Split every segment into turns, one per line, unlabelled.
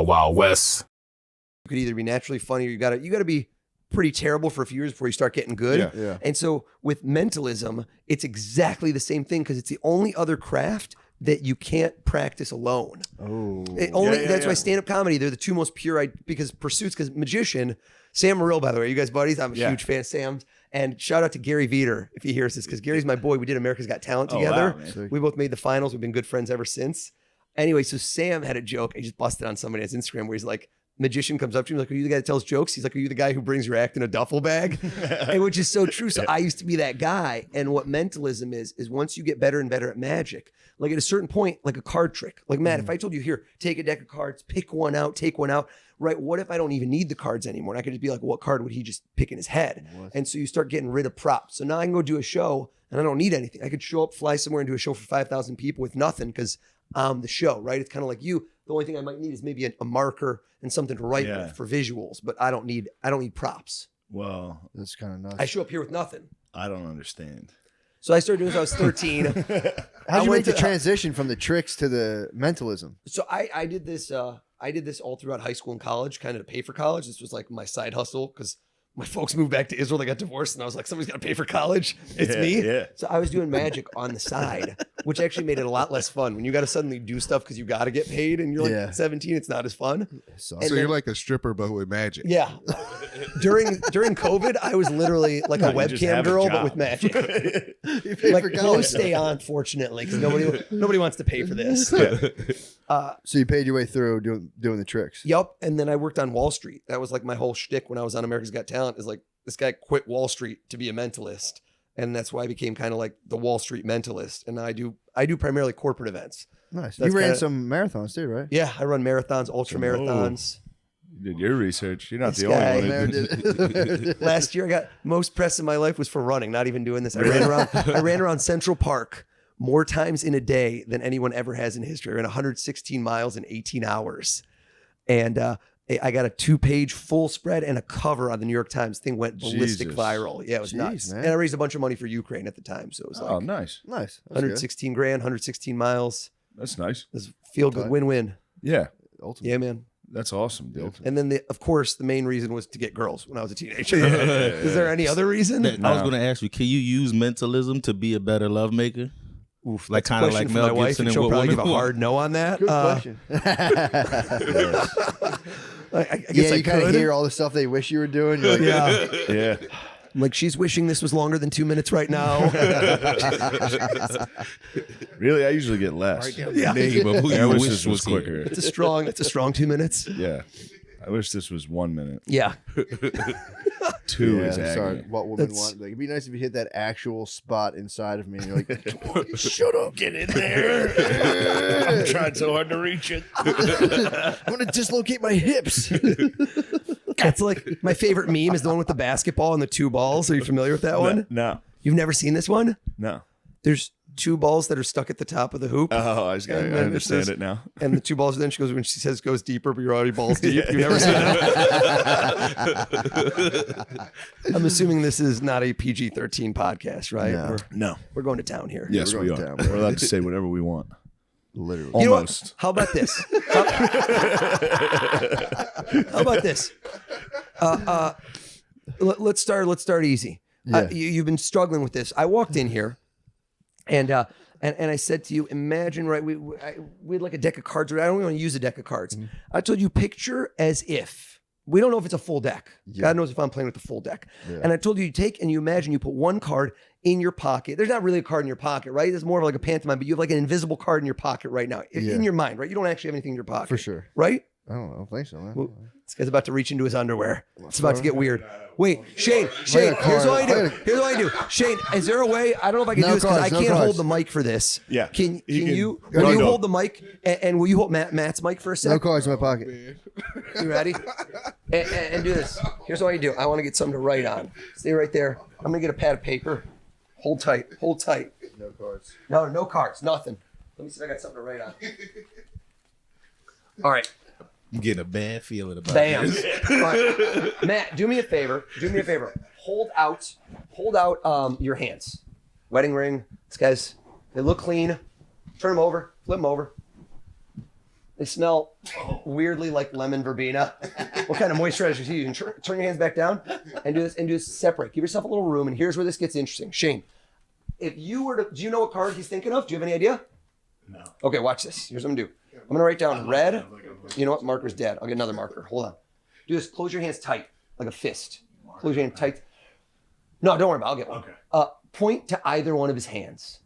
Wild Wild West.
You could either be naturally funny or you gotta be pretty terrible for a few years before you start getting good.
Yeah.
And so with mentalism, it's exactly the same thing because it's the only other craft that you can't practice alone.
Oh,
That's why stand-up comedy, they're the two most pure, because magician, Sam Morrill, by the way, you guys buddies? I'm a huge fan of Sam's. And shout out to Gary Veter if he hears this, because Gary's my boy. We did America's Got Talent together.
Wow,
we both made the finals. We've been good friends ever since. Anyway, so Sam had a joke. He just busted on somebody on his Instagram where he's like, magician comes up to him like, are you the guy that tells jokes? He's like, are you the guy who brings your act in a duffel bag? And which is so true. So I used to be that guy. And what mentalism is once you get better and better at magic, like at a certain point, like a card trick, like Matt, if I told you here, take a deck of cards, pick one out, take one out, right? What if I don't even need the cards anymore? And I could just be like, what card would he just pick in his head? And so you start getting rid of props. So now I can go do a show and I don't need anything. I could show up, fly somewhere and do a show for 5,000 people with nothing because I'm the show, right? It's kind of like you. The only thing I might need is maybe a marker and something to write with for visuals, but I don't need props.
Well,
that's kind of nuts.
I show up here with nothing.
I don't understand.
So I started doing this when I was 13.
How'd you make the transition from the tricks to the mentalism?
So I did this. I did this all throughout high school and college, kind of to pay for college. This was like my side hustle because my folks moved back to Israel. They got divorced, and I was like, somebody's got to pay for college. It's me.
Yeah.
So I was doing magic on the side, which actually made it a lot less fun. When you got to suddenly do stuff because you got to get paid, and you're like 17, it's not as fun.
So you're like a stripper, but with magic.
Yeah. During COVID, I was literally like a webcam girl, but with magic. Like clothes stay on, fortunately, because nobody wants to pay for this.
So you paid your way through doing the tricks.
Yep. And then I worked on Wall Street. That was like my whole shtick when I was on America's Got Talent, is like, this guy quit Wall Street to be a mentalist. And that's why I became kind of like the Wall Street mentalist. And I do primarily corporate events.
Nice. You ran some marathons too, right?
Yeah. I run marathons, ultra marathons.
You did your research. You're not the only one.
Last year I got most press in my life was for running, not even doing this. I ran around Central Park more times in a day than anyone ever has in history. I ran 116 miles in 18 hours. And I got a 2-page full spread and a cover on the New York Times. Thing went ballistic viral. Yeah, it was nuts. Man. And I raised a bunch of money for Ukraine at the time. So it was like,
nice.
116 grand, 116 miles.
That's nice.
It was feel good win-win.
Yeah.
Ultimately.
Yeah, man.
That's awesome, dude.
And then, of course, the main reason was to get girls when I was a teenager. Is there any other reason?
I was going to ask you, can you use mentalism to be a better lovemaker?
Oof,
like kind of like Mel Gibson and
she'll
what
probably
women
give a hard no on that.
Good question.
I guess
you kind of hear all the stuff they wish you were doing. You're like,
yeah.
I'm like, she's wishing this was longer than 2 minutes right now.
Really, I usually get less.
Yeah.
I wish this was quicker.
It's a strong 2 minutes.
Yeah. I wish this was 1 minute.
Yeah.
2 is agony.
Sorry, what women want. Like, it'd be nice if you hit that actual spot inside of me and you're like, shut up, get in there.
I'm trying so hard to reach it.
I'm going to dislocate my hips.
That's like my favorite meme is the one with the basketball and the 2 balls. Are you familiar with that one?
No.
You've never seen this one?
No.
There's 2 balls that are stuck at the top of the hoop.
Oh, I understand it now.
And the 2 balls, then she goes, when she says goes deeper, but you're already balls deep. You've never seen that? I'm assuming this is not a PG-13 podcast, right?
No.
We're going to town here.
Yes, we are. We're allowed to say whatever we want.
Literally.
Almost.
How about this? How about this? Let's start easy.
Yeah.
You've been struggling with this. I walked in here, and I said to you, imagine, right? We had like a deck of cards. I don't want to use a deck of cards. Mm-hmm. I told you, picture as if we don't know if it's a full deck. Yeah. God knows if I'm playing with the full deck. Yeah. And I told you, you take and you imagine you put one card in your pocket. There's not really a card in your pocket, right? It's more of like a pantomime, but you have like an invisible card in your pocket right now, in your mind, right? You don't actually have anything in your pocket.
For sure.
Right?
I don't know. I don't think so, man.
Well, this guy's about to reach into his underwear. It's about to get weird. Wait, Shane, here's what I do. Shane, is there a way? I don't know if I can do this because I can't hold the mic for this.
Yeah.
Can you hold the mic and will you hold Matt's mic for a second?
No cards in my pocket.
You ready? And do this. Here's what I do. I want to get something to write on. Stay right there. I'm going to get a pad of paper. Hold tight. Hold tight.
No cards.
No cards. Nothing. Let me see if I got something to write on. All right.
I'm getting a bad feeling about
Bam.
this.
Right. Matt, do me a favor. Hold out your hands. Wedding ring. These guys, they look clean. Turn them over. Flip them over. They smell weirdly like lemon verbena. What kind of moisturizer are you using? Turn your hands back down and do this separate. Give yourself a little room, and here's where this gets interesting. Shane, if you were to, do you know what card he's thinking of? Do you have any idea?
No.
Okay, watch this. Here's what I'm gonna do. I'm gonna write down red. You know what? Marker's dead. I'll get another marker. Hold on. Do this. Close your hands tight, like a fist. Close your hand tight. No, don't worry about it. I'll get one.
Okay.
Point to either one of his hands.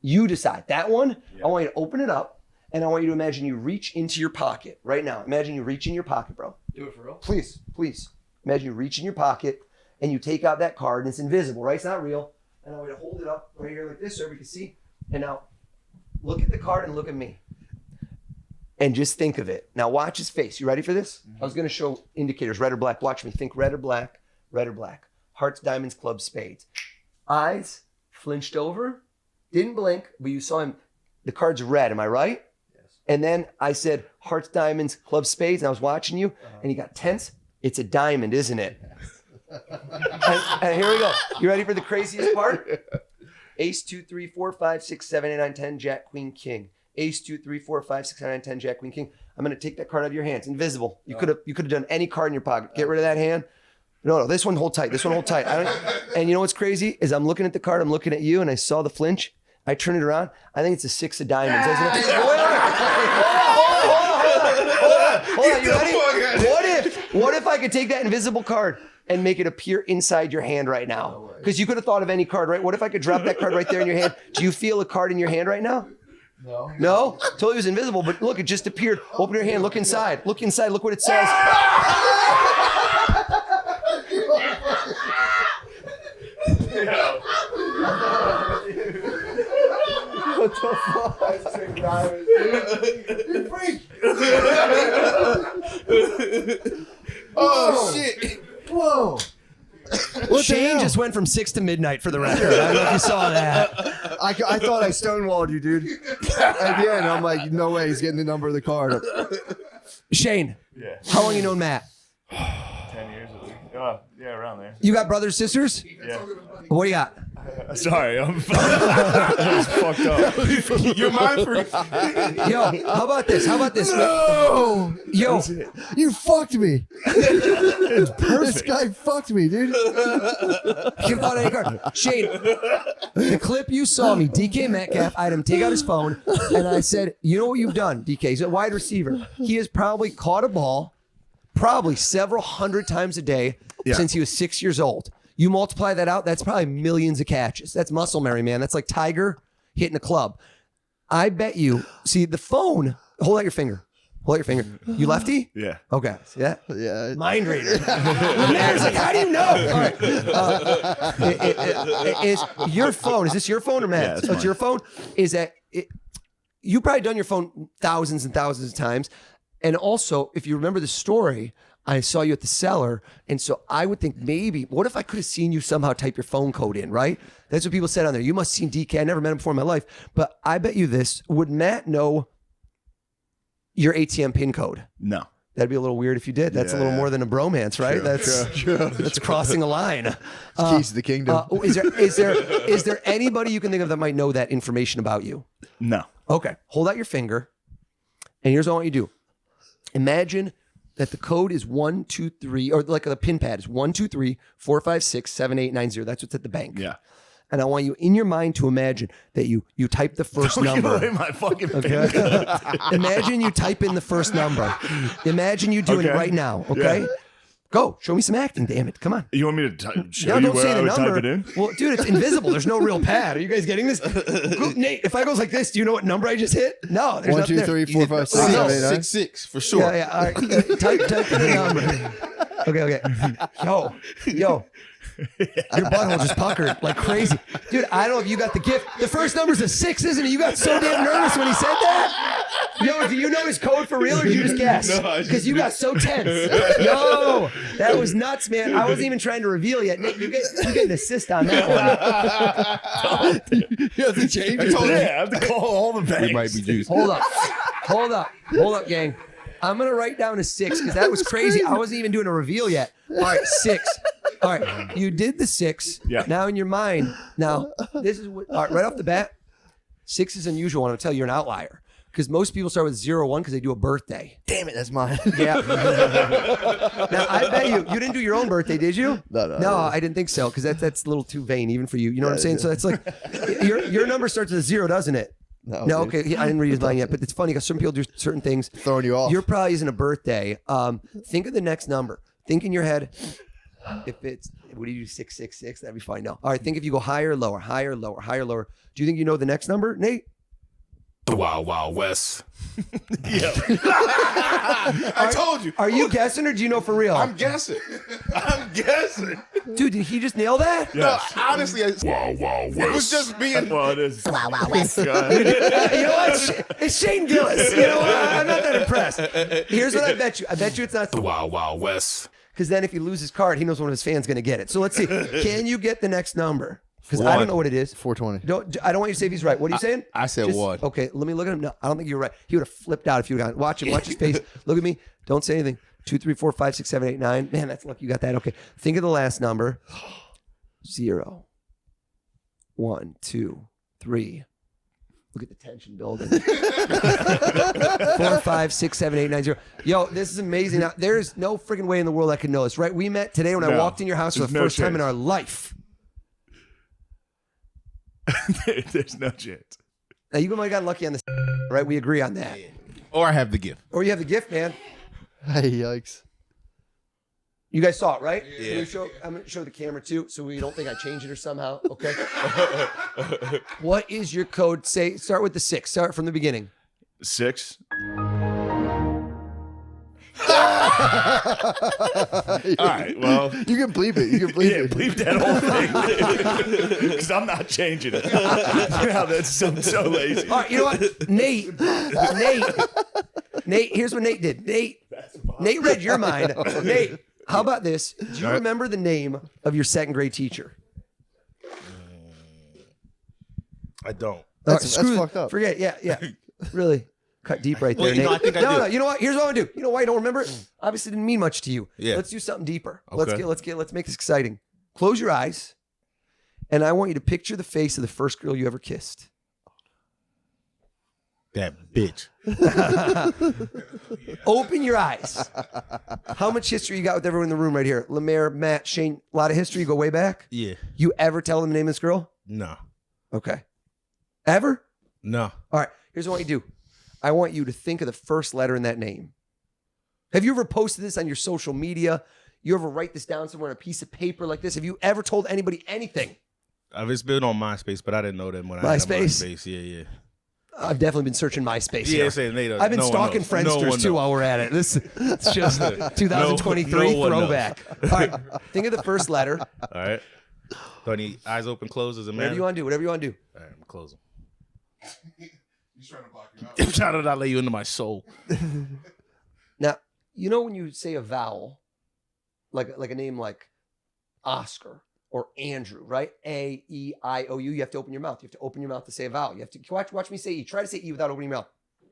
You decide. That one, I want you to open it up, and I want you to imagine you reach into your pocket right now. Imagine you reach in your pocket, bro.
Do it for real?
Please, please. Imagine you reach in your pocket, and you take out that card, and it's invisible, right? It's not real. And I want you to hold it up right here like this so everybody can see. And now, look at the card and look at me. And just think of it. Now watch his face. You ready for this? I was going to show indicators, red or black. Watch me. Think red or black, red or black. Hearts, diamonds, clubs, spades. Eyes flinched over, didn't blink, but you saw him. The card's red, am I right?
Yes.
And then I said hearts, diamonds, clubs, spades, and I was watching you, and you got tense. It's a diamond, isn't it? and here we go. You ready for the craziest part? Ace, 2, 3, 4, 5, 6, 7, 8, 9, 10, Jack, Queen, King. Ace, 2, 3, 4, 5, 6, 7, 8, 9, 10, Jack, Queen, King. I'm gonna take that card out of your hands. Invisible. You could have done any card in your pocket. Get rid of that hand. No, this one hold tight. This one hold tight. And you know what's crazy is I'm looking at the card, I'm looking at you, and I saw the flinch. I turn it around. I think it's a 6 of diamonds, isn't it? Hold on. You ready? What if I could take that invisible card and make it appear inside your hand right now? Because you could have thought of any card, right? What if I could drop that card right there in your hand? Do you feel a card in your hand right now?
No.
No? Told you it was invisible, but look, it just appeared. Open your hand, look inside. Look inside, look what it says. What the fuck?
You freak!
Oh, shit.
Whoa!
Shane just went from 6 to midnight for the record. I don't know if you saw that.
I thought I stonewalled you, dude. At the end, I'm like, no way, he's getting the number of the card.
Shane,
Yeah.
how long you known Matt?
10 years at least. Yeah, around there.
You got brothers, sisters?
Yeah.
What do you got?
Sorry, I'm fucked up.
You're mind freak.
Yo, how about this?
No!
Yo,
You fucked me.
It's perfect.
This guy fucked me, dude.
give out any card. Shane, the clip you saw me, DK Metcalf, I had him take out his phone, and I said, you know what you've done, DK? He's a wide receiver. He has probably caught a ball probably several hundred times a day since he was 6 years old. You multiply that out, that's probably millions of catches. That's muscle memory, man. That's like Tiger hitting a club. I bet you, see the phone, hold out your finger. Hold out your finger. You lefty?
Yeah.
Okay. See that?
Yeah.
Mind reader. Lemaire's like, how do you know? All right. Is your phone, is this your phone or Matt's?
Yeah,
it's your phone? Is that, you probably done your phone thousands and thousands of times. And also, if you remember the story, I saw you at the cellar. And so I would think maybe, what if I could have seen you somehow type your phone code in, right? That's what people said on there. You must have seen DK. I never met him before in my life. But I bet you this, would Matt know your ATM PIN code?
No.
That'd be a little weird if you did. That's a little more than a bromance, right? That's crossing a line.
Keys to the kingdom.
Is there anybody you can think of that might know that information about you?
No.
Okay, hold out your finger, and here's what I want you to do. Imagine that the code is 1, 2, 3, or like the pin pad is 1, 2, 3, 4, 5, 6, 7, 8, 9, 0. That's what's at the bank.
Yeah.
And I want you in your mind to imagine that you type the first number.
Give away my fucking
Okay.
finger.
Imagine you type in the first number. Imagine you doing it right now. Okay.
Yeah.
Go. Show me some acting. Damn it. Come on.
You want me to show
No,
you
don't
where
say
I
the
would
number.
type it in?
Well, dude, it's invisible. There's no real pad. Are you guys getting this? Nate, if I goes like this, do you know what number I just hit? No. There's
1,
nothing
2,
there.
3, 4, 5, 6, 7, 8, 9.
6'6" for sure.
Yeah. All right. Type in the number. Okay. Yo. Your butthole just puckered like crazy. Dude, I don't know if you got the gift. The first number's a 6, isn't it? You got so damn nervous when he said that. Yo, do you know his code for real or did you just guess?
No,
Because you got so tense. Yo, that was nuts, man. I wasn't even trying to reveal yet. Nick, you get an assist on that one.
You have to change it.
I have to call all the banks.
We might be juiced.
Hold up, gang. I'm going to write down a 6 because that was crazy. I wasn't even doing a reveal yet. All right, 6. All right, you did the 6.
Yeah.
Now in your mind, this is what, all right, right off the bat, 6 is unusual. And I'll tell you, you're an outlier. because most people start with 0, 1 because they do a birthday.
Damn it, that's mine.
Yeah. Now I bet you didn't do your own birthday, did you? No, I didn't think so because that's a little too vain even for you. You know what I'm saying? So it's like your number starts with a 0, doesn't it? No, okay. I didn't read his line yet, but it's funny because some people do certain things.
Throwing you off.
Your probably isn't a birthday. Think of the next number. Think in your head. If it's, what do you do, 666? That'd be fine. No. All right, think if you go higher, lower, higher, lower, higher, lower. Do you think you know the next number, Nate?
The Wild Wild West. Yeah.
I told you.
Are you guessing or do you know for real?
I'm guessing. I'm guessing.
Dude, did he just nail that?
No, honestly, Wild Wild West. It was just being.
Well, it is.
Wow, wow, West.
You know what? It's Shane Gillis. You know what? I'm not that impressed. Here's what I bet you. I bet you it's not
The Wild Wild West.
because then if he loses his card, he knows one of his fans going to get it. So let's see. Can you get the next number? Because I don't know what it is.
420.
I don't want you to say if he's right. What are you saying?
I said one.
Okay, let me look at him. No, I don't think you're right. He would have flipped out if you would have gone. Watch him. Watch his face. Look at me. Don't say anything. 2, 3, 4, 5, 6, 7, 8, 9. Man, that's lucky you got that. Okay. Think of the last number. 0, 1, 2, 3. Look at the tension building. 4, 5, 6, 7, 8, 9, 0. Yo, this is amazing. Now, there's no freaking way in the world I could know this, right? We met today when I walked in your house for the first time in our life.
There's no chance.
Now, you might have gotten lucky on this, right? We agree on that.
Or I have the gift.
Or you have the gift, man.
Hey, yikes.
You guys saw it, right? Yeah. I'm going to show the camera too, so we don't think I changed it or somehow. Okay. What is your code? Say, start with the 6. Start from the beginning.
6.
All right, well.
You can bleep it. You can bleep it.
Bleep that whole thing. Because I'm not changing it. I'm so lazy.
All right, you know what? Nate, here's what Nate did. Nate read your mind. Nate, how about this? Do you remember the name of your 2nd grade teacher?
I don't.
That's fucked up.
Forget it. Yeah. Really. Cut deep right there,
Well,
Nate.
I think I do.
No, you know what? Here's what I'm gonna do. You know why you don't remember it? Obviously, it didn't mean much to you.
Yeah.
Let's do something deeper.
Okay.
Let's make this exciting. Close your eyes, and I want you to picture the face of the first girl you ever kissed.
That bitch.
Open your eyes. How much history you got with everyone in the room right here? Lemaire, Matt, Shane. A lot of history. You go way back.
Yeah.
You ever tell them the name of this girl?
No.
Okay. Ever?
No.
All right. Here's what you do. I want you to think of the first letter in that name. Have you ever posted this on your social media? You ever write this down somewhere on a piece of paper like this? Have you ever told anybody anything?
It's been on MySpace, but I didn't know that when I had
MySpace?
MySpace. Yeah.
I've definitely been searching MySpace here. I've been stalking Friendsters too while we're at it. It's just 2023 throwback. All right. Think of the first letter.
All right. Do I need eyes open, closed as a man?
Whatever you want to do. Whatever you want to do.
All right, I'm closing.
He's trying to block you out.
I'm trying to not let you into my soul.
Now, you know when you say a vowel, like a name like Oscar or Andrew, right? A-E-I-O-U. You have to open your mouth. You have to open your mouth to say a vowel. You have to watch me say E. Try to say E without opening your mouth.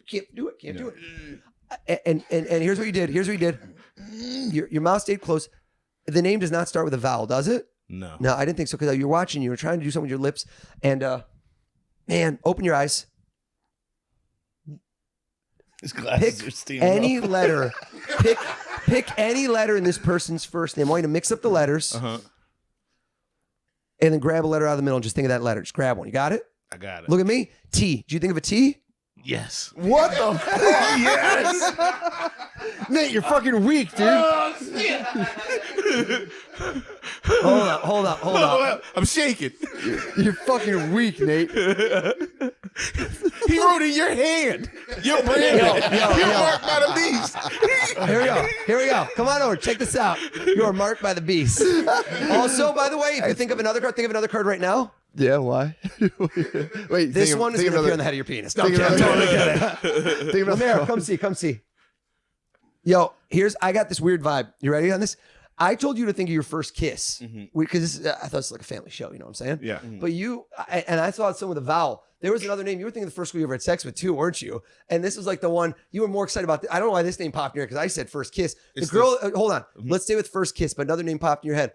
Can't do it. Can't do it. And here's what you did. Here's what you did. Your mouth stayed closed. The name does not start with a vowel, does it?
No.
No, I didn't think so because you're watching. You were trying to do something with your lips. And, man, open your eyes.
His glasses are
Pick
steaming
any
up.
letter. Pick any letter in this person's first name. I want you to mix up the letters.
Uh-huh.
And then grab a letter out of the middle and just think of that letter. Just grab one. You got it?
I got it.
Look at me. T. Do you think of a T?
Yes.
What the fuck?
Yes!
Nate, you're fucking weak, dude.
Hold up.
I'm shaking.
You're fucking weak, Nate.
He wrote in your hand. You're branded. You're marked by the beast.
Here we go. Come on over. Check this out. You are marked by the beast. Also, by the way, if you think of another card right now.
Yeah, why? Wait,
This one is going to appear on the head of your penis. No, I'm totally kidding.
Think about
Lemaire, come see. Yo, I got this weird vibe. You ready on this? I told you to think of your first kiss because I thought it's like a family show. You know what I'm saying?
Yeah.
But I thought some with a vowel. There was another name you were thinking the first girl you ever had sex with too, weren't you? And this was like the one you were more excited about. I don't know why this name popped in your head because I said first kiss. The girl, hold on. Let's stay with first kiss, but another name popped in your head.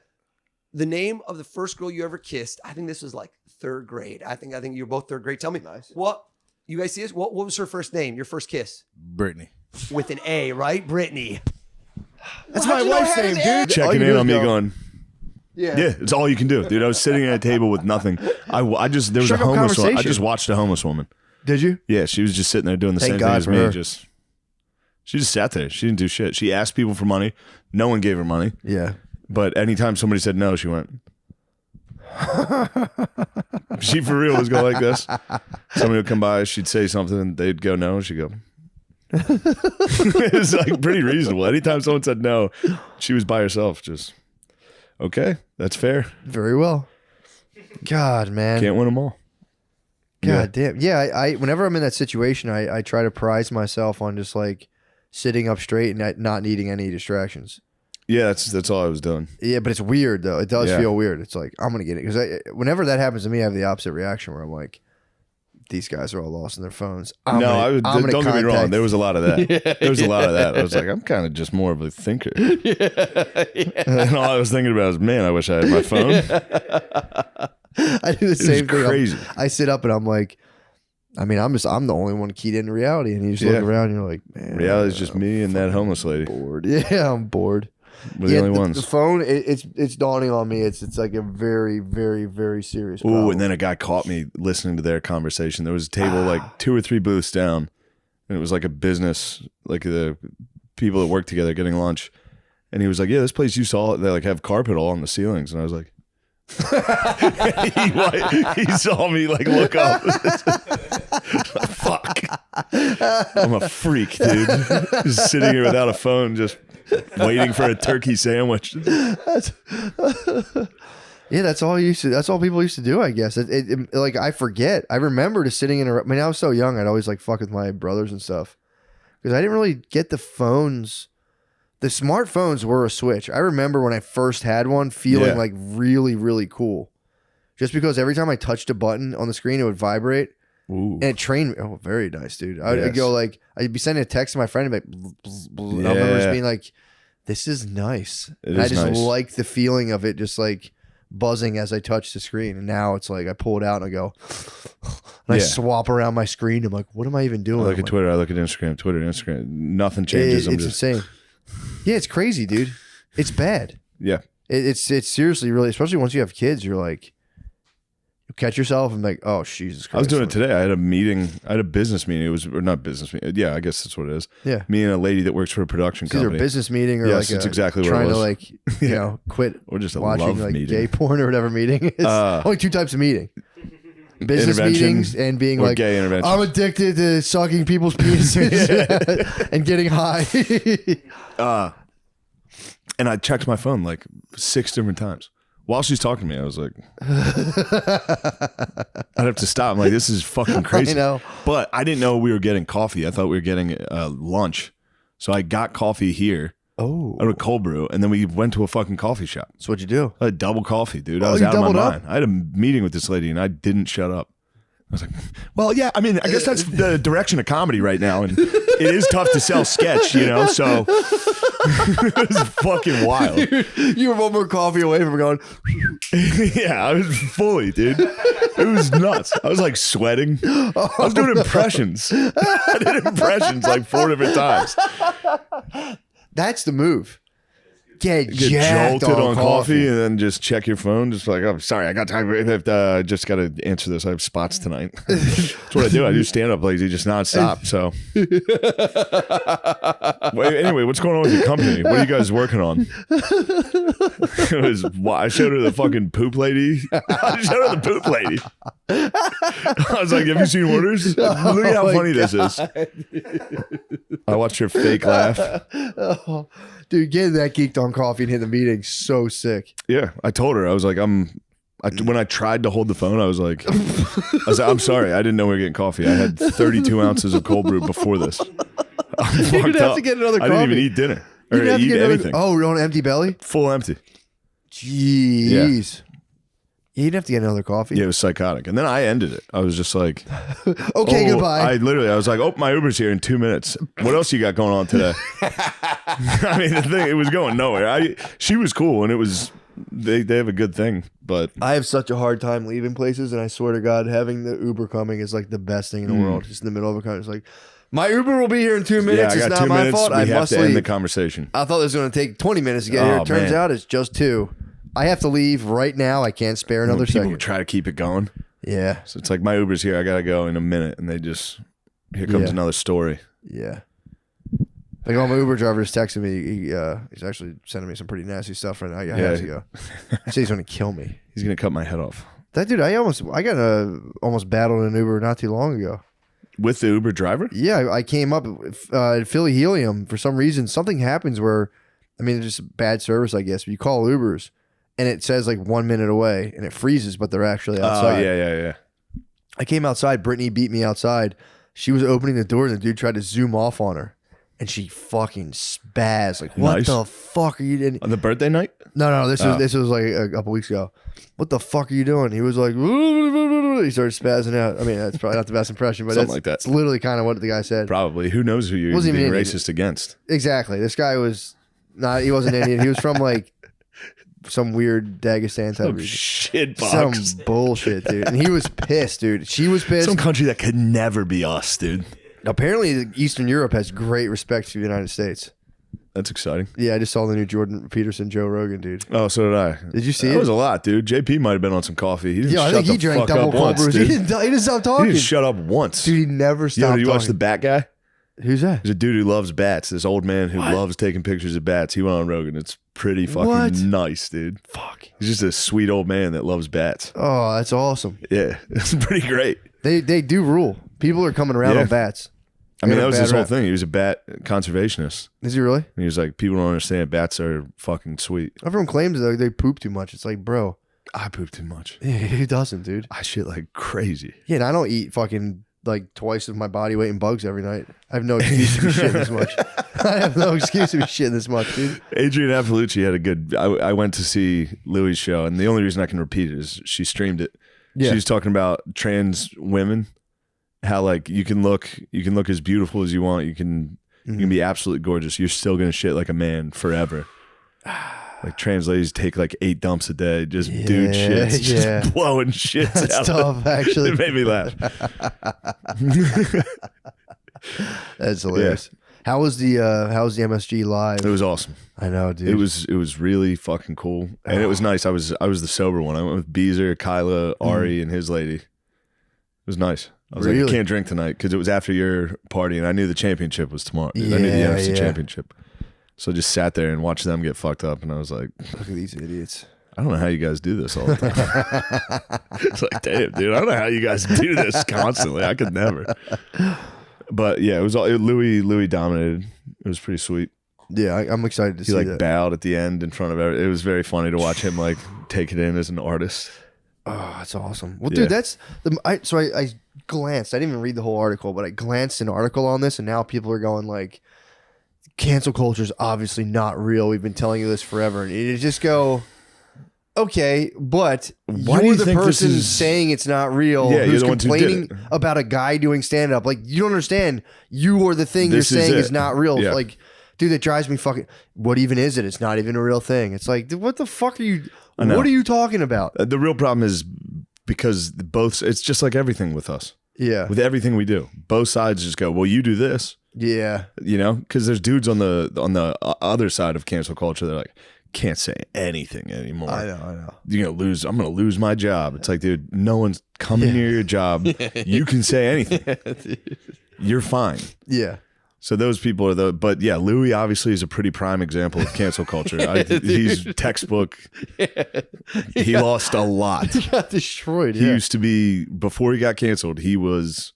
The name of the first girl you ever kissed. I think this was like 3rd grade. I think you were both 3rd grade. Tell me, what You guys see this? What was her first name? Your first kiss?
Brittany.
With an A, right? Brittany.
That's my wife's name, dude. All
Checking
you
in
do
on
is
me
go,
going,
Yeah.
yeah, it's all you can do, dude. I was sitting at a table with nothing. there was
Struck
a
up
homeless woman. I
conversation.
just watched a homeless woman.
Did you?
Yeah, she was just sitting there doing the
Thank
same
God
thing as
for
me.
her.
She just sat there. She didn't do shit. She asked people for money. No one gave her money.
Yeah.
But anytime somebody said no, she went. She for real was going like this. Somebody would come by, she'd say something, and they'd go no, she'd go. It was like pretty reasonable. Anytime someone said no, she was by herself. Just okay, that's fair.
Very well. God, man.
Can't win them all.
God damn. Yeah, I whenever I'm in that situation, I try to prize myself on just like sitting up straight and not needing any distractions.
Yeah, that's all I was doing.
Yeah, but it's weird though. It does
Yeah.
feel weird. It's like I'm gonna get it because whenever that happens to me, I have the opposite reaction where I'm like, these guys are all lost in their phones.
Don't get me wrong. There was a lot of that. There was a lot of that. I was like, I'm kind of just more of a thinker. And all I was thinking about is, man, I wish I had my phone.
I do the same thing.
Crazy.
I sit up and I'm like, I mean, I'm the only one keyed into reality, and you just look around and you're like, man,
Reality's just me and that homeless lady.
bored. Yeah, I'm bored.
We're the only ones.
The phone, it's dawning on me. It's like a very, very, very serious problem.
Ooh, and then a guy caught me listening to their conversation. There was a table like 2 or 3 booths down, and it was like a business, like the people that work together getting lunch. And he was like, "Yeah, this place you saw, they like have carpet all on the ceilings." And I was like, he saw me like look up. Fuck, I'm a freak, dude. Just sitting here without a phone, just waiting for a turkey sandwich.
Yeah, that's all people used to do, I guess. Like I forget. I remember just sitting in I mean, I was so young. I'd always like fuck with my brothers and stuff because I didn't really get the phones. The smartphones were a switch. I remember when I first had one, feeling like really, really cool, just because every time I touched a button on the screen, it would vibrate.
Ooh.
And it trained me. Oh, very nice, dude. I'd go like, I'd be sending a text to my friend and be like, and I remember just being like, this is nice. And I just like the feeling of it just like buzzing as I touch the screen. And now it's like, I pull it out and I go, and I swap around my screen. I'm like, what am I even doing?
I look at Twitter. I look at Instagram. Twitter, Instagram. Nothing changes.
It's insane. Yeah, it's crazy, dude. It's bad.
Yeah.
It's seriously really, especially once you have kids, you're like, you catch yourself and like, oh, Jesus Christ.
I was doing it today. I had a meeting. I had a business meeting. It was or not business meeting. Yeah, I guess that's what it is.
Yeah.
Me and a lady that works for a production
It's either
company.
a business meeting or
Yes,
like
it's exactly what it
trying
was.
to like, you know, quit
Or just a
watching
love
like
meeting.
gay porn or whatever meeting. It's only 2 types of meeting. Business
Intervention
meetings and being
or
like,
gay intervention.
I'm addicted to sucking people's penises and getting high.
And I checked my phone like 6 different times. While she's talking to me, I was like, I'd have to stop. I'm like, this is fucking crazy.
I know.
But I didn't know we were getting coffee. I thought we were getting lunch. So I got coffee here.
Oh.
I had a cold brew. And then we went to a fucking coffee shop.
That's what you do.
I had double coffee, dude. I
Oh,
was
you
out of my
doubled up?
mind. I had a meeting with this lady and I didn't shut up. I was like, well, yeah, I mean, I guess that's the direction of comedy right now. And it is tough to sell sketch, you know? So it was fucking wild.
You were one more coffee away from going,
Yeah, I was fully, dude. It was nuts. I was like sweating. I was doing impressions. I did impressions like 4 different times.
that's the move. Get
Get jolted on coffee
and
and then just check your phone. Just like, I'm sorry, I got time. I just got to answer this. I have spots tonight. That's what I do. I do stand up lazy, just nonstop. So, anyway, what's going on with your company? What are you guys working on? I showed her the fucking poop lady. I showed her the poop lady. I was like, have you seen orders? Look at how funny this is. I watched her fake laugh.
Oh, dude, getting that geeked on coffee and hitting the meeting so sick.
Yeah, I told her. I was like, when I tried to hold the phone, I was like, I'm sorry, I didn't know we were getting coffee. I had 32 ounces of cold brew before this.
You're gonna have to get another coffee.
I didn't even eat dinner or
You're gonna have to
eat
get
anything.
Oh, you're on an empty belly?
Full empty.
Jeez. You didn't have to get another coffee.
Yeah, it was psychotic. And then I ended it. I was just like,
Okay, goodbye.
I was like, oh, my Uber's here in 2 minutes. What else you got going on today? I mean, the thing, it was going nowhere. She was cool, and it was they have a good thing, but
I have such a hard time leaving places, and I swear to God, having the Uber coming is like the best thing in the world. Just in the middle of a car, it's like, my Uber will be here in 2 minutes.
yeah, I
It's
got
not
2
my
minutes.
fault.
We
I
have
must
to
leave.
end the conversation.
I thought it was going to take 20 minutes to get here.
Oh,
It turns
man.
out it's just 2. I have to leave right now. I can't spare another
People
second.
try to keep it going.
Yeah,
So it's like my Uber's here. I gotta go in a minute, and they just here comes
Yeah.
another story.
yeah. Like, my Uber driver just texted me. He's actually sending me some pretty nasty stuff right now. I have to go. He said he's going to kill me.
He's gonna cut my head off
That dude, I almost battled an Uber not too long ago.
with the Uber driver.
Yeah, I came up at Philly Helium for some reason. Something happens where, I mean, it's just bad service, I guess. But you call Ubers and it says like 1 minute away and it freezes, but they're actually outside.
Oh yeah.
I came outside. Brittany beat me outside. She was opening the door and the dude tried to zoom off on her. And she fucking spazzed. Like, what
Nice.
the fuck are you doing?
On the birthday night.
No, this was like a couple weeks ago. What the fuck are you doing? He was like, he started spazzing out. I mean, that's probably not the best impression, but
Something like that.
It's literally kind of what the guy said.
Probably. Who knows who you're
Wasn't
being
even
racist against?
Exactly. This guy was not. He wasn't Indian. He was from like some weird Dagestan type
Some
region.
shit
Some
box.
bullshit, dude. And he was pissed, dude. She was pissed.
Some country that could never be us, dude.
Apparently, Eastern Europe has great respect for the United States.
That's exciting.
Yeah, I just saw the new Jordan Peterson, Joe Rogan, dude.
Oh, so did I.
Did you see
that
it?
was a lot, dude. JP might have been on some coffee. He didn't
Yeah, I
shut
think he
the
drank
fuck
double
up
cold
once,
brews. He
dude.
didn't stop
He
talking.
didn't shut up once.
Dude, he never
Yo,
stopped
did you watch
talking.
the bat guy?
Who's that?
There's a dude who loves bats. This old man who loves taking pictures of bats. He went on Rogan. It's pretty fucking
What?
nice, dude.
Fuck.
He's just a sweet old man that loves bats.
Oh, that's awesome.
Yeah, it's pretty great.
They do rule. People are coming around
Yeah.
on bats.
I mean,
They
that
have a
was
bad
his whole
rap.
thing. He was a bat conservationist.
Is he really?
And he was like, people don't understand bats are fucking sweet.
Everyone claims that they poop too much. It's like, bro,
I poop too much.
who doesn't, dude?
I shit like crazy.
Yeah, and I don't eat fucking like twice of my body weight in bugs every night. I have no excuse to be shitting this much. I have no excuse to be shitting this much, dude.
Adrian Appalucci had a good. I went to see Louis' show, and the only reason I can repeat it is she streamed it.
Yeah.
She was talking about trans women, how like you can look as beautiful as you want. You can be absolutely gorgeous. You're still gonna shit like a man forever. Like trans ladies take like 8 dumps a day, just dude shits,
yeah.
just blowing shits
That's
out.
tough, actually.
It made me laugh.
That's hilarious. How was the MSG live?
It was awesome.
I know, dude.
It was really fucking cool, and it was nice. I was the sober one. I went with Beezer, Kyla, Ari, and his lady. It was nice. I was like,
Really?
I can't drink tonight because it was after your party, and I knew the championship was tomorrow. Dude. I knew the
Yeah,
NFC
yeah.
championship, so I just sat there and watched them get fucked up, and I was like,
Look at these idiots.
I don't know how you guys do this all the time. It's like, damn, dude, I don't know how you guys do this constantly. I could never. But yeah, it was all Louis dominated. It was pretty sweet.
Yeah, I'm excited to
He
see
like
that.
bowed at the end in front of everyone. It was very funny to watch him like take it in as an artist.
Oh, that's awesome. Well,
Yeah.
dude, that's I glanced. I didn't even read the whole article, but I glanced an article on this, and now people are going like, cancel culture is obviously not real. We've been telling you this forever, and you just go, okay, but
Why do
you're
you
the
think this
person
is-
saying it's not real.
Yeah, you're
who's
the ones who did
complaining
it.
about a guy doing stand up? Like, you don't understand. You are the thing
This
you're
is
saying
it.
is not real.
Yeah.
Like, dude, that drives me fucking. What even is it? It's not even a real thing. It's like, dude, what the fuck are you?
I know.
What are you talking about?
The real problem is because both. It's just like everything with us.
Yeah,
With everything we do, both sides just go, well, you do this,
yeah.
you know, because there's dudes on the other side of cancel culture. They're like, can't say anything anymore.
I know.
You're gonna lose. I'm gonna lose my job. It's like, dude, no one's coming near your job. You can say anything. You're fine.
Yeah.
So those people are but yeah, Louis obviously is a pretty prime example of cancel culture. He's textbook. He lost a lot.
He got destroyed.
He
Yeah.
used to be, before he got canceled, he was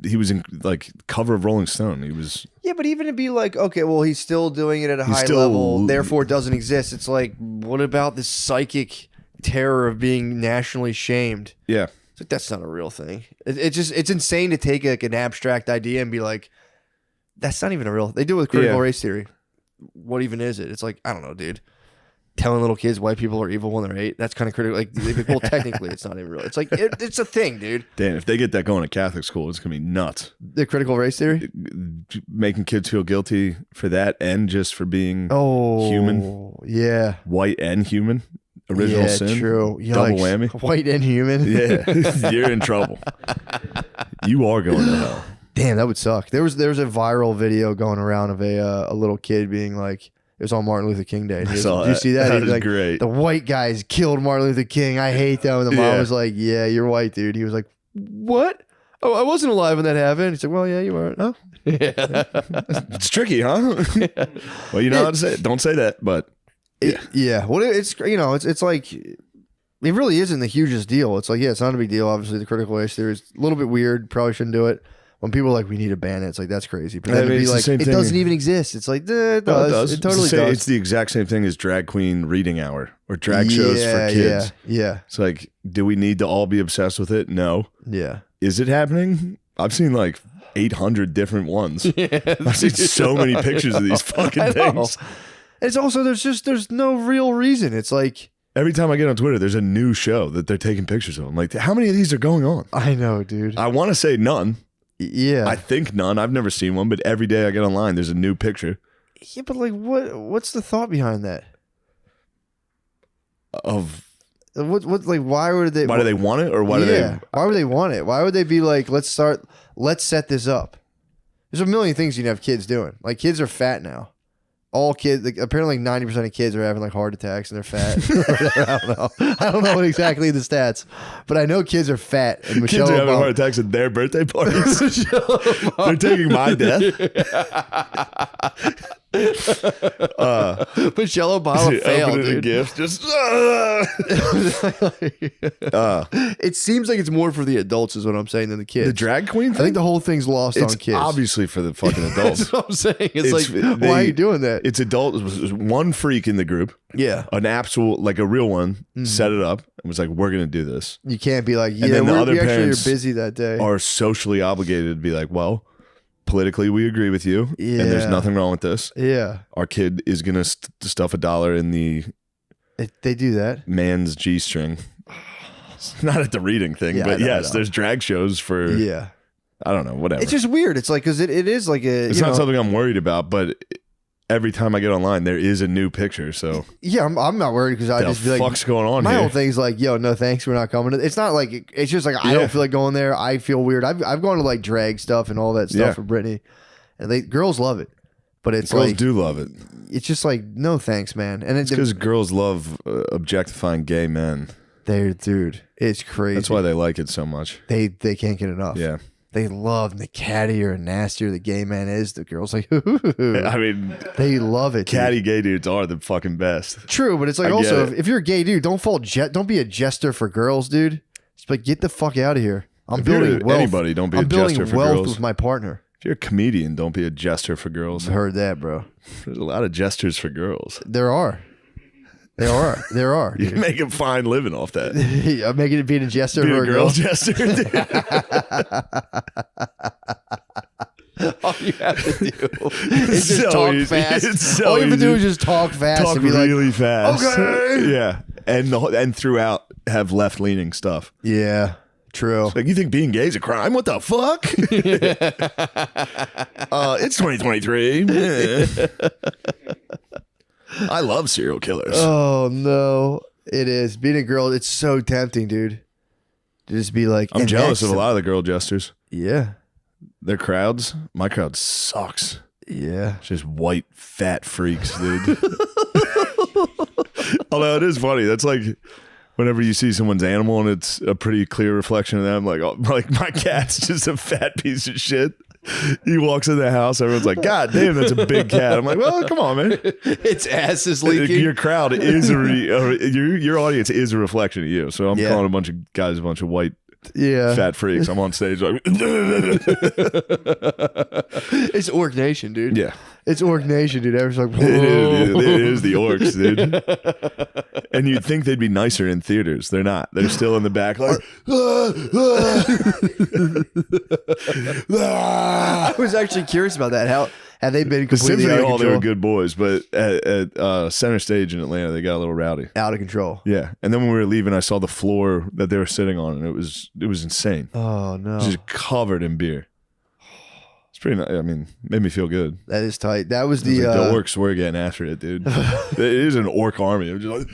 in like cover of Rolling Stone. He was,
Yeah, but even to be like, okay, well, he's still doing it at a
He's
high
still-
level, therefore it doesn't exist. It's like, what about this psychic terror of being nationally shamed?
yeah.
It's like, that's not a real thing. It's insane to take like an abstract idea and be like, that's not even a real. They do it with critical
Yeah.
race theory. What even is it? It's like, I don't know, dude. telling little kids white people are evil when they're 8. That's kind of critical. Like, well, technically, it's not even real. It's like it's a thing, dude.
Damn, if they get that going to Catholic school, it's gonna be nuts.
The critical race theory,
Making kids feel guilty for that and just for being human.
Yeah,
White and human. Original sin.
True.
Double whammy.
White and human.
Yeah, you're in trouble. You are going to hell.
Damn, that would suck. There was a viral video going around of a little kid being like, it was on Martin Luther King Day. And
I saw
did you see that?
That
He was
was
like,
great.
the white guys killed Martin Luther King. I hate them. And the mom
Yeah.
was like, yeah, you're white, dude. He was like, what? Oh, I wasn't alive when that happened. He's like, well, yeah, you weren't. Oh, yeah.
It's tricky, huh? Well, you know how to say it. Don't say that, but
Yeah. Well, it's it's like it really isn't the hugest deal. It's like, yeah, it's not a big deal. Obviously, the critical race theory is a little bit weird. Probably shouldn't do it. When people are like, we need to ban it, it's like, that's crazy. But then
I mean,
it'd be
it's the
like,
same
it
thing.
doesn't even exist. It's like, it does. It totally
It's
does.
It's the exact same thing as drag queen reading hour or drag shows for kids.
Yeah.
It's like, do we need to all be obsessed with it? No.
Yeah.
Is it happening? I've seen like 800 different ones. I've seen so many pictures of these fucking things.
It's also, there's no real reason. It's like,
Every time I get on Twitter, there's a new show that they're taking pictures of. I'm like, how many of these are going on?
I know, dude.
I want to say none.
Yeah.
I think none. I've never seen one, but every day I get online, there's a new picture
Yeah, but like, what's the thought behind that?
of
What like, why would they?
why do they want it, or why do they?
Why would they want it? Why would they be like, let's set this up? There's a million things you can have kids doing. Like, kids are fat now. All kids, like, apparently 90% of kids are having like heart attacks and they're fat. I don't know exactly the stats, but I know kids are fat. And Michelle
Kids are having
Obama,
heart attacks at their birthday parties. They're taking my death.
Michelle Obama failed,
Opening a
dude.
gift, just
It seems like it's more for the adults, is what I'm saying, than the kids.
the drag queen
I
thing.
think the whole thing's lost
It's
on kids.
obviously for the fucking adults.
That's what I'm saying. It's like,
They-
why are you doing that?
It's adult. It was one freak in the group,
Yeah.
an actual, like a real one, set it up and was like, "We're gonna do this."
You can't be like, yeah,
then the
we
other
actually are
parents
busy that day.
Are socially obligated to be like, "Well, politically, we agree with you, and there's
Yeah.
nothing wrong with this.
Yeah.
Our kid is gonna stuff $1 in the
They do that.
man's G-string." Not at the reading thing,
Yeah,
but
I know,
yes,
I know.
there's drag shows for.
Yeah.
I don't know, whatever.
It's just weird. It's like, because it is like a.
It's not something I'm worried about, but every time I get online, there is a new picture. So
Yeah, I'm not worried because I
the
just be like,
fuck's going on
my
here?
whole thing's like, yo, no thanks, we're not coming. It's not like, it's just like, I
Yeah.
don't feel like going there. I feel weird. I've gone to like drag stuff and all that stuff
Yeah.
for Brittany, and girls love it, but it's
Girls
like,
do love it.
it's just like, no thanks, man. And
It's because girls love objectifying gay men.
dude, it's crazy.
That's why they like it so much.
they can't get enough.
Yeah.
They love the cattier and nastier the gay man is. The girls like,
I mean,
they love it. Dude.
catty gay dudes are the fucking best.
True, but it's like
I get
also
it.
if you're a gay dude, don't be a jester for girls, dude. Just like, get the fuck out of here. I'm
If you're
building wealth.
anybody, don't be
I'm
a
building
jester for
wealth
girls.
with my partner.
If you're a comedian, don't be a jester for girls.
I've heard that, bro.
There's a lot of jesters for girls.
There are.
You
Dude.
make a fine living off that.
I'm making it being a jester
Be
for
a
a
girl
girl.
jester.
All you have to do is just
so
talk
easy.
fast.
It's so
All you have to do
easy.
is just talk fast
Talk
and be
really
like,
fast.
okay.
Yeah. And throughout have left leaning stuff.
yeah, true.
Like, you think being gay is a crime? What the fuck? It's 2023. I love serial killers.
Oh no, it is being a girl. It's so tempting, dude. To just be like,
I'm
and
jealous
that's
of a lot of the girl jesters.
Yeah,
Their crowds, my crowd sucks.
yeah.
It's just white, fat freaks, dude. Although it is funny. That's like whenever you see someone's animal and it's a pretty clear reflection of them. Like my cat's just a fat piece of shit. He walks in the house, everyone's like, "God damn, that's a big cat." I'm like, "Well, come on, man.
Its ass is leaking.
Your crowd is your audience is a reflection of you." So I'm
Yeah.
calling a bunch of guys a bunch of white
Yeah,
fat freaks. I'm on stage like,
it's Orc Nation, dude.
yeah.
It's Orc Nation, dude. Everyone's like,
It is,
whoa.
it is the orcs, dude. And you'd think they'd be nicer in theaters. They're not. They're still in the back, like.
I was actually curious about that. Had they been
The
completely
Symphony
out of
Hall, they were
control?
good boys, but at Center Stage in Atlanta, they got a little rowdy.
Out of control.
Yeah, and then when we were leaving, I saw the floor that they were sitting on, and it was insane.
Oh no,
Just covered in beer. It's pretty nice. I mean, made me feel good.
that is tight. That was
The
the
orcs were getting after it, dude. It is an orc army. It was just like,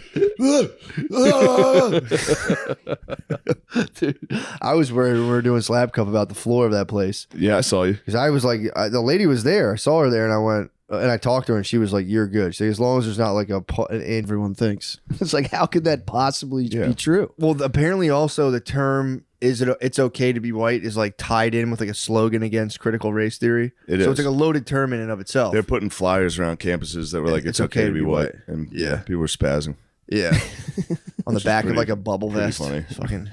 dude, I was worried when we were doing Slab Cup about the floor of that place
yeah, I saw you.
because I was like, the lady was there. I saw her there, and I went and I talked to her, and she was like, "You're good." She's like, as long as there's not like an
Everyone thinks it's like, how could that possibly be true?
Well, apparently, also the term "it's okay to be white" is like tied in with like a slogan against critical race theory.
It
so
is.
it's like a loaded term in and of itself.
They're putting flyers around campuses that were like, "It's okay to be white," and
Yeah.
people were spazzing.
Yeah. On the
Which is
back of
pretty-
like a bubble
pretty
vest.
funny.
Fucking.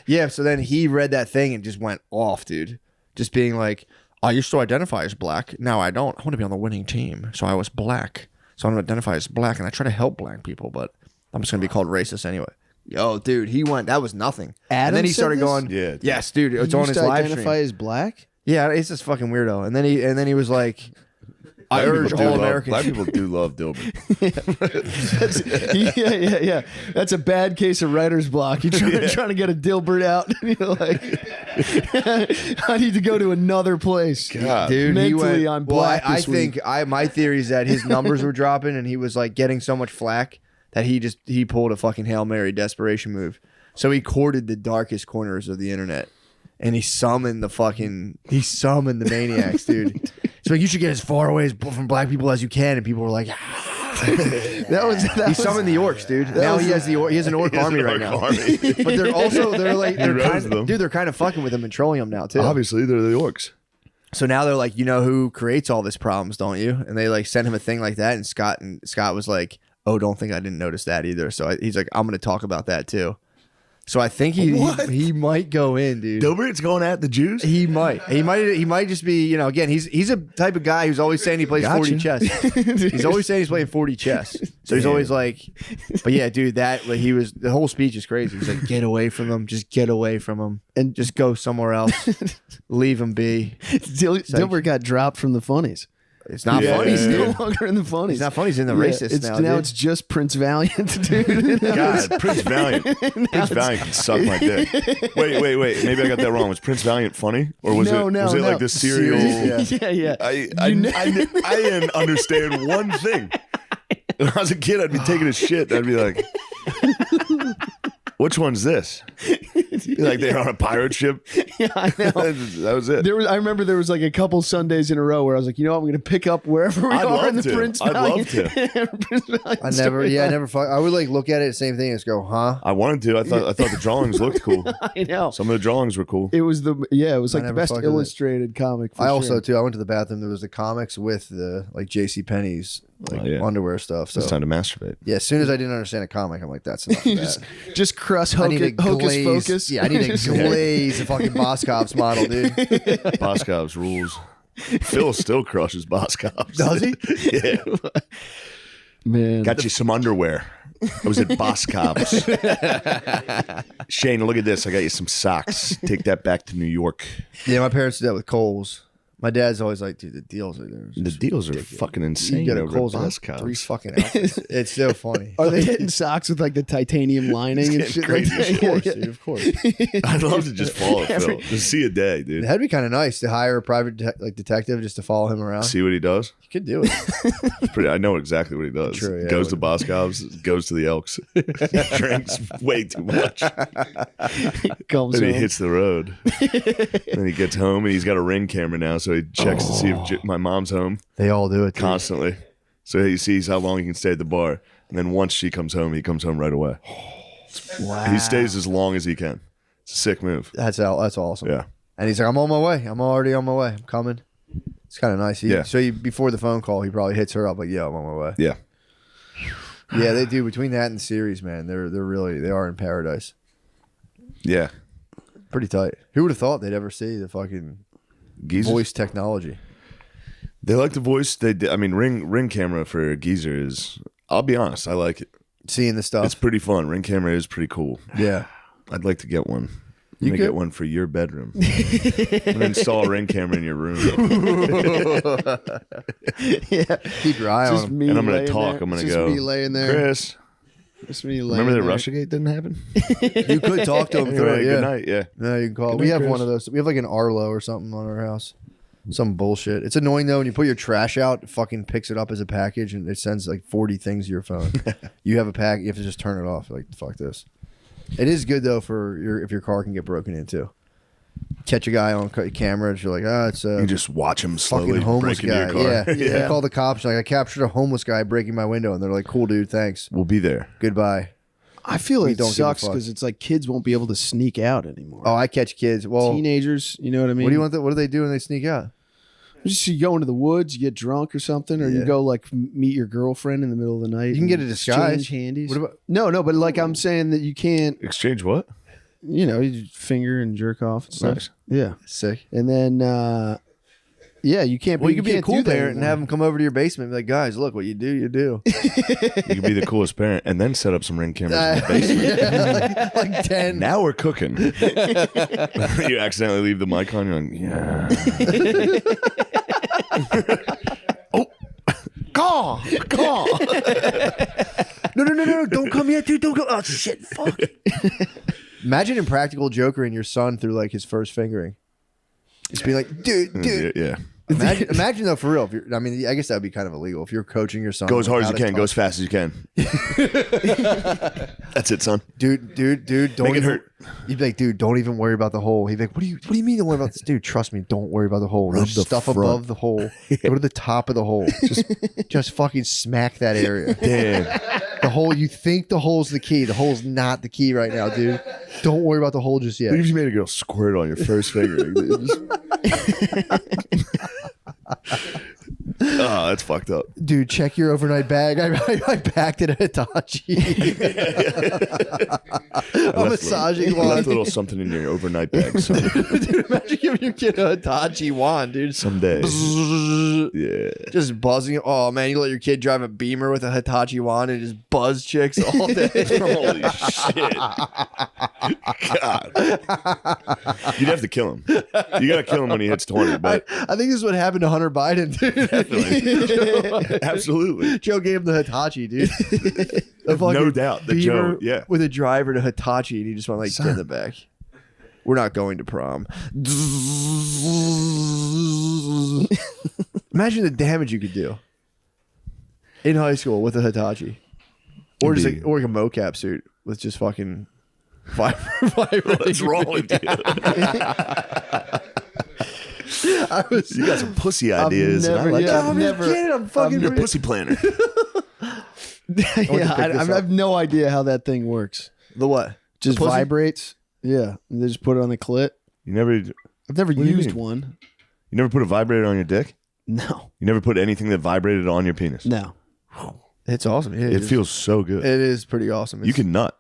Yeah. So then he read that thing and just went off, dude. Just being like, I used to identify as black. Now I don't. I want to be on the winning team. So I was black. So I'm going to identify as black. And I try to help black people, but I'm just going to be called racist anyway. Yo, dude, he went. That was nothing.
Adam
and then he
said
started
this?
going,
Yeah.
yes, dude. It's
He
on
used
his
to
live
identify
stream.
as black.
Yeah, it's this fucking weirdo. And then he was like, I
Black
urge
people do
all
love-
Americans.
Black people do love Dilbert.
Yeah. That's a bad case of writer's block. You're trying to get a Dilbert out. You're like, I need to go to another place.
God.
Dude, he
Mentally,
went,
I'm
well,
black
I
this
think my theory is that his numbers were dropping and he was like getting so much flack that he pulled a fucking Hail Mary desperation move. So he courted the darkest corners of the internet and he summoned the maniacs, dude. So like, you should get as far away from black people as you can, and people were like, he summoned the orcs, dude. Now he has an orc army right now. But they're kind of fucking with him and trolling him now too.
Obviously, they're the orcs.
So now they're like, you know who creates all this problems, don't you? And they like sent him a thing like that, and Scott was like, oh, don't think I didn't notice that either. So he's like, I'm going to talk about that too. So I think he might go in, dude.
Dilbert's going at the Jews?
He might just be, you know, again, he's a type of guy who's always saying he plays 40 chess. He's always saying he's playing 40 chess. So he's always like, but yeah, dude, the whole speech is crazy. He's like, get away from him, just get away from him, and just go somewhere else, leave him be.
Dilbert got dropped from the funnies.
It's not
Yeah.
funny.
He's
Dude.
no longer in the funnies.
He's not funny. He's in the
Yeah,
racist now.
Now
dude.
it's just Prince Valiant, dude.
God, Prince Valiant. Prince Valiant can suck my dick. Wait. Maybe I got that wrong. Was Prince Valiant funny? Or was
No,
it like the serial?
Yeah.
I didn't understand one thing. When I was a kid, I'd be taking a shit. I'd be like, which one's this? Like they're on a pirate ship.
Yeah, I know.
That was it.
I remember there was like a couple Sundays in a row where I was like, you know what, I'm going to pick up wherever we
I'd
are in
love
the
to.
Prince
I'd love
Valiant. Prince Valiant
I
story.
never fuck. I would like look at it, same thing, and just go, huh?
I wanted to. I thought the drawings looked cool.
I know.
Some of the drawings were cool.
It was like the
never
best
fucked with it.
illustrated comic. For
I also
sure.
too. I went to the bathroom. There was the comics with the like J.C. Penney's like
Oh, yeah.
underwear stuff. So
It's time to masturbate.
yeah, as soon as I didn't understand a comic, I'm like, that's enough.
You
Of that.
just crush
I need to
hocus
glaze.
focus.
Yeah, I need to glaze the fucking Boscov's model, dude.
Boscov's rules. Phil still crushes Boscov's.
Does he?
Yeah.
Man.
Got you some underwear. I was at Boscov's. Shane, look at this. I got you some socks. Take that back to New York.
Yeah, my parents did that with Kohl's. My dad's always like, dude, the deals are there.
The deals are fucking insane.
You get a
over at
Kohl's on
Boscov's.
3 fucking outfits. It's so funny.
Are they hitting socks with like the titanium lining and
It's
shit
getting
like
crazy.
that?
Of course, dude, of course.
I'd love to just follow Phil. Just see a day, dude.
That'd be kind of nice to hire a private detective just to follow him around.
See what he does.
You could do it.
It's pretty. I know exactly what he does.
True, yeah,
Goes to Boscov's, goes to the Elks, drinks way too much.
Comes
Then he
home.
hits the road. Then he gets home and he's got a Ring camera now, so he checks to see if my mom's home
They all do it. Dude.
constantly. So he sees how long he can stay at the bar. And then once she comes home, he comes home right away.
Wow.
He stays as long as he can. It's a sick move.
That's awesome.
Yeah.
And he's like, I'm on my way. I'm already on my way. I'm coming. It's kind of nice.
Yeah.
So before the phone call, he probably hits her up like, yo, I'm on my way.
Yeah.
Yeah, they do. Between that and the series, man, they are in paradise.
Yeah.
Pretty tight. Who would have thought they'd ever see the fucking
Geezers.
voice technology?
They like the voice. I mean, ring camera for a geezer is, I'll be honest, I like it.
Seeing the stuff.
It's pretty fun. Ring camera is pretty cool.
Yeah.
I'd like to get one. I'm gonna get one for your bedroom. I'm gonna install a Ring camera in your room.
Yeah.
Keep your eye on
Just
him.
me
And I'm gonna
laying
talk.
there.
I'm gonna
Just
go,
me laying there.
Chris,
Just me laying
remember that
there.
Russiagate didn't happen?
You could talk to him through it.
Anyway,
Yeah.
good night. Yeah.
No, you can call.
Good
We
night,
have
Chris.
one of those. We have like an Arlo or something on our house. Some bullshit. It's annoying though when you put your trash out, it fucking picks it up as a package and it sends like 40 things to your phone. You have a pack, you have to just turn it off. Like fuck this. It is good though for if your car can get broken into. Catch a guy on camera and you're like, it's
You just watch him slowly
fucking homeless
break into
guy.
your car.
Yeah. I call the cops. Like I captured a homeless guy breaking my window, and they're like, "Cool, dude, thanks,
We'll be there.
goodbye."
I feel
We
it
don't give a
sucks
fuck.
because it's like kids won't be able to sneak out anymore.
Oh, I catch kids. Well,
Teenagers, you know what I mean?
what do you want? What do they do when they sneak out?
Just you go into the woods, you get drunk or something, or you
Yeah.
go like meet your girlfriend in the middle of the night.
You can get a
and
disguise.
exchange handies.
What about-
No, but like I'm saying that you can't.
Exchange what?
You know, you just finger and jerk off and stuff.
Nice.
Yeah,
Sick.
and then yeah, you can't.
Well, you could be a
can't
cool
do that
parent and
anymore.
have them come over to your basement and be like, guys, look, what you do, you do.
You could be the coolest parent and then set up some Ring cameras in the basement.
like 10.
Now we're cooking. You accidentally leave the mic on. You're like, yeah.
Caw.
No, don't come yet, dude. Don't go. Oh, shit, fuck. Imagine Impractical Joker and your son through like his first fingering. Just be like, dude.
Yeah.
Imagine though, for real. If you're, I mean, I guess that would be kind of illegal if you're coaching your son.
Go as hard as
how
you
to
can. Go as
touch.
fast as you can. That's it, son.
Dude, don't
Make it
even
hurt.
You'd be like, dude, don't even worry about the hole. He'd be like, what do you mean don't worry about this? Dude, trust me, don't worry about the hole.
Rub
There's
the
stuff
front.
above the hole. Go to the top of the hole. Just fucking smack that area.
Damn.
The hole, you think the hole's the key. The hole's not the key right now, dude. Don't worry about the hole just yet.
What if you made a girl squirt on your first finger? Oh, that's fucked up.
Dude, check your overnight bag. I packed it at Hitachi. A massaging
I left
wand.
a little something in your overnight bag. So
Dude, imagine giving your kid a Hitachi wand, dude.
someday. Yeah.
Just buzzing. Oh, man, you let your kid drive a Beamer with a Hitachi wand and just buzz chicks all day.
Holy shit. God. You'd have to kill him. You got to kill him when he hits 20. But
I think this is what happened to Hunter Biden, dude.
absolutely.
Joe gave him the Hitachi, dude. The
No
fucking
doubt that
Beamer
Joe, yeah.
with a driver to Hitachi, and he just went like, get in the back. We're not going to prom. Imagine the damage you could do in high school with a Hitachi, or just like, or like a mocap suit with just fucking vibrating.
What's wrong with you? You got some pussy ideas. and I
never-
like
yeah,
it.
I'm just kidding. I'm fucking.
You're a pussy planner.
Yeah, I have no idea how that thing works.
The what?
Just
pussy?
vibrates. Yeah, and they just put it on the clit.
You never
I've never
do you
used
mean?
one.
You never put a vibrator on your dick?
No,
You never put anything that vibrated on your penis?
no.
It's awesome. Yeah,
It feels so good.
It is pretty awesome.
You can nut.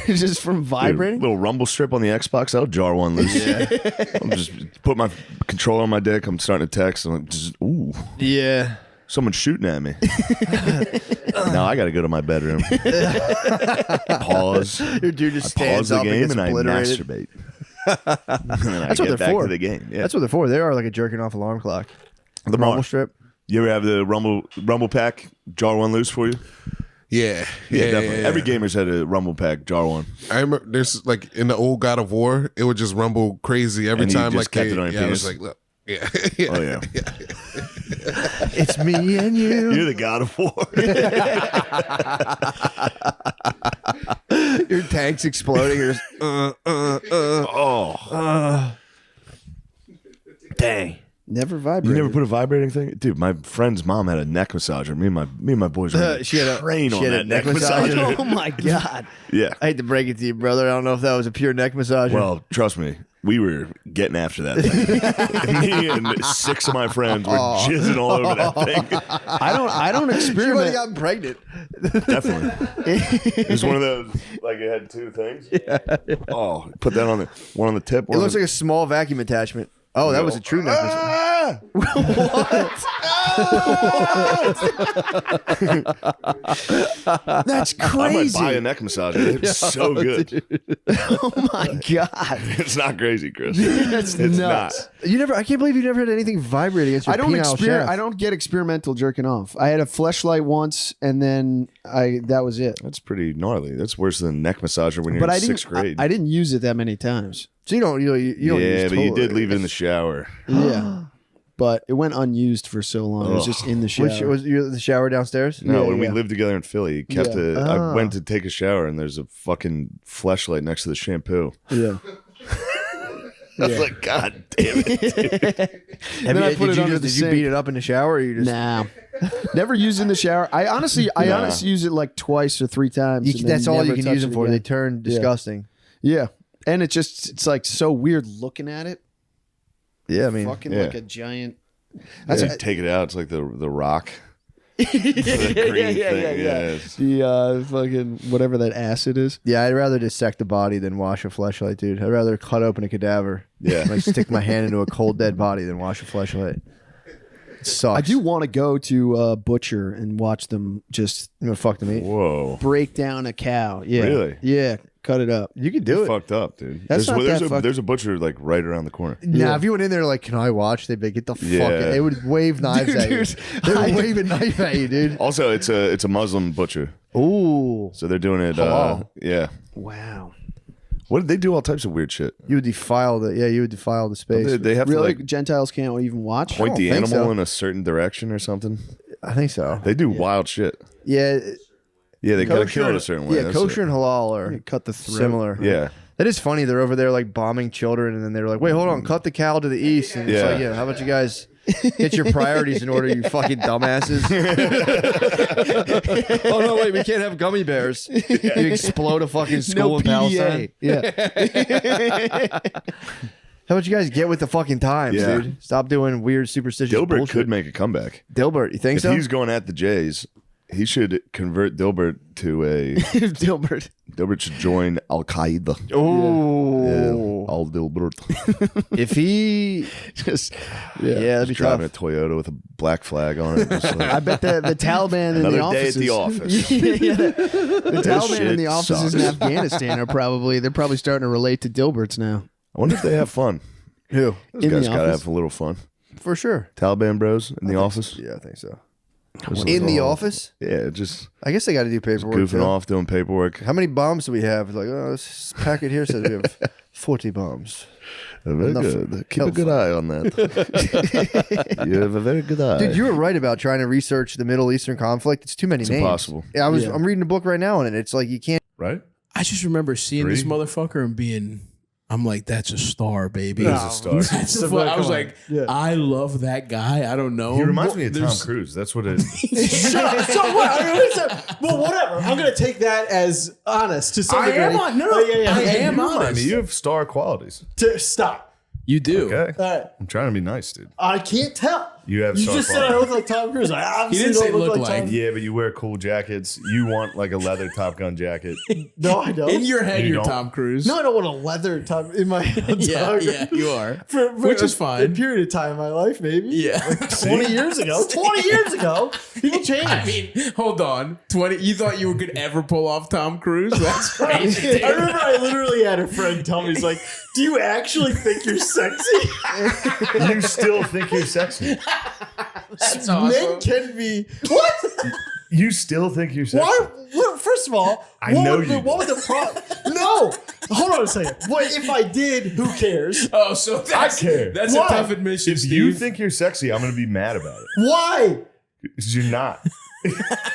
Just from
Dude,
vibrating.
little rumble strip on the Xbox. That'll jar one loose. I'm just put my controller on my dick. I'm starting to text. I'm like, just, ooh,
Yeah.
someone's shooting at me. Now I got to go to my bedroom. Pause.
Your dude
I
just
pause
stands
the
up and
game
gets
and I
obliterated.
masturbate. And then I
That's what
get
they're
back
for.
to the game. Yeah.
That's what they're for. They are like a jerking off alarm clock.
the
Rumble
rumble.
strip.
You ever have the rumble pack jar one loose for you?
Yeah,
Definitely.
yeah.
Every gamer's had a rumble pack jar one.
I remember there's like in the old God of War, it would just rumble crazy every
And you
time.
just
Like
kept it on your
I was
penis?
like, look, yeah,
Oh yeah,
It's me and you.
you're the God of War.
Your tank's exploding. You're just,
Oh,
dang.
Never
you
vibrated.
never put a vibrating thing, dude. My friend's mom had a neck massager. Me and my boys were
She had a-
train
she
on
had a
that neck
neck massager?
massager.
Oh my god.
Yeah.
I hate to break it to you, brother. I don't know if that was a pure neck massager.
Well, trust me, we were getting after that thing. Me and 6 of my friends were jizzing all over that thing.
I don't
she would have
experiment.
gotten pregnant.
Definitely. It was one of those, like it had 2 things. Yeah. Oh, put that on the one on the tip.
It looks like a small vacuum attachment. Oh, that was a true neck massager.
Ah!
That's
I might
crazy.
buy a neck massager. It's so good.
Oh my god.
It's not crazy, Chris.
That's
It's
nuts.
not.
I can't believe you never had anything vibrate against your penile shaft.
I don't get experimental jerking off. I had a fleshlight once, and then that was it.
That's pretty gnarly. That's worse than a neck massager when you're
But
in
I didn't.
sixth grade.
I didn't use it that many times.
So you don't
yeah,
use
but you
total-
did leave it in the shower.
Yeah, but it went unused for so long. It was
Ugh.
just in the shower.
Which was the shower downstairs?
No,
Yeah,
when we
yeah.
lived together in Philly, he kept
Yeah.
I went to take a shower and there's a fucking fleshlight next to the shampoo.
Yeah.
I was like, God damn it.
And then I put it under the
Did you
sink.
beat it up in the shower? Or you just
Nah, never used in the shower. I honestly use it like twice or 3 times. and then
that's all you
never
can
touch
use
it
them for. They
again.
turn disgusting.
Yeah, and it's like so weird looking at it.
Yeah, I mean,
Fucking
yeah.
like a giant.
As you take it out, it's like the rock. The green thing. Yeah.
The fucking whatever that acid is.
yeah, I'd rather dissect a body than wash a fleshlight, dude. I'd rather cut open a cadaver.
Yeah.
Like stick my hand into a cold dead body than wash a fleshlight. It sucks.
I do want to go to a butcher and watch them just
You know, fuck the meat.
Whoa.
break down a cow. Yeah,
Really?
Yeah, cut it up.
You could do it.
Fucked up, dude.
That's not that fucked-
there's a butcher like right around the corner.
Nah, if you went in there like, can I watch? They'd be like, get the fuck
Yeah.
in. They would wave knives at you.
Dude,
They would wave a knife at you, dude.
Also, it's a Muslim butcher,
Ooh.
so they're doing it.
Halal.
Yeah.
Wow.
What did they do? All types of weird shit.
You would defile the space.
They have
Really,
to like
Gentiles can't even watch.
point the
don't think
animal
so.
in a certain direction or something.
I think so.
They do wild shit.
Yeah.
Yeah, they gotta
Kosher
kill it
and-
a certain way.
Yeah,
That's
kosher
it.
and halal are
Cut the throat.
similar.
Yeah.
That is funny. They're over there like bombing children, and then they're like, "Wait, hold on, cut the cow to the east." And it's
Yeah.
like, "Yeah, how about you guys get your priorities in order, you fucking dumbasses?" Oh no, wait, we can't have gummy bears. You explode a fucking school
No
in Palestine.
PDA. Yeah.
How about you guys get with the fucking times,
Yeah.
dude? Stop doing weird superstitious
Dilbert
bullshit.
could make a comeback.
Dilbert, you think
If
so?
he's going at the Jays, he should convert Dilbert to a.
Dilbert.
Dilbert should join Al Qaeda.
Oh,
Al Dilbert.
if he,
Just,
yeah, that'd be
Driving
tough.
a Toyota with a black flag on it. Just like,
I bet the Taliban in the
another day
offices.
at the office.
The Taliban in
shit
the offices in
sucks.
Afghanistan are they're probably starting to relate to Dilberts now.
I wonder if they have fun.
Who?
Those
In the
guys gotta
office?
have a little fun.
For sure.
Taliban bros in the office.
Yeah, I think so.
Just
In the
all-
office?
Yeah, just
I guess they got to do paperwork.
goofing
too.
off, doing paperwork.
How many bombs do we have? Like, oh, this packet here says we have 40 bombs.
Very
Enough
good. Keep a good eye on that. You have a very good eye.
Dude, you were right about trying to research the Middle Eastern conflict. It's too many
It's
names.
impossible.
Yeah,
Yeah.
I'm reading a book right now on it. It's like you can't.
Right?
I just remember seeing this motherfucker and being, I'm like, that's a star, baby.
He's a star.
That's a I was like, I love that guy. I don't know.
He reminds me of Tom
There's-
Cruise. That's what it.
Shut up. So what? Well, whatever. I'm gonna take that as honest to some
I
degree.
am on. No, I am honest.
You have star qualities.
Stop.
You do.
Okay.
All right.
I'm trying to be nice, dude.
I can't tell.
You have
You
star
just said I
qualities.
look like Tom Cruise. I obviously
didn't say
don't
look
like
like.
Tom.
Yeah, but you wear cool jackets. You want like a leather Top Gun jacket.
No, I don't.
In your head,
You
you're
don't?
Tom Cruise.
No, I don't want a leather top in my head.
Yeah, yeah, you are. Which is fine.
A period of time in my life, maybe.
Yeah.
20 years ago. 20 years ago. People change.
I mean, hold on. 20. You thought you could ever pull off Tom Cruise? That's crazy.
I remember I literally had a friend tell me, he's like, do you actually think you're sexy?
You still think you're sexy.
That's
Men
awesome.
can be. What?
You still think you're sexy.
Why? Look, first of all,
I know you
what was the problem? No. Hold on a second. What if I did? Who cares?
Oh, so that's,
care.
that's
Why?
a tough admission,
If
Steve.
you think you're sexy, I'm gonna be mad about it.
Why?
Because you're not.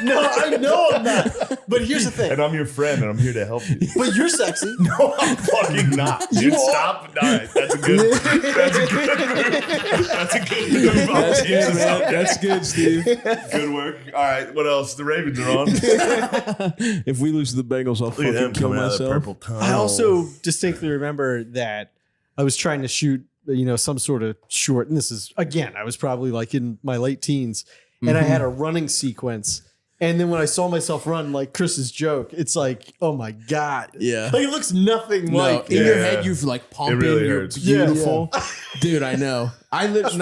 No, I know I'm not. But here's the thing.
And I'm your friend and I'm here to help you.
But you're sexy.
No, I'm fucking not. Dude, stop. All right, that's a good move. That's a good move.
That's good, man. That's good, Steve.
Good work. All right, what else? The Ravens are on.
If we lose to the Bengals, I'll
Look at them
fucking kill
coming out of that
myself.
purple tunnel.
I also distinctly remember that I was trying to shoot, some sort of short. And this is, again, I was probably like in my late teens. And I had a running sequence. And then when I saw myself run, like Chris's joke, it's like, oh my God.
Yeah.
Like it looks nothing like
in your head, you've like pumping.
really
You're
hurts.
beautiful. Dude, I know. I'm
an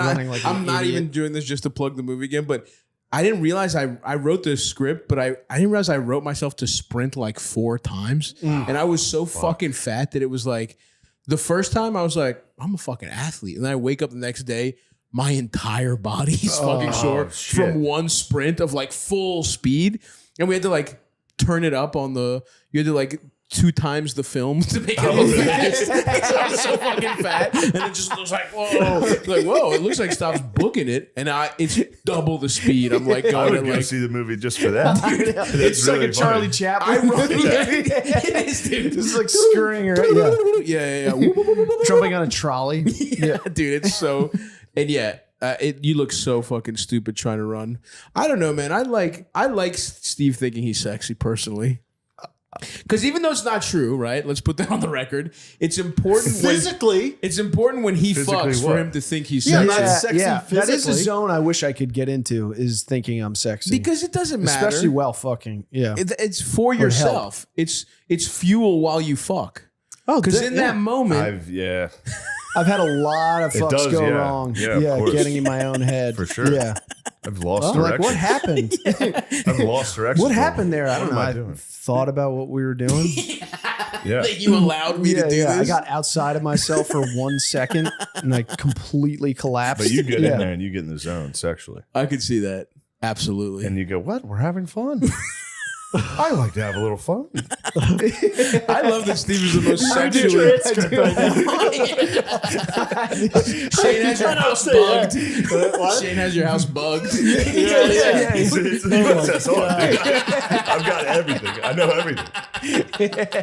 not even doing this just to plug the movie again, but I didn't realize I wrote this script, but I didn't realize I wrote myself to sprint like 4 times. And I was so fucking fat that it was like, the first time I was like, I'm a fucking athlete. And then I wake up the next day, my entire body is fucking sore from one sprint of like full speed. And we had to like turn it up on you had to like 2 times the film to make it look fast. I was so fucking fat. And it just looks like, whoa. Like, whoa, it looks like Stop's booking it. And it's double the speed. I'm like
I
going
would
to
go
like,
see the movie just for that.
It's like a Charlie Chaplin.
it is, dude.
This is like scurrying around.
Yeah.
Jumping on a trolley.
Yeah, dude, it's so, and yeah, you look so fucking stupid trying to run. I don't know, man. I like Steve thinking he's sexy personally. Because even though it's not true, right? Let's put that on the record. It's important
physically.
It's important when he fucks for him to think he's sexy.
That is a zone I wish I could get into, is thinking I'm sexy.
Because it doesn't matter.
Especially while fucking. Yeah.
It's for yourself. It's fuel while you fuck. Oh, because in that moment,
I've had a lot of fucks go wrong.
Yeah,
getting in my own head.
For sure.
Yeah.
I've lost direction.
Like, what happened?
I've lost direction.
What happened there? I don't know. I
doing?
thought about what we were doing.
Yeah.
Like you allowed me to do this.
I got outside of myself for 1 second and I completely collapsed.
But you get in there and you get in the zone sexually.
I could see that. Absolutely.
And you go, what? We're having fun. I like to have a little fun.
I love that Steve is the most sexual. Shane has your house bugged. Shane has your house bugged.
I've got everything. I know everything.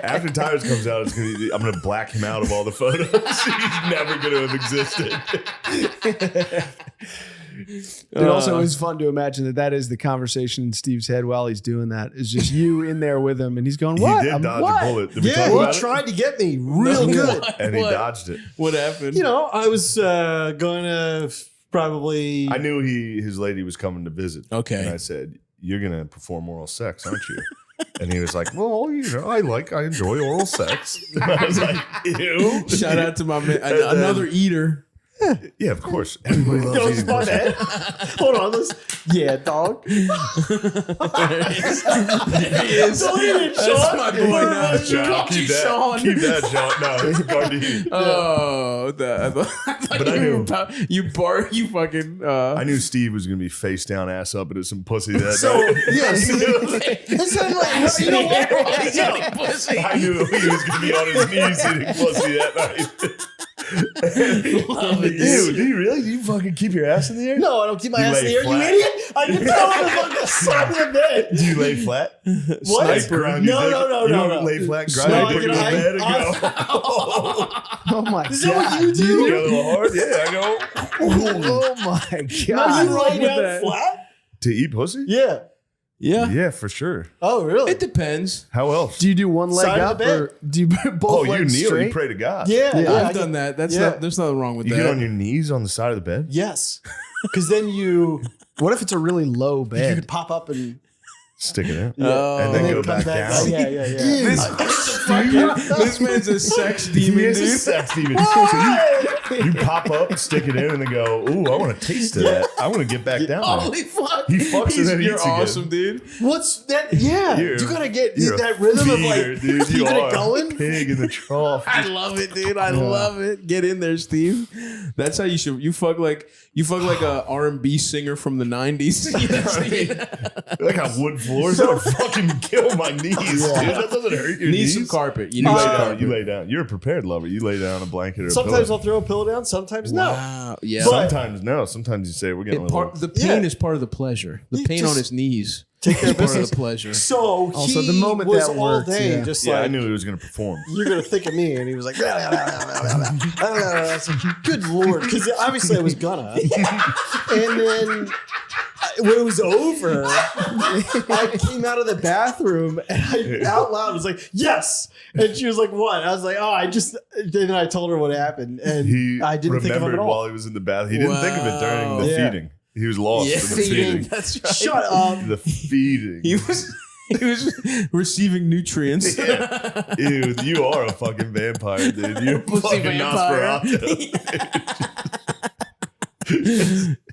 After Tires comes out, I'm going to black him out of all the photos. He's never going to have existed.
It also is fun to imagine that is the conversation in Steve's head while he's doing that. Is just you in there with him, and he's going, "What?
He did dodge a bullet. Did we talk
Yeah,
about
he tried to get me real good.
And he dodged it.
What happened?
You know, I was going to probably.
I knew his lady was coming to visit.
Okay.
And I said, "You're going to perform oral sex, aren't you?" And he was like, "Well, you know, I enjoy oral sex." And I was like, "Ew."
Shout out to my man, another eater.
Yeah, of course. Everybody loves eating pussy.
Hold on, yeah, dog.
There he is. That's my boy now.
Sean, keep that, Sean. No, it's Gardein.
Oh,
But I knew
you fucking.
I knew Steve was going to be face down, ass up into some pussy that
So
night.
yes, you know what?
I knew he was going to be on his knees eating pussy that night. Dude, do you really? Do you fucking keep your ass in the air?
No, I don't keep my
You
ass in
lay
the air.
flat?
You idiot! I can tell on the fucking side of the bed.
Do you lay flat?
What?
Like grind your dick?
No.
You don't lay flat, grind
No,
your dick in the
I-
bed and
I-
go.
Oh my
Is that what you
Do you
do?
go a little hard? Yeah, I go.
Oh my
Now
god!
you lay down
that.
flat?
To eat pussy?
Yeah.
Yeah,
Yeah, for sure.
Oh, really?
it depends.
How else?
Do you do one leg
Side of
up
the bed.
or do you both
Oh, you
legs
kneel.
straight?
You pray to God.
Yeah,
I've done that. That's
Yeah.
not. There's nothing wrong with
You
that.
get on your knees on the side of the bed?
Yes. Because then you
What if it's a really low
you
bed?
could pop up and
Stick it in.
Oh.
And then go
come
back down.
Yeah.
This man's a sex demon,
He is a
dude.
sex demon. So you pop up, stick it in, and then go, ooh, I want a taste of that. I want to get back down there.
Holy fuck!
He fucks and then
You're
eats again.
awesome, dude.
What's that? Yeah.
You're-
You gotta get
You're
that
a
rhythm of
feeder,
like
dude. You
keeping
are
it going.
pig in the trough.
I love it, dude. I love it. Get in there, Steve. That's how you should. You fuck like a R&B singer from the '90s.
Like on wood floors, that'll fucking kill my knees, dude. That doesn't hurt your
Need
knees.
some carpet. You
You
need
lay
some
down.
carpet.
You lay down. You're a prepared lover. You lay down on a blanket or a
Sometimes
pillow.
I'll throw a pillow down. Sometimes no.
Wow. Yeah.
But-
Sometimes no. Sometimes you say we're getting a little.
The pain is part of the pleasure. The
You
pain
just
on his knees.
Take care of
Part of
business.
the pleasure.
So
Also,
he
the moment
was
that
all
worked,
day
yeah.
just
Yeah, I
like,
knew he was going to perform.
you're gonna think of me, and he was like, blah, blah, blah, blah, blah, blah, blah. I was like, good lord, because obviously I was gonna. And then when it was over, I came out of the bathroom and I out loud was like, yes. And she was like, what? I was like, oh, then I told her what happened, and
He
I didn't think of him
remembered
at all.
while he was in the bath. He didn't think of it during the
Yeah.
feeding. He was lost in the feeding.
That's right.
Shut up.
The feeding.
He was receiving nutrients.
Yeah. Ew, you are a fucking vampire, dude. You're a
Pussy
fucking
vampire.
Nosferatu.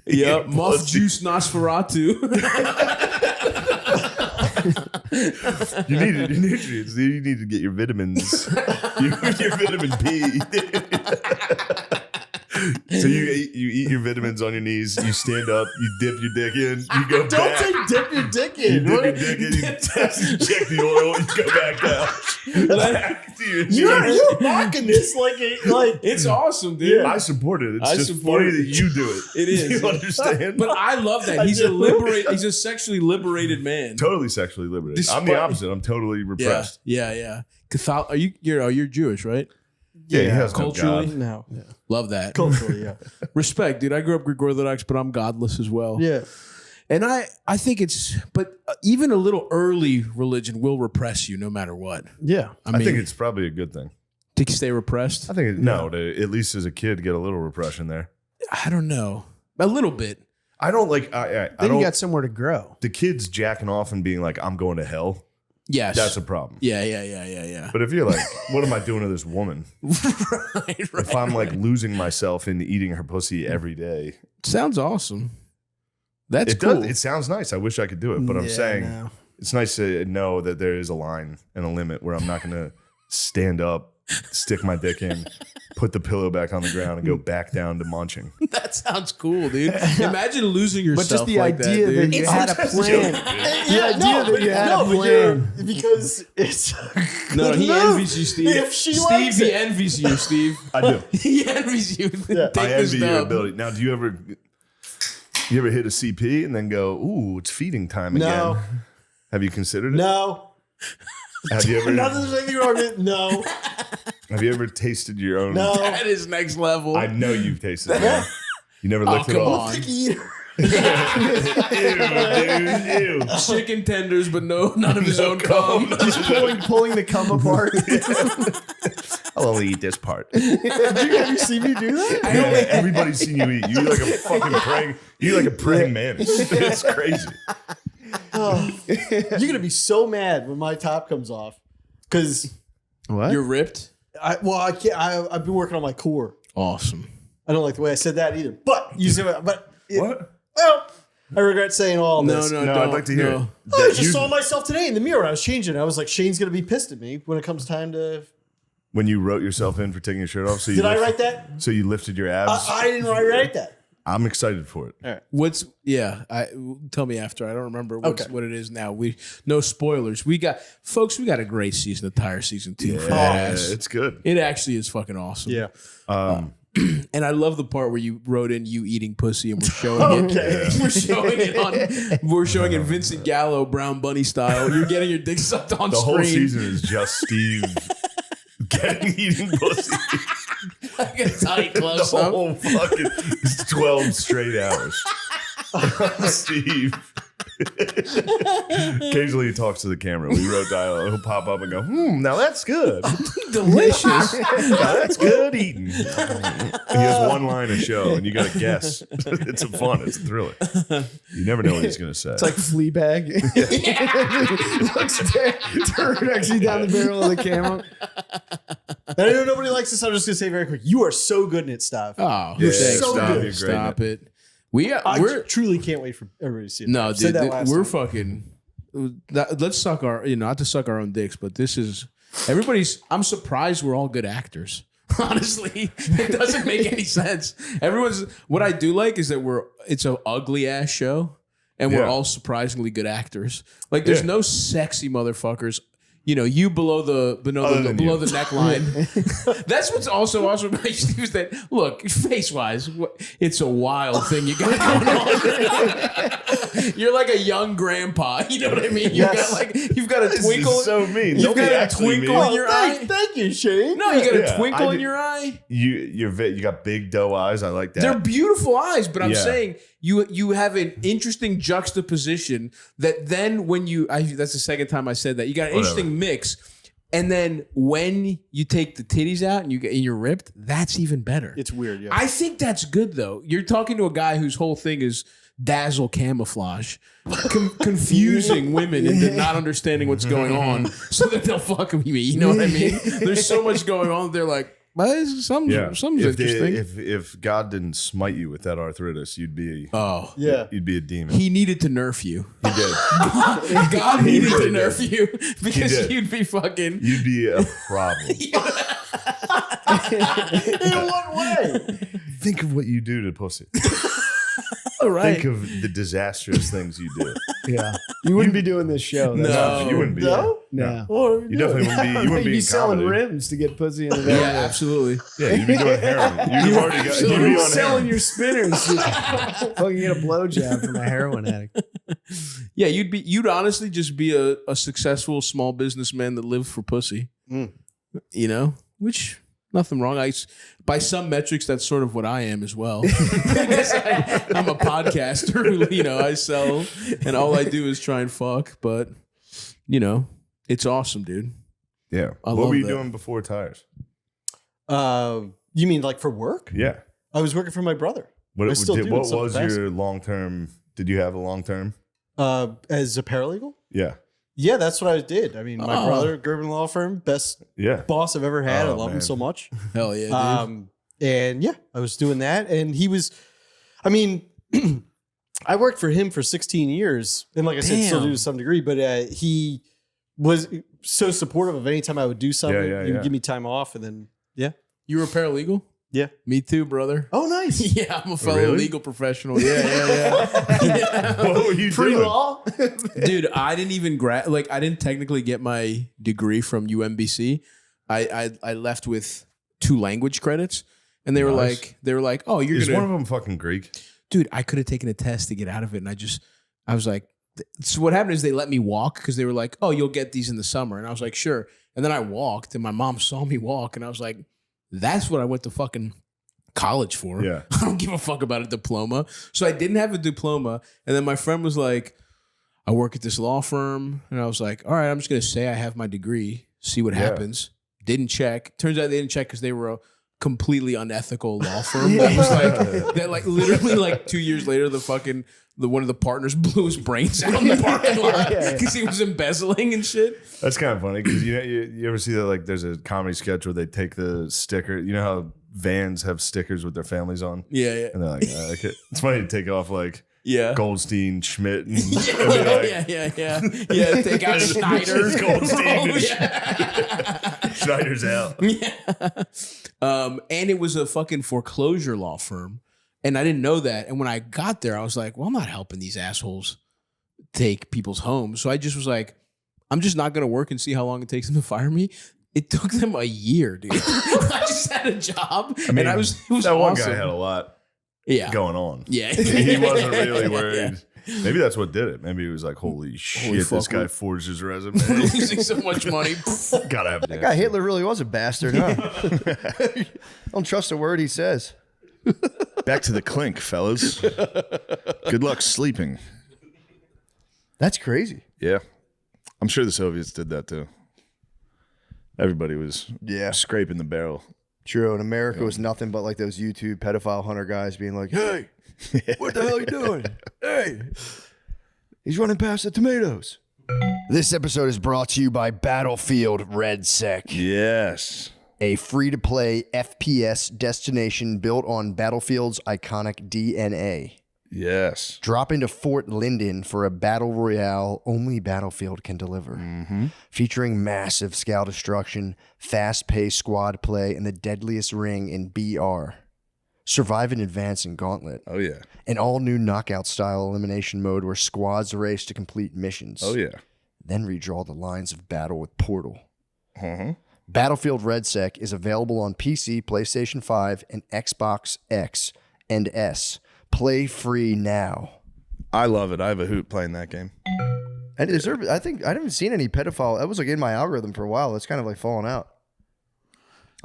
Yep, muff juice Nosferatu.
You needed your nutrients. Dude. You need to get your vitamins. your vitamin P. So you eat your vitamins on your knees. You stand up. You dip your dick in. You go
Don't
back.
say dip your dick
You
in.
dip your dick in. You check the oil. You go back down. Back to your knees.
You're mocking this like
It's awesome, dude.
I support it. It's
I
just
support
funny
it.
that you do it.
It is.
You understand?
But I love that. He's a sexually liberated man.
Totally sexually liberated. I'm the opposite. I'm totally repressed.
Yeah. Catholic. You're Jewish, right?
Yeah, he has
culturally.
No God.
no.
Love that.
Culturally, yeah.
Respect, dude. I grew up Greek Orthodox, but I'm godless as well.
Yeah.
And I think but even a little early religion will repress you no matter what.
Yeah.
I think it's probably a good thing.
To stay repressed?
I think to, at least as a kid, get a little repression there.
I don't know. A little bit.
I don't like. I
Then
don't.
you got somewhere to grow.
The kids jacking off and being like, "I'm going to hell."
Yes.
That's a problem.
Yeah.
But if you're like, "What am I doing to this woman?"
right.
If I'm like losing myself in eating her pussy every day,
Sounds awesome. That's
it
cool.
does. It sounds nice. I wish I could do it, but I'm saying it's nice to know that there is a line and a limit where I'm not going to stand up, stick my dick in, put the pillow back on the ground, and go back down to munching.
That sounds cool, dude. Imagine losing yourself.
But just the
like
idea that, you had a plan. The idea that you had a plan. Because it's.
No, he envies you, Steve.
If she likes
he
it.
envies you, Steve.
I do.
He envies you. Take
I
this
envy your
dub.
ability. Now, do you ever hit a CP and then go, "Ooh, it's feeding time again"?
No.
Have you considered it?
No.
Have you ever?
Not that there's anything wrong with it. No.
Have you ever tasted your own?
No.
That is next level.
I know you've tasted it. You never licked it
come
off.
on.
Ew, dude. Ew.
Chicken tenders, but none of his own cum.
Just pulling the cum apart.
I'll only eat this part.
Have you seen me do that?
I don't think everybody's seen you eat. You like a fucking praying. You like a praying mantis. It's crazy.
You're gonna be so mad when my top comes off, because
What?
You're ripped.
I can't. I've been working on my core.
Awesome.
I don't like the way I said that either. But you said,
What?
well, I regret saying all
No,
this.
no,
No,
don't.
I'd like to hear it.
I
That
just
you-
saw myself today in the mirror. I was changing. I was like, Shane's gonna be pissed at me when it comes time to.
When you wrote yourself in for taking your shirt off, so you
Did I write that?
So you lifted your abs.
I didn't write that.
I'm excited for it.
What's tell me after. I don't remember what it is now. No spoilers. We got a great season of Tire season 2 for that ass.
It's good.
It actually is fucking awesome.
Yeah.
And I love the part where you wrote in you eating pussy and we're showing it. We're showing it Vincent Gallo Brown Bunny style. You're getting your dick sucked on
The
screen.
whole season is just Steve eating pussy.
Like a tight
The
close up.
whole fucking 12 straight hours. Steve. Occasionally he talks to the camera. We wrote dialogue. He'll pop up and go, now that's good.
Delicious.
Now that's good eating. He has one line a show, and you got to guess. It's fun. It's a thriller. You never know what he's going to say.
It's like Fleabag. Turn actually down the barrel of the camera. I know nobody likes this. I'm just gonna say very quick. You are so good in it, Steph.
Oh,
Yeah,
thanks,
so
stop,
good.
You're great
stop
in
it. We're
I truly can't wait for everybody to see it.
no,
I said
dude.
that last
We're
time.
fucking. Let's suck our, not to suck our own dicks, but this is everybody's. I'm surprised we're all good actors. Honestly, it doesn't make any sense. Everyone's. What I do like is that it's an ugly ass show, and we're
Yeah.
all surprisingly good actors. Like, there's
Yeah.
no sexy motherfuckers. You below the
Other than
below
you.
the neckline. That's what's also awesome about you is that look, face wise, it's a wild thing you got going on. You're like a young grandpa. You know what I mean? You've got a
This
twinkle.
is so mean.
You've
Nobody
got a
actually
twinkle
mean.
in your eye.
Thank you, Shane.
No, you got
Yeah,
a twinkle
I
in
did-
your eye.
You got big doe eyes. I like that.
They're beautiful eyes, but I'm
Yeah.
saying you have an interesting juxtaposition that then when that's the second time I said that. You got an interesting mix. And then when you take the titties out and you're ripped, that's even better.
It's weird. Yeah.
I think that's good though. You're talking to a guy whose whole thing is dazzle camouflage, confusing women into not understanding what's going on so that they'll fuck with me. You know what I mean? There's so much going on. They're like, well, something's interesting.
If God didn't smite you with that arthritis, you'd be you'd be a demon.
He needed to nerf you.
He did.
God needed to nerf you because you'd be fucking.
You'd be a problem.
In what way?
Think of what you do to pussy.
Right.
Think of the disastrous things you do.
Yeah, you wouldn't be doing this show.
No,
you wouldn't be.
No?
No.
Or
You definitely wouldn't be. You wouldn't
you'd
be
be
in
selling
comedy.
rims to get pussy into
Yeah,
that.
absolutely.
Yeah, you'd be doing heroin. You'd already got. You'd be
You're
on
selling
heroin.
your spinners. Fucking get a blowjob from a heroin addict.
Yeah, you'd honestly just be a successful small businessman that lived for pussy. You know, which nothing wrong. By some metrics, that's sort of what I am as well. I guess I'm a podcaster who, I sell and all I do is try and fuck. But, it's awesome, dude.
Yeah.
I
What
love
were you
that.
doing before tires?
You mean like for work?
Yeah.
I was working for my brother.
What
I still do in
What
some
was
capacity.
your long term? Did you have a long term?
As a paralegal?
Yeah.
Yeah, that's what I did. I mean, my brother, Gerben Law Firm, best
Yeah.
boss I've ever had. I
Oh,
love him
man.
so much.
Hell yeah, dude.
And yeah, I was doing that. And he was, I mean, I worked for him for 16 years. And like I said, still do
Damn.
to some degree, but he was so supportive of any time I would do something.
Yeah,
He would
yeah.
give me time off. And then, yeah.
You were a paralegal?
Yeah.
Me too, brother.
Oh, nice.
Yeah, I'm a fellow
Really?
legal professional. Yeah.
What were you doing?
Pre-law?
Dude, I didn't even I didn't technically get my degree from UMBC. I left with 2 language credits, and they were
Nice.
like, oh, you're
Is
gonna,
one of them fucking Greek?
dude. I could have taken a test to get out of it, and I was like, so what happened is they let me walk because they were like, oh, you'll get these in the summer, and I was like, sure. And then I walked, and my mom saw me walk, and I was like, that's what I went to fucking college for.
Yeah.
I don't give a fuck about a diploma. So I didn't have a diploma. And then my friend was like, I work at this law firm. And I was like, all right, I'm just going to say I have my degree, see what happens. Didn't check. Turns out they didn't check because they were a completely unethical law firm. That was like, that like literally like 2 years later, one of the partners blew his brains out in the parking lot because he was embezzling and shit.
That's kind of funny because you ever see that, like there's a comedy sketch where they take the sticker. You know how vans have stickers with their families on?
Yeah.
And they're like, okay. It's funny to take off like
Yeah.
Goldstein, Schmidt, and be like,
Yeah, take out Schneider.
Goldstein.
Oh, yeah.
Schneider's out.
And it was a fucking foreclosure law firm. And I didn't know that. And when I got there, I was like, well, I'm not helping these assholes take people's homes. So I just was like, I'm just not going to work and see how long it takes them to fire me. It took them a year, dude. I just had a job.
I mean,
and it was
that one
awesome.
guy had a lot
Yeah.
going on.
Yeah.
He wasn't really
Yeah.
worried. Maybe that's what did it. Maybe he was like, holy shit,
fuck,
this guy
we're-
forged his resume.
Losing so much money.
Gotta have
That guy Hitler really was a bastard, huh? Don't trust a word he says.
Back to the clink, fellas. Good luck sleeping.
That's crazy.
Yeah. I'm sure the Soviets did that too. Everybody was scraping the barrel.
True. And America was nothing but like those YouTube pedophile hunter guys being like, hey, what the hell are you doing? Hey, he's running past the tomatoes. This episode is brought to you by Battlefield RedSec,
Yes.
a free-to-play FPS destination built on Battlefield's iconic DNA.
Yes.
Drop into Fort Linden for a battle royale only Battlefield can deliver. Featuring massive scale destruction, fast-paced squad play, and the deadliest ring in BR. Survive and advance in Gauntlet.
Oh, yeah.
An all-new knockout-style elimination mode where squads race to complete missions.
Oh, yeah.
Then redraw the lines of battle with Portal.
Uh-huh.
Battlefield RedSec is available on PC, PlayStation 5, and Xbox X and S. Play free now.
I love it. I have a hoot playing that game.
And I think I haven't seen any pedophile. That was like in my algorithm for a while. It's kind of like falling out.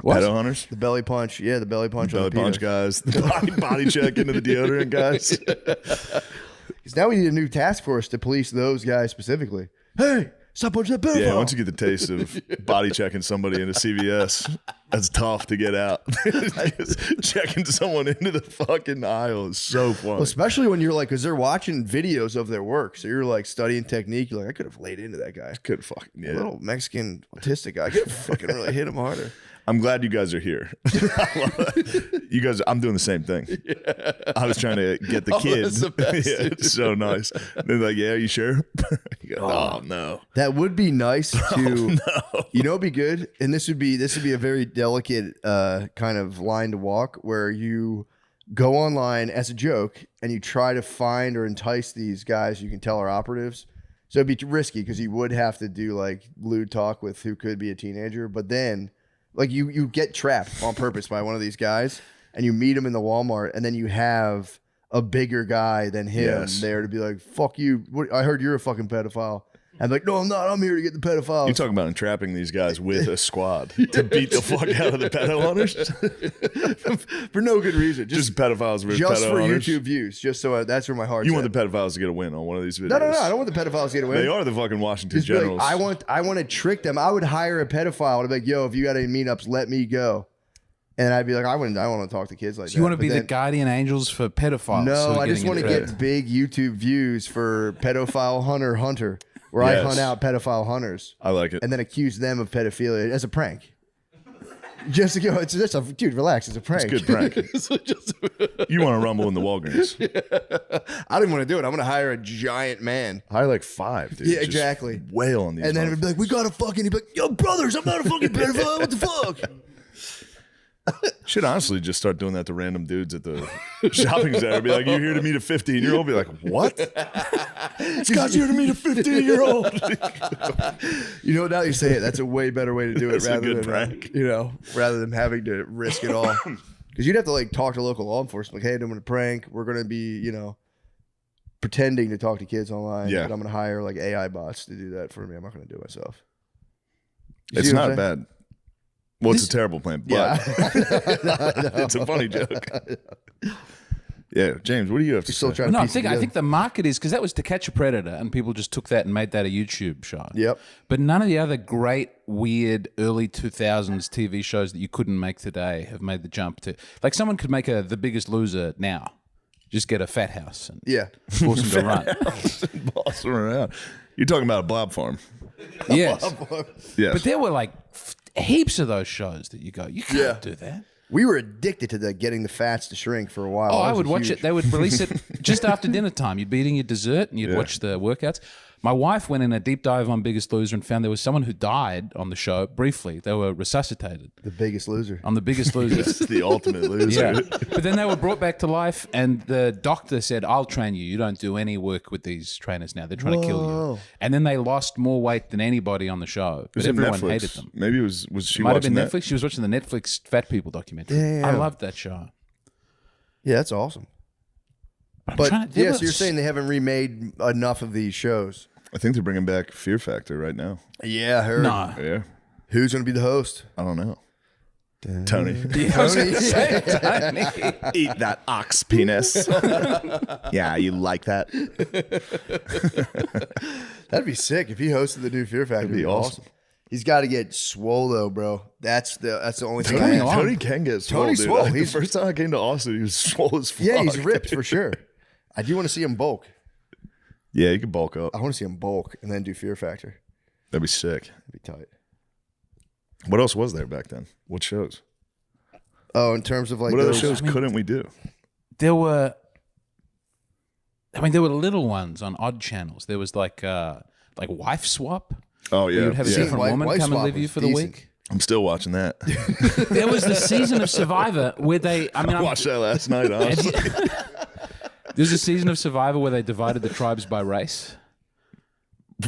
Pedo hunters?
The belly punch. Yeah, the belly punch.
Belly
on the
punch
pedos.
guys. The body check into the deodorant guys.
'Cause now we need a new task force to police those guys specifically. Hey, stop punching that pedophile.
Yeah, once you get the taste of body checking somebody into CVS, That's tough to get out. Just checking someone into the fucking aisle is so funny.
Well, especially when you're like, because they're watching videos of their work, so you're like studying technique. You're like, I could have laid into that guy.
Could fucking
Little Mexican autistic guy. I could have fucking really hit him harder.
I'm glad you guys are here. You guys, I'm doing the same thing. Yeah. I was trying to get the kids. Yeah, it's so nice. They're like, yeah, you sure? You go, oh, no.
That would be nice to, you know, it'd be good. And this would be a very delicate kind of line to walk where you go online as a joke and you try to find or entice these guys you can tell are operatives. So it'd be risky because you would have to do like lewd talk with who could be a teenager, but then like you get trapped on purpose by one of these guys and you meet him in the Walmart and then you have a bigger guy than him there to be like, fuck you. I heard you're a fucking pedophile. And like, no, I'm not. I'm here to get the pedophiles.
You're talking about entrapping these guys with a squad to beat the fuck out of the pedo hunters?
For no good reason.
Just pedophiles versus
just
pedo
for
hunters?
YouTube views. Just so that's where my heart's
You want
at.
the pedophiles to get a win on one of these videos?
No. I don't want the pedophiles to get away.
They are the fucking Washington
Just be like,
Generals.
I want to trick them. I would hire a pedophile to be like, yo, if you got any meetups, let me go. And I'd be like, I want to talk to kids like that.
So you want to
But
be the
then-
guardian angels for pedophiles? who
No,
are
I just
getting
want to
into
get big YouTube views for pedophile hunter, where I hunt out pedophile hunters.
I like it.
And then accuse them of pedophilia as a prank. Just to go, it's just a dude, relax, it's a prank.
It's a good prank. You want to rumble in the Walgreens.
I didn't want to do it. I'm going to hire a giant man.
Hire like 5, dude.
Yeah,
Just
exactly.
Wail on these.
And then it'd be like, we got to fucking, he'd be like, yo, brothers, I'm not a fucking pedophile. What the fuck?
Should honestly just start doing that to random dudes at the shopping center. Be like, you're here to meet a 15-year-old? Be like, what? This guy's here to meet a 15-year-old.
You know, now you say it, that's a way better way to do it
That's a
rather
good
than,
prank.
rather than having to risk it all. Because you'd have to like talk to local law enforcement, like, hey, I'm doing a prank. We're going to be, pretending to talk to kids online.
Yeah.
But I'm going to hire like AI bots to do that for me. I'm not going to do it myself. You
It's
see what I'm
not
saying?
bad. Well, it's a terrible plan, but it's a funny joke. Yeah, James, what do you have to
Still
say?
trying to
No, I
piece it
think the market is because that was To Catch a Predator, and people just took that and made that a YouTube show.
Yep.
But none of the other great, weird early 2000s TV shows that you couldn't make today have made the jump to. Like someone could make The Biggest Loser now. Just get a fat house and force them to run.
Boss around. You're talking about a blob farm.
Yes.
Yes.
But there were like heaps of those shows that you can't do that.
We were addicted to getting the fats to shrink for a while.
Oh,
That
I
was
would watch
huge.
it. They would release it just after dinner time. You'd be eating your dessert and you'd watch the workouts. My wife went in a deep dive on Biggest Loser and found there was someone who died on the show briefly. They were resuscitated
The Biggest Loser.
on The Biggest Loser.
It's the ultimate loser.
Yeah. But then they were brought back to life, and the doctor said, I'll train you. You don't do any work with these trainers now. They're trying to kill you. And then they lost more weight than anybody on the show.
It
But
was in
everyone
Netflix.
hated them.
Maybe it was she
Might have
watching
been
that?
Netflix. She was watching the Netflix Fat People documentary.
Damn.
I loved that show.
Yeah, that's awesome.
I'm
But
trying-
yeah,
there
so you're
was-
saying they haven't remade enough of these shows?
I think they're bringing back Fear Factor right now.
Yeah, I heard.
No.
Yeah.
Who's going to be the host?
I don't know. Tony.
I was gonna say, Tony.
Eat that ox penis. Yeah, you like that?
That'd be sick if he hosted the new Fear Factor.
That'd be awesome.
He's got to get swole though, bro. That's the only thing.
Tony,
I have.
Tony can get swole,
Tony's
dude.
swole.
Like, the
He's-
first time I came to Austin, he was swole as fuck.
Yeah, he's ripped for sure. I do want to see him bulk.
Yeah, you can bulk up.
I want to see him bulk and then do Fear Factor.
That'd be sick.
That'd be tight.
What else was there back then? What shows?
Oh, in terms of like
What other
those
shows couldn't we do?
There were little ones on odd channels. There was like Wife Swap.
Oh,
where
yeah.
You'd have a
yeah.
different
Wife
woman come and
Swap
live you
was
for the
decent.
week.
I'm still watching that.
There was the season of Survivor where they. I mean,
I watched that last night, honestly.
There's a season of Survivor where they divided the tribes by race.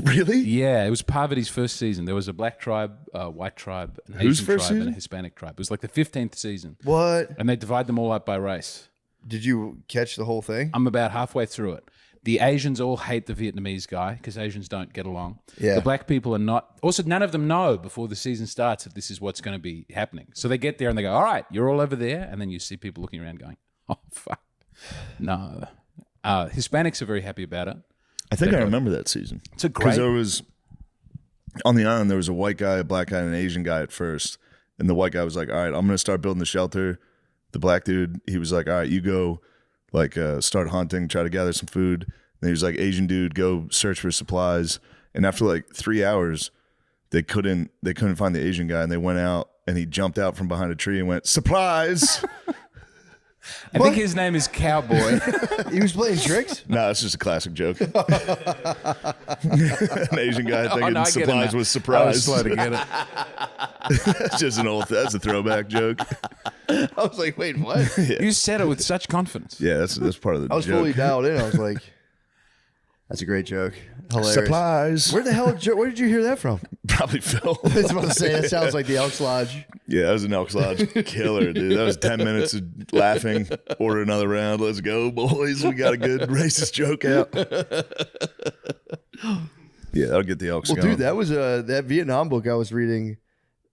Really?
Yeah, it was Parvati's first season. There was a black tribe, a white tribe, an
Whose
Asian
first
tribe, and
season?
a Hispanic tribe. It was like the 15th season.
What?
And they divide them all up by race.
Did you catch the whole thing?
I'm about halfway through it. The Asians all hate the Vietnamese guy because Asians don't get along.
Yeah.
The black people are not. Also, none of them know before the season starts if this is what's going to be happening. So they get there and they go, all right, you're all over there. And then you see people looking around going, oh, fuck. No. Hispanics are very happy about it.
I think I remember that season.
It's a
Because
great.
there was, on the island, there was a white guy, a black guy, and an Asian guy at first. And the white guy was like, all right, I'm going to start building the shelter. The black dude, he was like, all right, you go like start hunting, try to gather some food. And he was like, Asian dude, go search for supplies. And after like 3 hours, they couldn't find the Asian guy, and they went out, and he jumped out from behind a tree and went, supplies.
I think his name is Cowboy.
He was playing tricks?
No, it's just a classic joke. An Asian guy thinking supplies was surprise.
I was slow to get it.
It's just that's a throwback joke.
I was like, wait, what?
Yeah.
You said it with such confidence.
Yeah, that's part of the joke.
I was fully dialed in. I was like, that's a great joke. Hilarious.
Supplies.
Where did you hear that from?
Probably Phil.
I was about to say, that sounds like the Elks Lodge.
Yeah, that was an Elks Lodge killer, dude. That was 10 minutes of laughing. Order another round. Let's go, boys. We got a good racist joke out. Yeah, that'll get the Elks going.
Dude, that was that Vietnam book I was reading.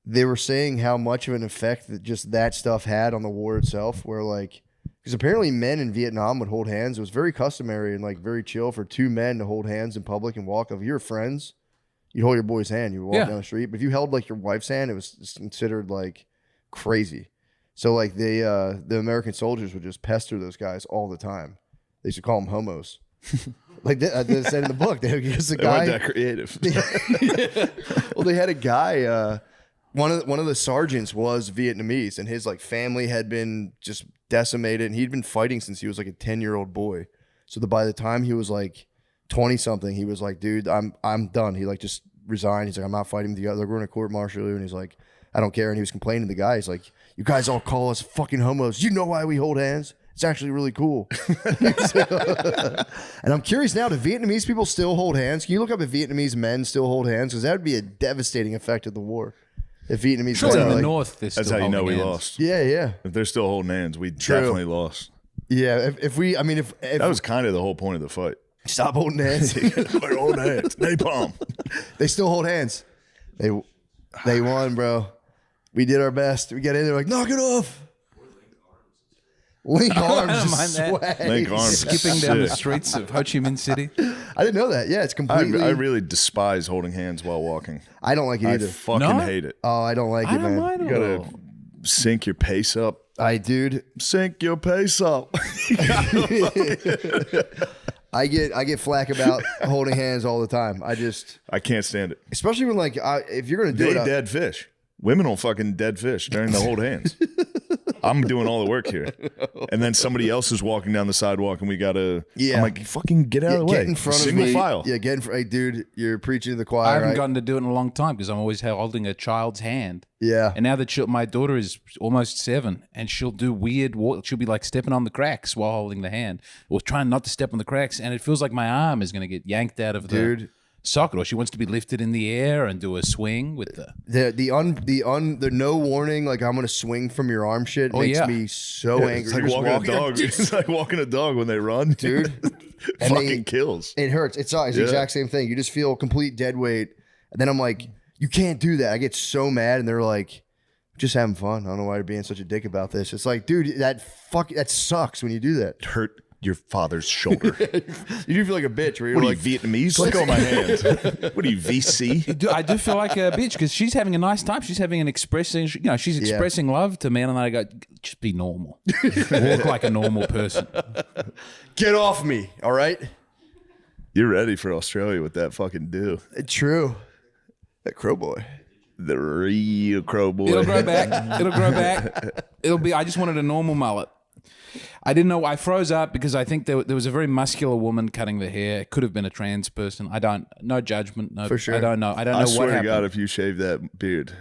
They were saying how much of an effect that just that stuff had on the war itself, where like, because apparently men in Vietnam would hold hands. It was very customary and like very chill for two men to hold hands in public and walk. If you were friends, you'd hold your boy's hand. You would walk down the street. But if you held like your wife's hand, it was considered like crazy. So like the American soldiers would just pester those guys all the time. They used to call them homos. Like they said in the book, they weren't
that creative.
Well, they had a guy. One of the sergeants was Vietnamese, and his like family had been just decimated, and he'd been fighting since he was like a 10-year-old boy. So by the time he was like 20 something, he was like, dude, I'm done. He like just resigned. He's like, I'm not fighting with you. They're going to court martial you, and he's like, I don't care. And he was complaining to the guy. He's like, you guys all call us fucking homos. You know why we hold hands? It's actually really cool. And I'm curious now, do Vietnamese people still hold hands? Can you look up if Vietnamese men still hold hands? Because that would be a devastating effect of the war. If Vietnamese
Sure, in the
like,
north,
that's how you know we lost.
Yeah.
If they're still holding hands, we definitely lost.
Yeah, if
that was kind of the whole point of the fight.
Stop holding hands.
We're holding hands. Napalm.
They still hold hands. They won, bro. We did our best. We got in there like, knock it off. Link arms.
Link arms.
Skipping down the streets of Ho Chi Minh City.
I didn't know that. Yeah, it's completely.
I really despise holding hands while walking.
I don't like it either.
I fucking hate it.
Oh, I don't like it, man.
You gotta sync your pace up. Sync your pace up.
I get flack about holding hands all the time.
I can't stand it.
Especially when like if you're gonna do
it, dead fish. Women will fucking dead fish during the hold hands. I'm doing all the work here. And then somebody else is walking down the sidewalk and we gotta, I'm like, fucking get out of the way.
Get in front
Single
of me.
file.
Yeah, get in front. Hey, dude, you're preaching to the choir.
I haven't gotten to do it in a long time because I'm always holding a child's hand.
Yeah.
And now that my daughter is almost 7 and she'll do weird she'll be like stepping on the cracks while holding the hand or trying not to step on the cracks. And it feels like my arm is going to get yanked out of the socket, or she wants to be lifted in the air and do a swing with
the no warning, like I'm gonna swing from your arm shit makes me so angry.
It's like walking a dog. It's like walking a dog when they run,
dude.
Fucking kills.
It hurts. It's the exact same thing. You just feel complete dead weight, and then I'm like, you can't do that. I get so mad, and they're like, just having fun. I don't know why you're being such a dick about this. It's like, dude, that sucks when you do that.
Hurt your father's shoulder.
You do feel like a bitch. Where you're
what are
like
you, Vietnamese? Let go of my hand. What are you, VC?
I do feel like a bitch because she's having a nice time. She's having she's expressing love to me, and then I go, just be normal. Walk like a normal person.
Get off me, all right?
You're ready for Australia with that fucking do.
True. That crow boy.
The real crow boy.
It'll grow back. It'll be. I just wanted a normal mullet. I didn't know. I froze up because I think there was a very muscular woman cutting the hair. It could have been a trans person. No judgment. No,
for sure.
I don't know. I don't know
I
what
swear
happened.
to God, if you shave that beard.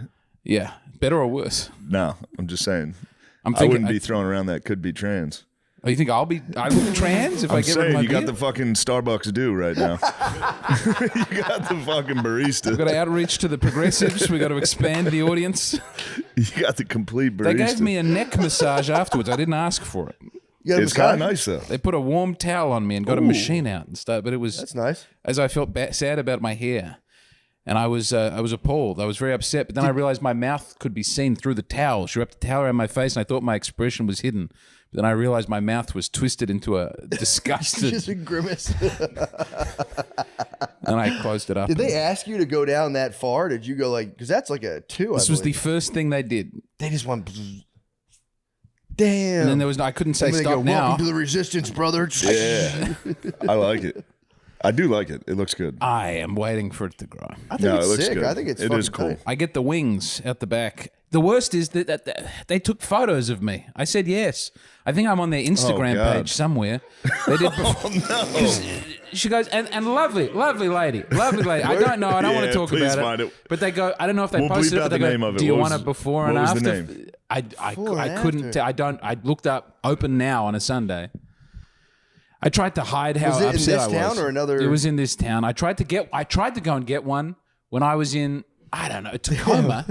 Yeah. Better or worse?
No, I'm just saying.
I
wouldn't be throwing around that could be trans.
Oh, you think I look trans if I get rid of my
you
beard?
got the fucking Starbucks do right now. You got the fucking barista.
We've got to outreach to the progressives. We've got to expand the audience.
You got the complete barista.
They gave me a neck massage afterwards. I didn't ask for it.
It's kind of nice though.
They put a warm towel on me and got a machine out and stuff. But it was
that's nice.
As I felt sad about my hair, And I was appalled. I was very upset. But then I realized my mouth could be seen through the towel. She wrapped the towel around my face, and I thought my expression was hidden. But then I realized my mouth was twisted into a disgusted.
Just a grimace.
And I closed it up.
Did they ask you to go down that far? Did you go like? Because that's like a 2.
This was the first thing they did.
They just went. Damn.
And then there was I couldn't say stop now.
Welcome to the resistance, brother.
Yeah, I like it. I do like it. It looks good.
I am waiting for it to grow.
I think it's sick. I think it's
it is cool.
tight.
I get the wings out the back. The worst is that they took photos of me. I said yes. I think I'm on their Instagram page somewhere. They did. She goes, and lovely lady. I don't know. I don't want to talk about it. But they go, I don't know if they posted it. But they go, do you want it before and after?
What was the name?
I couldn't. I looked up open now on a Sunday. I tried to hide how upset I was. Was it in this town or another? It was in this town. I tried to go and get one when I was in, I don't know, Tacoma.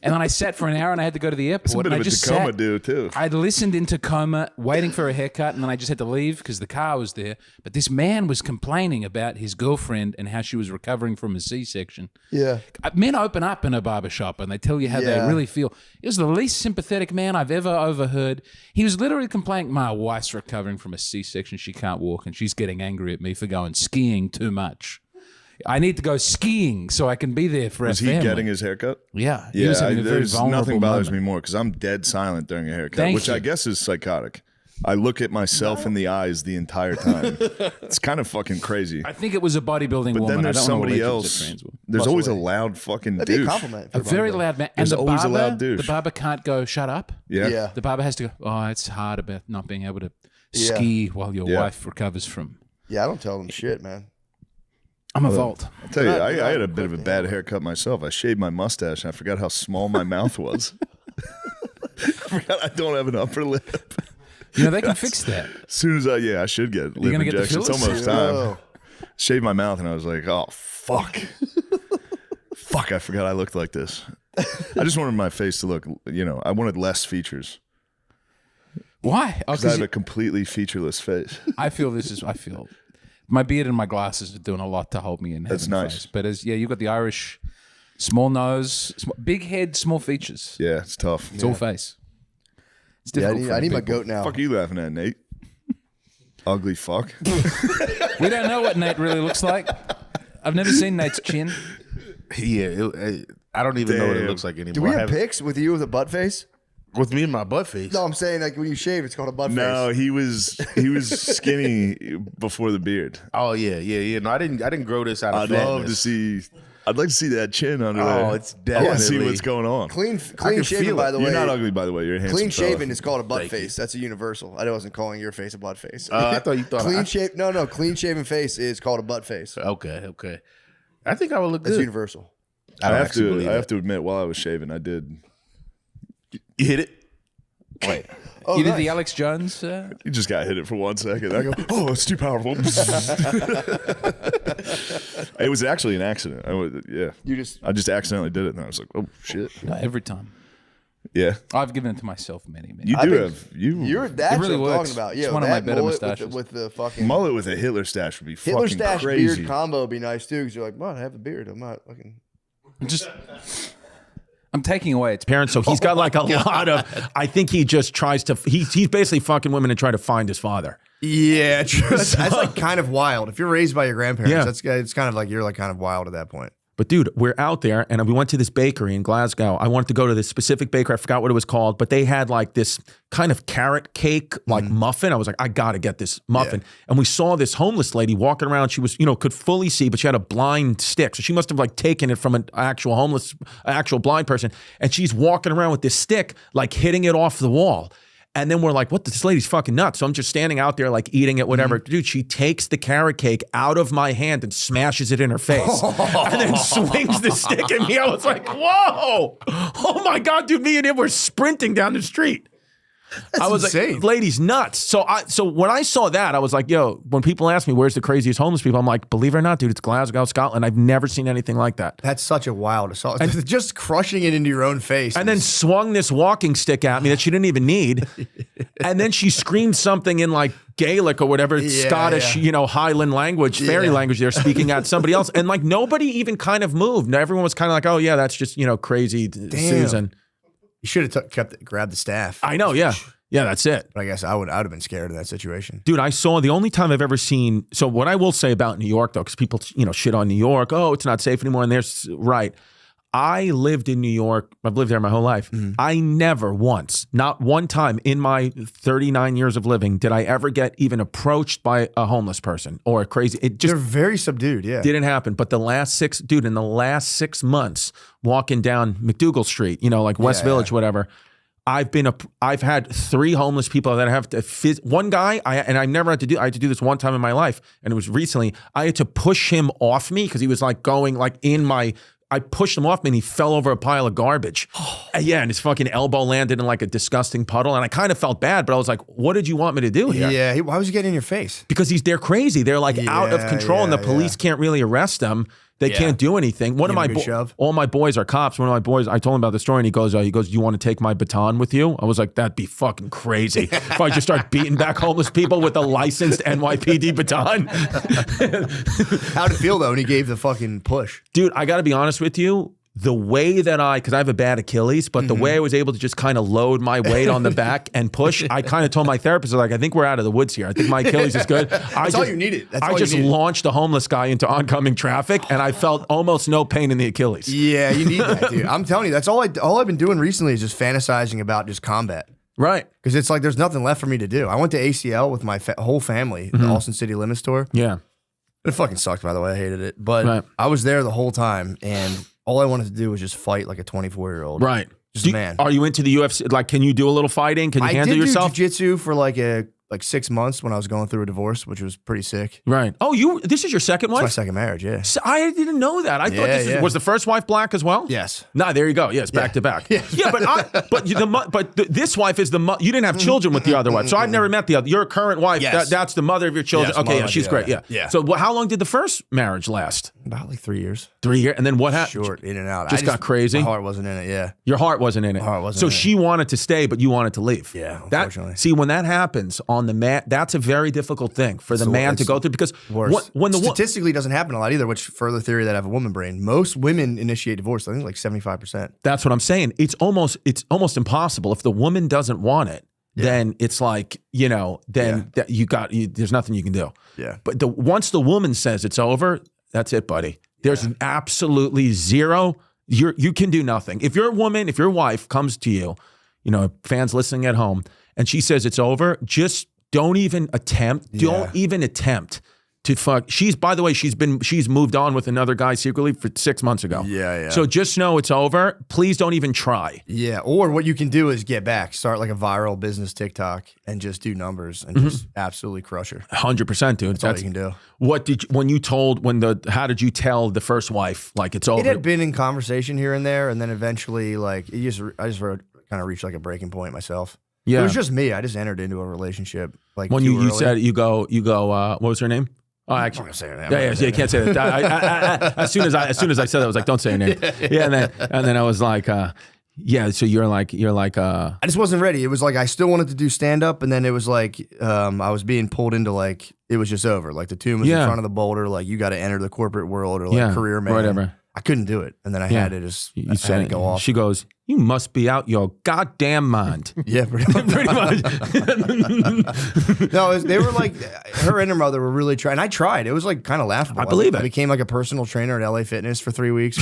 And then I sat for an hour and I had to go to the airport.
It's a bit
and
of
I
a
just
Tacoma dude too.
I listened in Tacoma waiting for a haircut, and then I just had to leave because the car was there. But this man was complaining about his girlfriend and how she was recovering from a C-section.
Yeah.
Men open up in a barbershop and they tell you how they really feel. He was the least sympathetic man I've ever overheard. He was literally complaining, my wife's recovering from a C-section. She can't walk and she's getting angry at me for going skiing too much. I need to go skiing so I can be there for our family.
Was he getting his haircut?
Yeah.
Yeah,
there's
nothing bothers me more because I'm dead silent during a haircut, which I guess is psychotic. I look at myself in the eyes the entire time. It's kind of fucking crazy.
I think it was a bodybuilding woman.
But then there's somebody else. There's always a loud fucking douche.
That'd be a compliment.
A very loud man.
There's
and the
always
barber,
a loud douche.
The barber can't go, shut up.
Yeah.
The barber has to go, oh, it's hard about not being able to ski while your wife recovers from.
Yeah, I don't tell them shit, man.
I'm a Volt.
I'll tell you, I had a bit of a bad haircut myself. I shaved my mustache and I forgot how small my mouth was. I forgot I don't have an upper lip.
You know, they can fix that.
As soon as I should get lip injection. It's almost time. Shaved my mouth and I was like, oh, fuck. Fuck, I forgot I looked like this. I just wanted my face to look, I wanted less features.
Why?
Because I have a completely featureless face.
I feel my beard and my glasses are doing a lot to hold me in.
That's nice.
Face. But you've got the Irish small nose, big head, small features.
Yeah, it's tough.
It's all face. It's difficult.
I need my goat now.
Fuck are you laughing at, Nate? Ugly fuck.
We don't know what Nate really looks like. I've never seen Nate's chin.
Yeah, I don't even know what it looks like anymore.
Do we have pics with you with a butt face?
With me and my butt face?
No, I'm saying like when you shave, it's called a butt face.
No, he was skinny before the beard.
Oh yeah. No, I didn't grow this out of fatness.
I'd like to see that chin under there.
Oh, it's definitely.
I want to see what's going on.
Clean shaven, by the way.
You're not ugly, by the way. You're a handsome
clean
fella.
shaven is called a butt face. That's a universal. I wasn't calling your face a butt face.
I thought you thought
clean shaven face is called a butt face.
Okay. I think I would look good.
It's universal.
I have to admit, while I was shaving, I did.
You hit it?
Wait. You did the Alex Jones?
You just got hit it for 1 second. I go, oh, it's too powerful. It was actually an accident. I just accidentally did it, and I was like, oh shit.
No, every time.
Yeah,
I've given it to myself many.
You're that's
really
what I'm
works.
talking about.
It's one of my better mustaches.
With the fucking
mullet with a Hitler stash would be
Hitler
fucking
stash
crazy.
beard combo would be nice too, because you're like, well, I have a beard. I'm not fucking.
I'm taking away its
parents, so he's got like a lot of. I think he just tries to. He's basically fucking women and trying to find his father.
Yeah, true. That's like kind of wild. If you're raised by your grandparents, it's kind of like you're like kind of wild at that point.
But dude, we're out there and we went to this bakery in Glasgow. I wanted to go to this specific bakery. I forgot what it was called, but they had like this kind of carrot cake, like muffin. I was like, I got to get this muffin. Yeah. And we saw this homeless lady walking around. She was, could fully see, but she had a blind stick. So she must have like taken it from an actual blind person. And she's walking around with this stick, like hitting it off the wall. And then we're like, what? This lady's fucking nuts. So I'm just standing out there like eating it, whatever. Dude, she takes the carrot cake out of my hand and smashes it in her face. And then swings the stick at me. I was like, whoa. Oh my God, dude, me and him were sprinting down the street. I was
insane.
like, lady's nuts. So when I saw that, I was like, yo, when people ask me where's the craziest homeless people, I'm like, believe it or not, dude, it's Glasgow, Scotland. I've never seen anything like that.
That's such a wild assault. And just crushing it into your own face.
And then swung this walking stick at me that she didn't even need. And then she screamed something in like Gaelic or whatever, Scottish, Highland language, fairy language they're speaking at somebody else. And like nobody even kind of moved. Everyone was kind of like, oh yeah, that's just, crazy Susan.
You should have grabbed the staff.
I know, yeah. Yeah, that's it.
But I guess I would have been scared of that situation.
Dude, I saw the only time I've ever seen, so what I will say about New York though, because people, shit on New York, oh, it's not safe anymore. And there's, right. I lived in New York. I've lived there my whole life. Mm-hmm. I never once, not one time in my 39 years of living, did I ever get even approached by a homeless person or a crazy. It just
they're very subdued. Yeah,
didn't happen. But in the last 6 months, walking down McDougal Street, like West Village, whatever. I've had 3 homeless people that I have to. One guy, I never had to do. I had to do this one time in my life, and it was recently. I had to push him off me because he was like going like in my. I pushed him off me and he fell over a pile of garbage. And his fucking elbow landed in like a disgusting puddle. And I kind of felt bad, but I was like, what did you want me to do here?
Yeah, why was he getting in your face?
Because they're crazy. They're like out of control and the police can't really arrest them. They can't do anything. All my boys are cops. One of my boys, I told him about the story and he goes, you want to take my baton with you? I was like, that'd be fucking crazy. If I just start beating back homeless people with a licensed NYPD baton.
How'd it feel though when he gave the fucking push?
Dude, I got to be honest with you. The way that because I have a bad Achilles, but the way I was able to just kind of load my weight on the back and push, I kind of told my therapist, I think we're out of the woods here. I think my Achilles is good.
That's all you needed.
I just launched a homeless guy into oncoming traffic and I felt almost no pain in the Achilles.
Yeah, you need that, dude. I'm telling you, that's all I've been doing recently is just fantasizing about just combat.
Right.
Because it's like there's nothing left for me to do. I went to ACL with my whole family, the Austin City Limit Store.
Yeah.
It fucking sucked, by the way. I hated it. But I was there the whole time and all I wanted to do was just fight like a 24-year-old.
Right.
Just a man.
Are you into the UFC? Like, can you do a little fighting? Can you handle yourself?
I did jiu-jitsu for like 6 months when I was going through a divorce, which was pretty sick.
Right. Oh, this is your second wife?
It's my second marriage, yeah.
So I didn't know that. I thought was the first wife black as well?
Yes.
Nah, there you go. Yes, back to back. Yeah, but this wife is you didn't have children with the other wife. So I've never met the other. Your current wife, that's the mother of your children.
Yes,
okay, she's great. Yeah. So how long did the first marriage last?
About like 3 years.
3 years? And then what happened?
Short, in and out.
Just got crazy?
My heart wasn't in it, yeah.
Your heart wasn't in it.
My heart wasn't
so
in it.
she wanted to stay, but you wanted to leave.
Yeah, unfortunately.
See, when that happens on the man, that's a very difficult thing for the man to go through because when
statistically doesn't happen a lot either, which further theory that I have a woman brain. Most women initiate divorce. I think like 75%.
That's what I'm saying. It's almost impossible. If the woman doesn't want it, then it's like, there's nothing you can do.
Yeah.
But once the woman says it's over, that's it, buddy. There's absolutely zero. You can do nothing. If your wife comes to you, fans listening at home, and she says it's over, just don't even attempt. Don't even attempt to fuck. By the way, she's moved on with another guy secretly for 6 months ago.
Yeah.
So just know it's over. Please don't even try.
Yeah. Or what you can do is get back, start like a viral business TikTok and just do numbers and just absolutely crush her.
100%, dude.
That's all you can do.
How did you tell the first wife like it's over?
It had been in conversation here and there, and then eventually like I just kind of reached like a breaking point myself. Yeah. It was just me. I just entered into a relationship like
when you said you go what was her name? Oh, actually,
I'm not saying that.
Yeah, you can't say that. I, as soon as I said that, I was like, don't say her name. Yeah, and then I was like, So you're like.
I just wasn't ready. It was like I still wanted to do stand up, and then it was like I was being pulled into like it was just over. Like the tomb was in front of the boulder. Like you got to enter the corporate world or like career man.
Whatever.
I couldn't do it, and then I had to just I had to go off.
She goes, "You must be out your goddamn mind."
Yeah, pretty much. No, they were like her and her mother were really trying. I tried. It was like kind of laughable.
I believe it.
I became like a personal trainer at LA Fitness for 3 weeks.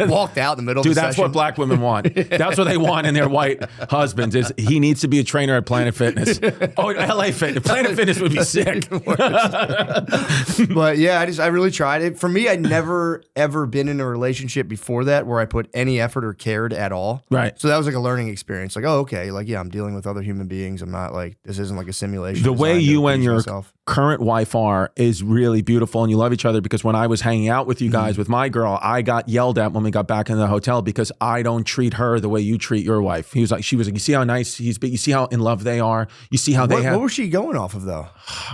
Walked out in the middle.
Dude,
of the
that's
session.
what black women want. That's what they want in their white husbands. Is he needs to be a trainer at Planet Fitness? Oh, LA Fitness. Planet Fitness would be sick.
But yeah, I really tried it. For me, I'd never ever been in a relationship before that where I put any effort or cared at all.
Right.
So that was like a learning experience. Like, oh, okay. Like, yeah, I'm dealing with other human beings. I'm not like, this isn't like a simulation.
The way you and your current wife are is really beautiful and you love each other, because when I was hanging out with you guys with my girl, I got yelled at when we got back in the hotel because I don't treat her the way you treat your wife. She was like, you see how nice he's been, you see how in love they are, you see how
what was she going off of though?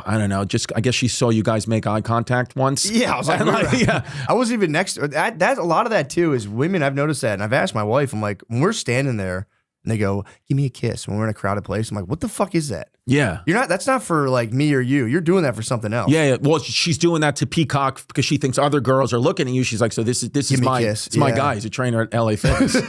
I don't know, just I guess she saw you guys make eye contact once.
Yeah, I was like, yeah, I wasn't even next to that. A lot of that too is women. I've noticed that, and I've asked my wife. I'm like, when we're standing there and they go, give me a kiss when we're in a crowded place, I'm like, what the fuck is that?
Yeah.
That's not for like me or you. You're doing that for something else.
Yeah. Well, she's doing that to peacock because she thinks other girls are looking at you. She's like, so this is my my guy. He's a trainer at LA Fitness.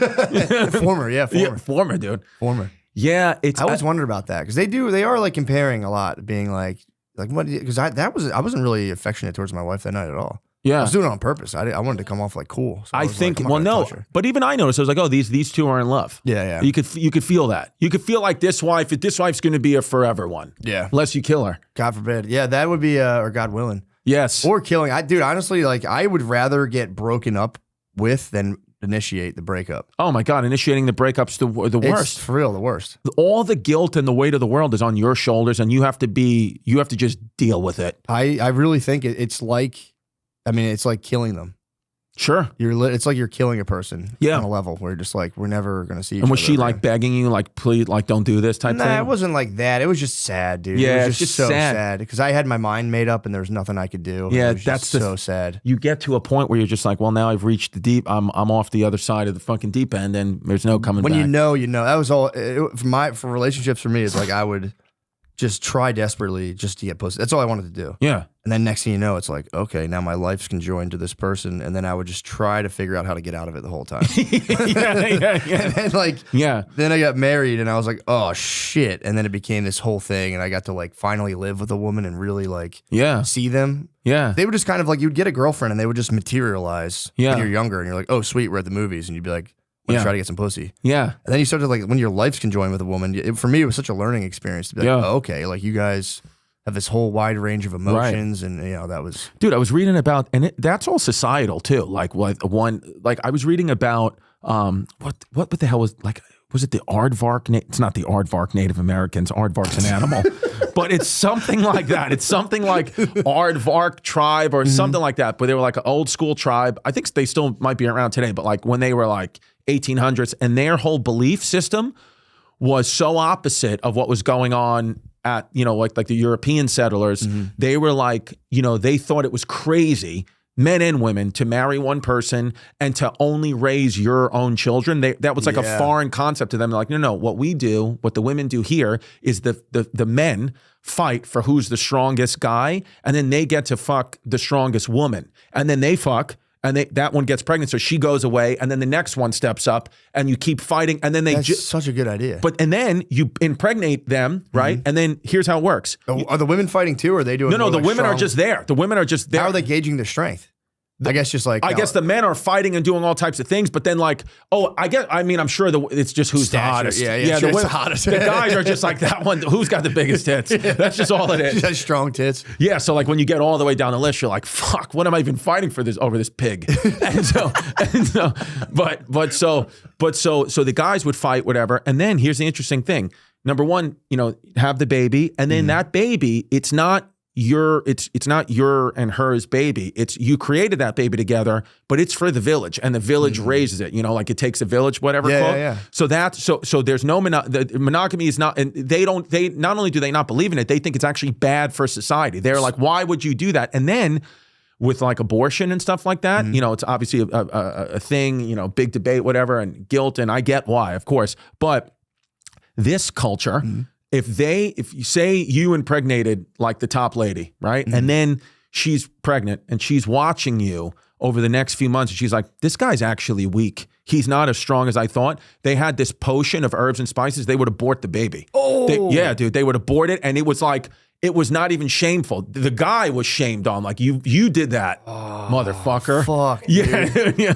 Former.
Former, dude.
Former.
Yeah.
I always wondered about that because they are like comparing a lot, being like what? Because I wasn't really affectionate towards my wife that night at all.
Yeah.
I was doing it on purpose. I wanted to come off like cool. So
I think, like, well, no, but even I noticed, I was like, oh, these two are in love.
Yeah.
You could feel that. You could feel like this wife's going to be a forever one.
Yeah.
Unless you kill her.
God forbid. Yeah, that would be, or God willing.
Yes.
Or killing. Dude, honestly, like I would rather get broken up with than initiate the breakup.
Oh my God, initiating the breakup's the worst.
It's for real, the worst.
All the guilt and the weight of the world is on your shoulders, and you have to just deal with it.
I really think it's like, it's like killing them.
Sure.
It's like you're killing a person
on
a level where you're just like, we're never going to see each
other. And was she
again.
like begging you, like, please, like, don't do this type thing?
Nah, it wasn't like that. It was just sad, dude.
Yeah,
it was just so sad because I had my mind made up and there was nothing I could do.
Yeah,
it was
that's
just so sad.
You get to a point where you're just like, well, now I've reached the deep. I'm off the other side of the fucking deep end, and there's no coming back.
When you know. That was all. For relationships for me, it's like I would just try desperately just to get pussy. That's all I wanted to do.
Yeah.
And then next thing you know, it's like, okay, now my life's conjoined to this person. And then I would just try to figure out how to get out of it the whole time. And then then I got married and I was like, oh shit. And then it became this whole thing. And I got to like finally live with a woman and really like see them.
Yeah.
They would just kind of like, you'd get a girlfriend and they would just materialize when you're younger. And you're like, oh sweet, we're at the movies. And you'd be like, let's try to get some pussy.
Yeah.
And then you started like, when your life's conjoined with a woman, for me, it was such a learning experience to be like, oh, okay, like you guys have this whole wide range of emotions. And that was.
Dude, I was reading about, and that's all societal too. Like I was reading about, what the hell was it the aardvark? It's not the aardvark Native Americans. Aardvark's an animal. But it's something like that. It's something like aardvark tribe or something like that. But they were like an old school tribe. I think they still might be around today. But like when they were like 1800s, and their whole belief system was so opposite of what was going on at, like the European settlers. They were like, they thought it was crazy, men and women, to marry one person and to only raise your own children. That was like a foreign concept to them. They're like, no, what the women do here is the men fight for who's the strongest guy, and then they get to fuck the strongest woman, and then they fuck, and that one gets pregnant, so she goes away, and then the next one steps up, and you keep fighting, and then
That's such a good idea.
And then you impregnate them, right? And then here's how it works.
Are the women fighting too, or are they doing?
No, the women are just there. The women are just there.
How are they gauging their strength? I guess just like
I guess the men are fighting and doing all types of things, but then like, I'm sure it's just who's the hottest.
Yeah,
the
hottest.
The guys are just like that one. Who's got the biggest tits? That's just all it is.
Just strong tits.
Yeah, so like when you get all the way down the list, you're like, fuck, what am I even fighting for over this pig? So the guys would fight, whatever. And then here's the interesting thing. Number one, have the baby, and then that baby, it's not your and hers baby. It's you created that baby together, but it's for the village, and the village raises it. Like it takes a village, whatever.
Yeah.
So there's no the monogamy is not, and they not only do they not believe in it, they think it's actually bad for society. They're like, why would you do that? And then with like abortion and stuff like that, it's obviously a thing. Big debate, whatever, and guilt, and I get why, of course, but this culture. If you say you impregnated like the top lady, right? And then she's pregnant and she's watching you over the next few months and she's like, this guy's actually weak. He's not as strong as I thought. They had this potion of herbs and spices. They would abort the baby.
Oh.
They would abort it. And it was like, it was not even shameful. The guy was shamed on, like, you did that, motherfucker.
Fuck,
yeah.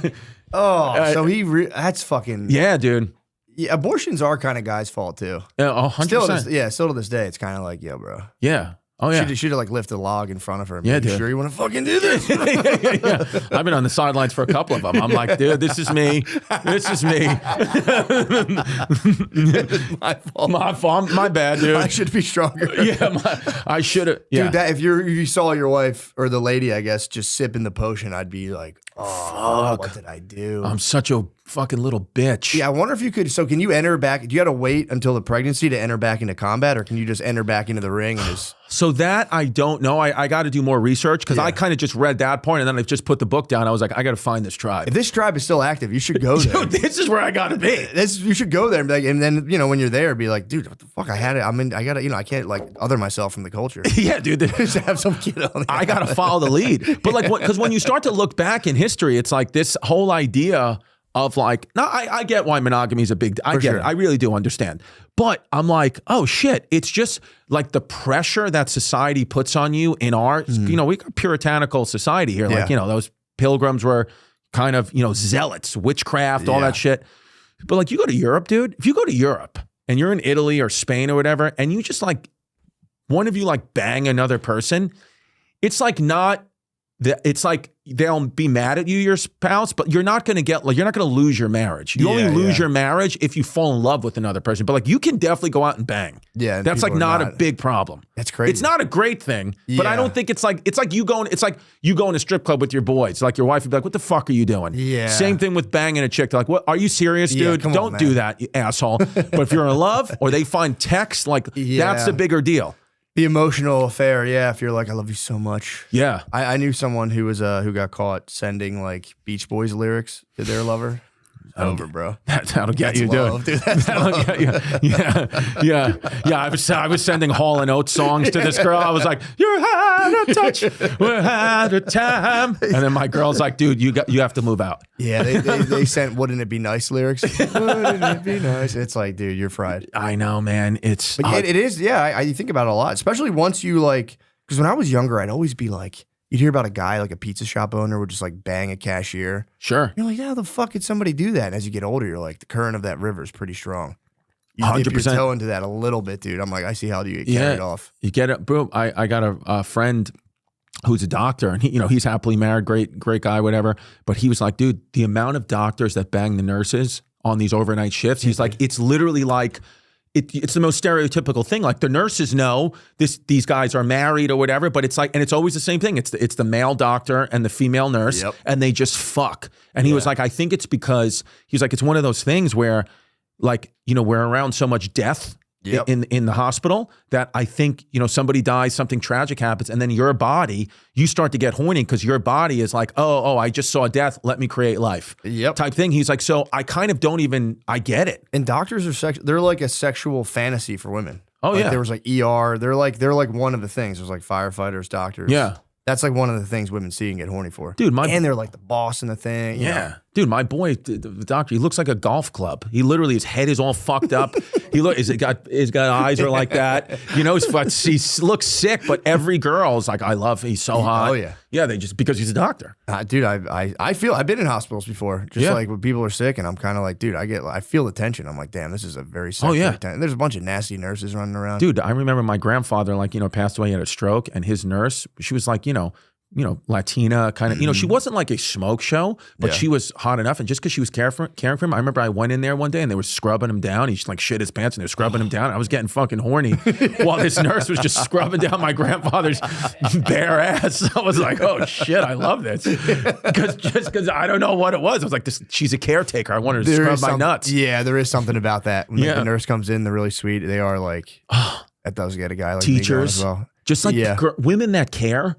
Oh, so that's fucking.
Yeah, dude.
Yeah, abortions are kind of guys' fault too.
100%.
Still to this day, it's kind of like, yeah, bro.
Yeah. Oh yeah.
Should have like lifted a log in front of her. And
Yeah,
be like,
dude.
Sure, you want to fucking do this?
Yeah. I've been on the sidelines for a couple of them. I'm like, dude, this is me. This is me.
My fault.
My fault. My bad, dude.
I should be stronger.
Yeah, I should have. Yeah.
Dude, that if you saw your wife or the lady, I guess, just sipping the potion, I'd be like, oh, what did I do?
I'm such a fucking little bitch.
Yeah, I wonder if you could. So, can you enter back? Do you got to wait until the pregnancy to enter back into combat, or can you just enter back into the ring and just?
So that I don't know. I got to do more research because I kind of just read that point and then I just put the book down. I was like, I got to find this tribe.
If this tribe is still active, you should go there.
Dude, this is where I got to be.
You should go there and be like, and then when you're there, be like, dude, what the fuck? I had it. I gotta, I can't like other myself from the culture.
Yeah, dude.
Just have some kid on.
I got to follow the lead. But like, because when you start to look back in history, it's like this whole idea of like, no, I get why monogamy is a big, I get it. I really do understand. But I'm like, oh shit, it's just like the pressure that society puts on you in our, we got puritanical society here. Like, those pilgrims were kind of, zealots, witchcraft, all that shit. But like you go to Europe, dude, if you go to Europe and you're in Italy or Spain or whatever, and you just like, one of you like bang another person, it's like not, it's like they'll be mad at you, your spouse, but you're not going to get like, you're not going to lose your marriage. You only lose your marriage if you fall in love with another person. But like you can definitely go out and bang.
Yeah.
That's like not a big problem.
That's crazy.
It's not a great thing, but I don't think it's like you going to a strip club with your boys. Like your wife would be like, what the fuck are you doing?
Yeah.
Same thing with banging a chick. They're like, what, are you serious, dude?
come
Don't
on,
do
man.
that, you asshole. But if you're in love or they find text, like that's the bigger deal.
The emotional affair, yeah. If you're like, I love you so much.
Yeah.
I knew someone who was who got caught sending like Beach Boys lyrics to their lover. Over, bro.
That'll get
That's
you,
love,
dude.
dude. That's
That'll
love.
get you. Yeah. I was sending Hall and Oates songs to this girl. I was like, "You had a touch, we had a time," and then my girl's like, "Dude, you have to move out."
Yeah, they sent "Wouldn't it be nice" lyrics. Wouldn't it be nice? It's like, dude, you're fried.
I know, man. It's
but it is. Yeah, I think about it a lot, especially once you like. Because when I was younger, I'd always be like, you'd hear about a guy like a pizza shop owner would just like bang a cashier.
Sure.
You're like, how the fuck could somebody do that? And as you get older, you're like, the current of that river is pretty strong. You dip your
100%.
toe into that a little bit, dude. I'm like, I see how do you get carried off.
You get it, bro. I got a friend who's a doctor, and he's happily married, great guy, whatever. But he was like, dude, the amount of doctors that bang the nurses on these overnight shifts, he's like, it's literally like. It's the most stereotypical thing. Like the nurses know these guys are married or whatever, but it's like, and it's always the same thing. It's the male doctor and the female nurse, and they just fuck. And he was like, I think it's because he's like, it's one of those things where, like, we're around so much death in the hospital that I think somebody dies, something tragic happens, and then your body, you start to get horny because your body is like, oh, I just saw death, let me create life. Type thing. He's like, so I kind of don't even, I get it.
And doctors are they're like a sexual fantasy for women.
Oh
like
yeah.
There was like ER. They're like one of the things. There's like firefighters, doctors.
Yeah.
That's like one of the things women see and get horny for.
Dude,
and they're like the boss in the thing.
Yeah. Dude, my boy, the doctor, he looks like a golf club. He literally, his head is all fucked up. He's got eyes are like that. He looks sick, but every girl's like, he's so hot.
Oh yeah.
Yeah, they just, because he's a doctor.
Dude, I feel, I've been in hospitals before. Just like when people are sick and I'm kind of like, dude, I feel the tension. I'm like, damn, this is a very sexual tension. There's a bunch of nasty nurses running around.
Dude, I remember my grandfather, passed away, he had a stroke, and his nurse, she was like, Latina kind of, she wasn't like a smoke show, but she was hot enough. And just because she was caring for him, I remember I went in there one day and they were scrubbing him down. He just like shit his pants and they were scrubbing him down. I was getting fucking horny while this nurse was just scrubbing down my grandfather's bare ass. I was like, oh shit, I love this. Because I don't know what it was. I was like, she's a caretaker. I wanted to scrub my nuts.
Yeah, there is something about that. When the nurse comes in, they're really sweet. They are like, that does get a guy like
teachers
me going as well.
Just like women that care.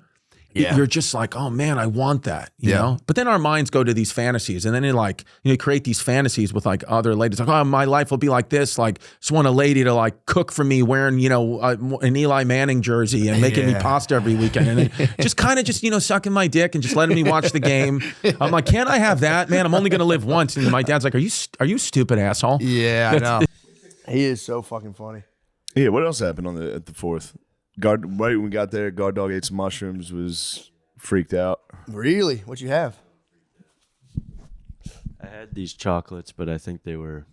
You're just like, oh man, I want that, you know? But then our minds go to these fantasies, and then you create these fantasies with like other ladies, like, oh, my life will be like this. Like, just want a lady to like cook for me wearing, an Eli Manning jersey and making me pasta every weekend. And then just kind of sucking my dick and just letting me watch the game. I'm like, can't I have that, man? I'm only going to live once. And my dad's like, are you stupid asshole?
Yeah, I know. He is so fucking funny.
Yeah, what else happened at the 4th? Right when we got there, Guard Dog ate some mushrooms, was freaked out.
Really? What'd you have?
I had these chocolates, but I think they were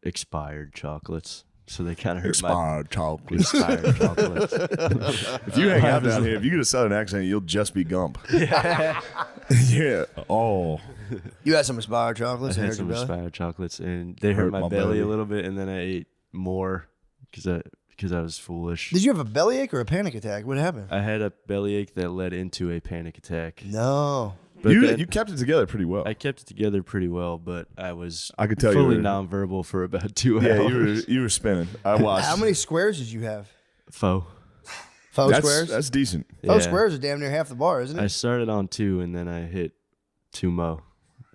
expired chocolates. so they kind of hurt
Expired chocolate.
Expired chocolates.
If you hang out down here, if you get a southern accent, you'll just be Gump. Yeah. Oh.
You had some expired chocolates.
I had some expired chocolates, and they hurt my belly a little bit, and then I ate more because I was foolish.
Did you have a bellyache or a panic attack? What happened?
I had a bellyache that led into a panic attack.
No.
But
You kept it together pretty well.
I kept it together pretty well, but I
could tell
fully
you were
nonverbal for about 2 hours.
Yeah, you were spinning. I watched.
How many squares did you have?
Faux
Squares?
That's decent.
Faux squares are damn near half the bar, isn't it?
I started on 2, and then I hit 2 mo.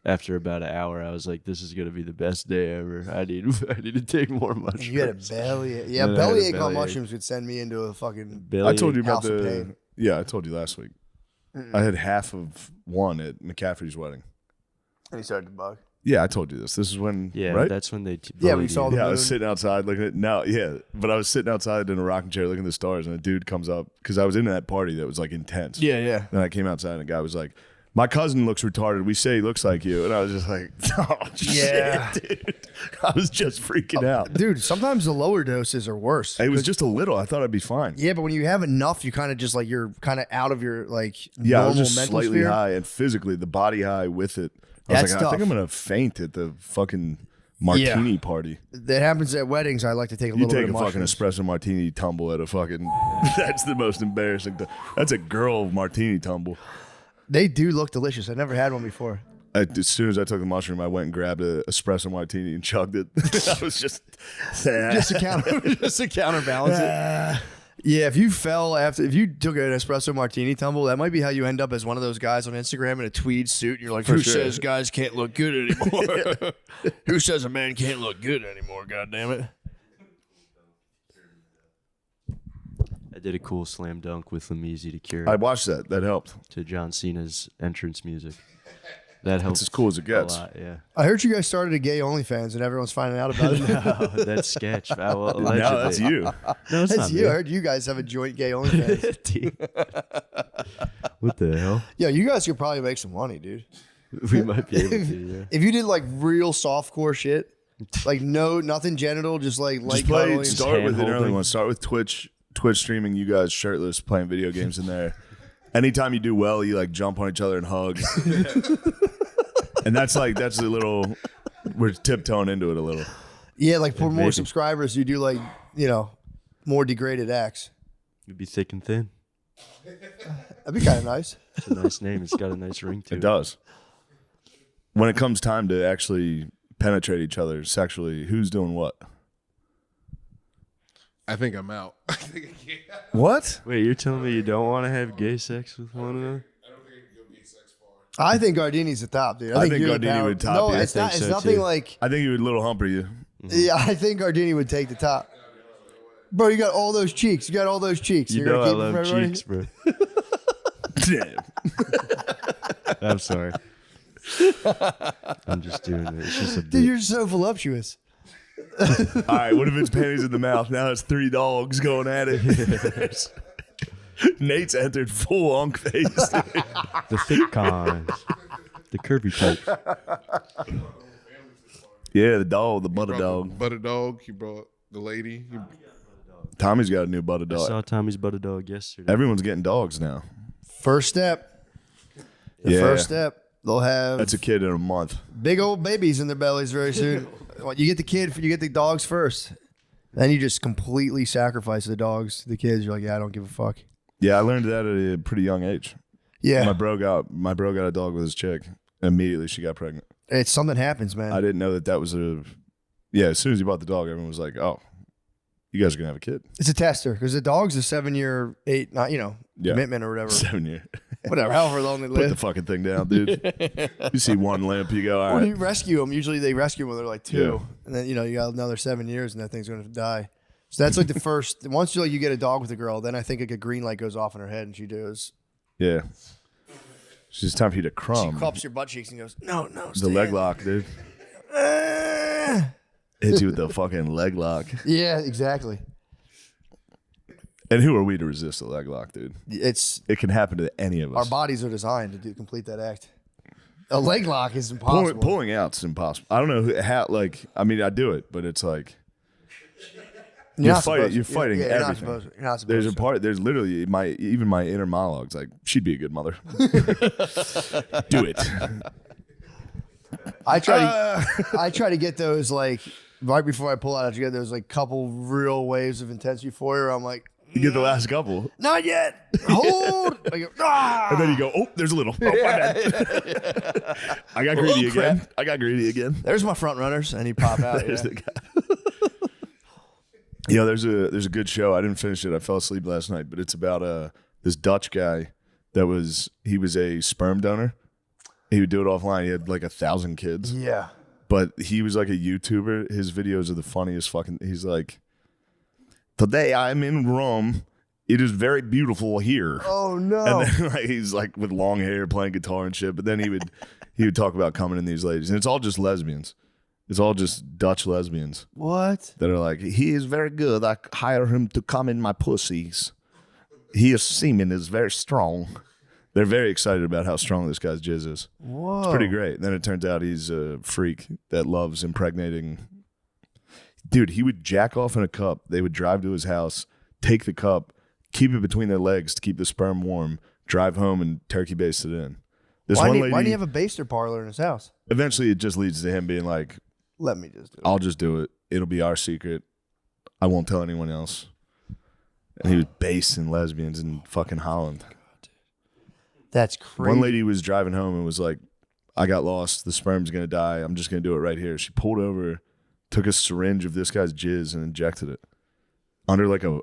After about an hour, I was like, "This is gonna be the best day ever. I need to take more mushrooms."
You had a bellyache. Yeah, bellyache on mushrooms would send me into a fucking.
I told you about
house of pain.
Yeah, I told you last week. I had half of one at McCaffrey's wedding.
And he started to bug.
Yeah, I told you this. This is when, right?
That's when they.
We saw the moon.
I was sitting outside looking at but I was sitting outside in a rocking chair looking at the stars, and a dude comes up because I was in that party that was like intense.
Yeah.
Then I came outside, and a guy was like, "My cousin looks retarded. We say he looks like you," and I was just like, "Oh shit, dude!" I was just freaking out,
dude. Sometimes the lower doses are worse.
It was just a little. I thought I'd be fine.
Yeah, but when you have enough, you kind of just like you're kind of out of your like
I
normal
was just
mental
slightly
sphere.
high, and physically the body high with it. I was like, I think I'm gonna faint at the fucking martini party.
That happens at weddings. I like to take a
You
little
take
bit
a
of
fucking
mushrooms.
espresso martini tumble at a fucking. That's the most embarrassing. That's a girl martini tumble.
They do look delicious. I never had one before.
As soon as I took the mushroom, I went and grabbed an espresso martini and chugged it. I was just
just to counterbalance it. Yeah, if you took an espresso martini tumble, that might be how you end up as one of those guys on Instagram in a tweed suit. And you're like, who says guys can't look good anymore? Who says a man can't look good anymore? God damn it!
I did a cool slam dunk with Lemeasy to Cure.
I watched that. That helped.
To John Cena's entrance music. That helps.
It's as cool as it gets.
A lot, yeah.
I heard you guys started a gay OnlyFans and everyone's finding out about it.
No, that's sketch. Well,
no, that's you.
No, it's
that's
not
you.
me.
I heard you guys have a joint gay OnlyFans.
What the hell?
Yeah, you guys could probably make some money, dude.
We might be able to. Yeah.
If you did like real softcore shit, like nothing genital, just like cuddling.
Start with an early one. Start with Twitch streaming. You guys shirtless playing video games in there. Anytime you do well, you like jump on each other and hug. And that's a little. We're tiptoeing into it a little.
Yeah, like for more subscribers, you do like more degraded acts.
You'd be thick and thin.
That'd be kind of nice.
It's a nice name. It's got a nice ring to it.
It does. When it comes time to actually penetrate each other sexually, who's doing what?
I think I'm out.
What?
Wait, you're telling me you don't want to have gay sex with one another?
I think Gardini's the top, dude.
I think
you're the
Gardini
power-
would top
No,
you.
it's not.
I think
It's
so,
nothing
too.
like.
I think he would little humper you.
Yeah, I think Gardini would take the top. Bro, you got all those cheeks. You got all those cheeks.
You
You're
know I
gonna keep
love
them
cheeks, bro.
Damn.
I'm sorry. I'm just doing it. It's just a
Dude,
bit.
you're so voluptuous.
All right, what if it's panties in the mouth? Now it's 3 dogs going at it. Nate's entered full unk face.
The thick cons. The curvy type.
Yeah, the dog, the butter dog.
Butter dog. He brought the lady.
Tommy's got a new butter
I
dog.
saw Tommy's butter dog yesterday.
Everyone's getting dogs now.
First step. The first step. They'll have
That's a kid in a month.
big old babies in their bellies very soon. You get the dogs first. Then you just completely sacrifice the dogs to the kids. You're like, yeah, I don't give a fuck.
Yeah, I learned that at a pretty young age.
Yeah.
My bro got a dog with his chick. Immediately she got pregnant.
It's something happens, man.
I didn't know that was as soon as he bought the dog, everyone was like, "Oh, you guys are gonna have a kid."
It's a tester because the dog's a 7-year, 8, not commitment or whatever.
7 year.
Whatever, however long they
Put the
live.
fucking thing down, dude. You see one limp, you go, all
When
right.
you rescue them, usually they rescue them when they're like 2,
Yeah.
and then you got another 7 years, and that thing's gonna die. So that's like the first. Once you get a dog with a girl, then I think like a green light goes off in her head, and she does.
Yeah. It's just time for you to
She
crumb.
cups your butt cheeks and goes, no,
The leg lock, dude. Hits you with the fucking leg lock.
Yeah, exactly.
And who are we to resist a leg lock, dude? It can happen to any of us.
Our bodies are designed to complete that act. A leg lock is impossible.
Pulling out's impossible. I don't know how. Like, I mean, I do it, but it's like
You're not supposed to.
You're fighting
You're not
everything.
supposed to. You're not supposed
There's a
to.
part. There's literally my inner monologues. Like, she'd be a good mother. Do it.
I try to get those like right before I pull out. I try to get those like couple real waves of intense euphoria. I'm like,
You get the last couple,
not yet. Hold. I go, ah!
and then you go, oh, there's a little. Oh, my bad. I got greedy again. I got greedy again.
There's my front runners, and he pop out.
There's
yeah.
the guy. You know, there's a good show. I didn't finish it. I fell asleep last night, but it's about this Dutch guy that was a sperm donor. He would do it offline. He had like 1,000 kids.
Yeah.
But he was like a YouTuber. His videos are the funniest fucking. He's like, today I'm in Rome. It is very beautiful here.
Oh no!
And then like, he's like with long hair playing guitar and shit. But then he would talk about coming in these ladies, and it's all just lesbians. It's all just Dutch lesbians.
What?
That are like, he is very good. I hire him to come in my pussies. His semen is very strong. They're very excited about how strong this guy's jizz is.
Whoa.
It's pretty great. Then it turns out he's a freak that loves impregnating. Dude, he would jack off in a cup. They would drive to his house, take the cup, keep it between their legs to keep the sperm warm, drive home and turkey baste it in.
Why do you have a baster parlor in his house?
Eventually, it just leads to him being like,
let me just do it.
I'll just do it. It'll be our secret. I won't tell anyone else. And he was basting lesbians in fucking Holland.
That's crazy.
One lady was driving home and was like, I got lost. The sperm's going to die. I'm just going to do it right here. She pulled over, took a syringe of this guy's jizz and injected it under like a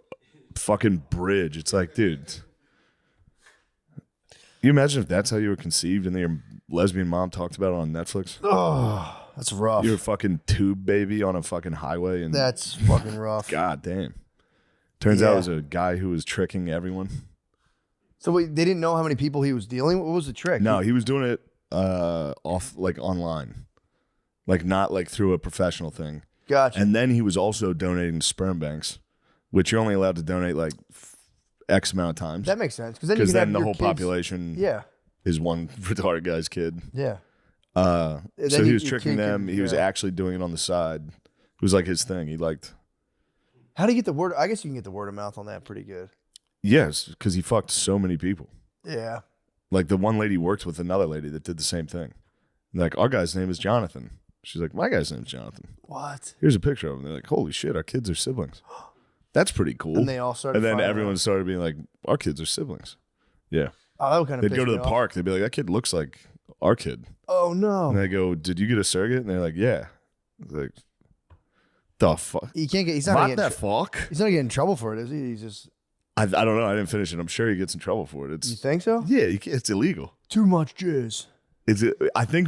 fucking bridge. It's like, dude, you imagine if that's how you were conceived and then your lesbian mom talked about it on Netflix?
Oh, that's rough.
You're a fucking tube baby on a fucking highway. And
that's fucking rough.
God damn. Turns out it was a guy who was tricking everyone.
So wait, they didn't know how many people he was dealing with? What was the trick?
No, he was doing it off like online, like not like through a professional thing.
Gotcha.
And then he was also donating to sperm banks, which you're only allowed to donate like X amount of times.
That makes sense because then
the
your
whole
kids,
population is one retarded guy's kid.
Yeah.
So he was tricking them. He was actually doing it on the side. It was like his thing. He liked.
How do you get the word? I guess you can get the word of mouth on that pretty good.
Yes, because he fucked so many people.
Yeah.
Like the one lady worked with another lady that did the same thing. And like, our guy's name is Jonathan. She's like, my guy's name is Jonathan.
What?
Here's a picture of him. They're like, holy shit, our kids are siblings. That's pretty cool.
And they all started.
And then everyone started being like, our kids are siblings. Yeah.
Oh, that kind of.
They'd go to the park. They'd be like, that kid looks like our kid.
Oh no.
And they go, did you get a surrogate? And they're like, yeah. It's like, the fuck?
He can't get. He's not
What the fuck?
He's not getting in trouble for it, is he? He's just.
I don't know. I didn't finish it. I'm sure he gets in trouble for it.
You think so?
Yeah, it's illegal.
Too much jizz.
I think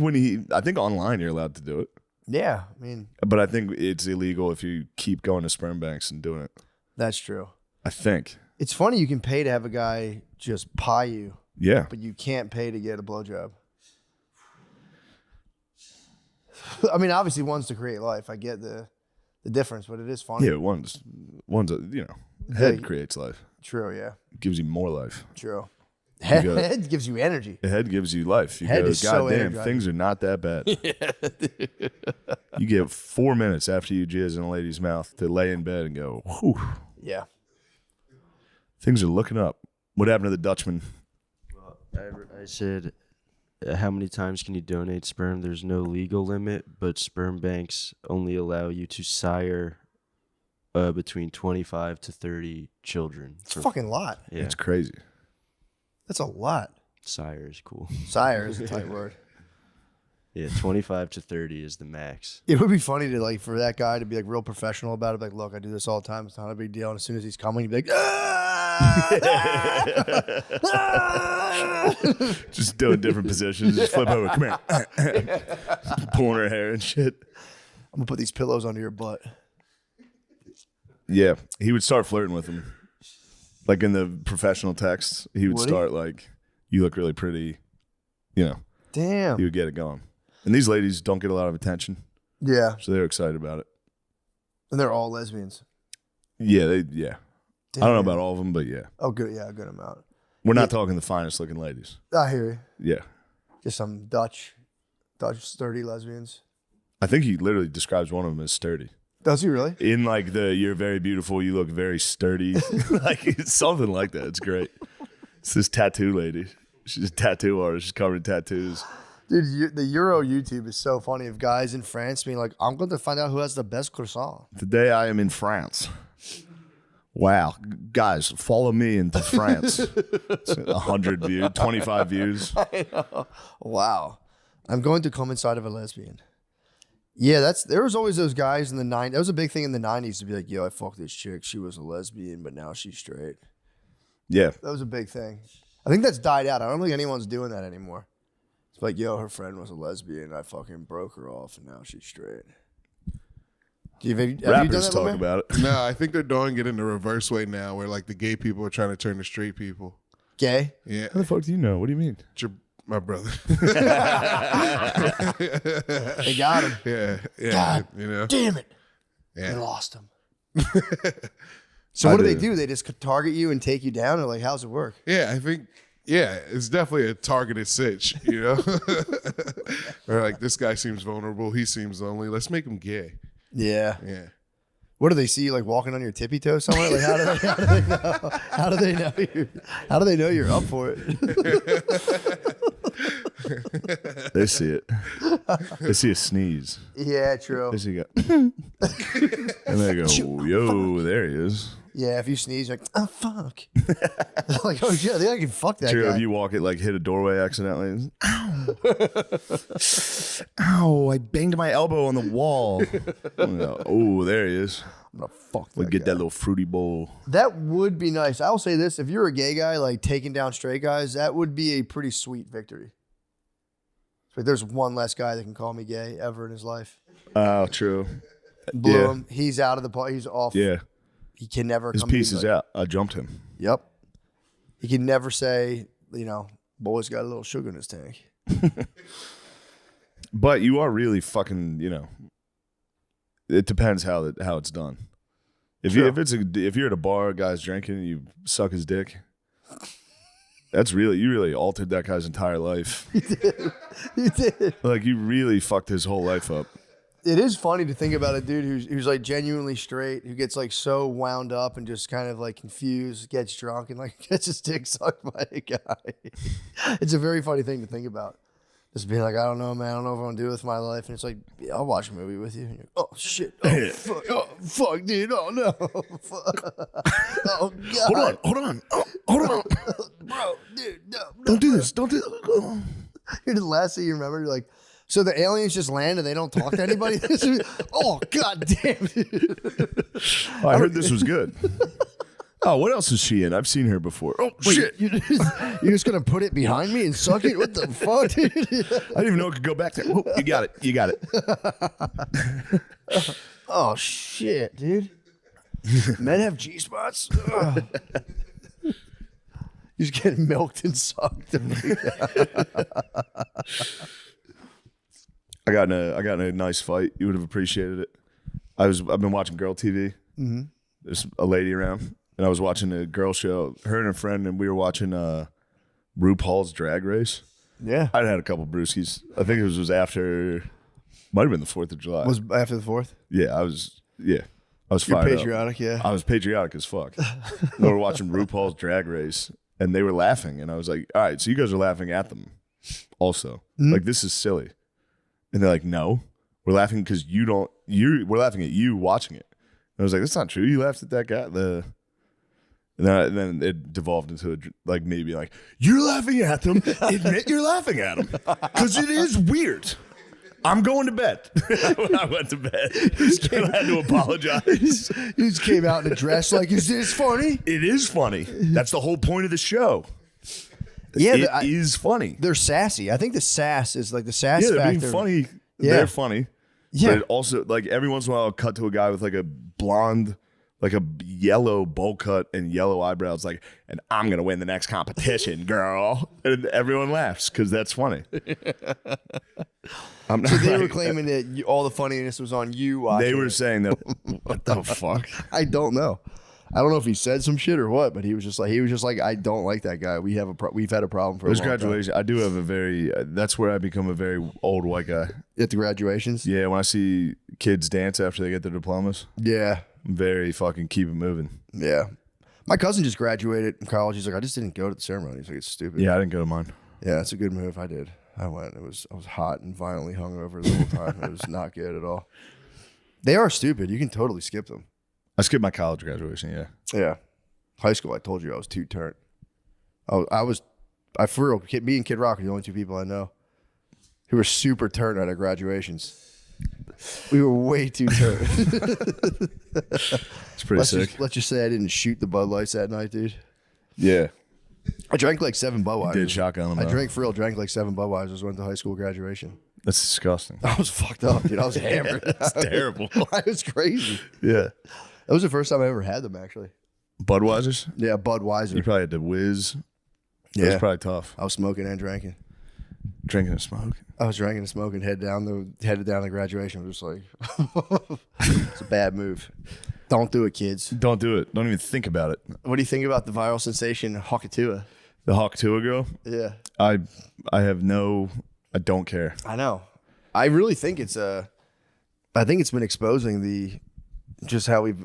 online you're allowed to do it.
Yeah, I mean.
But I think it's illegal if you keep going to sperm banks and doing it.
That's true.
I think.
It's funny you can pay to have a guy just pie you.
Yeah.
But you can't pay to get a blowjob. I mean, obviously one's to create life. I get the difference, but it is funny.
Yeah, one's head creates life.
True, yeah.
It gives you more life.
True. Head gives you energy.
The head gives you life. You
head
go,
is
God
so
damn,
energizing.
things are not that bad. You get 4 minutes after you jizz in a lady's mouth to lay in bed and go, whew.
Yeah.
Things are looking up. What happened to the Dutchman?
I said, how many times can you donate sperm? There's no legal limit, but sperm banks only allow you to sire between 25 to 30 children.
It's a fucking lot.
Yeah.
It's crazy.
That's a lot.
Sire is cool.
Sire is a tight word.
Yeah, 25 to 30 is the max.
It would be funny to like for that guy to be like real professional about it. Like, look, I do this all the time. It's not a big deal. And as soon as he's coming, he'd be like,
Just doing different positions. Just flip over. Come here. Pulling her hair and shit.
I'm gonna put these pillows under your butt.
Yeah, he would start flirting with him. Like in the professional texts, he would start like, you look really pretty, you know.
Damn.
He would get it going. And these ladies don't get a lot of attention.
Yeah.
So they're excited about it.
And they're all lesbians.
Yeah,
Damn.
I don't know about all of them, but yeah.
Oh, good. Yeah, a good amount.
We're not talking the finest looking ladies.
I hear you.
Yeah.
Just some Dutch sturdy lesbians.
I think he literally describes one of them as sturdy.
Does he really?
In like the "You're very beautiful, you look very sturdy," like it's something like that. It's great. It's this tattoo lady. She's a tattoo artist. She's covered in tattoos.
Dude, the Euro YouTube is so funny of guys in France being like, I'm going to find out who has the best croissant.
Today I am in France. Wow. Guys, follow me into France. 100 views, 25 views.
I know. Wow. I'm going to come inside of a lesbian. Yeah, there was always those guys in the 90s. That was a big thing in the 90s to be like, yo, I fucked this chick. She was a lesbian, but now she's straight.
Yeah.
That was a big thing. I think that's died out. I don't think anyone's doing that anymore. It's like, yo, her friend was a lesbian. I fucking broke her off, and now she's straight. Have you done that,
talk about it.
No, I think they're doing it in the reverse way now, where like the gay people are trying to turn to straight people.
Gay?
Yeah.
How the fuck do you know? What do you mean?
My brother.
They got him.
Yeah.
God,
you know.
damn it.
Yeah.
They lost him. So what do they do? They just target you and take you down, or like, how's it work?
Yeah, I think. Yeah, it's definitely a targeted sitch, you know. Or like, this guy seems vulnerable. He seems lonely. Let's make him gay.
Yeah.
Yeah.
What do they see you like walking on your tippy toe somewhere? Like how do they know? How do they know you're up for it?
They see it. They see a sneeze.
Yeah, true.
They see you go, and they go, yo, there he is.
Yeah, if you sneeze, you're like, oh fuck. Like, oh shit, I think I can fuck that
True,
guy.
if you walk it, like hit a doorway accidentally. Ow. Ow, I banged my elbow on the wall. Oh, there he is.
I'm gonna fuck that
Like get
guy.
that little fruity bowl.
That would be nice. I'll say this: if you're a gay guy, like taking down straight guys, that would be a pretty sweet victory. Like, there's one less guy that can call me gay ever in his life.
Oh, true.
Blew him. He's out of the party. He's off.
Yeah.
He can never.
His
come to
piece
me
is
like,
out. I jumped him.
Yep. He can never say, boy's got a little sugar in his tank.
But you are really fucking, it depends how it's done. If you're at a bar, a guy's drinking, and you suck his dick. You really altered that guy's entire life.
You did.
Like you really fucked his whole life up.
It is funny to think about a dude who's like genuinely straight, who gets like so wound up and just kind of like confused, gets drunk and like gets his dick sucked by a guy. It's a very funny thing to think about. Just being like, I don't know, man. I don't know what I'm gonna do with my life. And it's like, yeah, I'll watch a movie with you. And you're, oh shit. Oh fuck, dude. Oh no. Oh god.
Hold on. Oh, hold on.
Bro, dude, no.
Don't do this. Don't do this.
You're the last thing you remember. You're like, so the aliens just land and they don't talk to anybody? Oh god damn.
Oh, I heard this was good. Oh, what else is she in? I've seen her before. Oh,
wait,
shit.
You're just going to put it behind me and suck it? What the fuck, dude?
I didn't even know it could go back there. Oh, you got it. You got it.
Oh, shit, dude. Men have G-spots? You just get milked and sucked.
I got in a nice fight. You would have appreciated it. I've been watching girl TV.
Mm-hmm.
There's a lady around. And I was watching a girl show, her and her friend, and we were watching RuPaul's Drag Race.
Yeah.
I'd had a couple brewskis. I think it was after, might have been the 4th of July.
Was after the 4th?
Yeah, I was
You're
fired
patriotic,
up.
yeah.
I was patriotic as fuck. We were watching RuPaul's Drag Race, and they were laughing. And I was like, all right, so you guys are laughing at them also.
Mm-hmm.
Like, this is silly. And they're like, no, we're laughing because we're laughing at you watching it. And I was like, that's not true. You laughed at that guy. And then it devolved into like maybe like, you're laughing at them. Admit you're laughing at them because it is weird. I'm going to bed. When I went to bed, I had to apologize.
You just came out in a dress like, is this funny?
It is funny. That's the whole point of the show.
Yeah,
it is funny.
They're sassy. I think the sass is like the sass
they're
factor.
being funny.
Yeah.
They're funny.
Yeah.
But it also, like, every once in a while, I'll cut to a guy with like a blonde, like a yellow bowl cut and yellow eyebrows, like, and I'm gonna win the next competition, girl. And everyone laughs because that's funny.
So they were claiming that all the funniness was on you watching.
They were saying that. What the fuck?
I don't know. I don't know if he said some shit or what, but he was just like, I don't like that guy. We've had a problem for
Those
a long
graduation. I do have a very. That's where I become a very old white guy.
time. At the graduations.
Yeah, when I see kids dance after they get their diplomas.
Yeah.
Very fucking keep it moving.
Yeah. My cousin just graduated from college. He's like, I just didn't go to the ceremony. He's like, it's stupid.
Yeah, I didn't go to mine.
Yeah, that's a good move. I did. I went. I was hot and violently hungover the whole time. It was not good at all. They are stupid. You can totally skip them.
I skipped my college graduation, yeah.
Yeah. High school, I told you I was too turnt. I for real, me and Kid Rock are the only two people I know who were super turnt at our graduations. We were way too turnt.
It's pretty sick.
Let's just say I didn't shoot the Bud Lights that night, dude.
Yeah.
I drank like 7 Budweisers.
You did shotgun them.
I drank like 7 Budweisers, went to high school graduation.
That's disgusting.
I was fucked up, dude. I was hammered.
It's terrible.
I was crazy.
Yeah.
That was the first time I ever had them, actually.
Budweisers?
Yeah, Budweiser.
You probably had to whiz.
Yeah.
It was probably tough.
I was smoking and drinking.
Drinking and smoking.
I was drinking and smoking, headed down the graduation. I was just like, it's a bad move. Don't do it, kids.
Don't do it. Don't even think about it.
What do you think about the viral sensation Hawkatua?
The Hawkatua girl?
Yeah.
I don't care.
I know. I really think I think it's been exposing just how we've,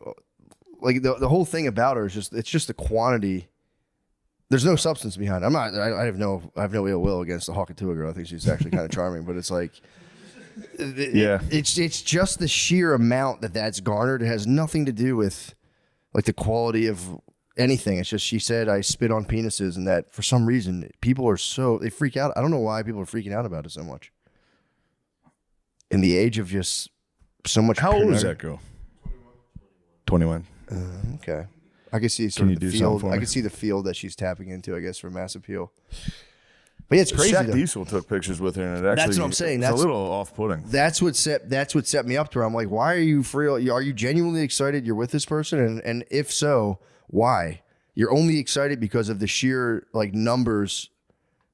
like the whole thing about her is it's just the quantity. There's no substance behind it. I have no ill will against the Hawkatua girl. I think she's actually kind of charming, but it's like, it's just the sheer amount that's garnered. It has nothing to do with like the quality of anything. It's just, she said, I spit on penises, and that for some reason people are they freak out. I don't know why people are freaking out about it so much. In the age of just so much.
How old is that girl? 21.
Okay. I can see the field. I can see the field that she's tapping into, I guess, for mass appeal. But yeah, it's crazy.
Shaq Diesel took pictures with her, and it actually,
that's what I'm saying.
That's a little off-putting.
That's what set me up to where I'm like, why are you for real? Are you genuinely excited you're with this person? And if so, why? You're only excited because of the sheer like numbers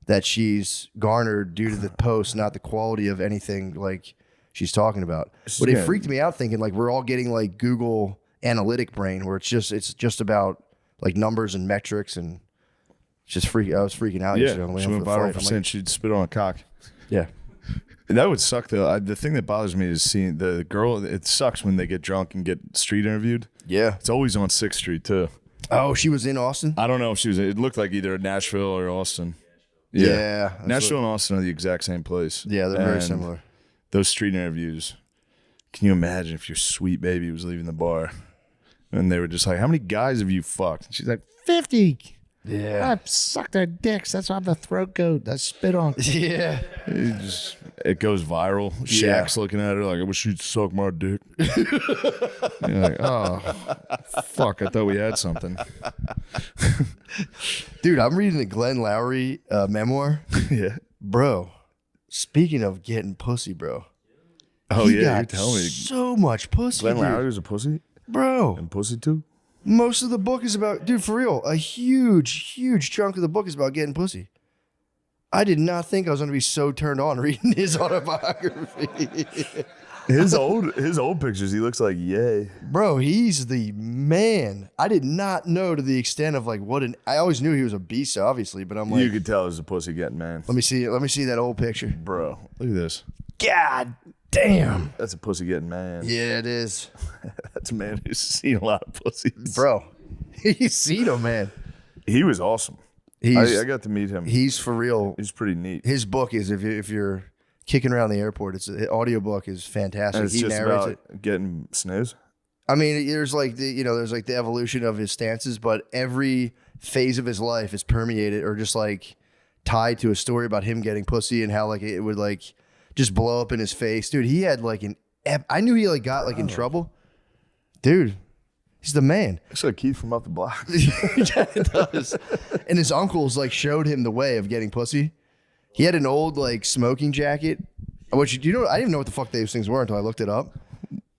that she's garnered due to the post, not the quality of anything like she's talking about. But it freaked me out thinking like we're all getting like Google analytic brain where it's just about like numbers and metrics, and just I was freaking out yesterday on the way
she
home
went
for the
viral
flight.
for saying she'd spit on a cock.
Yeah.
And that would suck though. The thing that bothers me is seeing the girl. It sucks when they get drunk and get street interviewed.
Yeah.
It's always on 6th Street too.
Oh, she was in Austin?
I don't know if she was. It looked like either Nashville or Austin.
Yeah.
Nashville and Austin are the exact same place.
Yeah, they're very similar.
Those street interviews. Can you imagine if your sweet baby was leaving the bar and they were just like, how many guys have you fucked? And she's like, 50.
Yeah.
I've sucked their dicks. That's why I'm the throat goat. I spit on.
Yeah.
It goes viral. Shaq's looking at her like, I wish you'd suck my dick. You're like, oh, fuck. I thought we had something.
Dude, I'm reading the Glenn Lowry memoir.
Yeah.
Bro, speaking of getting pussy, bro.
Oh,
he
yeah.
got
You're telling me.
so much pussy.
Glenn
dude.
Lowry was a pussy?
Bro.
And pussy too?
Most of the book is about, dude, for real, a huge chunk of the book is about getting pussy. I did not think I was going to be so turned on reading his autobiography.
His old pictures, he looks like yay.
Bro, he's the man. I did not know to the extent of like I always knew he was a beast, obviously, but I'm like,
You could tell it was a pussy getting man.
let me see that old picture.
Bro, look at this.
God damn.
That's a pussy getting man.
Yeah, it is.
That's a man who's seen a lot of pussies.
Bro, he's seen him, man.
He was awesome. I got to meet him.
He's for real.
He's pretty neat.
His book is if you're kicking around the airport, the audio book is fantastic.
And it's
he
just
narrates
about
it.
getting snooze.
I mean, there's like the evolution of his stances, but every phase of his life is permeated or just like tied to a story about him getting pussy and how like it would like just blow up in his face. Dude, he had like I knew he like got like in trouble. Dude, he's the man.
Looks like Keith from up the block.
Yeah, it does. And his uncles like showed him the way of getting pussy. He had an old like smoking jacket, which I didn't even know what the fuck those things were until I looked it up.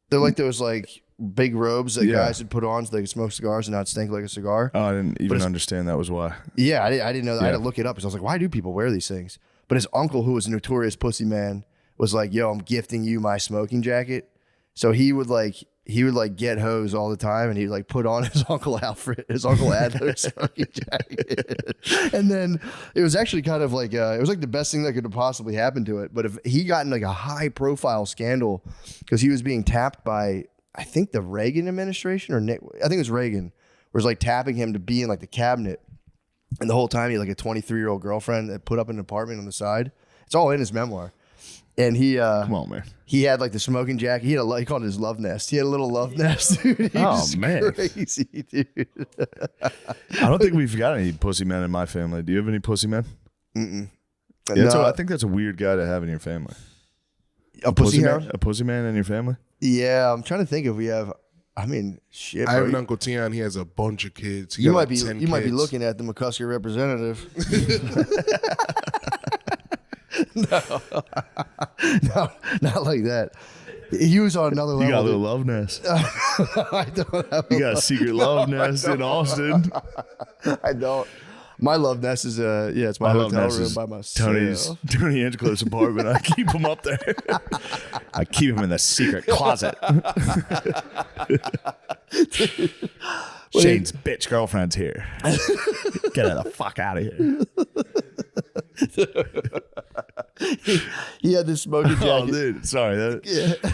They're like those like big robes that guys would put on so they could smoke cigars and not stink like a cigar.
Oh, I didn't even understand that was why.
Yeah, I didn't know that. I had to look it up because I was like, why do people wear these things? But his uncle, who was a notorious pussy man, was like, yo, I'm gifting you my smoking jacket. So he would like, he would like get hose all the time, and he'd like put on his Uncle Adler smoking jacket. And then it was actually kind of like it was like the best thing that could have possibly happened to it. But if he got in like a high profile scandal because he was being tapped by, I think the Reagan administration or Nick, I think it was Reagan, was like tapping him to be in like the cabinet. And the whole time he had like a 23-year-old girlfriend that put up an apartment on the side. It's all in his memoir. And he,
come on, man.
He had like the smoking jacket. He called it his love nest. He had a little love nest, dude.
Man,
crazy, dude.
I don't think we've got any pussy men in my family. Do you have any pussy men?
Mm-mm.
Yeah,
No.
I think that's a weird guy to have in your family.
A pussy
man?
hound?
A pussy man in your family?
Yeah, I'm trying to think if we have. I mean, shit.
I have
bro.
an Uncle Tion. He has a bunch of kids. He
You
got
might
like
be
10
you might be
kids.
looking at the McCusker representative. No, not like that. He was on another level.
You got a little
dude.
love nest.
I don't have
You got a secret love nest in Austin.
I don't. My love nest is it's my
love
hotel
nest
room
is
by myself.
Tony Hinchcliffe's apartment. I keep him up there. I keep him in the secret closet. Shane's bitch girlfriend's here. Get her the fuck out of here.
He had this smoking jacket.
Oh, dude, sorry.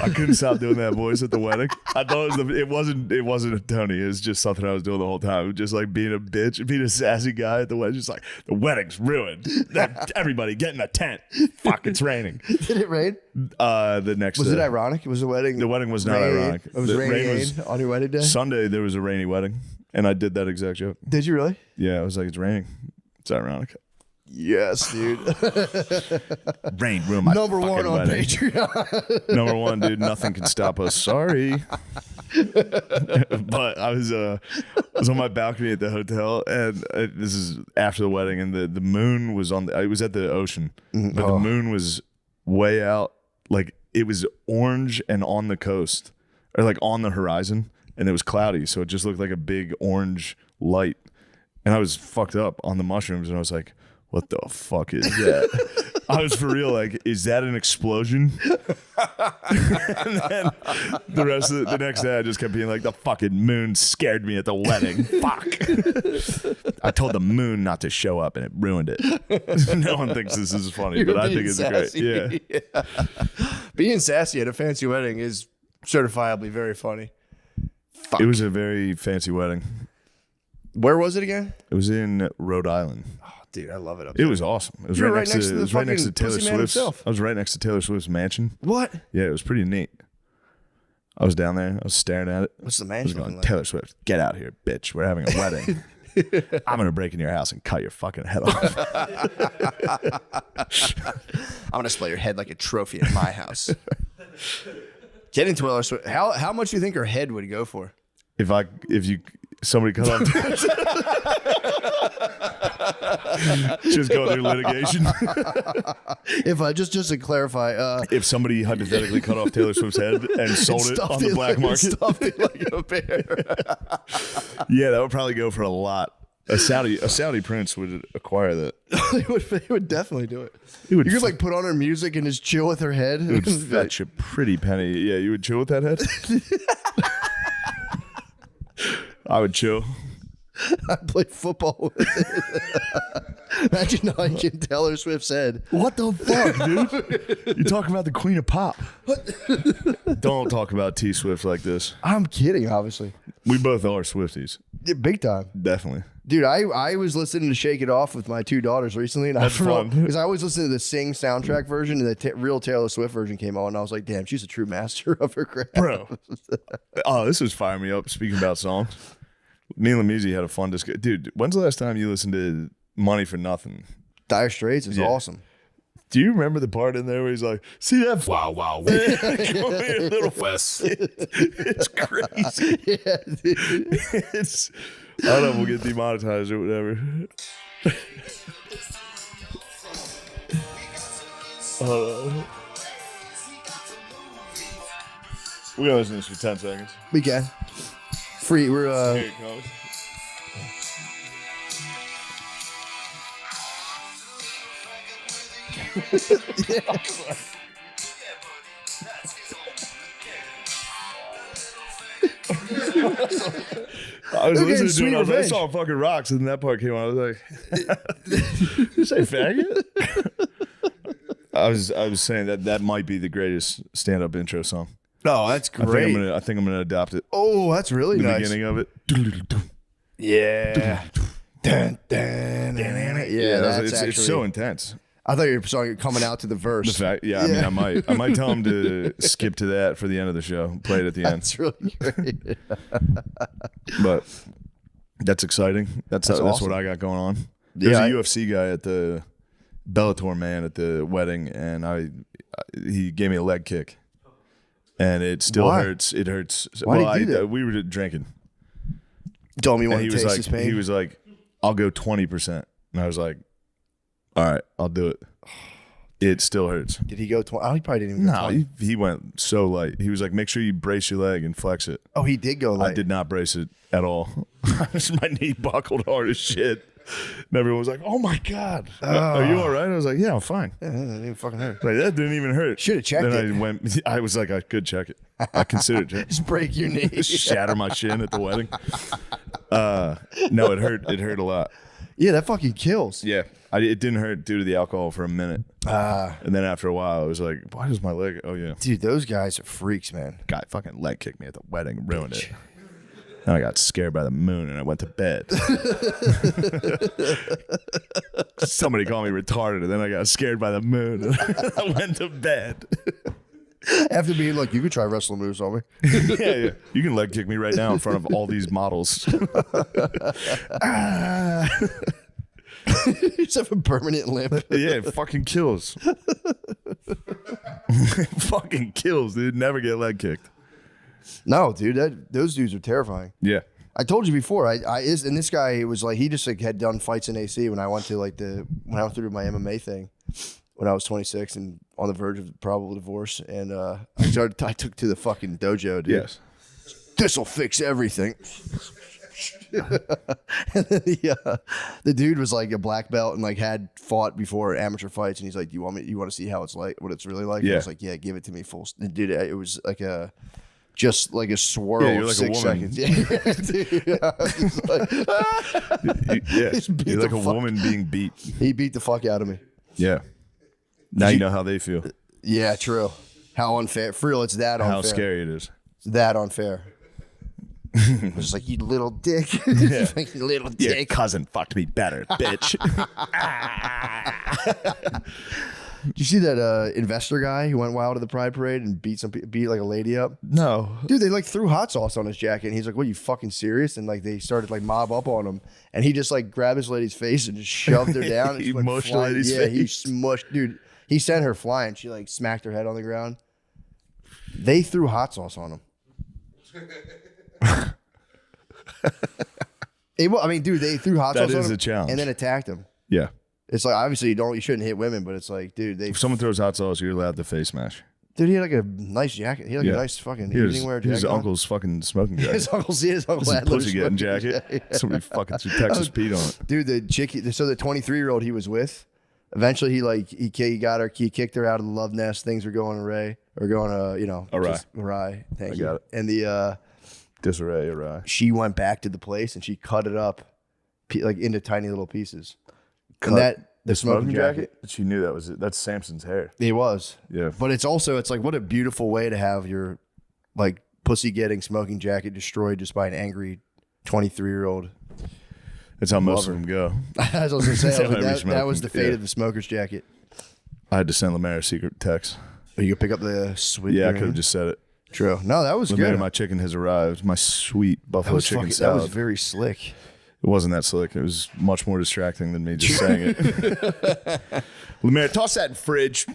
I couldn't stop doing that voice at the wedding. I thought it wasn't a Tony. It was just something I was doing the whole time. It was just like being a bitch, being a sassy guy at the wedding. Just like, the wedding's ruined. Everybody get in a tent. Fuck, it's raining.
Did it rain?
The next
Was
day.
it ironic? Was the wedding?
The wedding was not
rain?
ironic.
It was
The
rainy
rain was
on your wedding day.
Sunday. There was a rainy wedding, and I did that exact joke.
Did you really?
Yeah, I was like, it's raining. It's ironic.
Yes, dude.
Rain ruined my
Number
fucking
one on
wedding.
Patreon.
Number one, dude. Nothing can stop us. Sorry. But I was on my balcony at the hotel, and this is after the wedding, and the moon was on. It was at the ocean, but the moon was way out. Like it was orange and on the coast, or like on the horizon, and it was cloudy, so it just looked like a big orange light. And I was fucked up on the mushrooms, and I was like, what the fuck is that? I was for real like, is that an explosion? And then the next day I just kept being like, the fucking moon scared me at the wedding. Fuck. I told the moon not to show up and it ruined it. No one thinks this is funny, but I think it's great. Yeah.
Being sassy at a fancy wedding is certifiably very funny. Fuck.
It was a very fancy wedding.
Where was it again?
It was in Rhode Island.
Oh, dude, I love it up
It
there.
was awesome. It was
You were
right
right
next
next
to
to the
it was right next to
fucking
Taylor
pussy man
Swift's.
himself.
I was right next to Taylor Swift's mansion.
What?
Yeah, it was pretty neat. I was down there. I was staring at it.
What's the
I was
mansion
going,
looking like?
Taylor Swift, get out here, bitch. We're having a wedding. I'm going to break into your house and cut your fucking head off.
I'm gonna display your head like a trophy in my house. Getting Taylor Swift. How much do you think her head would go for?
Somebody cut off. Just go through litigation.
If I just to clarify,
If somebody hypothetically cut off Taylor Swift's head and sold it on the black market,
stuffed it like a bear.
yeah, that would probably go for a lot. A Saudi prince would acquire that.
They would definitely do it.
It would
You could like put on her music and just chill with her head.
It would fetch a pretty penny. Yeah, you would chill with that head? I would chill.
I play football with it. Imagine how I can Taylor Swift's head.
What the fuck, dude? You talking about the queen of pop. Don't talk about T Swift like this.
I'm kidding, obviously.
We both are Swifties.
Yeah, big time.
Definitely.
Dude, I was listening to Shake It Off with my two daughters recently, and
That's fun.
Because I always listen to the Sing soundtrack version, and the real Taylor Swift version came on, and I was like, damn, she's a true master of her craft.
Bro. Oh, this was firing me up. Speaking about songs, me and Lamizzi had a fun discussion. Dude, when's the last time you listened to Money for Nothing?
Dire Straits is awesome.
Do you remember the part in there where he's like, see that? Wow, wow. Come here, little West. It's crazy.
Yeah, dude.
It's, I don't know if we'll get demonetized or whatever. We're going to listen to this for 10 seconds.
We can. Free. We're
Here it comes. I was
They're getting
listening to
sweet
it. I
revenge.
saw fucking rocks, and that part came on. I was like, "You say faggot?" I was saying that might be the greatest stand-up intro song.
Oh, that's great.
I think I'm gonna adopt it.
Oh, that's really
The
nice.
beginning of it.
Yeah. Dun, dun, dun. Yeah, that's
it's
actually,
so intense.
I thought you were coming out to the verse.
The fact, yeah, I mean, I might tell him to skip to that for the end of the show, play it at the end.
That's really great.
But that's exciting. That's
awesome.
what I got going on. There's
Yeah,
a UFC guy at the Bellator man at the wedding, and he gave me a leg kick, and it still hurts. It hurts.
Why did he do that?
We were drinking.
You told me you
And
want
he
to
was
taste
like,
his pain.
he was like, "I'll go 20%," and I was like, "All right, I'll do it." It still hurts.
Did he go 20? Oh, he probably didn't even go
No,
20.
he went so light. He was like, "Make sure you brace your leg and flex it."
Oh, he did go light.
I did not brace it at all. My knee buckled hard as shit. And everyone was like, "Oh my god, are you all right?" I was like, "Yeah, I'm fine."
Yeah, that didn't even fucking hurt.
Like that didn't even hurt.
Should have checked
then
it.
I was like, I could check it. I considered it.
Just break your knee.
Shatter my shin at the wedding. No, it hurt. It hurt a lot.
Yeah, that fucking kills.
Yeah, it didn't hurt due to the alcohol for a minute. And then after a while, I was like, "Why does my leg?" Oh yeah,
Dude, those guys are freaks, man.
guy fucking leg kicked me at the wedding, ruined it. And I got scared by the moon, and I went to bed. Somebody called me retarded, and then I got scared by the moon, and I went to bed.
After being like, you could try wrestling moves on me.
Yeah. You can leg kick me right now in front of all these models.
You just have a permanent limp.
Yeah, it fucking kills. It fucking kills, dude. Never get leg kicked.
No, dude, those dudes are terrifying.
Yeah.
I told you before. And this guy was like, he just like had done fights in AC when I went to when I went through my MMA thing when I was 26 and on the verge of probable divorce. And I took to the fucking dojo, dude.
Yes.
This'll fix everything. And then the dude was like a black belt and like had fought before amateur fights, and he's like, "Do you want to see how it's like, what it's really like?"
Yeah.
I was like, "Yeah, give it to me full." And dude, it was like just like a swirl
Yeah, you're
of
like
6
a woman.
seconds. Yeah, dude, yeah. It's like,
Yeah.
Just beat
You're like
the
a
fuck-
woman being beat.
He beat the fuck out of me.
Yeah. Now you know how they feel.
Yeah, true. How unfair. For real, it's that unfair.
How scary it is.
It's that unfair. It was like, you little dick. You little
Your
dick.
cousin fucked me better, bitch.
Did you see that investor guy who went wild at the Pride Parade and beat like a lady up?
No.
Dude, they like threw hot sauce on his jacket, and he's like, "What, you fucking serious?" And like they started like mob up on him, and he just like grabbed his lady's face and just shoved her down. And
He
she went
mushed the
flying.
lady's
Yeah, he
face.
smushed. Dude, he sent her flying. She like smacked her head on the ground. They threw hot sauce on him. I mean, dude, they threw hot
That
sauce on
is
him
a challenge.
and then attacked him.
Yeah.
It's like, obviously you shouldn't hit women, but it's like, dude,
If someone throws hot sauce, you're allowed to face smash.
dude, he had like a nice jacket. He had like a nice fucking evening wear jacket.
His
on.
uncle's fucking smoking jacket.
His uncle
This is pussy getting jacket. Somebody fucking threw Texas Pete on it.
Dude, the 23-year-old he was with, eventually he kicked her out of the love nest. Things were going awry. Thank you.
got it.
And the
Disarray, awry.
she went back to the place and she cut it up like into tiny little pieces. And that the smoking jacket.
But she knew that's Samson's hair.
It was.
Yeah.
But it's like, what a beautiful way to have your like pussy getting smoking jacket destroyed just by an angry 23-year-old.
That's how most of them go.
As I was gonna say,
That's how every
that was the
smoking-
fate
yeah.
of the smoker's jacket.
I had to send Lemaire a secret text.
Oh, you could pick up the sweet.
Yeah, I could have just said it.
True. No, that was
Lemaire,
good.
my chicken has arrived. My sweet
That
buffalo
was
chicken
that
salad.
was very slick.
It wasn't that slick. It was much more distracting than me just saying it. Lemaire, toss that in the fridge.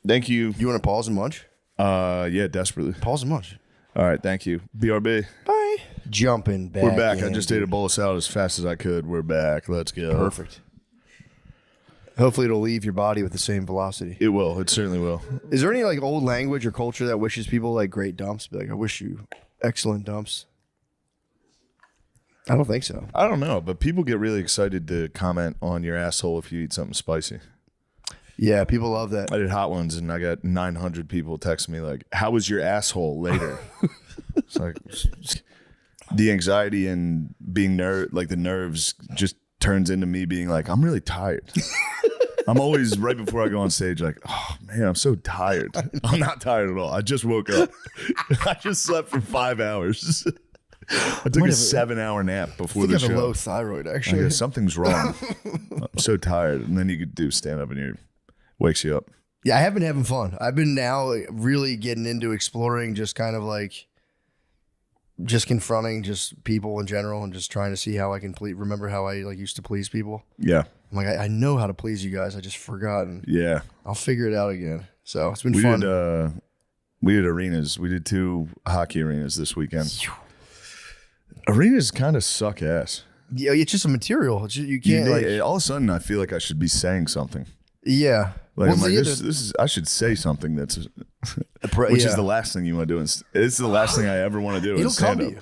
Thank you.
You want to pause and munch?
Yeah, desperately.
Pause and munch.
All right, thank you. BRB.
Bye. Jumping back.
We're back. I
in,
just
dude.
ate a bowl of salad as fast as I could. We're back. Let's go.
Perfect. Hopefully, it'll leave your body with the same velocity.
It will. It certainly will.
Is there any like old language or culture that wishes people like great dumps? Be like, I wish you excellent dumps. I don't think so.
I don't know, but people get really excited to comment on your asshole if you eat something spicy.
Yeah, people love that.
I did hot ones, and I got 900 people text me like, "How was your asshole later?" It's like, the anxiety and being like the nerves just turns into me being like, I'm really tired. I'm always right before I go on stage like, oh man, I'm so tired. I'm not tired at all. I just woke up. I just slept for 5 hours. I took a 7-hour nap before the show.
I have a low thyroid, actually.
I guess something's wrong. I'm so tired. And then you could do stand up and it wakes you up.
Yeah, I have been having fun. I've been now really getting into exploring just kind of like just confronting just people in general and just trying to see how I can remember how I like used to please people.
Yeah.
I'm like, I know how to please you guys. I just forgotten.
Yeah.
I'll figure it out again. So it's been fun.
We did arenas. We did 2 hockey arenas this weekend. Arenas kind of suck ass.
Yeah, it's just a material. You can't
all of a sudden I feel like I should be saying something.
Yeah.
Like, I'm like this is I should say something that's which is the last thing you want to do. It's the last thing I ever want to do.
It'll come to you.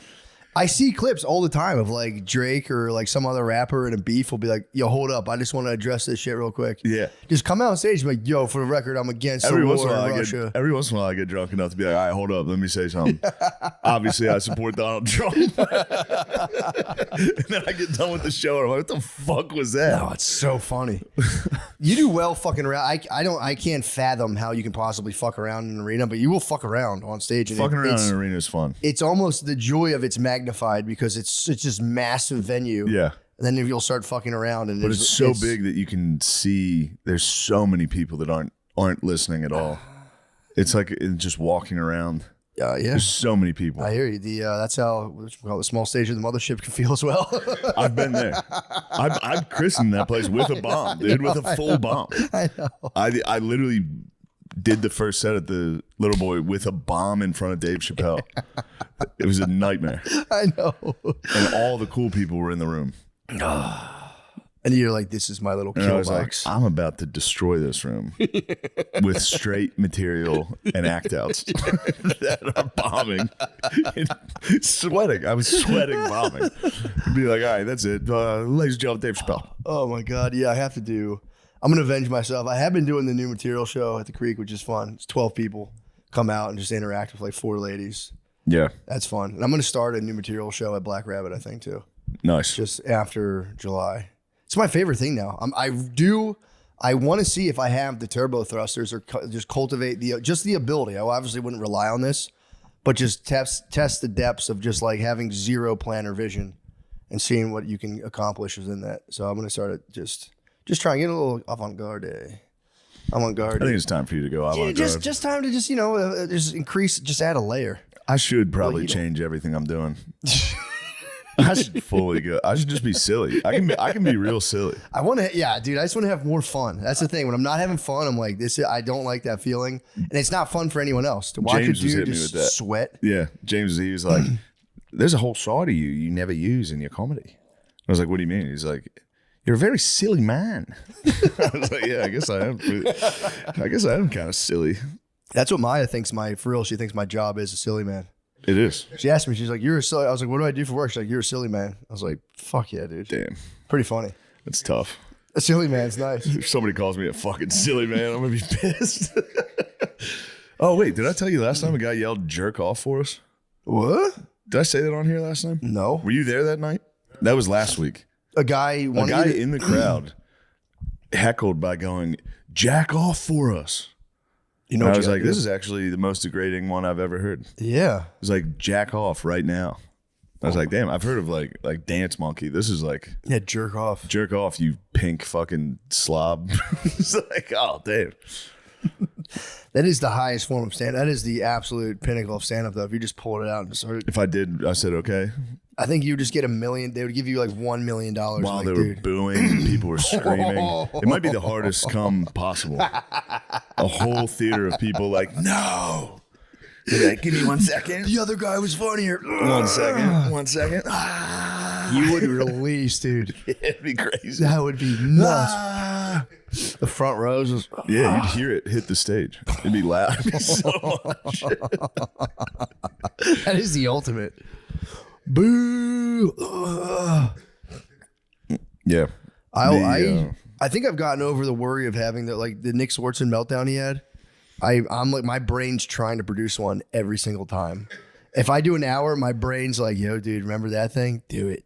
I see clips all the time of like Drake or like some other rapper in a beef will be like, yo, hold up. I just want to address this shit real quick.
Yeah.
Just come out on stage and be like, yo, for the record, I'm against the war in Russia.
Every once in a while I get drunk enough to be like, all right, hold up. Let me say something. Obviously, I support Donald Trump. And then I get done with the show and I'm like, what the fuck was that?
No, it's so funny. You do well fucking around. I can't fathom how you can possibly fuck around in an arena, but you will fuck around on stage. And
fucking around in an arena is fun.
It's almost the joy of it's magnified because it's just massive venue.
Yeah.
And then you'll start fucking around. But
it's so big that you can see there's so many people that aren't listening at all. It's like just walking around.
Yeah.
There's so many people.
I hear you. That's how the small stage of the mothership can feel as well.
I've been there. I've christened that place with a bomb, dude, with a full bomb.
I know.
I literally did the first set at the Little Boy with a bomb in front of Dave Chappelle. It was a nightmare.
I know.
And all the cool people were in the room.
And you're like, this is my little kill
I was
box.
like, I'm about to destroy this room with straight material and act outs that are bombing. Sweating. I was sweating bombing. I'd be like, all right, that's it. Ladies and gentlemen, Dave Chappelle.
Oh my God. Yeah, I'm going to avenge myself. I have been doing the new material show at the Creek, which is fun. It's 12 people come out and just interact with like 4 ladies.
Yeah.
That's fun. And I'm going to start a new material show at Black Rabbit, I think, too.
Nice.
Just after July. It's my favorite thing now. I want to see if I have the turbo thrusters or just cultivate the ability. I obviously wouldn't rely on this, but just test the depths of just like having zero planner vision and seeing what you can accomplish within that. So I'm going to start it just try and get a little avant-garde.
I think it's time for you to go avant-garde.
Just time to just increase, just add a layer.
I should probably change everything I'm doing. I should fully go. I should just be silly. I can be real silly.
Dude. I just want to have more fun. That's the thing. When I'm not having fun, I'm like, I don't like that feeling, and it's not fun for anyone else to watch
James
a dude just sweat.
Yeah, James, he was like, "There's a whole side of you never use in your comedy." I was like, "What do you mean?" He's like, "You're a very silly man." I was like, "Yeah, I guess I am. I guess I am kind of silly."
That's what Maya thinks. She thinks my job is a silly man.
It is.
She asked me, she's like, "You're a silly." I was like, "What do I do for work?" She's like, "You're a silly man." I was like, "Fuck yeah, dude."
Damn.
Pretty funny.
That's tough.
A silly man's nice.
If somebody calls me a fucking silly man, I'm gonna be pissed. Oh wait, did I tell you last time a guy yelled "jerk off" for us?
What?
Did I say that on here last time?
No.
Were you there that night? That was last week.
A guy
in the crowd heckled by going, "Jack off for us." You know, I was like, this is actually the most degrading one I've ever heard.
Yeah. It
was like, jack off right now. I was like, damn, I've heard of like dance monkey. This is like,
yeah, jerk off.
Jerk off, you pink fucking slob. It's like, oh, damn.
That is the highest form of stand. That is the absolute pinnacle of stand up, though. If you just pulled it out and started.
If I said, okay.
I think you would just get $1 million. They would give you like $1 million.
While they were booing and people were screaming. It might be the hardest come possible. A whole theater of people like, no. They're like, give me 1 second.
The other guy was funnier.
1 second. 1 second.
You would release, dude.
It'd be crazy.
That would be nuts. The front rows was.
Yeah, you'd hear it hit the stage. It'd be loud. So much.
That is the ultimate. Boo!
Yeah.
I think I've gotten over the worry of having the Nick Swartzen meltdown he had. I'm like, my brain's trying to produce one every single time. If I do an hour, my brain's like, yo, dude, remember that thing? Do it.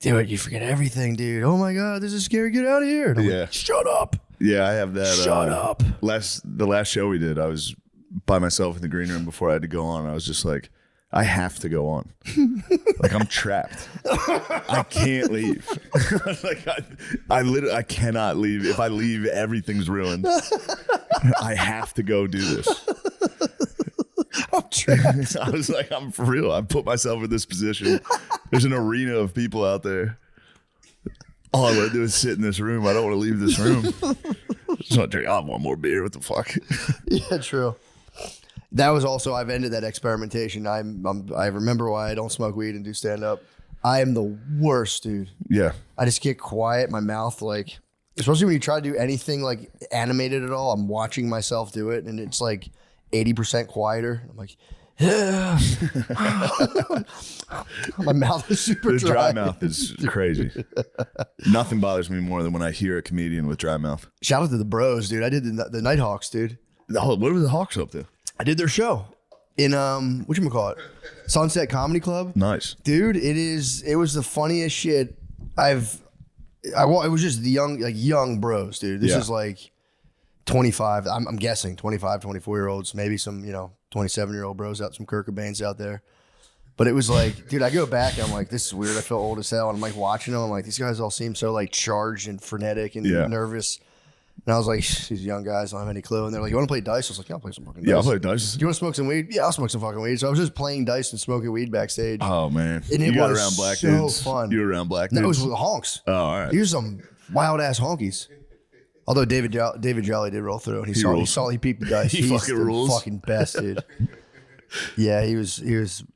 Do it. You forget everything, dude. Oh my God, this is scary. Get out of here. And I'm like, shut up.
Yeah, I have that.
Shut up.
The last show we did, I was by myself in the green room before I had to go on. I was just like, I have to go on. Like, I'm trapped. I can't leave. Like, I literally, I cannot leave. If I leave, everything's ruined. I have to go do this.
I'm trapped.
I was like, I'm for real. I put myself in this position. There's an arena of people out there. All I want to do is sit in this room. I don't want to leave this room. Just want to drink. I want more beer. What the fuck?
Yeah, true. That was also, I've ended that experimentation. I remember why I don't smoke weed and do stand up. I am the worst, dude.
Yeah.
I just get quiet. My mouth, like, especially when you try to do anything like animated at all, I'm watching myself do it and it's like 80% quieter. I'm like, yeah. My mouth is super
The
dry.
dry mouth is crazy. Nothing bothers me more than when I hear a comedian with dry mouth.
Shout out to the bros, dude. I did the Nighthawks, dude.
What were the Hawks up to?
I did their show in whatchamacallit? Sunset Comedy Club.
Nice.
Dude, it was the funniest shit it was just the young bros, dude. This is like 25, I'm guessing 25, 24-year-olds, maybe some, 27-year-old bros out, some Kurt Cobains out there. But it was like, dude, I go back and I'm like, this is weird. I feel old as hell. And I'm like watching them. I'm like, these guys all seem so like charged and frenetic and nervous. And I was like, these young guys don't have any clue. And they're like, you want to play dice? I was like, yeah, I'll play some fucking dice.
Yeah, I'll play dice.
Do you want to smoke some weed? Yeah, I'll smoke some fucking weed. So I was just playing dice and smoking weed backstage.
Oh, man.
And
you
it
got
was
around black
so
dudes?
fun.
You were around black dudes?
No, it was with the honks.
Oh, all right.
He was some wild-ass honkies. Although David Jolly did roll through. And he peeped the dice.
He
He's
fucking
the
rules.
fucking best, dude. Yeah, it was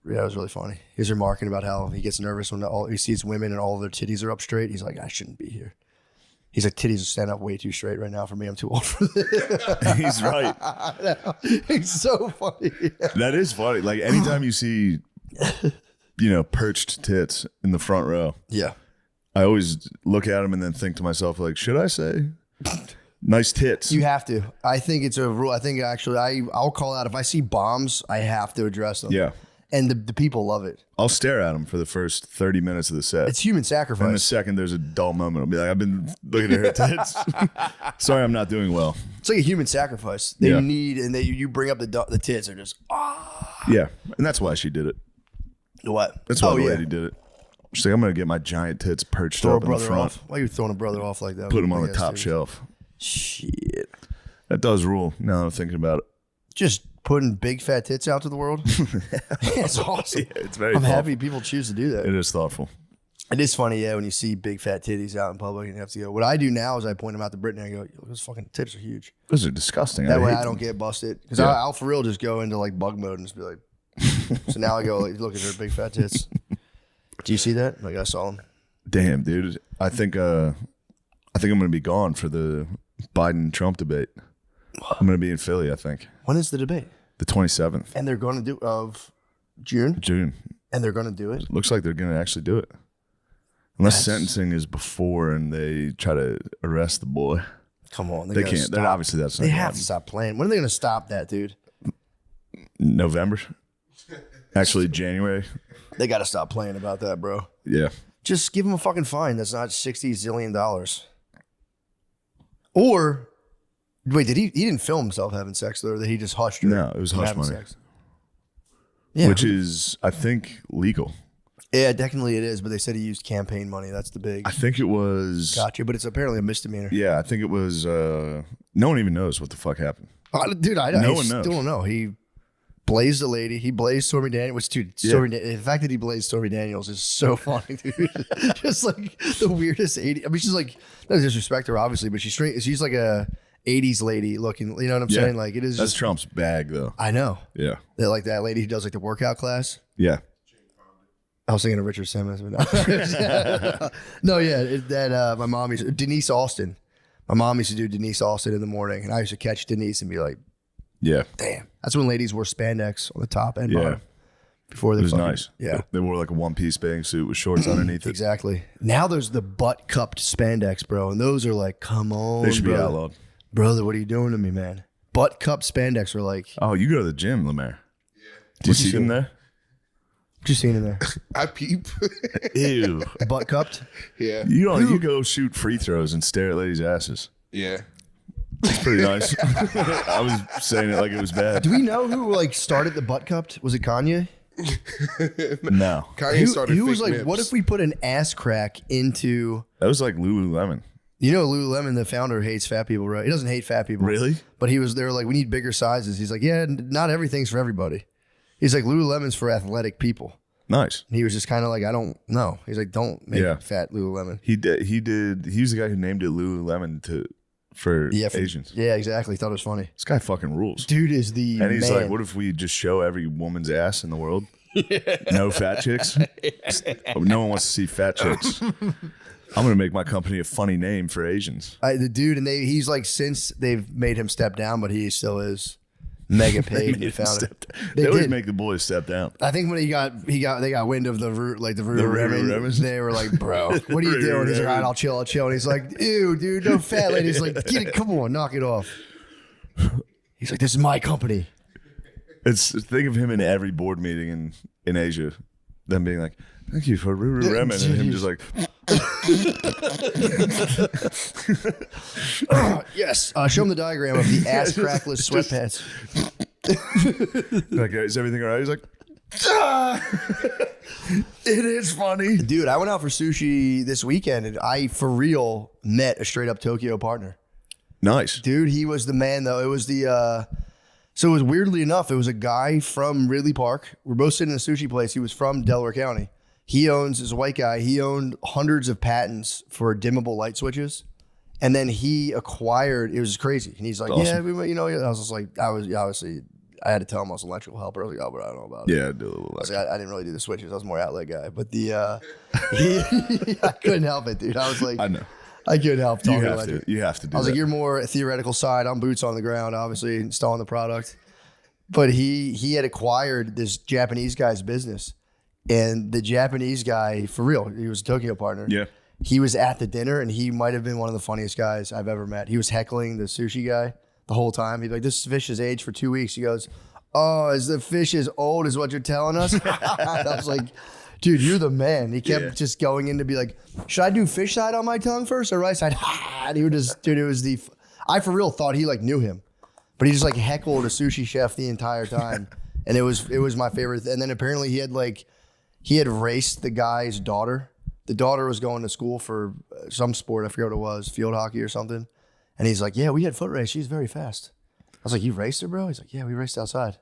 really funny. He was remarking about how he gets nervous when he sees women and all of their titties are up straight. He's like, I shouldn't be here. He's like, titties stand up way too straight right now for me. I'm too old for this.
He's right.
He's so funny.
That is funny. Like, anytime you see, perched tits in the front row.
Yeah.
I always look at them and then think to myself, like, should I say nice tits?
You have to. I think it's a rule. I think actually I'll call out if I see bombs, I have to address them.
Yeah.
And the people love it.
I'll stare at them for the first 30 minutes of the set.
It's human sacrifice.
And the second there's a dull moment, I'll be like, I've been looking at her tits. Sorry, I'm not doing well.
It's like a human sacrifice. They need, and you bring up the tits, they're just,
Yeah. And that's why she did it.
What?
That's why the lady did it. She's like, I'm going to get my giant tits perched
Throw
up
a
in the
brother
front.
off. Why are you throwing a brother off like that?
Put him on the top shelf.
Shit.
That does rule now that I'm thinking about it.
Just putting big fat tits out to the world. It's awesome.
Yeah, it's very
I'm
thoughtful.
happy people choose to do that.
It is thoughtful.
It is funny, yeah, when you see big fat titties out in public and you have to go. What I do now is I point them out to Brittany and I go, those fucking tits are huge.
Those are disgusting.
That way
hate
I don't
them.
get busted. Because I'll for real just go into like bug mode and just be like, so now I go, like, look at her big fat tits. Do you see that? Like, I saw them.
Damn, dude. I think I'm gonna be gone for the Biden-Trump debate. I'm gonna be in Philly, I think.
When is the debate?
The 27th.
And they're going to do of June?
June.
And they're going to do it?
Looks like they're gonna actually do it. Unless sentencing is before and they try to arrest the boy.
Come on.
They can't. They're obviously that's not
They
gonna
have
happen.
to stop playing. When are they going to stop that, dude?
November. Actually, January.
They got to stop playing about that, bro.
Yeah.
Just give him a fucking fine. That's not $60 zillion. Or, wait, he didn't film himself having sex, though, or that he just hushed her?
No, it was
from
hush
having
money.
sex? Yeah.
Which is, I think, legal.
Yeah, technically it is, but they said he used campaign money. That's the big.
I think it was.
Gotcha, but it's apparently a misdemeanor.
Yeah, I think it was. No one even knows what the fuck happened.
Dude,
No one
still
knows.
don't know. He blazed a lady. He blazed Stormy Daniels. Which, dude, the fact that he blazed Stormy Daniels is so funny, dude. Just like the weirdest 80s. I mean, she's like, no disrespect to her, obviously, but she's like a 80s lady looking. You know what I'm saying? Like, it is.
That's
just,
Trump's bag, though.
I know.
Yeah.
That, like that lady who does like the workout class.
Yeah.
I was thinking of Richard Simmons, but no. No, yeah, my mom used Denise Austin. My mom used to do Denise Austin in the morning, and I used to catch Denise and be like,
Yeah.
damn. That's when ladies wore spandex on the top and
Yeah.
bottom. Before they
It was
fucking-
nice.
Yeah.
They wore like a one-piece bathing suit with shorts underneath it.
Exactly. Now there's the butt cupped spandex, bro, and those are like, come on,
They should be
brother.
outlawed.
Brother, what are you doing to me, man? Butt cupped spandex are like,
Oh, you go to the gym, Lemaire. Do you see them there?
What you seen in there?
I peep.
Ew.
Butt cupped?
Yeah.
You go shoot free throws and stare at ladies' asses.
Yeah.
It's pretty nice. I was saying it like it was bad.
Do we know who like started the butt cupped? Was it Kanye?
No.
Kanye started
Who was
fake
like,
nips.
what if we put an ass crack into...
That was like Lululemon.
You know, Lululemon, the founder, hates fat people, right? He doesn't hate fat people.
Really?
But they were like, we need bigger sizes. He's like, yeah, not everything's for everybody. He's like, Lululemon's for athletic people.
Nice.
And he was just kind of like, I don't know. He's like, don't make fat Lululemon.
He did. He was the guy who named it Lululemon for Asians.
Yeah, exactly. Thought it was funny.
This guy fucking rules.
Dude is the
And he's
man.
like, what if we just show every woman's ass in the world? No fat chicks? No one wants to see fat chicks. I'm going to make my company a funny name for Asians.
The dude, and he's like, since they've made him step down, but he still is mega paid.
They always make the boys step down.
I think when they got wind of the root, like the root, they were like, bro, what are you doing? He's like, all right, I'll chill. And he's like, ew, dude, no fat lady. He's like, get it, come on, knock it off. He's like, this is my company.
Think of him in every board meeting in Asia, them being like, thank you for Remen, and him just like,
yes. Show him the diagram of the ass crackless sweatpants.
like, is everything all right? He's like, it is funny.
Dude, I went out for sushi this weekend, and I, for real, met a straight up Tokyo partner.
Nice.
Dude, he was the man, though. It was so it was weirdly enough, it was a guy from Ridley Park. We're both sitting in a sushi place. He was from Delaware County. He is a white guy. He owned hundreds of patents for dimmable light switches. And then he acquired, it was crazy. And he's like, awesome. I was just like, obviously, I had to tell him I was an electrical helper. I was like, oh, but I don't know about it.
Yeah, do a little less.
I didn't really do the switches. I was more outlet guy. But I couldn't help it, dude. I was like,
I know.
I couldn't help talking
electric. You have to do
I was
that.
like, you're more theoretical side. I'm boots on the ground, obviously, installing the product. But he had acquired this Japanese guy's business. And the Japanese guy, for real, he was a Tokyo partner.
Yeah.
He was at the dinner, and he might have been one of the funniest guys I've ever met. He was heckling the sushi guy the whole time. He'd be like, this fish is aged for 2 weeks. He goes, oh, is the fish as old as what you're telling us? I was like, dude, you're the man. He kept just going in to be like, should I do fish side on my tongue first or right side? And he would just, dude, it was I for real thought he like knew him. But he just like heckled a sushi chef the entire time. And it was my favorite. And then apparently he had raced the guy's daughter. The daughter was going to school for some sport. I forget what it was, field hockey or something. And he's like, yeah, we had foot race. She's very fast. I was like, you raced her, bro? He's like, yeah, we raced outside.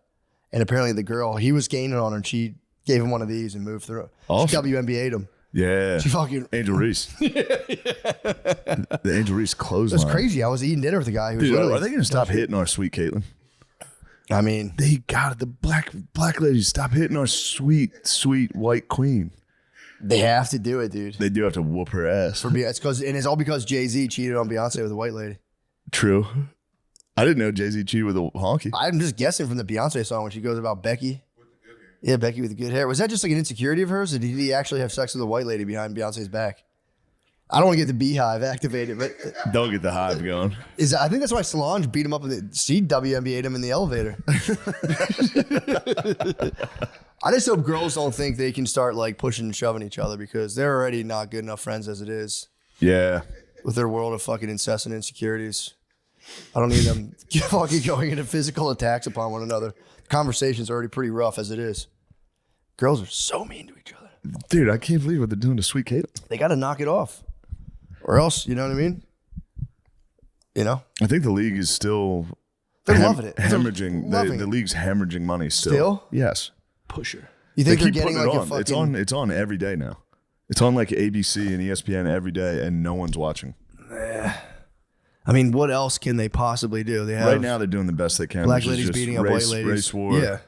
And apparently the girl, he was gaining on her, and she gave him one of these and moved through. Awesome. She WNBA'd him.
Yeah.
She fucking
Angel Reese. The Angel Reese clothesline.
That's crazy. I was eating dinner with the guy who was
Dude,
literally,
are they going to stop hitting our sweet Caitlin?
I mean,
they got the black ladies. Stop hitting our sweet white queen.
They have to do it, dude.
They do have to whoop her ass.
It's all because Jay-Z cheated on Beyonce with a white lady.
True. I didn't know Jay-Z cheated with a honky.
I'm just guessing from the Beyonce song when she goes about Becky. Yeah, Becky with the good hair. Was that just like an insecurity of hers, or did he actually have sex with a white lady behind Beyonce's back? I don't want to get the beehive activated, but
don't get the hive going.
I think that's why Solange beat him up she WNBA'd him in the elevator. I just hope girls don't think they can start like pushing and shoving each other, because they're already not good enough friends as it is.
Yeah.
With their world of fucking incessant insecurities. I don't need them fucking going into physical attacks upon one another. Conversations are already pretty rough as it is. Girls are so mean to each other.
Dude, I can't believe what they're doing to sweet Caitlin.
They got to knock it off. Or else, you know what I mean? You know?
I think the league is still
they're loving it.
Hemorrhaging. The league's hemorrhaging money still.
Still?
Yes.
Pusher. You think they're getting like a fucking...
It's on every day now. It's on like ABC and ESPN every day, and no one's watching.
I mean, what else can they possibly do? They have
right now they're doing the best they can.
Black ladies beating up white ladies.
Race war.
Yeah.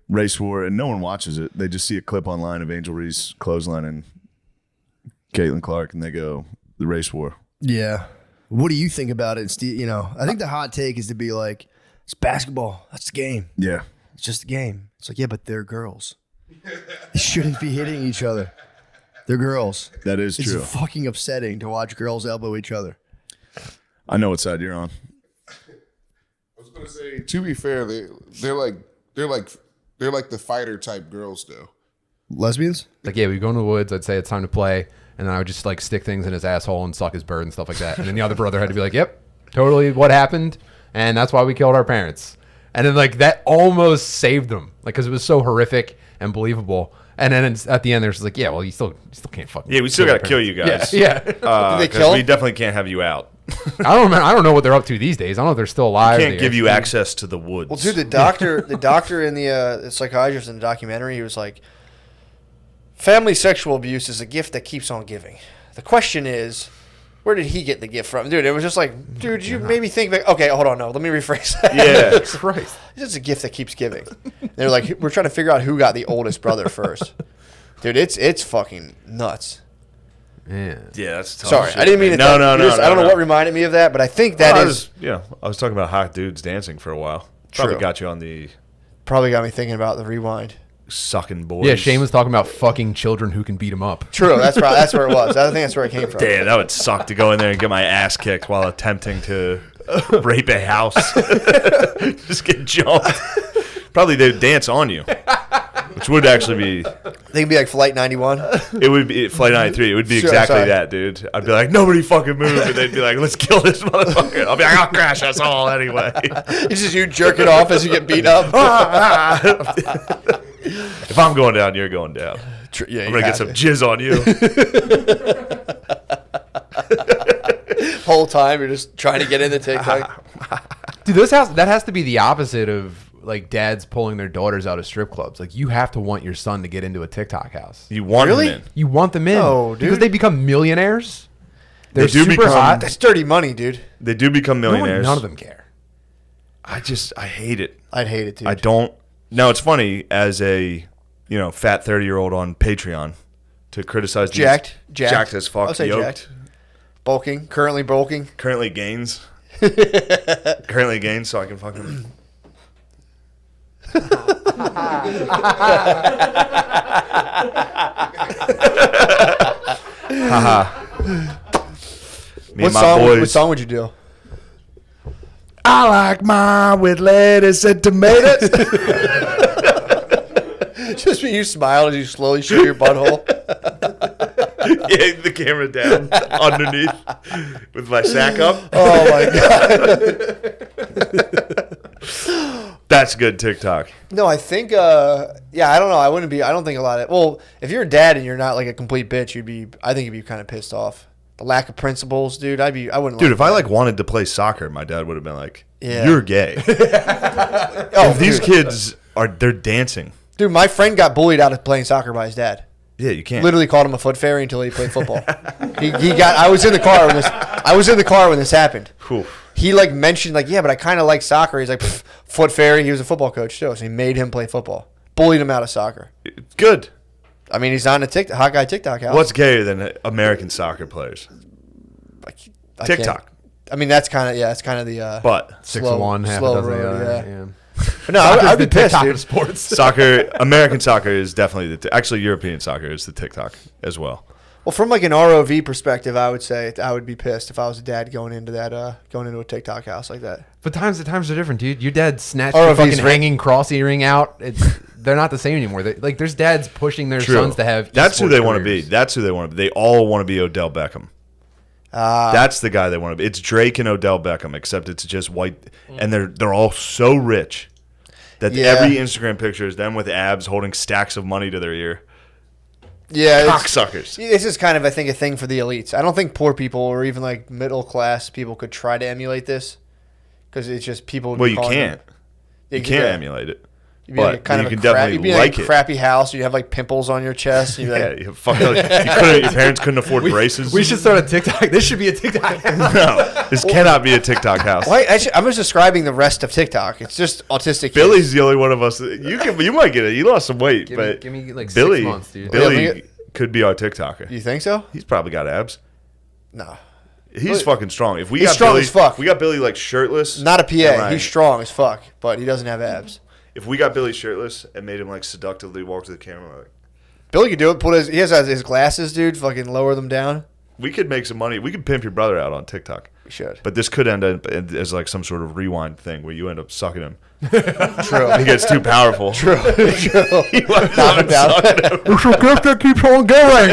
Race war, and no one watches it. They just see a clip online of Angel Reese clothesline and Caitlin Clark, and they go, the race war.
Yeah. What do you think about it, Steve? You know, I think the hot take is to be like, it's basketball. That's the game.
Yeah.
It's just a game. It's like, yeah, but they're girls. They shouldn't be hitting each other. They're girls.
That is true.
It's fucking upsetting to watch girls elbow each other.
I know what side you're on.
I was gonna say, to be fair, they're like the fighter type girls though.
Lesbians?
Like, yeah, we'd go in the woods. I'd say it's time to play. And then I would just like stick things in his asshole and suck his bird and stuff like that. And then the other brother had to be like, yep, totally what happened. And that's why we killed our parents. And then like that almost saved them. Like, because it was so horrific and believable. And then at the end, they're just like, yeah, well, you still can't fucking.
Yeah, we still got to kill you guys.
Yeah.
Did they kill?
We definitely can't have you out.
I don't know what they're up to these days. I don't know if they're still alive.
Can't give you access to the woods.
Well, dude, the doctor and the psychiatrist in the documentary, he was like, family sexual abuse is a gift that keeps on giving. The question is, where did he get the gift from? Dude, it was just like, dude, you made me think, like, okay, hold on, no, let me rephrase that.
Yeah.
Christ.
It's just a gift that keeps giving. They're like, we're trying to figure out who got the oldest brother first. Dude, it's fucking nuts.
Yeah.
Yeah, that's tough.
Sorry,
shit,
I didn't mean
man.
to.
No.
I don't know what reminded me of that, but I think that
I
is
was talking about hot dudes dancing for a while. Probably
True.
got you on the
probably got me thinking about the rewind.
sucking boys.
Yeah, Shane was talking about fucking children who can beat him up.
True, that's right. That's where it was. I think that's where it came from.
Damn, that would suck to go in there and get my ass kicked while attempting to rape a house. Just get jumped. Probably they'd dance on you, which would actually be.
They can be like Flight 91.
It would be Flight 93. It would be
Sure,
exactly
sorry.
that, dude. I'd be like, nobody fucking move, and they'd be like, let's kill this motherfucker. I'll be like, I'll crash us all anyway.
It's just you jerking off as you get beat up.
If I'm going down, you're going down.
Yeah,
I'm gonna get some jizz on you.
Whole time you're just trying to get into TikTok.
Dude, that has to be the opposite of like dads pulling their daughters out of strip clubs. Like you have to want your son to get into a TikTok house.
You want
Really?
them in.
You want them in.
No,
Because
dude.
they become millionaires. They're
They do
super
become-
hot.
That's dirty money, dude.
They do become millionaires.
None of them care.
I hate it.
I'd hate it, dude.
I don't. Now it's funny as a fat 30-year-old on Patreon to criticize these-
Jacked
as fuck,
I'll say
yoked.
jacked. Bulking, currently bulking.
Currently gains, so I can fucking. Haha. Me and my boys.
What song would you do?
I like mine with lettuce and tomatoes.
Just when you smile as you slowly show your butthole.
Yeah, the camera down underneath with my sack up.
Oh my god.
That's good TikTok.
No, I think I don't know. I don't think a lot of well, if you're a dad and you're not like a complete bitch, I think you'd be kind of pissed off. The lack of principles, dude. I wouldn't
Dude,
like
if I like wanted to play soccer, my dad would have been like,
Yeah.
"You're gay."
Oh,
These
dude.
kids they're dancing.
Dude, my friend got bullied out of playing soccer by his dad.
Yeah, you can't.
Literally called him a foot fairy until he played football. I was in the car when this happened.
Whew.
He like mentioned like, yeah, but I kind of like soccer. He's like, foot fairy. He was a football coach too, so he made him play football. Bullied him out of soccer.
Good.
I mean, he's on a hot guy TikTok house.
What's gayer than American soccer players?
I can't-
TikTok.
I mean, that's kind of the
But
6'1", half a
slow
dozen.
road,
Yeah.
But no, I'd be pissed,
TikTok
dude.
of sports.
soccer, American soccer is definitely actually European soccer is the TikTok as well.
Well, from like an ROV perspective, I would say I would be pissed if I was a dad going into a TikTok house like that.
But times are different, dude. Your dad snatched
ROV's
your fucking
right.
hanging cross earring out. They're not the same anymore. There's dads pushing their
True.
sons to have.
That's who
esports
they want to be.
careers.
That's who they want to be. They all want to be Odell Beckham. That's the guy they want to be. It's Drake and Odell Beckham, except it's just white, and they're all so rich that
Yeah.
every Instagram picture is them with abs holding stacks of money to their ear.
Yeah,
Cocksuckers.
This is kind of, I think, a thing for the elites. I don't think poor people or even like middle class people could try to emulate this because it's just people. Would
Well,
be
you
calling
can't.
them-
You can't emulate it.
You'd be
But
like kind
you
of
can
a crap,
definitely
you'd be
like
like a
it.
crappy house. You'd have like pimples on your chest. You'd be
Yeah,
like,
you your parents couldn't afford braces.
We should start a TikTok. This should be a TikTok.
No, this cannot be a TikTok house.
Why? I'm just describing the rest of TikTok. It's just autistic.
Billy's the only one of us. You might get it. You lost some weight, but
give me like
Billy,
6 months, dude.
Billy
Yeah,
could be our TikToker.
You think so?
He's probably got abs.
No.
He's fucking strong. If we
He's
got
strong
Billy,
as fuck.
we got Billy like shirtless.
Not a PA.
and,
He's strong as fuck, but he doesn't have abs.
If we got Billy shirtless and made him like seductively walk to the camera, like,
Billy could do it. He has his glasses, dude. Fucking lower them down.
we could make some money. We could pimp your brother out on TikTok.
We should.
But this could end up as like some sort of rewind thing where you end up sucking him.
True.
He gets too powerful.
True. True.
Knock him down.
It's a gift that keeps on going.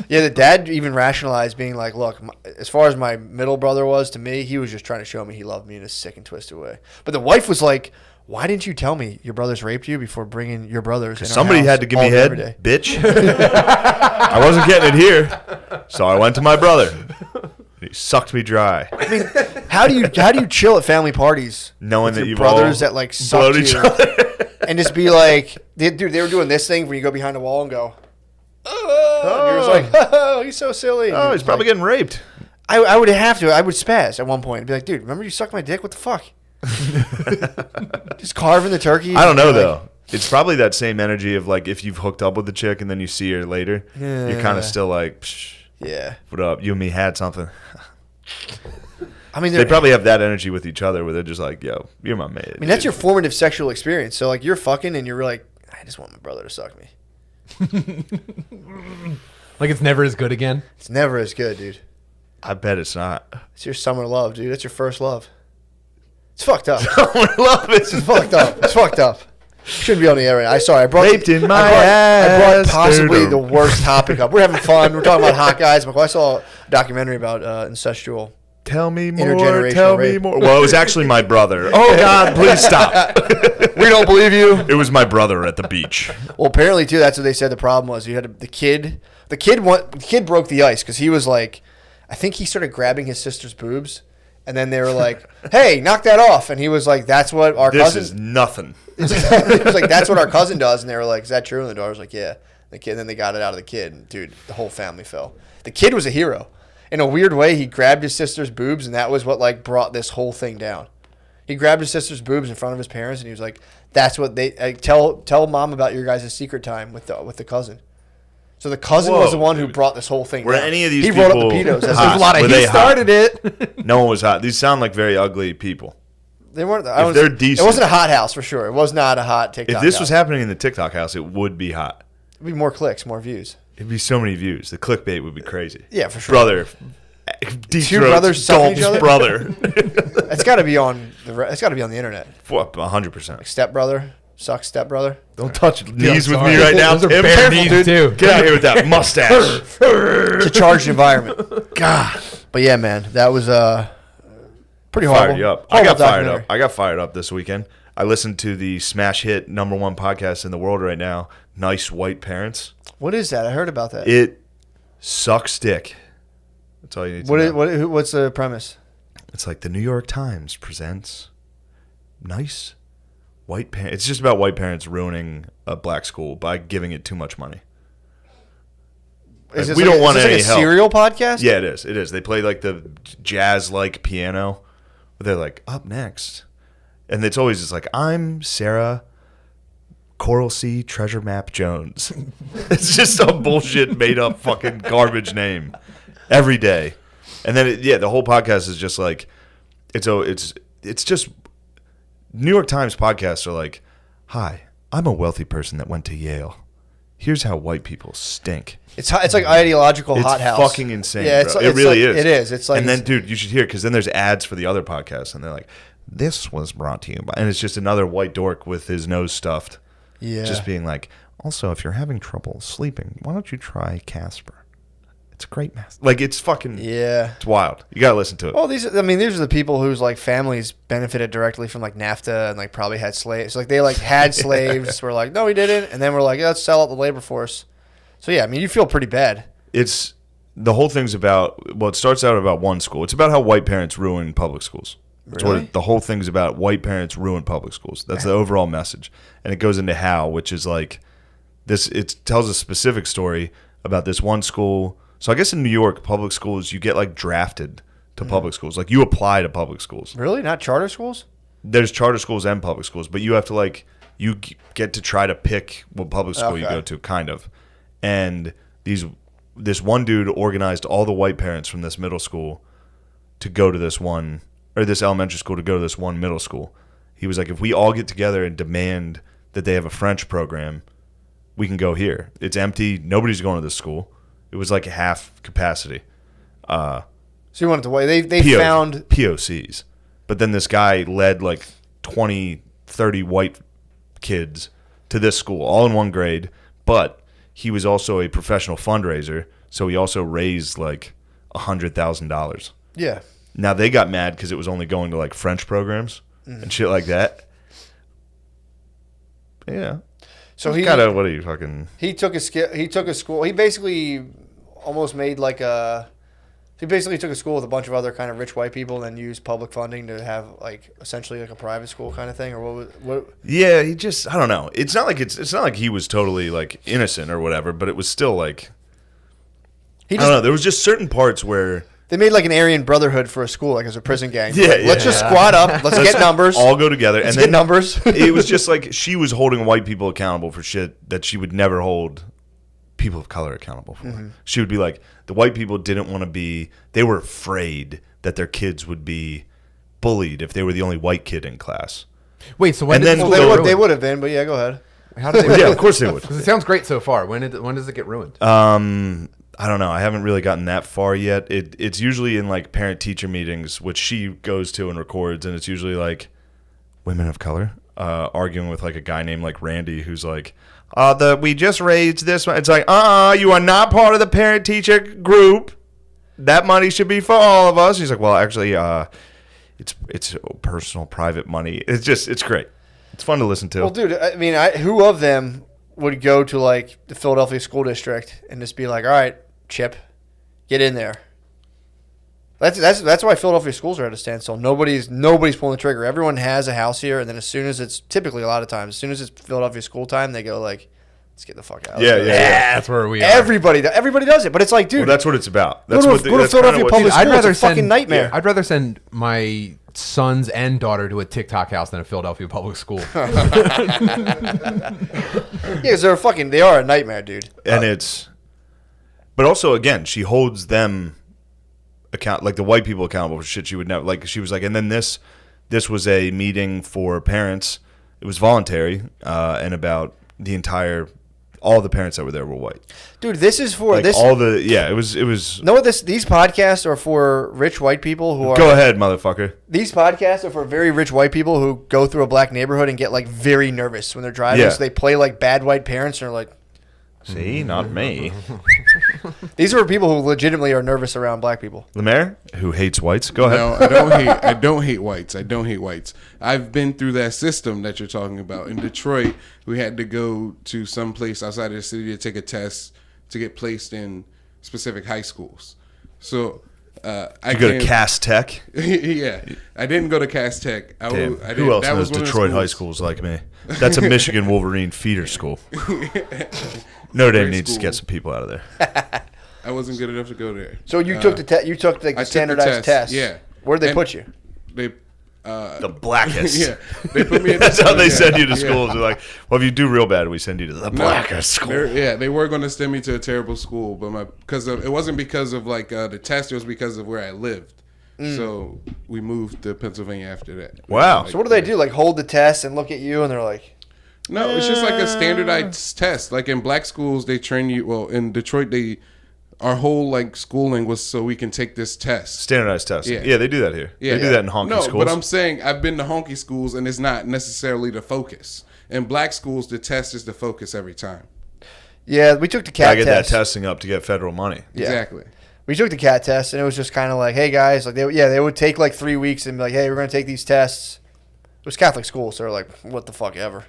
Yeah, the dad even rationalized being like, look, as far as my middle brother was to me, he was just trying to show me he loved me in a sick and twisted way. But the wife was like, why didn't you tell me your brothers raped you before bringing your brothers in our
Somebody
house
had to give me
all
head,
every day?
bitch. I wasn't getting it here, so I went to my brother. He sucked me dry.
I mean, how do you chill at family parties
Knowing
with
that
your
you've
brothers
all
that like sucked
blowed each
you
other.
and just be like, dude, they were doing this thing where you go behind a wall and go, oh, and you're just like, oh, he's so silly.
Oh, he's probably getting raped.
I would have to. I would spaz at one point and be like, dude, remember you sucked my dick? What the fuck? Just carving the turkey.
I don't know though. It's probably that same energy of like if you've hooked up with the chick and then you see her later, you're kind of still like, psh,
yeah,
what up? You and me had something.
I mean,
they probably have that energy with each other where they're just like, yo, you're my mate.
I mean, that's your formative sexual experience. So like you're fucking and you're like, I just want my brother to suck me.
Like it's never as good again.
It's never as good, dude.
I bet it's not.
It's your summer love, dude. That's your first love. It's fucked up.
Summer love is
fucked up. It's fucked up. Shouldn't be on the air right now. Sorry, I brought
raped in my
I brought
ass.
possibly the worst topic up. We're having fun. We're talking about hot guys. I saw a documentary about incestual.
Tell me more.
Intergenerational
Tell me
rape.
more. Well, it was actually my brother. Oh God, please stop.
We don't believe you.
It was my brother at the beach.
Well, apparently too. That's what they said. The problem was you had the kid. The kid broke the ice because he was like, I think he started grabbing his sister's boobs, and then they were like, "Hey, knock that off!" And he was like, "That's what our cousin."
This is nothing.
He was like, "That's what our cousin does," and they were like, "Is that true?" And the daughter was like, "Yeah." The kid. Then they got it out of the kid, and dude, the whole family fell. The kid was a hero. In a weird way, he grabbed his sister's boobs, and that was what like brought this whole thing down. He grabbed his sister's boobs in front of his parents, and he was like, "That's what they tell mom about your guys' secret time with the cousin." So the cousin was the one who brought this whole thing
Were
down.
any of these
he
people
brought up the pedos. There's
hot?
a lot of
Were
he
they
started
hot?
it.
No one was hot. These sound like very ugly people.
They weren't.
If they're decent,
it wasn't a hot house for sure. It was not a hot TikTok.
If this
house.
was happening in the TikTok house, it would be hot.
It'd be more clicks, more views.
It'd be so many views. The clickbait would be crazy.
Yeah, for sure.
Brother,
Two brothers sucking each other.
Brother.
It's got to be on It's got to be on the internet.
100%.
Like stepbrother sucks stepbrother.
Don't touch knees with me right now.
Those are
Tim.
bare
Careful,
knees,
dude.
too.
Get out here with that mustache.
It's a charged environment. God. But yeah, man, that was pretty horrible.
Fired you up. I got fired up. I got fired up this weekend. I listened to the smash hit #1 podcast in the world right now, Nice White Parents.
What is that? I heard about that.
It sucks dick. That's all you need to know.
What's the premise?
It's like the New York Times presents Nice White Parents. It's just about white parents ruining a black school by giving it too much money.
Is
we don't want any
like a
help.
serial podcast?
Yeah, it is. It is. They play like the jazz-like piano. They're like, up next. And it's always just like, I'm Sarah Coral Sea Treasure Map Jones. It's just some bullshit made-up fucking garbage name every day. And then, the whole podcast is just like, it's just, New York Times podcasts are like, hi, I'm a wealthy person that went to Yale. Here's how white people stink.
It's like ideological
It's
hothouse.
fucking insane,
Yeah,
bro. It really is.
It is. It's like,
and then, dude, you should hear because then there's ads for the other podcasts, and they're like, "This was brought to you by," and it's just another white dork with his nose stuffed, just being like, "Also, if you're having trouble sleeping, why don't you try Casper? It's a great mask. Like it's fucking it's wild. You gotta listen to it."
Well, these are the people whose like families benefited directly from like NAFTA and like probably had slaves. Like they like had slaves. We're like, no, we didn't, and then we're like, let's sell out the labor force. So yeah, I mean, you feel pretty bad.
It's the whole thing's about. Well, it starts out about one school. It's about how white parents ruin public schools. That's what the whole thing's about. White parents ruin public schools. That's the overall message, and it goes into how, which is like this. It tells a specific story about this one school. So I guess in New York, public schools, you get like drafted to public schools. Like you apply to public schools.
Really? Not charter schools?
There's charter schools and public schools, but you have to like you get to try to pick what public school you go to, kind of. And this one dude organized all the white parents from this middle school to go to this one, or this elementary school to go to this one middle school. He was like, if we all get together and demand that they have a French program, we can go here. It's empty. Nobody's going to this school. It was like half capacity.
So you wanted to wait. They found
POCs. But then this guy led like 20, 30 white kids to this school, all in one grade. But he was also a professional fundraiser, so he also raised like $100,000.
Yeah.
Now they got mad because it was only going to like French programs and shit like that. Yeah.
So he
kind of what are you fucking?
He took a school. He basically almost made like a. He basically took a school with a bunch of other kind of rich white people and then used public funding to have like essentially like a private school kind of thing, or what?
Yeah, he just I don't know. It's not like he was totally like innocent or whatever, but it was still like I don't know. There was just certain parts where
they made like an Aryan Brotherhood for a school, like as a prison gang.
Yeah,
like, let's just squat up. Let's get numbers.
All go together
Let's
and then
get numbers.
It was just like she was holding white people accountable for shit that she would never hold people of color accountable for. Mm-hmm. She would be like, the white people didn't want to be, they were afraid that their kids would be bullied if they were the only white kid in class.
Wait, so when
they would have been, but yeah, go ahead.
How did they
yeah, of course they would.
Because it sounds great so far. When does it get ruined?
I don't know. I haven't really gotten that far yet. It's usually in like parent-teacher meetings, which she goes to and records, and it's usually like women of color arguing with like a guy named like Randy who's like, we just raised this one. It's like, you are not part of the parent-teacher group. That money should be for all of us. He's like, well, actually, it's personal, private money. It's great. It's fun to listen to.
Well, dude, I mean, who of them would go to like the Philadelphia school district and just be like, all right, Chip, get in there. That's why Philadelphia schools are at a standstill. Nobody's pulling the trigger. Everyone has a house here, and then as soon as it's typically a lot of times, as soon as it's Philadelphia school time, they go like, let's get the fuck out.
Yeah.
That's where we are.
Everybody does it, but it's like, dude,
well, that's what it's about.
Go to Philadelphia public school. It's a fucking nightmare.
I'd rather send my sons and daughter to a TikTok house than a Philadelphia public school.
Yeah, because they are a nightmare, dude.
And but also again, she holds them account, like the white people accountable for shit she would never, like she was like, and then this was a meeting for parents. It was voluntary, and about all the parents that were there were white.
Dude, this is for
like
this.
It was.
No, these podcasts are for rich white people who are.
Go ahead, motherfucker.
These podcasts are for very rich white people who go through a black neighborhood and get like very nervous when they're driving. Yeah. So they play like bad white parents and are like,
see, not me.
These are people who legitimately are nervous around black people.
Lemaire, who hates whites. Go ahead.
No, I don't hate whites. I don't hate whites. I've been through that system that you're talking about. In Detroit, we had to go to some place outside of the city to take a test to get placed in specific high schools. So I
go to Cass Tech.
Yeah, I didn't go to Cass Tech.
Who else knows Detroit high schools like me? That's a Michigan Wolverine feeder school. Notre Dame needs to get some people out of there.
I wasn't good enough to go there.
So you took the test. You took the standardized test.
Yeah.
Where'd they put you?
The blackest.
Yeah. They put me.
That's how they send you to schools. They're like, well, if you do real bad, we send you to the blackest school.
They were going to send me to a terrible school, but it wasn't because of like the test. It was because of where I lived. So we moved to Pennsylvania after that.
Wow.
So what do they do? Like hold the test and look at you, and they're like,
no, it's just like a standardized test. Like in black schools, they train you. Well, in Detroit, our whole like schooling was so we can take this test.
Standardized test. Yeah, they do that here. Yeah, they do that in honky schools.
No, but I'm saying I've been to honky schools, and it's not necessarily the focus. In black schools, the test is the focus every time.
Yeah, we took the CAT test.
Gotta get that testing up to get federal money.
Yeah.
Exactly.
We took the CAT test, and it was just kind of like, hey guys, like they would take like 3 weeks and be like, hey, we're gonna take these tests. It was Catholic school, so they're like, what the fuck ever.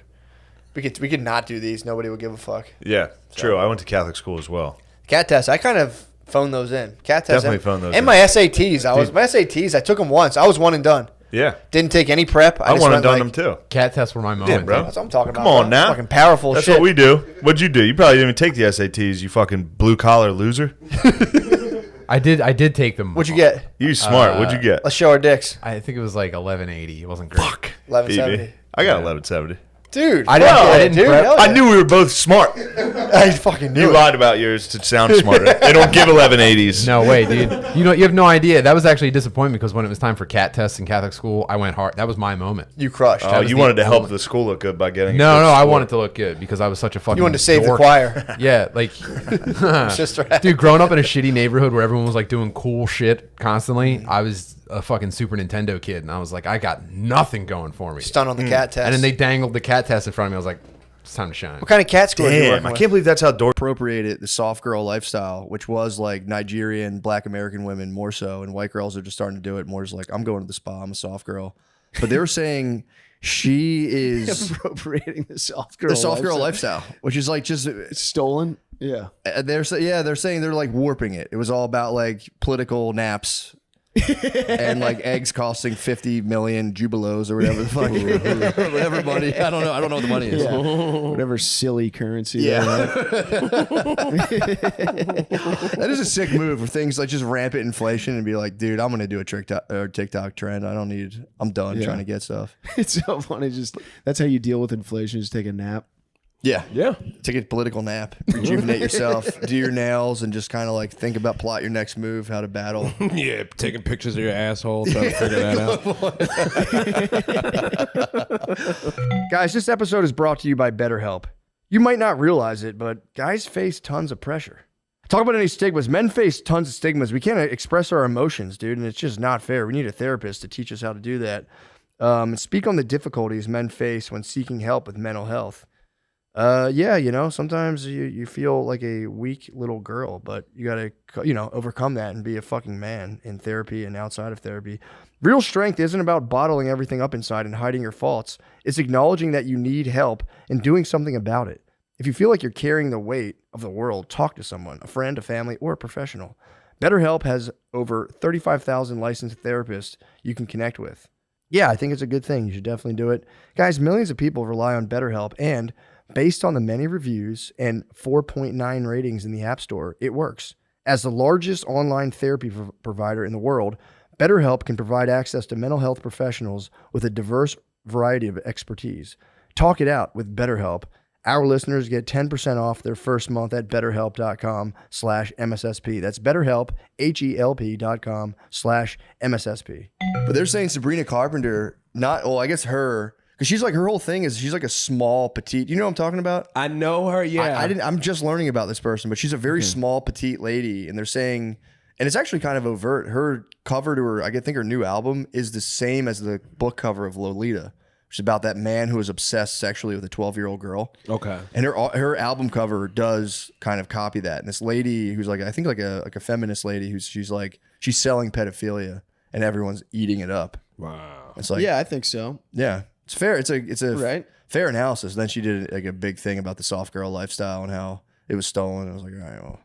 We could not do these. Nobody would give a fuck.
Yeah, true. I went to Catholic school as well.
CAT tests, I kind of phoned those in. CAT tests.
Definitely phoned those in.
And my SATs. I took them once. I was one and done.
Yeah.
Didn't take any prep.
I one and done them too.
CAT tests were my moment.
Yeah, bro.
That's what I'm talking about.
Come on now.
Fucking powerful
That's
shit.
what we do. What'd you do? You probably didn't even take the SATs, you fucking blue-collar loser.
I did take them.
What'd you get?
You smart. What'd you get?
Let's show our dicks.
I think it was like 1180. It wasn't great.
Fuck.
1170.
I got 1170.
Dude,
I didn't
dude,
prep.
hell yeah.
I knew we were both smart.
I fucking knew
You
it.
lied about yours to sound smarter. They don't give 1180s.
No way, dude. You have no idea. That was actually a disappointment because when it was time for CAT tests in Catholic school, I went hard. That was my moment.
You crushed.
Oh, you wanted to help the school look good by getting a good
I
score.
wanted to look good because I was such a fucking
You wanted to save
dork.
the choir.
Yeah, like
Sister.
dude, growing up in a shitty neighborhood where everyone was like doing cool shit constantly, I was a fucking Super Nintendo kid, and I was like, I got nothing going for me.
Stunned on the cat test.
And then they dangled the CAT test in front of me. I was like, it's time to shine.
What kind of cat score?
Damn, I can't believe that's how dork.
Appropriated the soft girl lifestyle, which was like Nigerian, Black American women more so, and white girls are just starting to do it more. Just like, I'm going to the spa, I'm a soft girl. But they were saying she is
Appropriating the soft girl
lifestyle, which is like just
stolen. Yeah.
they're saying they're like warping it. It was all about like political naps. And like eggs costing 50 million jubilos or whatever the fuck, whatever money. I don't know what the money is.
Yeah. Whatever silly currency.
Yeah. That is a sick move for things like just rampant inflation and be like, dude, I'm gonna do a TikTok trend. I'm done trying to get stuff.
It's so funny. Just that's how you deal with inflation. Just take a nap.
Yeah.
Yeah.
Take a political nap, rejuvenate yourself, do your nails, and just kind of like think about plot your next move, how to battle.
Yeah, taking pictures of your asshole, trying to figure that out.
Guys, this episode is brought to you by BetterHelp. You might not realize it, but guys face tons of pressure. Talk about any stigmas. Men face tons of stigmas. We can't express our emotions, dude, and it's just not fair. We need a therapist to teach us how to do that. Speak on the difficulties men face when seeking help with mental health. Sometimes you feel like a weak little girl, but you got to, overcome that and be a fucking man in therapy and outside of therapy. Real strength isn't about bottling everything up inside and hiding your faults. It's acknowledging that you need help and doing something about it. If you feel like you're carrying the weight of the world, talk to someone, a friend, a family, or a professional. BetterHelp has over 35,000 licensed therapists you can connect with. Yeah, I think it's a good thing. You should definitely do it. Guys, millions of people rely on BetterHelp, and based on the many reviews and 4.9 ratings in the App Store, it works. As the largest online therapy provider in the world, BetterHelp can provide access to mental health professionals with a diverse variety of expertise. Talk it out with BetterHelp. Our listeners get 10% off their first month at betterhelp.com/MSSP. That's BetterHelp, HELP.com/MSSP. But they're saying Sabrina Carpenter, I guess her, because she's like, her whole thing is she's like a small, petite. You know what I'm talking about?
I know her, yeah.
I'm just learning about this person, but she's a very small, petite lady. And they're saying, and it's actually kind of overt, her cover to her, I think her new album is the same as the book cover of Lolita, which is about that man who was obsessed sexually with a 12-year-old girl.
Okay.
And her album cover does kind of copy that. And this lady who's like, I think like a feminist lady she's selling pedophilia and everyone's eating it up.
Wow.
It's like,
Yeah, I think so.
yeah, it's fair. It's a
Right.
fair analysis. Then she did like a big thing about the soft girl lifestyle and how it was stolen. I was like, all right, well.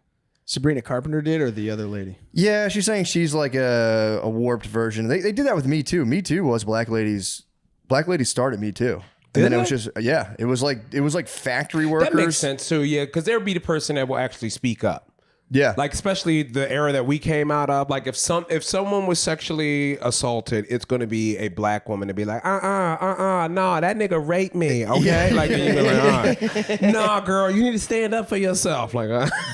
Sabrina Carpenter did, or the other lady?
Yeah, she's saying she's like a warped version. They did that with Me Too. Me Too was black ladies started Me Too. And then it was just, it was like factory workers.
That makes sense too, yeah, because there would be the person that will actually speak up.
Yeah.
Like, especially the era that we came out of. Like, if someone was sexually assaulted, it's going to be a black woman to be like, no, that nigga raped me, okay? Like, and you be like, all right. Nah, girl, you need to stand up for yourself. Like,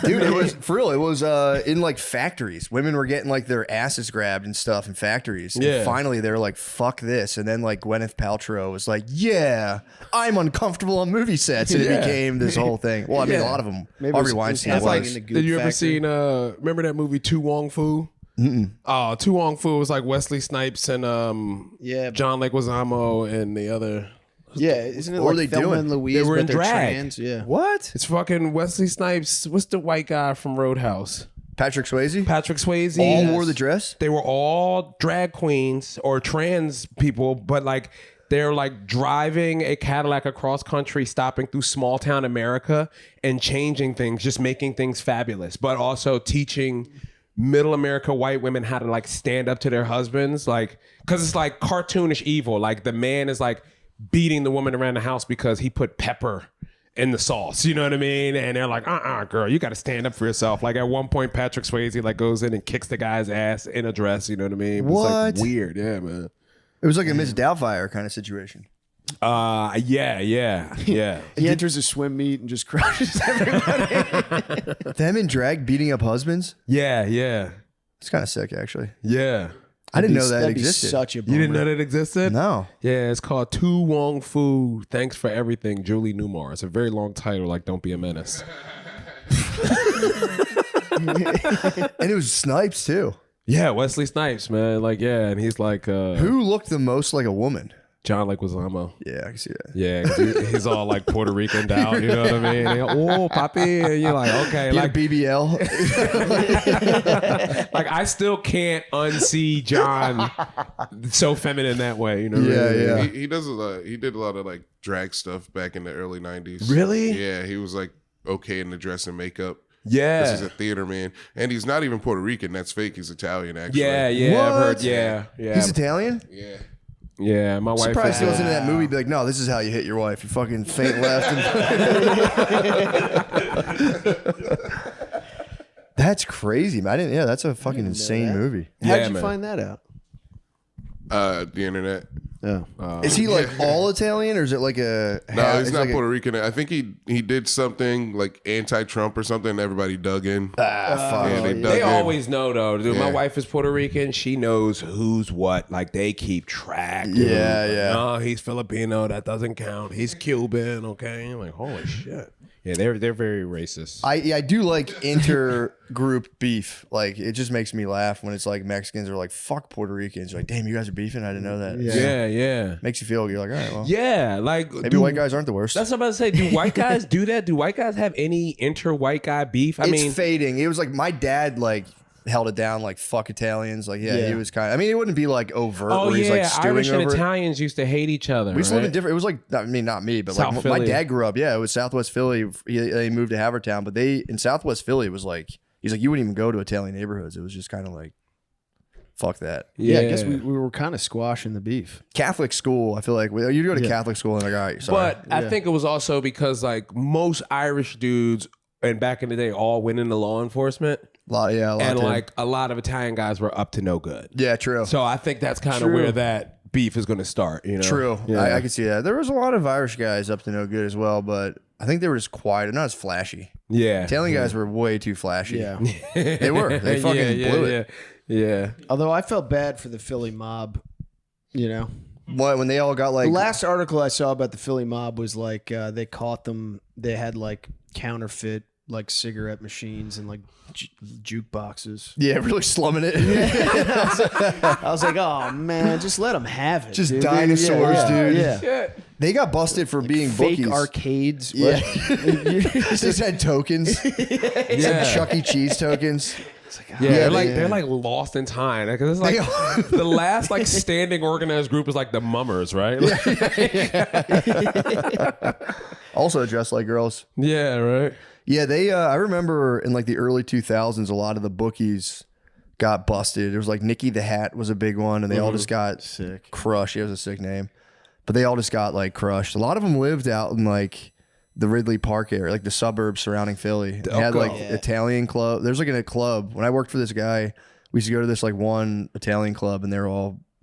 dude, it was for real. It was in like factories. Women were getting like their asses grabbed and stuff in factories. And
Yeah.
finally, they were like, "Fuck this!" And then like Gwyneth Paltrow was like, "Yeah, I'm uncomfortable on movie sets," and it became this whole thing. Well, I mean, a lot of them.
Maybe
Harvey
it was
Weinstein
happening
was.
in the Goop
did you ever
Factory.
seen, remember that movie Tu Wong Fu? Oh, Tu Wong Fu was like Wesley Snipes and John Leguizamo and the other.
Yeah, isn't it
What were
like
they
Thelma
doing?
and Louise?
They were
but
in
they're
drag.
trans? Yeah.
What?
It's fucking Wesley Snipes. What's the white guy from Roadhouse?
Patrick Swayze?
Patrick Swayze.
All wore the dress?
They were all drag queens or trans people, but like they're like driving a Cadillac across country, stopping through small town America and changing things, just making things fabulous, but also teaching middle America white women how to like stand up to their husbands. Like, cause it's like cartoonish evil. Like the man is like beating the woman around the house because he put pepper in the sauce, you know what I mean? And they're like, girl, you got to stand up for yourself. Like at one point, Patrick Swayze like goes in and kicks the guy's ass in a dress, you know what I mean? It's like
What?
weird, yeah, man.
It was like a Miss Doubtfire kind of situation.
Yeah.
He enters a swim meet and just crushes everybody.
Them in drag beating up husbands?
Yeah.
It's kind of sick, actually.
Yeah.
I didn't know that
That'd be
existed.
such a bummer.
You didn't know that existed?
No.
Yeah, it's called Tu Wong Fu. Thanks for everything, Julie Newmar. It's a very long title, like Don't Be a Menace.
And it was Snipes, too.
Yeah, Wesley Snipes, man. Like, yeah, and he's like...
Who looked the most like a woman?
John Leguizamo.
Yeah, I can see that.
Yeah, 'cause he's all like Puerto Rican out, you know what I mean? And oh, papi, and you're like, okay,
Yeah,
like
BBL.
like I still can't unsee John so feminine that way, you know?
Yeah.
He does a lot. He did a lot of like drag stuff back in the early '90s.
Really?
Yeah, he was like okay in the dress and makeup.
Yeah.
This is a theater man, and he's not even Puerto Rican. That's fake. He's Italian, actually.
Yeah, I've heard. Yeah.
He's Italian?
Yeah.
Yeah, my wife.
Surprised he goes into that movie be like, no, this is how you hit your wife. You fucking faint left. That's crazy, man. I didn't. Yeah, that's a fucking insane movie.
How'd you find that out?
The internet.
Oh.
Is he like all Italian, or is it like a?
No, he's
is
not
like
Puerto Rican. I think he did something like anti-Trump or something. And everybody dug in.
Fuck.
Yeah, they dug
They
in.
always know though, dude. My
Yeah.
wife is Puerto Rican. She knows who's what. Like they keep track. dude.
Yeah.
No, he's Filipino. That doesn't count. He's Cuban. Okay. I'm like, holy shit. Yeah, they're very racist.
I do like intergroup beef. Like it just makes me laugh when it's like Mexicans are like fuck Puerto Ricans. You're like, damn, you guys are beefing. I didn't know that.
Yeah.
Makes you feel you're like, all right, well,
Yeah, like
maybe white guys aren't the worst.
That's what I'm about to say. Do white guys do that? Do white guys have any inter-white guy beef? I
It's
mean,
fading. It was like my dad like held it down like fuck Italians. Like
Yeah.
he was kind of. I mean, it wouldn't be like overt.
oh
where he's like
yeah,
stewing
Irish and
over it.
Italians used to hate each other.
We used to live in
right?
different. It was like, I mean, not me, but
South
like my
Philly.
dad grew up. Yeah, it was Southwest Philly. They moved to Havertown, but in Southwest Philly, it was like he's like you wouldn't even go to Italian neighborhoods. It was just kind of like, fuck that.
Yeah, I guess we were kind of squashing the beef.
Catholic school. I feel like you go to Catholic school and like, all right, sorry.
But I think it was also because like most Irish dudes and back in the day all went into law enforcement.
A lot
And
did.
like a lot of Italian guys were up to no good.
Yeah, true.
So I think that's kind of where that beef is going to start. You know,
True.
Yeah.
I can see that. There was a lot of Irish guys up to no good as well, but I think they were just quiet, not as flashy.
Yeah.
Italian guys were way too flashy.
Yeah.
They were. They fucking blew it.
Yeah.
Although I felt bad for the Philly mob, you know.
What, when they all got like
The last article I saw about the Philly mob was like they caught them. They had like counterfeit like cigarette machines and like jukeboxes.
Yeah, really slumming it.
I was like, oh man, just let them have it.
Just
dude.
dinosaurs, dude.
Yeah.
They got busted for being
Fake
bookies.
arcades.
Yeah. They just had tokens. They had Chuck E. Cheese tokens.
Yeah, they're like lost in time. Like, it's like the last like standing organized group is like the Mummers, right?
Also dressed like girls.
Yeah, right.
Yeah, they. I remember in like the early 2000s, a lot of the bookies got busted. It was like Nicky the Hat was a big one, and they all just got
sick.
crushed. It was a sick name, but they all just got like crushed. A lot of them lived out in like the Ridley Park area, like the suburbs surrounding Philly. They had like Italian club. There's like a club. When I worked for this guy, we used to go to this like one Italian club, and they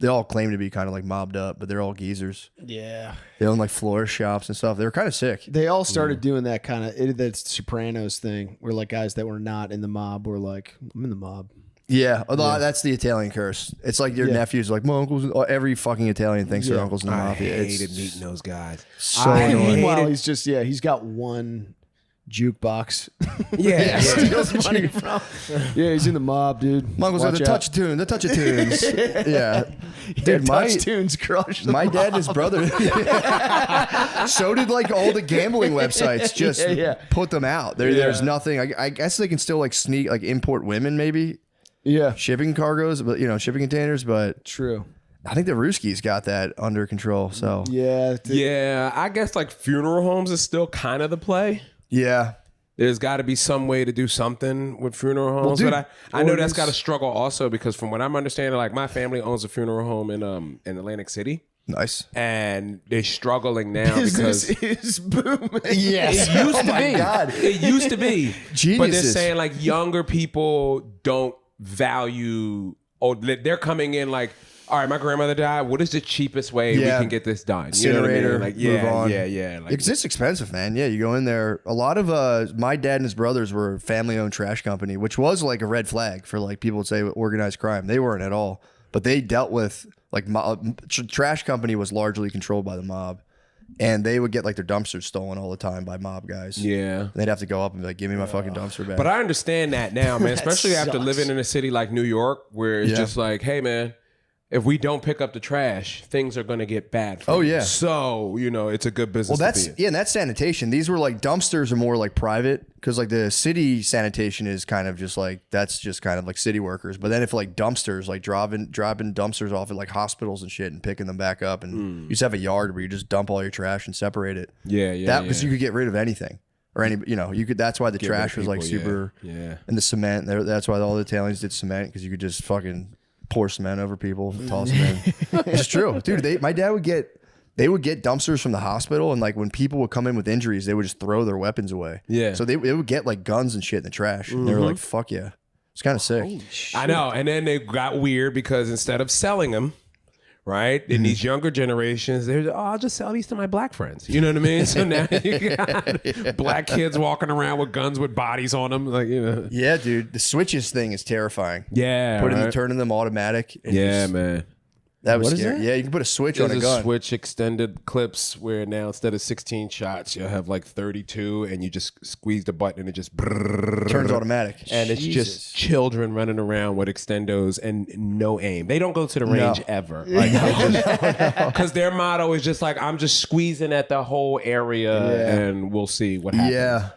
all claim to be kind of like mobbed up, but they're all geezers.
Yeah.
They own like florist shops and stuff. They were kind of sick.
They all started doing that kind of that Sopranos thing, where like guys that were not in the mob were like, I'm in the mob.
Yeah, that's the Italian curse. It's like your nephews, like my uncles. Every fucking Italian thinks their uncles in the mafia.
I hated meeting those guys.
So annoying.
Meanwhile, he's just he's got one jukebox.
Yeah,
steals money from. Yeah, he's in the mob, dude.
My uncle's like
Watch
the
out.
touch tune, the touch of tunes. Yeah, dude,
Touch tunes crushed.
my dad and his brother. So did like all the gambling websites. Just put them out. There's nothing. I guess they can still like sneak, like import women, maybe.
Yeah,
shipping cargoes, but shipping containers. But
true.
I think the Ruskies got that under control. So
yeah. I guess like funeral homes is still kind of the play.
Yeah.
There's got to be some way to do something with funeral homes,
dude,
but I know that's got to struggle also because from what I'm understanding, like my family owns a funeral home in Atlantic City.
Nice.
And they're struggling now
Business
because
is booming.
Yes.
It used to
my
be.
God.
It used to be.
Geniuses.
But they're saying like younger people don't value, or they're coming in like all right, my grandmother died. What is the cheapest way we can get this done? You know what I mean? Like,
move on.
Yeah. Like,
it's expensive, man. Yeah, you go in there. A lot of my dad and his brothers were a family-owned trash company, which was like a red flag for like people would say organized crime. They weren't at all, but they dealt with like trash company was largely controlled by the mob. And they would get like their dumpsters stolen all the time by mob guys.
Yeah.
And they'd have to go up and be like, give me my fucking dumpster back.
But I understand that now, man, especially after living in a city like New York, where it's just like, hey, man, if we don't pick up the trash, things are going to get bad for you. So, you know, it's a good business to be in.
And that's sanitation. These were like dumpsters are more like private because like the city sanitation is kind of just like, that's just kind of like city workers. But then if like dumpsters, like dropping dumpsters off at like hospitals and shit and picking them back up and you just have a yard where you just dump all your trash and separate it. Because you could get rid of anything. Or any, you know, you could. That's why the trash was like super. And the cement. That's why all the Italians did cement because you could just fucking pour cement over people, toss them in. It's true, dude. My dad would get dumpsters from the hospital, and like when people would come in with injuries, they would just throw their weapons away. So they would get like guns and shit in the trash. And they were like, "Fuck yeah." It's kind of sick.
I know. And then they got weird because instead of selling them, right, in these younger generations, they're I'll just sell these to my black friends. You know what I mean? So now you got black kids walking around with guns with bodies on them, like, you know.
Yeah, dude. The switches thing is terrifying.
Yeah,
turning them automatic.
Yeah, man.
That was
What is
scary.
that?
Yeah, you can put a switch on a gun.
Switch extended clips where now instead of 16 shots, you'll have like 32, and you just squeeze the button and it just
turns automatic.
And it's just children running around with extendos and no aim. They don't go to the range ever. Like, because their motto is just like, I'm just squeezing at the whole area and we'll see what happens.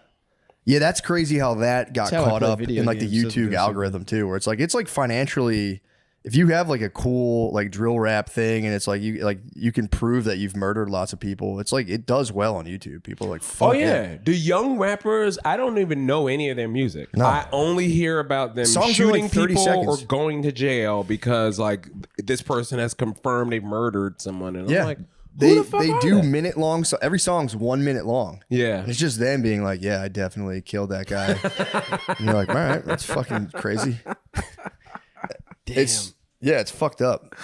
Yeah, that's crazy how that got
That's how I
caught
play
up
video
in like the
games,
YouTube algorithm too, where it's like financially, if you have like a cool like drill rap thing and it's like you can prove that you've murdered lots of people, it's like it does well on YouTube. People are like, fuck
The young rappers, I don't even know any of their music.
No.
I only hear about them
Songs are
shooting
like 30
people
seconds.
or going to jail because like this person has confirmed they murdered someone, and I'm like,
They
who the fuck are
do
they?
minute long. So every song's 1 minute long.
Yeah,
And it's just them being like, yeah, I definitely killed that guy. And you're like, all right, that's fucking crazy. It's fucked up.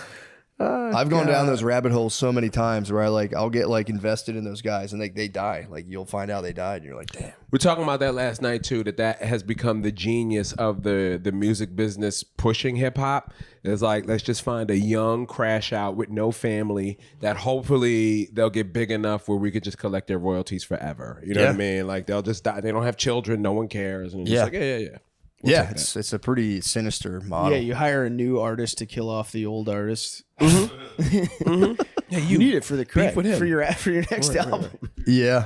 I've gone down those rabbit holes so many times where I'll get like invested in those guys and they die. Like you'll find out they died and you're like, damn.
We're talking about that last night too, that has become the genius of the music business pushing hip hop. It's like, let's just find a young crash out with no family that hopefully they'll get big enough where we could just collect their royalties forever. You know what I mean? Like they'll just die. They don't have children. No one cares. And it's just like, yeah. We'll
it's a pretty sinister model.
Yeah, you hire a new artist to kill off the old artist.
Yeah,
you need it for the credit
with him.
for your next album.
Yeah.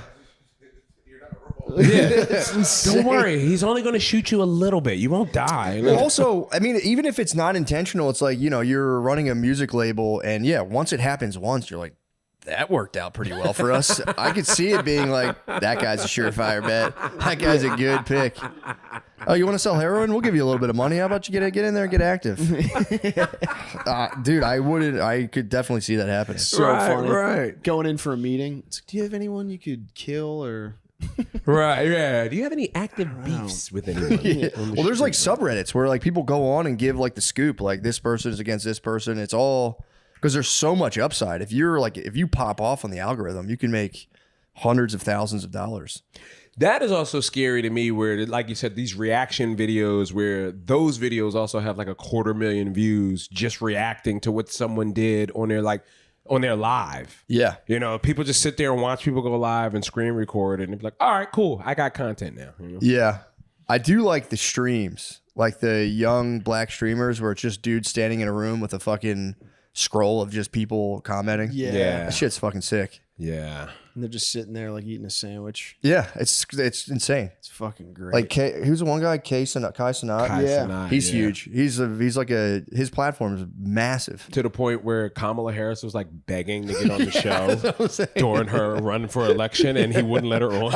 Don't worry, he's only going to shoot you a little bit. You won't die.
Well, also, I mean, even if it's not intentional, it's like, you know, you're running a music label and once it happens once, you're like, that worked out pretty well for us. I could see it being like, that guy's a surefire bet. That guy's a good pick. Oh, you want to sell heroin? We'll give you a little bit of money. How about you get in there and get active? Dude, I could definitely see that happening.
So funny. Right. Going in for a meeting. It's like, do you have anyone you could kill or...
Right, yeah. Do you have any active beefs with anyone?
Well, there's like subreddits where like people go on and give like the scoop, like this person is against this person. It's all because there's so much upside. If you pop off on the algorithm, you can make hundreds of thousands of dollars.
That is also scary to me where, like you said, these reaction videos where those videos also have like 250,000 views just reacting to what someone did on their live.
Yeah.
You know, people just sit there and watch people go live and screen record and they're like, all right, cool. I got content now. You know?
Yeah. I do like the streams, like the young black streamers where it's just dudes standing in a room with a fucking scroll of just people commenting.
Yeah.
That shit's fucking sick.
Yeah.
And they're just sitting there like eating a sandwich.
Yeah, it's insane.
It's fucking great.
Like who's the one guy? Kai Cenat.
Cenat,
He's huge. He's like his platform is massive
to the point where Kamala Harris was like begging to get on the show during her run for election, and he wouldn't let her on.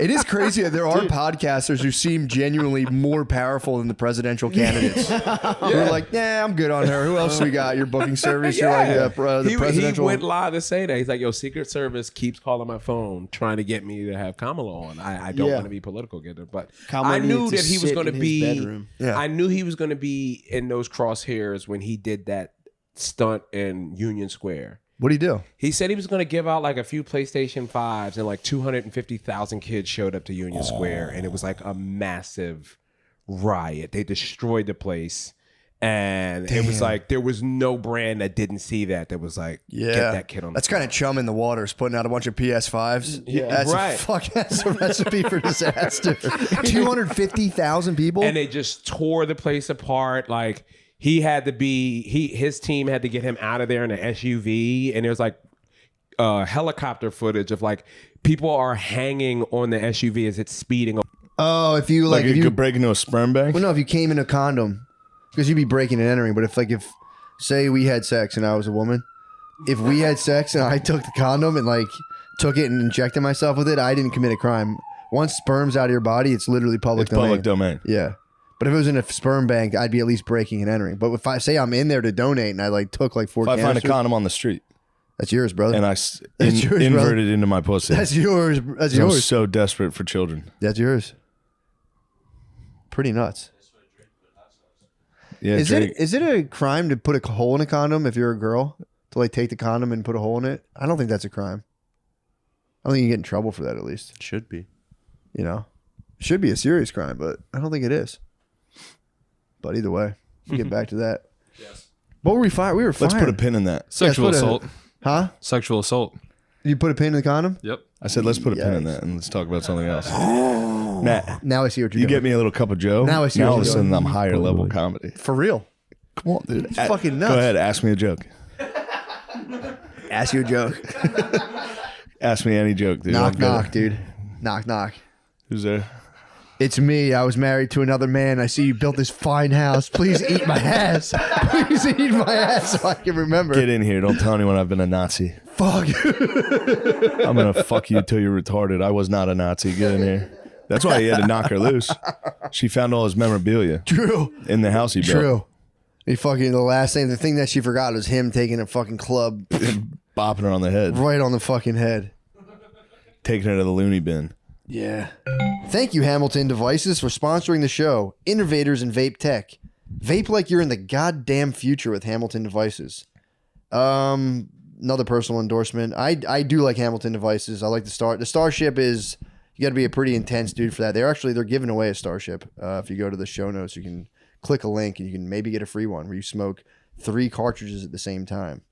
It is crazy that there are podcasters who seem genuinely more powerful than the presidential candidates. We're like, I'm good on her. Who else we got? Your booking service. You're like the presidential.
He went live to say that. he's like, yo, Secret Service keeps calling my phone trying to get me to have Kamala on. I don't want to be political, get it, but
Kamala
I knew
needed to
that he was
sit
going to
in his
be.
bedroom.
Yeah.
I knew he was going to be in those crosshairs when he did that stunt in Union Square.
What'd he do?
He said he was going to give out like a few PlayStation 5s, and like 250,000 kids showed up to Union Square, and it was like a massive riot. They destroyed the place, and it was like there was no brand that didn't see that was like, get that kid on.
That's kind of chum in the waters, putting out a bunch of PS5s.
Yeah,
That's a recipe for disaster. 250,000 people,
and they just tore the place apart. Like his team had to get him out of there in an SUV, and there's like helicopter footage of like people are hanging on the SUV as it's speeding.
Oh, if you
if you could break into a sperm bank?
Well, no, if you came in a condom, because you'd be breaking and entering. But if say we had sex and I was a woman, if we had sex and I took the condom and like took it and injected myself with it, I didn't commit a crime. Once sperm's out of your body, it's literally public domain.
Public domain.
Yeah. But if it was in a sperm bank, I'd be at least breaking and entering. But if I say I'm in there to donate and I like took like 4
If I find a
canisters,
condom on the street,
that's yours, brother.
and I
That's yours,
inverted
brother.
into my pussy.
That's yours. That's
I'm
yours.
so desperate for children.
That's yours. Pretty nuts.
Yeah,
Is it a crime to put a hole in a condom if you're a girl? To like take the condom and put a hole in it? I don't think that's a crime. I don't think you get in trouble for that at least.
It should be.
You know? It should be a serious crime, but I don't think it is. But either way, we'll get back to that. Yes. What were we firing? We were firing.
Let's put a pin in that.
Sexual assault.
Huh?
Sexual assault.
You put a pin in the condom?
Yep.
I said let's put a pin in that and let's talk about something else.
Now I see what you're
You
doing.
get me a little cup of Joe.
Now I see what
all
you're
of a sudden
doing.
I'm higher level comedy.
For real.
Come on, dude.
It's fucking nuts.
Go ahead, ask me a joke.
Ask you a joke.
Ask me any joke, dude.
Knock,
I'm good.
knock, dude. Knock, knock.
Who's there?
It's me. I was married to another man. I see you built this fine house. Please eat my ass. Please eat my ass so I can remember.
Get in here. Don't tell anyone I've been a Nazi.
Fuck.
I'm going to fuck you till you're retarded. I was not a Nazi. Get in here. That's why he had to knock her loose. She found all his memorabilia.
True.
In the house he built.
True. He fucking, the thing that she forgot was him taking a fucking club.
Bopping her on the head.
Right on the fucking head.
Taking her to the loony bin.
Yeah. Thank you, Hamilton Devices, for sponsoring the show. Innovators in vape tech. Vape like you're in the goddamn future with Hamilton Devices. Another personal endorsement. I do like Hamilton Devices. I like the Starship is, you got to be a pretty intense dude for that. They're giving away a Starship. If you go to the show notes, you can click a link and you can maybe get a free one where you smoke 3 cartridges at the same time.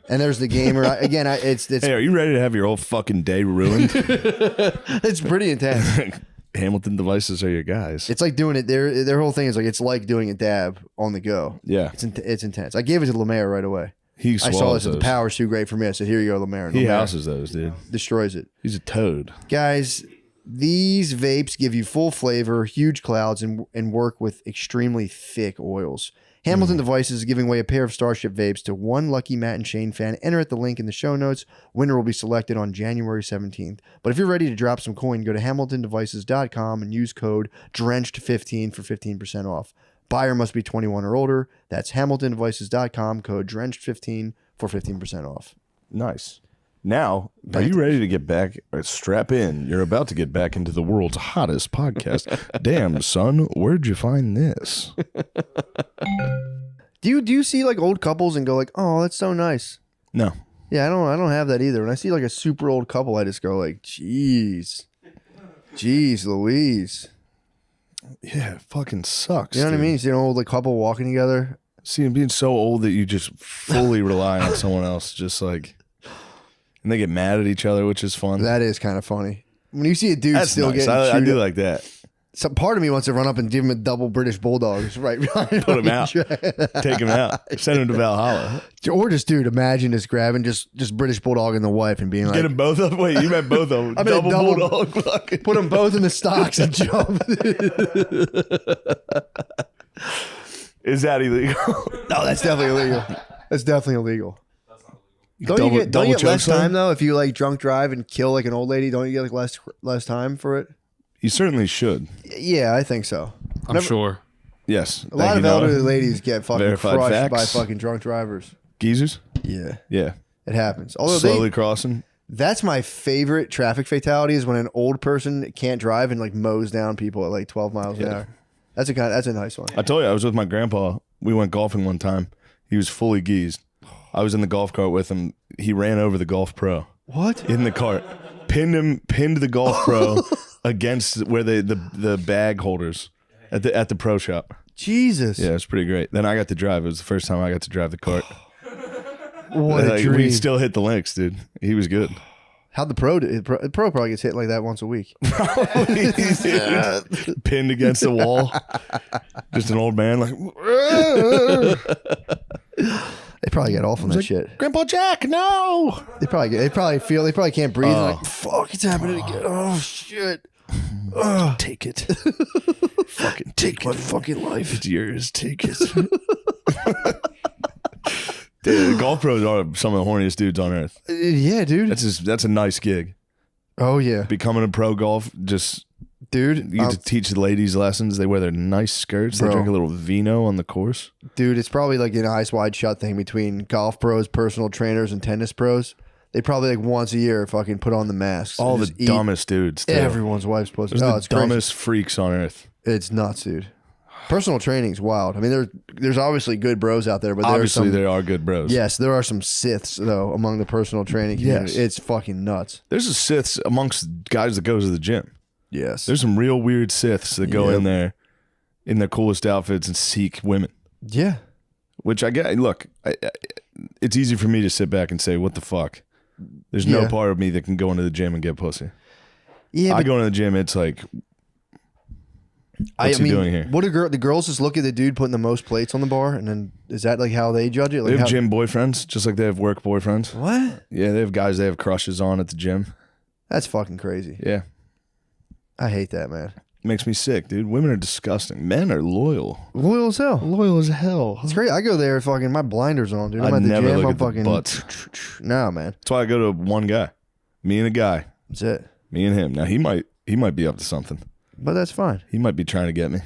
And there's the gamer. Again, it's
hey, are you ready to have your whole fucking day ruined?
It's pretty intense.
Hamilton Devices are your guys.
It's like doing it. Their whole thing is it's like doing a dab on the go.
Yeah,
it's intense. I gave it to Lemaire right away.
He
I saw this. The power's too great for me. I said, "Here you go, Lemaire."
He houses those, dude.
Destroys it.
He's a toad,
guys. These vapes give you full flavor, huge clouds, and work with extremely thick oils. Hamilton Devices is giving away a pair of Starship vapes to one lucky Matt and Shane fan. Enter at the link in the show notes. Winner will be selected on January 17th. But if you're ready to drop some coin, go to hamiltondevices.com and use code DRENCHED15 for 15% off. Buyer must be 21 or older. That's hamiltondevices.com, code DRENCHED15 for 15% off.
Nice. Now, are you ready to get back? Strap in. You're about to get back into the world's hottest podcast. Damn, son, where'd you find this?
Do you see like old couples and go like, oh, that's so nice?
No.
Yeah, I don't have that either. When I see like a super old couple, I just go like, jeez Louise.
Yeah, it fucking sucks.
You know what I
dude.
mean? You see an old like couple walking together.
See, and being so old that you just fully rely on someone else, just like, and they get mad at each other, which is fun.
That is kind of funny. When you see a dude
That's
still
nice.
getting
I
chewed
do
up.
like that.
Some part of me wants to run up and give him a double British bulldog. Just right,
Put him out. Take him out. Send him to Valhalla.
Or just, dude, imagine just grabbing just British bulldog and the wife and being like,
Get them both up. Wait, you meant both of them.
I meant double
bulldog. Fucking.
Put them both in the stocks and jump.
Is that illegal?
No, that's definitely illegal. That's definitely illegal. Don't
Double-
you get
double
less
choke
time
slam?
though if you like drunk drive and kill like an old lady? Don't you get like less time for it?
You certainly should.
Yeah, I think so.
I'm sure.
Yes.
A lot of elderly ladies get fucking
Verified
crushed
facts.
by fucking drunk drivers.
Geezers?
Yeah.
Yeah.
It happens. Although
slowly crossing.
That's my favorite traffic fatality is when an old person can't drive and like mows down people at like 12 miles an hour. That's a nice one.
I told you I was with my grandpa. We went golfing one time. He was fully geezed. I was in the golf cart with him. He ran over the golf pro.
What?
In the cart. Pinned the golf pro against where the bag holders at the pro shop.
Jesus.
Yeah, it's pretty great. Then I got to drive. It was the first time I got to drive the cart.
What a dream.
We still hit the links, dude. He was good.
How'd the pro do? The pro probably gets hit like that once a week.
Pinned against the wall. Just an old man like.
They probably get off on that shit.
Grandpa Jack, no.
They probably can't breathe. Like, fuck, it's happening again. Oh shit.
Take it. Fucking
take my fucking life.
It's yours. Take it. Dude, golf pros are some of the horniest dudes on earth.
Yeah, dude.
That's a nice gig.
Oh yeah.
Becoming a pro golf,
dude,
you get to teach the ladies lessons. They wear their nice skirts.
Bro.
They drink a little vino on the course.
Dude, it's probably like an eyes wide shut thing between golf pros, personal trainers, and tennis pros. They probably like once a year fucking put on the masks.
All the
just eat
dumbest dudes. Too.
Everyone's wife's supposed to.
Those are
It's
the
crazy.
dumbest freaks on earth.
It's nuts, dude. Personal training's wild. I mean, there's obviously good bros out there, but
Obviously there are good bros.
Yes, there are some Siths though among the personal training community.
Yes.
It's fucking nuts.
There's a Siths amongst guys that goes to the gym.
Yes.
There's some real weird Siths that go in there in their coolest outfits and seek women.
Yeah.
Which I get. Look, it's easy for me to sit back and say, what the fuck? There's no part of me that can go into the gym and get pussy.
Yeah,
I go into the gym, it's like, what's he doing here?
What the girls just look at the dude putting the most plates on the bar, and then is that like how they judge it? Like
They have gym boyfriends, just like they have work boyfriends.
What?
Yeah, they have guys they have crushes on at the gym.
That's fucking crazy.
Yeah.
I hate that, man.
Makes me sick, dude. Women are disgusting. Men are loyal.
Loyal as hell.
Loyal as hell.
It's great. I go there fucking my blinders on, dude. I'm
I
at the
never
gym.
look
I'm
at the
fucking
butts.
No, man.
That's why I go to one guy. Me and a guy.
That's it.
Me and him. Now he might be up to something.
But that's fine.
He might be trying to get me.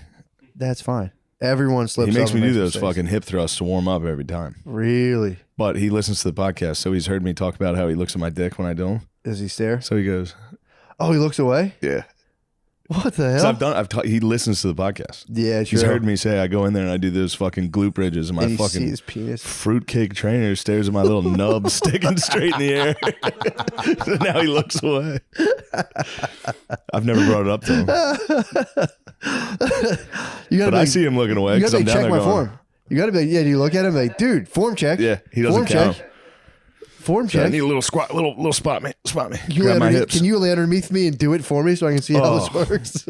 That's fine. Everyone slips.
He makes
up
me
and
do those
mistakes.
fucking hip thrusts to warm up every time.
Really?
But he listens to the podcast, so he's heard me talk about how he looks at my dick when I do them.
Does he stare?
So he goes,
Oh, he looks away?
yeah.
What the
So
hell?
he listens to the podcast.
Yeah,
He's
sure.
heard me say I go in there and I do those fucking glute bridges and my
And you see
fucking
his penis.
fruitcake trainer stares at my little nub sticking straight in the air. So now he looks away. I've never brought it up to him. But I see him looking away
You
because
gotta
I'm
be
down
check
there
my
going,
form. You gotta be like, yeah, do you look at him like, dude, form check.
Yeah, he doesn't
form
count
check.
him.
Form
So I
check.
need a little squat, little spot me.
You
Grab my
underneath-
hips.
Can you lay underneath me and do it for me so I can see how
Oh.
this works?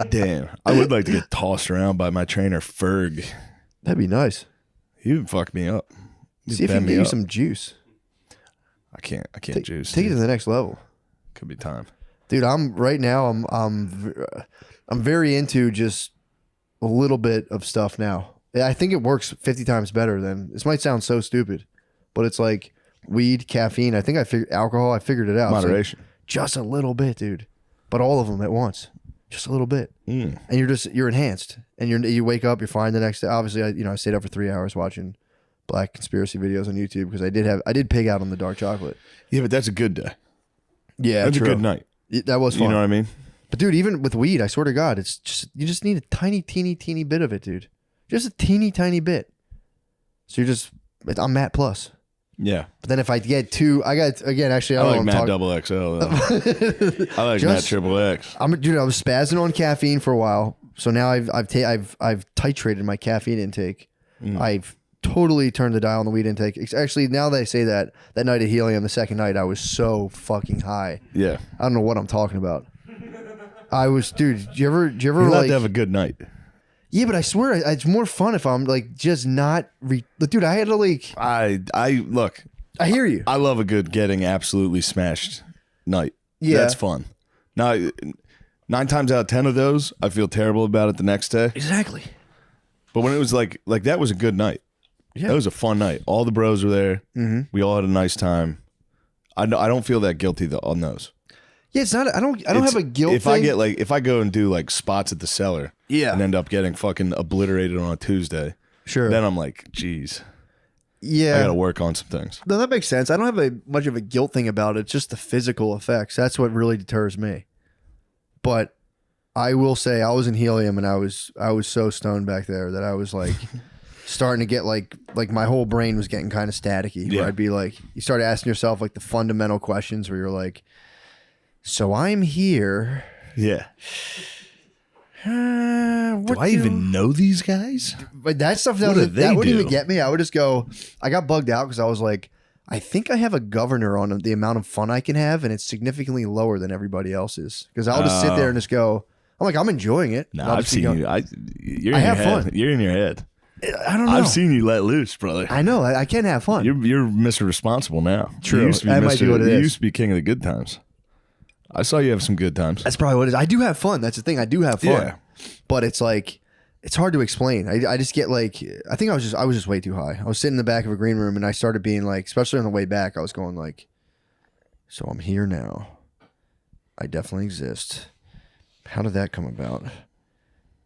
Damn. I would like to get tossed around by my trainer, Ferg.
That'd be nice.
He would fuck me up. He'd
See if he
bend
can
me
get you
up.
some juice.
I can't juice.
Take it
dude.
to the next level.
Could be time.
Dude, I'm very into just a little bit of stuff now. I think it works 50 times better than this. Might sound so stupid, but it's like weed, caffeine. I think alcohol. I figured it out. It's like,
Moderation.
just a little bit, dude. But all of them at once, just a little bit,
Mm.
and you're enhanced, and you wake up, you're fine the next day. Obviously, I stayed up for 3 hours watching black conspiracy videos on YouTube because I did pig out on the dark chocolate.
Yeah, but that's a good day.
Yeah,
That's
true.
a good night.
That was fun.
You know what I mean?
But dude, even with weed, I swear to God, it's just you just need a tiny, teeny bit of it, dude. Just a teeny tiny bit. So I'm Matt Plus.
Yeah.
But then if I get two, actually, I
I
don't
like
know
Matt
what I'm
Double XL. Though. I like Matt Triple X.
I was spazzing on caffeine for a while, so now I've titrated my caffeine intake. I've totally turned the dial on the weed intake. It's actually, now that I say that night at Helium, the second night, I was so fucking high.
Yeah.
I don't know what I'm talking about. I was, dude. Do you ever
You're allowed
like
to have a good night.
Yeah, but I swear it's more fun if I'm like just not. Dude, I had to like.
I look.
I hear you.
I love a good getting absolutely smashed night.
Yeah.
That's fun. Now, 9 times out of 10 of those, I feel terrible about it the next day.
Exactly.
But when it was like that was a good night.
Yeah.
That was a fun night. All the bros were there.
Mhm.
We all had a nice time. I don't feel that guilty on those.
Yeah, it's not. I don't have a guilt.
If
thing.
if I go and do like spots at the cellar,
Yeah.
and end up getting fucking obliterated on a Tuesday,
Sure.
then I'm like, geez.
Yeah.
I got to work on some things.
No, that makes sense. I don't have much of a guilt thing about it. It's just the physical effects. That's what really deters me. But I will say I was in helium and I was so stoned back there that I was like starting to get like my whole brain was getting kind of staticky. Where I'd be like, you start asking yourself like the fundamental questions where you're like, so I'm here.
Yeah. Do I even know these guys?
But that stuff that wouldn't even get me. I would just go. I got bugged out because I was like, I think I have a governor on the amount of fun I can have, and it's significantly lower than everybody else's. Because I'll just sit there and just go. I'm like, I'm enjoying it.
No, I've seen you. You're in
have
your head.
fun.
You're in your head.
I don't know.
I've seen you let loose, brother.
I know. I can have fun.
You're Mr. Responsible now.
True.
You used to be
That might be what it
you
is.
used to be king of the good times. I saw you have some good times.
That's probably what it is. I do have fun. That's the thing. I do have fun.
Yeah.
But it's like, it's hard to explain. I just get like, I think I was just way too high. I was sitting in the back of a green room and I started being like, especially on the way back, I was going like, so I'm here now. I definitely exist. How did that come about?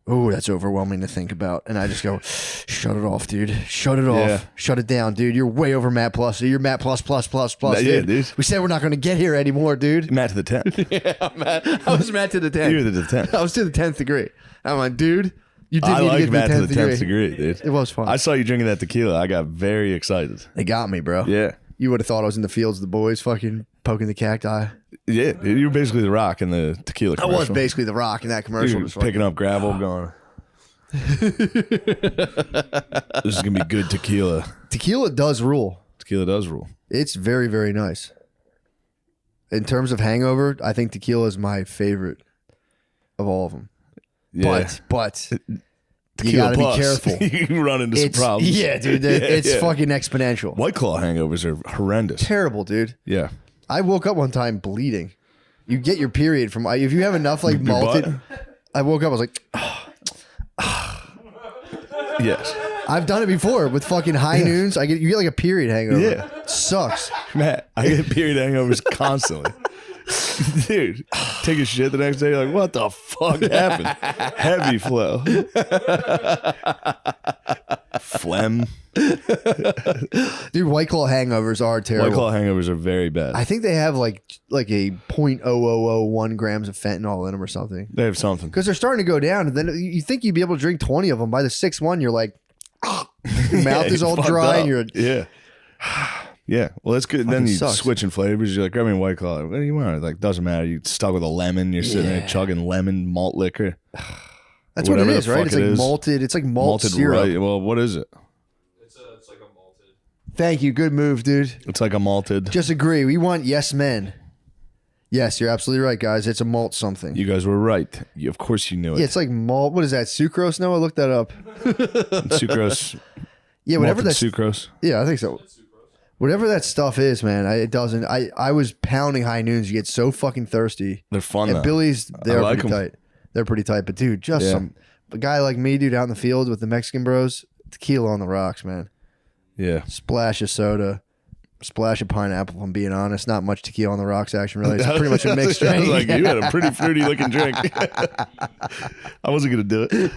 Oh, that's overwhelming to think about. And I just go, shut it off, dude. Shut it off.
Yeah.
Shut it down, dude. You're way over Matt Plus. You're Matt Plus,
Yeah,
dude.
dude.
We said we're not going to get here anymore, dude.
Matt to the 10th.
Yeah, Matt. I was Matt to the 10th.
You were to the 10th.
I was to the 10th degree. I'm like, dude, you didn't
I
need to
like
get
Matt
to
to
the
the
10th
10th degree, dude.
It was fun.
I saw you drinking that tequila. I got very excited.
They got me, bro.
Yeah.
You would have thought I was in the fields of the boys fucking poking the cacti.
Yeah, dude, you were basically the Rock in the tequila
I
commercial.
was basically the Rock in that commercial.
You were
Just
picking up gravel, going. This is gonna be good tequila.
Tequila does rule.
Tequila does rule.
It's very, very nice. In terms of hangover, I think tequila is my favorite of all of them.
Yeah.
But you
Tequila
gotta
plus.
be careful.
You run into some problems.
Yeah, dude. It's fucking exponential.
White Claw hangovers are horrendous.
Terrible, dude.
Yeah.
I woke up one time bleeding. You get your period from if you have enough like
Your
malted.
butt?
I woke up. I was like,
Yes.
I've done it before with fucking high noons. You get like a period hangover.
Yeah.
It sucks.
Matt, I get period hangovers constantly. Dude, take a shit the next day. You're like, what the fuck happened? Heavy flow. Phlegm.
Dude, White Claw hangovers are terrible.
White Claw hangovers are very bad.
I think they have like a 0.0001 grams of fentanyl in them or something.
They have something.
Because they're starting to go down. And then you think you'd be able to drink 20 of them. By the sixth one, you're like, your mouth is all
fucked
dry.
up.
And you're
Yeah. Yeah. Well, that's good. Then
Fucking
you
sucks.
switch in flavors. You're like, grab me a White Claw. What do you want? Like, doesn't matter. You stuck with a lemon. You're sitting there chugging lemon malt liquor.
That's what it
Whatever the
is, right?
fuck
It's
it
like
is.
malted. It's like malt
Malted
syrup.
right. Well, what is it?
Thank you. Good move, dude.
It's like a malted.
Just agree. We want yes men. Yes, you're absolutely right, guys. It's a malt something.
You guys were right. Of course you knew it.
Yeah, it's like malt. What is that? Sucrose? No, I looked that up.
Sucrose.
Yeah, whatever
Malted
that's.
sucrose.
Yeah, I think so. Whatever that stuff is, man, it doesn't. I was pounding high noons. You get so fucking thirsty.
They're fun,
And
though.
Billy's,
I
they're
like
pretty
'em.
tight. They're pretty tight. But dude, just
Yeah.
a guy like me, dude, out in the field with the Mexican bros, tequila on the rocks, man.
Yeah.
Splash of soda, splash of pineapple. If I'm being honest, not much tequila on the rocks action. Really, it's pretty much a mixed
I
drink.
was like, you had a pretty fruity looking drink. I wasn't gonna do it.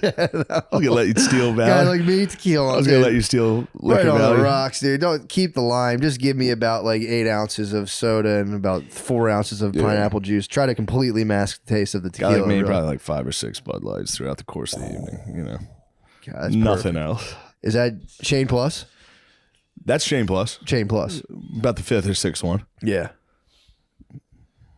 I was gonna let you steal
Guy
Valley.
like me, tequila.
I was gonna let you steal
right
Liquor
on
Valley.
the rocks, dude. Don't keep the lime. Just give me about like 8 ounces of soda and about 4 ounces of pineapple juice. Try to completely mask the taste of the
Guy
tequila.
like me,
bro.
probably like 5 or 6 Bud Lights throughout the course of the evening. You know,
God, that's
nothing
perfect.
else.
Is that Shane Plus?
That's Shane Plus.
Shane Plus.
About the 5th or 6th one.
Yeah.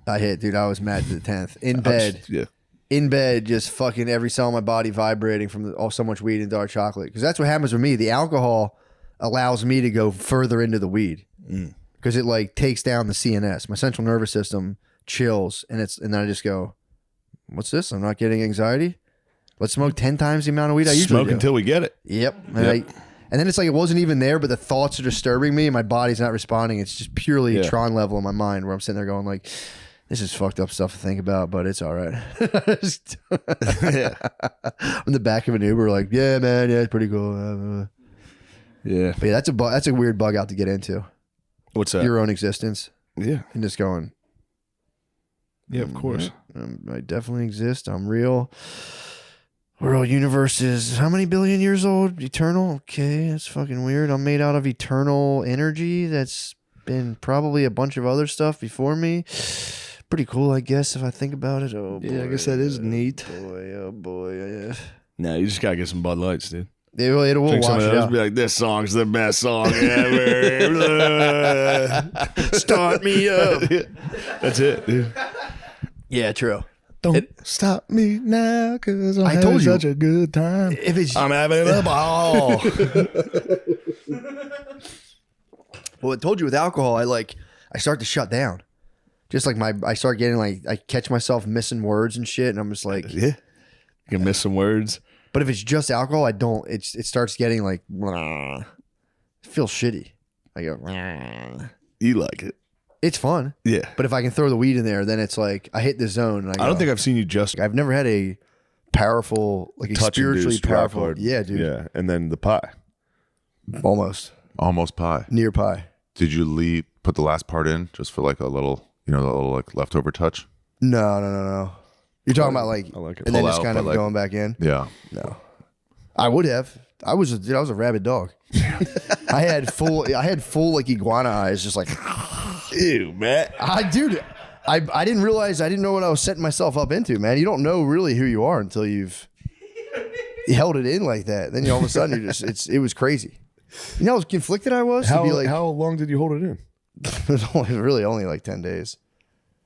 I hit, dude. I was mad to the 10th. In bed.
Yeah.
In bed, just fucking every cell in my body vibrating from so much weed and dark chocolate. Because that's what happens with me. The alcohol allows me to go further into the weed. Because it like takes down the CNS. My central nervous system chills. And then I just go, what's this? I'm not getting anxiety? Let's smoke 10 times the amount of weed I usually
Smoke
do.
until we get it.
Yep. And then it's like it wasn't even there, but the thoughts are disturbing me and my body's not responding. It's just purely
Yeah.
Tron level in my mind where I'm sitting there going like, this is fucked up stuff to think about, but it's all right.
Yeah.
I'm in the back of an Uber like, yeah, man, yeah, it's pretty cool.
Yeah.
But yeah, that's a weird bug out to get into.
What's that?
Your own existence.
Yeah.
And just going,
Yeah, of course.
I definitely exist. I'm real. World universe is how many billion years old? Eternal? Okay, that's fucking weird. I'm made out of eternal energy. That's been probably a bunch of other stuff before me. Pretty cool, I guess, if I think about it. Oh, boy.
Yeah, I guess that is neat.
Boy, oh, boy. Yeah.
No, you just gotta get some Bud Lights, dude.
It will
Drink some
wash
of
it
those,
out.
be like, this song's the best song ever.
Start me up.
That's it, dude.
Yeah, true.
Don't stop me now, cause I'm having
told you.
such a good time.
If it's
I'm having a ball.
Well, I told you with alcohol, I start to shut down. Just like I start getting like, I catch myself missing words and shit, and I'm just like,
Yeah. You can miss some words.
But if it's just alcohol, I don't. It starts getting like, it feels shitty. I go,
You like it.
it's fun.
Yeah.
But if I can throw the weed in there, then it's like I hit the zone. And
I don't think I've seen you just
I've never had a powerful, like a spiritually
touch-induced rock
powerful.
hard.
Yeah, dude.
Yeah. And then the pie.
Almost
Almost pie.
near pie.
Did you put the last part in just for like a little, the little like leftover touch?
No. You're talking about like,
I like it.
and then
Pull
just
out,
kind of
but, like-
going back in.
Yeah.
No, I would have. I was a rabid dog. I had full like iguana eyes, just like,
Ew, man.
I didn't realize, I didn't know what I was setting myself up into, man. You don't know really who you are until you held it in like that. Then all of a sudden it was crazy. You know how conflicted I was to be like,
How long did you hold it in?
it was only like 10 days.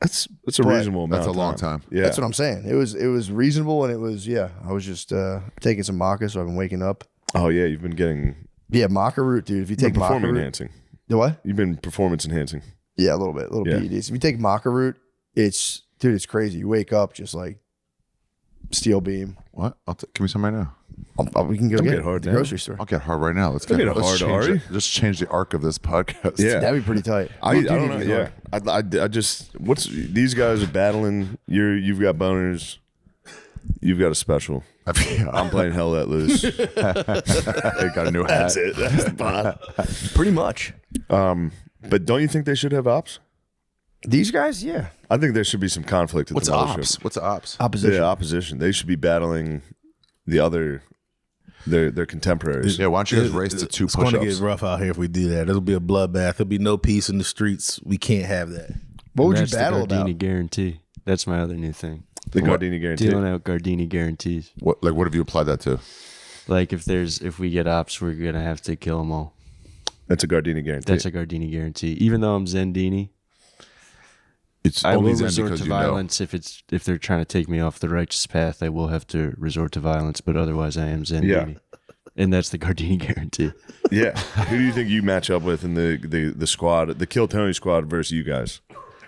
That's a reasonable amount.
That's a
of
long time.
Yeah.
That's what I'm saying. It was reasonable, and it was, I was just taking some maca, so I've been waking up.
Oh yeah, you've been getting
Maca root, dude. If you take maca
performance
root,
enhancing.
the what?
You've been performance enhancing.
Yeah, a little bit, little
Yeah.
PEDs. If you take maca root, it's crazy. You wake up just like steel beam.
What? Give me some right now.
We can go
Don't
get
get
it
hard
at the
now.
grocery store.
I'll get hard right now. Let's
Don't
get
get
let's
hard,
change
Ari.
it. Just change the arc of this podcast.
Yeah.
That'd be pretty tight.
I
You do
don't
need
know.
to go
Yeah, I just these guys are battling. You've got boners. You've got a special. I'm playing Hell Let Loose.
I got a new hat.
That's it. That's the pot.
Pretty much.
But don't you think they should have ops?
These guys, yeah.
I think there should be some conflict at
What's
the mothership.
ops? What's ops?
Opposition.
The opposition. They should be battling the other their contemporaries.
Yeah, why don't you guys race to 2
It's going to
push-ups?
get rough out here if we do that. It'll be a bloodbath. There'll be no peace in the streets. We can't have that.
What would you
That's the
battle
Gardini
about?
guarantee. That's my other new thing.
The Gardini guarantee.
Dealing out Gardini guarantees.
What have you applied that to?
Like if we get ops, we're gonna have to kill them all.
That's a Gardini guarantee.
That's a Gardini guarantee. Even though I'm Zendini,
It's
I
only
will
Zen
resort
because
to
you know.
violence if they're trying to take me off the righteous path. I will have to resort to violence, but otherwise I am Zendini. And that's the Gardini guarantee.
Yeah. Who do you think you match up with in the squad, the Kill Tony squad versus you guys?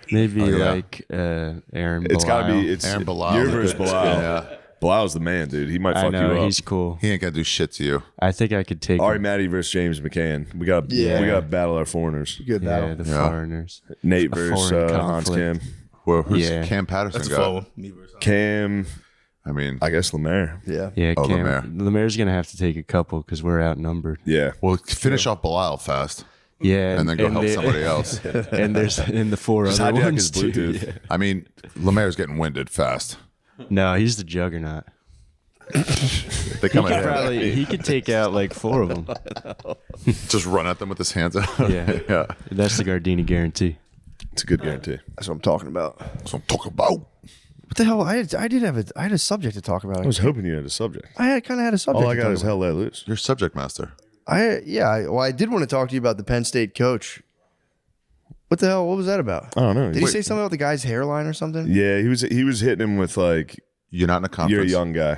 Maybe
yeah.
like Aaron Bilal.
It's got to be
Aaron Bilal.
Your versus Bilal.
Yeah.
Bilal's the man, dude. He might
I
fuck
know,
you up.
he's cool.
He ain't gonna do shit to you.
I think I could take
Ari
him.
Matty versus James McCann. We got to battle our foreigners.
Good battle.
Yeah, the
Yeah.
foreigners.
Nate
A
versus
foreign
Hans Cam.
conflict.
Well, who's
Yeah.
Cam Patterson
That's a
got?
phone. Me versus
Cam,
I mean,
I guess Lemaire.
Yeah.
Yeah,
Oh,
Cam,
Lemaire.
Lemaire's gonna have to take a couple because we're outnumbered.
Yeah.
well, finish off Bilal fast,
Yeah,
and then go help
the-
somebody else.
And there's the four
Just
other
hijack
ones
his
too.
Bluetooth.
Yeah.
I mean, Lemaire's getting winded fast.
No, he's the juggernaut.
They come
He could
ahead.
probably he could take out like 4 of them.
Just run at them with his hands out.
Yeah.
yeah.
That's the Gardini guarantee.
It's a good guarantee.
That's what I'm talking about.
That's what I'm talking about.
What the hell? I had a subject to talk about.
I was hoping you had a subject.
I kind of had a subject.
All I
to
got
talk
is
about.
Hell Let Loose.
You're subject master.
I did want to talk to you about the Penn State coach. What the hell? What was that about?
I don't know.
Did he say something about the guy's hairline or something?
Yeah, he was hitting him with like,
You're not in a conference.
you're a young guy.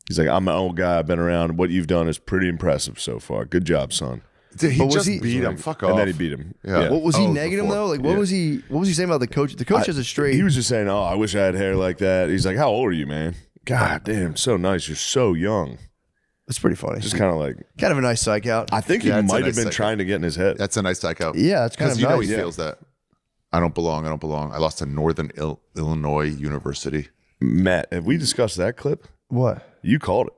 He's like, I'm an old guy. I've been around. What you've done is pretty impressive so far. Good job, son.
Dude, he
But was
just
he-
beat him. Fuck off.
And then he beat him.
Yeah.
What was he
Oh,
negative
before.
though? Like what
Yeah.
was he saying about the coach? The coach has a straight.
He was just saying, "Oh, I wish I had hair like that." He's like, "How old are you, man?" God damn, so nice. You're so young.
That's pretty funny.
Just kind of like,
kind of a nice psych out.
I think
Yeah,
he
it's a
might have
nice
been
psych
trying to get in his head.
That's a nice psych out.
Yeah, that's kind
Because
of
you know
nice.
he feels that. I don't belong. I don't belong. I lost to Northern Illinois University.
Matt, have we discussed that clip?
What?
You called it.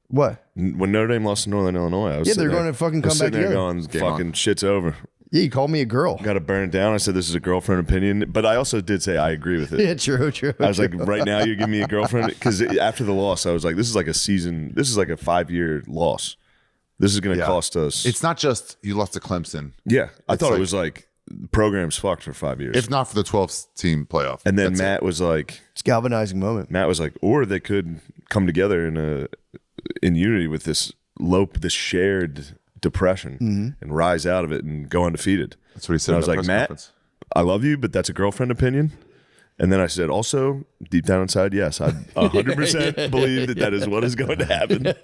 What?
When Notre Dame lost to Northern Illinois, I was
Yeah,
sitting
they're
there-
going to fucking
I was
come back
sitting there
together.
going,
Game
fucking shit's over.
Yeah, you called me a girl.
Got to burn it down. I said this is a girlfriend opinion, but I also did say I agree with it.
Yeah, true.
I was like, right now you're giving me a girlfriend because after the loss, I was like, this is like a season. This is like a 5-year loss. This is going to cost us.
It's not just you lost to Clemson.
Yeah, I thought
like,
it was like the program's fucked for 5 years.
If not for the 12-team playoff.
And then Matt was like,
it's a galvanizing moment.
Matt was like, or they could come together in unity with this shared depression and rise out of it and go undefeated.
That's what he said.
And I was like, Matt,
conference.
I love you, but that's a girlfriend opinion. And then I said, also, deep down inside, yes, I 100% believe that is what is going to happen.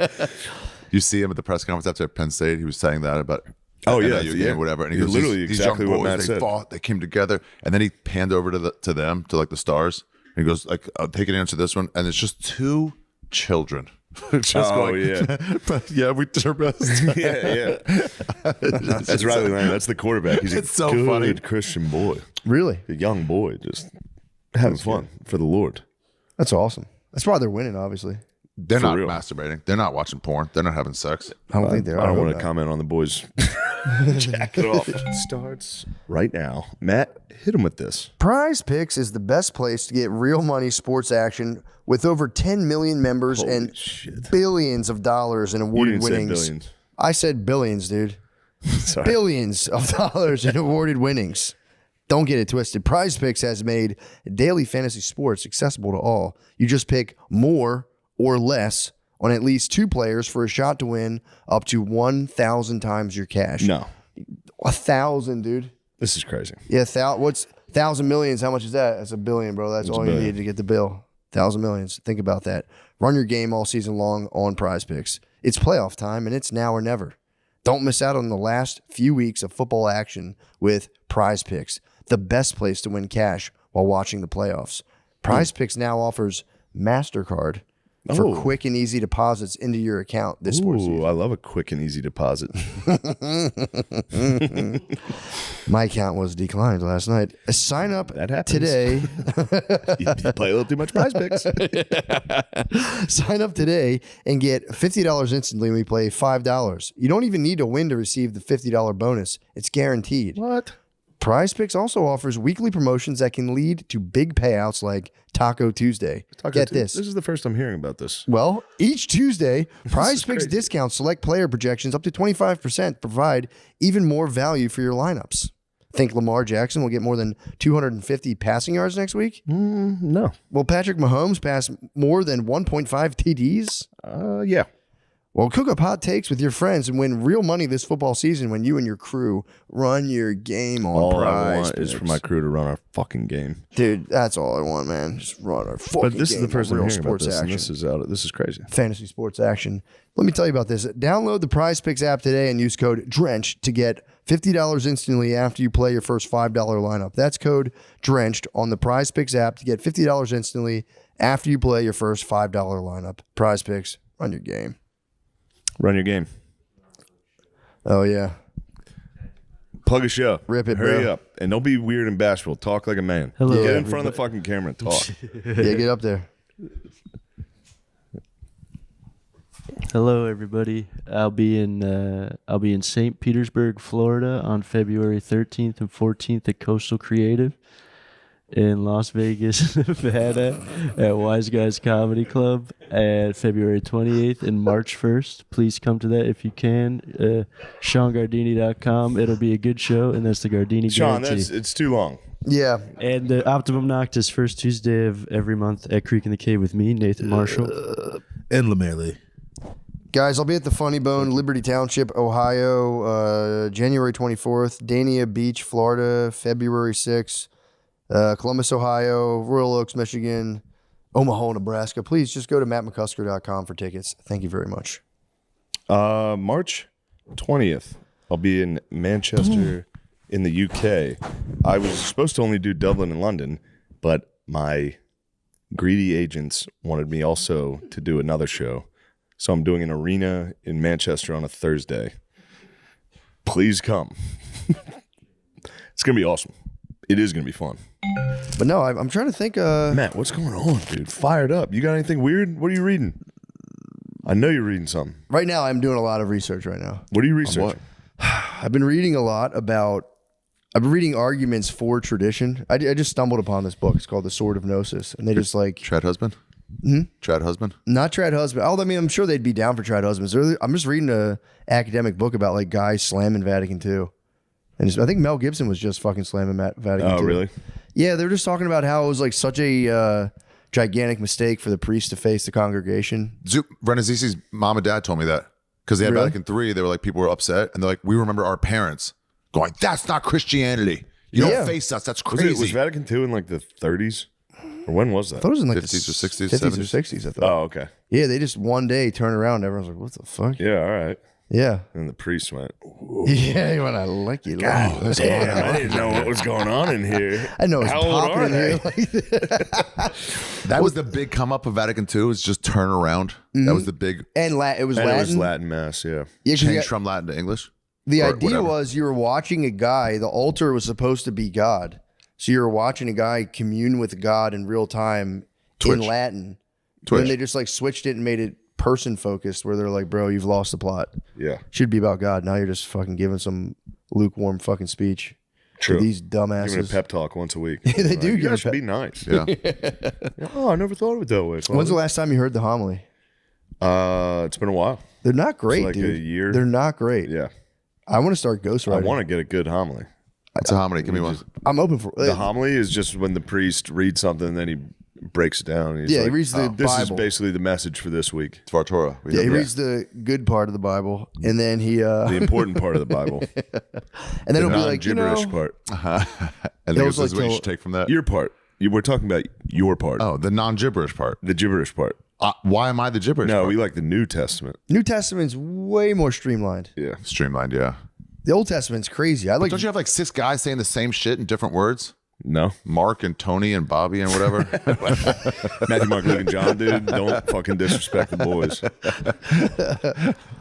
You see him at the press conference after Penn State. He was saying that about whatever. And he goes,
literally
these
exactly
young boys,
what Matt
they
said.
fought, they came together, and then he panned over to them, to like the stars, and he goes, like, I'll take an answer to this one, and it's just 2 children. Just
yeah.
Yeah, we did our best.
yeah. That's Riley Lang. That's the quarterback. He's
It's
a
so
good
funny.
Christian boy.
Really?
A young boy, just having fun for the Lord.
That's awesome. That's why they're winning, obviously.
They're
For
not
real.
masturbating. They're not watching porn. They're not having sex.
I don't think they are.
I don't want to comment on the boys. Jack it off. Starts right now. Matt, hit him with this.
Prize Picks is the best place to get real money sports action with over 10 million members and billions of dollars in
You
awarded
didn't say
winnings.
billions.
I said billions, dude.
Sorry.
Billions of dollars in awarded winnings. Don't get it twisted. Prize Picks has made daily fantasy sports accessible to all. You just pick more or less on at least 2 players for a shot to win up to 1,000 times your cash.
No.
1,000, dude.
This is crazy.
Yeah, what's 1,000 millions? How much is that? That's $1 billion, bro. That's all you
billion.
need to get the bill. 1,000 millions. Think about that. Run your game all season long on Prize Picks. It's playoff time, and it's now or never. Don't miss out on the last few weeks of football action with Prize Picks, the best place to win cash while watching the playoffs. Prize Picks now offers MasterCard for quick and easy deposits into your account this sports season.
I love a quick and easy deposit.
My account was declined last night. Sign up today.
You play a little too much Prize Picks.
Sign up today and get $50 instantly when we play $5. You don't even need to win to receive the $50 bonus. It's guaranteed.
What?
Prize Picks also offers weekly promotions that can lead to big payouts like Taco Tuesday. Get this.
This is the first I'm hearing about this.
Well, each Tuesday, Prize Picks discounts select player projections up to 25% provide even more value for your lineups. Think Lamar Jackson will get more than 250 passing yards next week?
No.
Will Patrick Mahomes pass more than 1.5 TDs?
Yeah.
Well, cook up hot takes with your friends and win real money this football season when you and your crew run your game on
All
Prize
I want
Picks.
is for my crew to run our fucking game.
Dude, that's all I want, man. Just run our fucking game.
But this is the first
on
I'm
real
hearing about
sports
this, and
action.
this is crazy.
Fantasy sports action. Let me tell you about this. Download the Prize Picks app today and use code DRENCHED to get $50 instantly after you play your first $5 lineup. That's code DRENCHED on the Prize Picks app to get $50 instantly after you play your first $5 lineup. Prize Picks, run your game.
Run your game.
Oh, yeah.
Plug a show.
Rip it,
Hurry
bro.
up. And don't be weird and bashful. Talk like a man.
Hello,
Get in front of the fucking camera and talk.
Yeah, get up there.
Hello, everybody. I'll be in St. Petersburg, Florida, on February 13th and 14th at Coastal Creative. In Las Vegas, Nevada, at Wise Guys Comedy Club, at February 28th and March 1st. Please come to that if you can. SeanGardini.com. It'll be a good show, and that's the Gardini
Sean,
guarantee.
it's too long.
Yeah.
And the Optimum Noctis, first Tuesday of every month at Creek in the Cave with me, Nathan Marshall.
And LeMaire.
Guys, I'll be at the Funny Bone, Liberty Township, Ohio, January 24th. Dania Beach, Florida, February 6th. Columbus, Ohio, Royal Oaks, Michigan, Omaha, Nebraska. Please just go to mattmccusker.com for tickets. Thank you very much.
March 20th, I'll be in Manchester in the UK. I was supposed to only do Dublin and London, but my greedy agents wanted me also to do another show. So I'm doing an arena in Manchester on a Thursday. Please come. It's going to be awesome. It is going to be fun.
But no, I'm trying to think.
Matt, what's going on, dude? Fired up. You got anything weird? What are you reading? I know you're reading something.
Right now, I'm doing a lot of research right now.
What are you researching?
I've been reading a lot about I've been reading arguments for tradition. I just stumbled upon this book. It's called The Sword of Gnosis, and they just like
Trad husband. Trad husband.
Not trad husband. Oh, I mean, I'm sure they'd be down for trad husbands. I'm just reading a academic book about like guys slamming Vatican II, and I think Mel Gibson was just fucking slamming Vatican II.
Oh, really?
Yeah, they're just talking about how it was like such a gigantic mistake for the priest to face the congregation.
Renazisi's mom and dad told me that because they had
Really?
Vatican III. They were like, people were upset, and they're like, we remember our parents going, "That's not Christianity. You don't face us. That's crazy."
Was Vatican II in like the 30s? Or when was that?
I thought it was in like
50s or 60s,
50s
70s?
or 60s. I thought.
Oh, okay.
Yeah, they just one day turn around. And everyone's like, "What the fuck?"
Yeah, all right.
Yeah.
And the priest went,
Yeah, he went, "I like you."
God, damn, I didn't know what was going on in here.
I know it's
How old
popping
are
in here.
That was the big come up of Vatican II. Was just turn around. That was the big
And it was
And
Latin.
it was Latin mass, yeah.
Yeah, 'cause
change from Latin to English.
The
Or
idea
whatever.
was you were watching a guy. The altar was supposed to be God, so you were watching a guy commune with God in real time in Latin.
Twitch.
Then they just like switched it and made it person focused, where they're like, "Bro, you've lost the plot.
Yeah.
Should be about God. Now you're just fucking giving some lukewarm fucking speech
True.
to these
Giving a
dumbasses."
pep talk once a week.
They do
You
give a
guys should
pep-
be nice.
Yeah.
Oh, I never thought of it that way.
When's the last time you heard the homily?
It's been a while.
They're not great,
like
dude.
a year.
They're not great.
Yeah.
I want to start
I
ghostwriting.
want to get a good homily.
What's a homily? Give me one.
I'm open for
The homily is just when the priest reads something, then he breaks it down. He's
Yeah, he
like,
reads the
This is
Bible.
basically the message for this week.
It's our Torah.
Yeah, he reads the good part of the Bible, and then he
The important part of the Bible.
and then
the
it'll be like,
non-gibberish part.
And
It
then
was
this is
like
what you
till-
should take from that.
Your part. We're talking about your part.
Oh, the non-gibberish part.
The gibberish part.
Why am I the gibberish
No,
part?
we like the New Testament.
New Testament's way more streamlined.
Yeah.
Streamlined, yeah.
The Old Testament's crazy. I
But
like.
don't you have like 6 guys saying the same shit in different words?
No.
Mark and Tony and Bobby and whatever.
Matthew, Mark, Luke, and John, dude. Don't fucking disrespect the boys.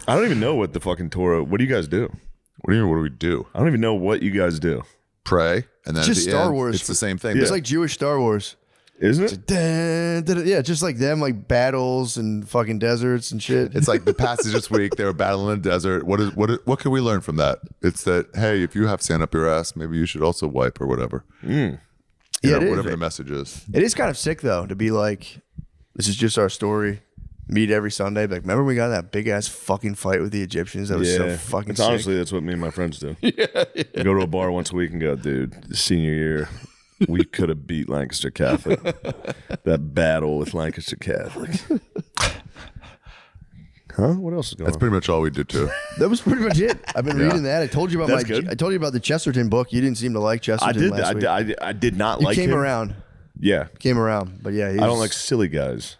I don't even know what the fucking Torah. What do you guys do?
What do you mean? What do we do?
I don't even know what you guys do.
Pray, and then
It's
at
just
the
Star
end,
Wars.
it's the same thing.
It's like Jewish Star Wars.
Isn't it?
Dun, dun, dun. Yeah, just like them, like battles and fucking deserts and shit.
It's like the passage this week. They were battling in the desert. What can we learn from that? It's that, hey, if you have sand up your ass, maybe you should also wipe or whatever. You
Yeah,
know,
it is.
whatever the message is.
It is kind of sick though to be like, this is just our story. Meet every Sunday. Like, remember we got in that big ass fucking fight with the Egyptians? That was so fucking
It's
sick.
honestly, that's what me and my friends do. We go to a bar once a week and go, dude, senior year, we could have beat Lancaster Catholic. That battle with Lancaster Catholic. Huh? What else is going
That's
on?
pretty much all we do too.
That was pretty much it. I've been
Yeah.
reading that. I told you about
That's good.
I told you about the Chesterton book. You didn't seem to like
I
Chesterton
did.
last week.
I did not
You
like
came
him.
around.
Yeah.
Came around. But yeah,
I don't like silly guys.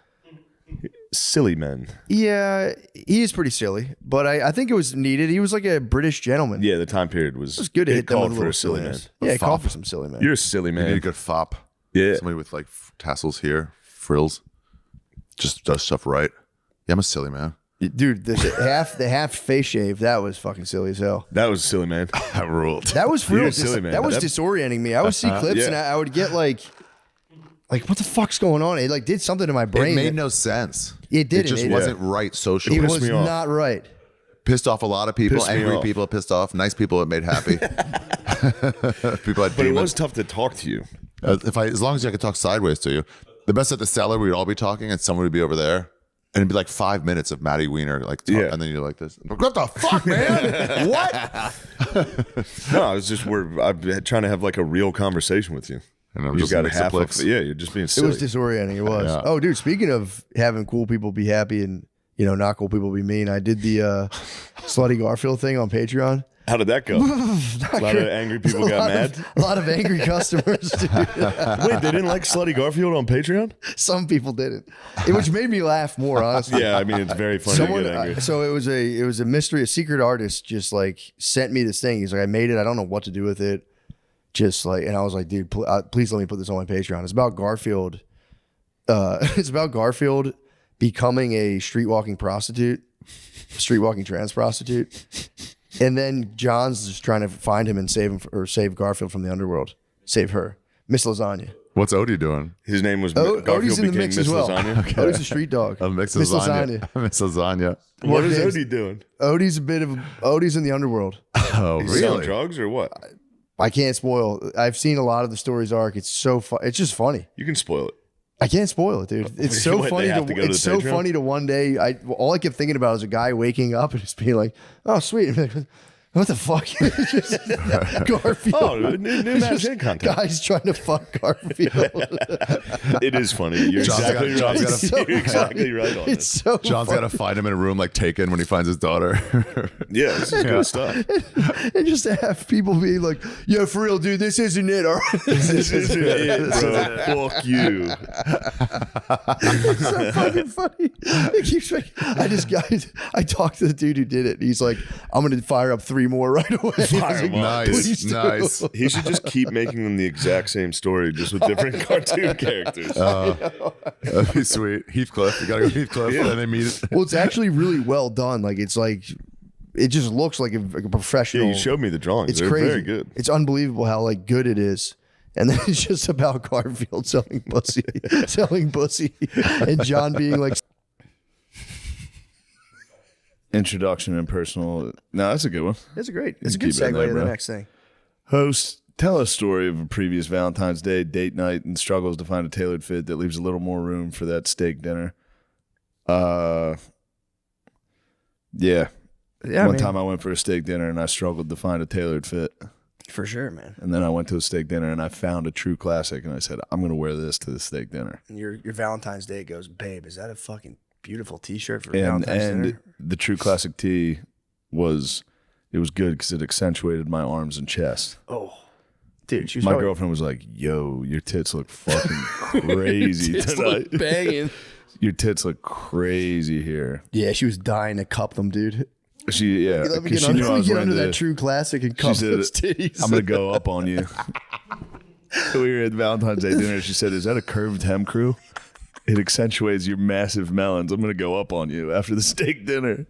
Silly men.
Yeah, he is pretty silly, but I think it was needed. He was like a British gentleman.
Yeah, the time period was.
It was good to
it
hit them
called
with
for
little
a silly man.
silliness. Yeah, it called for some silly man.
You're a silly
You need a
man.
good fop.
Yeah.
Somebody with like tassels here, frills, just does stuff right. Yeah, I'm a silly man.
Dude, the half face shave, that was fucking silly as hell.
That was silly, man.
I ruled.
That was
You're
real.
a silly man.
That was
That-
disorienting me. I would see clips
Yeah.
and I would get like, what the fuck's going on? It like did something to my brain.
It made no sense.
It didn't.
It just
It-
wasn't right socially.
It
pissed
was
me off.
not right.
Pissed off a lot of people.
Pissed me
Angry
off.
people it pissed off. Nice people it made happy. People had
But it
demons.
was tough to talk to you.
As long as I could talk sideways to you. The best at the cellar, we would all be talking, and someone would be over there, and it'd be like 5 minutes of Matty Wiener, like,
Yeah.
and then you're like this. What the fuck, man? What?
No, I was just I'm trying to have like a real conversation with you.
And I'm
You
just
got
mix
half
of
of
flicks.
yeah. You're just being
It
silly.
was disorienting. It was.
Yeah.
Oh, dude. Speaking of having cool people be happy and not cool people be mean, I did the Slutty Garfield thing on Patreon.
How did that go? A lot of angry people got mad.
A lot of angry customers. Dude.
Wait, they didn't like Slutty Garfield on Patreon?
Some people didn't, which made me laugh more. Honestly,
Yeah, I mean it's very funny
Someone,
to get angry.
so it was a mystery. A secret artist just like sent me this thing. He's like, I made it. I don't know what to do with it. Just like, and I was like, dude, please let me put this on my Patreon. It's about Garfield. It's about Garfield becoming a streetwalking prostitute, streetwalking trans prostitute, and then John's just trying to find him and save him or save Garfield from the underworld. Save her, Miss Lasagna.
What's Odie doing?
His name was
Odie's
Garfield
in the
became
mix
Miss
as well.
Lasagna.
Odie's a street dog.
Miss
Miss
Lasagna. Miss Lasagna.
What is
names?
Odie doing?
Odie's in the underworld.
Oh,
He's selling
really?
drugs or what?
I can't spoil. I've seen a lot of the story's arc. It's so fun. It's just funny.
You can spoil it.
I can't spoil it, dude. It's so
What,
funny
they have to go to
it's
the
so
Patreon?
funny to one day. All I kept thinking about was a guy waking up and just being like, "Oh, sweet." And be like, what the fuck? Just Garfield.
Oh, new Matt Shane content.
Guys trying to fuck Garfield.
It is funny. You're exactly right. You're exactly right on
It's
this.
so
John's
funny.
got to find him in a room like Taken when he finds his daughter.
Yeah, this is good stuff.
And just to have people be like, "Yeah, for real, dude, this isn't it." All right.
This isn't it, bro. Fuck you.
It's so fucking funny. It keeps making, I talked to the dude who did it. He's like, "I'm gonna fire up 3 more right away."
Fire him up.
Nice, nice.
He should just keep making them the exact same story, just with different cartoon characters.
That'd be sweet. Heathcliff. You gotta go Heathcliff, and then they meet it.
Well, it's actually really well done. Like it just looks like a professional.
Yeah, you showed me the drawings.
It's
They're
crazy.
very good.
It's unbelievable how like good it is. And then it's just about Garfield selling pussy, and John being like,
Introduction and personal. No, that's a good one.
"It's a good
Keep it in
segue
there,
to the
bro.
next thing."
Host, tell a story of a previous Valentine's Day date night and struggles to find a tailored fit that leaves a little more room for that steak dinner. Yeah. One time I went for a steak dinner and I struggled to find a tailored fit.
For sure, man.
And then I went to a steak dinner and I found a true classic and I said, I'm going to wear this to the steak dinner.
And your Valentine's Day goes, "Babe, is that a fucking beautiful T-shirt for
And
Valentine's dinner?"
the true classic tee was good because it accentuated my arms and chest.
Oh, dude, she was
My
probably-
girlfriend was like, "Yo, your tits look fucking crazy
Your tits
tonight.
look banging.
Your tits look crazy here."
Yeah, she was dying to cup them, dude.
Let me
Let me get under that true classic and
She
cup
said,
those titties.
"I'm gonna go up on you." We were at Valentine's Day dinner. She said, "Is that a curved hem crew? It accentuates your massive melons. I'm gonna go up on you after the steak dinner."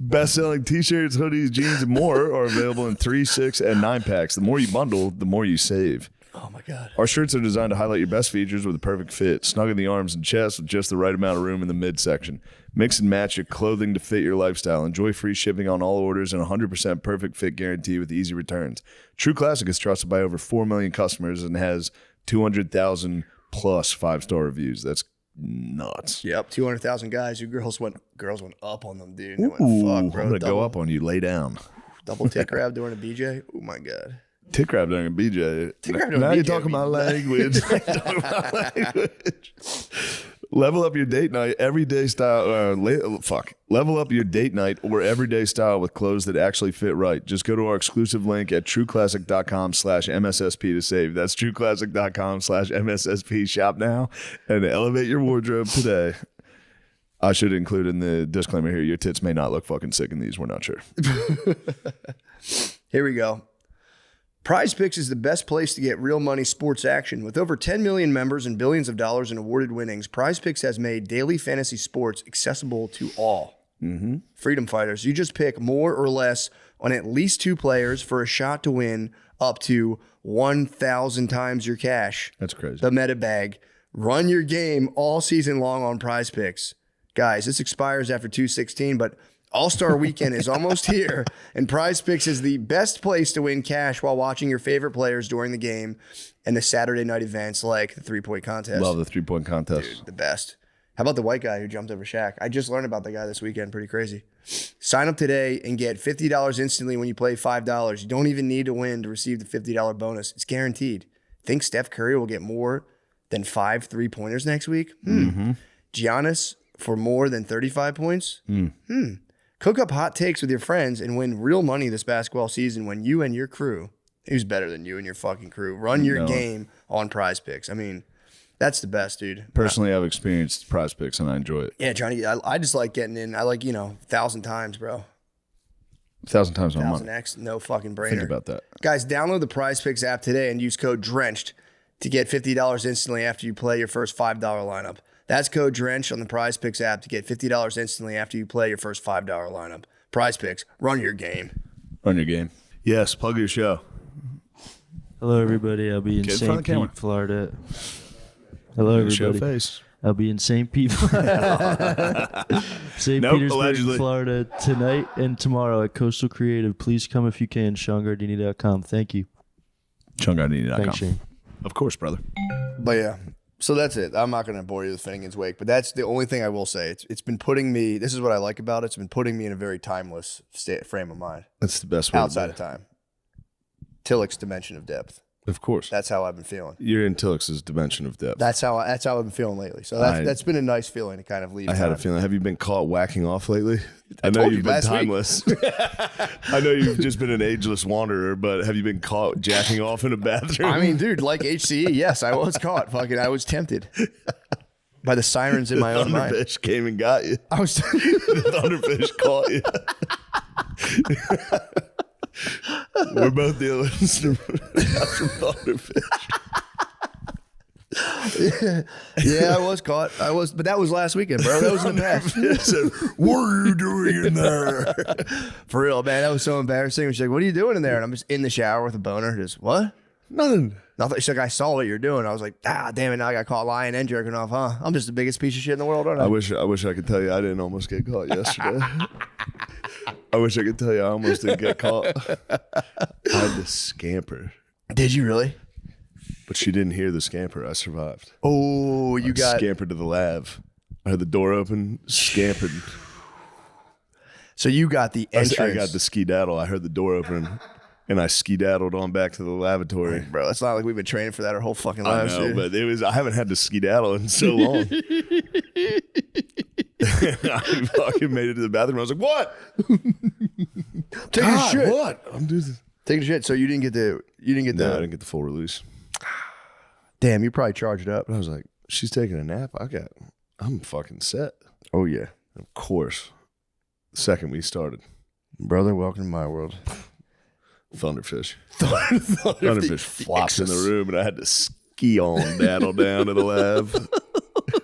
Best-selling T-shirts, hoodies, jeans, and more are available in 3, 6, and 9 packs. The more you bundle, the more you save.
Oh my god.
Our shirts are designed to highlight your best features with a perfect fit. Snug in the arms and chest with just the right amount of room in the midsection. Mix and match your clothing to fit your lifestyle. Enjoy free shipping on all orders and 100% perfect fit guarantee with easy returns. True Classic is trusted by over 4 million customers and has 200,000 plus 5-star reviews. That's nuts.
Yep, 200,000 guys. Girls went up on them, dude. They went,
Ooh,
"Fuck, bro."
I'm gonna go up on you. Lay down.
Double tit grab during a BJ. Oh my god.
Tit grab during a BJ.
Tit grab during
Now
a
you're
BJ
talking my
would
language. Talking my language. Level up your date night, everyday style. Level up your date night or everyday style with clothes that actually fit right. Just go to our exclusive link at trueclassic.com/MSSP to save. That's trueclassic.com/MSSP. Shop now and elevate your wardrobe today. I should include in the disclaimer here, your tits may not look fucking sick in these. We're not sure.
Here we go. Prize Picks is the best place to get real money sports action. With over 10 million members and billions of dollars in awarded winnings, Prize Picks has made daily fantasy sports accessible to all.
Mm-hmm.
Freedom fighters, you just pick more or less on at least 2 players for a shot to win up to 1,000 times your cash.
That's crazy.
The meta bag. Run your game all season long on Prize Picks. Guys, this expires after 2/16, but All-Star Weekend is almost here, and Prize Picks is the best place to win cash while watching your favorite players during the game and the Saturday night events like the 3-point contest.
Love the 3-point contest.
Dude, the best. How about the white guy who jumped over Shaq? I just learned about that guy this weekend. Pretty crazy. Sign up today and get $50 instantly when you play $5. You don't even need to win to receive the $50 bonus. It's guaranteed. Think Steph Curry will get more than 5 3-pointers next week?
Mm-hmm.
Giannis for more than 35 points? Cook up hot takes with your friends and win real money this basketball season when you and your crew, who's better than you and your fucking crew, run your game on Prize Picks. I mean, that's the best, dude.
Personally, I've experienced Prize Picks and I enjoy it.
Yeah, Johnny, I just like getting in. I like, 1,000 times, bro.
1,000 times my money.
1,000x, no fucking brainer.
Think about that.
Guys, download the Prize Picks app today and use code DRENCHED to get $50 instantly after you play your first $5 lineup. That's code DRENCHED on the Prize Picks app to get $50 instantly after you play your first $5 lineup. Prize Picks, run your game.
Run your game. Yes, plug your show.
Hello, everybody. I'll be in
Get in front of
St.
the camera.
Pete, Florida. Hello,
Show
everybody.
face.
I'll be in St. Petersburg,
allegedly.
Florida tonight and tomorrow at Coastal Creative. Please come if you can. SeanGardini.com. Thank you.
SeanGardini.com.
Thanks, Shane.
Of course, brother.
But yeah, so that's it. I'm not going to bore you with Finnegan's Wake, but that's the only thing I will say. It's been putting me. This is what I like about it. It's been putting me in a very timeless frame of mind.
That's the best way.
Outside of time. Tillich's dimension of depth.
Of course.
That's how I've been feeling.
You're in Tillich's dimension of depth.
That's how I've been feeling lately. So that's been a nice feeling to kind of leave.
I had a feeling. Have you been caught whacking off lately? I know
told
you've
you
been
last week.
timeless. I know you've just been an ageless wanderer, but have you been caught jacking off in a bathroom?
I mean, dude, like HCE, yes, I was caught. Fucking, I was tempted by the sirens in my own mind.
Thunderfish came and got you.
I was.
The thunderfish caught you. We're both dealing with some thunderfish.
Yeah, I was caught. But that was last weekend, bro. That was in the past.
Said, what are you doing in there?
For real, man. That was so embarrassing. She's like, "What are you doing in there?" And I'm just in the shower with a boner. Just what?
Nothing.
She's like, "I saw what you're doing." I was like, damn it! Now I got caught lying and jerking off, huh? I'm just the biggest piece of shit in the world, aren't I?
I wish I could tell you I didn't almost get caught yesterday. I wish I could tell you I almost didn't get caught. I had to scamper.
Did you really?
But she didn't hear the scamper. I survived.
Oh, you got
scampered to the lab. I heard the door open, scampered.
So you got the entrance.
I got the skedaddle. I heard the door open, and I skedaddled on back to the lavatory.
Bro, it's not like we've been training for that our whole fucking
I
lives.
know,
Dude.
but I haven't had to skedaddle in so long. I fucking made it to the bathroom. I was like, "What?
Taking a shit.
What? I'm doing this.
Taking a shit." So you didn't get the.
No, I didn't get the full release.
Damn, you probably charged up.
But I was like, "She's taking a nap. I'm fucking set."
Oh yeah,
of course. The second we started,
brother, welcome to my world.
Thunderfish. Thunderfish flops in the room, and I had to ski on daddle down to the lab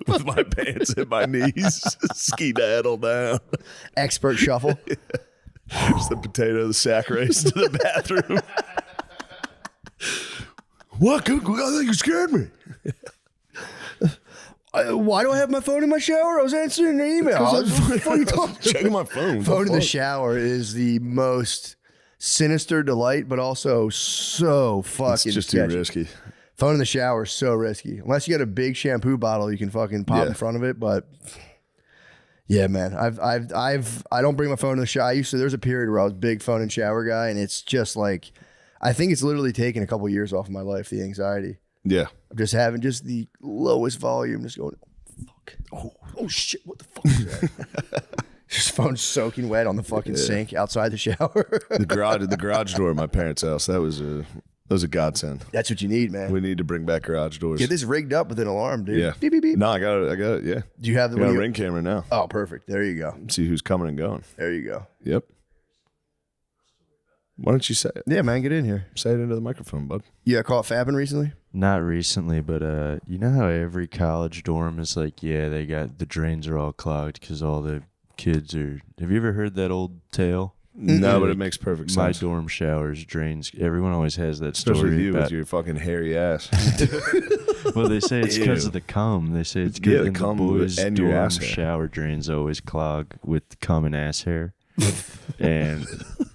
with my pants at my knees. Ski daddle down.
Expert shuffle.
There's the potato, the sack race to the bathroom. What? I think you scared me.
Why do I have my phone in my shower? I was answering an email. I was
checking my phone.
Phone in the shower is the most sinister delight, but also so fucking
It's just
sketchy.
too risky.
Phone in the shower is so risky. Unless you got a big shampoo bottle, you can fucking pop in front of it. But yeah, man, I don't bring my phone in the shower. There's a period where I was a big phone and shower guy, and it's just like, I think it's literally taken a couple years off of my life, the anxiety.
Yeah.
I'm just having just the lowest volume, just going, oh, fuck. Oh shit, what the fuck is that? Just phone soaking wet on the fucking sink outside the shower.
the garage door at my parents' house, that was a godsend.
That's what you need, man.
We need to bring back garage doors.
Get this rigged up with an alarm, dude.
Yeah.
Beep, beep, beep.
No, I got it, yeah.
Do you have the
got a ring camera now?
Oh, perfect. There you go.
See who's coming and going.
There you go.
Yep. Why don't you say it?
Yeah, man, get in here.
Say it into the microphone, bud.
You got caught fapping recently?
Not recently, but you know how every college dorm is like, yeah, they got the drains are all clogged because all the kids are. Have you ever heard that old tale?
No, but it makes perfect
My
sense.
dorm showers, drains. Everyone always has that
Especially
story
you
about
with your fucking hairy ass.
Well, they say it's because of the cum. They say it's good.
Yeah, the
and
cum
the boys'
and your
dorm
ass hair.
shower drains always clog with cum and ass hair. And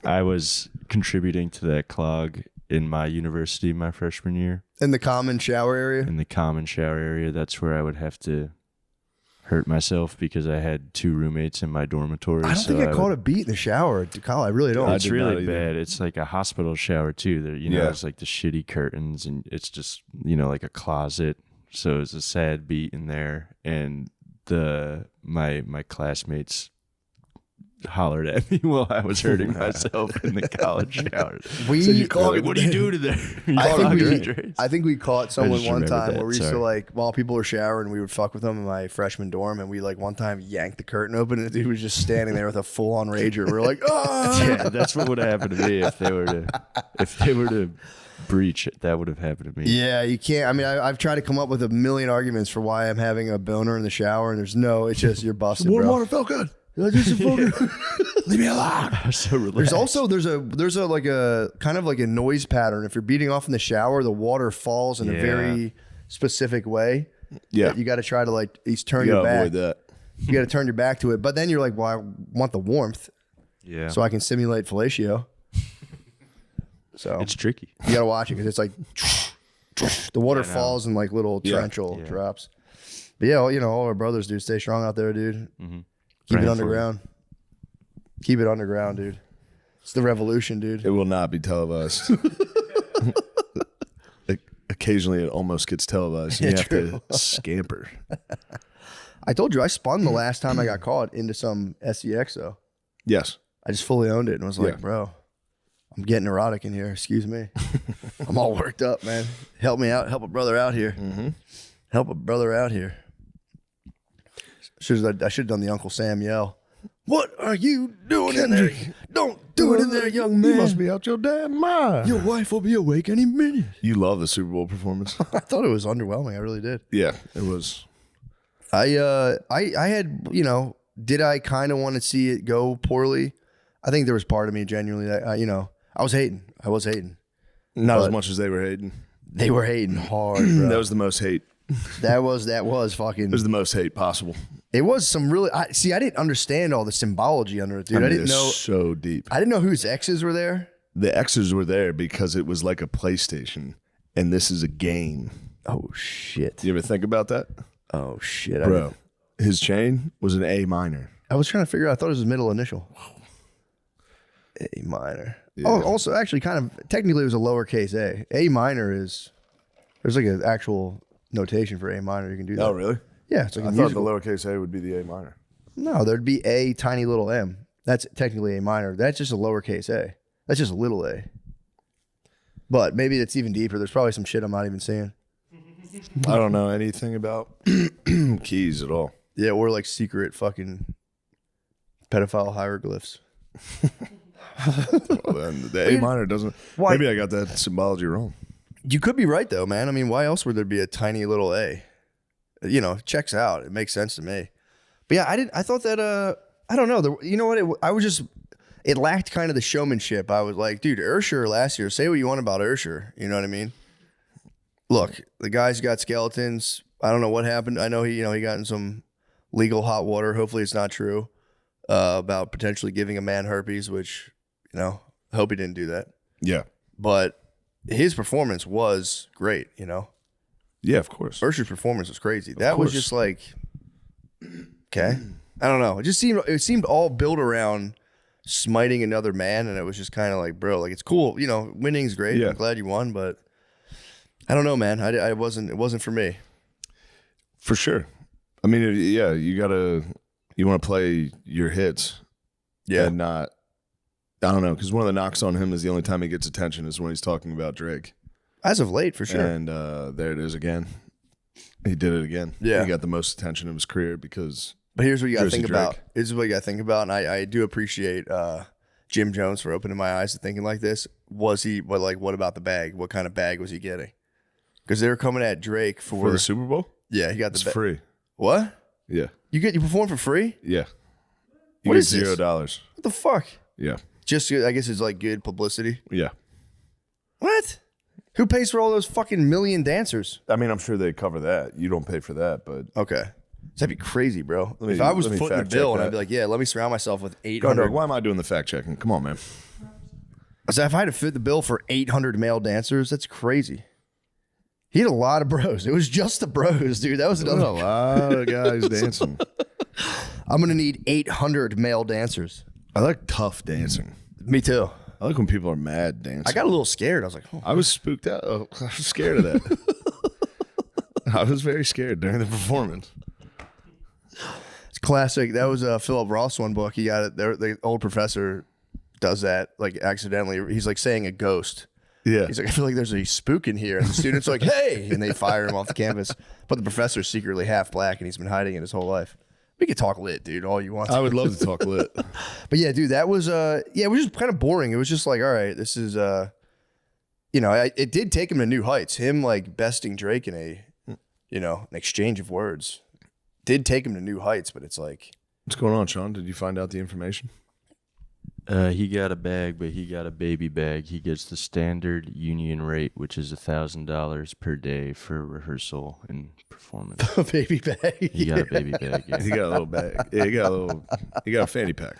I was contributing to that clog in my university my freshman year.
In the common shower area?
In the common shower area, that's where I would have to hurt myself because I had 2 roommates in my dormitory.
I don't think I caught a beat in the shower at college. I really don't.
It's really bad. It's like a hospital shower too. There,
Yeah.
it's like the shitty curtains, and it's just like a closet. So it's a sad beat in there, and my classmates hollered at me while I was hurting myself in the college shower. What are you doing in there?
I think we caught someone
just
one
remembered
time
that,
where we used to
sorry.
like, while people were showering, we would fuck with them in my freshman dorm, and we like one time yanked the curtain open, and the dude was just standing there with a full on rager. We were like, oh
Yeah, that's what would have happened to me if they were to breach it. That would have happened to me.
Yeah, you can't. I mean, I've tried to come up with a million arguments for why I'm having a boner in the shower, and there's no. It's just you're busted,
Warm
bro.
water felt good.
Leave me alone.
I'm so relaxed.
There's also there's a like a kind of like a noise pattern. If you're beating off in the shower, the water falls in a
Yeah.
very specific way.
Yeah.
You got to try to like at least turn
You
your
gotta
back.
avoid that.
You got to turn your back to it. But then you're like, well, I want the warmth.
Yeah.
So I can simulate fellatio. So
it's tricky.
You got to watch it because it's like the water falls in like little torrential
Yeah.
drops. But yeah, you know, all our brothers, dude, stay strong out there, dude. Keep it underground. Keep it underground, dude. It's the revolution, dude.
It will not be televised. Occasionally, it almost gets televised. And you have to scamper.
I told you I spun the last time I got caught into some SEX though.
Yes.
I just fully owned it and was like,
Yeah.
bro, I'm getting erotic in here. Excuse me. I'm all worked up, man. Help me out. Help a brother out here. Help a brother out here. I should have done the Uncle Sam yell. What are you doing in there? Don't do it in there, young man.
You must be out your damn mind.
Your wife will be awake any minute.
You love the Super Bowl performance.
I thought it was underwhelming. I really did.
Yeah, it was.
I had, you know, did I kind of want to see it go poorly? I think there was part of me genuinely that, you know, I was hating.
Not as
But
much as they were hating.
They were hating hard, bro.
That was the most hate.
That was fucking.
It was the most hate possible.
It was some really. I didn't understand all the symbology under it, dude. I didn't
it's
know.
so deep.
I didn't know whose exes were there.
The X's were there because it was like a PlayStation, and this is a game.
Oh shit!
You ever think about that?
Oh shit,
bro. His chain was an A minor.
I was trying to figure out. I thought it was his middle initial. A minor.
Yeah.
Oh, also, actually, kind of technically, it was a lowercase a. A minor is there's like an actual notation for A minor. You can do that.
Oh, really?
Yeah, it's like
I
a
thought
musical.
the lowercase a would be the A minor.
No, there'd be a tiny little m. That's technically A minor. That's just a lowercase a. That's just a little a. But maybe it's even deeper. There's probably some shit I'm not even seeing.
I don't know anything about keys at all.
Yeah, or like secret fucking pedophile hieroglyphs.
Well, then the A minor doesn't.
Why-
Maybe I got that symbology wrong.
You could be right though, man. I mean, why else would there be a tiny little a? You know, checks out. It makes sense to me. But yeah, I thought that. I don't know. You know what? It lacked kind of the showmanship. I was like, dude, Ursher last year. Say what you want about Ursher. You know what I mean? Look, the guy's got skeletons. I don't know what happened. I know he got in some legal hot water. Hopefully, it's not true about potentially giving a man herpes. Which, you know, I hope he didn't do that.
Yeah.
But his performance was great. You know.
Yeah, of course.
Ursher's performance was crazy. That was just like, okay. I don't know. It seemed all built around smiting another man, and it was just kind of like, bro, like it's cool. You know, winning's great.
Yeah.
I'm glad you won, but I don't know, man. It wasn't for me.
For sure. I mean, yeah, you want to play your hits.
Yeah.
And not, I don't know, because one of the knocks on him is the only time he gets attention is when he's talking about Drake.
As of late, for sure.
And there it is again. He did it again.
Yeah.
He got the most attention of his career because.
But here's what you got to
Jersey
think
Drake.
about. This is what you got to think about, and I do appreciate Jim Jones for opening my eyes to thinking like this. What about the bag? What kind of bag was he getting? Because they were coming at Drake for
the Super Bowl?
Yeah, he got the
It's free.
What?
Yeah.
You perform for free?
Yeah. You
What
get
is this?
$0.
What the fuck?
Yeah.
Just I guess it's like good publicity.
Yeah.
What? Who pays for all those fucking million dancers?
I mean, I'm sure they cover that. You don't pay for that, but.
Okay. That'd be crazy, bro.
Let me-
If I was
let me
footing the
fact check
bill and
that.
I'd be like, yeah, let me surround myself with
Go
800.
dog, why am I doing the fact checking? Come on, man.
So if I had to fit the bill for 800 male dancers, that's crazy. He had a lot of bros. It was just the bros, dude. That was
There's
another
a lot of guys dancing.
I'm gonna need 800 male dancers.
I like tough dancing.
Me too.
I like when people are mad dancing.
I got a little scared. I was like, oh.
I was spooked out. Oh, I was scared of that. I was very scared during the performance.
It's classic. That was a Philip Ross one book. He got it. The old professor does that like accidentally. He's like saying a ghost.
Yeah.
He's like, I feel like there's a spook in here. And the student's like, hey, and they fire him off the campus. But the professor's secretly half black and he's been hiding it his whole life. We could talk lit, dude, all you want.
I would love to talk lit.
But yeah, dude, that was it was just kind of boring. It was just like, all right, this is it did take him to new heights. Him like besting Drake in an exchange of words did take him to new heights, but it's like,
what's going on, Sean? Did you find out the information?
He got a bag, but he got a baby bag. He gets the standard union rate, which is $1,000 per day for rehearsal and performance.
A baby bag.
He got a baby bag. Yeah.
He got a little bag. Yeah, he got a fanny pack.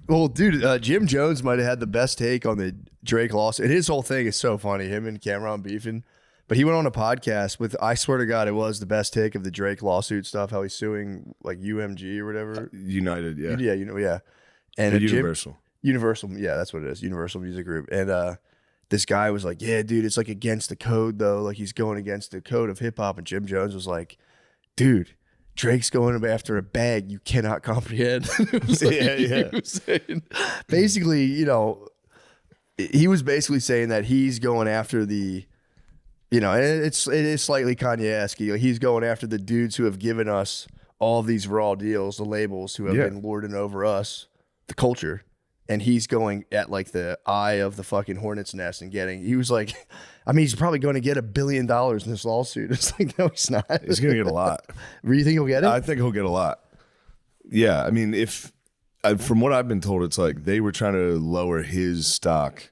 Well, dude, Jim Jones might have had the best take on the Drake lawsuit. And his whole thing is so funny, him and Cameron beefing. But he went on a podcast with, I swear to God, it was the best take of the Drake lawsuit stuff, how he's suing like UMG or whatever.
United, yeah.
Yeah, yeah. And
Universal.
Universal, yeah, that's what it is. Universal Music Group. And this guy was like, yeah, dude, it's like against the code though. Like he's going against the code of hip hop. And Jim Jones was like, dude, Drake's going after a bag you cannot comprehend. He was saying, basically, you know, he was basically saying that he's going after the, you know, and it is slightly Kanye-esque. He's going after the dudes who have given us all these raw deals, the labels who have been lording over us, the culture. And he's going at like the eye of the fucking hornet's nest and he was like, I mean, he's probably going to get $1 billion in this lawsuit. It's like, no, he's not.
He's going to get a lot.
Do you think he'll get it?
I think he'll get a lot. Yeah. I mean, from what I've been told, it's like they were trying to lower his stock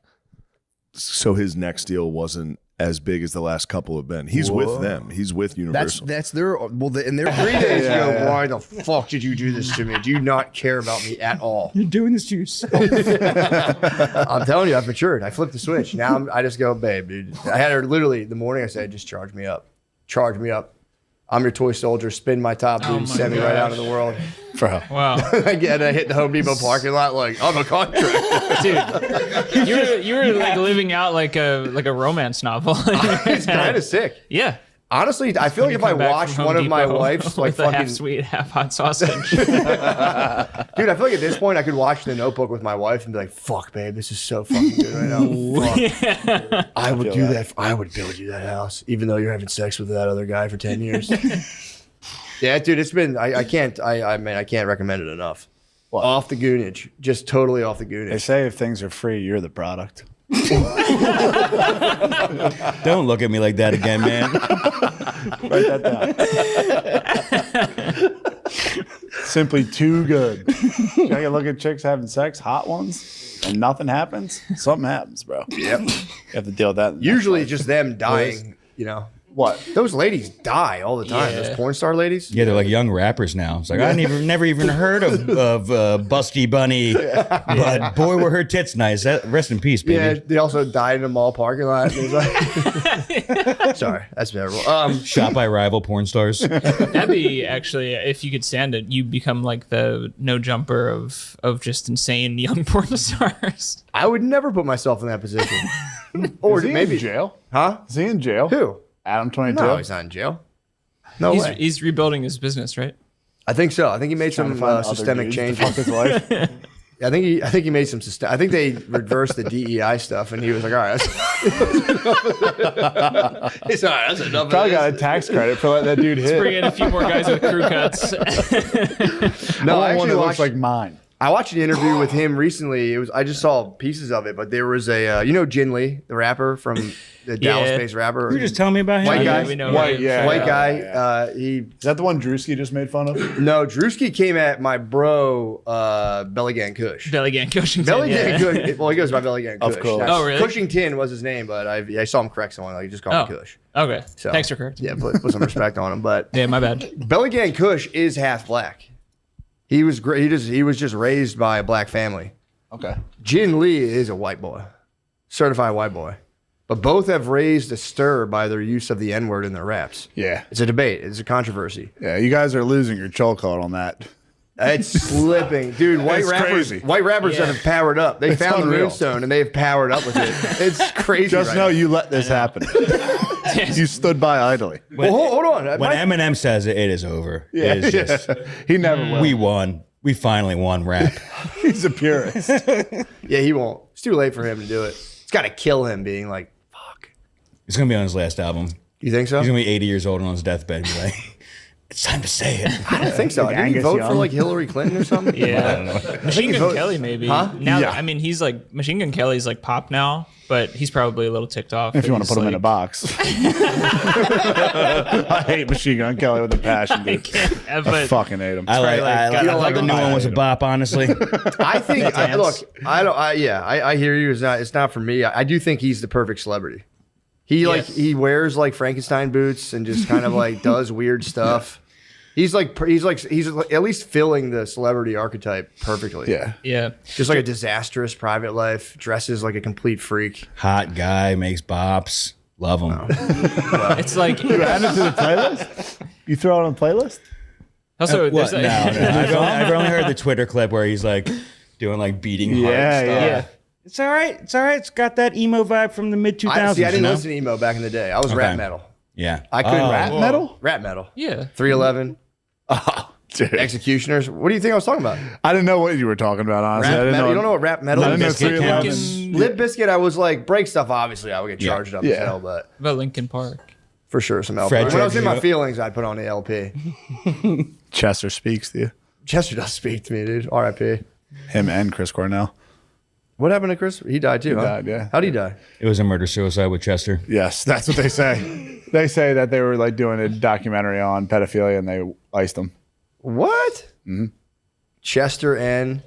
so his next deal wasn't as big as the last couple have been. He's with them. He's with Universal.
That's their, in their 3 days, why the fuck did you do this to me? Do you not care about me at all?
You're doing this to yourself.
I'm telling you, I've matured. I flipped the switch. Now I just go, babe, dude. I had her literally the morning I said, just charge me up. Charge me up. I'm your toy soldier. Spin my top, dude, and send me right out of the world.
Bro.
Wow.
I hit the Home Depot parking lot like, I'm a contract.
Dude, you were like living out like a romance novel.
It's kind of sick.
Yeah.
Honestly, I feel like if I watched one of my wife's like fucking
half sweet, half hot sausage.
Dude, I feel like at this point I could watch The Notebook with my wife and be like, fuck, babe, this is so fucking good right now. Fuck.
Yeah.
I would do that. I would build you that house, even though you're having sex with that other guy for 10 years. Yeah, dude, it's been, I can't recommend it enough. What? Off the goonage. Just totally off the goonage.
They say if things are free, you're the product. Don't look at me like that again, man. Write that down. Simply too good. You gotta look at chicks having sex, hot ones, and nothing happens. Something happens, bro.
Yep.
You have to deal with that.
Usually just them dying, you know.
What?
Those ladies die all the time.
Yeah.
Those porn star ladies.
Yeah, they're like young rappers now. It's like I never even heard of Busty Bunny, but boy, were her tits nice. Rest in peace, baby.
Yeah, they also died in a mall parking lot. Sorry, that's terrible.
Shot by rival porn stars.
That'd be actually, if you could stand it, you become like the no jumper of just insane young porn stars.
I would never put myself in that position. Or
Is he
maybe
in jail?
Huh?
Is he in jail?
Who?
Adam 22.
No, he's not in jail. No way.
He's rebuilding his business, right?
I think so. I think he made
Trying
some
to find other
systemic
dudes to
changes.
fuck his wife.
I think he made some system. I think they reversed the DEI stuff, and he was like, "All right, it's all right. That's enough."
Probably got a tax credit for letting that dude hit.
Let's bring in a few more guys with crew cuts.
No, I
I want one
actually
that
watched
looks like mine.
I watched an interview with him recently. I just saw pieces of it, but there was a Jin Lee, the rapper from the Dallas-based rapper.
You were just telling me about him.
White guy.
we know
White
him.
guy. He
Is that the one Drewski just made fun of?
no. Drewski came at my bro Belly Gang Kush.
Belly Gang Cushington.
Belly Gang
yeah.
Kush. Well, he goes by Belly Gang Kush.
Of course.
That's-
Oh, really?
Cushington was his name, but I saw him correct someone. Like, he just called me Kush.
Okay.
So,
Thanks for correcting.
Yeah, put some respect on him. But
Yeah, my bad.
Belly Gang Kush is half black. He was great. He was just raised by a black family.
Okay.
Jin Lee is a white boy, certified white boy. But both have raised a stir by their use of the N-word in their raps.
Yeah.
It's a debate. It's a controversy.
Yeah, you guys are losing your chokehold on that.
It's slipping. Dude,
It's crazy.
white rappers that have powered up. They
It's
found the
unreal.
moonstone and they've powered up with it. It's crazy.
Just
right
know
now.
you let this happen. You stood by idly.
Well, hold on.
When Eminem says it, it is over. Yeah, it is just,
He never will.
We won. We finally won rap.
He's a purist. Yeah, he won't. It's too late for him to do it. It's got to kill him being like,
It's gonna be on his last album.
You think so?
He's gonna be 80 years old and on his deathbed. And be like, It's time to say it.
I don't think so. Did he
Angus
vote for
Young.
like Hillary Clinton or something?
Yeah, Machine Gun
vote-
Kelly maybe.
Huh?
Now,
Yeah.
I mean, he's like Machine Gun Kelly's like pop now, but he's probably a little ticked off.
If you want
He's
to put him in a
like-
box. I hate Machine Gun Kelly with a passion, dude. I
but
fucking hate him.
I like.
like,
I
you don't
thought
like
the
him?
new one was a
hate him.
bop. Honestly,
I think.
Dance.
Look, I don't. I hear you. It's not for me. I do think he's the perfect celebrity. He wears like Frankenstein boots and just kind of like does weird stuff. He's at least filling the celebrity archetype perfectly.
Yeah.
Yeah.
Just like a disastrous private life, dresses like a complete freak.
hot guy makes bops. Love him.
It's like
You add it to the playlist? You throw it on the playlist?
also
What?
there's
No,
like,
I've only heard the Twitter clip where he's like doing like beating heart
Yeah,
stuff.
yeah.
It's all right. It's all right. It's got that emo vibe from the mid 2000s.
I didn't
you know?
listen to emo back in the day. I was
Okay.
rap metal.
Yeah.
I couldn't
Rap metal?
Rap metal.
Yeah.
311.
Oh, dude.
Executioners. What do you think I was talking about?
I didn't know what you were talking about, honestly. I
Rap
didn't
metal.
know.
You don't know what rap metal
I didn't know
is?
311.
Limp Bizkit, I was like, break stuff, obviously, I would get
Yeah.
charged up as hell, but
About Linkin Park.
for sure, some LP.
Fred
When I was in
Drake,
my feelings, I'd put on the LP.
Chester speaks to you.
Chester does speak to me, dude. R.I.P.
Him and Chris Cornell.
What happened to Chris? He died too,
He
huh?
died, yeah.
How'd he die?
It was a murder-suicide with Chester.
Yes, that's what they say. They say that they were like doing a documentary on pedophilia and they iced him.
What?
Mm-hmm.
Chester and...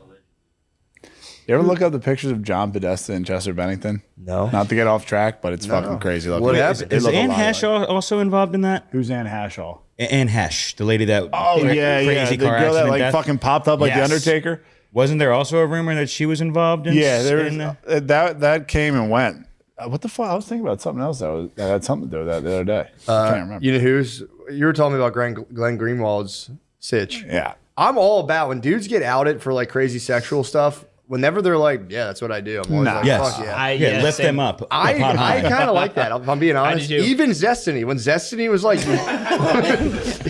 You ever look up the pictures of John Podesta and Chester Bennington?
No.
Not to get off track, but it's fucking crazy looking.
What happened?
They
Is
look a
Anne
lot
Hesh
alike.
also involved in that?
Who's Anne Hashall?
Anne Hesh, the lady that
The girl that like
death.
fucking popped up like the
Yes.
Undertaker.
Wasn't there also a rumor that she was involved in?
Yeah, there was,
in,
that came and went. What the fuck? I was thinking about something else that had something to do with that the other day. I can't remember.
You know who's... You were telling me about Glenn Greenwald's sitch.
Yeah.
I'm all about when dudes get outed for like crazy sexual stuff. Whenever they're like, yeah, that's what I do. I'm always like,
yes.
fuck yeah.
Yeah, lift them up.
I kind of like that. If I'm being honest.
too.
Even Zestiny, when Zestiny was like,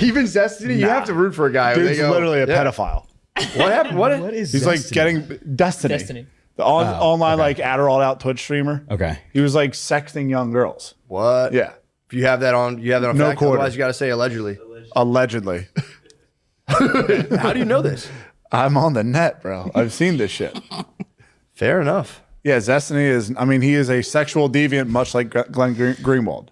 even Zestiny, you have to root for a guy.
Dude's literally a
yeah.
pedophile.
What happened? What?
is
He's like getting Destiny.
Destiny.
The online like Adderall out Twitch streamer.
Okay.
He was like sexting young girls.
What?
Yeah.
If you have that on, you have that on
No
fact.
quarter.
Otherwise, you got to say allegedly.
Allegedly.
How do you know this?
I'm on the net, bro. I've seen this shit.
Fair enough.
Yeah, Destiny is. I mean, he is a sexual deviant, much like Glenn Greenwald.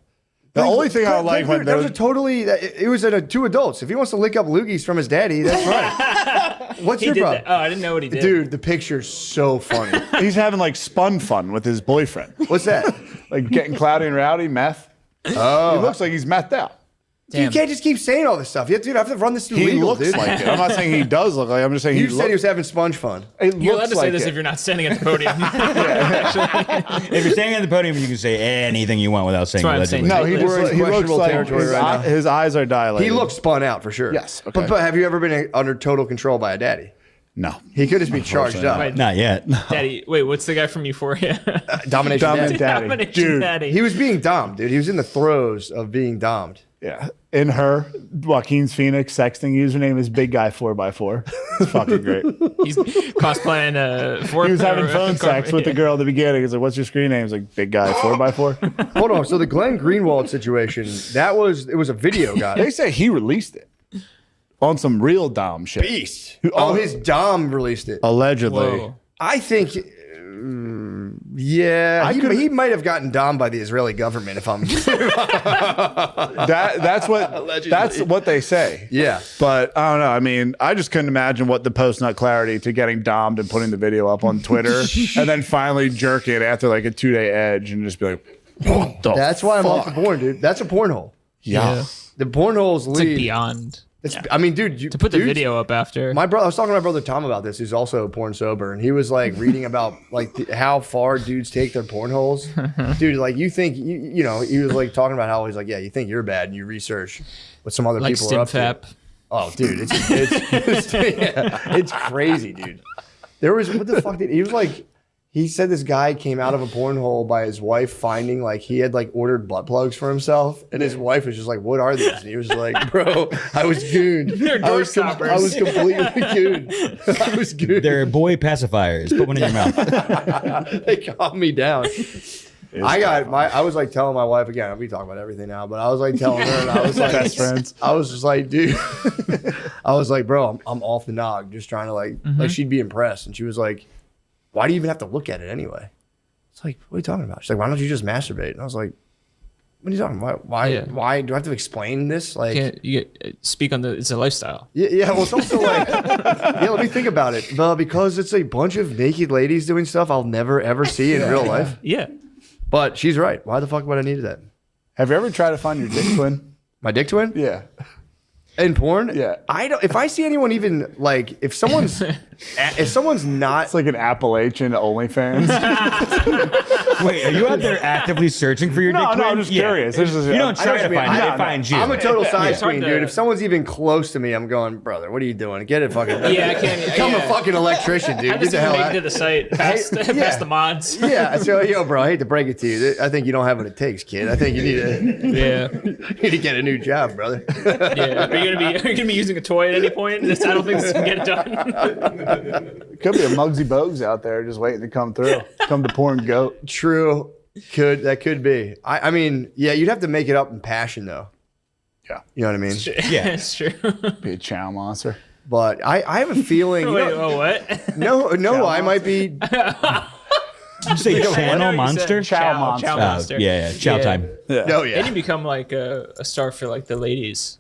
The only thing I like when
that was a totally. It was two adults. If he wants to lick up loogies from his daddy, that's right. What's
He
your
did
problem?
that. Oh, I didn't know what he did.
Dude, the picture's so funny.
he's having like spun fun with his boyfriend,
What's that?
like getting cloudy and rowdy, meth.
Oh,
He looks like he's methed out.
you can't just keep saying all this stuff. You have to run this through
He
legal,
looks
dude.
like it. I'm not saying he does look like. I'm just saying
You
he
said he was having sponge fun.
It
You're allowed
looks
to say
like
this
it.
if you're not standing at the podium.
If you're standing at the podium, you can say anything you want without saying
That's what I'm saying.
allegedly.
No,
We're in
he looks
questionable
like
territory right now.
his eyes are dilated.
He looks spun out for sure.
Yes, okay.
But have you ever been under total control by a daddy?
No.
He could just be charged up.
Right.
Not yet.
Daddy, wait, what's the guy from Euphoria?
Domination
Dominant
daddy.
daddy.
Domination
Dude,
Daddy.
He was being domed, dude. He was in the throes of being domed.
Yeah. In her, Joaquin's Phoenix sexting username is Big Guy 4x4. It's fucking great.
He's cosplaying
He was having phone sex with the girl at the beginning. He's like, "What's your screen name?" He's like, "Big Guy 4x4."
Hold on. So the Glenn Greenwald situation, it was a video guy.
They say he released it on some real Dom shit.
Beast. Oh, his dom released it.
Allegedly.
Whoa.
I think, yeah, he might have gotten domed by the Israeli government. If I'm,
That's what they say.
yeah.
But I don't know. I mean, I just couldn't imagine what the post nut clarity to getting domed and putting the video up on Twitter and then finally jerk it after like a 2-day edge and just be like, what the
That's why I'm off the
fuck?
porn, dude. That's a porn hole.
Yeah.
The porn hole's
It's like
lead.
beyond.
I mean, dude,
To put the video up after.
My brother, I was talking to my brother Tom about this, who's also porn sober, and he was like reading about like how far dudes take their porn holes. Dude, like you think you know, he was like talking about how he's like, yeah, you think you're bad, and you research what some other
like
people are up
StimFap.
to. Oh, dude, it's crazy, dude. There was what the fuck did he was like? He said this guy came out of a porn hole by his wife finding like he had like ordered butt plugs for himself, and his wife was just like, "What are these?" And he was like, "Bro, I was gooned.
They're door stoppers.
I was completely gooned. I was gooned."
They're boy pacifiers. Put one in your mouth.
They calmed me down. I was like telling my wife again. We talk about everything now, but I was like telling her, and I was like,
Best friends.
I was just like, dude, I was like, bro, I'm off the nog, just trying to like she'd be impressed, and she was like, why do you even have to look at it anyway? It's like, what are you talking about? She's like, why don't you just masturbate? And I was like, what are you talking about? Why do I have to explain this? Like,
you speak on it's a lifestyle.
Yeah, well, it's also like, let me think about it. Because it's a bunch of naked ladies doing stuff I'll never ever see in real life.
Yeah.
But she's right. Why the fuck would I need that?
Have you ever tried to find your dick twin?
My dick twin?
Yeah.
In porn?
Yeah.
I don't. If I see anyone even like, if someone's not,
it's like an Appalachian OnlyFans.
Wait, are you out there actively searching for your dick twin?
No, I'm just curious.
You don't try to find it; they find you.
I'm a total side screen, dude. If someone's even close to me, I'm going, brother, what are you doing? Get it fucking.
Yeah, I can't.
Become a fucking electrician, dude.
How does
Get the
it
hell
make
out.
it to the site past the mods?
Yeah, so yo, bro, I hate to break it to you. I think you don't have what it takes, kid. I think you need to need to get a new job, brother.
Yeah. Are you gonna be using a toy at any point? I don't think this can get it done.
Could be a Muggsy Bogues out there just waiting to come through. Come to porn goat.
True. That could be. I mean, yeah, you'd have to make it up in passion though.
Yeah.
You know what I mean?
Yeah, it's true.
Be a chow monster.
But I have a feeling.
Wait, what?
No, I might be.
Did you say channel monster?
Chow monster.
Yeah, chow time.
Yeah.
Oh yeah.
Then you become like a star for like the ladies.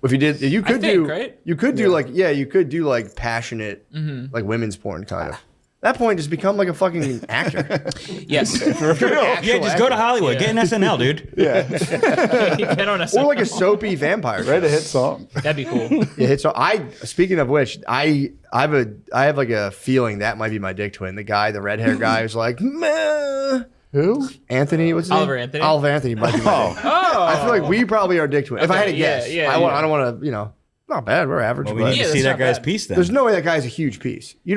If you did, you could
think,
do.
right?
You could do you could do like passionate, like women's porn kind of. At that point, just become like a fucking actor.
Yes.
Yeah, just go to Hollywood. Get an SNL, dude.
Yeah.
Get on a
Or like a soapy vampire.
Write a hit song.
That'd be cool.
Yeah, hit song. Speaking of which, I have like a feeling that might be my dick twin. The guy, the red hair guy, who's like, meh.
Who?
Anthony? What's his
Oliver
name?
Anthony?
Oliver Anthony might be my dick. I feel like we probably are dick twins. If I had to guess, I don't want to, not bad. We're average.
Well, we
but
need to see that guy's piece then.
there's no way that guy's a huge piece. You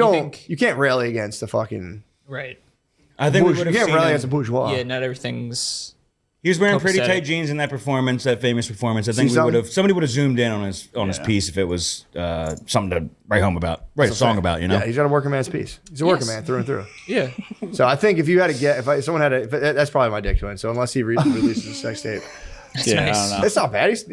can't rally against the fucking.
Right.
I think we
You
would have
can't
seen
rally
him.
against the bourgeois.
Yeah, not everything's.
He was wearing pretty
copacetic.
tight jeans in that performance, that famous performance. I think somebody would have zoomed in on his piece if it was something to write a song about, you know?
Yeah, he's got a working man's piece. He's a working man through and through.
Yeah.
So I think if you had to get, someone had to, that's probably my dick twin. So unless he releases a sex tape,
That's nice.
I don't know.
it's not bad. He's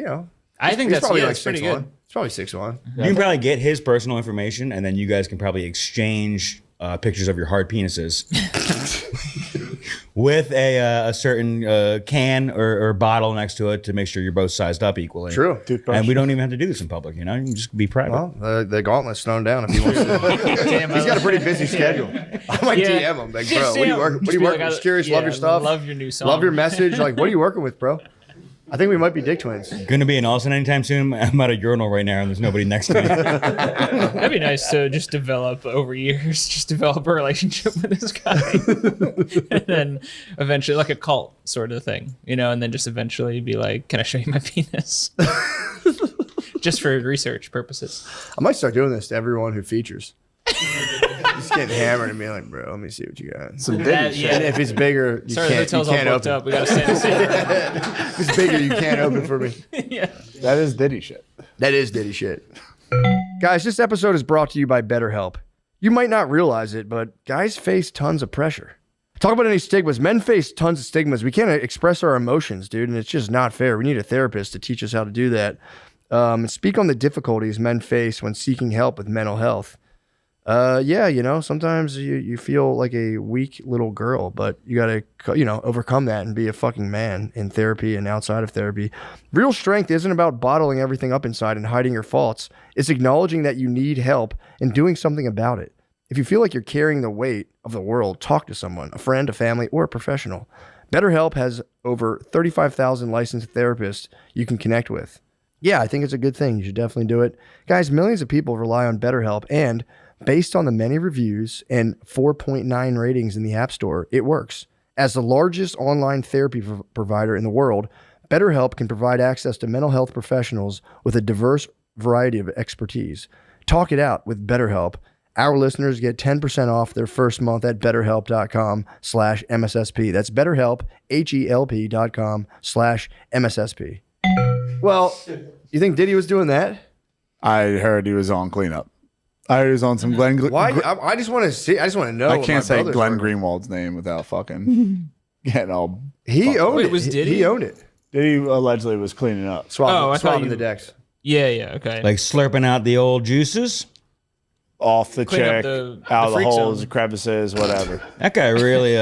I think
he's
that's
probably
yeah,
like
it's pretty
6'1".
good.
It's probably 6'1".
You can probably get his personal information, and then you guys can probably exchange pictures of your hard penises with a certain can or bottle next to it to make sure you're both sized up equally.
True.
And we don't even have to do this in public, you know? You can just be private.
Well, the gauntlet's thrown down if he wants to.
Damn,
He's got a pretty busy schedule. I might DM him, like, bro, what are you working? What are you working? Just curious, love your stuff.
Love your new song.
Love your message. Like, what are you working with, bro? I think we might be dick twins.
Gonna be an Austin anytime soon. I'm at a urinal right now and there's nobody next to me.
That'd be nice to just develop over years, just develop a relationship with this guy. And then eventually, like a cult sort of thing, and then just eventually be like, can I show you my penis? Just for research purposes.
I might start doing this to everyone who features. Just getting hammered and being like, bro, let me see what you got.
Some
That- yeah.
And if it's bigger, you
Sorry, the
can't,
hotel's all booked
open.
up. We gotta stay in the same room.
If it's bigger, you can't open for me.
Yeah.
That is Diddy shit.
That is Diddy shit. Guys, this episode is brought to you by BetterHelp. You might not realize it, but guys face tons of pressure. Talk about any stigmas. Men face tons of stigmas. We can't express our emotions, dude, and it's just not fair. We need a therapist to teach us how to do that. Speak on the difficulties men face when seeking help with mental health. Sometimes you feel like a weak little girl, but you got to, overcome that and be a fucking man in therapy and outside of therapy. Real strength isn't about bottling everything up inside and hiding your faults. It's acknowledging that you need help and doing something about it. If you feel like you're carrying the weight of the world, talk to someone, a friend, a family, or a professional. BetterHelp has over 35,000 licensed therapists you can connect with. Yeah, I think it's a good thing. You should definitely do it. Guys, millions of people rely on BetterHelp, and based on the many reviews and 4.9 ratings in the App Store, it works. As the largest online therapy provider in the world, BetterHelp can provide access to mental health professionals with a diverse variety of expertise. Talk it out with BetterHelp. Our listeners get 10% off their first month at betterhelp.com/MSSP. That's BetterHelp, HELP.com/MSSP. Well, you think Diddy was doing that?
I heard he was on cleanup. I heard he was on some Glenn.
Why? I just want to see. I just want to know.
I
what
can't
my
say
brothers
Glenn
were.
Greenwald's name without fucking getting all.
He owned
Wait,
it.
was Diddy?
He owned it.
Diddy allegedly was cleaning up,
I thought
swabbing
you-
the decks.
Yeah, okay.
Like slurping out the old juices.
off the
Clean up
chick,
the
out of the
freak
holes,
zone.
crevices, whatever.
That guy really,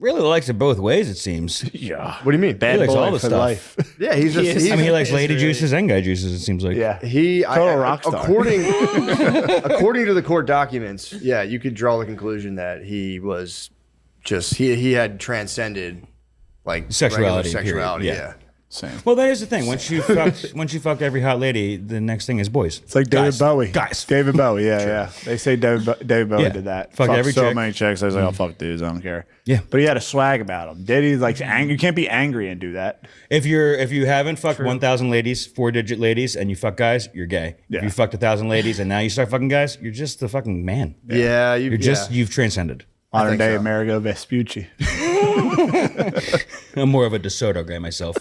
really likes it both ways. It seems.
Yeah.
What do you mean?
Bad
He likes
boy
all the
for
stuff.
life.
Yeah, he's just.
I mean, he likes
He's
lady
really-
juices and guy juices. It seems like.
Yeah.
Total
rock star.
According to the court documents, yeah, you could draw the conclusion that he was just he had transcended like
Sexuality,
regular sexuality.
period.
Yeah.
Same.
Well, that is the thing. Once you fucked every hot lady, the next thing is boys.
It's like David
Guys.
Bowie.
Guys.
David Bowie, yeah. They say David Bowie
Yeah.
did that.
Fuck
Fucked
every
so
chick.
many chicks. I was like, oh, fuck dudes, I don't care.
Yeah.
But he had a swag about him. Diddy's like, you can't be angry and do that.
If you haven't fucked 1,000 ladies, 4-digit ladies, and you fuck guys, you're gay.
Yeah.
If you fucked 1,000 ladies and now you start fucking guys, you're just the fucking man.
Yeah,
You've transcended.
Modern day
so.
Amerigo Vespucci.
I'm more of a DeSoto guy myself.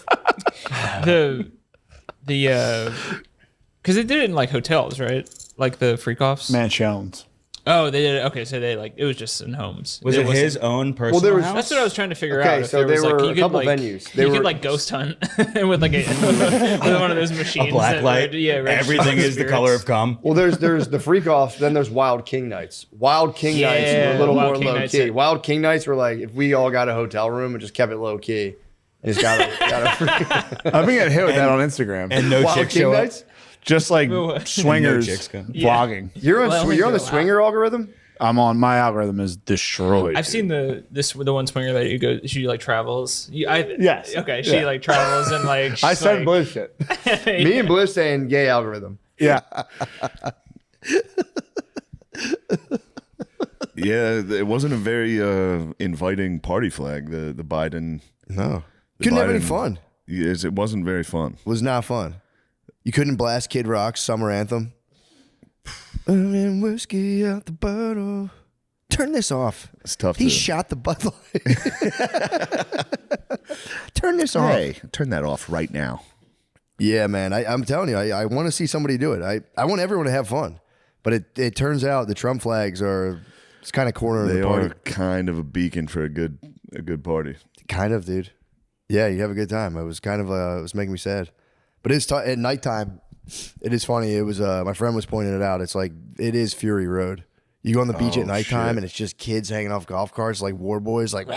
Because they did it in like hotels, right? Like the freak offs.
Mansions.
Oh, they did it. Okay, so they it was just in homes.
Was it
wasn't-
his own personal house?
That's what I was trying to figure
Okay,
out. If
so
there
they
was, like,
were
you
a
could,
couple
like,
venues. They
you
were-
could like ghost hunt with like with one of those machines.
A black
that
light.
would- yeah, register
Everything is the
spirits.
color of cum.
Well, there's the freak offs, then there's Wild King nights. Wild King nights were a little
Wild
more
King
low
nights
key.
are-
Wild King nights were like if we all got a hotel room and just kept it low key. And just got a
I've been getting hit with that on Instagram.
And no
Wild
chicks
King
show up.
nights?
Just like
No
swingers
chicks come.
vlogging.
You're on
Well,
you're on the
they're
swinger algorithm?
I'm on my algorithm is destroyed.
I've seen the one swinger that you go. She like travels.
Yes.
Okay. She
Yeah.
like travels and like.
I
she's,
said
like,
Bliss shit. Me and Bliss saying gay algorithm.
Yeah.
Yeah, it wasn't a very inviting party flag. The Biden.
No.
the
Couldn't have any
Biden-
fun.
Yes, it wasn't very fun.
Was not fun. You couldn't blast Kid Rock's summer anthem. I'm in whiskey out the bottle. Turn this off.
It's tough.
He
to,
shot the Bud Light. Turn this off.
Hey, turn that off right now.
Yeah, man. I'm telling you, I want to see somebody do it. I want everyone to have fun. But it turns out the Trump flags are it's kind of corner of
They
the party.
are kind of a beacon for a good party.
Kind of, dude. Yeah, you have a good time. It was kind of it was making me sad. But it's at nighttime. It is funny. It was my friend was pointing it out. It's like it is Fury Road. You go on the beach at nighttime
shit.
and it's just kids hanging off golf carts like war boys. Like,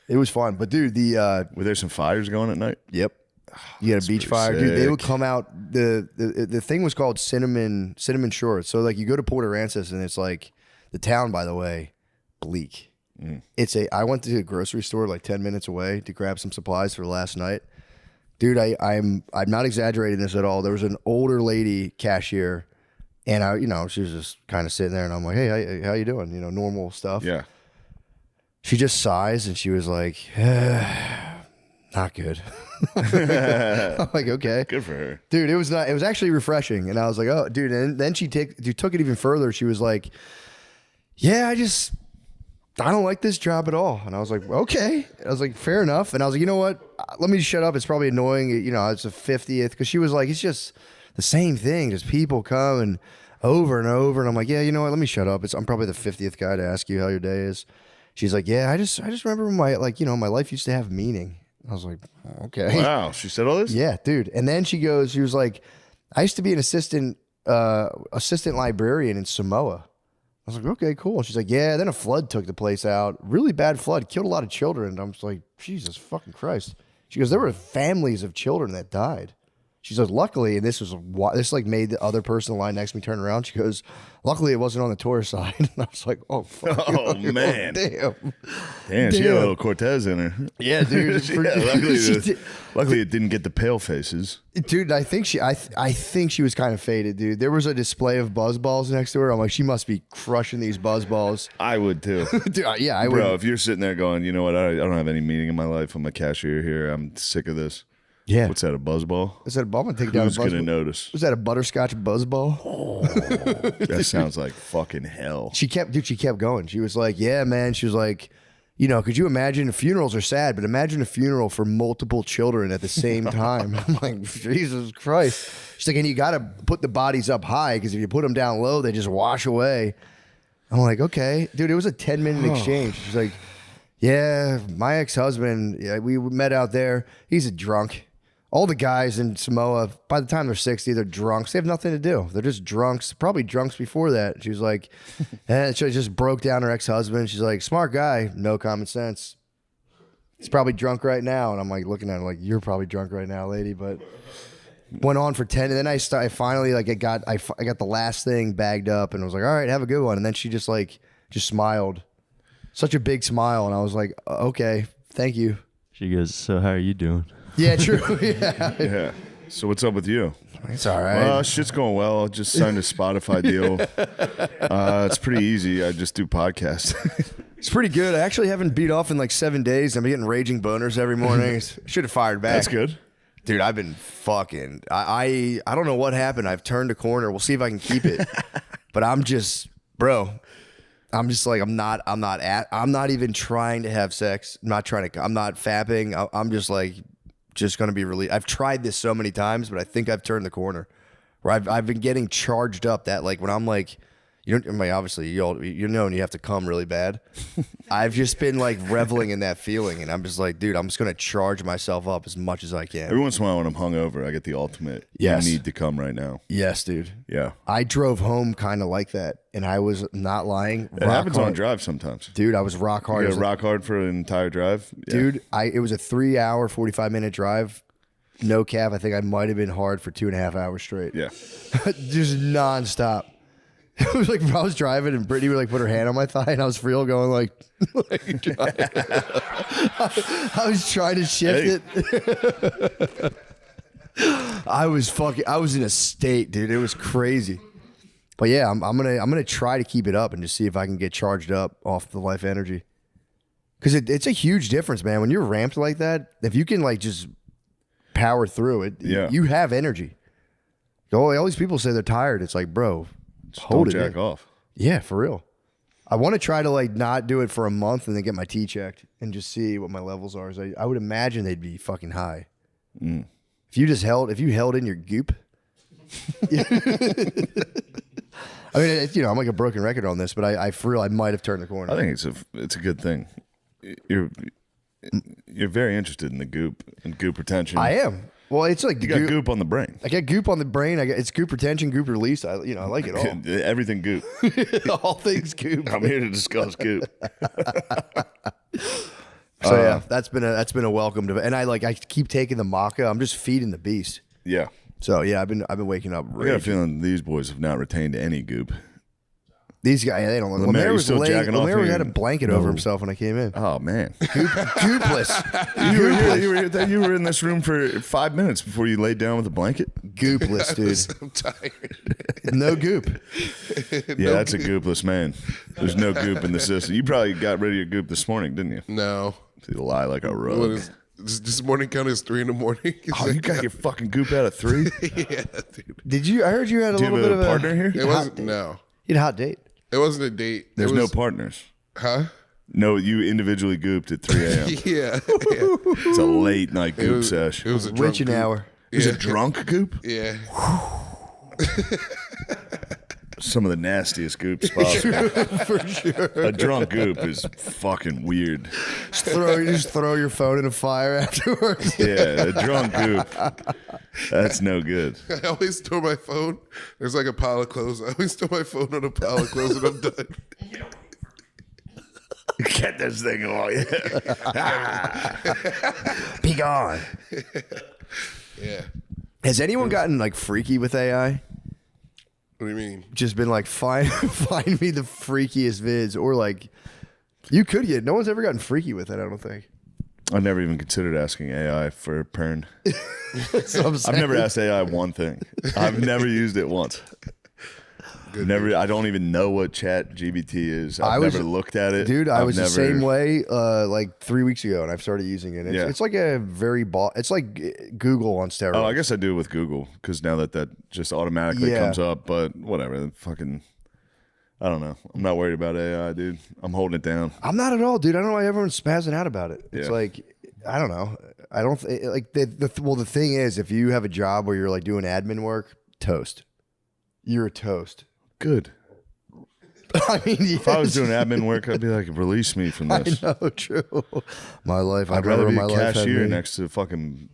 it was fun. But dude,
Were there some fires going at night?
Yep. You had a beach
pretty
fire, dude. They would
sick.
come out. The thing was called Cinnamon Shores. So like you go to Port Aransas and it's like the town, by the way, bleak. I went to a grocery store like 10 minutes away to grab some supplies for last night. Dude, I'm not exaggerating this at all. There was an older lady cashier, and she was just kind of sitting there, and I'm like, hey, how you doing? Normal stuff.
Yeah.
She just sighs, and she was like, not good. I'm like, okay,
Good for her.
dude. It was not. It was actually refreshing, and I was like, oh, dude. And then she took it even further. She was like, yeah, I don't like this job at all. And I was like, okay. I was like, fair enough. And I was like, you know what? Let me just shut up. It's probably annoying. It's a 50th. Because she was like, it's just the same thing. Just people come and over and over. And I'm like, yeah, you know what? Let me shut up. I'm probably the 50th guy to ask you how your day is. She's like, yeah, I just remember my life used to have meaning. I was like, okay.
Wow, she said all this?
Yeah, dude. And then she was like, I used to be an assistant librarian in Samoa. I was like, okay, cool. She's like, yeah, then a flood took the place out. Really bad flood. Killed a lot of children. And I'm just like, Jesus fucking Christ. She goes, there were families of children that died. She says, luckily, and this like made the other person in the line next to me turn around. She goes, luckily it wasn't on the tourist side. And I was like, oh, fuck.
Oh, man.
Damn.
Damn, she had a little Cortez in her.
Yeah, dude.
Luckily, it didn't get the pale faces.
Dude, I think she was kind of faded, dude. There was a display of buzz balls next to her. I'm like, she must be crushing these buzz balls.
I would too.
Dude, yeah, I
Bro,
would.
if you're sitting there going, you know what, I don't have any meaning in my life. I'm a cashier here. I'm sick of this.
Yeah.
What's that, a buzz ball?
Is that a ball? I'm gonna take down a
Who's
buzz
going to
ball.
notice?
Was that a butterscotch buzz ball?
Oh, that sounds like fucking hell.
She kept going. She was like, yeah, man. She was like, could you imagine funerals are sad, but imagine a funeral for multiple children at the same time. I'm like, Jesus Christ. She's like, and you got to put the bodies up high because if you put them down low, they just wash away. I'm like, okay. Dude, it was a 10-minute exchange. She's like, Yeah, my ex-husband, yeah, we met out there. He's a drunk. All the guys in Samoa, by the time they're 60, they're drunks. They have nothing to do. They're just drunks, probably drunks before that. She was like, and she just broke down her ex-husband. She's like, smart guy, no common sense. He's probably drunk right now. And I'm like looking at her like, you're probably drunk right now, lady. But went on for 10. And then I finally, like, I got the last thing bagged up and I was like, all right, have a good one. And then she just smiled. Such a big smile. And I was like, okay, thank you.
She goes, so how are you doing?
Yeah, true. Yeah.
Yeah. So what's up with you?
It's all right.
Well, shit's going well. I just signed a Spotify deal. It's pretty easy. I just do podcasts.
It's pretty good. I actually haven't beat off in like 7 days. I'm getting raging boners every morning. Should have fired back.
That's good.
Dude, I've been fucking. I don't know what happened. I've turned a corner. We'll see if I can keep it. But I'm just, bro. I'm just like I'm not even trying to have sex. I'm not fapping. I'm just gonna be really. I've tried this so many times, but I think I've turned the corner. Where I've been getting charged up. That like when I'm like, you don't. I mean, obviously you know, and you have to come really bad. I've just been like reveling in that feeling, and I'm just like, dude, I'm just gonna charge myself up as much as I can.
Every once in a while when I'm hungover, I get the ultimate.
Yes.
You need to come right now.
Yes, dude.
Yeah.
I drove home kind of like that, and I was not lying.
It happens on drive sometimes.
Dude, I was rock hard.
You go rock hard for an entire drive? Yeah.
Dude, it was a 3-hour, 45-minute drive. No cap. I think I might have been hard for 2.5 hours straight.
Yeah.
Just nonstop. It was like I was driving and Brittany would like put her hand on my thigh and I was for real going like I was trying to shift it. I was in a state, dude. It was crazy. But yeah, I'm gonna try to keep it up and just see if I can get charged up off the life energy. Because it's a huge difference, man. When you're ramped like that, if you can like just power through it, you have energy. All these people say they're tired. It's like, bro, hold it.
Don't jack off.
Yeah, for real. I want to try to like not do it for a month and then get my T checked and just see what my levels are. So I would imagine they'd be fucking high.
Mm.
If you held in your goop. I mean, I'm like a broken record on this, but I for real, I might have turned the corner.
I think it's a good thing. You're very interested in the goop and goop retention.
I am. Well, it's like
you got goop on the brain.
I got goop on the brain. It's goop retention, goop release. I like it all.
Everything goop.
All things goop.
I'm here to discuss goop.
So yeah, that's been a welcome to, and I keep taking the maca. I'm just feeding the beast.
Yeah.
So yeah, I've been waking up.
I got a feeling these boys have not retained any goop.
These guys, they don't.
Lemaire was still jacking off.
Lemaire had a blanket over himself when I came in.
Oh man,
goopless.
You were in this room for 5 minutes before you laid down with a blanket.
Goopless, dude.
I'm tired.
No goop.
Yeah, that's a goopless man. There's no goop in the system. You probably got rid of your goop this morning, didn't you?
No.
You lie like a rug.
This morning count is 3 a.m.
Oh, you got your fucking goop out at 3?
Yeah, dude.
Did you? I heard you had a little bit of a
partner here.
It wasn't. No.
You had a hot date.
It wasn't a date.
There's no partners.
Huh?
No, you individually gooped at 3 a.m.
Yeah.
It's a late night goop sesh.
It was a drunk
witching
goop.
hour.
It was a drunk goop?
Yeah.
Some of the nastiest goops possible.
For sure.
A drunk goop is fucking weird.
Just throw your phone in a fire afterwards.
Yeah, a drunk goop. That's no good.
I always store my phone. There's like a pile of clothes. I always store my phone on a pile of clothes and I'm done.
Get this thing on.
Be gone.
Yeah.
Has anyone gotten like freaky with AI?
What do you mean?
Just been like, find me the freakiest vids, or like, you could get. No one's ever gotten freaky with it. I don't think.
I never even considered asking AI for a pern.
That's what I'm saying.
I've never asked AI one thing. I've never used it once. I don't even know what Chat GBT is. I've never looked at it.
Dude, I was the same way like 3 weeks ago, and I've started using it. It's like a very it's like Google on steroids.
Oh, I guess I do it with Google because now that just automatically comes up. But whatever, fucking, I don't know. I'm not worried about AI, dude. I'm holding it down.
I'm not at all, dude. I don't know why everyone's spazzing out about it. It's like, I don't know. I don't like the thing is, if you have a job where you're like doing admin work, toast. You're a toast.
Good.
I mean,
if I was doing admin work, I'd be like, release me from this.
I know, true. My life.
I'd rather be
my
a
life had
cashier
me.
next to fucking.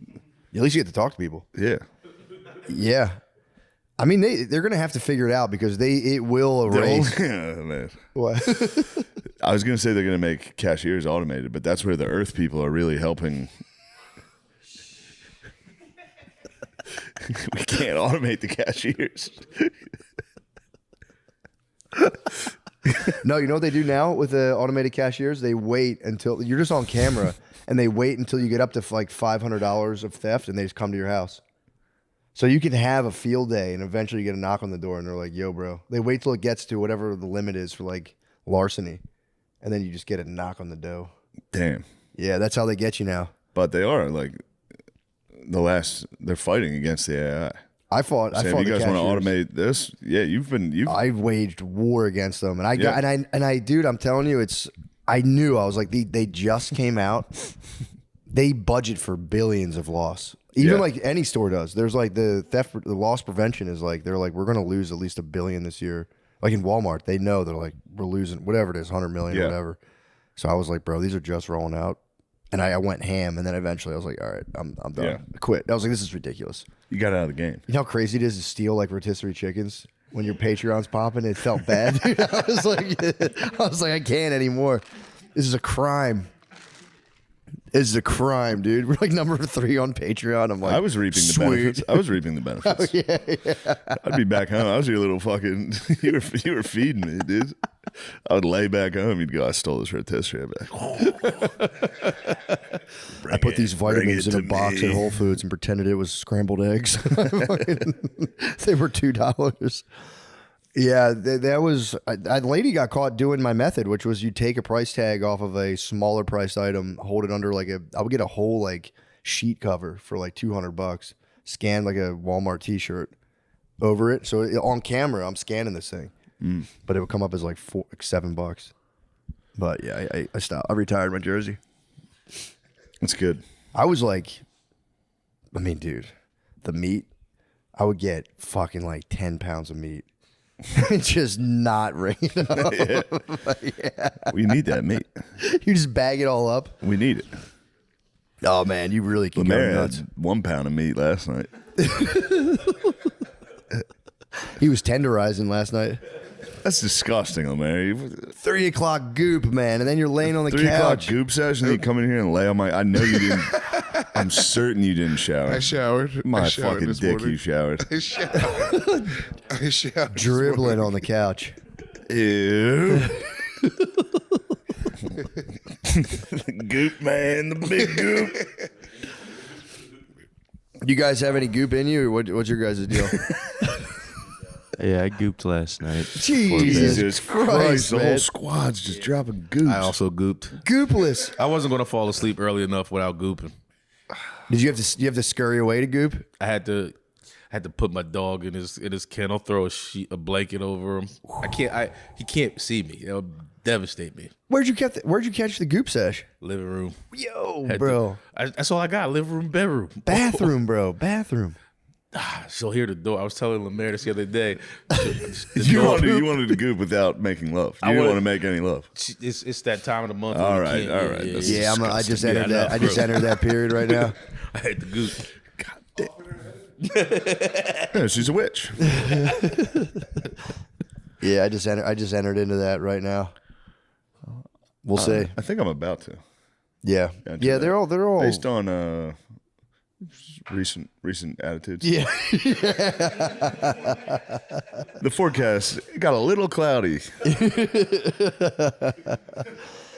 At least you get to talk to people.
Yeah.
Yeah. I mean, they're gonna have to figure it out because it will erase.
Man.
What?
I was gonna say they're gonna make cashiers automated, but that's where the Earth people are really helping. We can't automate the cashiers.
No, you know what they do now with the automated cashiers? They wait until you're just on camera, and they wait until you get up to like $500 of theft, and they just come to your house. So you can have a field day, and eventually you get a knock on the door, and they're like, "Yo, bro." They wait till it gets to whatever the limit is for like larceny, and then you just get a knock on the door.
Damn.
Yeah, that's how they get you now.
But they are like they're fighting against the AI.
I fought.
If you guys want to automate this, yeah,
I've waged war against them, and I, dude, I'm telling you, I knew. I was like, they just came out. They budget for billions of loss, even like any store does. There's like the loss prevention is like they're like we're gonna lose at least $1 billion this year. Like in Walmart, they know they're like we're losing whatever it is, 100 million or whatever. So I was like, bro, these are just rolling out. And I went ham, and then eventually I was like, all right, I'm done.
Yeah.
I quit. I was like, this is ridiculous.
You got out of the game.
You know how crazy it is to steal like rotisserie chickens when your Patreon's popping? It felt bad. Dude. I was like, I can't anymore. This is a crime. This is a crime, dude. We're like number 3 on Patreon. I'm like,
I was reaping the benefits. I was reaping the benefits.
Oh, yeah.
I'd be back home. I was your little fucking. You were feeding me, dude. I would lay back home. You'd go, I stole this rotisserie. I'd be like,
I put these vitamins in a box at Whole Foods and pretended it was scrambled eggs. They were $2. Yeah, that was a lady got caught doing my method, which was you take a price tag off of a smaller priced item, hold it under like I would get a whole like sheet cover for like $200, scan like a Walmart T-shirt over it. So on camera, I'm scanning this thing, but it would come up as like $7. But yeah, I stopped. I retired my jersey.
That's good.
I was like, I mean, dude, the meat, I would get fucking like 10 pounds of meat. Just not ringing up.
Yeah. We need that meat.
You just bag it all up.
We need it.
Oh man, you really can go
Lemaire
nuts.
had 1 pound of meat last night.
He was tenderizing last night.
That's disgusting, Lemaire.
3 o'clock goop, man, and then you're laying on the
3 o'clock
couch.
goop session. You come in here and lay on my. I know you didn't. I'm certain you didn't shower.
I showered.
My
I showered
fucking
this
dick,
morning.
you showered.
I showered. I showered.
Dribbling on the couch.
Ew. Goop man, the big goop.
You guys have any goop in you, or what's your guys' deal?
Yeah, I gooped last night.
Jesus Christ,
the
man.
whole squad's just dropping goops.
I also gooped.
Goopless.
I wasn't gonna fall asleep early enough without gooping.
Did you have to scurry away to goop?
I had to put my dog in his kennel, throw a blanket over him. He can't see me. It'll devastate me.
Where'd you catch the goop sesh?
Living room.
Yo,
Had
bro.
that's all I got. Living room, bedroom,
Bathroom, bro. Bathroom.
She'll hear the door. I was telling Lemaire this the other day.
You wanted to goop without making love. You didn't want to make any love.
It's that time of the month.
All right. That's
Yeah, I just
disgusting.
entered that. I just entered that period right now.
I had the goop.
Yeah, she's a witch.
Yeah, I just entered into that right now. We'll see.
I think I'm about to.
Yeah, yeah. They're all
based on recent attitudes.
Yeah.
The forecast got a little cloudy.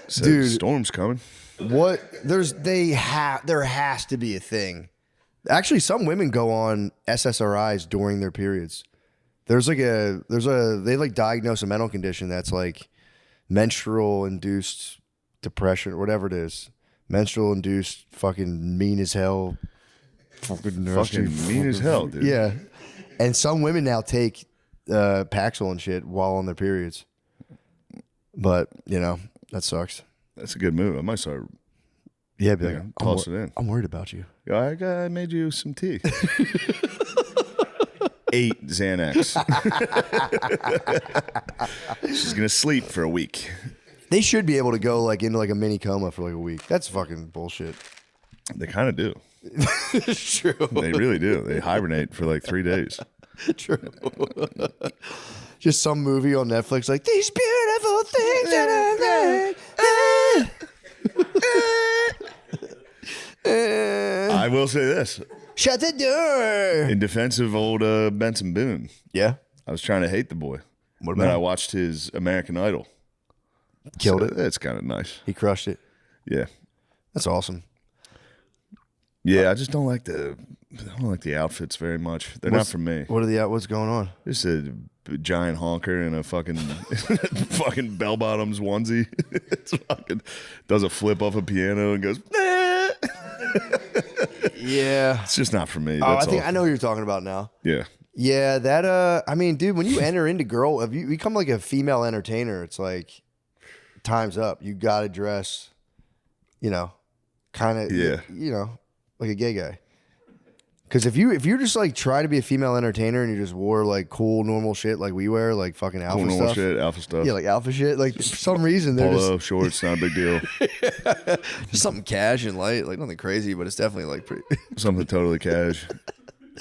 Dude,
storm's coming.
What? There has to be a thing. Actually, some women go on SSRIs during their periods. They diagnose a mental condition that's like menstrual induced depression or whatever it is. Menstrual induced fucking mean as hell. Fucking
mean as hell, dude.
Yeah. And some women now take Paxil and shit while on their periods. But, that sucks.
That's a good move. I might start.
Yeah, be like,
toss it in.
I'm worried about you.
I made you some tea. 8 Xanax. She's gonna sleep for a week.
They should be able to go like into like a mini coma for like a week. That's fucking bullshit.
They kind of do.
It's true.
They really do. They hibernate for like 3 days.
True. Just some movie on Netflix like these beautiful things that
I will say this.
Shut the door.
In defense of old Benson Boone.
Yeah.
I was trying to hate the boy.
What
Then
about
I
him?
watched his American Idol.
Killed
So
it.
That's kind of nice.
He crushed it.
Yeah.
That's awesome.
Yeah, I just don't like the outfits very much. They're not for me.
What's going on?
Just a giant honker in a fucking fucking bell bottoms onesie. It's fucking does a flip off a piano and goes.
Yeah.
It's just not for me.
Oh,
That's all.
I know what you're talking about now.
Yeah.
Yeah, that I mean, dude, when you enter into girl, if you become like a female entertainer, it's like time's up. You gotta dress, kind of like a gay guy. Because if you're just like try to be a female entertainer and you just wore like cool normal shit like we wear, like fucking alpha
Cool normal
stuff,
shit, alpha stuff.
yeah, like alpha shit, like for some reason they're
Polo shorts, not a big deal.
just something cash and light, like nothing crazy, but it's definitely like pretty.
Something totally cash.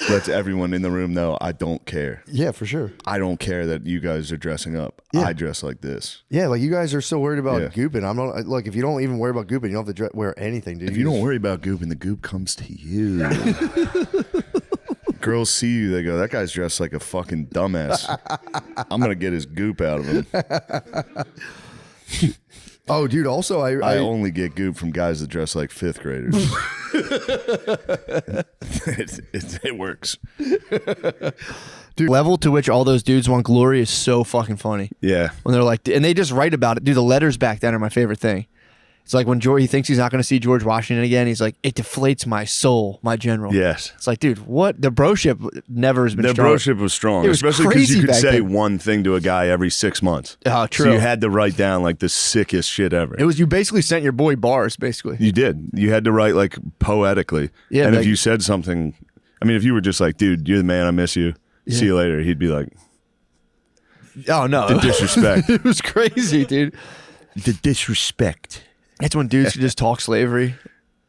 Lets everyone in the room know I don't care.
Yeah, for sure.
I don't care that you guys are dressing up.
Yeah.
I dress like this.
Yeah, like you guys are so worried about
Yeah.
gooping. I'm not like if you don't even worry about gooping, you don't have to wear anything, dude.
If you don't worry about gooping, the goop comes to you. Girls see you, they go, that guy's dressed like a fucking dumbass. I'm going to get his goop out of him.
Oh, dude, also
I only get goop from guys that dress like 5th graders. It works.
Dude, level to which all those dudes want glory is so fucking funny.
Yeah.
When they're like, and they just write about it. Dude, the letters back then are my favorite thing. It's like when he thinks he's not going to see George Washington again. He's like, it deflates my soul, my general.
Yes.
It's like, dude, what? The broship never has been
The
strong.
broship was strong,
It was
especially because
crazy
you could
back
say
then.
one thing to a guy every 6 months.
Oh, true.
So you had to write down like the sickest shit ever.
It was, you basically sent your boy bars, basically.
You did. You had to write like poetically.
Yeah,
and
like-
if you said something, I mean, if you were just like, dude, you're the man, I miss you.
Yeah.
See you later. He'd be like,
Oh, no.
the disrespect.
It was crazy, dude.
The disrespect.
That's when dudes could just talk slavery.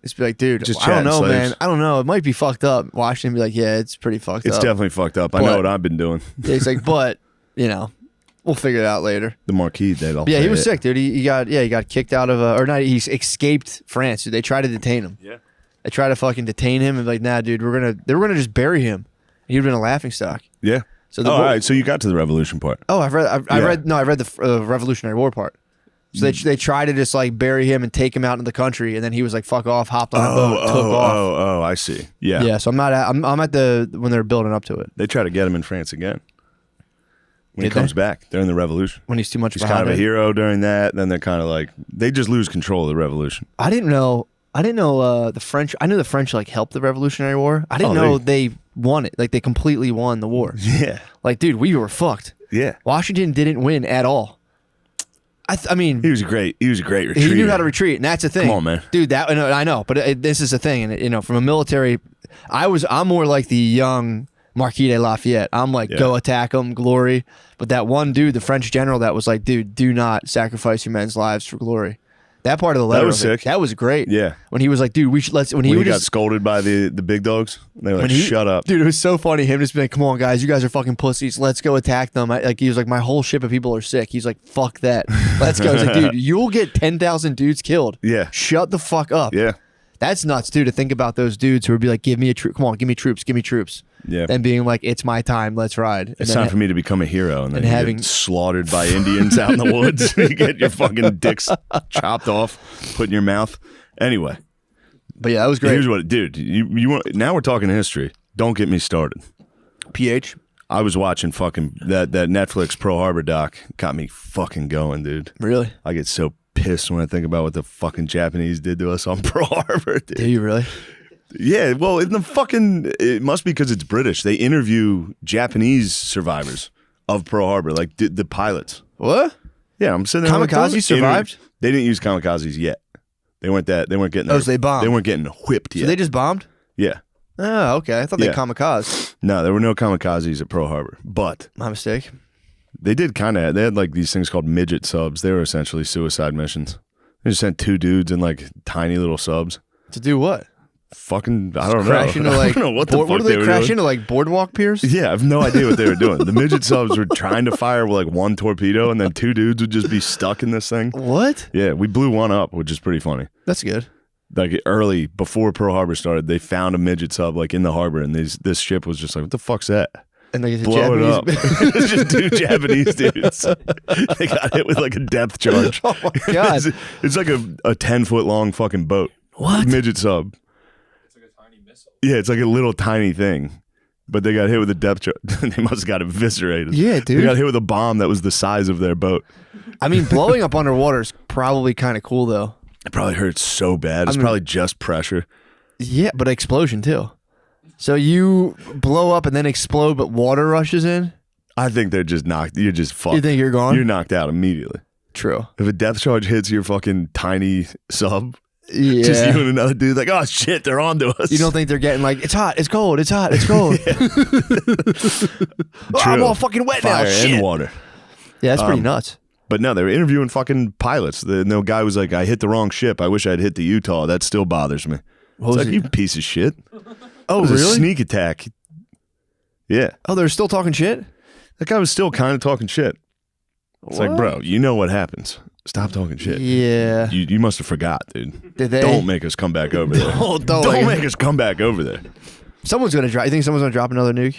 Just be like, dude,
Just
I don't
chatting
know,
slaves.
man. I don't know. It might be fucked up. Washington be like, yeah, it's pretty fucked
It's
up.
definitely fucked up. I
But-
know what I've been doing.
Yeah, he's like, but, we'll figure it out later.
The Marquis did.
Yeah, he was sick, dude. He got kicked out of or not. He escaped France. Dude. They tried to detain him.
Yeah.
They tried to fucking detain him and be like, nah, dude, they were gonna just bury him. He'd been a laughing stock.
Yeah.
So the
all right. So you got to the revolution part.
Oh, I read
Yeah.
the Revolutionary War part. So they tried to just like bury him and take him out into the country, and then he was like, "Fuck off!" Hopped on a boat, took off.
Oh, I see. Yeah.
Yeah. So I'm at the when they're building up to it.
They try to get him in France again. When he
Did they?
comes back during the revolution.
When he's too much
He's
behind
kind of a
it.
hero during that. Then they're kind of like, they just lose control of the revolution.
I didn't know the French. I knew the French like helped the Revolutionary War. I didn't
Oh,
know they won it. Like they completely won the war.
Yeah.
Like, dude, we were fucked.
Yeah.
Washington didn't win at all. I mean,
He was a great retreater.
he knew how to retreat, and that's the thing.
Come on, man.
Dude, that I know, but this is the thing, and from a military, I'm more like the young Marquis de Lafayette. I'm like, go attack them, glory. But that one dude, the French general, that was like, dude, do not sacrifice your men's lives for glory. That part of the letter,
was
of it,
sick.
that was great.
Yeah.
When he was like, dude, we should when he
When he
would
got
just
scolded by the big dogs, they were like, shut up.
Dude, it was so funny. Him just being like, come on, guys, you guys are fucking pussies. Let's go attack them. He was like, my whole ship of people are sick. He's like, fuck that. Let's go. He's like, dude, you'll get 10,000 dudes killed.
Yeah.
Shut the fuck up.
Yeah.
That's nuts, dude, to think about those dudes who would be like, give me a troop. Come on, give me troops. Give me troops.
Yeah.
And being like, it's my time. Let's ride.
It's time for me to become a hero. And then
and
you
having-
get slaughtered by Indians out in the woods. You get your fucking dicks chopped off, put in your mouth. Anyway.
But yeah, that was great.
Here's what, dude, you want, now we're talking history. Don't get me started.
PH?
I was watching fucking that Netflix Pearl Harbor doc. Got me fucking going, dude.
Really?
I get so pissed when I think about what the fucking Japanese did to us on Pearl Harbor, dude.
Do you really?
Yeah, well, it must be because it's British. They interview Japanese survivors of Pearl Harbor, like the pilots.
What?
Yeah, I'm sitting there.
Kamikaze survived?
They didn't use kamikazes yet. They weren't getting.
Oh, so they bombed.
They weren't getting whipped yet.
So they just bombed?
Yeah.
Oh, okay. I thought they
Yeah.
kamikaze.
No, there were no kamikazes at Pearl Harbor, but
My mistake.
they did kind of. They had like these things called midget subs. They were essentially suicide missions. They just sent 2 dudes in like tiny little subs.
To do what?
Fucking, I don't know.
Crash into
I
like
don't know what the fuck
what do they
were
crash
doing.
into like boardwalk piers?
Yeah, I have no idea what they were doing. The midget subs were trying to fire with like 1 torpedo, and then 2 dudes would just be stuck in this thing.
What?
Yeah, we blew one up, which is pretty funny.
That's good.
Like early before Pearl Harbor started, they found a midget sub like in the harbor, and this ship was just like, "What the fuck's that?"
And they
blow it up. It's just 2 Japanese dudes. They got hit with like a depth charge.
Oh my god!
It's like a 10-foot long fucking boat.
What?
Midget sub. Yeah, it's like a little tiny thing, but they got hit with a depth charge. They must have got eviscerated.
Yeah, dude.
They got hit with a bomb that was the size of their boat.
I mean, blowing up underwater is probably kind of cool though.
It probably hurts so bad. It's probably just pressure.
Yeah, but explosion too. So you blow up and then explode, but water rushes in?
I think they're just knocked. You're just fucked.
You think you're gone?
You're knocked out immediately.
True.
If a depth charge hits your fucking tiny sub,
Yeah.
just you and another dude, like, oh shit, they're onto us.
You don't think they're getting like, it's hot, it's cold, it's hot, it's cold. Oh, I'm all fucking wet now.
Fire
Shit.
and water.
Yeah, that's pretty nuts.
But no, they were interviewing fucking pilots. The guy was like, I hit the wrong ship. I wish I'd hit the Utah. That still bothers me.
What
It's
was
like,
it?
you piece of shit.
Oh,
It was a
really?
sneak attack. Yeah.
Oh, they're still talking shit?
That guy was still kind of talking shit. It's like, bro, you know what happens. Stop talking shit.
Yeah.
You must have forgot, dude.
Did they?
Don't make us come back over there. Don't make us come back over there.
Someone's gonna drop. You think someone's gonna drop another nuke?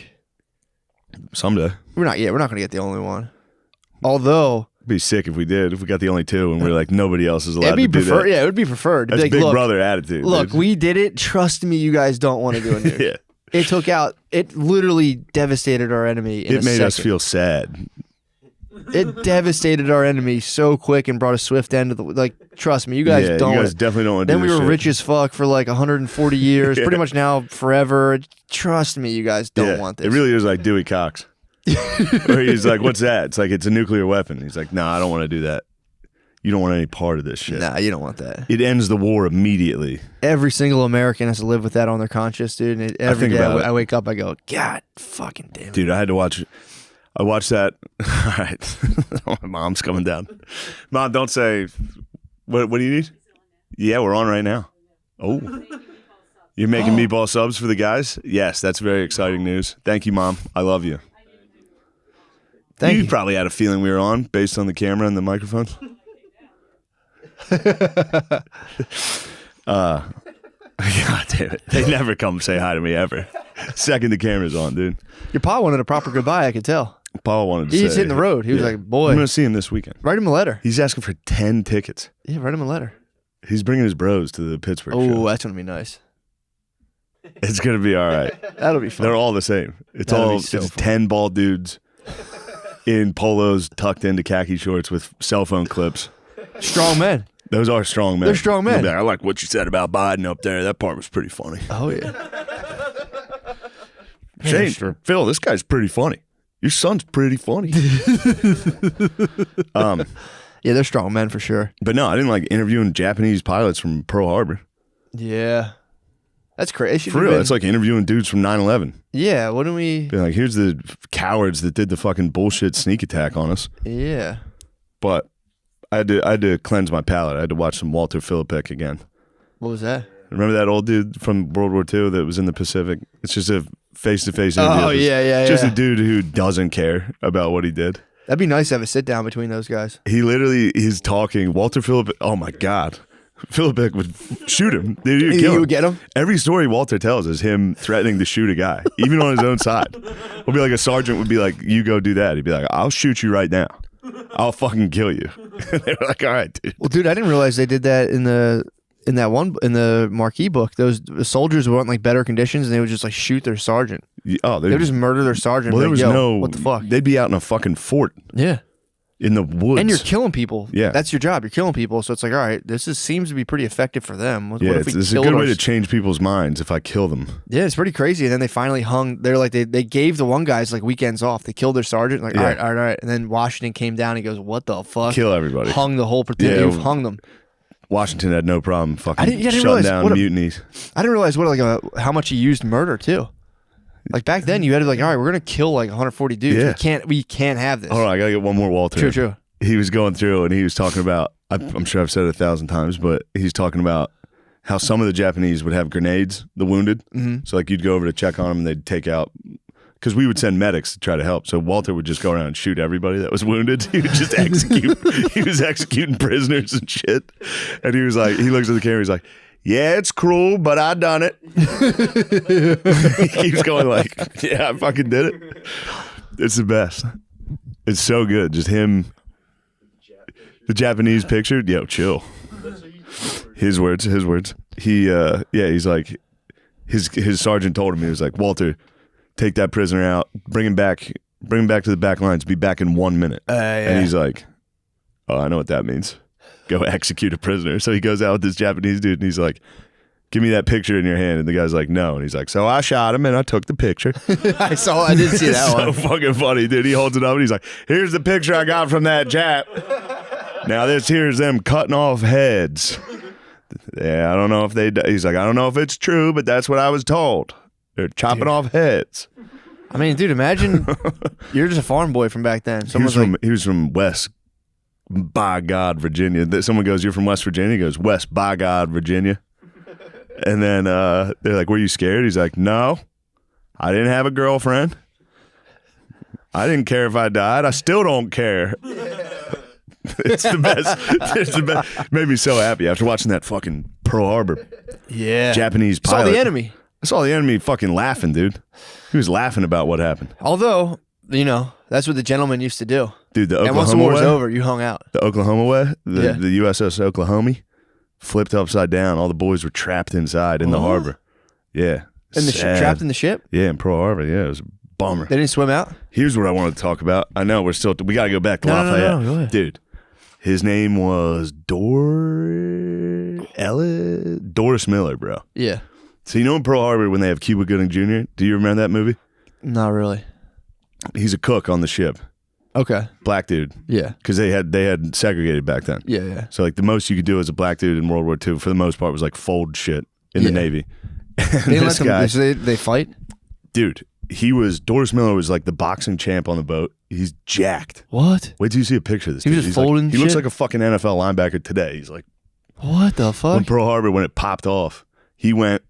Someday.
We're not yet. We're not gonna get the only one. Although
It'd be sick if we did. If we got the only 2 and we're like, nobody else is allowed
it'd be
to do
preferred.
that.
Yeah, it would be preferred.
That's
Like,
Big
look,
Brother attitude.
Look,
dude.
we did it. Trust me, you guys don't want to do a nuke.
Yeah.
It took out. It literally devastated our enemy. In
It made us
second.
feel sad.
It devastated our enemy so quick and brought a swift end to the. Like, trust me, you guys
Yeah,
don't.
you
want
guys definitely don't want to
Then
do
we
this
were
shit.
rich as fuck for like 140 years.
Yeah.
Pretty much now forever. Trust me, you guys don't want this.
It really is like Dewey Cox. Where he's like, what's that? It's like, it's a nuclear weapon. He's like, nah, I don't want to do that. You don't want any part of this shit.
Nah, you don't want that.
It ends the war immediately.
Every single American has to live with that on their conscience, dude. And every
think
day
about it.
I wake up, I go, God fucking damn it.
Dude, I had to watch. I watched that. All right. My mom's coming down. Mom, don't say. What do you need? Yeah, we're on right now. Oh. You're making meatball subs for the guys? Yes, that's very exciting news. Thank you, Mom. I love you. You probably had a feeling we were on based on the camera and the microphones. God damn it. They never come say hi to me ever. Second the camera's on, dude.
Your pa wanted a proper goodbye, I could tell.
Paul wanted to
He's
say.
hitting the road. He was like, boy.
I'm going to see him this weekend.
Write him a letter.
He's asking for 10 tickets.
Yeah, write him a letter.
He's bringing his bros to the Pittsburgh show.
Oh, that's going to be nice.
It's going to be all right.
That'll be fun.
They're all the same. It's
That'll
all
be so
it's
fun.
10 bald dudes in polos tucked into khaki shorts with cell phone clips.
Strong men.
Those are strong men.
They're strong men.
They'll be like, I like what you said about Biden up there. That part was pretty funny.
Oh, yeah.
Shane, Phil, this guy's pretty funny. Your son's pretty funny.
Yeah, they're strong men for sure.
But no, I didn't like interviewing Japanese pilots from Pearl Harbor.
Yeah. That's crazy.
For real, it's like interviewing dudes from 9/11.
Yeah, wouldn't we?
Being like, here's the cowards that did the fucking bullshit sneak attack on us.
Yeah.
But I had to cleanse my palate. I had to watch some Walter Philippek again.
What was that?
Remember that old dude from World War II that was in the Pacific? It's just a face-to-face interview.
Oh, yeah.
Just a dude who doesn't care about what he did.
That'd be nice to have a sit down between those guys.
He literally is talking. Walter Philippek, oh my God. Philippek would shoot him. He would kill
He
him.
would get him?
Every story Walter tells is him threatening to shoot a guy, even on his own side. It'll be like a sergeant would be like, you go do that. He'd be like, I'll shoot you right now. I'll fucking kill you. They were like, all right, dude.
Well, dude, I didn't realize they did that in the Marquis book. Those soldiers were in like better conditions, and they would just like shoot their sergeant.
Oh,
They would just murder their sergeant.
Well, there
like,
was
Yo,
no.
what the fuck?
They'd be out in a fucking fort.
Yeah.
In the woods.
And you're killing people.
Yeah.
That's your job. You're killing people. So it's like, all right, seems to be pretty effective for them. What
Yeah,
if we
it's a
killed
good way
our-
to change people's minds if I kill them.
Yeah, it's pretty crazy. And then they finally hung. They're like, they gave the one guys like weekends off. They killed their sergeant. Like,
Yeah.
all right. And then Washington came down. He goes, what the fuck?
Kill everybody.
Hung the whole platoon.
Yeah.
Hung them.
Washington had no problem fucking
I didn't
shutting
realize
down
what a-
mutinies.
I didn't realize how much he used murder too.
Like back then, you had to be like, all right, we're gonna kill like 140 dudes.
Yeah.
We can't have this.
Hold on, I gotta get one more Walter.
True, true.
He was going through and he was talking about. I'm sure I've said it 1,000 times, but he's talking about how some of the Japanese would have grenades, the wounded.
Mhm.
So like you'd go over to check on them, and they'd take out. Because we would send medics to try to help. So Walter would just go around and shoot everybody that was wounded. He would just execute. He was executing prisoners and shit. And he was like, he looks at the camera. He's like, yeah, it's cruel, but I done it. He keeps going like, yeah, I fucking did it. It's the best. It's so good. Just him. The Japanese picture. Yo, chill. His words. He's like, his sergeant told him, he was like, Walter, take that prisoner out, bring him back to the back lines, be back in 1 minute. And he's like, oh, I know what that means. Go execute a prisoner. So he goes out with this Japanese dude and he's like, give me that picture in your hand. And the guy's like, no. And he's like, so I shot him and I took the picture.
I did see that one.
So fucking funny, dude. He holds it up and he's like, here's the picture I got from that Jap. Now this here's them cutting off heads. Yeah, I don't know if he's like, I don't know if it's true, but that's what I was told. They're chopping off heads.
I mean, dude, imagine you're just a farm boy from back then.
He was from West, by God, Virginia. Someone goes, you're from West Virginia? He goes, West, by God, Virginia. And then they're like, were you scared? He's like, no, I didn't have a girlfriend. I didn't care if I died. I still don't care. It's the best. It's the best. Made me so happy after watching that fucking Pearl Harbor.
Yeah.
Japanese pilot.
Saw the enemy.
I saw the enemy fucking laughing, dude. He was laughing about what happened.
Although, that's what the gentlemen used to do.
Dude, the
and
Oklahoma
once the war was
way,
over, you hung out.
The Oklahoma way,
Yeah.
the USS Oklahoma, flipped upside down. All the boys were trapped inside in the harbor. Yeah.
In the ship, trapped in the ship?
Yeah, in Pearl Harbor. Yeah, it was a bummer.
They didn't swim out?
Here's what I wanted to talk about. I know we got to go back to Lafayette.
No, go ahead.
Dude, his name was Doris Miller, bro.
Yeah.
So you know in Pearl Harbor when they have Cuba Gooding Jr.? Do you remember that movie?
Not really.
He's a cook on the ship.
Okay.
Black dude.
Yeah.
Because they had segregated back then.
Yeah, yeah.
So like the most you could do as a black dude in World War II for the most part was like fold shit in the Navy.
They let them, so they fight?
Dude, Doris Miller was like the boxing champ on the boat. He's jacked.
What?
Wait till you see a picture of this
He
dude.
was just
He's
folding
he looks
shit?
like a fucking NFL linebacker today. He's like,
what the fuck?
when Pearl Harbor, when it popped off, he was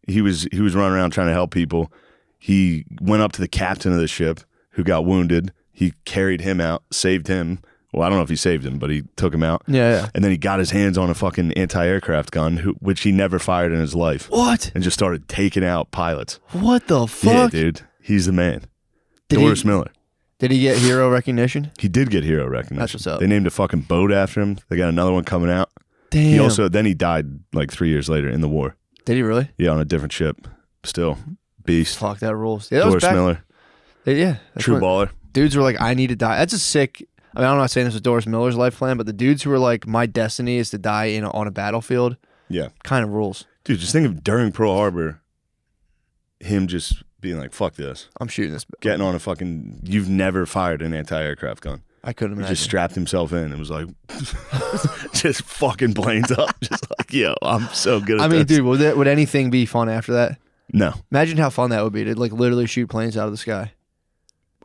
running around trying to help people. He went up to the captain of the ship who got wounded. He carried him out, saved him. Well, I don't know if he saved him, but he took him out.
Yeah.
And then he got his hands on a fucking anti-aircraft gun, which he never fired in his life.
What?
And just started taking out pilots.
What the fuck?
Yeah, dude. He's the man. Doris Miller.
Did he get hero recognition?
He did get hero recognition.
That's what's up.
They named a fucking boat after him. They got another one coming out.
Damn.
Then he died like 3 years later in the war.
Did he really?
Yeah, on a different ship. Still. Beast.
Fuck, that rules. Yeah, that was
Doris
back-
Miller.
Yeah. that's
True
what-
baller.
Dudes were like, I need to die. That's a sick. I mean, I'm not saying this was Doris Miller's life plan, but the dudes who were like, my destiny is to die on a battlefield.
Yeah.
Kind of rules.
Dude, just think of during Pearl Harbor, him just being like, fuck this.
I'm shooting this.
Getting on a fucking, you've never fired an anti-aircraft gun.
I couldn't
He
imagine.
just strapped himself in and was like, just fucking planes up. Just like, yo, I'm so good at
I mean,
this.
dude, would anything be fun after that?
No.
Imagine how fun that would be to like literally shoot planes out of the sky.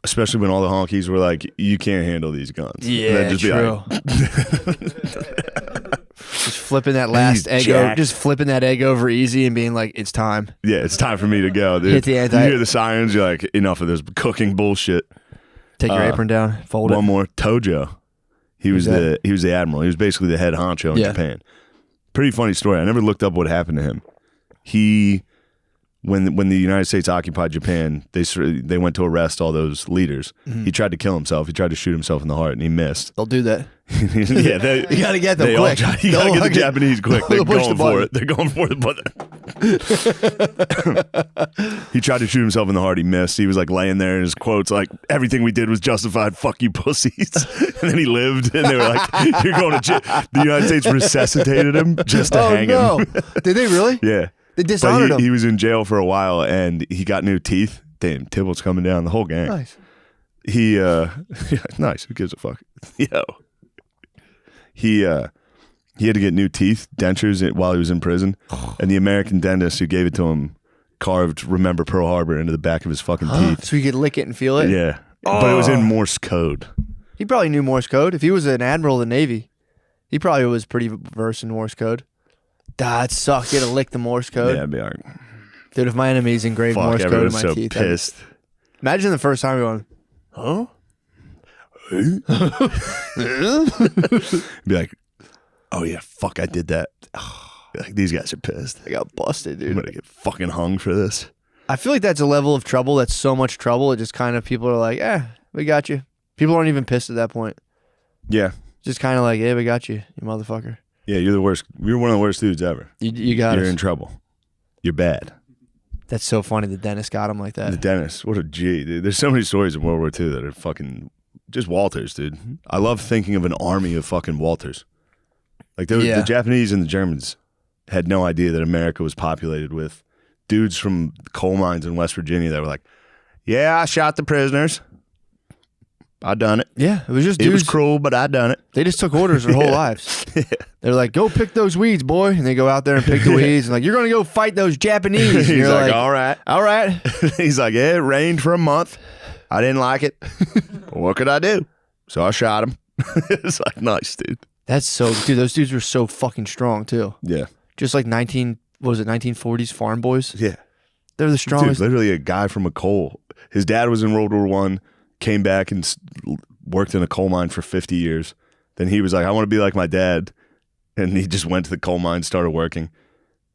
Especially when all the honkies were like, you can't handle these guns. And
Yeah,
then just be
true. Just flipping that last egg
jacked.
just flipping that egg over easy and being like, it's time.
Yeah, it's time for me to go, dude.
Hit the anti-
You hear the sirens, you're like, enough of this cooking bullshit.
Take your apron down, fold it.
One more, Tojo. He was
Who's
the admiral. He was basically the head honcho in
Yeah.
Japan. Pretty funny story. I never looked up what happened to him. When the United States occupied Japan, they went to arrest all those leaders.
Mhm.
He tried to kill himself. He tried to shoot himself in the heart, and he missed.
They'll do that.
Yeah,
You gotta get them
they all
quick.
try- you gotta
They'll
get the
get-
Japanese quick. They're
they'll push the
going for
button.
it. They're going for the button. He tried to shoot himself in the heart. He missed. He was like laying there, and his quotes like, "Everything we did was justified. Fuck you, pussies." And then he lived, and they were like, "You're going to jail." The United States resuscitated him just to hang him.
Did they really?
Yeah.
They dishonored
But
him.
he was in jail for a while, and he got new teeth. Damn, Tybalt's coming down. The whole gang.
Nice.
He nice. Who gives a fuck? Yo. He had to get new teeth, dentures while he was in prison, and the American dentist who gave it to him carved "Remember Pearl Harbor" into the back of his fucking teeth.
So you could lick it and feel it?
Yeah, but it was in Morse code.
He probably knew Morse code. If he was an admiral of the Navy, he probably was pretty versed in Morse code. That sucks. You had to lick the Morse code.
Yeah, I'd be like,
dude, if my enemy's engraved
fuck,
Morse code in
everyone's
my
so
teeth.
pissed.
Imagine the first time you're going, huh?
Be like, oh yeah, fuck, I did that. Like, these guys are pissed.
I got busted, dude.
I'm gonna get fucking hung for this.
I feel like that's a level of trouble that's so much trouble. It just kind of, people are like, we got you. People aren't even pissed at that point.
Yeah.
Just kind of like, yeah, we got you, you motherfucker.
Yeah, you're the worst. You're one of the worst dudes ever.
You got
You're
us.
in trouble. You're bad.
That's so funny. The dentist got him like that.
The dentist, what a G, dude. There's so many stories in World War II that are fucking just Walters, dude. I love thinking of an army of fucking Walters. Like the Japanese and the Germans had no idea that America was populated with dudes from coal mines in West Virginia that were like, yeah, I shot the prisoners. I done it.
Yeah, it was just
It
dudes.
was cruel, but I done it.
They just took orders their whole lives. They're like, go pick those weeds, boy. And they go out there and pick the weeds. And like, you're going to go fight those Japanese. And
He's
you're
like, all right.
All right.
He's like, yeah, it rained for a month. I didn't like it. What could I do? So I shot him. It's like, nice, dude.
That's so, dude, those dudes were so fucking strong too.
Yeah.
Just like 1940s farm boys.
Yeah.
They're the strongest.
Dude, literally a guy from a coal. His dad was in World War I, came back and worked in a coal mine for 50 years. Then he was like, I want to be like my dad. And he just went to the coal mine, started working.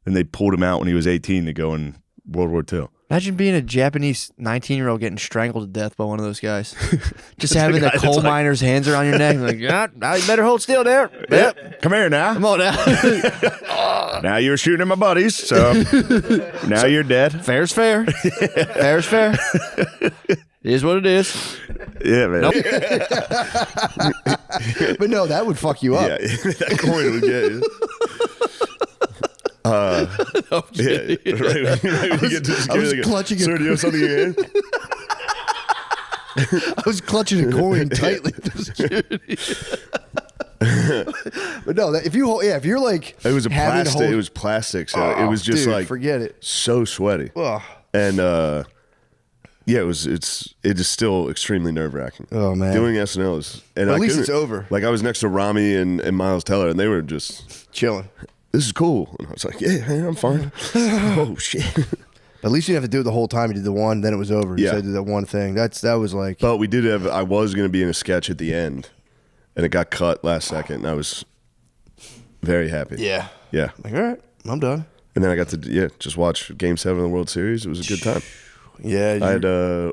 And they pulled him out when he was 18 to go in World War II.
Imagine being a Japanese 19-year-old getting strangled to death by one of those guys. Just having the coal miner's hands around your neck. Like, yeah, now you better hold still there. Yep.
Come here now.
Come on now.
Now you were shooting at my buddies, so now you're dead.
Fair's fair. Fair's fair. It is what it is.
Yeah, man.
Nope.
But no, that would fuck you up.
Yeah, that coin would get you. Yeah, right when you get to
I was clutching
Sir, do you have something in your hand?
I was clutching a coin tightly to security. But no, if you're like,
It was a
having to
plastic.
hold-
It was plastic, so it was just
dude,
like
forget it.
so sweaty.
Ugh.
And yeah, it is still extremely nerve wracking.
Oh man,
doing SNL is, and
But at
I
least
couldn't-
it's over.
Like I was next to Rami and Miles Teller, and they were just
chilling.
This is cool, and I was like, yeah, man, I'm fine. Oh shit.
At least you didn't have to do it the whole time. You did the one, then it was over. You
Yeah.
said do that one thing. That was like.
But we did have. I was going to be in a sketch at the end, and it got cut last second. And I was very happy.
Yeah.
Yeah.
Like, all right, I'm done.
And then I got to just watch Game 7 of the World Series. It was a good time.
Yeah.
I had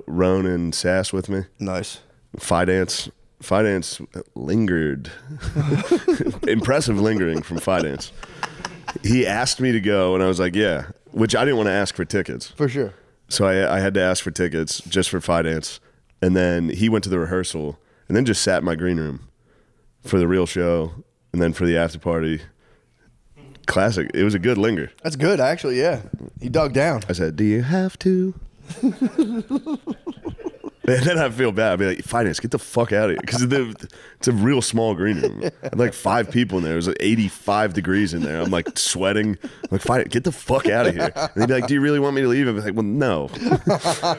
Roan and Sass with me.
Nice.
Fidance lingered. Impressive lingering from Fidance. He asked me to go, and I was like, yeah. Which I didn't want to ask for tickets.
For sure.
So I had to ask for tickets just for Fidance. And then he went to the rehearsal and then just sat in my green room for the real show and then for the after party. Classic. It was a good linger.
That's good, actually. Yeah. He dug down.
I said, do you have to? And then I feel bad. I'd be like, Finance, get the fuck out of here. Because it's a real small green room. I had like 5 people in there. It was like 85 degrees in there. I'm like sweating. I'm like, Finance, get the fuck out of here. And they'd be like, do you really want me to leave? I'd be like, well, no.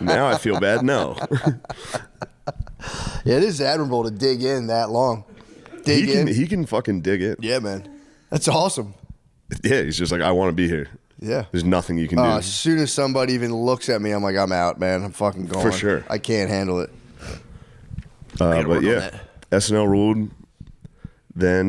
Now I feel bad. No.
Yeah, it is admirable to dig in that long.
He can fucking dig in.
Yeah, man. That's awesome.
Yeah, he's just like, I want to be here.
Yeah.
There's nothing you can do.
As soon as somebody even looks at me, I'm like, I'm out, man. I'm fucking going.
For sure.
I can't handle it.
But yeah, SNL ruled. Then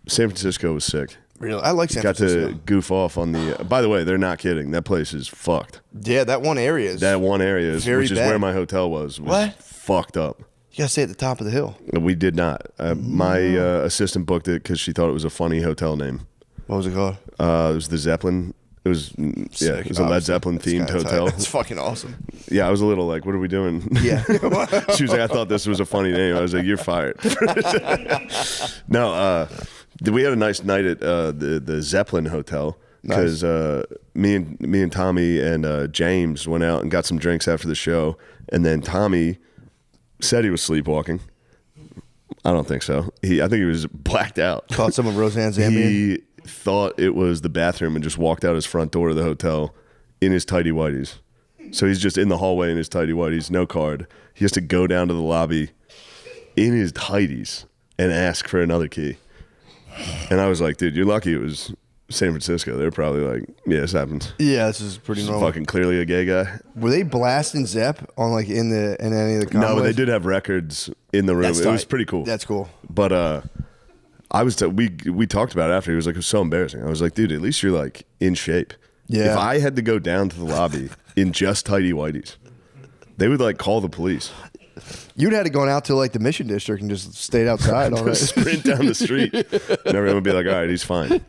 San Francisco was sick.
Really? I like San
Got
Francisco.
to goof off on the. By the way, they're not kidding. That place is fucked.
Yeah, that one area is. Very
Which is
bad.
where my hotel was
What?
fucked up.
You gotta stay at the top of the hill.
We did not. My assistant booked it because she thought it was a funny hotel name.
What was it called?
It was the Zeppelin. It was it was a Led Zeppelin themed hotel.
It's fucking awesome.
Yeah, I was a little like, what are we doing?
Yeah.
She was like, I thought this was a funny name. I was like, you're fired. No, we had a nice night at the Zeppelin Hotel because me and Tommy and James went out and got some drinks after the show, and then Tommy said he was sleepwalking. I don't think so. I think he was blacked out.
Caught some of Roseanne's Ambien.
He thought it was the bathroom and just walked out his front door of the hotel in his tighty whities. So he's just in the hallway in his tighty whities, no card. He has to go down to the lobby in his tighties and ask for another key. And I was like, dude, you're lucky it was San Francisco. They're probably like, yeah, this happens.
Yeah, this is pretty normal.
Fucking clearly a gay guy.
Were they blasting Zepp on like in any of the complex?
No, but they did have records in the room.
That's
It was
tight.
pretty cool.
That's cool.
But we talked about it after. He was like, it was so embarrassing. I was like, dude, at least you're like in shape.
Yeah.
If I had to go down to the lobby in just tighty whities, they would like call the police.
You'd had to go out to like the Mission District and just stayed outside all night.
Sprint down the street. And everyone would be like, all right, he's fine.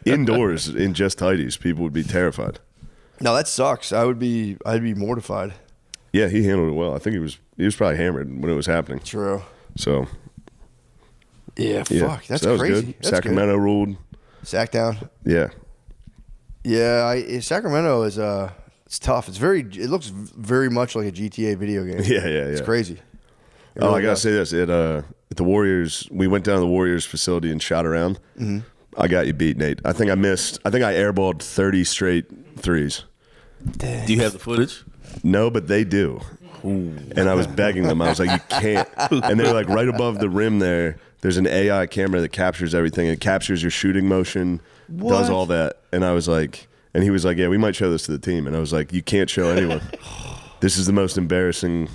Indoors in just tighties, people would be terrified.
No, that sucks. I'd be mortified.
Yeah, he handled it well. I think he was probably hammered when it was happening.
True.
So
Yeah, fuck. That's
so that was
crazy.
good.
That's
Sacramento
good.
ruled.
Sack down.
Yeah.
Yeah, Sacramento is it's tough. It looks very much like a GTA video game.
Yeah.
It's crazy. It
Oh,
really
I gotta
does.
say this. At the Warriors, we went down to the Warriors facility and shot around.
Mhm.
I got you beat, Nate. I think I airballed 30 straight threes.
Do you have the footage?
No, but they do. And I was begging them. I was like, you can't. And they're like, right above the rim there's an AI camera that captures everything. It captures your shooting motion, does all that. And I was like, and he was like, yeah, we might show this to the team. And I was like, you can't show anyone. This is the most embarrassing.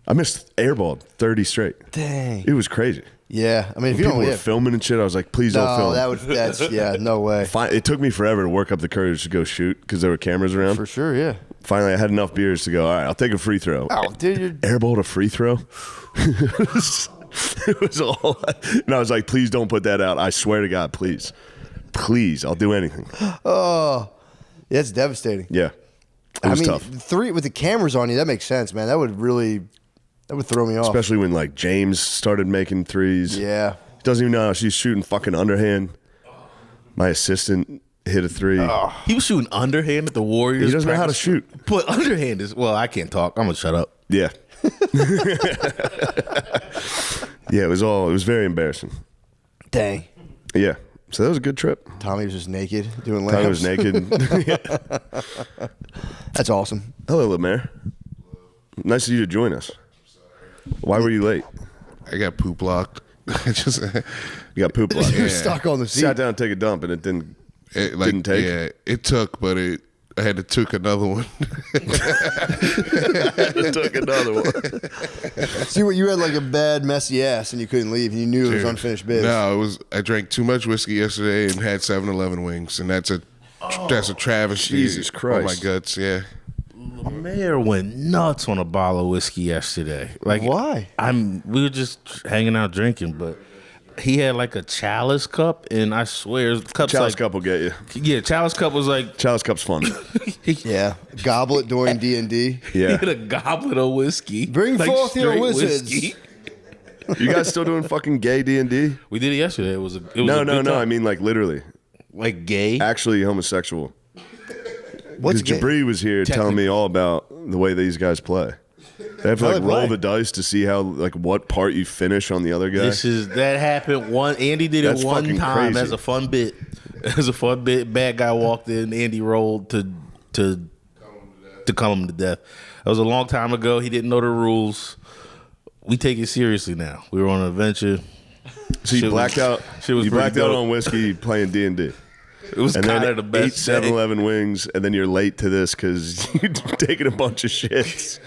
I missed airball 30 straight.
Dang.
It was crazy.
Yeah, I mean, if you
people
don't,
were filming and shit, I was like, please don't film.
that's no way.
It took me forever to work up the courage to go shoot because there were cameras around.
For sure, yeah.
Finally, I had enough beers to go, all right, I'll take a free throw.
Oh, dude, you're
airballed a free throw? It was all. And I was like, please don't put that out. I swear to God, please. Please, I'll do anything.
Oh, yeah, it's devastating.
Yeah. It was tough.
Three with the cameras on you, that makes sense, man. That would throw me off.
Especially when like James started making threes.
Yeah.
He doesn't even know how she's shooting fucking underhand. My assistant hit a three.
He was shooting underhand at the Warriors.
He doesn't know how to shoot.
But underhand is, well, I can't talk. I'm going to shut up.
Yeah. Yeah, it was very embarrassing.
Dang.
Yeah. So that was a good trip.
Tommy was just naked doing layups.
Tommy was naked.
That's awesome.
Hello, Lemaire. Nice of you to join us. Why were you late?
I got poop locked.
You got poop locked.
You were stuck on the seat.
Sat down to take a dump and it didn't take.
Yeah, it took, but I had to took another one.
Took another one.
See what you had like a bad messy ass and you couldn't leave and you knew it was unfinished biz.
No, I drank too much whiskey yesterday and had 7-Eleven wings, and that's a travesty.
Jesus Christ.
On my guts, yeah.
Mayor went nuts on a bottle of whiskey yesterday. Like,
why?
We were just hanging out drinking, but he had like a chalice cup, and I swear,
Chalice cup will get you.
Yeah, chalice cup was like
Chalice cup's fun.
Yeah, goblet during D&D.
he
Yeah.
had a goblet of whiskey.
Bring
like
forth your
straight
wizards.
whiskey.
You guys still doing fucking gay D&D?
We did it yesterday. It was a
No.
good time.
I mean like literally.
Like gay.
Actually homosexual.
What's
Because Jabri was here telling me all about the way these guys play. They have to
How
like
they
roll
play?
the dice to see how like what part you finish on the other guy.
That happened one. Andy did
That's
it one
fucking
time
crazy.
as a fun bit. As a fun bit, bad guy walked in. Andy rolled to calm him to death. That was a long time ago. He didn't know the rules. We take it seriously now. We were on an adventure.
So you blacked out.
Shit was
You
pretty
blacked out
dope.
on whiskey playing D&D.
It was
and
kind
then
of the best.
ate 7-Eleven wings, and then you're late to this because you're taking a bunch of shits.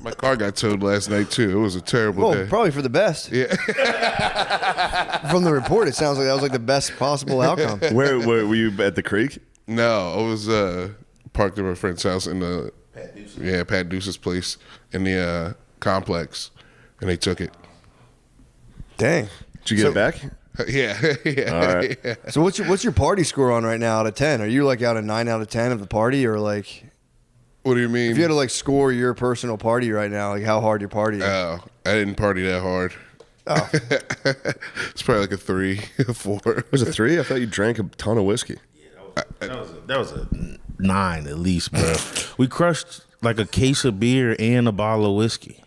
My car got towed last night too. It was a terrible day.
Probably for the best.
Yeah.
From the report, it sounds like that was like the best possible outcome.
Where were you at the creek?
No, I was parked at my friend's house in the Pat Deuce's place in the complex, and they took it.
Dang.
Did you get it back?
Yeah.
All right.
Yeah.
So what's your party score on right now out of 10? Are you like out of 9 out of 10 of the party, or like?
What do you mean?
If you had to like score your personal party right now, like how hard you're partying?
Oh, I didn't party that hard.
Oh.
It's probably like a 3, a 4.
It was a 3? I thought you drank a ton of whiskey.
That was a 9 at least, bro. We crushed like a case of beer and a bottle of whiskey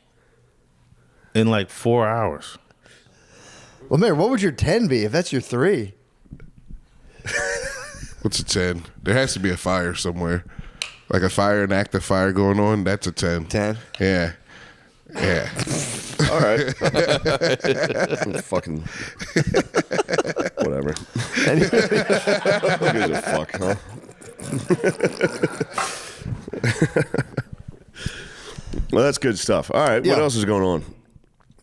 in like 4 hours.
Well, Mayor, what would your 10 be if that's your 3?
What's a 10? There has to be a fire somewhere. Like a fire, an active fire going on. That's a 10.
10?
Yeah. Yeah.
All right. Fucking whatever. Who gives a fuck, huh? Well, that's good stuff. All right, what else is going on?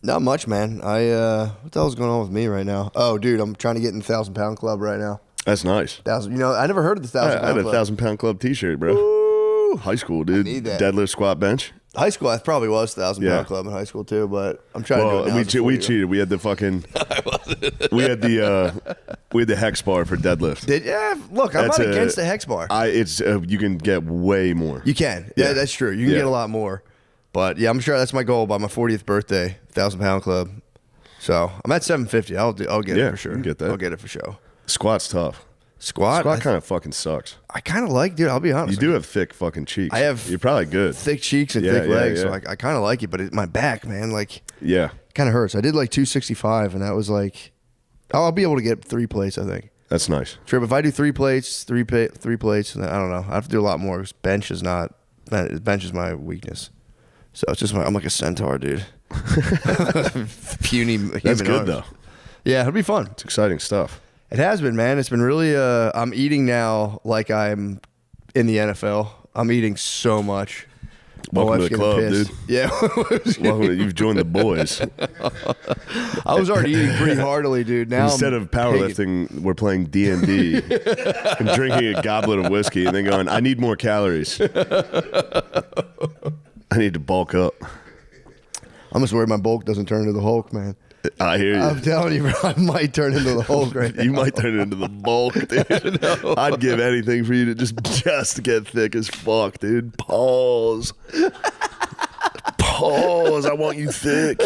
Not much, man. What the hell's going on with me right now? Oh, dude, I'm trying to get in the 1,000 Pound Club right now.
That's nice.
1,000. You know, I never heard of the 1,000
I had
Pound
a
Club.
1,000 Pound Club T-shirt, bro. High school, dude.
need that.
Deadlift, squat, bench.
High school, I probably was 1,000 Pound Club in high school too, but I'm trying to do it now.
We cheated. We had the fucking. we had the hex bar for deadlift.
Look, I'm not against the hex bar.
It's you can get way more.
You can. Yeah, that's true. You can get a lot more. But yeah, I'm sure that's my goal by my 40th birthday, 1,000 Pound Club. So I'm at 750. I'll get it for sure.
You can get that.
I'll get it for sure.
Squat's tough.
Squat
kind of fucking sucks.
I kind of like, dude. I'll be honest.
You do have thick fucking cheeks.
I have.
You're probably good.
Thick cheeks and thick legs, so I kind of like it. But my back, man, like kind of hurts. I did like 265, and that was like, I'll be able to get 3 plates. I think
that's nice.
Trip. If I do 3 plates, three plates, and I don't know. I have to do a lot more because bench is my weakness. So it's just I'm like a centaur, dude. Puny.
That's good though.
Yeah, it'll be fun.
It's exciting stuff.
It has been, man. It's been really. I'm eating now like I'm in the NFL. I'm eating so much.
Welcome to the club, dude.
Yeah.
You've joined the boys.
I was already eating pretty heartily, dude. Now
instead of powerlifting, we're playing D&D and drinking a goblet of whiskey and then going, I need more calories. I need to bulk up.
I'm just worried my bulk doesn't turn into the Hulk, man.
I hear you.
I'm telling you, bro, I might turn into the Hulk right now.
You might turn into the bulk, dude. I'd give anything for you to just get thick as fuck, dude. Pause. Pause. I want you thick.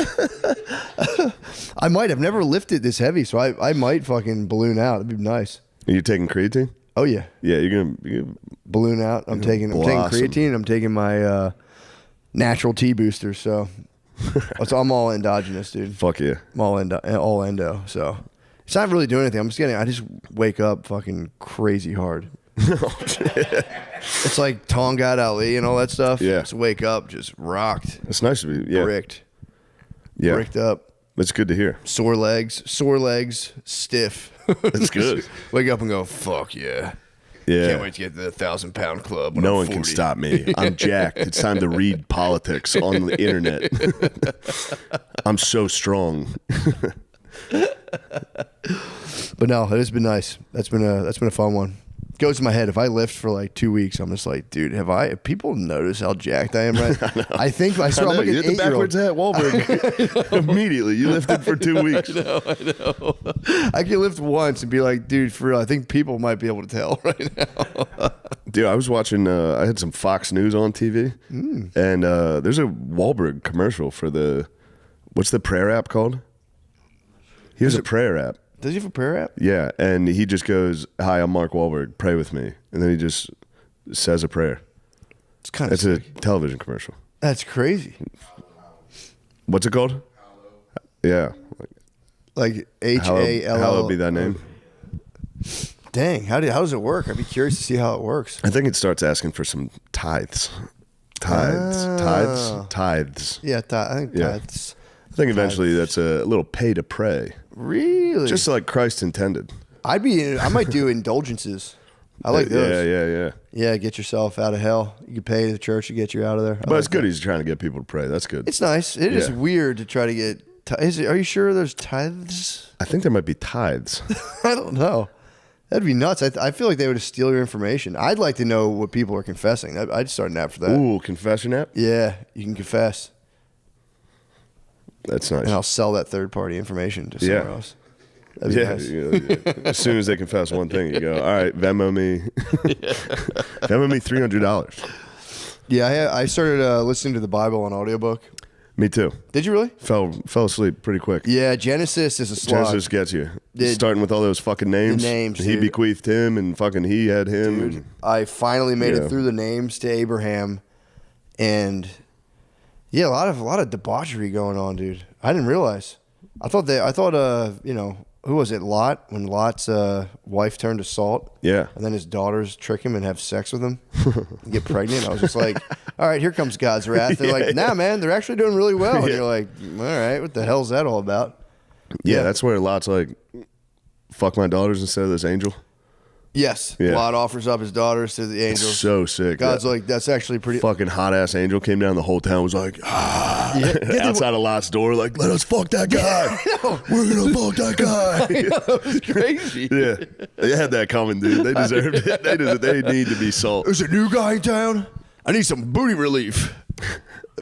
I might. I've never lifted this heavy, so I might fucking balloon out. It'd be nice.
Are you taking creatine?
Oh yeah.
Yeah, you're gonna
balloon out. I'm taking creatine. I'm taking my natural T boosters. So I'm all endogenous, dude.
Fuck yeah.
I'm all endo. So it's not really doing anything. I just wake up fucking crazy hard. It's like Tongat Ali and all that stuff.
Yeah.
Just wake up, just rocked.
It's nice to be bricked. Yeah.
Bricked up.
That's good to hear.
Sore legs, stiff.
That's good.
Wake up and go, fuck yeah.
Yeah.
Can't wait to get to the 1,000 Pound Club. When
No
I'm
one
40.
can stop me. I'm jacked. It's time to read politics on the internet. I'm so strong.
But no, it has been nice. That's been a fun one. Goes to my head. If I lift for like 2 weeks, I'm just like, dude, have people noticed how jacked I am? Right? I think I saw. I'm like
you
an
hit the
8-year-old.
backwards hat, Wahlberg. Immediately, you lifted for 2 weeks.
I know. I can lift once and be like, dude, for real. I think people might be able to tell right now.
Dude, I was watching. I had some Fox News on TV, and there's a Wahlberg commercial for what's the prayer app called? He has a prayer app.
Does he have a prayer app?
Yeah, and he just goes, "Hi, I'm Mark Wahlberg. Pray with me," and then he just says a prayer. It's a television commercial.
That's crazy.
What's it called? Yeah,
like HALL.
Hallowed be thy name.
Dang, how does it work? I'd be curious to see how it works.
I think it starts asking for some tithes. Tithes.
Yeah, I think tithes.
I think eventually that's a little pay to pray.
Really?
Just like Christ intended.
I might do indulgences. I like those.
Yeah.
Yeah, get yourself out of hell. You can pay the church to get you out of there.
But it's good he's trying to get people to pray. That's good.
It's nice. It is weird to try to get. Are you sure there's tithes?
I think there might be tithes.
I don't know. That'd be nuts. I feel like they would steal your information. I'd like to know what people are confessing. I'd start an app for that.
Ooh, confession app?
Yeah, you can confess.
That's nice.
And I'll sell that third-party information to somewhere else. That'd be nice.
Yeah. As soon as they confess one thing, you go, all right, Venmo me. Venmo me $300.
Yeah, I started listening to the Bible on audiobook.
Me too.
Did you really?
Fell asleep pretty quick.
Yeah, Genesis is a slog.
Genesis gets you. Starting with all those fucking names.
The names,
He
dude.
bequeathed him and fucking he had him.
Dude, I finally made it through the names to Abraham, and yeah, a lot of debauchery going on, dude. I didn't realize. I thought who was it? Lot, when Lot's wife turned to salt.
Yeah.
And then his daughters trick him and have sex with him and get pregnant. I was just like, all right, here comes God's wrath. They're like, nah, man, they're actually doing really well. And you're like, all right, what the hell's that all about?
Yeah, that's where Lot's like, fuck my daughters instead of this angel.
Yes.
Yeah.
Lot offers up his daughters to the angels.
So sick.
God's like, that's actually pretty.
Fucking hot ass angel came down. The whole town was like, outside of Lot's door, like, let us fuck that guy. We're gonna fuck that guy.
It's crazy.
Yeah, they had that coming, dude. They deserved it. They need to be salt.
There's a new guy in town. I need some booty relief.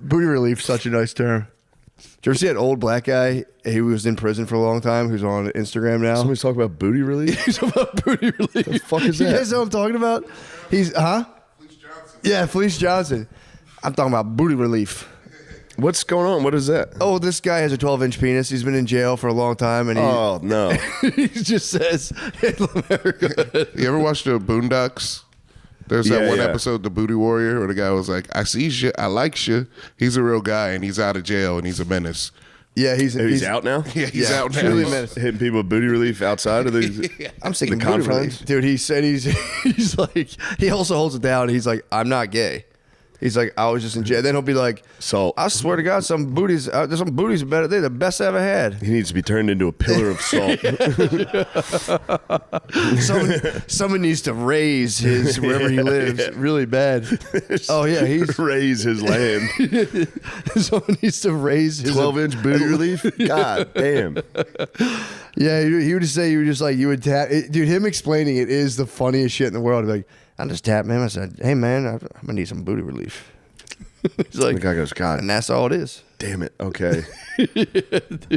Booty relief, such a nice term. Did you ever see that old black guy? He was in prison for a long time. Who's on Instagram now?
Somebody's talking about booty relief.
He's talking about booty relief.
The fuck is
You
that?
guys know what I'm talking about? He's Fleece Johnson. Yeah, Fleece Johnson. I'm talking about booty relief.
What's going on? What is that?
Oh, this guy has a 12-inch penis. He's been in jail for a long time, and
Oh no.
he just says, America.
You ever watched the Boondocks? There's that one episode, The Booty Warrior, where the guy was like, I see shit, I like shit. He's a real guy, and he's out of jail, and he's a menace.
Yeah,
he's out now.
Yeah, he's out now.
Truly a menace.
Hitting people with booty relief outside of the.
I'm sick of
the
booty
confines.
relief. Dude, he said he's like, he also holds it down. He's like, I'm not gay. He's like, I was just in jail. Then he'll be like,
so
I swear to God, some booties are better. They're the best I ever had.
He needs to be turned into a pillar of salt.
Someone needs to raise his wherever he lives really bad. Oh yeah, he's
raise his land.
Someone needs to raise his
12-inch booty relief. God damn.
Yeah, he would just say you were just like you would tap. Dude, him explaining it is the funniest shit in the world. He'd be like, I just tapped him. I said, hey man, I'm gonna need some booty relief. He's like,
the guy goes, God,
and that's all it is.
Damn it. Okay.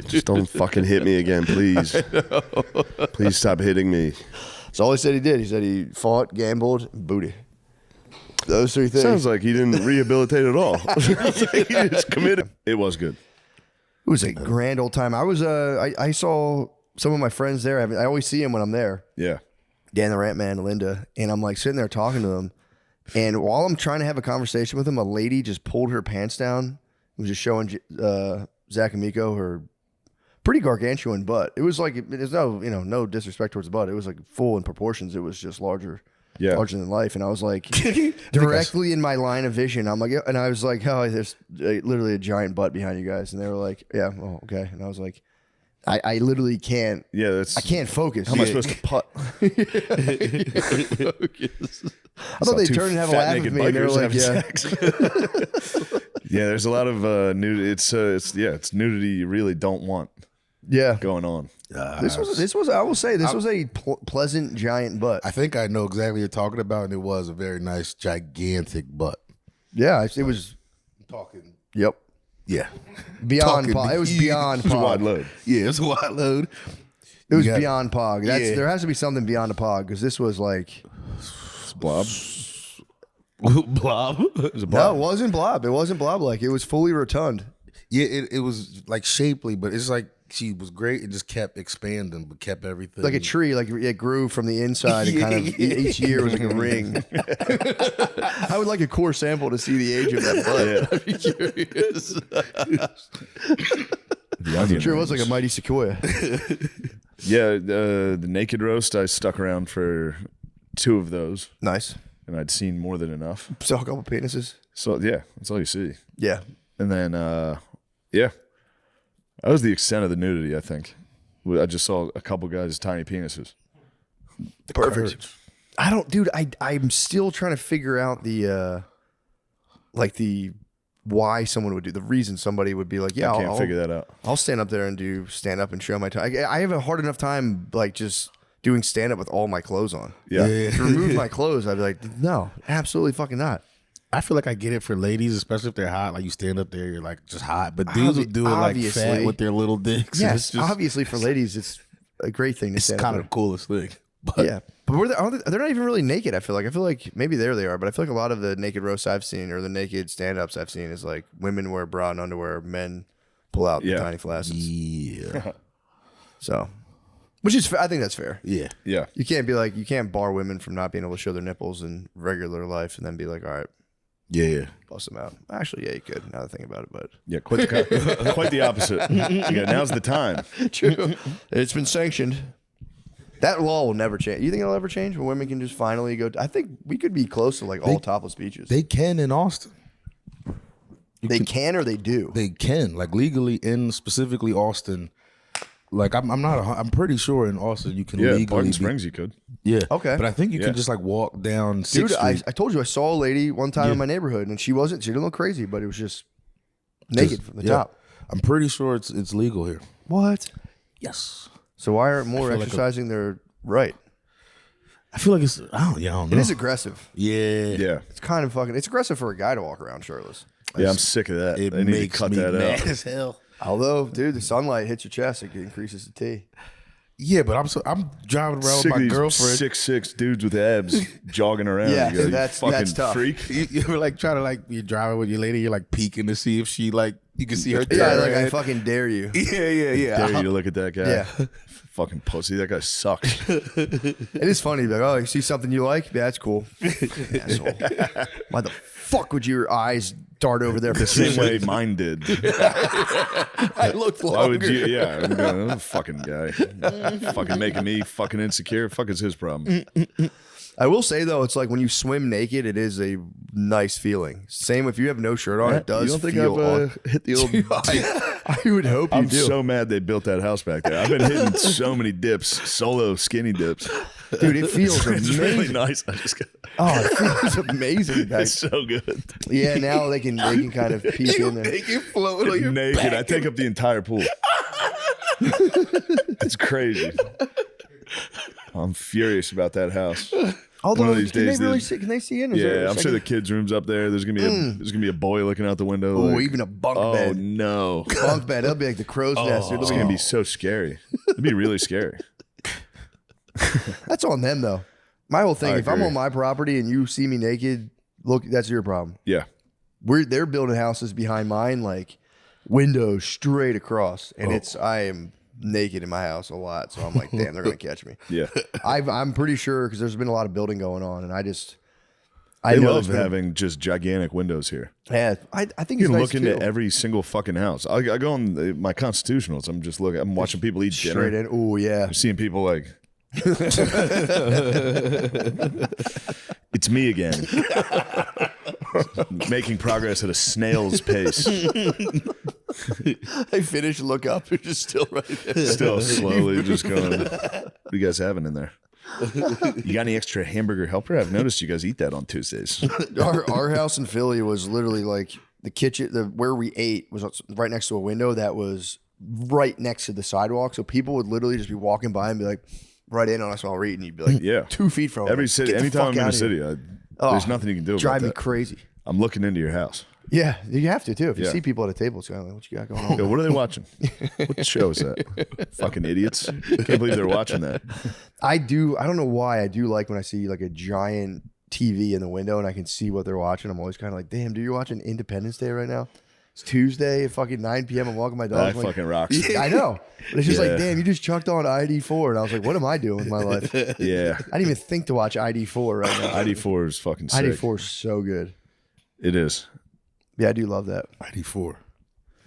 Just don't fucking hit me again, please. Please stop hitting me.
That's all he said he did. He said he fought, gambled, booty. Those three things.
Sounds like he didn't rehabilitate at all. He just committed. It was good.
It was a grand old time. I was I saw some of my friends there. I always see them when I'm there.
Yeah.
Dan the Rant Man, Linda, and I'm like sitting there talking to them. And while I'm trying to have a conversation with them, a lady just pulled her pants down. It was just showing Zach and Miko her pretty gargantuan butt. It was like there's no disrespect towards the butt. It was like full in proportions. It was just larger than life. And I was like directly in my line of vision. I'm like, and I was like, oh, there's literally a giant butt behind you guys. And they were like, yeah, oh, okay. And I was like, I literally can't.
Yeah, that's.
I can't focus.
How am I supposed to putt?
I thought they turned and have a laugh with me, and they were like, "Yeah,
yeah." There's a lot of nudity. It's nudity you really don't want.
Yeah,
going on.
This was. I will say this was a pleasant giant butt.
I think I know exactly what you're talking about, and it was a very nice, gigantic butt.
Yeah, it was.
Talking.
Yep.
Yeah.
Beyond pog. It was beyond pog.
It was a wide load.
Yeah, it was a wide load.
It was beyond pog. There has to be something beyond a pog because this was like
blob.
Blob.
It was a
No,
blob.
it wasn't blob. It wasn't blob like. It was fully rotund.
Yeah, it was like shapely, but it's like she was great. It just kept expanding, but kept everything
Like a tree, like it grew from the inside and kind of each year was like a ring. I would like a core sample to see the age of that butt. I'd be curious. I'm sure it was like a mighty sequoia.
Yeah, the naked roast, I stuck around for 2 of those.
Nice.
And I'd seen more than enough.
Saw a couple penises.
So yeah, that's all you see.
Yeah.
And then yeah. That was the extent of the nudity, I think. I just saw a couple guys' tiny penises.
Perfect. I don't, dude. I'm still trying to figure out the why someone would do the reason somebody would be like, yeah,
I can't figure that out.
I'll stand up there and do stand up and show my time. I have a hard enough time like just doing stand up with all my clothes on.
Yeah.
To remove my clothes, I'd be like, no, absolutely fucking not.
I feel like I get it for ladies, especially if they're hot. Like you stand up there, you're like just hot. But dudes will do it like fat with their little dicks.
Yes,
It's just,
obviously for ladies, it's a great thing to
it's
stand
kind
up
of the coolest thing.
But yeah, but they're not even really naked. I feel like maybe there they are, but I feel like a lot of the naked roasts I've seen or the naked stand ups I've seen is like women wear bra and underwear, men pull out the tiny flaccid.
Yeah.
So, which is I think that's fair.
Yeah.
Yeah.
You can't bar women from not being able to show their nipples in regular life and then be like, all right,
Yeah.
Bust them out. Actually, yeah, you could. Now that I think about it, but
Yeah, quite the opposite. Yeah, now's the time.
True. It's been sanctioned. That law will never change. You think it'll ever change when women can just finally go? I think we could be close to like all topless beaches.
They can in Austin.
They can or they do.
They can, like legally in specifically Austin. Like I'm pretty sure in Austin you can legally.
Barton Springs you could.
Yeah.
Okay.
But I think you can just like walk down 6th
Dude, I
Street.
told you I saw a lady one time in my neighborhood, and she didn't look crazy, but it was just naked from the top.
I'm pretty sure it's legal here.
What?
Yes.
So why aren't more
feel like
exercising their right?
I feel like it's I don't know.
It is aggressive.
Yeah.
It's kind of fucking. It's aggressive for a guy to walk around shirtless.
Yeah, I'm sick of that.
It
They need to
makes
cut
me
that
mad
out.
as hell.
Although, dude, the sunlight hits your chest, it increases the T.
Yeah, but I'm driving around
Sick
with my
of these
girlfriend.
6'6" dudes with abs jogging around.
Yeah,
You go,
that's
you fucking
tough.
freak.
You were like trying to like you're driving with your lady, you're like peeking to see if she like you can see her.
Yeah,
turn
like
her
I
head.
fucking dare you.
Yeah.
Dare you to look at that guy.
Yeah.
Fucking pussy. That guy sucks.
It is funny. Like, oh, you see something you like? Yeah, that's cool. Asshole. Why the fuck would your eyes dart over there?
The same way mine did.
I looked longer.
Why would you? Yeah, I'm going, "Oh, fucking guy. Fucking making me fucking insecure. Fuck is his problem.
I will say though, it's like when you swim naked, it is a nice feeling. Same if you have no shirt on, it does.
You don't think
feel
I've hit the old?
I would hope you
I'm
do.
so mad they built that house back there. I've been hitting so many dips, solo skinny dips.
Dude, it feels
It's
amazing.
really nice. I just got,
Oh, it feels amazing. Back.
it's so good.
Yeah, now they can kind of peek in there.
You float on your
Naked.
back.
I take up the entire pool. It's crazy. I'm furious about that house.
Although,
One of these
can
days,
they really
there's-
see? Can they see in? Is there
Yeah,
a
I'm sure the
second-
kids' rooms up there. There's gonna be a boy looking out the window.
Oh,
like,
even a bunk
oh
bed.
no,
Bunk bed. That'll be like the crow's nest. It'll
it's
be-
gonna be so scary. It'd be really scary.
That's on them though. My whole thing:
I
if I'm
agree.
on my property and you see me naked, look, that's your problem.
Yeah,
They're building houses behind mine, like windows straight across, and I am naked in my house a lot. So I'm like, damn, they're gonna catch me.
yeah.
I'm pretty sure because there's been a lot of building going on, and I
They
know
love
it's been-
having just gigantic windows here.
Yeah, I think
You
it's
can
nice
look into
too.
every single fucking house. I go on my constitutionals. I'm just looking. I'm watching people eat dinner.
Straight in. Oh yeah.
I'm seeing people like. It's me again. Making progress at a snail's pace.
I finish, look up, they're just still right there.
Still slowly just going. What do you guys having in there? You got any extra hamburger helper? I've noticed you guys eat that on Tuesdays.
Our house in Philly was literally like the kitchen, where we ate was right next to a window that was right next to the sidewalk. So people would literally just be walking by and be like, right in on us while we're eating. You'd be like,
Yeah,
2 feet from
every
us.
city.
Get the
Anytime
fuck
I'm in a
outta
city,
here.
there's nothing you can do about
Drive me
that.
crazy.
I'm looking into your house.
Yeah, you have to too. If you
Yeah.
see people at a table, it's kind of like, what you got going on?
Yo, what are they watching? What show is that? Fucking idiots! Can't believe they're watching that.
I don't know why. I do like when I see like a giant TV in the window and I can see what they're watching. I'm always kind of like, damn, dude, you're watching Independence Day right now? It's Tuesday at fucking 9 p.m. I'm walking my dog.
That
I'm like,
fucking rocks.
I know. But it's just
Yeah.
like, damn, you just chucked on ID4. And I was like, what am I doing with my life?
Yeah,
I didn't even think to watch ID4 right now.
ID4 is fucking sick.
ID4 is so good.
It is.
Yeah, I do love that.
ID4.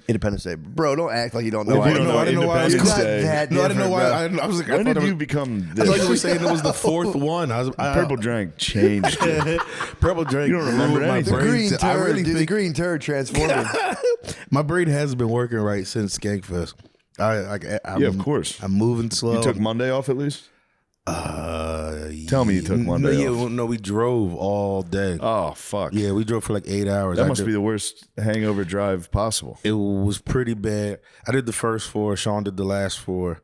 Independence Day. Bro, don't act like you don't know.
Well, if you don't know
I didn't know why.
Independence
It's not
Day.
that
No, I didn't know why.
different, bro.
I was like,
When
I thought
did
it
you
was,
become
I
this?
thought you were saying it was the fourth one.
Purple drink changed.
Purple drink.
You don't remember
ruled my
anything.
The
brain.
green
I
turd,
really
dude, the
think
green turd transforming.
my brain hasn't been working right since Skankfest.
Yeah, of course.
I'm moving slow.
You took Monday off at least? Tell me you took Monday off.
No, we drove all day.
Oh, fuck.
Yeah, we drove for like 8 hours.
That must be the worst hangover drive possible.
It was pretty bad. I did the first 4. Sean did the last 4.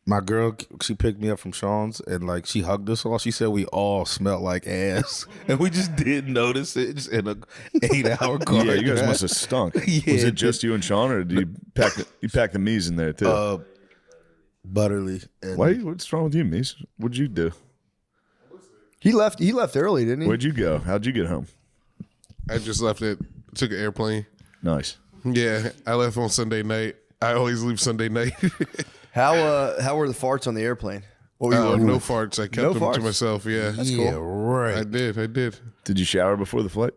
My girl, she picked me up from Sean's and like she hugged us all. She said we all smelled like ass, and we just didn't notice it. Just in a 8-hour car.
Yeah, you guys must have stunk.
Yeah,
Was it just you and Sean, or did you pack the Mies in there too?
Butterly. And
What's wrong with you, Mies? What'd you do?
He left early, didn't he?
Where'd you go? How'd you get home?
I just left it. Took an airplane.
Nice.
Yeah, I left on Sunday night. I always leave Sunday night.
How were the farts on the airplane? What were you working
no
with?
farts. I kept
No
them to
farts?
myself. Yeah,
That's cool.
Yeah, right.
I did.
Did you shower before the flight?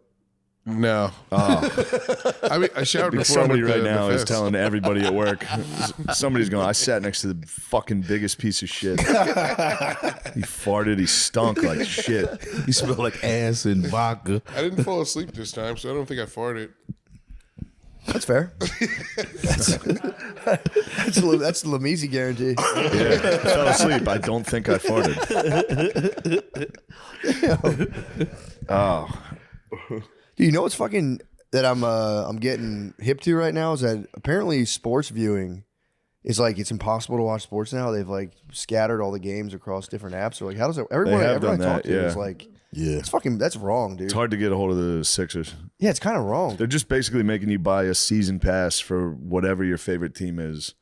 No.
Oh.
I mean, I showered before.
Somebody
I went
right
to
now
the
is
fest.
telling everybody at work. Somebody's going, I sat next to the fucking biggest piece of shit. He farted. He stunk like shit.
He smelled like ass and vodka.
I didn't fall asleep this time, so I don't think I farted.
That's fair. that's the Lamisi guarantee.
Yeah, I fell asleep. I don't think I farted. Oh.
Do you know what's fucking that I'm getting hip to right now is that apparently sports viewing is like it's impossible to watch sports now. They've like scattered all the games across different apps. So like, how does it? Everyone I talk to is like, it's fucking that's wrong, dude.
It's hard to get a hold of the Sixers.
Yeah, it's kind of wrong.
They're just basically making you buy a season pass for whatever your favorite team is.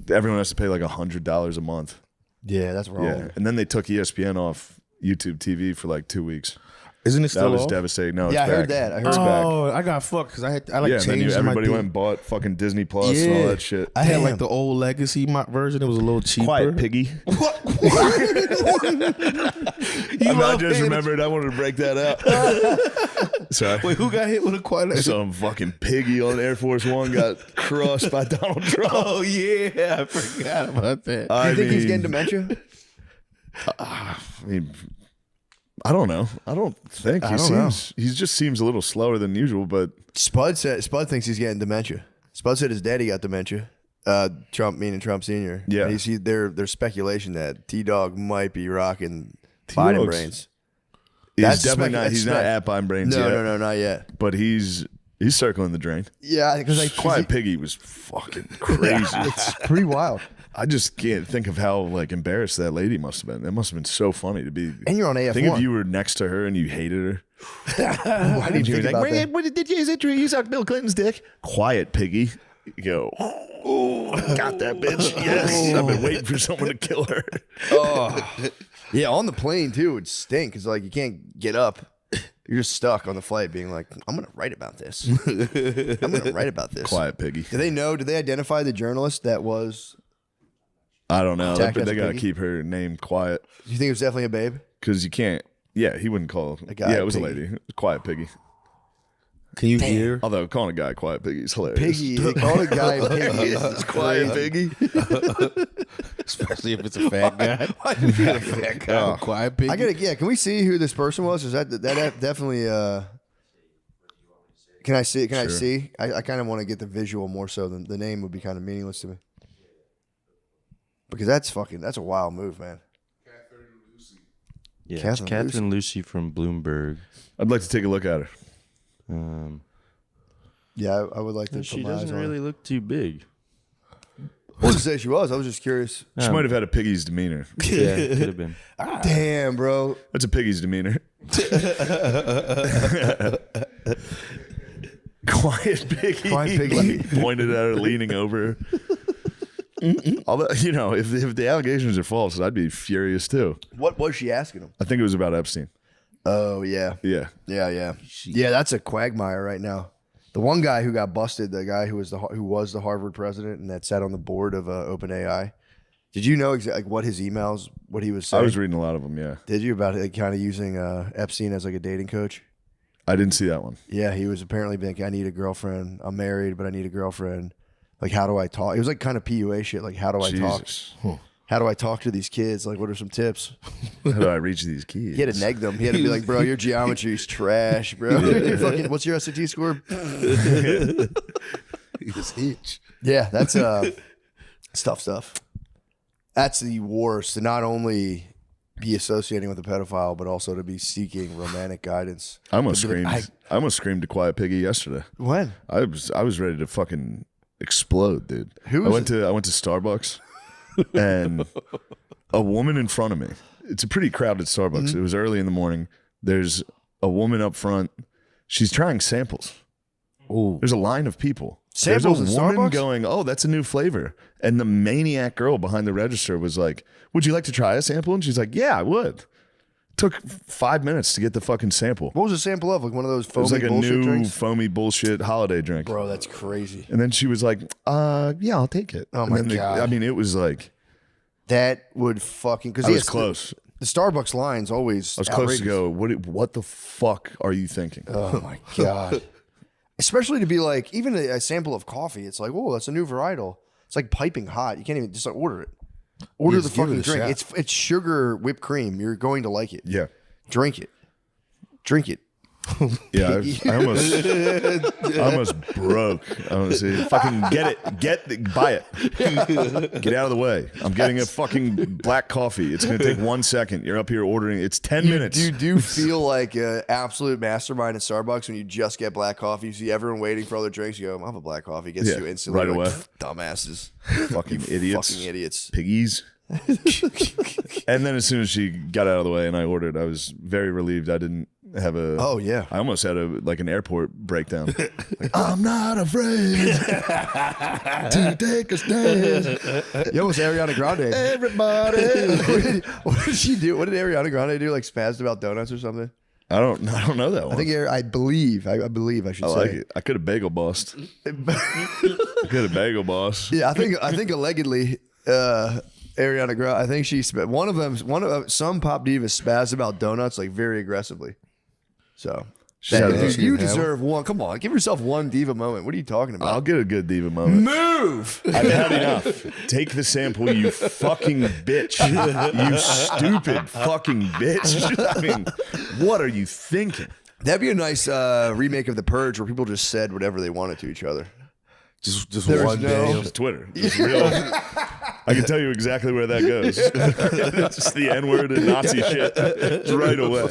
Everyone has to pay like $100 a month.
Yeah, that's wrong.
Yeah, and then they took ESPN off YouTube TV for like 2 weeks.
Isn't it still
That was
off?
devastating. No,
Yeah,
it's
I heard
back.
that. I heard
It's back.
Oh, I got fucked because I like
Yeah, and then
changed my
everybody
thing.
went and bought fucking Disney Plus and all that shit.
I had like the old legacy version. It was a little cheaper.
Quiet piggy. I just remembered. I wanted to break that out. Sorry.
Wait, who got hit with a quiet legacy?
Some fucking piggy on Air Force One got crushed by Donald Trump.
Oh yeah, I forgot about that.
Do you think he's getting dementia?
I mean, I don't know. I don't think
I don't know.
He just seems a little slower than usual. But
Spud thinks he's getting dementia. Spud said his daddy got dementia. Trump, meaning Trump Sr.
Yeah.
And there's speculation that T-Dog might be rocking Biden
T-Dog's-
brains.
he's
That's
definitely
spec-
not.
that's
He's not
spec-
at Biden brains
No,
yet.
no, not yet.
But he's circling the drain.
Yeah, because like
Quiet Piggy was fucking crazy.
it's pretty wild.
I just can't think of how like embarrassed that lady must have been. That must have been so funny to be.
And you're on AF1.
Think if you were next to her and you hated her.
I didn't think about that.
What did you suck Bill Clinton's dick? Quiet Piggy. You go, oh, got that bitch. Yes. I've been waiting for someone to kill her.
Oh. Yeah, on the plane too, it would stink because like you can't get up. You're just stuck on the flight being like, I'm going to write about this. I'm going to write about this.
Quiet Piggy.
Do they know? Did they identify the journalist that was?
I don't know.
Attacked
But
as
they
a
got to
piggy?
keep her name quiet.
Do you think it was definitely a babe?
Because you can't. Yeah, he wouldn't call
A guy
Yeah, it was
piggy.
a lady. It was Quiet Piggy.
Can you hear?
Although calling a guy Quiet Piggy is hilarious.
Piggy. They call a guy Piggy.
It's Quiet Piggy.
Especially if it's a fat guy.
Why is it a fat guy?
Oh, quiet pig.
I gotta. Yeah, can we see who this person was? Is that definitely? Can I see? Can I
Sure.
see? I kind of want to get the visual more so than the name would be kind of meaningless to me. Because that's a wild move, man.
Yeah,
Catherine
it's Catherine Lucy from Bloomberg.
I'd like to take a look at her.
Yeah, I would like to.
She
put my eyes
doesn't
on her.
really look too big.
I wasn't say she was. I was just curious.
She might have had a piggy's demeanor.
Yeah, could have been.
Damn, bro.
That's a piggy's demeanor. Quiet Piggy.
Quiet Piggy.
Pointed at her, leaning over. Although, if the allegations are false, I'd be furious too.
What was she asking him?
I think it was about Epstein.
Oh yeah,
Yeah.
yeah. That's a quagmire right now. The one guy who got busted, the guy who was the Harvard president and that sat on the board of OpenAI. Did you know exactly what his emails, what he was saying?
I was reading a lot of them, yeah.
Did you about it, kind of using Epstein as like a dating coach?
I didn't see that one.
Yeah, he was apparently being like, I need a girlfriend. I'm married, but I need a girlfriend. Like, how do I talk? It was like kind of PUA shit. Like, how do I
Jesus.
talk? How do I talk to these kids? Like, what are some tips?
How do I reach these kids?
He had to neg them. He had to be like, bro, your geometry's trash, bro. Fucking, what's your SAT score?
He's hitch.
Yeah, that's it's tough stuff. That's the worst to not only be associating with a pedophile, but also to be seeking romantic guidance.
I almost
To be like,
screamed. I almost screamed to Quiet Piggy yesterday.
When?
I was ready to fucking explode, dude.
Who
I
was
went to Starbucks and a woman in front of me. It's a pretty crowded Starbucks.
Mm-hmm.
It was early in the morning. There's a woman up front. She's trying samples.
Ooh.
There's a line of people.
Samples
There's a
in
woman
Starbucks?
going, "Oh, that's a new flavor." And the maniac girl behind the register was like, "Would you like to try a sample?" And she's like, "Yeah, I would." Took 5 minutes to get the fucking sample.
What was the sample of? Like one of those
It
foamy
was like a
bullshit
new
drinks?
foamy bullshit holiday drink.
Bro, that's crazy.
And then she was like, "Yeah, I'll take it."
Oh
And
my
then
God.
I mean, it was like
That would fucking because
I was close.
The Starbucks line's always.
I was close to go. What the fuck are you thinking?
Oh my god! Especially to be like, even a sample of coffee. It's like, oh, that's a new varietal. It's like piping hot. You can't even just like order it. Order the fucking drink. It's sugar whipped cream. You're going to like it.
Yeah.
Drink it. Drink it.
Yeah, I almost broke. Honestly, fucking buy it. Get out of the way. I'm getting a fucking black coffee. It's gonna take 1 second. You're up here ordering. It's 10 minutes.
You do feel like an absolute mastermind at Starbucks when you just get black coffee. You see everyone waiting for other drinks. You go, I'll have a black coffee. Gets you instantly
right away.
Dumbasses.
Fucking idiots.
Fucking idiots.
Piggies. And then as soon as she got out of the way and I ordered, I was very relieved I didn't have a.
Oh yeah.
I almost had an airport breakdown. Like, I'm not afraid to take a stand.
You almost Ariana Grande.
Everybody.
What did she do? What did Ariana Grande do? Like spazzed about donuts or something?
I don't know that one.
I believe I should
I
say.
like it. I could have bagel bossed. Could have bagel boss.
Yeah, I think allegedly Ariana Grande. I think she some pop divas spazzed about donuts like very aggressively. So you deserve one. Come on, give yourself one diva moment. What are you talking about?
I'll get a good diva moment.
Move.
I've had enough. Take the sample, you fucking bitch. You stupid fucking bitch. I mean, what are you thinking?
That'd be a nice remake of The Purge where people just said whatever they wanted to each other.
Just
There's
one day. Just Twitter. Just real. I can tell you exactly where that goes. It's just the N-word and Nazi shit right away.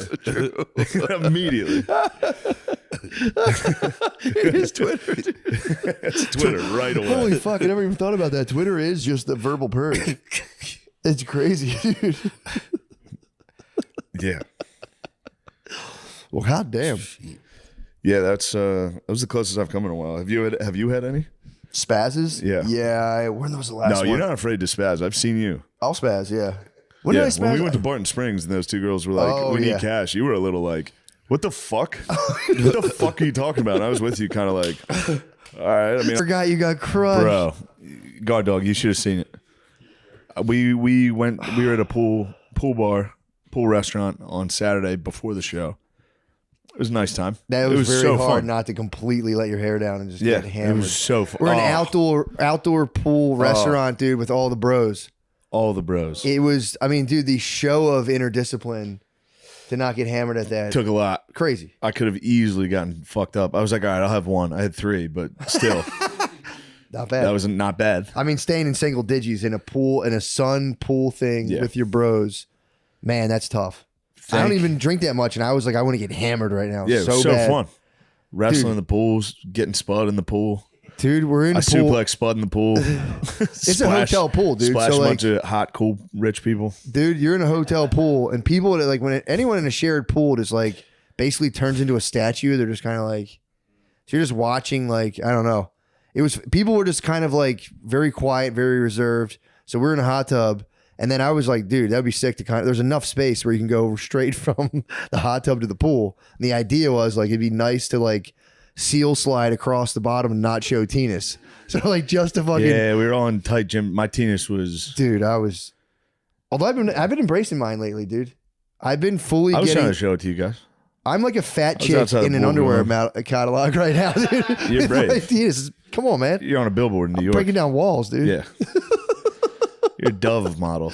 Immediately.
It's Twitter.
It's Twitter right away.
Holy fuck, I never even thought about that. Twitter is just the verbal purge. It's crazy, dude.
Yeah.
Well, goddamn.
Yeah, that was the closest I've come in a while. Have you had any?
Spazzes?
Yeah.
Yeah. When was the last one?
No, you're not afraid to spaz. I've seen you.
I'll spaz, yeah. When did I spaz?
When we went to Barton Springs and those two girls were like, we need cash. You were a little like, what the fuck? What the fuck are you talking about? And I was with you kind of like, all right. I mean,
forgot you got crushed.
Bro, God dog, you should have seen it. We were at a pool restaurant on Saturday before the show. It was a nice time.
That was very
so
hard
fun.
not to completely let your hair down and just get hammered.
It was so fun.
We're an outdoor pool restaurant, dude, with all the bros.
All the bros.
It was, I mean, dude, the show of interdiscipline to not get hammered at that.
Took a lot.
Crazy.
I could have easily gotten fucked up. I was like, all right, I'll have one. I had 3, but still.
Not bad.
That was not bad.
I mean, staying in single digits in a pool, in a sun pool thing with your bros, man, that's tough. I don't even drink that much, and I was like, I want to get hammered right now.
Yeah, it was so
bad.
fun. Wrestling
Dude.
in the pools, getting Spud in the pool.
Dude, we're in
I
a pool.
suplex Spud in the pool.
It's a hotel pool, dude.
Splash
So,
a
like,
bunch of hot, cool, rich people.
dude, you're in a hotel pool, and people that, like, anyone in a shared pool just like basically turns into a statue. They're just kind of like, so you're just watching, like, I don't know. People were just kind of like very quiet, very reserved. So we're in a hot tub. And then I was like, dude, that'd be sick to there's enough space where you can go straight from the hot tub to the pool. And the idea was like, it'd be nice to like seal slide across the bottom and not show tennis. So like just to fucking.
Yeah, we were all in tight gym. My tennis was.
Dude, although I've been embracing mine lately, dude. I've been fully
I was
getting.
trying to show it to you guys.
I'm like a fat
I was
chick
outside
in
the
an
pool
underwear
going.
catalog right now, dude.
You're brave.
My tennis. Come on, man.
You're on a billboard in New York.
Breaking down walls, dude.
Yeah. You're a Dove model.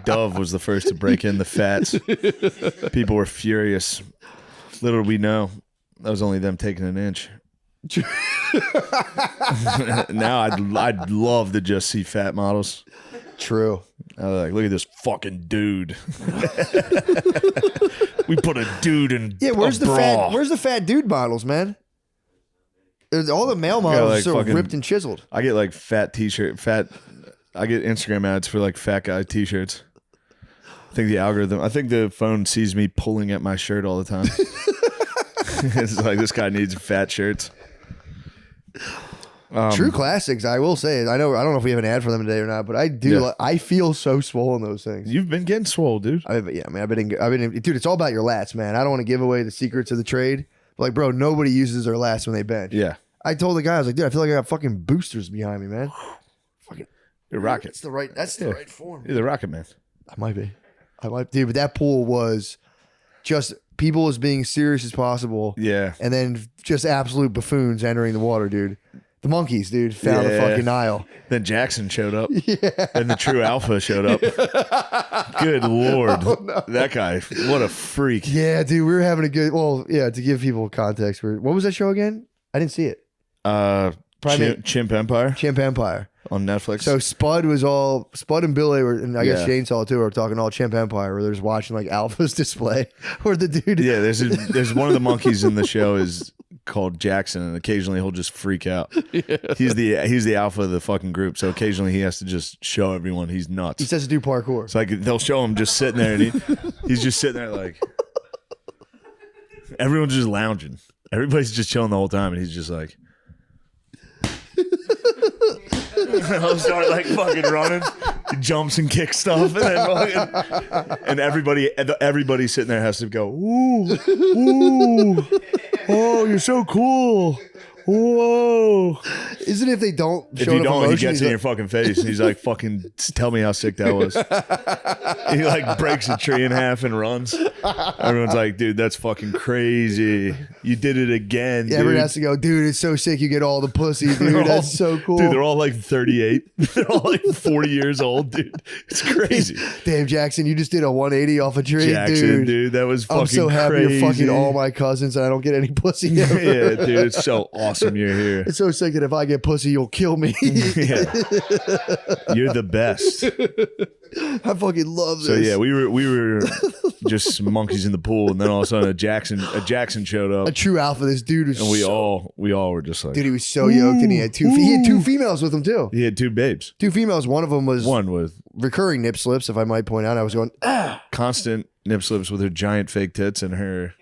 Dove was the first to break in the fats. People were furious. Little did we know, that was only them taking an inch. Now I'd love to just see fat models.
True.
I was like, look at this fucking dude. We put a dude in
Where's
a bra.
Where's the fat dude models, man? All the male models are so ripped and chiseled.
I get like I get Instagram ads for like fat guy t-shirts. I think the phone sees me pulling at my shirt all the time. It's like, this guy needs fat shirts.
True classics, I will say. I don't know if we have an ad for them today or not, but I do.
Yeah.
I feel so swole in those things.
You've been getting swole, dude.
I've been dude. It's all about your lats, man. I don't want to give away the secrets of the trade, but like, bro, nobody uses their lats when they bench.
Yeah.
I told the guy, I was like, dude, I feel like I got fucking boosters behind me, man.
You're a rocket.
That's the right. That's the right form.
You're the rocket man.
I might be. Dude, but that pool was just people as being serious as possible.
Yeah.
And then just absolute buffoons entering the water, dude. The monkeys, dude, found the fucking Nile.
Then Jackson showed up. Yeah. And the true alpha showed up. Good Lord.
Oh, no.
That guy, what a freak.
Yeah, dude, we were having a good. Well, yeah. To give people context, what was that show again? I didn't see it.
Chimp Empire.
Chimp Empire
on Netflix.
So Spud and Billy were, and I guess
Yeah.
Shane saw it too. Were talking all Chimp Empire, where they're just watching like Alpha's display, where the dude.
Yeah, there's one of the monkeys in the show is called Jackson, and occasionally he'll just freak out. Yeah. He's the alpha of the fucking group, so occasionally he has to just show everyone he's nuts.
He says to do parkour.
It's like they'll show him just sitting there, and he's just sitting there like everyone's just lounging. Everybody's just chilling the whole time, and he's just like. I'll start like fucking running. He jumps and kicks stuff, and everybody sitting there has to go, ooh, ooh, oh, you're so cool. Whoa.
Isn't it if they don't
If
show
you
enough
don't, he
emotion,
gets
he's
in
like-
your fucking face. And he's like, fucking tell me how sick that was. He like breaks a tree in half and runs. Everyone's like, dude, that's fucking crazy. You did it again,
Yeah,
dude.
everyone has to go, dude, it's so sick you get all the pussy, dude.
They're all-
That's so cool.
Dude, they're all like 38. They're all like 40 years old, dude. It's crazy.
Damn, Jackson, you just did a 180 off a tree,
Jackson, dude, that was fucking
I'm so happy
crazy.
you're fucking all my cousins and I don't get any pussy ever.
Yeah, dude, it's so awesome you're here.
It's so sick that if I get pussy, you'll kill me.
Yeah. You're the best.
I fucking love this.
So yeah, we were just some monkeys in the pool, and then all of a sudden a Jackson showed up.
A true alpha. This dude was
And we all were just like,
dude, he was so yoked, and he had two females with him too.
He had two babes.
Two females. One of them was
One with
recurring nip slips, if I might point out. I was going
constant nip slips with her giant fake tits and her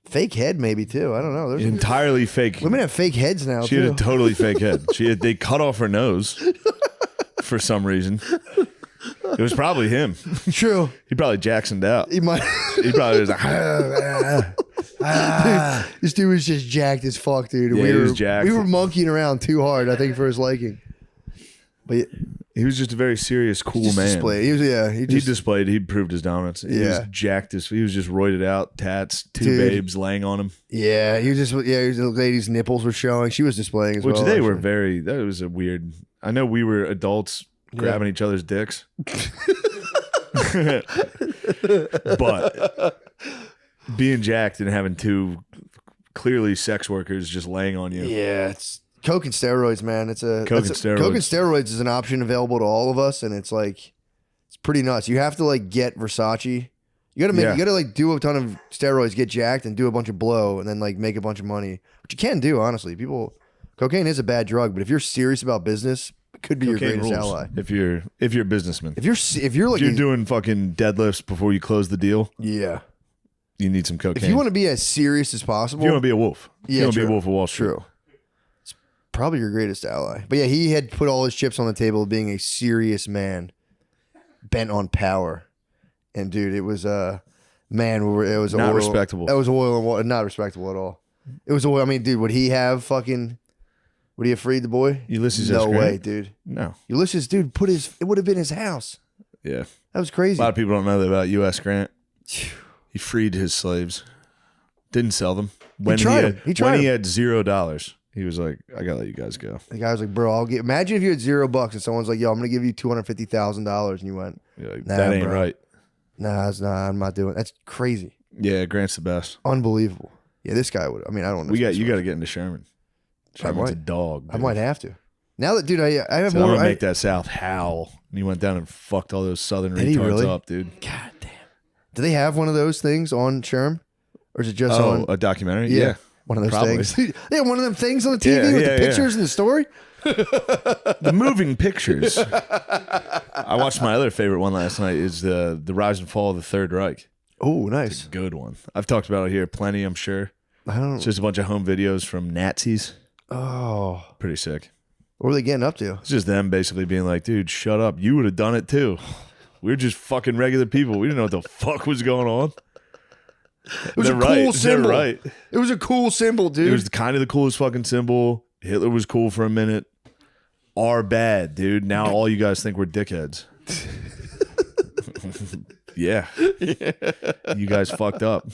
fake head, maybe too. I don't know. There's
entirely fake.
women have fake heads now.
She
too.
had a totally fake head. They cut off her nose for some reason. It was probably him.
True.
He probably Jacksoned out.
He might.
He probably was like,
Dude, this dude was just jacked as fuck, dude.
Yeah, he was jacked.
We were monkeying around too hard, I think, for his liking. But
he was just a very serious, cool
just
man.
displayed. He was, yeah. He just
displayed. He proved his dominance. He was
Yeah.
jacked. He was just roided out, tats, two
Dude.
babes laying on him.
Yeah, he was just the lady's nipples were showing. She was displaying as
Which
well.
they were
actually.
very. That was a weird. I know we were adults grabbing each other's dicks, but being jacked and having two clearly sex workers just laying on you.
Yeah, it's coke and steroids, man.
Coke and steroids.
Coke and steroids is an option available to all of us, and it's like it's pretty nuts. You have to like get Versace. You gotta
Yeah.
you gotta like do a ton of steroids, get jacked, and do a bunch of blow, and then like make a bunch of money, which you can do. Honestly, cocaine is a bad drug, but if you're serious about business, it could be your
Cocaine
greatest
rules.
ally.
If you're a businessman.
If you're like
doing fucking deadlifts before you close the deal.
Yeah.
You need some cocaine.
If you want to be as serious as possible,
If you want to be a wolf. If
Yeah,
you want to be
true.
a wolf of Wall Street.
True. It's probably your greatest ally. But yeah, he had put all his chips on the table of being a serious man, bent on power. And dude, it was man, it was
Not
oil.
respectable.
That was oil and water. Not respectable at all. It was oil. I mean, dude, would he have freed the boy?
Ulysses S.
No
Grant?
way, dude.
No.
Ulysses, dude, it would have been his house.
Yeah.
That was crazy.
A lot of people don't know that about U.S. Grant. He freed his slaves. Didn't sell them. When he
tried
had,
him. He tried
when he
him.
had $0, he was like, I gotta let you guys go.
The guy was like, bro, imagine if you had $0 and someone's like, yo, I'm gonna give you $250,000, and you went,
like,
nah,
that ain't
bro.
right.
Nah, it's not. I'm not doing. That's crazy.
Yeah, Grant's the best.
Unbelievable. Yeah, this guy would. I mean, I don't know.
You got to get into Sherman. Sherman's a dog.
I might have to. Now that, dude, I have
So
more.
I'm gonna make that South howl. And he went down and fucked all those Southern
Did he
retards
really?
up, dude.
God damn. Do they have one of those things on Sherm, or is it just on
a documentary? Yeah.
one of those
Probably.
things. They have one of them things on the TV
Yeah,
with
yeah,
the pictures and the story.
The moving pictures. I watched my other favorite one last night. Is the Rise and Fall of the Third Reich.
Oh, nice.
It's a good one. I've talked about it here plenty, I'm sure.
I don't.
It's just a bunch of home videos from Nazis.
Oh,
Pretty sick.
what were they getting up to?
It's just them basically being like, dude, shut up. You would have done it too. We're just fucking regular people. We didn't know what the fuck was going on.
It was
They're
a cool
right.
symbol.
They're right.
It was a cool symbol, dude.
It was kind of the coolest fucking symbol. Hitler was cool for a minute. are bad, dude. Now all you guys think we're dickheads. Yeah. You guys fucked up.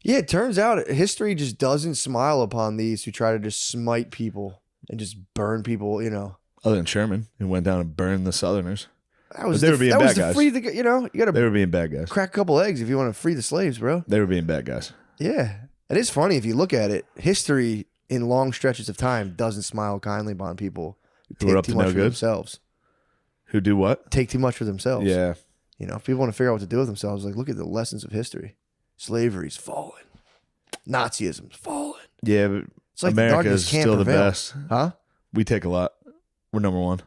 Yeah, it turns out history just doesn't smile upon these who try to just smite people and just burn people, you know.
Other than Sherman, who went down and burned the Southerners.
That was
But they were being
that
bad
was to
guys.
free the, you know, you got
They
to
were being bad guys.
crack a couple eggs if you want to free the slaves, bro.
They were being bad guys.
Yeah. It is funny if you look at it. History in long stretches of time doesn't smile kindly upon people who
Who are
take
up
too
to
much
no
for
good?
themselves.
Who do what?
Take too much for themselves.
Yeah.
You know, if people want to figure out what to do with themselves, like look at the lessons of history. Slavery's fallen. Nazism's fallen.
Yeah, but
It's like the
America
darkness
is
can't
still the
prevail.
best.
Huh?
We take a lot. We're number one.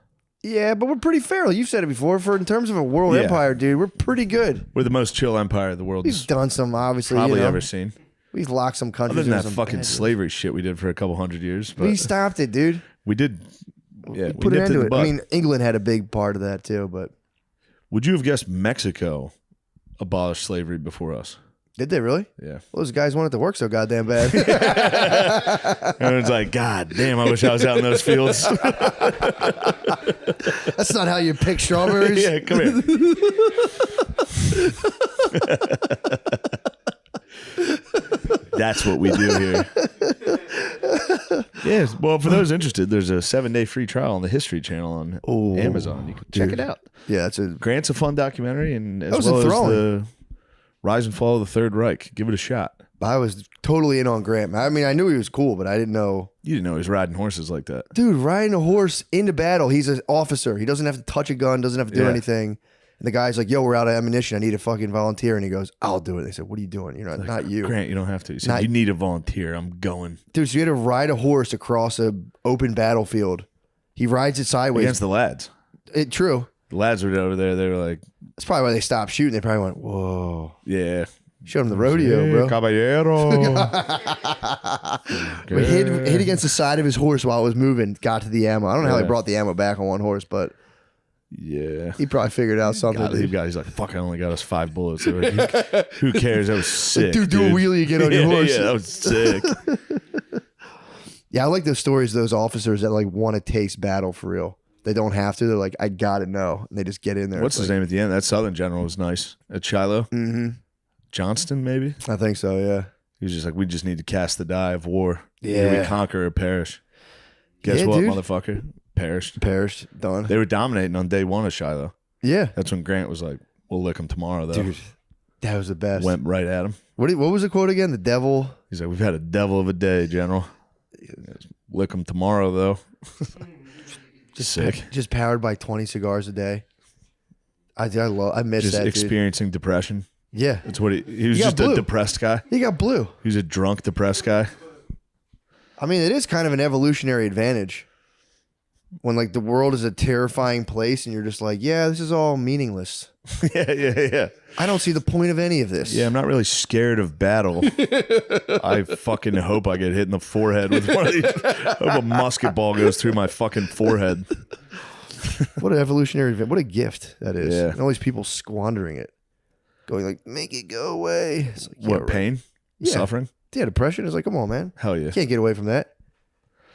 Yeah, but we're pretty fair. You've said it before. For in terms of a world
Yeah.
empire, dude, we're pretty good.
We're the most chill empire the world
We've
has
done some, obviously,
probably
you know,
ever seen.
We've locked some countries.
Other than
into
that
some
fucking
bad-
slavery shit we did for a couple hundred years. But
We stopped it, dude.
we did. Yeah, we
Put an
nipped
end to
in
it.
the
I
bud.
mean, England had a big part of that too, but
Would you have guessed Mexico abolished slavery before us?
did they really?
Yeah.
Well, those guys wanted to work so goddamn bad.
Everyone's like, God damn, I wish I was out in those fields.
That's not how you pick strawberries.
Yeah, come here. That's what we do here. Yes. Well, for those interested, there's a 7-day free trial on the History Channel on Amazon. You can check it out.
Yeah, it's a
Grant's a fun documentary, and as
That was
well as
enthralling.
the rise and fall of the Third Reich. Give it a shot.
I was totally in on Grant. I mean, I knew he was cool, but I didn't know.
You didn't know he was riding horses like that.
Dude, riding a horse into battle. He's an officer. He doesn't have to touch a gun, doesn't have to do
Yeah.
anything. And the guy's like, yo, we're out of ammunition. I need a fucking volunteer. And he goes, I'll do it. They said, what are you doing? You're not, not you.
Grant, you don't have to. He said,
Not-
you need a volunteer. I'm going.
Dude, so you had to ride a horse across a open battlefield. He rides it sideways.
Against the lads.
True.
The lads were over there. They were like,
That's probably why they stopped shooting. They probably went, whoa.
yeah.
Showed him the rodeo, bro.
Caballero.
We hit against the side of his horse while it was moving, got to the ammo. I don't know how he
Yeah.
brought the ammo back on one horse, but
Yeah.
he probably figured out something.
God,
dude.
he's like, fuck, I only got us 5 bullets. They were like, who cares? That was sick.
Dude, do a wheelie again on your
Yeah,
horse.
Yeah, that was sick.
Yeah, I like those stories, those officers that like want to taste battle for real. They don't have to. They're like, I gotta know. And they just get in there.
What's
It's
his
like,
name at the end? That Southern general was nice. At Shiloh.
Mm-hmm.
Johnston, maybe?
I think so, yeah.
He was just like, we just need to cast the die of war.
Yeah.
Either we conquer or perish. Guess
Yeah,
what,
dude.
motherfucker? Perished.
Perished. Done.
They were dominating on day 1 of Shiloh.
Yeah.
That's when Grant was like, we'll lick them tomorrow, though.
Dude, that was the best.
Went right at him.
What was the quote again? The devil.
He's like, we've had a devil of a day, General. Lick them tomorrow, though. Just sick.
Just powered by 20 cigars a day. I miss
Just
that, dude.
experiencing depression.
Yeah.
That's what he was
He got
just a
blue.
depressed guy.
He got blue.
He was a drunk, depressed guy.
I mean, it is kind of an evolutionary advantage when like the world is a terrifying place and you're just like, yeah, this is all meaningless.
Yeah.
I don't see the point of any of this.
Yeah, I'm not really scared of battle. I fucking hope I get hit in the forehead with one of these. I hope a musket ball goes through my fucking forehead.
What an evolutionary event. What a gift that is.
Yeah.
And all these people squandering it. Going like, make it go away. It's like, yeah,
What,
right.
pain?
Yeah.
Suffering?
Yeah, depression is like, come on, man.
Hell yeah.
Can't get away from that.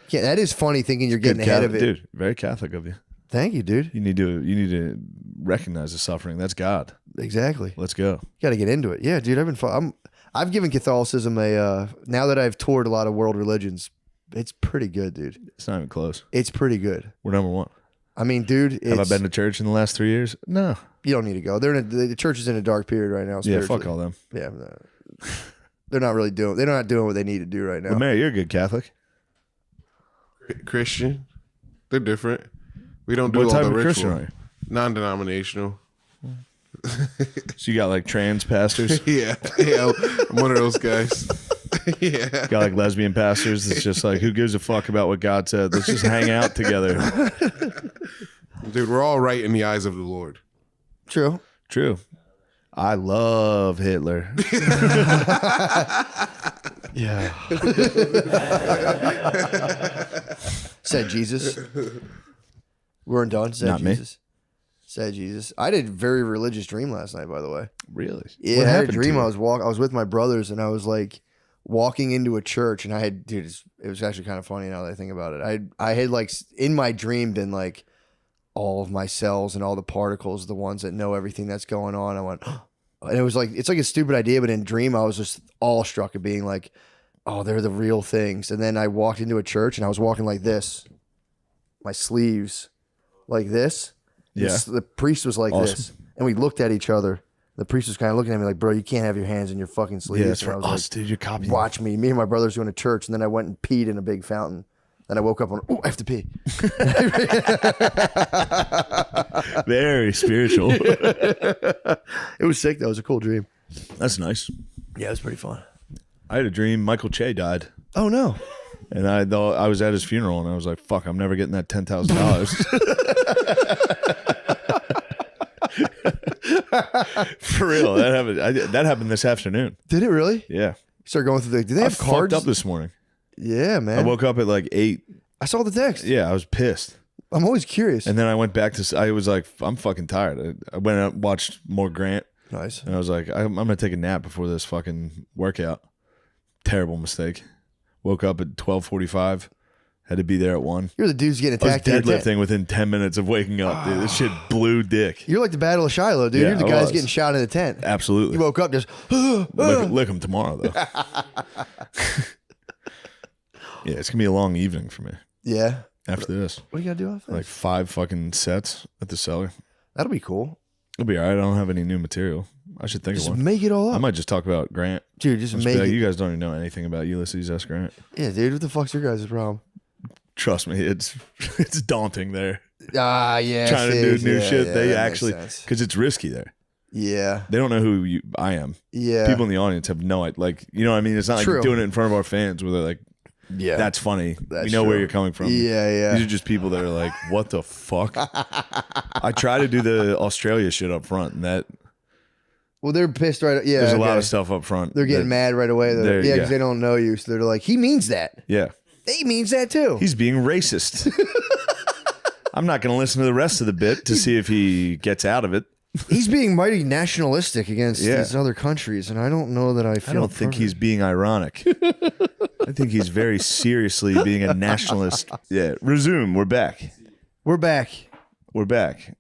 Can't, that is funny thinking you're getting
Good
ahead
Catholic-
of it.
Dude, very Catholic of you.
Thank you, dude.
You need to recognize the suffering. That's God.
Exactly.
Let's go.
Got to get into it. Yeah, dude. I've given Catholicism a now that I've toured a lot of world religions, it's pretty good, dude.
It's not even close.
It's pretty good.
We're number 1.
I mean, dude,
Have I been to church in the last 3 years? No.
You don't need to go. The church is in a dark period right now.
Yeah, fuck
spiritually.
all them.
Yeah, they're not really doing. They're not doing what they need to do right now.
But Mary, you're a good Catholic.
Christian. They're different. We don't do
What
all
type
the
of
ritual.
Christian are you?
Non-denominational.
So you got like trans pastors?
Yeah, I'm one of those guys. Yeah.
Got like lesbian pastors. It's just like, who gives a fuck about what God said? Let's just hang out together.
Dude, we're all right in the eyes of the Lord.
True.
True. I love Hitler.
Yeah. Said Jesus. We're done. Said
Not me.
Jesus. Said Jesus. I did a very religious dream last night, by the way.
Really?
Yeah,
What
I had a
happened to
dream.
you?
I was with my brothers, and I was like walking into a church, and I had, dude, it was actually kind of funny now that I think about it. I had like in my dream been like all of my cells and all the particles, the ones that know everything that's going on. I went, and it was like, it's like a stupid idea, but in dream, I was just awestruck at being like, oh, they're the real things. And then I walked into a church and I was walking like this, my sleeves like this.
Yeah.
The priest was like this. And we looked at each other. The priest was kind of looking at me like, bro, you can't have your hands in your fucking sleeves.
Yeah, it's
And I
for
was
us, dude. You're copying.
Watch me. Me and my brothers going to church, and then I went and peed in a big fountain. Then I woke up and, oh, I have to pee.
Very spiritual.
It was sick, though. It was a cool dream.
That's nice.
Yeah, it was pretty fun.
I had a dream Michael Che died.
Oh, no.
And I thought I was at his funeral, and I was like, fuck, I'm never getting that $10,000. For real. That happened. That happened this afternoon.
Did it really?
Yeah.
Start going through did they have
I
cards?
fucked up this morning.
Yeah, man.
I woke up at like 8.
I saw the text.
Yeah, I was pissed.
I'm always curious.
And then I went back to, I was like, I'm fucking tired. I went out and watched more Grant.
Nice.
And I was like, I'm going to take a nap before this fucking workout. Terrible mistake. Woke up at 12:45. Had to be there at 1.
You're the dude's getting
I was
attacked. in a tent.
deadlifting within 10 minutes of waking up, dude. This shit blew dick.
You're like the Battle of Shiloh, dude.
Yeah,
You're the
I
guys
was.
getting shot in the tent.
Absolutely.
You woke up just,
Lick him tomorrow, though. Yeah, it's going to be a long evening for me.
Yeah.
After this.
What do you got to do after
Like
this?
5 fucking sets at the cellar.
That'll be cool.
It'll be all right. I don't have any new material. I should think
Just
of one.
make it all up.
I might just talk about Grant.
Dude, just
be
make
like,
it.
You guys don't even know anything about Ulysses S. Grant.
Yeah, dude. What the fuck's your guys' problem?
Trust me, it's daunting there.
Ah, yeah.
Trying to do new
yeah,
shit.
yeah,
They
that
actually,
makes sense.
because it's risky there.
Yeah.
They don't know who I am.
Yeah.
People in the audience have no idea. Like, you know what I mean? It's not like
True.
you're doing it in front of our fans where they're like,
yeah,
that's funny.
That's
we know where
true.
you're coming from.
Yeah, yeah.
These are just people that are like, what the fuck? I try to do the Australia shit up front, and that
Well, they're pissed right. Yeah.
there's a lot
okay.
of stuff up front.
They're getting mad right away. Though.
they're-
Yeah,
yeah.
because they don't know you. So they're like, he means that.
Yeah.
He means that too.
He's being racist. I'm not going to listen to the rest of the bit to see if he gets out of it.
He's being mighty nationalistic against
Yeah.
these other countries, and I don't know that I feel.
I don't think he's being ironic. I think he's very seriously being a nationalist. Yeah. Resume. We're back.
We're back.
We're back.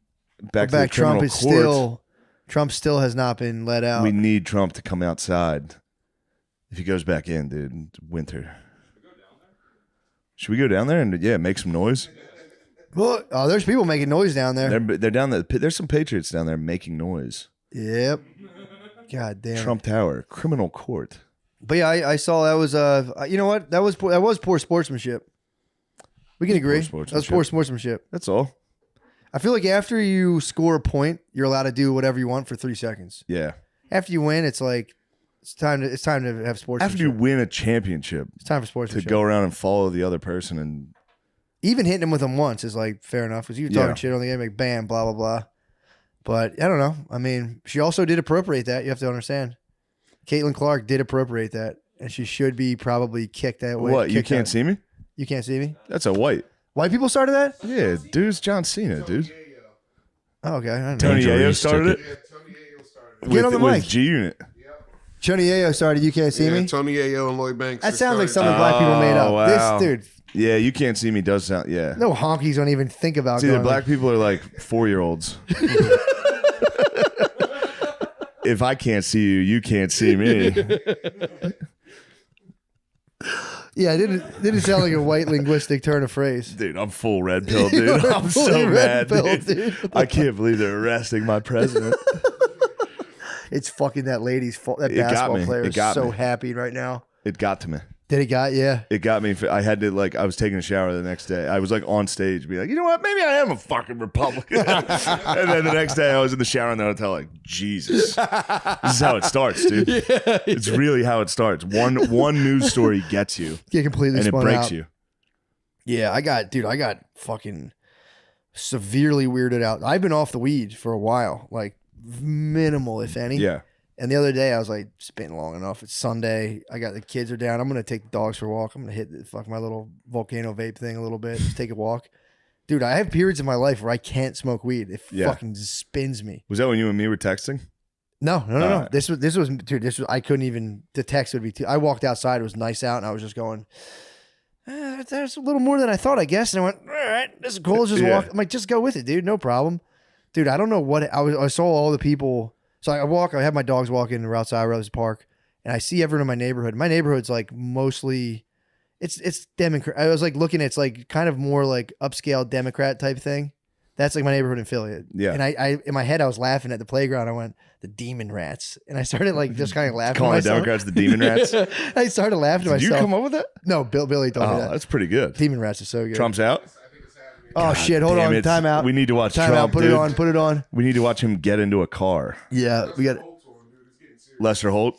Back to
Back.
the
Trump
criminal
is
court.
still. Trump still has not been let out.
We need Trump to come outside. If he goes back in, dude, it's winter. Should we go down there and make some noise?
Well, oh, there's people making noise down there.
They're down there. There's some patriots down there making noise.
Yep. God damn. it.
Trump Tower, criminal court.
But yeah, I saw that was you know what, that was poor sportsmanship. We can agree. That was poor sportsmanship.
That's all.
I feel like after you score a point, you're allowed to do whatever you want for 3 seconds.
Yeah.
After you win, it's like it's time to have sportsmanship.
After you win a championship,
it's time for
to
sportsmanship.
go around and follow the other person and
Even hitting him with them once is like fair enough because you were talking
Yeah.
shit on the game, like bam, blah blah blah. But I don't know. I mean, she also did appropriate that. You have to understand. Caitlin Clark did appropriate that, and she should be probably kicked that way.
what? You
kicked
can't
out.
see me?
You can't see me.
That's a white.
White people started that?
Yeah, dude's John Cena, dude.
Oh, okay. I don't know.
Tony Yayo started it.
Get on the
with
mic.
G Unit.
Johnny Yayo started. You can't see me.
Tony Yayo and Lloyd Banks.
That sounds like something black people made up.
Wow.
This dude.
Yeah, you can't see me does sound. Yeah.
No honkies don't even think about
See, the
going
black people are like 4-year-olds. If I can't see you, you can't see me.
Yeah, it didn't sound like a white linguistic turn of phrase.
Dude, I'm full red pill, dude.
You're
I'm
fully
so
red
mad,
pilled,
dude.
dude.
I can't believe they're arresting my president.
It's fucking that lady's fault. That
It got
basketball
me.
player
It
is
got
so
me.
happy right now.
It got to me.
Did it got yeah?
It got me. I had to I was taking a shower the next day. I was like on stage, be like, you know what? Maybe I am a fucking Republican. And then the next day, I was in the shower in the hotel, like, Jesus, this is how it starts, dude. It's really how it starts. One news story gets you,
Get completely
and it
spun
breaks
out.
you.
Yeah, I got fucking severely weirded out. I've been off the weed for a while, like minimal, if any.
Yeah.
And the other day I was like, it's been long enough. It's Sunday. I got the kids are down. I'm gonna take the dogs for a walk. I'm gonna hit my little volcano vape thing a little bit. Just take a walk. Dude, I have periods in my life where I can't smoke weed. It
Yeah.
fucking just spins me.
Was that when you and me were texting?
No. This was dude. This was I couldn't even. The text would be too. I walked outside. It was nice out, and I was just going. There's a little more than I thought, I guess. And I went, all right, this is cool. Let's just walk. I'm like, just go with it, dude. No problem, dude. I don't know what I saw all the people. So I have my dogs walking outside Rose Park, and I see everyone in my neighborhood. My neighborhood's like mostly, it's Democrat. I was like looking at it's like kind of more like upscale Democrat type thing. That's like my neighborhood in Philly.
Yeah.
And I in my head I was laughing at the playground. I went, the demon rats, and I started like just kind of laughing.
Calling
to
the
myself.
Democrats the demon rats.
I started laughing to
Did
myself.
you come up with that?
No, Billy told me that.
That's pretty good.
Demon rats are so good.
Trump's out.
Oh shit! Hold on. Time out.
We need to watch
Time
Trump.
out. Put
dude.
it on. Put it on.
We need to watch him get into a car.
Yeah, we got.
Lester Holt.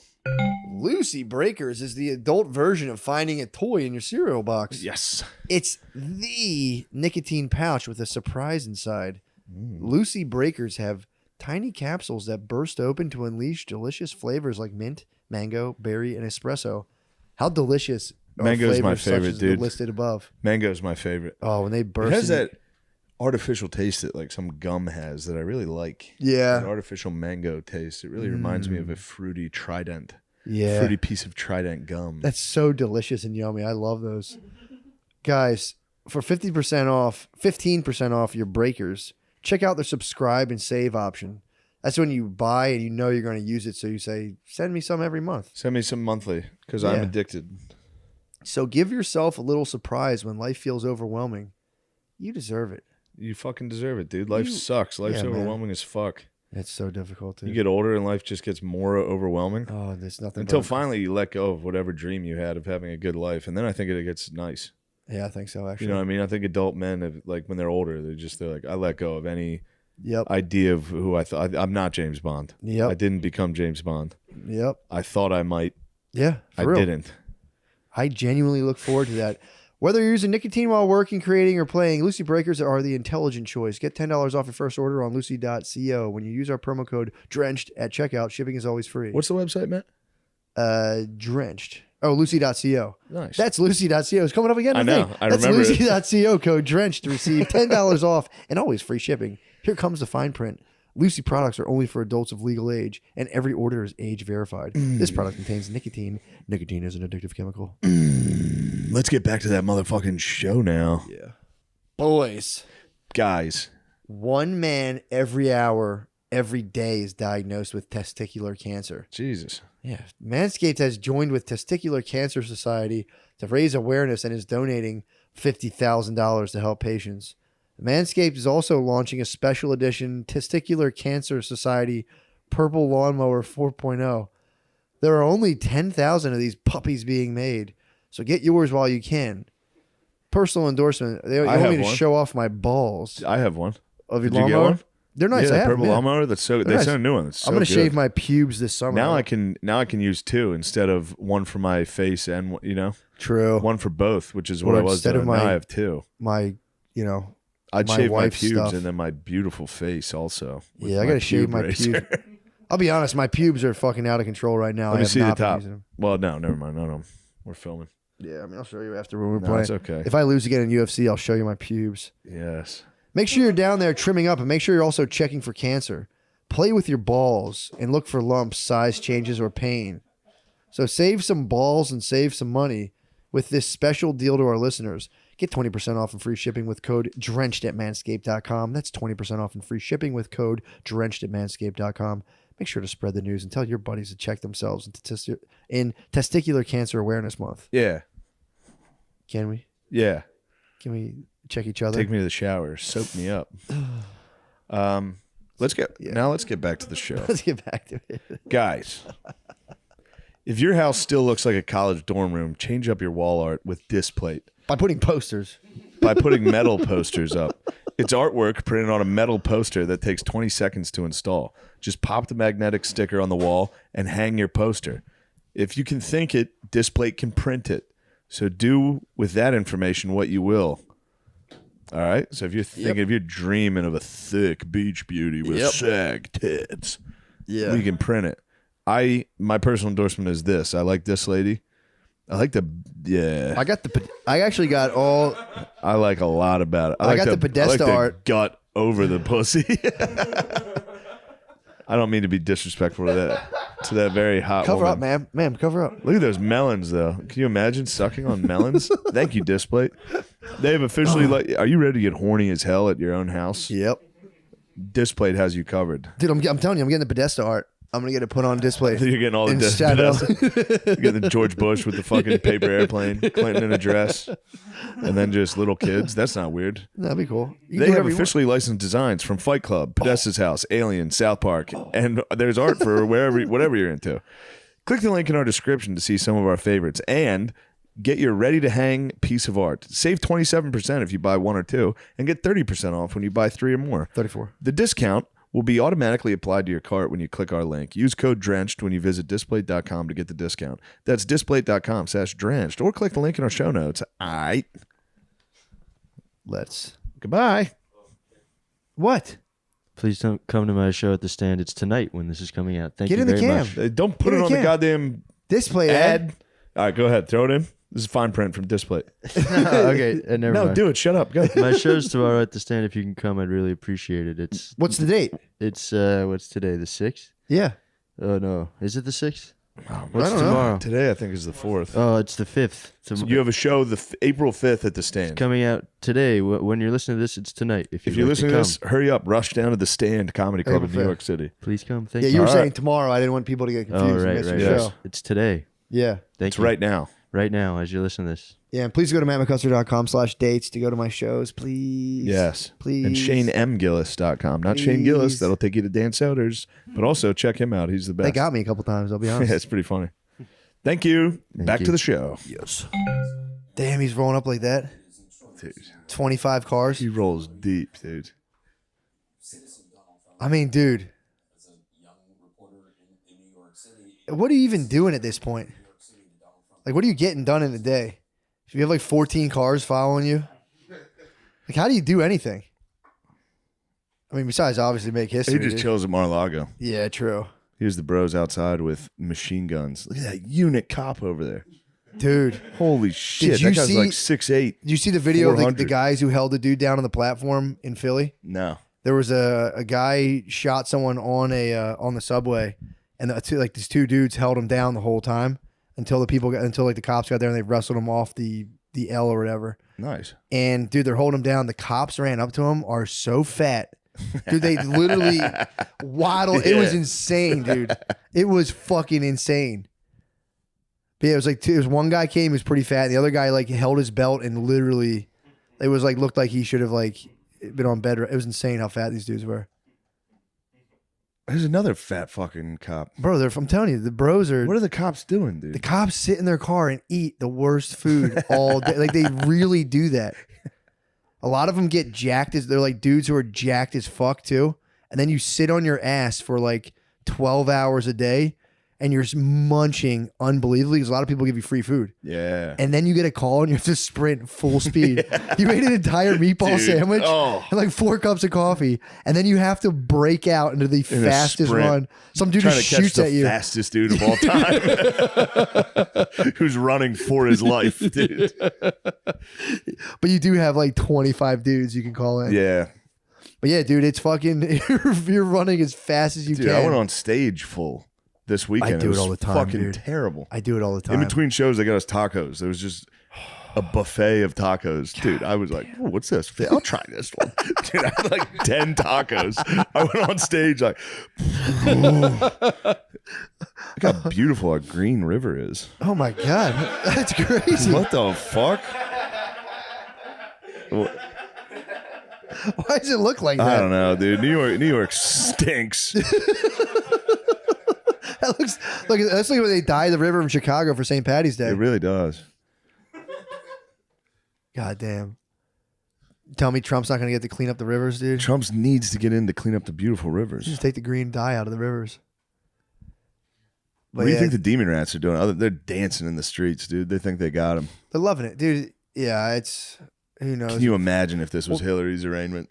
Lucy Breakers is the adult version of finding a toy in your cereal box.
Yes.
It's the nicotine pouch with a surprise inside. Lucy Breakers have tiny capsules that burst open to unleash delicious flavors like mint, mango, berry, and espresso. How delicious are
Mango's my
flavors such
favorite,
as the
dude.
listed above?
Mango's my favorite.
Oh, when they burst.
It has
in-
that artificial taste that like some gum has that I really like.
Yeah.
That artificial mango taste. It really reminds me of a fruity Trident.
Yeah.
Fruity piece of Trident gum.
That's so delicious and yummy. I love those. Guys, for 15% off your breakers, check out their subscribe and save option. That's when you buy and you know you're going to use it. So you say, send me some every month.
Send me some monthly because I'm addicted.
So give yourself a little surprise when life feels overwhelming. You deserve it.
You fucking deserve it, dude. Life sucks. Life's
Yeah, man.
overwhelming as fuck.
It's so difficult. Dude.
You get older and life just gets more overwhelming.
Oh, there's nothing
until
but-
finally you let go of whatever dream you had of having a good life, and then I think it gets nice.
Yeah, I think so. Actually,
You know what I mean? I think adult men have, like when they're older, they're like, I let go of any idea of who I thought. I'm not James Bond.
Yep.
I didn't become James Bond.
Yep.
I thought I might.
Yeah,
I
for real.
didn't.
I genuinely look forward to that. Whether you're using nicotine while working, creating, or playing, Lucy Breakers are the intelligent choice. Get $10 off your first order on lucy.co. When you use our promo code DRENCHED at checkout, shipping is always free.
What's the website, Matt?
Drenched. Oh, lucy.co.
Nice.
That's lucy.co. It's coming up again.
I know.
think.
I
That's
remember it.
lucy.co code DRENCHED to receive $10 off and always free shipping. Here comes the fine print. Lucy products are only for adults of legal age, and every order is age verified. This product contains nicotine. Nicotine is an addictive chemical.
Let's get back to that motherfucking show now.
Yeah. Boys.
Guys.
One man every hour, every day is diagnosed with testicular cancer.
Jesus.
Yeah. Manscaped has joined with Testicular Cancer Society to raise awareness and is donating $50,000 to help patients. Manscaped is also launching a special edition Testicular Cancer Society Purple Lawnmower 4.0. There are only 10,000 of these puppies being made, so get yours while you can. Personal endorsement. They want me to show off my balls.
I have one.
Of your
Did you get
lawnmower?
one?
They're nice.
Yeah,
I have
purple
them, yeah.
lawnmower. That's so.
They're
They
nice.
sent a new one. It's so
I'm gonna
good.
shave my pubes this summer.
Now I can use two instead of one for my face and
True.
one for both, which is what
Or
I was
instead
doing.
of my-
Now I have two.
my
I'd
my
shave my
wife's
pubes
stuff.
and then my beautiful face also. with
Yeah, I gotta shave
pube
my
razor.
pubes. I'll be honest, my pubes are fucking out of control right now.
Let
I
me
have
see the
not been
top.
using them.
Well, no, never mind. No, we're filming.
Yeah, I mean, I'll show you after when we're
No,
playing.
it's okay.
If I lose again in UFC, I'll show you my pubes.
Yes.
Make sure you're down there trimming up, and make sure you're also checking for cancer. Play with your balls and look for lumps, size changes, or pain. So save some balls and save some money with this special deal to our listeners. Get 20% off and free shipping with code DRENCHED at manscaped.com. That's 20% off and free shipping with code DRENCHED at manscaped.com. Make sure to spread the news and tell your buddies to check themselves in Testicular Cancer Awareness Month.
Yeah.
Can we?
Yeah.
Can we check each other?
Take me to the shower. Soak me up. Let's get back to the show.
Let's get back to it.
Guys, if your house still looks like a college dorm room, change up your wall art with Displate.
By putting posters.
By putting metal posters up. It's artwork printed on a metal poster that takes 20 seconds to install. Just pop the magnetic sticker on the wall and hang your poster. If you can think it, Displate can print it. So do with that information what you will. All right? So if you're thinking, if you're dreaming of a thick beach beauty with sag tits, we can print it. My personal endorsement is this. I like this lady. I like the
I actually got all.
I like a lot about it.
I got the Podesta
I like
art.
gut over the pussy. I don't mean to be disrespectful to that very hot
Cover
woman.
up, ma'am. Ma'am, cover up.
Look at those melons, though. Can you imagine sucking on melons? Thank you, Displate. They've officially are you ready to get horny as hell at your own house?
Yep.
Displate has you covered.
Dude, I'm telling you, I'm getting the Podesta art. I'm gonna get it put on display.
You're getting all the Podesta. You're getting George Bush with the fucking paper airplane, Clinton in a dress, and then just little kids. That's not weird.
That'd be cool. You can
They
do
have
whatever you
officially licensed designs from Fight Club, Podesta's House, Alien, South Park, and there's art for whatever you're into. Click the link in our description to see some of our favorites and get your ready-to-hang piece of art. Save 27% if you buy 1 or 2, and get 30% off when you buy 3 or more.
34.
The discount will be automatically applied to your cart when you click our link. Use code DRENCHED when you visit displate.com to get the discount. That's displate.com/drenched, or click the link in our show notes. All right.
Let's.
Goodbye.
What?
Please don't come to my show at the stand. It's tonight when this is coming out. Thank
Get
you
in the
very
cam.
much.
Don't put it on the goddamn
display
ad. All right, go ahead. Throw it in. This is fine print from Displate.
Okay, never
No,
mind.
do it. Shut up. Go.
My show's tomorrow at the stand. If you can come, I'd really appreciate it. It's
What's the date?
It's what's today? The 6th?
Yeah.
Oh no, is it the 6th?
I
What's
don't know.
tomorrow?
Today, I think, is the 4th.
Oh, it's the 5th.
So you have a show April 5th at the stand.
Coming out today. When you're listening to this, it's tonight. If
If
you're
you're listening to this, hurry up. Rush down to the Stand Comedy Club in
April
New
5th.
York City.
please come. Thank
Yeah,
you.
you were
All
saying
right.
tomorrow. I didn't want people to get confused.
Oh,
and
right,
miss
right.
your
Yes.
show.
It's today.
Yeah.
Thank
It's
you.
right now.
Right now, as you listen to this.
Yeah, and please go to mattmccuster.com/dates to go to my shows, please.
Yes.
Please.
And ShaneMGillis.com. Not Shane Gillis. That'll take you to Dan Soder's. But also check him out. He's the best.
They got me a couple times, I'll be honest.
Yeah, it's pretty funny. Thank you. Back
you.
to the show.
Yes. Damn, he's rolling up like that.
Dude.
25 cars.
He rolls deep, dude.
I mean, dude. What are you even doing at this point? Like, what are you getting done in a day? If you have like 14 cars following you, like, how do you do anything? I mean, besides obviously make history.
He just
dude.
chills at Mar-a-Lago.
Yeah, true.
Here's the bros outside with machine guns. Look at that unit cop over there.
Dude.
Holy shit. That guy's like 6'8".
Did you see the video of the
400.
guys who held the dude down on the platform in Philly?
No.
There was a guy shot someone on the subway, and these two dudes held him down the whole time until the cops got there and they wrestled him off the L or whatever.
Nice.
And dude, they're holding him down. The cops ran up to him, are so fat. Dude, they literally waddled. It was
Yeah.
insane, dude. It was fucking insane. But yeah, it was one guy came, he was pretty fat. And the other guy like held his belt and literally, it was like looked like he should have like been on bed. It was insane how fat these dudes were.
There's another fat fucking cop.
Bro, I'm telling you, the bros are.
What are the cops doing, dude?
The cops sit in their car and eat the worst food all day. Like they really do that. A lot of them get jacked they're like dudes who are jacked as fuck too. And then you sit on your ass for like 12 hours a day and you're just munching unbelievably because a lot of people give you free food.
Yeah.
And then you get a call and you have to sprint full speed. You made an entire meatball
Dude,
sandwich
oh.
and like 4 cups of coffee. And then you have to break out into the
In a
fastest
sprint.
run. Some dude
Trying
just
to catch
shoots
the
at you.
fastest dude of all time. Who's running for his life, dude.
But you do have like 25 dudes you can call in.
Yeah.
But yeah, dude, it's fucking, you're running as fast as you
Dude,
can.
I went on stage full this weekend.
I do it
was
all the time,
fucking
dude.
terrible.
I do it all the time.
In between shows, they got us tacos. There was just a buffet of tacos. Dude, I was like, oh, what's this? I'll try this one. Dude, I had like 10 tacos. I went on stage like, look how beautiful our Green River is.
Oh my God. That's crazy.
What the fuck?
Why does it look like that?
I don't know, dude. New York stinks.
That looks like that's like when they dye the river in Chicago for St. Patty's Day.
It really does.
God damn. Tell me Trump's not going to get to clean up the rivers, dude.
Trump needs to get in to clean up the beautiful rivers.
Just take the green dye out of the rivers.
What do you think the demon rats are doing? They're dancing in the streets, dude. They think they got him.
They're loving it, dude. Yeah, it's who knows.
Can you imagine if this was Hillary's arraignment?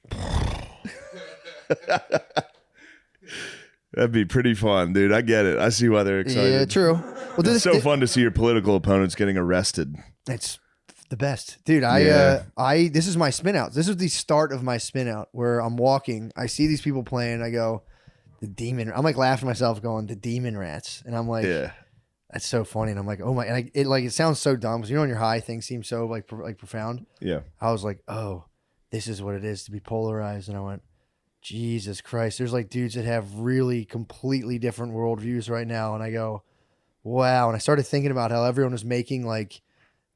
That'd be pretty fun, dude. I get it. I see why they're excited.
Yeah, true. Well,
It's so fun to see your political opponents getting arrested.
It's the best, dude.
Yeah.
This is my spin out. This is the start of my spin out where I'm walking. I see these people playing. I go, The demon. I'm like laughing at myself, going the demon rats, and I'm like, that's so funny. And I'm like, oh my, and it sounds so dumb because when you're high, things seem so like profound.
Yeah.
I was like, oh, this is what it is to be polarized, and I went, Jesus Christ, there's like dudes that have really completely different worldviews right now, and I go, wow. And I started thinking about how everyone was making like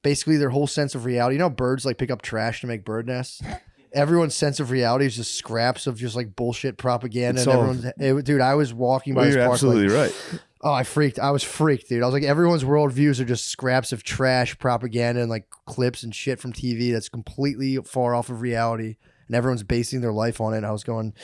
basically their whole sense of reality. You know, birds like pick up trash to make bird nests. Everyone's sense of reality is just scraps of just like bullshit propaganda.
It's
And
all-
everyone's, dude, I was walking by
Well,
this
you're
park.
absolutely
like,
right.
Oh, I was freaked, dude. I was like, everyone's worldviews are just scraps of trash propaganda and like clips and shit from TV that's completely far off of reality. And everyone's basing their life on it. And I was going,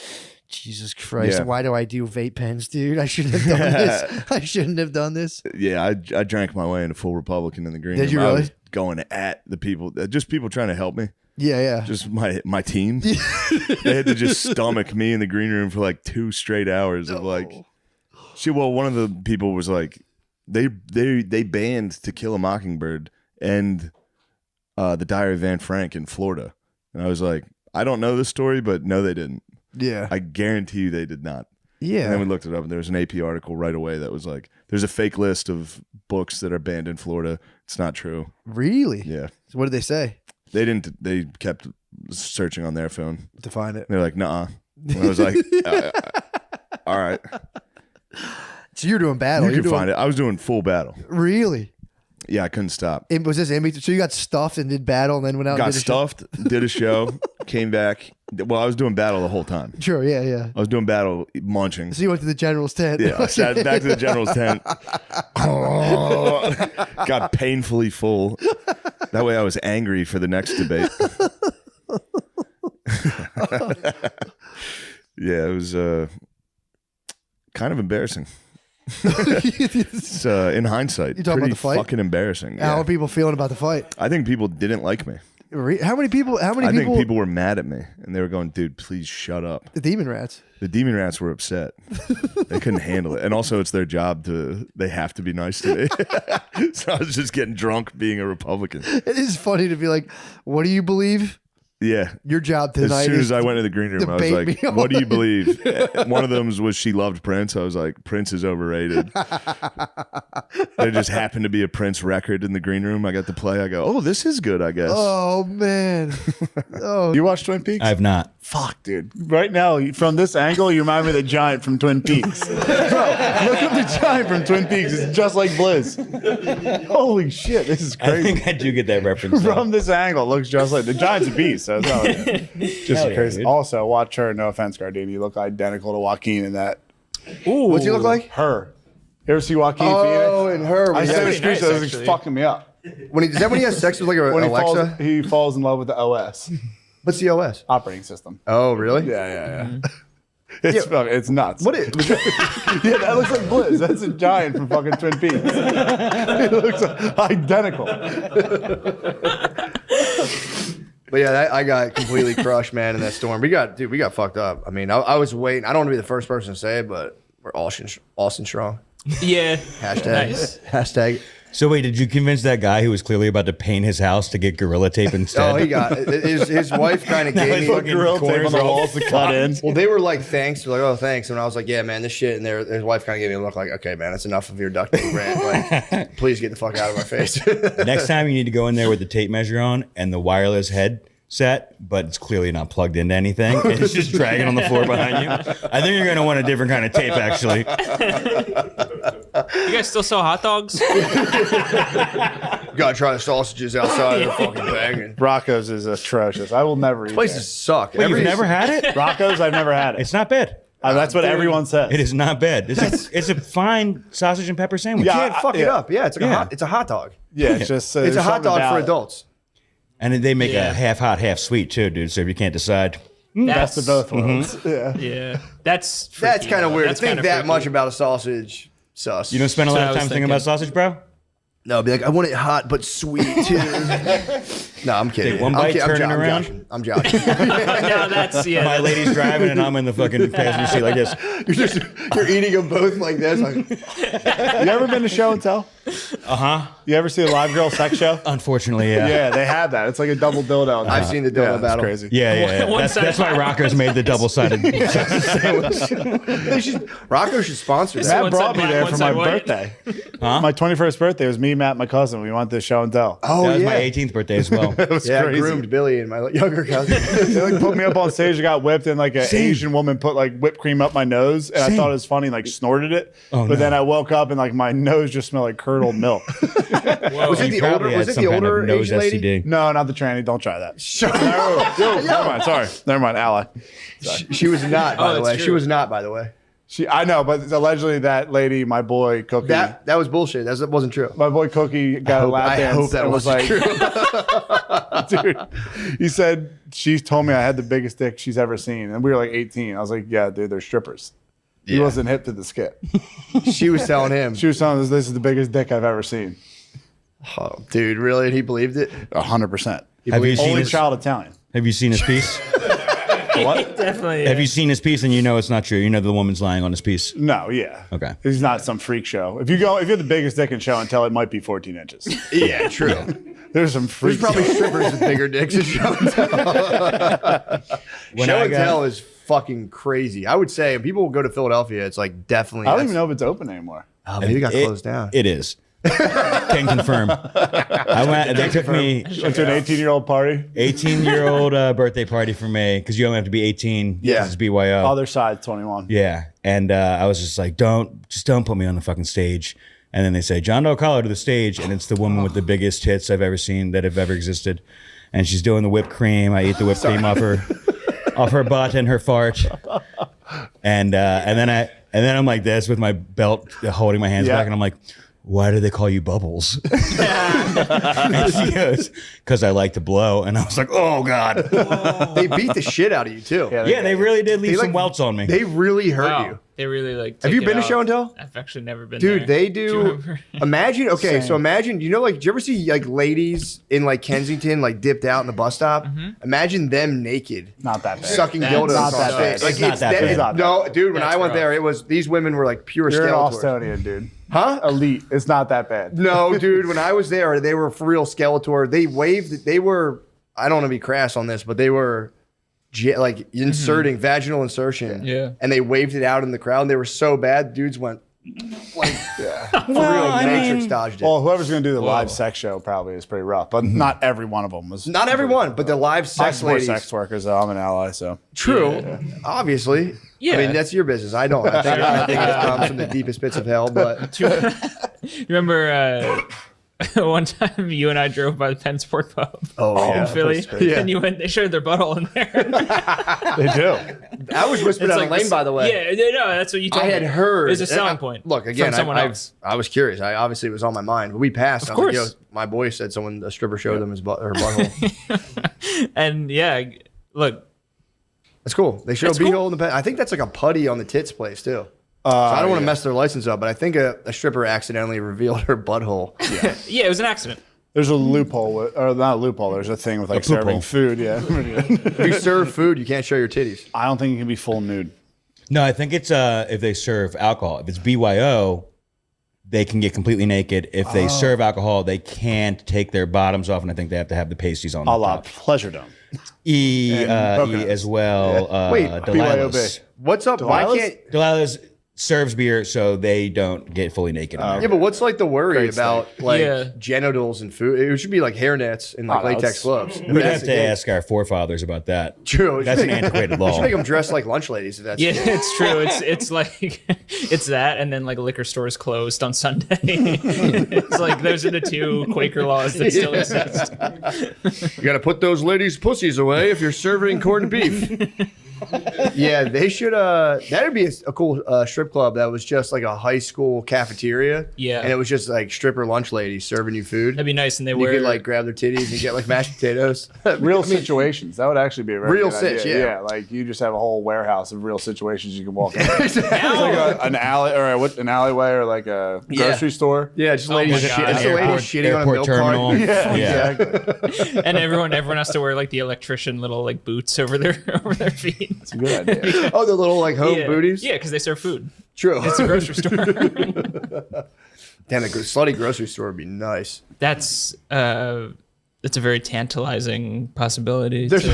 Jesus Christ,
Yeah.
why do I do vape pens, dude? I shouldn't have done this. I shouldn't have done this.
Yeah, I drank my way into full Republican in the green
Did
room.
you
I
really?
was going at the people, just people trying to help me.
Yeah, yeah.
Just my team. They had to just stomach me in the green room for like 2 straight hours of like shit. Well, one of the people was like, they banned To Kill a Mockingbird and The Diary of Anne Frank in Florida. And I was like, I don't know this story, but no, they didn't.
Yeah.
I guarantee you they did not.
Yeah.
And then we looked it up, and there was an AP article right away that was like, there's a fake list of books that are banned in Florida. It's not true.
Really?
Yeah.
So what did they say?
They didn't. They kept searching on their phone
to find it.
They're like, "Nuh-uh." And I was like, "All right."
So you're doing battle.
You
You're
can
doing,
find it. I was doing full battle.
Really?
Yeah, I couldn't stop.
It was this in between. So you got stuffed and did battle and then went out
Got
and did a show?
stuffed, did a show, came back. Well, I was doing battle the whole time.
Sure, yeah, yeah.
I was doing battle, munching.
So you went to the general's tent.
Yeah, I sat back to the general's tent. Got painfully full. That way I was angry for the next debate. Yeah, it was kind of embarrassing. It's, in hindsight,
You talking about
pretty
the fight?
fucking embarrassing.
How
Yeah.
are people feeling about the fight?
I think people didn't like me.
How many people?
I think people were mad at me, and they were going, "Dude, please shut up."
The demon rats.
The demon rats were upset. They couldn't handle it, and also it's their job to. They have to be nice to me. So I was just getting drunk, being a Republican.
It is funny to be like, "What do you believe?"
Yeah.
Your job tonight.
As soon
is
as I went to the green room, I was
debate
like,
me
"What do you
on-
believe?" One of them was she loved Prince. I was like, "Prince is overrated." There just happened to be a Prince record in the green room. I got to play. I go, "Oh, this is good, I guess."
Oh man. Oh,
You watch Twin Peaks?
I have not.
Fuck, dude. Right now, from this angle, you remind me of the giant from Twin Peaks. Bro, look at the giant from Twin Peaks. It's just like Blizz. Holy shit, this is
I
crazy.
think I do get that reference. though.
From this angle, it looks just like the giant's a beast. So it's not like, just
Hell yeah,
crazy.
dude.
Also, watch her. No offense, Gardini. You look identical to Joaquin in that.
Ooh. What's he look like?
Her. You ever see Joaquin
Oh,
Phoenix?
and her.
I
Yeah,
said
pretty
the screenshot.
nice,
It was
actually.
fucking me up.
Is that when he has sex with like a
When
Alexa?
he falls in love with the OS.
What's the OS?
Operating system.
Oh, really?
Yeah. It's nuts. What is? Yeah, that looks like Blizz. That's a giant from fucking Twin Peaks. It looks identical.
But yeah, I got completely crushed, man, in that storm. We got fucked up. I mean, I was waiting. I don't want to be the first person to say it, but we're Austin strong.
Yeah.
Hashtag.
Nice.
Hashtag.
So wait, did you convince that guy who was clearly about to paint his house to get Gorilla Tape instead?
Oh, he got his wife kind of gave me
Gorilla Tape on the walls
to cut in.
Well, they were like, thanks. They're like, oh, thanks. And I was like, yeah, man, this shit. And his wife kind of gave me a look like, okay, man, that's enough of your duct tape rant. Like, please get the fuck out of my face.
Next time you need to go in there with the tape measure on and the wireless headset, but it's clearly not plugged into anything. It's just dragging on the floor behind you. I think you're going to want a different kind of tape, actually.
You guys still sell hot dogs?
Gotta try the sausages outside of the fucking thing.
Rocco's is atrocious. I will never eat
Places
there.
suck.
Wait, you've never had it?
Rocco's, I've never had it.
It's not bad.
That's what everyone says.
It is not bad. It's a fine sausage and pepper sandwich.
You can't fuck it up. Yeah, it's like
Yeah.
it's a hot dog.
Yeah, it's just
It's a hot dog for adults.
And they make
Yeah.
a half hot, half sweet too, dude. So if you can't decide,
Best of both worlds. Yeah.
Yeah. That's
That's kind of weird.
That's
to think
kinda
that
freaky.
much about a sausage. Sus.
you don't spend a
That's
lot
what
of
I
time
was
thinking about sausage, bro.
No, be like, I want it hot but sweet too. No, I'm kidding.
Take one bite, turn it around.
joshing. I'm joshing.
No, that's
My lady's driving and I'm in the fucking passenger seat like this.
You're eating them both like this. Like,
You ever been to show and tell? You ever see a live girl sex show?
Unfortunately, yeah.
Yeah, they have that. It's like a double dildo.
I've seen the dildo
It's
battle.
crazy.
Yeah. That's why Rocco's made the double-sided sandwich.
Rocco should sponsor that.
Matt brought me there for my birthday.
Huh?
My 21st birthday was me, Matt, and my cousin. We went to show and tell.
Oh,
That was
yeah.
my 18th birthday as well.
It was
Yeah, I
crazy.
groomed Billy and my younger cousin.
They like put me up on stage. I got whipped, and like an Asian woman put like whipped cream up my nose, and I thought it was funny, like snorted it.
Oh,
but
no.
then I woke up and like my nose just smelled like curdled milk.
Was it the older? Was it the older Asian lady?
No, not the tranny. Don't try that. Never mind. Sorry. Never mind. Ally.
She was not, by the
that's
way.
true.
She was not, by the way.
I know, but allegedly that lady, my boy Cookie.
That was bullshit. That wasn't true.
My boy Cookie got a lap dance.
I hope that
and was like,
true.
dude, he said she told me I had the biggest dick she's ever seen, and we were like 18. I was like, yeah, dude, they're strippers. He wasn't hip to the skit.
She was telling him.
She was telling us this is the biggest dick I've ever seen.
Oh, dude, really? And he believed it?
100%.
Have you seen
Only
his,
child Italian.
Have you seen his piece?
What?
Definitely.
Have you seen his piece and you know it's not true? You know the woman's lying on his piece.
No, yeah.
Okay.
He's not some freak show. If you're the biggest dick in show and tell, it might be 14 inches.
Yeah, true.
There's some freaks.
There's probably strippers with bigger dicks in show and tell. Show and tell is fucking crazy. I would say if people go to Philadelphia, it's like definitely.
I don't even know if it's open anymore.
Oh, maybe it got closed down.
It is. Can confirm. I went. They took me
Went to an 18-year-old party.
18-year-old birthday party for me because you only have to be 18.
Yeah.
It's BYO.
Other side, 21.
Yeah, and I was just like, don't put me on the fucking stage. And then they say, John Doe Collar to the stage, and it's the woman with the biggest tits I've ever seen that have ever existed, and she's doing the whipped cream. I eat the whipped cream off her butt and her fart, and then I'm like this with my belt holding my hands back, and I'm like, why do they call you Bubbles? And she goes, because I like to blow. And I was like, oh, God.
They beat the shit out of you, too.
Yeah, they really did leave some welts on me.
They really hurt you.
They really like.
Have you
take
been
it
to show and
out.
tell?
I've actually never been.
Dude,
there.
they
Do you
do.
remember?
Imagine, okay,
Same.
so imagine, you know, like, do you ever see like ladies in like Kensington, like dipped out in the bus stop? Imagine them naked,
not that bad,
sucking
That's
dildos
not
on
that
stage.
bad.
Like,
It's not that bad. It's not
no,
that
dude. When
That's
I went
rough.
there, it was these women were like pure
You're an
Skeletors.
Austonian, dude.
Huh?
Elite. It's not that bad.
No, dude. When I was there, they were for real Skeletor. They waved. They were. I don't want to be crass on this, but they were like inserting vaginal insertion.
Yeah.
And they waved it out in the crowd. And they were so bad, dudes went like for real. Matrix dodged it.
Well, whoever's going to do the live sex show probably is pretty rough, but not every one of them was.
Not everyone, but the live
I
sex
support
ladies.
sex workers, though. I'm an ally, so.
True, obviously.
Yeah.
I mean, that's your business. I don't. I think it comes from the deepest pits of hell. But
You remember one time you and I drove by the Penn Sport Pub in Philly,
Yeah.
and they showed their butthole in there.
They do.
that was whispered
It's
down
like
the lane,
this-
by the way.
Yeah, no, that's what you told
I
me.
had heard.
It's a selling
and
point.
Look again.
from someone
I
else.
was curious. I obviously it was on my mind. But we passed.
Of
I was like,
course.
yo, my boy said a stripper showed them his butt, her butthole.
And yeah, look,
That's cool. They show
That's
B-hole
cool.
in the pen. I think that's like a putty on the tits place too. So I don't want to mess their license up, but I think a stripper accidentally revealed her butthole.
yeah, it was an accident.
There's a loophole, or not a loophole, there's a thing with like serving food, yeah.
If you serve food, you can't show your titties.
I don't think you can be full nude.
No, I think it's if they serve alcohol. If it's BYO, they can get completely naked. If they serve alcohol, they can't take their bottoms off, and I think they have to have the pasties on.
A la Pleasure Dome.
E as well.
Wait,
Delilah's.
What's up? Why can't?
Delilah's serves beer, so they don't get fully naked. in there.
Yeah, but what's like the worry
Great
about
steak.
like
Yeah.
genitals and food? It should be like hairnets and like
Oh, no,
latex
it's-
gloves.
We'd have to ask our forefathers about that.
True.
That's an antiquated
You
law.
should make them dress like lunch ladies. If that's
Yeah, it's true. It's like it's that, and then like liquor stores closed on Sunday. It's like those are the two Quaker laws that still exist.
You got to put those ladies' pussies away if you're serving corned beef. Yeah, they should. That'd be a cool strip club that was just like a high school cafeteria.
Yeah.
and it was just like stripper lunch ladies serving you food.
That'd be nice, and they
you
wear
could like grab their titties and get like mashed potatoes.
Real situations. That would actually be a very
Real
good
sitch,
idea.
yeah.
Like you just have a whole warehouse of real situations you can walk in. It's like an alley or an alleyway or like a grocery store.
Yeah, just ladies shitting on a milk
terminal.
cart.
Yeah,
exactly.
and everyone has to wear like the electrician little like boots over their feet.
It's a good idea.
Oh, the little like home booties.
Yeah, because they serve food.
True.
It's a grocery store.
Damn, a slutty grocery store would be nice.
That's a very tantalizing possibility.
There's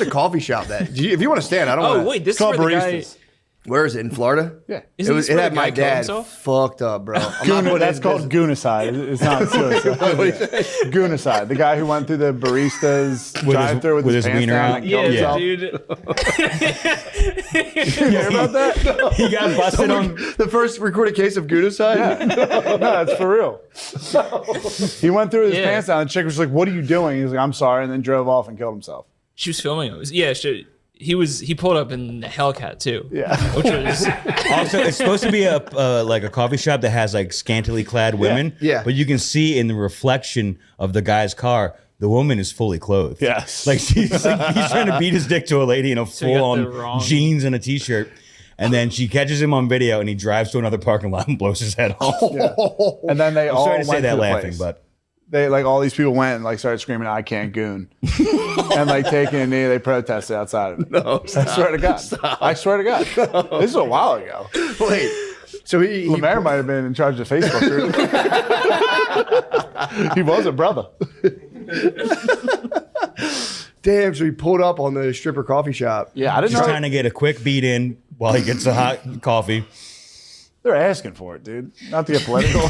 a coffee shop that if you want to stand, I don't.
Oh,
wanna,
wait, this is where the guy.
Where is it in Florida?
Yeah,
Isn't
it had my dad fucked up, bro.
That's called goonicide. It's not suicide. Goonicide. The guy who went through the barista's drive-through with his pants
wiener
down
out.
and killed himself.
dude.
You hear about that? No.
He got busted on
the first recorded case of goonicide.
Yeah. No, it's for real. He went through with his pants down. And the chick was like, "What are you doing?" He was like, "I'm sorry," and then drove off and killed himself.
She was filming it. He pulled up in a Hellcat too.
Yeah.
Which was
also, it's supposed to be a like a coffee shop that has like scantily clad women.
Yeah.
But you can see in the reflection of the guy's car, the woman is fully clothed.
Yes.
Like he's trying to beat his dick to a lady in a
So you got the
full on
wrong-
jeans and a t-shirt. And then she catches him on video and he drives to another parking lot and blows his head off.
Yeah. And then they
I'm
all
sorry to say
went
that
to the
laughing,
place.
but
They like all these people went and like started screaming, "I can't goon," and like taking a knee. They protested outside of it.
No,
I swear to God. I swear to God. This is a while ago.
Wait, so he
Lemaire might have been in charge of Facebook group. He was a brother.
Damn, so he pulled up on the stripper coffee shop.
Yeah, I didn't
just
know.
trying to get a quick beat in while he gets a hot coffee.
They're asking for it, dude. Not to get political. I'm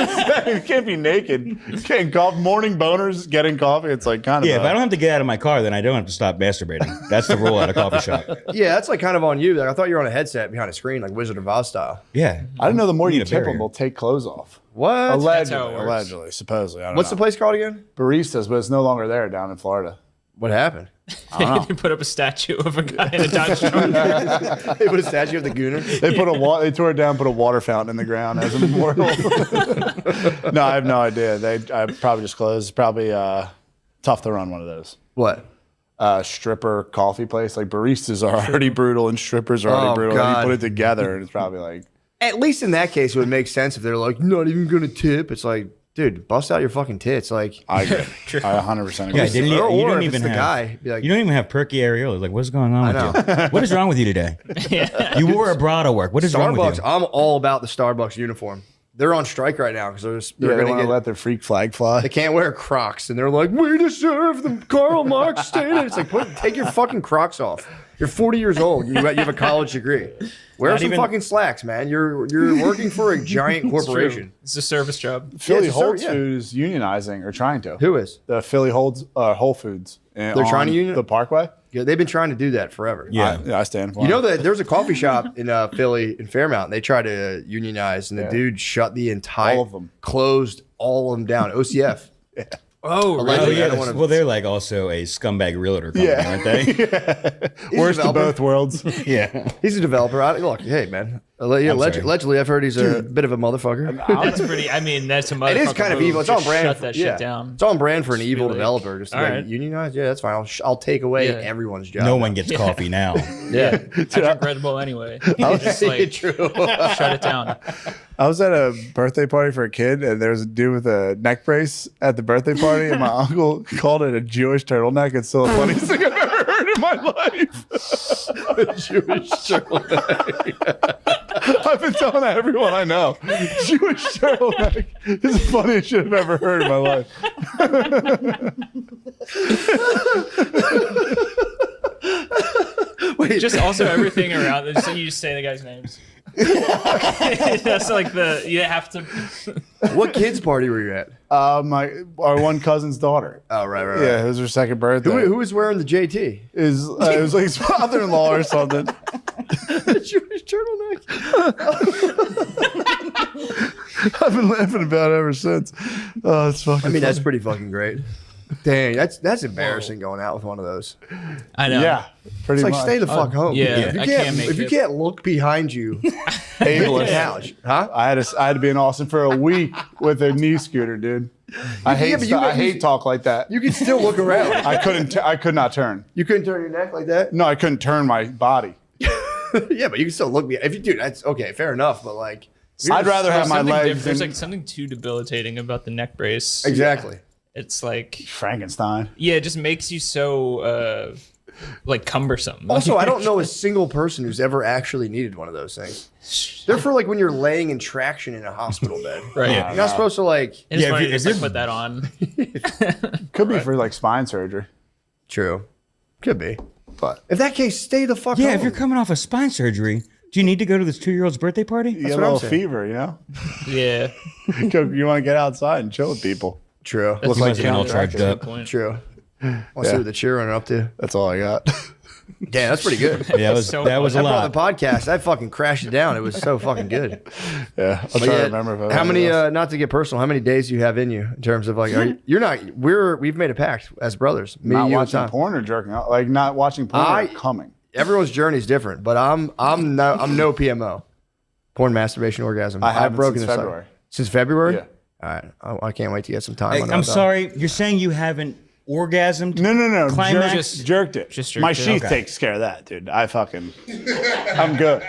just saying, you can't be naked. Getting coffee, morning boners, getting coffee. It's like kind of.
Yeah, if I don't have to get out of my car, then I don't have to stop masturbating. That's the rule at a coffee shop.
Yeah, that's like kind of on you. Like I thought you were on a headset behind a screen, like Wizard of Oz style.
Yeah.
I didn't know the more you
Need a
tip them,
barrier.
they'll take clothes off.
What?
That's how it works.
Allegedly, supposedly. I don't
What's
know.
the place called again?
Baristas, but it's no longer there down in Florida.
What happened?
they put up a statue of a guy in a Dodge truck.
They put a statue of the gooner.
They tore it down, put a water fountain in the ground as a memorial. No, I have no idea. I probably just closed. It's probably tough to run one of those.
What?
Stripper coffee place. Like baristas are already brutal and strippers are already brutal. And
God.
you put it together and it's probably like
At least in that case, it would make sense if they're like, not even gonna tip. It's like, dude, bust out your fucking tits. Like,
I agree. I 100% agree.
Yeah, didn't you,
Or
you don't
if
even
it's the
have
guy, be like,
you don't even have perky areolas. Like, what's going on
I
with you? What is wrong with you today? You wore a bra to work. What is wrong with
Starbucks.
you?
I'm all about the Starbucks uniform. They're on strike right now because they're
they
going
want
to
to let their freak flag fly.
They can't wear Crocs, and they're like, "We deserve the Karl Marx standard." It's like, take your fucking Crocs off. You're 40 years old. You have a college degree. Wear
Not
some
even-
fucking slacks, man. You're working for a giant corporation.
It's a service job.
Philly
it's a
Whole
yeah.
Foods unionizing or trying to.
Who is?
The Philly Whole Foods.
They're trying to union
the Parkway.
Yeah, they've been trying to do that forever.
Yeah.
I stand for
You
it.
know that there's a coffee shop in Philly in Fairmount. They tried to unionize, and the
Yeah.
dude shut the entire,
All of them.
closed all of them down. OCF.
Oh,
Oh,
Allegedly, I
yeah.
don't wanna-
Well, they're like also a scumbag realtor company,
Yeah.
aren't they?
Worst of
developer.
both worlds.
Yeah.
He's a developer. Look, hey man.
sorry.
Allegedly, I've heard he's a bit of a motherfucker.
That's pretty. I mean, that's a motherfucker.
It is kind of
move.
evil. It's on
Just
brand.
Shut that
yeah.
shit down.
It's on brand for an
Just
evil
be like,
developer. Just to
all
like,
right.
unionize. Yeah, that's fine. I'll take away
Yeah.
everyone's job.
No
now.
one gets coffee now.
Yeah.
I drink Red Bull anyway. Just like
True.
shut it down.
I was at a birthday party for a kid, and there was a dude with a neck brace at the birthday party, and my uncle called it a Jewish turtleneck. It's still the funniest thing I've ever heard in my life.
A Jewish turtleneck.
I've been telling that everyone I know. Jewish turtleneck is the funniest shit I've ever heard in my life.
Wait,
Just also everything around. Just, you just say the guy's names. That's like you have to.
what kids party were you at?
Our one cousin's daughter.
Oh, right.
Yeah, it was her second birthday.
Who was wearing the JT?
It was like his father-in-law or something.
Jewish turtleneck.
I've been laughing about it ever since. Oh, it's fucking.
I mean, that's
funny.
pretty fucking great. Dang, that's embarrassing going out with one of those.
I know.
Yeah, pretty
It's like
much.
stay the fuck home.
yeah,
if you
I
can't,
can't make
if you
it.
can't look behind you,
Ableist.
couch, huh?
I had to be in Austin for a week with a knee scooter, dude. I hate talk like that.
You can still look around.
I could not turn.
You couldn't turn your neck like that.
No, I couldn't turn my body.
Yeah, but you can still look behind. If you do, that's okay, fair enough. But like,
I'd rather have my legs.
There's like something too debilitating about the neck brace.
Exactly.
It's like
Frankenstein.
Yeah, it just makes you so like cumbersome.
Also, I don't know a single person who's ever actually needed one of those things. They're for like when you're laying in traction in a hospital bed.
Right.
You're not supposed to like.
It's funny to just like put that on.
Could be for like spine surgery.
True. Could be.
But
if that case, stay the fuck home.
Yeah, if you're coming off a spine surgery, do you need to go to this 2-year-old's birthday party?
You get a little fever, you know?
Yeah.
You want to get outside and chill with people.
True.
Look like you're all charged up.
True. Want to see what the cheer runner up to?
That's all I got.
Damn, that's pretty good.
Yeah, that was a lot.
The podcast, I fucking crashed it down. It was so fucking good.
Yeah, I'll try to remember. If I
how many? Not to get personal. How many days do you have in you in terms of like? You're not. We've made a pact as brothers. Me,
not
you,
watching
and Tom.
porn or jerking out. Like not watching porn or coming.
Everyone's journey is different, but I'm no PMO. Porn, masturbation, orgasm.
I've
broken
since
this
February.
Since February.
Yeah.
All right. I can't wait to get some time.
Hey,
on
I'm
that.
sorry. You're saying you haven't orgasmed?
No.
Climax?
Jerked it.
Just jerked
My
it.
sheath
Okay.
takes care of that, dude. I'm good.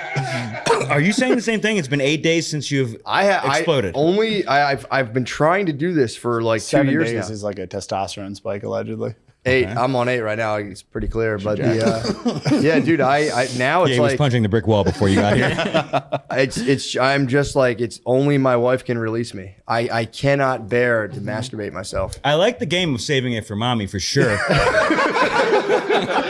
Are you saying the same thing? It's been 8 days since you've exploded.
I've been trying to do this for like 2
7
years
days
now.
is like a testosterone spike, allegedly.
8. I'm on 8 right now. It's pretty clear, but yeah, dude. I now it's
he was
like
punching the brick wall before you got here.
I'm just like it's only my wife can release me. I cannot bear to masturbate myself.
I like the game of saving it for mommy for sure.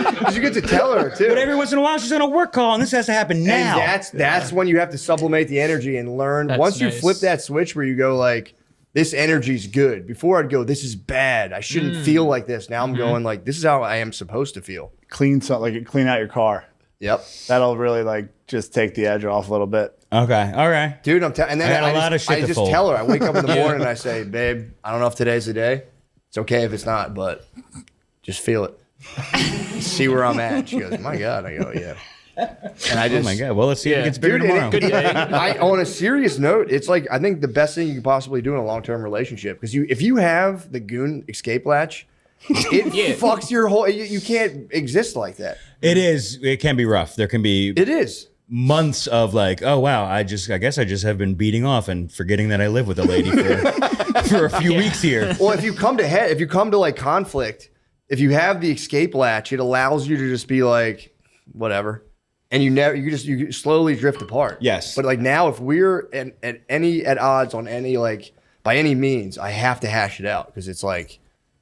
Because you get to tell her too.
But every once in a while she's on a work call and this has to happen now.
And that's when you have to supplement the energy and learn.
That's
Once you
nice.
flip that switch where you go like, this energy's good. Before I'd go, this is bad. I shouldn't feel like this. Now I'm going like, this is how I am supposed to feel.
Clean out your car.
Yep.
That'll really like just take the edge off a little bit.
Okay. All right.
Dude, and then
I got a lot of shit
I
to
just
fold.
tell her. I wake up in the morning and I say, babe, I don't know if today's the day. It's okay if it's not, but just feel it. See where I'm at. She goes, my God. I go, yeah. And I just,
oh my God. Well, let's see if it gets bigger tomorrow.
Good day.
on a serious note, it's like I think the best thing you can possibly do in a long-term relationship, because if you have the goon escape latch, it fucks your whole. You can't exist like that.
It is. It can be rough. There can be.
It is
months of like, oh wow, I guess I just have been beating off and forgetting that I live with a lady for a few weeks here.
Well, if you come to like conflict, if you have the escape latch, it allows you to just be like, whatever. And you slowly drift apart.
Yes.
But like now, if we're at odds on any like by any means, I have to hash it out because it's like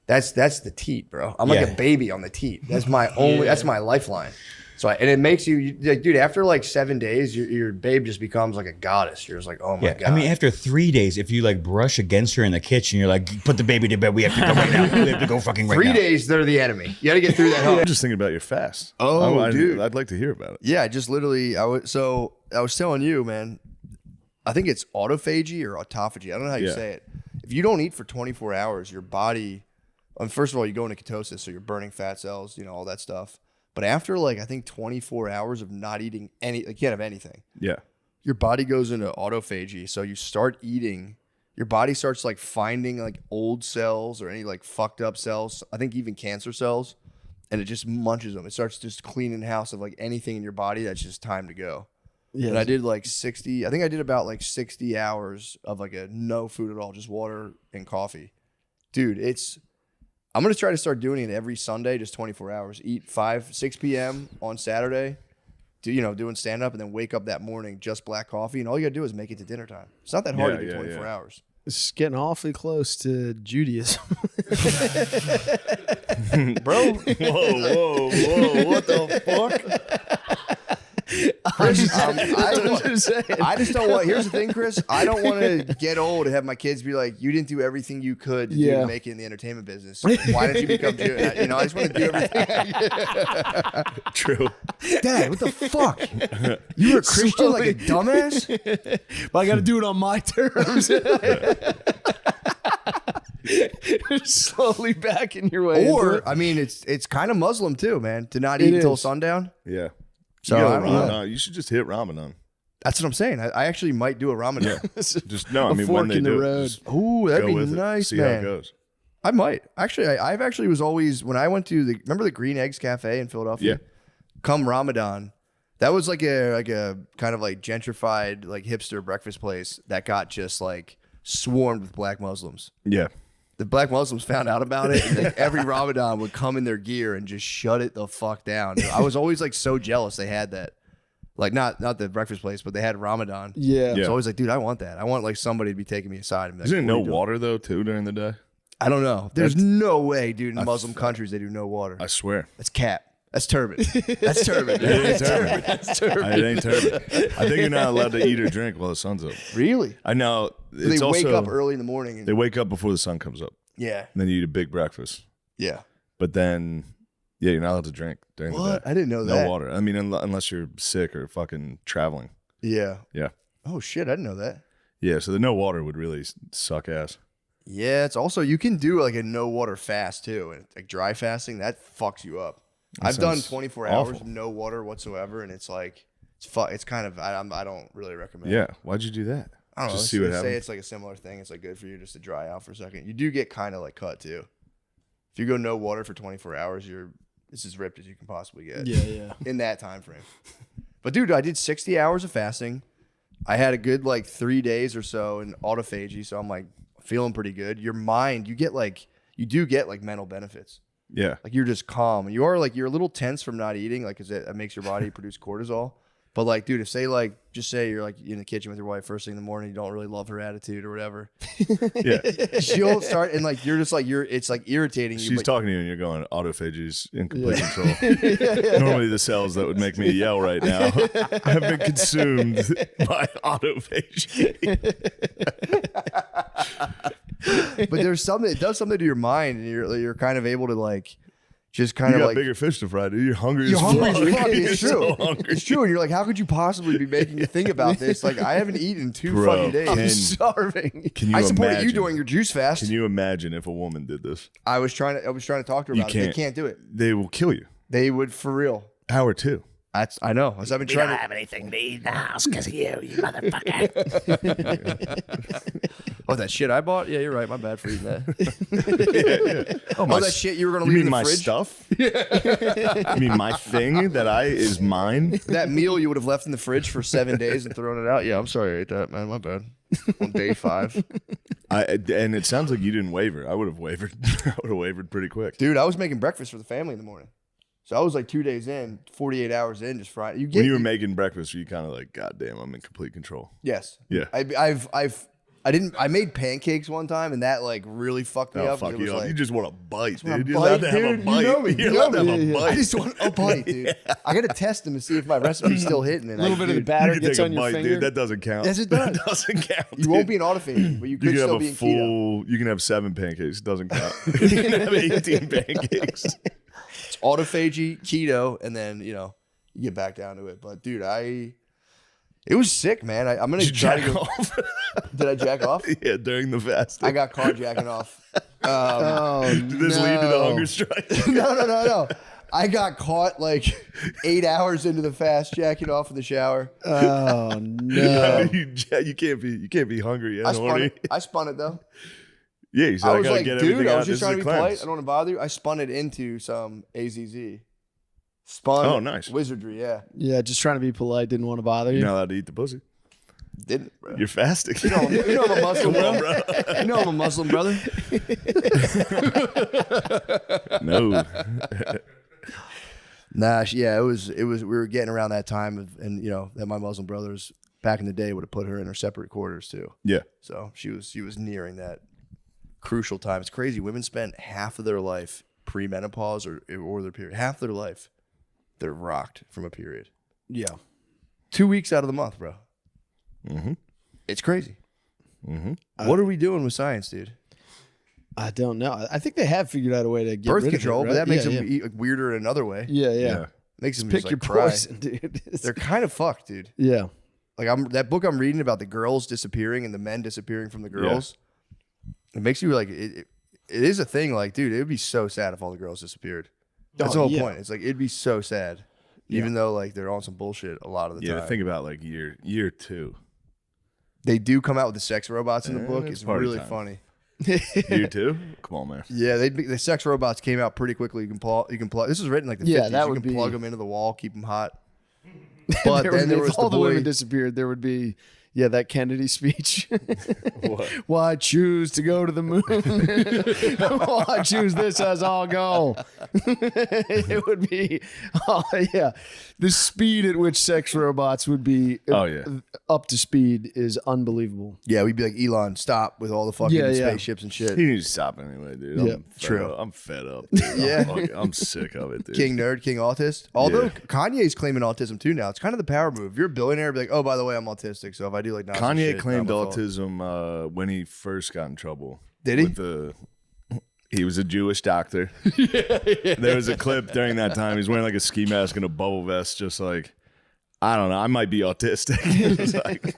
that's the teat, bro. I'm like a baby on the teat. That's my only. That's my lifeline. So and it makes you like, dude. After like 7 days, your babe just becomes like a goddess. You're just like, oh my God.
I mean, after 3 days, if you like brush against her in the kitchen, you're like, put the baby to bed. We have to go right now. We have to go fucking right
3
now.
days, they're the enemy. You got to get through that.
I'm just thinking about your fast.
Dude,
I'd like to hear about it.
Yeah, just literally. I was telling you, man. I think it's autophagy or autophagy. I don't know how you say it. If you don't eat for 24 hours, your body. First of all, you go into ketosis, so you're burning fat cells, all that stuff. But after like I think 24 hours of not eating you can't have anything.
Yeah.
Your body goes into autophagy, so you start eating. Your body starts like finding like old cells or any like fucked up cells. I think even cancer cells, and it just munches them. It starts just cleaning house of like anything in your body that's just time to go. Yeah. And I did like 60. I think I did about like 60 hours of like a no food at all, just water and coffee. Dude, I'm going to try to start doing it every Sunday, just 24 hours. Eat 6 p.m. on Saturday, doing stand-up, and then wake up that morning, just black coffee. And all you got to do is make it to dinner time. It's not that hard to do 24 hours.
It's getting awfully close to Judaism.
Bro.
Whoa. What the fuck?
Chris, I just don't want. Here's the thing, Chris. I don't want to get old and have my kids be like, "You didn't do everything you could to do to make it in the entertainment business. Why didn't you become Jewish?" I just want to do everything.
True.
Dad, what the fuck? You were a Christian like a dumbass?
But I got to do it on my terms. Slowly backing your way. into
Or
it.
I mean, it's kind of Muslim too, man, to not eat
It
until
is.
sundown.
Yeah.
So
you,
I don't know.
Ramadan. You should just hit Ramadan.
That's what I'm saying. I actually might do a Ramadan.
Just no. I mean, when they do it, just
Ooh, that'd
go
be
with it,
nice,
see
man.
how it goes.
I might actually. I've actually was always when I went to remember the Green Eggs Cafe in Philadelphia.
Yeah.
Come Ramadan, that was like a kind of like gentrified like hipster breakfast place that got just like swarmed with black Muslims.
Yeah.
The black Muslims found out about it, and like every Ramadan would come in their gear and just shut it the fuck down. I was always like so jealous they had that. Like not the breakfast place, but they had Ramadan.
Yeah.
I was always like, dude, I want that. I want like somebody to be taking me aside and be like,
Isn't it
"What
no
are you doing?"
water though too during the day?
I don't know. There's
That's-
no way, dude. In Muslim countries, they do no water.
I swear.
That's cap. That's turban. That's turban.
It ain't
That's
turban.
That's turban.
It ain't turban. I think you're not allowed to eat or drink while the sun's up.
Really?
I know.
They
It's
wake
also-
up early in the morning. And,
They wake up before the sun comes up.
Yeah.
And then you eat a big breakfast.
Yeah.
But then, yeah, you're not allowed to drink during the
What?
day.
I didn't know
No
that.
water. I mean, unless you're sick or fucking traveling.
Yeah.
Yeah.
Oh shit! I didn't know that.
Yeah. So the no water would really suck ass.
Yeah. It's also you can do like a no water fast too, and like dry fasting that fucks you up.
That
I've done
sounds
24 hours
awful.
no water whatsoever, and it's like it's kind of I don't really recommend.
Yeah. Why'd you do that?
I don't know.
Just see what
Say
happens.
it's like a similar thing. It's like good for you just to dry out for a second. You do get kind of like cut too. If you go no water for 24 hours, it's as ripped as you can possibly get.
Yeah.
In that time frame. But dude, I did 60 hours of fasting. I had a good like 3 days or so in autophagy, so I'm like feeling pretty good. Your mind, you do get like mental benefits.
Yeah.
Like you're just calm. You are like you're a little tense from not eating, like 'cause it makes your body produce cortisol. But like, dude, if just say you're like in the kitchen with your wife first thing in the morning, you don't really love her attitude or whatever.
Yeah.
She'll start and like you're just like it's like irritating you.
She's
but-
talking to you and you're going, autophagy's in complete control. Normally the cells that would make me yell right now have been consumed by autophagy.
But there's something, it does something to your mind, and you're kind of able to like just kind
You
of
got
like
bigger fish to fry, dude. You're hungry
you're
as
hungry as
fuck.
fuck.
You're
It's
so
true.
hungry.
It's true. And you're like, how could you possibly be making you think about this? Like, I haven't eaten in 2
Bro,
fucking days.
can-
I'm starving.
Can you
I support
imagine?
you doing your juice fast.
Can you imagine if a woman did this?
I was trying to talk to her
You
about it. They can't do it.
They will kill you.
They would for real.
Hour 2.
I know. I've been trying to.
anything to eat in the house because of you motherfucker.
Oh, that shit I bought? Yeah, you're right. My bad for eating that.
Oh,
Oh, that shit you were gonna
you
leave
mean
in the
my
fridge?
stuff? You mean my thing that is mine?
That meal you would have left in the fridge for 7 days and thrown it out. Yeah, I'm sorry I ate that, man. My bad. On day 5.
And it sounds like you didn't waver. I would have wavered. I would have wavered pretty quick.
Dude, I was making breakfast for the family in the morning. So I was like 2 days in, 48 hours in, just frying.
When you were making breakfast, were you kind of like, God damn, I'm in complete control?
Yes.
Yeah.
I made pancakes one time and that like really fucked me
Oh,
up. 'cause
fuck
it was
you up.
like,
You just want a bite,
want
dude.
a
You're allowed
bite,
to have a
dude.
bite.
You know me.
You're
You know
allowed to have
me.
a bite.
I just want a bite, dude. I got to test them to see if my recipe's still hitting. And
A little bit of the batter
You can
gets
take a
on your
bite,
finger.
dude. That doesn't count.
Yes, it does.
That doesn't count.
You won't be in autophagy, but you could
can
still
have
be
a
in keto.
full. You can have 7 pancakes. It doesn't count. You can have 18 pancakes.
It's autophagy, keto, and then you get back down to it. But dude, it was sick, man. I'm gonna
Did you
try
jack
to go.
off?
Did I jack off?
Yeah, during the fast.
I got caught jacking off.
Did this lead to the hunger strike?
No. I got caught like 8 hours into the fast jacking off in the shower.
Oh no!
You can't be hungry and horny.
I spun it though.
Yeah, you said
I
I
was
gotta
like,
get
dude,
everything
I
out.
was just
This
trying to
is
be
a
polite.
cleanse.
I don't want to bother you. I spun it into some AZZ. Spun.
Oh, nice.
Wizardry, yeah.
Yeah, just trying to be polite. Didn't want to bother you.
You're not allowed to eat the pussy.
Didn't, bro.
You're fasting.
You know I'm a Muslim,
Come on,
bro.
bro.
You know I'm a Muslim, brother.
No.
Nah, yeah, it was. We were getting around that time, and that my Muslim brothers back in the day would have put her in her separate quarters too.
Yeah.
So she was nearing that crucial time. It's crazy. Women spend half of their life pre-menopause or their period. Half their life, they're rocked from a period.
Yeah.
2 weeks out of the month, bro.
Mm-hmm.
It's crazy.
Mm-hmm.
What are we doing with science, dude?
I don't know. I think they have figured out a way to get
Birth
rid
control,
of it,
but
right?
that makes
Yeah,
them
yeah.
eat weirder in another way.
Yeah.
Makes them
Pick
just,
your
like, cry.
poison, dude.
They're kind of fucked, dude.
Yeah.
Like that book I'm reading about the girls disappearing and the men disappearing from the girls. It makes you like it is a thing. Like, dude, it would be so sad if all the girls disappeared. That's the whole point. It's like it'd be so sad, even though like they're on some bullshit a lot of the time.
Yeah, think about like year 2.
They do come out with the sex robots in the book.
It's
It's
party
really
time.
funny.
Year 2? Come on, man.
Yeah, the sex robots came out pretty quickly. You can plug. This was written like the 50s.
That
you
would
can
be
plug them into the wall, keep them hot. But
There
then
would
there
be-
was
if all
the
the women
boy.
disappeared, there would be that Kennedy speech. Why choose to go to the moon? Why choose this as our goal? It would be, the speed at which sex robots would be up to speed is unbelievable.
Yeah, we'd be like, Elon, stop with all the fucking spaceships and shit.
He needs to stop anyway, dude.
Yeah,
I'm fed up. Dude.
Yeah.
I'm sick of it, dude.
King nerd, king autist. Although Kanye's claiming autism too now. It's kind of the power move. If you're a billionaire, be like, oh, by the way, I'm autistic. So if I do like Nazi
Kanye
shit,
claimed
not my fault.
autism when he first got in trouble.
Did he?
He was a Jewish doctor. There was a clip during that time. He's wearing like a ski mask and a bubble vest, just like, I don't know, I might be autistic. It's like,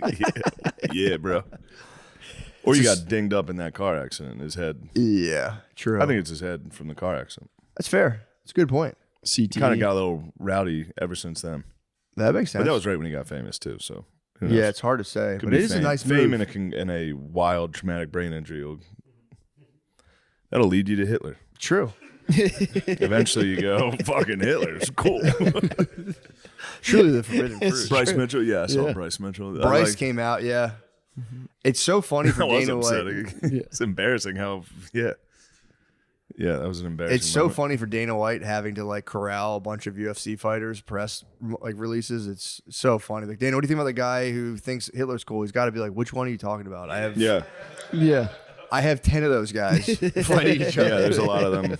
yeah, bro. Or you got dinged up in that car accident, his head.
Yeah, true.
I think it's his head from the car accident.
That's fair. That's a good point.
CTE.
Kind of got a little rowdy ever since then.
That makes sense.
But that was right when he got famous too. So who knows?
Yeah, it's hard to say,
Could
but
be
it is a nice
fame
move.
in a wild traumatic brain injury. That'll lead you to Hitler.
True.
Eventually, you go, fucking Hitler's cool.
Truly the forbidden fruit.
Bryce Mitchell, yeah, I saw Bryce Mitchell.
Bryce came out, yeah. It's so funny for
That was
Dana White.
upsetting. It's embarrassing how, yeah, that was an embarrassing.
It's so
moment.
funny for Dana White having to like corral a bunch of UFC fighters press like releases. It's so funny. Like, Dana, what do you think about the guy who thinks Hitler's cool? He's got to be like, which one are you talking about? I have I have 10 of those guys fighting each other.
Yeah, there's a lot of them.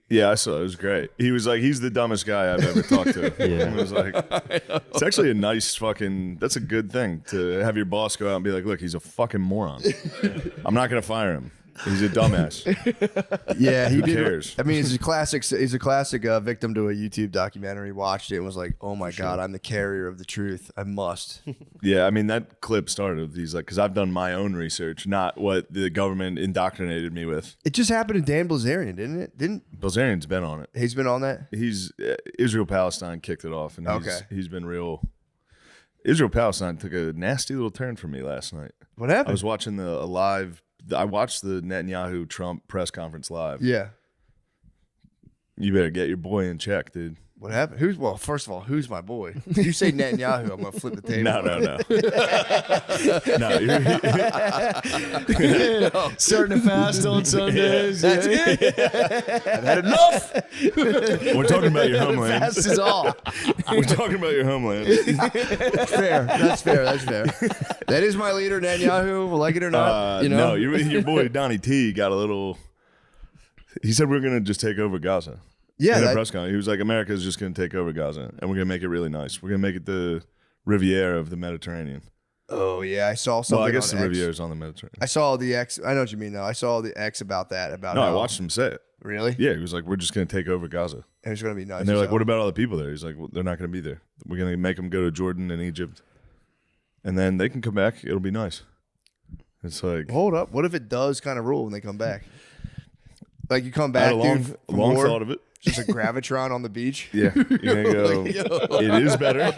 Yeah, I saw it. It was great. He was like, he's the dumbest guy I've ever talked to.
Yeah.
It was like, it's actually a nice fucking, that's a good thing to have your boss go out and be like, look, he's a fucking moron. I'm not going to fire him. He's a dumbass.
Yeah, he
Who
did.
cares?
I mean, he's a classic. He's a classic victim to a YouTube documentary. Watched it and was like, "Oh my god, I'm the carrier of the truth. I must."
Yeah, I mean, that clip started with these, like, because I've done my own research, not what the government indoctrinated me with.
It just happened to Dan Bilzerian, didn't it?
Bilzerian's been on it.
He's been on that?
He's Israel-Palestine kicked it off, and he's been real. Israel-Palestine took a nasty little turn for me last night.
What happened?
I was watching I watched the Netanyahu-Trump press conference live.
Yeah.
You better get your boy in check, dude.
What happened? Well, first of all, who's my boy? If you say Netanyahu, I'm gonna flip the table.
No.
No. Starting to fast on Sundays.
That's it. I've had enough.
We're talking about your homeland.
Fast is all.
We're talking about your homeland.
Fair. That's fair. That is my leader, Netanyahu. Like it or not,
No, your boy Donnie T got a little. He said we're gonna just take over Gaza.
Yeah,
in a press conference, he was like, "America's just gonna take over Gaza, and we're gonna make it really nice. We're gonna make it the Riviera of the Mediterranean."
Oh yeah, I saw something.
Well, I guess
on
the
X.
Riviera is on the Mediterranean.
I saw the X. I know what you mean, though. I saw the X about that.
No, I watched him say it.
Really?
Yeah, he was like, "We're just gonna take over Gaza."
It was gonna be nice.
And they're
as
like,
hell.
"What about all the people there?" He's like, well, "They're not gonna be there. We're gonna make them go to Jordan and Egypt, and then they can come back. It'll be nice." It's like,
Hold up. What if it does kind of rule when they come back? Like you come
I had
back,
a long,
dude. from
long
war,
thought of it.
Just a gravitron on the beach.
Yeah, you're gonna go.
Like, yo.
It is better.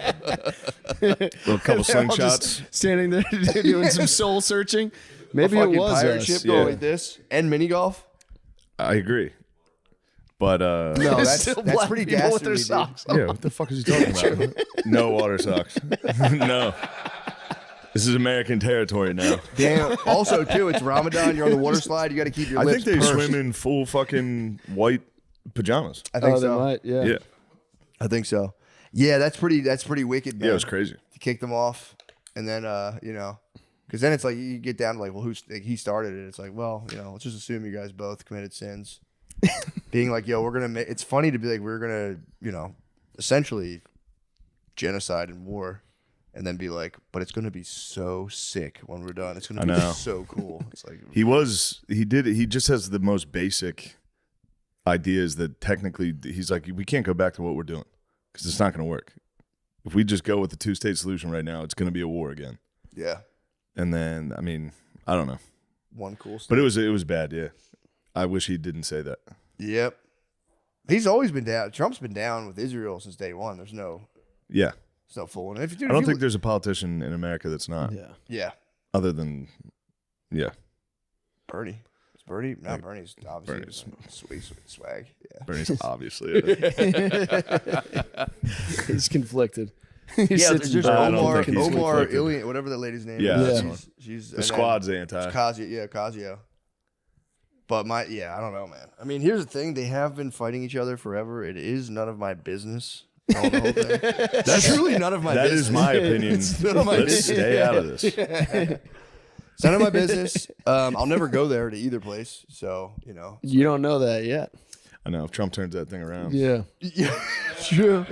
Well, a couple
They're all just
slingshots.
standing there doing some soul searching. Maybe
a
it
fucking
was
pirate
us.
ship
Yeah.
going like this and mini golf.
I agree, but
No, that's
Still
that's
black
pretty
people with their
dastardly, dude.
socks on.
yeah. What the fuck is he talking about? No water socks. No. This is American territory now.
Damn. Also, too, it's Ramadan. You're on the water slide. You got to keep your
I
lips
think they
pursed.
swim in full fucking white pajamas.
I think
Oh, they
so.
might. Yeah.
Yeah,
I think so. Yeah, that's pretty wicked.
yeah, it was
man,
crazy.
to kick them off, and then because then it's like you get down to like, well, he started it? It's like, well, let's just assume you guys both committed sins. Being like, yo, we're gonna make. It's funny to be like, we're gonna, essentially genocide and war. And then be like, but it's gonna be so sick when we're done. It's gonna
I
be
know.
so cool. It's like
He just has the most basic ideas that technically he's like, we can't go back to what we're doing because it's not going to work. If we just go with the 2-state solution right now, it's going to be a war again.
Yeah.
And then, I mean, I don't know.
one cool stuff.
But it was bad. Yeah, I wish he didn't say that.
Yep. He's always been down. Trump's been down with Israel since day one. There's no fooling.
I don't think there's a politician in America that's not.
Yeah.
Other than,
Bernie. It's Bernie. Not Bernie's obviously. Sweet swag. Yeah.
Bernie's obviously.
He's conflicted.
There's Omar, Ilian, whatever that lady's name is. She's
the squad's anti.
Ocasio. But I don't know, man. I mean, here's the thing: they have been fighting each other forever. It is none of my business. The whole thing. That's truly none of my business.
That is my opinion.
It's none of my
Let's
business.
stay out of this.
It's none of my business. I'll never go there to either place. So
You don't know that yet.
I know if Trump turns that thing around.
Yeah.
True.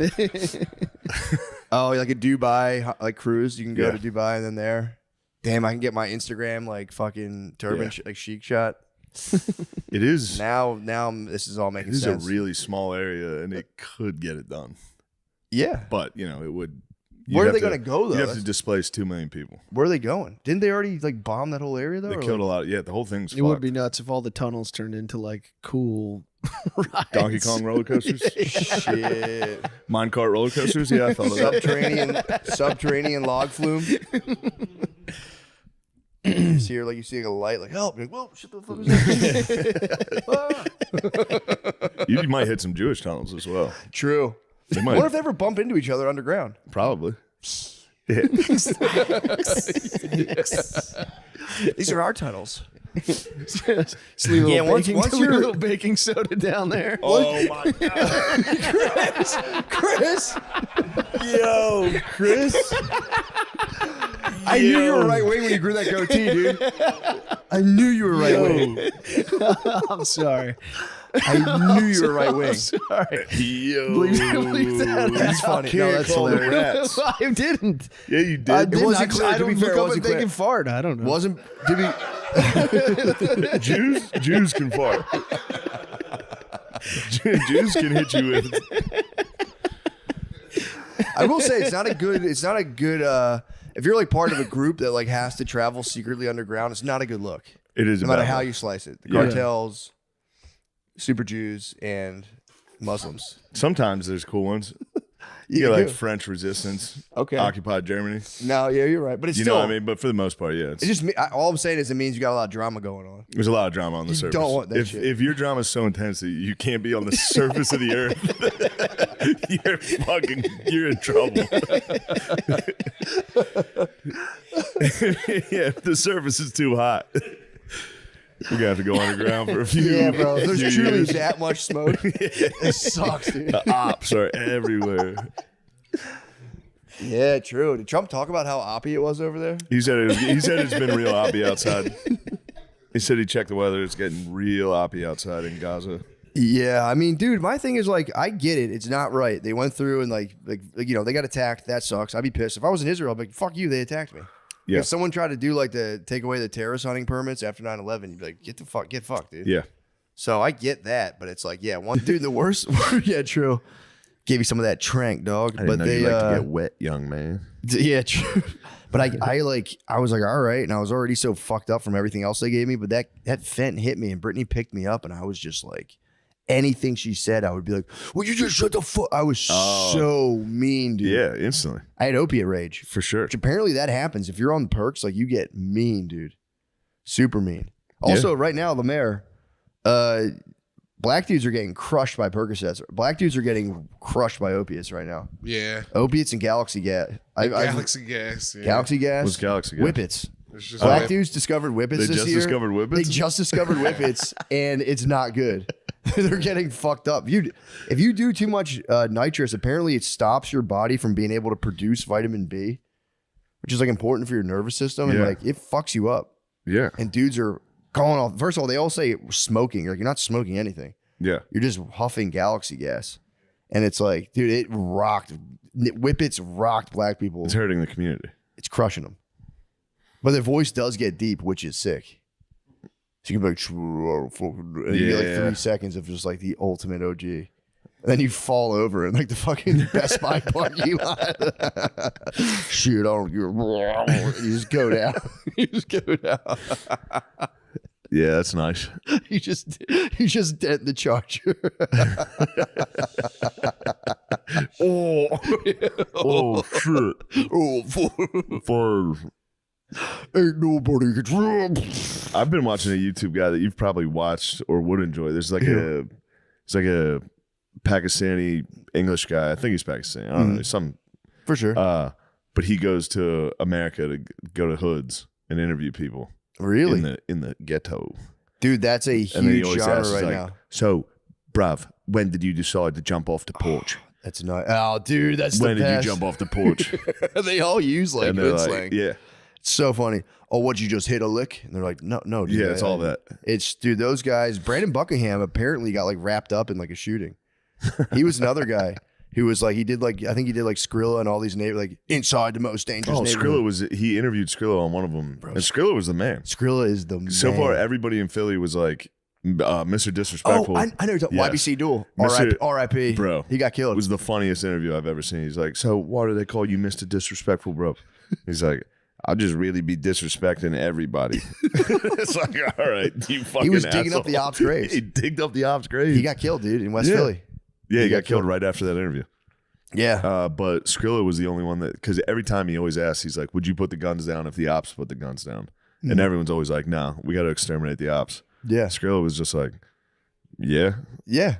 Oh, like a Dubai cruise. You can go to Dubai and then there. Damn, I can get my Instagram fucking turban chic shot.
It is
now. This is all making sense.
It is a really small area, and it could get it done.
Yeah,
but it would.
Where are they going to go though?
You have to displace 2 million people.
Where are they going? Didn't they already bomb that whole area though?
They killed a lot. Yeah, the whole thing's.
It would be nuts if all the tunnels turned into cool rides.
Donkey Kong roller coasters.
Shit.
Minecart roller coasters. Yeah, I thought of that.
Subterranean log flume. You see her you see a light help. You're whoa, shit, the fuck is that?
You might hit some Jewish tunnels as well.
True. What if they ever bump into each other underground?
Probably.
Yeah. These are our tunnels.
Just leave a little baking soda down there.
Oh my god,
Chris! Yo, Chris! I knew you were right wing when you grew that goatee, dude. I knew you were right wing.
I'm sorry.
I knew you were right wing.
Sorry.
Yo,
Believe that.
That's funny. No, that's hilarious.
I didn't.
Yeah, you did.
It wasn't clear.
I
To be
don't
fair,
look
it
up
wasn't
if they
clear.
can fart. I don't know.
Wasn't to be.
Jews can fart. Jews can hit you with.
I will say it's not a good. If you're part of a group that has to travel secretly underground, it's not a good look.
It is
no
a
matter
bad
how
look.
you slice it. The cartels, super Jews, and Muslims.
Sometimes there's cool ones. You get French resistance.
Okay.
Occupied Germany.
No, yeah, you're right. But it's
You
still.
know what I mean? But for the most part, yeah.
It's just all I'm saying is it means you got a lot of drama going on.
There's a lot of drama on the surface.
don't want that
if,
shit.
If your drama is so intense that you can't be on the surface of the earth, you're in trouble. Yeah, if the surface is too hot, we're gonna have to go underground for a few.
Yeah, bro. If
few
there's truly
years.
that much smoke, it sucks, dude.
The ops are everywhere.
Yeah, true. Did Trump talk about how oppy it was over there?
He said it's been real oppy outside. He said he checked the weather. It's getting real oppy outside in Gaza.
Yeah, I mean, dude, my thing is I get it. It's not right. They went through and they got attacked. That sucks. I'd be pissed if I was in Israel. I'd be like, fuck you. They attacked me.
Yeah.
If someone tried to do the take away the terrorist hunting permits after 9/11, you'd be like, get fucked, dude.
Yeah.
So I get that, but it's one dude. The worst. Yeah, true. Gave you some of that trank, dog.
I didn't know you like to get wet, young man.
Yeah, true. But I was like, all right, and I was already so fucked up from everything else they gave me. But that Fenton hit me, and Brittany picked me up, and I was just like, anything she said, I would be like, "Well, you just shut the fuck." I was so mean, dude.
Yeah, instantly.
I had opiate rage
for sure.
Which apparently that happens if you're on perks. You get mean, dude. Super mean. Also, right now, the mayor, black dudes are getting crushed by Percocets. Black dudes are getting crushed by opiates right now.
Yeah.
Opiates and Galaxy gas.
Galaxy gas. Yeah.
Galaxy gas.
What's Galaxy gas?
Whippets.
It's just
Black dudes discovered whippets
They
this
just
year.
discovered whippets?
They just discovered whippets, and it's not good. They're getting fucked up. If you do too much nitrous, apparently it stops your body from being able to produce vitamin B, which is important for your nervous system, and
Yeah.
it fucks you up.
Yeah.
And dudes are going off. First of all, they all say smoking. You're not smoking anything.
Yeah.
You're just huffing Galaxy gas. And it's dude, it rocked. Whippets rocked black people.
It's hurting the community.
It's crushing them. But their voice does get deep, which is sick. So you can be and you get 3 seconds of just the ultimate OG. And then you fall over in the fucking Best Buy parking lot. Shit, you just go down. You just go down.
Yeah, that's nice.
You just dent the charger.
Oh shit. For
ain't nobody can.
I've been watching a YouTube guy that you've probably watched or would enjoy. There's like a Pakistani English guy. I think he's Pakistani. I don't know. Some
for sure.
But he goes to America to go to hoods and interview people.
Really?
In the ghetto.
Dude, that's a huge genre right now.
So, bruv, when did you decide to jump off the porch?
That's not. Oh, dude, that's
when
the
did
best.
you jump off the porch?
They all use like
And they're
hood
like,
slang.
yeah.
It's so funny. Oh, what, you just hit a lick? And they're like, no, dude.
Yeah, it's all that.
It's, dude, those guys. Brandon Buckingham apparently got like wrapped up in like a shooting. He was another guy who was like, I think he did like Skrilla and all these like inside the most dangerous.
Oh, he interviewed Skrilla on one of them. And Skrilla was the man.
Skrilla is the man.
So far, everybody in Philly was like, Mr. Disrespectful.
Oh, I know you're talking YBC Duel. R.I.P.
Bro.
He got killed.
It was the funniest interview I've ever seen. He's like, so why do they call you Mr. Disrespectful, bro? He's like, I'll just really be disrespecting everybody. It's like, all right, you fucking
He was digging up the ops graves.
He digged up the ops graves.
He got killed, dude, in West Philly.
Yeah, he got killed right after that interview.
Yeah.
But Skrilla was the only one that, because every time he always asks, he's like, would you put the guns down if the ops put the guns down? And everyone's always like, no, we got to exterminate the ops.
Yeah.
Skrilla was just like, yeah,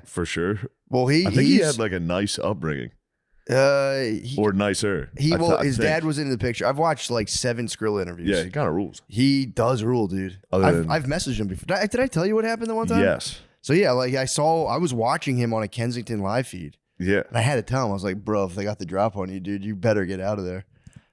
for sure.
Well,
I think he had like a nice upbringing, or nicer.
His dad was in the picture. I've watched like 7 Skrilla interviews.
Yeah, he kind of rules.
He does rule, dude. I've messaged him before. Did I tell you what happened the one time?
Yes.
So yeah, like I was watching him on a Kensington live feed.
Yeah.
And I had to tell him, I was like, bro, if they got the drop on you, dude, you better get out of there.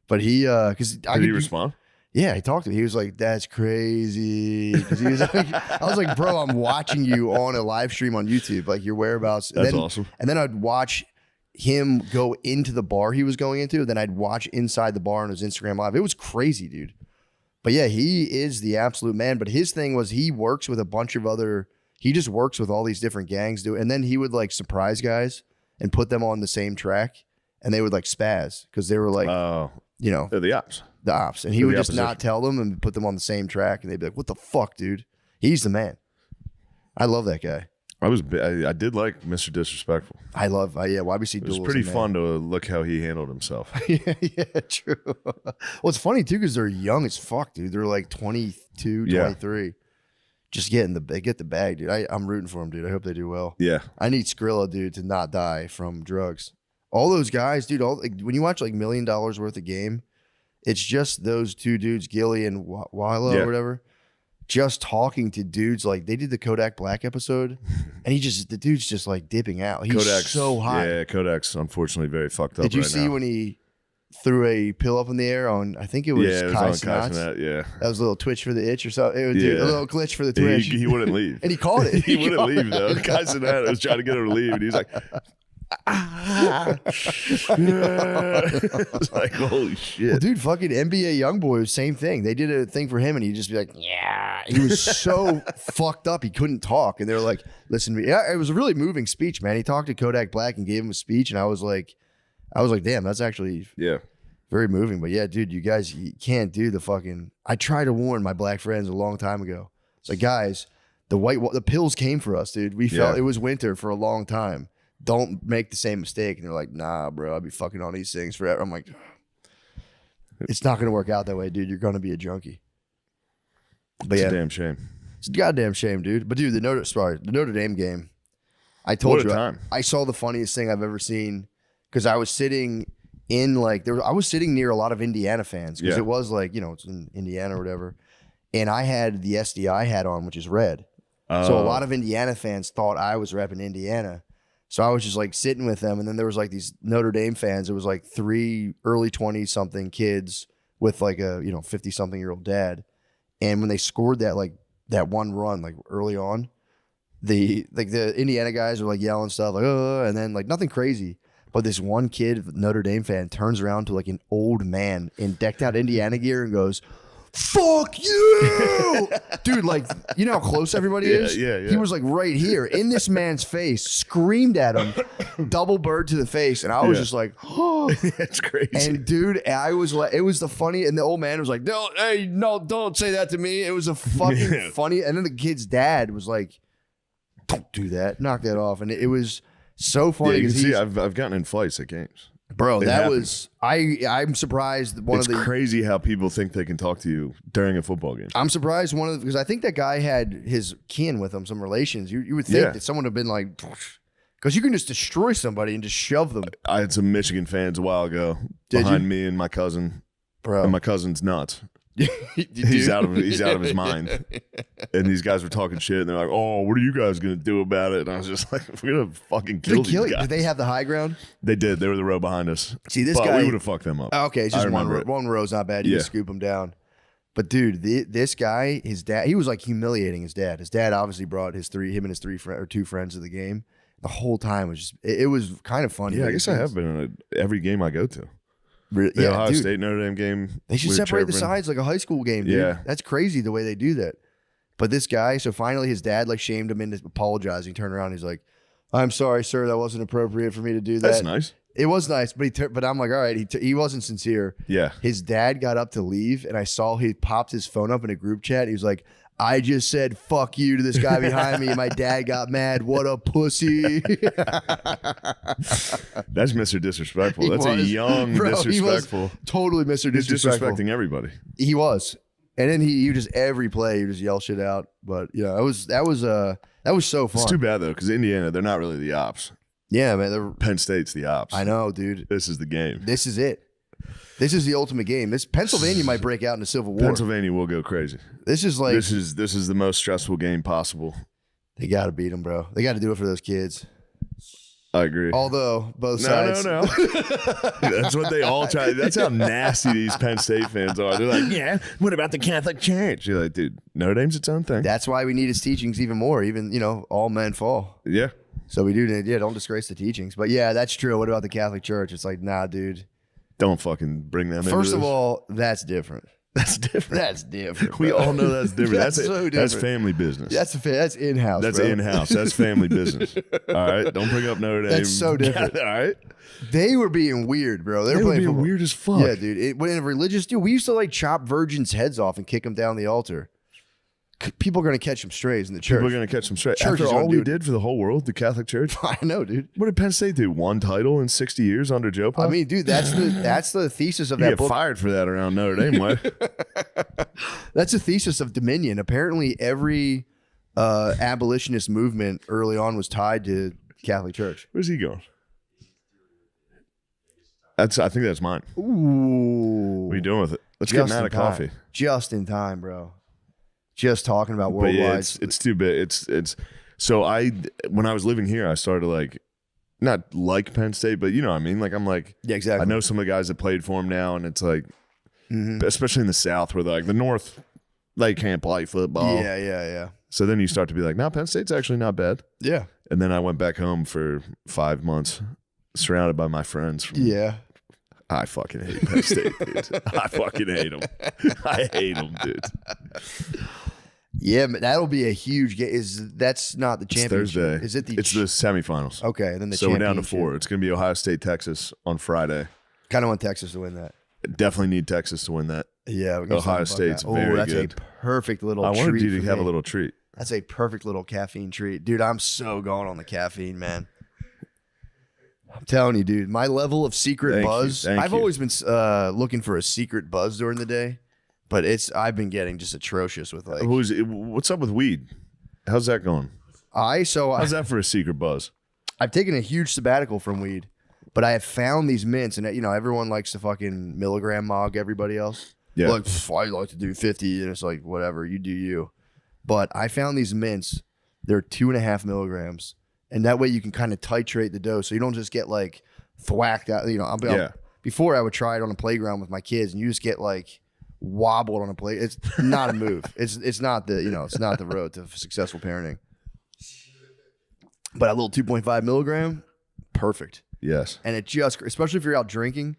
But he, because
did he respond?
Yeah, he talked to me. He was like, "That's crazy." Because he was like, I was like, "Bro, I'm watching you on a live stream on YouTube, like your whereabouts."
That's awesome.
And then I'd watch him go into the bar he was going into. Then I'd watch inside the bar on his Instagram live. It was crazy, dude. But yeah, he is the absolute man. But his thing was he works with a bunch of other. He just works with all these different gangs, dude. And then he would like surprise guys and put them on the same track, and they would like spaz because they were like, you know,
they're the ops.
The ops, and he would just not tell them and put them on the same track, and they'd be like, "What the fuck, dude? He's the man." I love that guy.
I did like Mr. Disrespectful.
I love, YBC
It
Duel.
was pretty fun to look how he handled himself.
yeah, true. Well, it's funny too because they're young as fuck, dude. They're like 22, 23. Just get the bag, dude. I'm rooting for them, dude. I hope they do well.
Yeah.
I need Skrilla, dude, to not die from drugs. All those guys, dude. When you watch like $1 million worth of game. It's just those 2 dudes, Gilly and Wilo or whatever, just talking to dudes. Like they did the Kodak Black episode, and the dude's just like dipping out. He's
Kodak's
so hot.
Yeah, Kodak's unfortunately very fucked up.
Did you
right
see
now.
when he threw a pill up in the air on? I think it was
it was
Kai
on
Cenat.
Cenat, yeah.
That was a little twitch for the itch or something. It was a little glitch for the twitch.
He wouldn't leave,
and he called it.
he wouldn't leave though. Kai Cenat was trying to get him to leave, and he's like. It's like holy shit,
well, dude. Fucking NBA YoungBoy, same thing. They did a thing for him, and he'd just be like, "Yeah." He was so fucked up, he couldn't talk, and they're like, "Listen to me." Yeah, it was a really moving speech, man. He talked to Kodak Black and gave him a speech, and I was like, "Damn, that's actually very moving." But yeah, dude, you guys, you can't do the fucking. I tried to warn my black friends a long time ago. It's like, guys, the pills came for us, dude. We felt it was winter for a long time. Don't make the same mistake. And they're like, nah, bro, I'll be fucking on these things forever. I'm like, it's not going to work out that way, dude. You're going to be a junkie. But
it's a damn shame.
It's a goddamn shame, dude. But dude, the Notre Dame game, I told
What a
you,
time.
I saw the funniest thing I've ever seen because I was sitting in I was sitting near a lot of Indiana fans because it was like, it's in Indiana or whatever. And I had the SDI hat on, which is red. So a lot of Indiana fans thought I was repping Indiana. So I was just like sitting with them, and then there was like these Notre Dame fans. It was like 3 early 20-something kids with like a 50-something-year-old dad. And when they scored that one run like early on, the Indiana guys were like yelling stuff like and then like nothing crazy. But this one kid, Notre Dame fan, turns around to like an old man in decked out Indiana gear and goes, fuck you, dude. Like, you know how close everybody is?
Yeah.
He was like right here in this man's face, screamed at him, double bird to the face. And I was just like, oh,
it's crazy.
And dude, I was like, it was the funny. And the old man was like, don't say that to me. It was a fucking funny. And then the kid's dad was like, don't do that, knock that off. And it was so funny.
Yeah, you can see I've gotten in fights at games.
Bro,
It
that
happens.
was I'm surprised
It's crazy how people think they can talk to you during a football game.
I'm surprised because I think that guy had his kin with him, some relations. You would think that someone would have been like, because you can just destroy somebody and just shove them.
I had some Michigan fans a while ago behind me and my cousin.
Bro.
And my cousin's nuts. he's out of his mind. And these guys were talking shit and they're like, oh, what are you guys gonna do about it? And I was just like, we're gonna fucking kill these guys.
Did they have the high ground?
They did. They were the row behind us.
See, this
But
guy,
we would have fucked them up.
Okay, it's just one row's not bad. You can scoop him down. But dude, this guy, his dad, he was like humiliating his dad. His did obviously brought him and his two friends to the game. The whole time was just it was kind of funny.
Yeah, I guess I have been in every game I go to.
Really?
The
Yeah,
Ohio
dude.
State Notre Dame game.
They should
we were
separate the
chirping.
sides like a high school game, dude.
Yeah.
That's crazy the way they do that. But this guy, so finally his dad like shamed him into apologizing, turned around, he's like, I'm sorry, sir, that wasn't appropriate for me to do that.
That's nice.
It was nice, but I'm like, all right, he wasn't sincere.
Yeah.
His dad got up to leave, and I saw he popped his phone up in a group chat. He was like, I just said fuck you to this guy behind me, and my dad got mad. What a pussy.
That's Mr. Disrespectful.
He
That's a
was.
young
Bro, he was
disrespectful.
totally Mr.
He's
Disrespectful.
disrespecting everybody.
He was. And then he just every play, he just yell shit out. But yeah, that was so fun.
It's too bad though, because Indiana, they're not really the ops.
Yeah, man.
Penn State's the ops.
I know, dude.
This is the game.
This is it. This is the ultimate game. This Pennsylvania might break out in a civil war.
Pennsylvania will go crazy.
This is like
this is the most stressful game possible.
They got to beat them, bro. They got to do it for those kids.
I agree.
Although both sides.
No. That's what they all try. That's how nasty these Penn State fans are. They're like, yeah, what about the Catholic Church? You're like, dude, Notre Dame's its own thing.
That's why we need his teachings even more. Even, all men fall.
Yeah.
So we do need, don't disgrace the teachings. But yeah, that's true. What about the Catholic Church? It's like, nah, dude.
Don't fucking bring them in.
First of all, that's different.
That's different.
That's different.
We
bro.
all know that's different.
That's
That's
so different.
That's family business.
That's in-house.
That's
bro.
in-house. That's family business. All right. Don't bring up Notre Dame.
That's so different.
All right.
They were being weird, bro. They were
were
playing
being
football.
weird as fuck.
Yeah, dude. When a religious dude, we used to like chop virgins' heads off and kick them down the altar. People are gonna catch some strays in the church.
People are going to catch some straight.
Church
After
is gonna
all we
do it.
did for the whole world, the Catholic Church.
I know, dude.
What did Penn State do? One title in 60 years under Joe Pop?
I mean, dude, that's the thesis of
you
that
get
book.
fired for that around Notre Dame way.
That's the thesis of Dominion. Apparently, every abolitionist movement early on was tied to Catholic Church.
Where's he going? I think that's mine.
Ooh.
What are you doing with it? Let's get mad at coffee.
Just in time, bro. Just talking about
But
worldwide.
yeah, it's too big. It's so when I was living here, I started not like Penn State, but you know what I mean? Like I'm like,
yeah, exactly.
I know some of the guys that played for him now, and it's like, especially in the South where the North, they can't play football.
Yeah.
So then you start to be like, no, Penn State's actually not bad.
Yeah.
And then I went back home for 5 months, surrounded by my friends.
Yeah.
I fucking hate Penn State, dude. I fucking hate them. I hate them, dude.
Yeah, but that'll be a huge game. That's not the
It's
championship?
Thursday.
Is it the?
It's the semifinals.
Okay, and then the
so we're down to
championship.
4. It's going to be Ohio State, Texas on Friday.
Kind of want Texas to win that.
Definitely need Texas to win that.
Yeah, we can
Ohio
talk about
State's
that.
very
that's
good.
a perfect little.
I wanted
treat
you to
for
have a
me.
little treat.
That's a perfect little caffeine treat, dude. I'm so going on the caffeine, man. I'm telling you, dude. My level of secret
Thank you,
buzz.
thank
I've
you.
always been looking for a secret buzz during the day, but I've been getting just atrocious with like.
What's up with weed? How's that going? How's that for a secret buzz?
I've taken a huge sabbatical from weed, but I have found these mints, and everyone likes to fucking milligram mog everybody else.
Yeah.
Like, I like to do 50, and it's like, whatever, you do you. But I found these mints, they're 2.5 milligrams, and that way you can kind of titrate the dose, so you don't just get like thwacked out. Before I would try it on a playground with my kids, and you just get like wobbled on a play. It's not a move. It's not the road to successful parenting. But a little 2.5 milligram, perfect.
Yes.
And it just, especially if you're out drinking.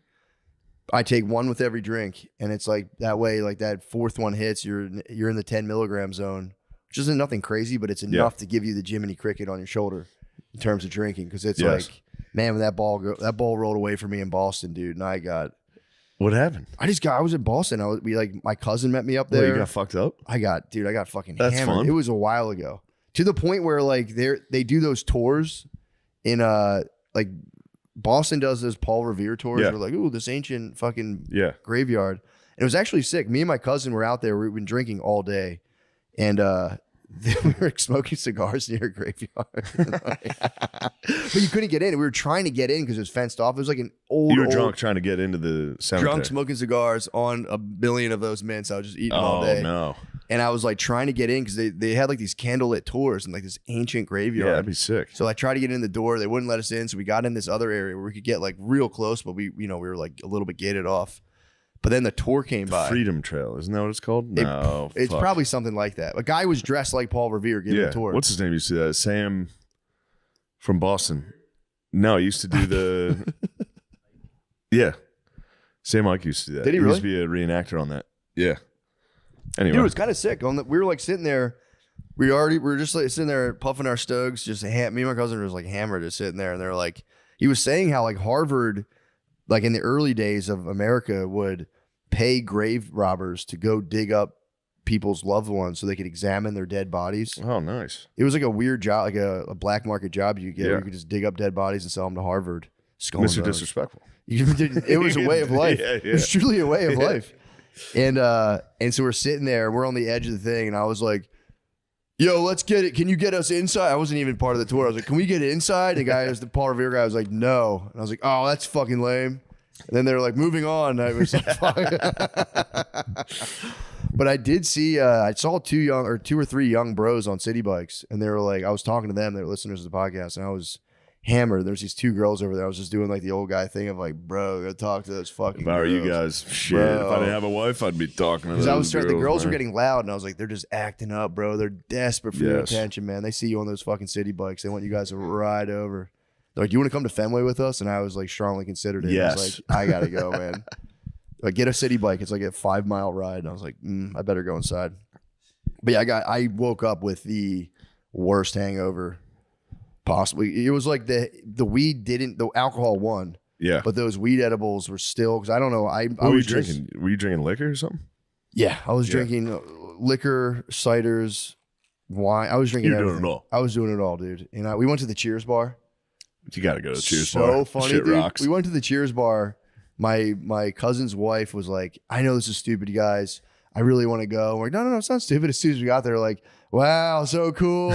I take one with every drink, and it's like that way. Like that fourth one hits, you're in the 10 milligram zone, which isn't nothing crazy, but it's enough to give you the Jiminy Cricket on your shoulder in terms of drinking. Because it's like, man, when that ball rolled away for me in Boston, dude, and I got.
What happened?
I was in Boston. My cousin met me up there.
Well, you got fucked up?
I got fucking
That's
hammered.
fun.
It was a while ago. To the point where like they do those tours in like Boston does those Paul Revere tours. We're like, ooh, this ancient fucking graveyard. And it was actually sick. Me and my cousin were out there. We've been drinking all day. And we were smoking cigars near a graveyard. But you couldn't get in. We were trying to get in because it was fenced off. It was like an old.
You were drunk trying to get into the cemetery.
Drunk smoking cigars on a billion of those mints. I was just eating all day.
Oh, no.
And I was like trying to get in because they had like these candlelit tours and like this ancient graveyard.
Yeah, that'd be sick.
So I tried to get in the door. They wouldn't let us in. So we got in this other area where we could get like real close, but we were like a little bit gated off. But then the tour came by.
Freedom Trail, isn't that what it's called?
It's probably something like that. A guy was dressed like Paul Revere giving a tour.
What's his name? You see that? Sam from Boston. No, he used to do the. Yeah, Sam Ike used to do that.
Did he
used
really?
to be a reenactor on that. Yeah. Anyway,
Dude, it was kind of sick. We were like sitting there. We were just like sitting there puffing our Stogs. Just me and my cousin was like hammered, just sitting there, and they're like, he was saying how like Harvard, like in the early days of America, would pay grave robbers to go dig up people's loved ones so they could examine their dead bodies.
Oh, nice.
It was like a weird job, like a black market job you get. Where you could just dig up dead bodies and sell them to Harvard.
Mr. Disrespectful.
It was a way of life.
Yeah.
It was truly a way of life. And so we're sitting there, we're on the edge of the thing, and I was like, yo, let's get it. Can you get us inside? I wasn't even part of the tour. I was like, can we get inside? The guy, the Paul Revere guy, was like, no. And I was like, oh, that's fucking lame. And then they were like, moving on. I was like, fuck. But I did see, I saw two or three young bros on city bikes, and they were like, I was talking to them, they were listeners of the podcast, and I was hammered. There's these two girls over there. I was just doing like the old guy thing of like, bro, go talk to those fucking
If I were
girls.
you guys, shit.
Bro.
If I didn't have a wife, I'd be talking to
Because
those
the girls
girls,
were
man.
getting loud, and I was like, they're just acting up, bro. They're desperate for your
Yes.
attention, man. They see you on those fucking city bikes. They want you guys to ride over. They're like, you want to come to Fenway with us? And I was like, strongly considered it. I
Yes.
was like, I gotta go, man. Like, get a city bike. It's like a 5 mile ride. And I was like, I better go inside. But yeah, I woke up with the worst hangover possibly. It was like the weed didn't, the alcohol won.
Yeah.
But those weed edibles were still, because I don't know. I
What were you
was just-
drinking? Were you drinking liquor or something?
Yeah, I was drinking liquor, ciders, wine. I was drinking
You're doing
everything.
it all.
I was doing it all, dude. And we went to the Cheers bar.
You got to go to Cheers
So
bar.
funny,
Shit
dude.
rocks.
We went to the Cheers bar. My cousin's wife was like, I know this is stupid, you guys. I really want to go. We're like, no, it's not stupid. As soon as we got there, like, wow, so cool.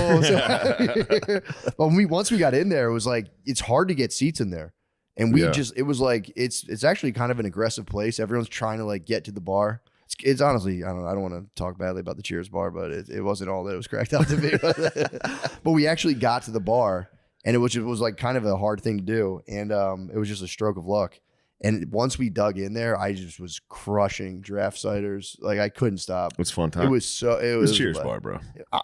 But once we got in there, it was like, it's hard to get seats in there. And it was like, it's actually kind of an aggressive place. Everyone's trying to like get to the bar. It's honestly, I don't want to talk badly about the Cheers bar, but it wasn't all that it was cracked out to be. But we actually got to the bar, and it was like kind of a hard thing to do. And it was just a stroke of luck. And once we dug in there, I just was crushing draft ciders. Like I couldn't stop.
It's fun time.
It was
It's Cheers bar, bro.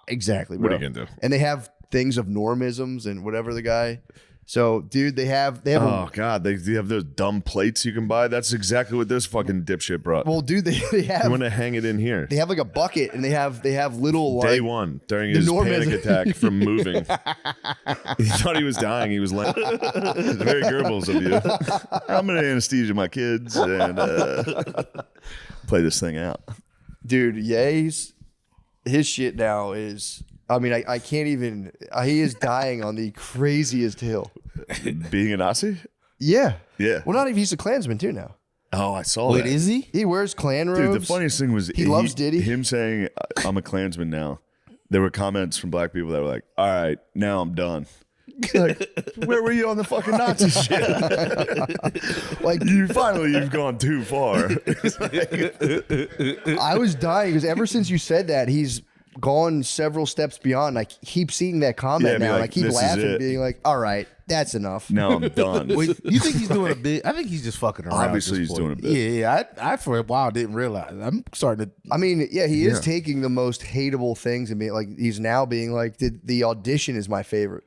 Exactly.
What
bro.
are you gonna do?
And they have things of normisms and whatever the guy. So, dude, they have.
Oh God, they have those dumb plates you can buy. That's exactly what this fucking dipshit brought.
Well, dude, they have.
You want to hang it in here?
They have like a bucket, and they have little
Day
like,
one during
the
his
normism.
panic attack from moving. He thought he was dying. He was like, "It's very Goebbels of you. I'm gonna anesthesia my kids and play this thing out."
Dude, his shit now is. I mean, I can't even. He is dying on the craziest hill.
Being a Nazi?
Yeah.
Yeah.
Well, not even he's a Klansman too now.
Oh, I saw that.
is he? He wears Klan robes.
Dude, the funniest thing was
he loves Diddy.
Him saying, "I'm a Klansman now." There were comments from black people that were like, "All right, now I'm done." Like, where were you on the fucking Nazi shit? Like, you've gone too far.
I was dying because ever since you said that, he's gone several steps beyond. I keep seeing that comment
Yeah, be
now, and I
like,
keep
"This is
laughing,
it."
being like, "All right, that's enough."
Now I'm done.
Wait, you think he's doing a bit? I think he's just fucking around.
Obviously,
at this
he's
point.
doing a bit.
Yeah. I for a while didn't realize. I'm starting to.
I mean, yeah, he is
Yeah.
taking the most hateable things and being like, he's now being like, the audition is my favorite.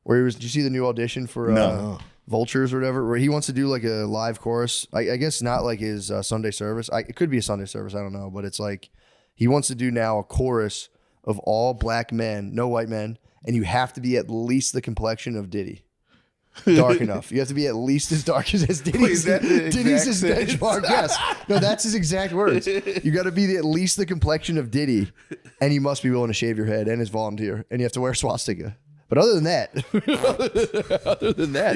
Where he was, did you see the new audition for?
No.
Vultures or whatever, where he wants to do like a live chorus. I guess not like his Sunday service. It could be a Sunday service. I don't know, but it's like he wants to do now a chorus of all black men, no white men, and you have to be at least the complexion of Diddy. Dark enough. You have to be at least as dark as Diddy's.
Wait, is that the
Diddy's his
exact
benchmark. Yes. No, that's his exact words. You got to be at least the complexion of Diddy, and you must be willing to shave your head and his volunteer, and you have to wear swastika. But other than that,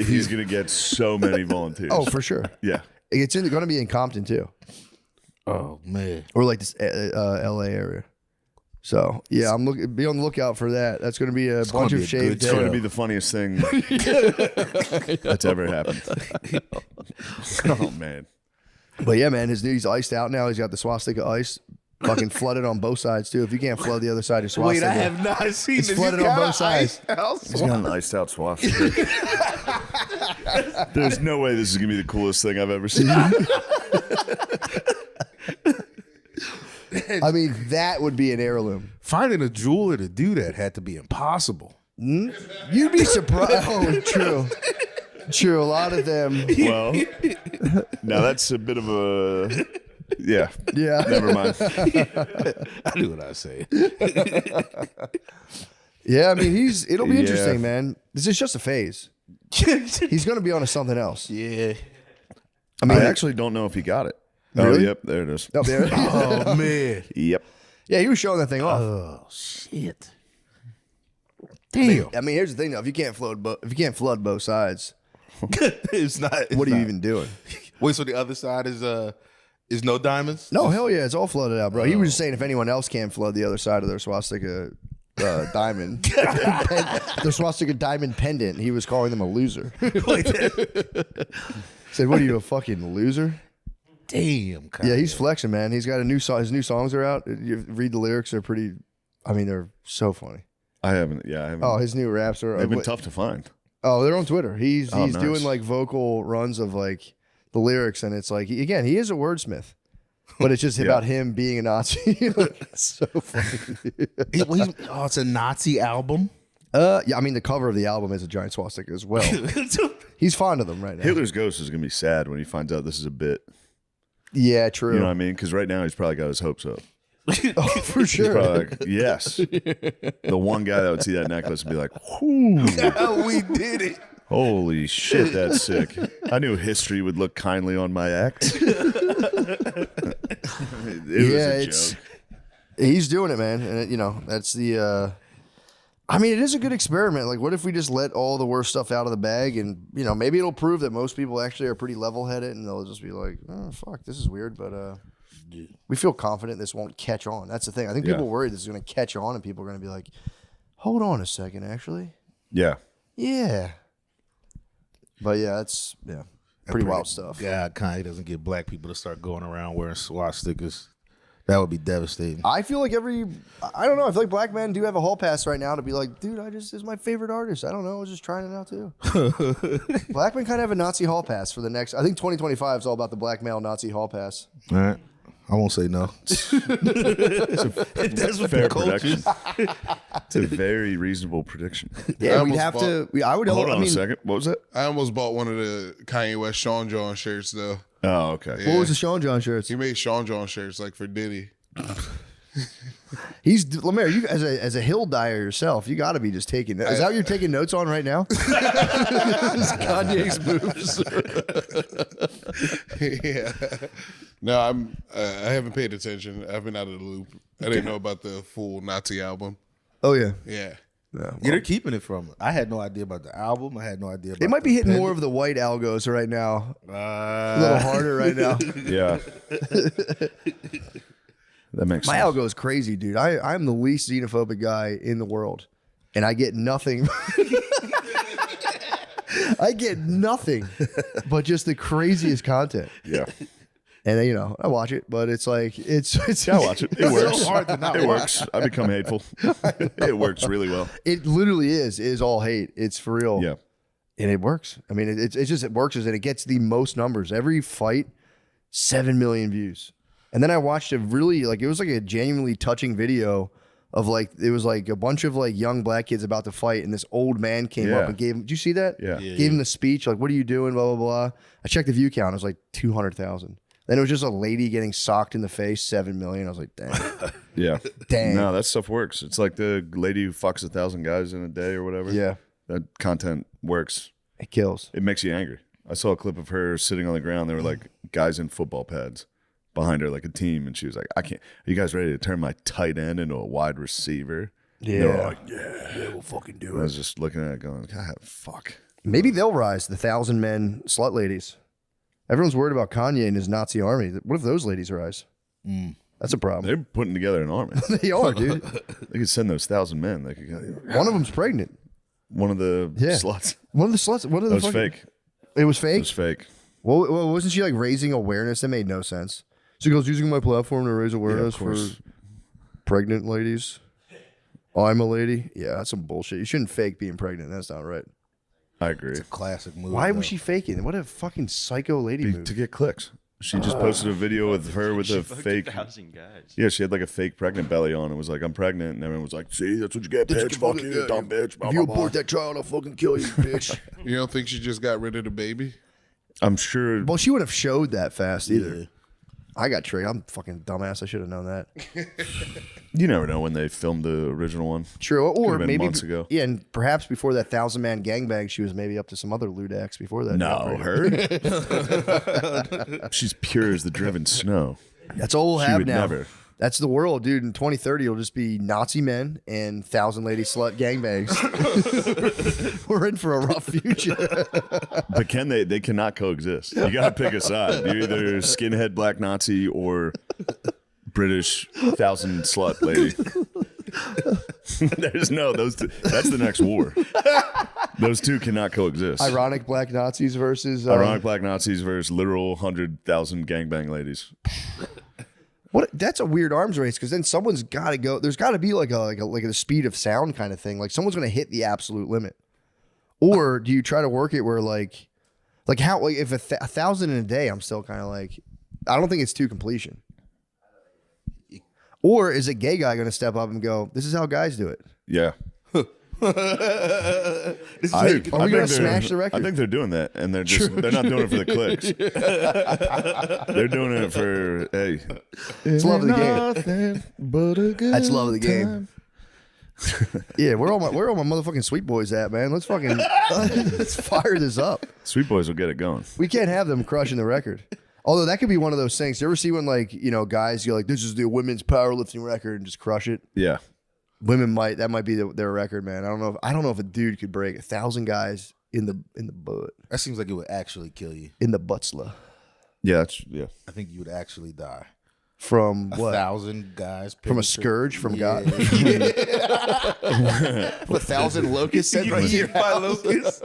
he's gonna get so many volunteers.
Oh, for sure.
Yeah,
it's going to be in Compton too.
Oh man,
or like this L.A. area. So yeah, be on the lookout for that. That's going to be a bunch of shaved.
It's going to be the funniest thing that's ever happened. Oh man.
But yeah, man, he's iced out now. He's got the swastika ice. Fucking flooded on both sides too. If you can't flood the other side of swastika,
wait, I have not seen
it's
this.
flooded on both sides.
He's got an iced out swastika. There's no way this is gonna be the coolest thing I've ever seen.
I mean, that would be an heirloom.
Finding a jeweler to do that had to be impossible.
You'd be surprised. Oh, true. True. A lot of them.
Well, now that's a bit of a. Yeah.
Yeah.
Never mind.
I do what I say.
Yeah, I mean, it'll be interesting, man. This is just a phase. He's going to be on to something else.
Yeah.
I mean, I actually don't know if he got it.
Really?
Oh, yep, there it is.
Oh, there.
Oh man.
Yep.
Yeah, he was showing that thing off.
Oh shit. Damn.
I mean, here's the thing though. If you can't flood both sides,
it's not.
What are you even doing?
Wait, so the other side is no diamonds?
No, hell yeah, it's all flooded out, bro. He was just saying if anyone else can flood the other side of their swastika diamond, their swastika diamond pendant, he was calling them a loser. Said, "What are you, a fucking loser?"
Damn.
Yeah, he's flexing, man. He's got a new song. His new songs are out. You read the lyrics; they're pretty. I mean, they're so funny.
I haven't.
Oh, his new raps are.
They've been tough to find.
Oh, they're on Twitter. He's
nice.
doing like vocal runs of like the lyrics, and it's like again, he is a wordsmith, but it's just about him being a Nazi. It's so funny.
It's a Nazi album.
Yeah, I mean the cover of the album is a giant swastika as well. He's fond of them right now.
Hitler's ghost is gonna be sad when he finds out this is a bit.
Yeah, true.
You know what I mean? Because right now he's probably got his hopes up.
Oh, for
He's
sure.
probably like, yes. The one guy that would see that necklace and be like, whoo.
We did it.
Holy shit, that's sick. I knew history would look kindly on my act. It was a joke.
He's doing it, man. And that's the I mean, it is a good experiment. Like, what if we just let all the worst stuff out of the bag and, maybe it'll prove that most people actually are pretty level-headed and they'll just be like, oh, fuck, this is weird, but we feel confident this won't catch on. That's the thing. I think people worry this is going to catch on and people are going to be like, hold on a second, actually.
Yeah.
Yeah. But yeah, it's pretty wild stuff.
God, Kanye doesn't get black people to start going around wearing swastikas. That would be devastating.
I feel like I don't know. I feel like black men do have a hall pass right now to be like, dude, this is my favorite artist. I don't know. I was just trying it out too. Black men kind of have a Nazi hall pass for the next, I think 2025 is all about the black male Nazi hall pass.
All right. I won't say no.
It's a fair prediction. It's a very reasonable prediction.
Yeah, we'd have to. I would
hold on a second. What was that?
I almost bought one of the Kanye West Sean John shirts though.
Oh, okay.
What was the Sean John shirts?
He made Sean John shirts like for Diddy.
Lemaire, you as a hill dyer yourself, you got to be just taking. Is that what you're taking notes on right now? Kanye's moves.
Yeah. No, I haven't paid attention. I've been out of the loop. I didn't know about the full Nazi album.
Oh yeah.
Yeah.
Yeah, they're keeping it from it. I had no idea about the album. I had no idea about
They might be hitting
pendant.
more of the white algos right now. A little harder right now.
Yeah. That makes
My
sense.
algo is crazy, dude. I'm the least xenophobic guy in the world, and I get nothing. I get nothing but just the craziest content.
Yeah.
And I watch it, but it's like it's
I watch it. It works.
so hard to not
it
watch.
works. I become hateful. It works really well.
It literally is all hate. It's for real.
Yeah.
And it works. I mean, it works and it gets the most numbers. Every fight, 7 million views. And then I watched it was like a genuinely touching video of like it was like a bunch of like young black kids about to fight, and this old man came up and gave him. Did you see that?
Yeah.
Gave him the speech like, "What are you doing?" Blah blah blah. I checked the view count. It was like 200,000. Then it was just a lady getting socked in the face, 7 million. I was like, damn.
Yeah.
Dang.
No, that stuff works. It's like the lady who fucks 1,000 guys in a day or whatever.
Yeah.
That content works.
It kills.
It makes you angry. I saw a clip of her sitting on the ground. There were like guys in football pads behind her, like a team. And she was like, I can't. Are you guys ready to turn my tight end into a wide receiver?
Yeah.
They were like, yeah,
we'll fucking do
it. I was just looking at it going, God, fuck.
Maybe they'll rise, the 1,000 men slut ladies. Everyone's worried about Kanye and his Nazi army. What if those ladies rise? That's a problem.
They're putting together an army.
They are, dude.
They could send those 1,000 men. They could.
One of them's pregnant.
One of the sluts.
One of the sluts. One of the
That was fake.
It was fake?
It was fake.
Well, wasn't she like raising awareness? That made no sense. She goes, using my platform to raise awareness for pregnant ladies. I'm a lady. Yeah, that's some bullshit. You shouldn't fake being pregnant. That's not right.
I agree.
It's a classic move.
Why was she faking? What a fucking psycho lady move.
To get clicks. She just posted a video with her with a fake.
1,000 guys.
Yeah, she had like a fake pregnant belly on. It was like, I'm pregnant. And everyone was like, see, that's what you get, bitch. Fuck you, dumb bitch.
If you abort that child, I'll fucking kill you, bitch.
You don't think she just got rid of the baby?
I'm sure.
Well, she wouldn't have showed that fast either. I got tricked. I'm fucking dumbass. I should have known that.
You never know when they filmed the original one.
True. Or
Could've been
maybe
months ago.
Yeah, and perhaps before that 1,000-man gangbang, she was maybe up to some other lewd acts before that.
No, her. She's pure as the driven snow.
That's all we'll
She
have
would
now.
never.
That's the world, dude. In 2030, it'll just be Nazi men and 1,000-lady slut gangbangs. We're in for a rough future.
But can they? They cannot coexist. You got to pick a side. You're either skinhead black Nazi or British 1,000 slut lady. There's no those two. That's the next war. Those two cannot coexist.
Ironic black Nazis versus
Ironic black Nazis versus literal 100,000 gangbang ladies.
What? That's a weird arms race because then someone's got to go. There's got to be like a speed of sound kind of thing. Like someone's going to hit the absolute limit. Or do you try to work it where like how like if 1,000 in a day, I'm still kind of like I don't think it's to completion. Or is a gay guy going to step up and go, "This is how guys do it"?
Yeah.
Are we going to smash the record?
I think they're doing that, and they're just—they're not doing it for the clicks. They're doing it for
It's love of the game.
Nothing but a good
That's love of the game.
time.
Yeah, where all my motherfucking sweet boys at, man? Let's fucking let's fire this up.
Sweet boys will get it going.
We can't have them crushing the record. Although that could be one of those things. You ever see when guys go like, "This is the women's powerlifting record" and just crush it?
Yeah.
Women that might be their record, man. I don't know if a dude could break 1,000 guys in the butt.
That seems like it would actually kill you.
In the buttsla.
Yeah,
I think you would actually die.
From what?
1,000 guys.
From a scourge from God.
Yeah.
1,000 locusts sent right here.
By locusts.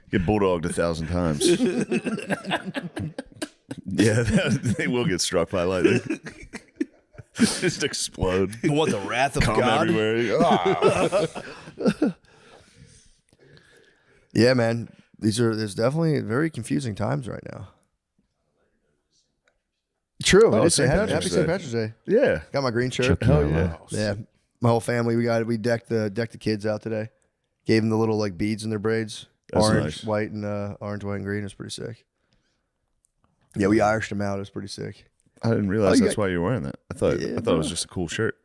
Get bulldogged 1,000 times. Yeah, they will get struck by lightning. Just explode.
What, the wrath of
Come
God?
everywhere.
Yeah, man. There's definitely very confusing times right now. True.
Oh,
It's
St.
Happy
Patrick's
St.
Day.
Patrick's Day.
Yeah.
Got my green shirt.
Hell yeah.
Yeah. My whole family, we decked the kids out today. Gave them the little like beads in their braids.
That's
Orange,
nice.
white, and orange, white, and green. It was pretty sick. Yeah, we Irished them out. It was pretty sick.
I didn't realize that's why you were wearing that. I thought it was just a cool shirt.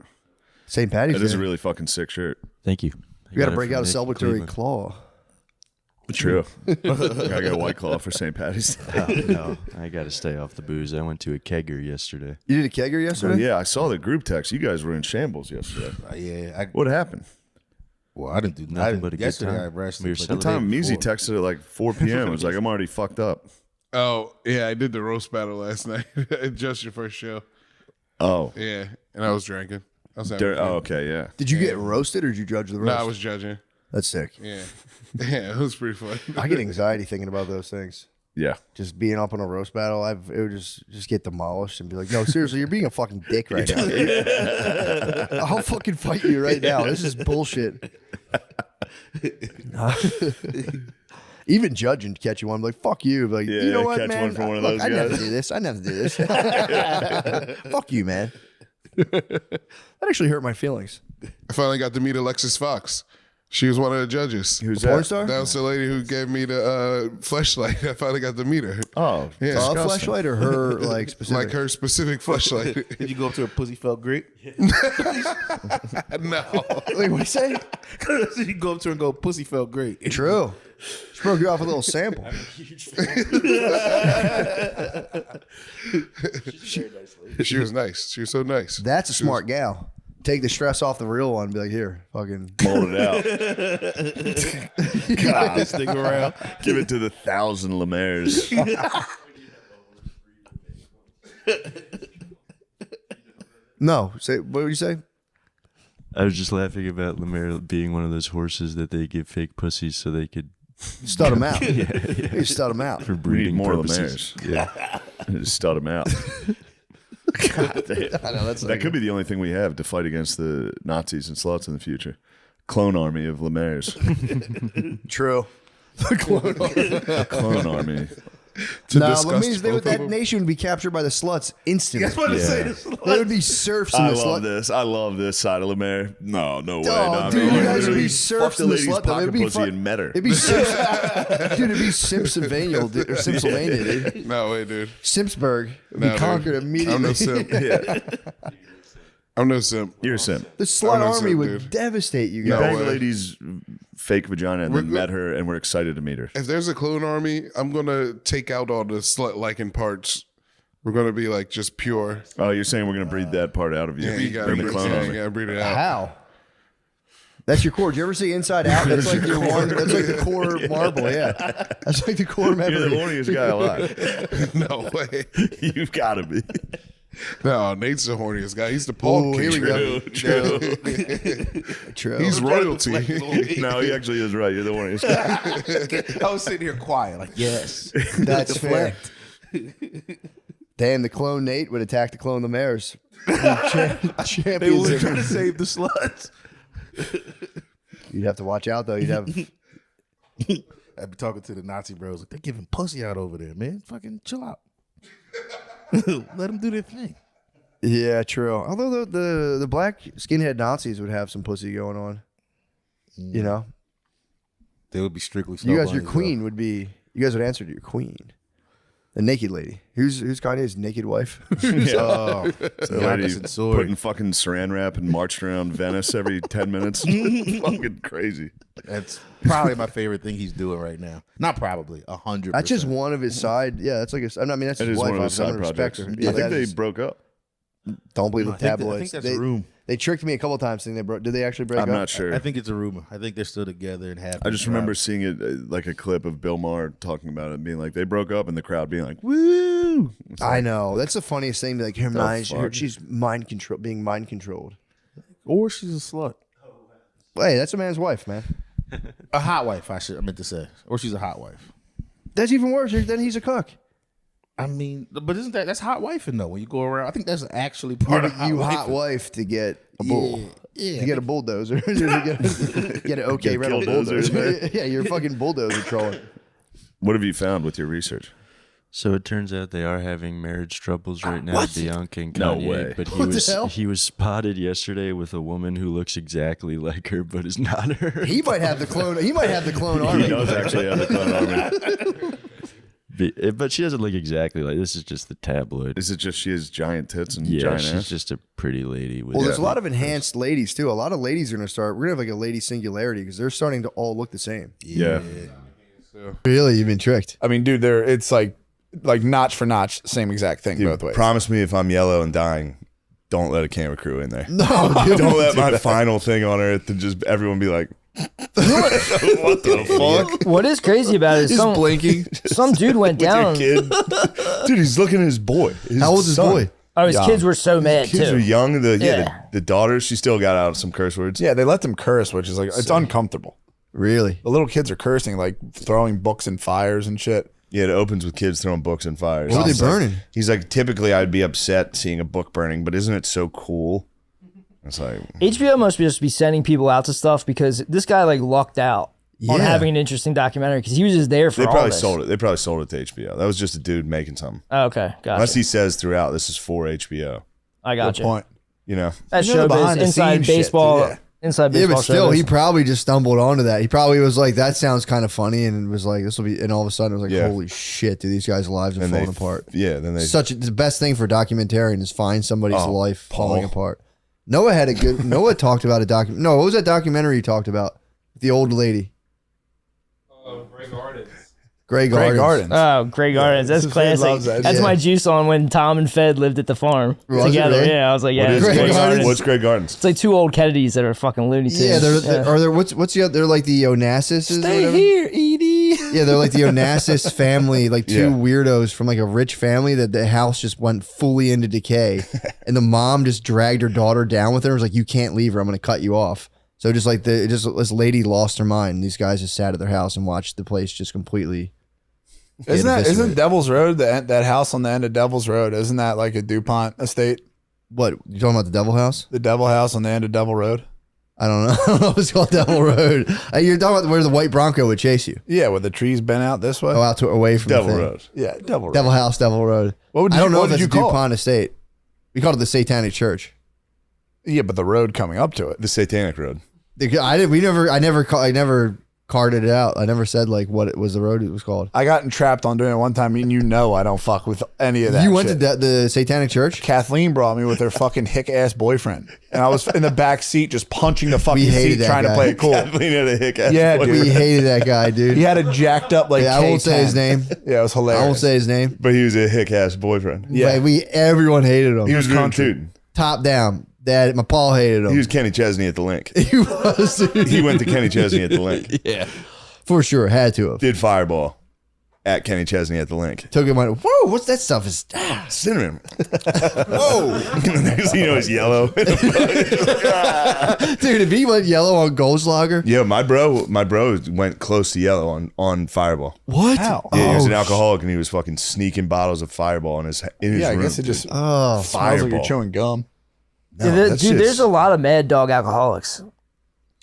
St. Patty's
It is
Day.
a really fucking sick shirt.
Thank you.
You got to break out a celebratory claw.
True. I got a White Claw for St. Patty's Day.
No, I got to stay off the booze. I went to a kegger yesterday.
You did a kegger yesterday?
Yeah, I saw the group text. You guys were in shambles yesterday.
Yeah.
What happened?
Well, I didn't do
Nothing but a good
yesterday.
time.
I rested.
We were
but
One time, Measy texted at like 4 p.m. It was like, I'm already fucked up.
Oh, yeah, I did the roast battle last night. Just your first show.
Oh.
Yeah, and I was drinking. I was having fun.
Oh, okay, yeah.
Did you get roasted or did you judge the roast?
No, I was judging.
That's sick.
Yeah. Yeah, it was pretty fun.
I get anxiety thinking about those things.
Yeah.
Just being up on a roast battle, it would just get demolished and be like, no, seriously, you're being a fucking dick right now. I'll fucking fight you right now. This is bullshit. Even judging to catch you one, I'm like, fuck you. Like,
Yeah,
you know what,
catch
man?
one from one of
Look,
those
I never
guys.
do this. Fuck you, man. That actually hurt my feelings.
I finally got to meet Alexis Fox. She was one of the judges.
Who's
Porn
that?
star?
That was the lady who gave me the fleshlight. I finally got to meet her.
Oh,
yeah.
A fleshlight or her like specific?
Like her specific fleshlight.
Did you go up to her pussy felt great?
No.
Wait, what you say?
You go up to her and go, pussy felt great.
True. She broke you off a little sample.
She was nice. She was so nice.
That's a smart gal. Take the stress off the real one. Be like, here, fucking
Mold it out.
God, this thing around.
Give it to the 1,000 Lemaires.
No, say what would you say?
I was just laughing about Lemaire being one of those horses that they give fake pussies so they could
Stud them out.
yeah.
You stud them out.
For
We need
breeding
more
purposes.
Lemaires.
Yeah.
Just stud them out. God damn.
I know, that's
That could be the only thing we have to fight against the Nazis and sluts in the future. Clone army of Lemaires.
True. The clone army.
Clone army.
No, that means that nation would be captured by the sluts instantly.
That's what I say, the sluts.
They would be serfs in
I
the
love
slut.
this. I love this side of Lemaire. No way.
Oh,
no,
dude,
I
you guys would
literally
be serfs
fucked the
in the
lady's
slut. Though.
pocket
It'd be
pussy and met her.
It'd be Simps, dude. It'd be Simpsylvania, dude, or Simpsylvania, dude.
No way, dude.
Simpsburg would
No,
be conquered
dude.
immediately.
I'm no simp. Yeah. I'm no simp.
You're a simp.
The slut
I'm no
army
simp,
would
dude.
devastate you
You
guys.
banged the lady's fake vagina and then met her, and we're excited to meet her.
If there's a clone army, I'm gonna take out all the slut liking parts. We're gonna be like just pure.
Oh, you're saying we're gonna breed that part out of you?
Yeah, you gotta
Bring the clone army.
breed it out.
How? That's your core. Do you ever see Inside Out? That's like your one. That's like the core marble. Yeah, that's like the core memory.
You're the horniest guy alive.
No way.
You've got to be.
No, Nate's the horniest guy. He's the Paul
Ooh,
King.
here we go.
True.
True.
He's royalty.
No, he actually is right. You're the horniest guy.
I was sitting here quiet, like, yes.
That's fair. Damn, the clone Nate would attack the clone Lemaires. Champions.
They were trying to save the sluts.
You'd have to watch out though. You'd have.
I'd be talking to the Nazi bros, like, they're giving pussy out over there, man. Fucking chill out. Let them do their thing.
Yeah, true. Although the black skinhead Nazis would have some pussy going on. You know,
They would be strictly.
you guys,
snow
your
bunnies,
queen would be. You guys would answer to your queen, the naked lady. Who's Kanye's naked wife?
Oh,
The lady putting fucking saran wrap and marched around Venice every 10 minutes. Fucking crazy.
That's probably my favorite thing he's doing right now. Not probably, 100%.
That's just one of his side. Yeah, that's like a. I mean, that's
It
his
is
wife.
one of his
I'm
side
gonna respect
projects.
her. Yeah,
I think
that
they
is-
broke up.
Don't believe the
I think
tabloids.
that's a rumor.
They tricked me a couple times thinking they broke. Did they actually break up?
I'm not sure.
I think it's a rumor. I think they're still together and happy.
I just remember seeing it like a clip of Bill Maher talking about it, being like, they broke up, and the crowd being like, woo. It's
I
like,
know. That's the funniest thing. Like her
The
mind,
fuck?
she's mind control, being mind controlled.
Or she's a slut.
Hey, that's a man's wife, man.
A hot wife, I meant to say. Or she's a hot wife.
That's even worse. Then he's a cuck.
I mean, but isn't that's hot wifing though? When you go around, I think that's actually
Yeah,
part
but
of hot
you
wifing.
hot wife to get a bull.
Yeah.
To get a bulldozer. to get an okay
Get
rental
bulldozers.
bulldozer. Yeah, you're fucking bulldozer trolling.
What have you found with your research?
So it turns out they are having marriage troubles right now,
What?
Bianca and
No
Kanye.
way.
But
What the hell?
he was spotted yesterday with a woman who looks exactly like her, but is not her.
He might have the clone. He might have the clone army.
He does actually have the clone army.
But she doesn't look exactly like. This is just the tabloid.
Is it just she has giant tits and
Yeah,
giant
she's
ass?
just a pretty lady. With
Well, there's a lot of enhanced ladies too. A lot of ladies are gonna start. We're gonna have like a lady singularity because they're starting to all look the same.
Yeah.
Really, you've been tricked.
I mean, dude, it's like notch for notch, same exact thing
Dude,
both ways.
promise me if I'm yellow and dying, don't let a camera crew in there.
No, dude,
Don't let
do
my
that.
final thing on earth to just everyone be like, what the fuck?
What is crazy about it is
He's
some
blinking.
some dude went
With your
down.
kid? Dude, he's looking at his boy.
How old's his
son.
boy?
Oh, his
Young.
kids were so mad
Kids
too.
are young.
Yeah.
The daughter, she still got out some curse words.
Yeah, they let them curse, which is like it's uncomfortable.
Really?
The little kids are cursing, like throwing books in fires and shit.
Yeah, it opens with kids throwing books in fires.
What are they
He's like-
burning?
He's like, typically I'd be upset seeing a book burning, but isn't it so cool? It's like,
HBO must just be sending people out to stuff because this guy like lucked out on
Yeah.
having an interesting documentary because he was just there for
they
all
probably
this.
sold it. They probably sold it to HBO. That was just a dude making something.
Oh, okay, gotcha.
Unless he says throughout, this is for HBO.
I got
Good point.
You know,
That's
You know the
showbiz,
behind the
inside
scenes shit,
baseball.
yeah.
Inside
Yeah,
baseball.
but still,
showbiz.
he probably just stumbled onto that. He probably was like, "That sounds kind of funny," and was like, "This will be." And all of a sudden, it was like,
Yeah.
"Holy shit, dude! These guys' lives are
And
falling
they-
apart."
yeah, then they-
the best thing for a documentarian is find somebody's
Oh,
life falling
Paul.
apart. Noah had a good. Noah talked about a document. No, what was that documentary you talked about? The old lady. Grey Gardens.
Oh, Grey Gardens. That's
His kid
classic.
loves that
That's
shit.
my juice on when Tom and Fed lived at the farm
Was it
together.
really?
Yeah, I was like,
What
yeah,
is
it's Grey Gardens.
What's Grey Gardens?
It's like two old Kennedys that are fucking Looney Tunes.
Yeah, are there what's the other? They're like the Onassis.
Stay here, Edie.
Yeah, they're like the Onassis family, like two
Yeah.
weirdos from like a rich family that the house just went fully into decay, and the mom just dragged her daughter down with her. And was like, "You can't leave her. I'm going to cut you off." So just like this lady lost her mind. And these guys just sat at their house and watched the place just completely.
Isn't Devil's Road that house on the end of Devil's Road? Isn't that like a DuPont estate?
What you talking about? The Devil House?
The Devil House on the end of Devil Road.
I don't know. I don't know if it's called Devil Road. You're talking about where the white Bronco would chase you.
Yeah, where the trees bent out this way.
Oh, out to away from
Devil
the thing.
Road.
Yeah, Devil Road.
Devil House, Devil Road.
What would
I don't
you-
know
what
if
did
it's
you
a
call it?
DuPont estate. We called it the Satanic Church.
Yeah, but the road coming up to it.
The Satanic Road.
I never carded it out. I never said like what it was the road it was called.
I got entrapped on doing it one time, and you know I don't fuck with any of that.
You went
shit.
to the Satanic Church?
Kathleen brought me with her fucking hick ass boyfriend, and I was in the back seat just punching the fucking
hated
seat,
that
trying
guy.
to play it cool.
Kathleen had a hick ass
Yeah,
boyfriend.
dude.
We hated that guy, dude.
He had a jacked up like.
Yeah, I won't say
K10.
his name.
Yeah, it was hilarious.
I won't say his name.
But he was a hick ass boyfriend.
Yeah.
But everyone hated him.
He was country.
Top down. Dad, my Paul hated him.
He was Kenny Chesney at the link.
He was. Dude.
He went to Kenny Chesney at the link.
Yeah, for sure, had to have.
Did Fireball at Kenny Chesney at the link.
Took him. Went, whoa, what's that stuff? Is
Cinnamon. Whoa. Next thing you know, it's yellow.
dude, if he went yellow on Goldschlager,
Yeah, my bro went close to yellow on Fireball.
what?
How?
Yeah, he was
Oh,
an alcoholic and he was fucking sneaking bottles of Fireball in his
Yeah, I
room.
guess it just
Oh,
smells like you're
Fireball.
chewing gum.
No,
Dude,
that's
dude,
just-
there's a lot of Mad Dog alcoholics.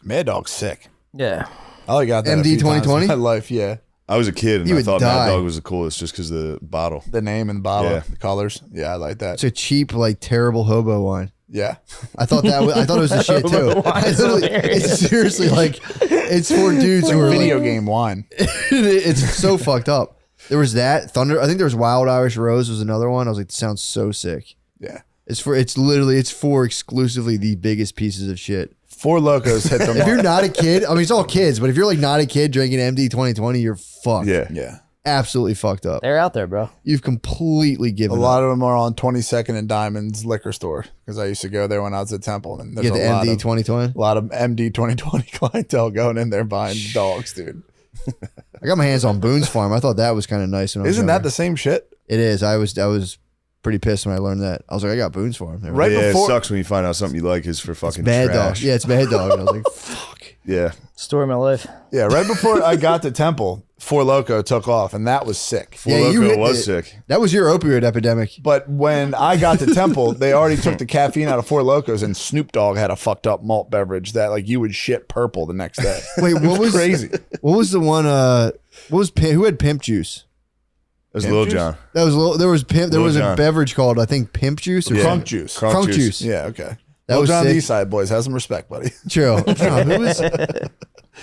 Mad Dog's sick.
Yeah.
I only got that
MD
a few times
2020?
in my life. Yeah,
I was a kid and
You
I
would
thought
die.
Mad Dog was the coolest just because of the bottle.
the name and the bottle,
Yeah.
the colors. Yeah, I like that.
it's a cheap, like terrible hobo wine.
Yeah,
I thought that. I thought it was the shit too.
Wine's
It's seriously like it's for dudes who are
video
like,
game wine.
it's so fucked up. There was that Thunder. I think there was Wild Irish Rose was another one. I was like, this sounds so sick.
Yeah,
It's for exclusively the biggest pieces of shit.
Four Locos hit them.
If you're not a kid, I mean, it's all kids, but if you're like not a kid drinking MD 2020, you're fucked.
Yeah.
yeah,
Absolutely fucked up.
They're out there, bro.
You've completely
a
given
lot
up.
of them are on 22nd and Diamonds liquor store because I used to go there when I was at Temple, and there's
You get the
a lot
MD
of
2020.
a lot of MD 2020 clientele going in there buying dogs, dude.
I got my hands on Boone's Farm. I thought that was kind of nice. When I was
Isn't that
younger.
the same shit?
It is. I was pretty pissed when I learned that. I was like, I got Boone's Farm. They were
Right
like,
Yeah,
before-
it sucks when you find out something you like is for fucking
Mad
trash.
Dog. Yeah, it's Mad Dog. And I was like, fuck.
Yeah.
Story of my life.
Yeah, right before I got to Temple, Four Loco took off, and that was sick.
Four
Yeah, you
Loko
hit
was
it.
sick.
That was your opioid epidemic.
But when I got to Temple, they already took the caffeine out of Four Locos, and Snoop Dogg had a fucked up malt beverage that like you would shit purple the next day.
Wait, what was
crazy?
What was the one? Who had Pimp Juice?
It was
Pimp
Lil
juice?
Jon.
That was there was Pimp. There
Lil
was a
Jon.
beverage called I think Pimp Juice or
Yeah.
Crunk juice.
Crunk Juice.
Yeah, okay.
That
Lil
was
Jon
sick.
Eastside boys, have some respect, buddy.
True. No, who was?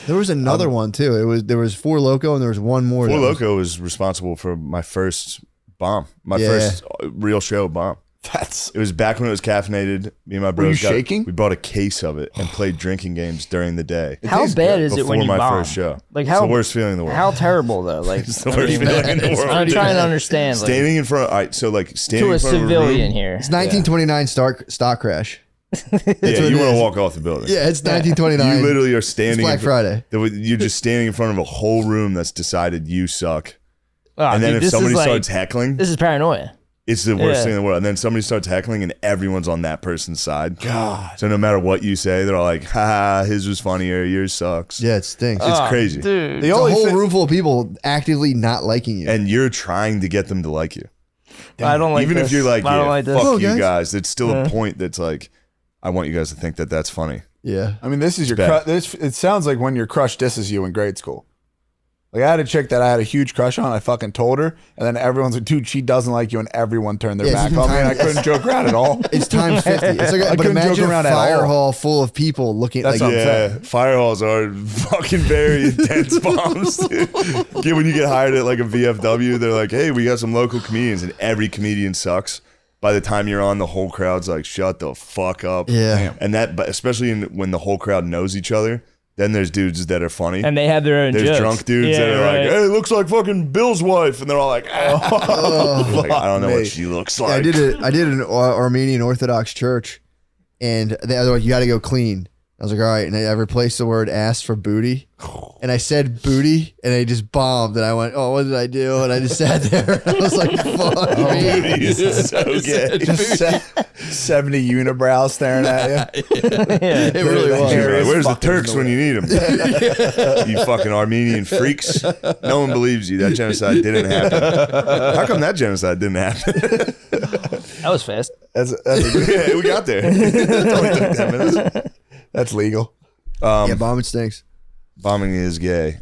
There was another one too. There was Four Loco and there was one more.
Four
that was-
Loko was responsible for my first bomb. My
Yeah.
first real show bomb.
That's
It was back when it was caffeinated. Me and my
you
bros
shaking?
we bought a case of it and played drinking games during the day.
How bad is it
before
when you
my
bomb?
first show.
Like
It's
how
the worst feeling in the world.
How terrible though. Like
It's the worst feeling in the world.
I'm trying to understand. Like,
Standing in front. All right, so like standing
to a
in front
civilian
of a room,
here.
It's 1929 stock crash.
Yeah,
what
you
it
want
is.
to walk off the building.
Yeah, it's 1929.
You literally are standing.
It's Black Friday.
You're just standing in front of a whole room that's decided you suck.
Oh,
And then
dude,
if
this
somebody
is like-
starts heckling,
This is paranoia.
it's the worst
Yeah.
thing in the world. And then somebody starts heckling, and everyone's on that person's side.
God.
So no matter what you say, they're all like, "Ha, his was funnier. Yours sucks."
Yeah, it stinks.
It's
Oh,
crazy.
dude.
It's a whole room full of people actively not liking you.
And you're trying to get them to like you.
I don't like
Even
this.
if you're like,
I don't
yeah,
like this.
fuck
Hello,
you
guys.
guys, it's still
Yeah.
a point that's like, I want you guys to think that that's funny.
Yeah.
I mean, this is your
bad.
it sounds like when your crush disses you in grade school. Like I had a chick that I had a huge crush on. I fucking told her, and then everyone's like, "Dude, she doesn't like you," and everyone turned their back on me. And I couldn't joke around at all.
It's times 50. It's like, but imagine a fire hall full of people looking.
That's
like,
what I'm saying.
Fire halls are fucking very intense bombs, dude. Yeah, when you get hired at like a VFW, they're like, "Hey, we got some local comedians," and every comedian sucks. By the time you're on, the whole crowd's like, "Shut the fuck up."
Yeah.
And that, but especially when the whole crowd knows each other. Then there's dudes that are funny.
And they have their own
There's
jokes.
drunk dudes that are like, hey, looks like fucking Bill's wife. And they're all like, oh. Like, I don't know what she looks like.
Yeah, I did an Armenian Orthodox church, and they were like, you got to go clean. I was like, all right. And I replaced the word ass for booty. And I said booty, and they just bombed. And I went, oh, what did I do? And I just sat there. I was like, fuck me.
This is so gay.
Just 70 unibrows staring at you.
It really was.
Where's the Turks when you need them? You fucking Armenian freaks. No one believes you. That genocide didn't happen. How come that genocide didn't happen?
That was fast.
Yeah, we got there. It only took 10 minutes.
That's legal.
Yeah, bombing stinks.
Bombing is gay.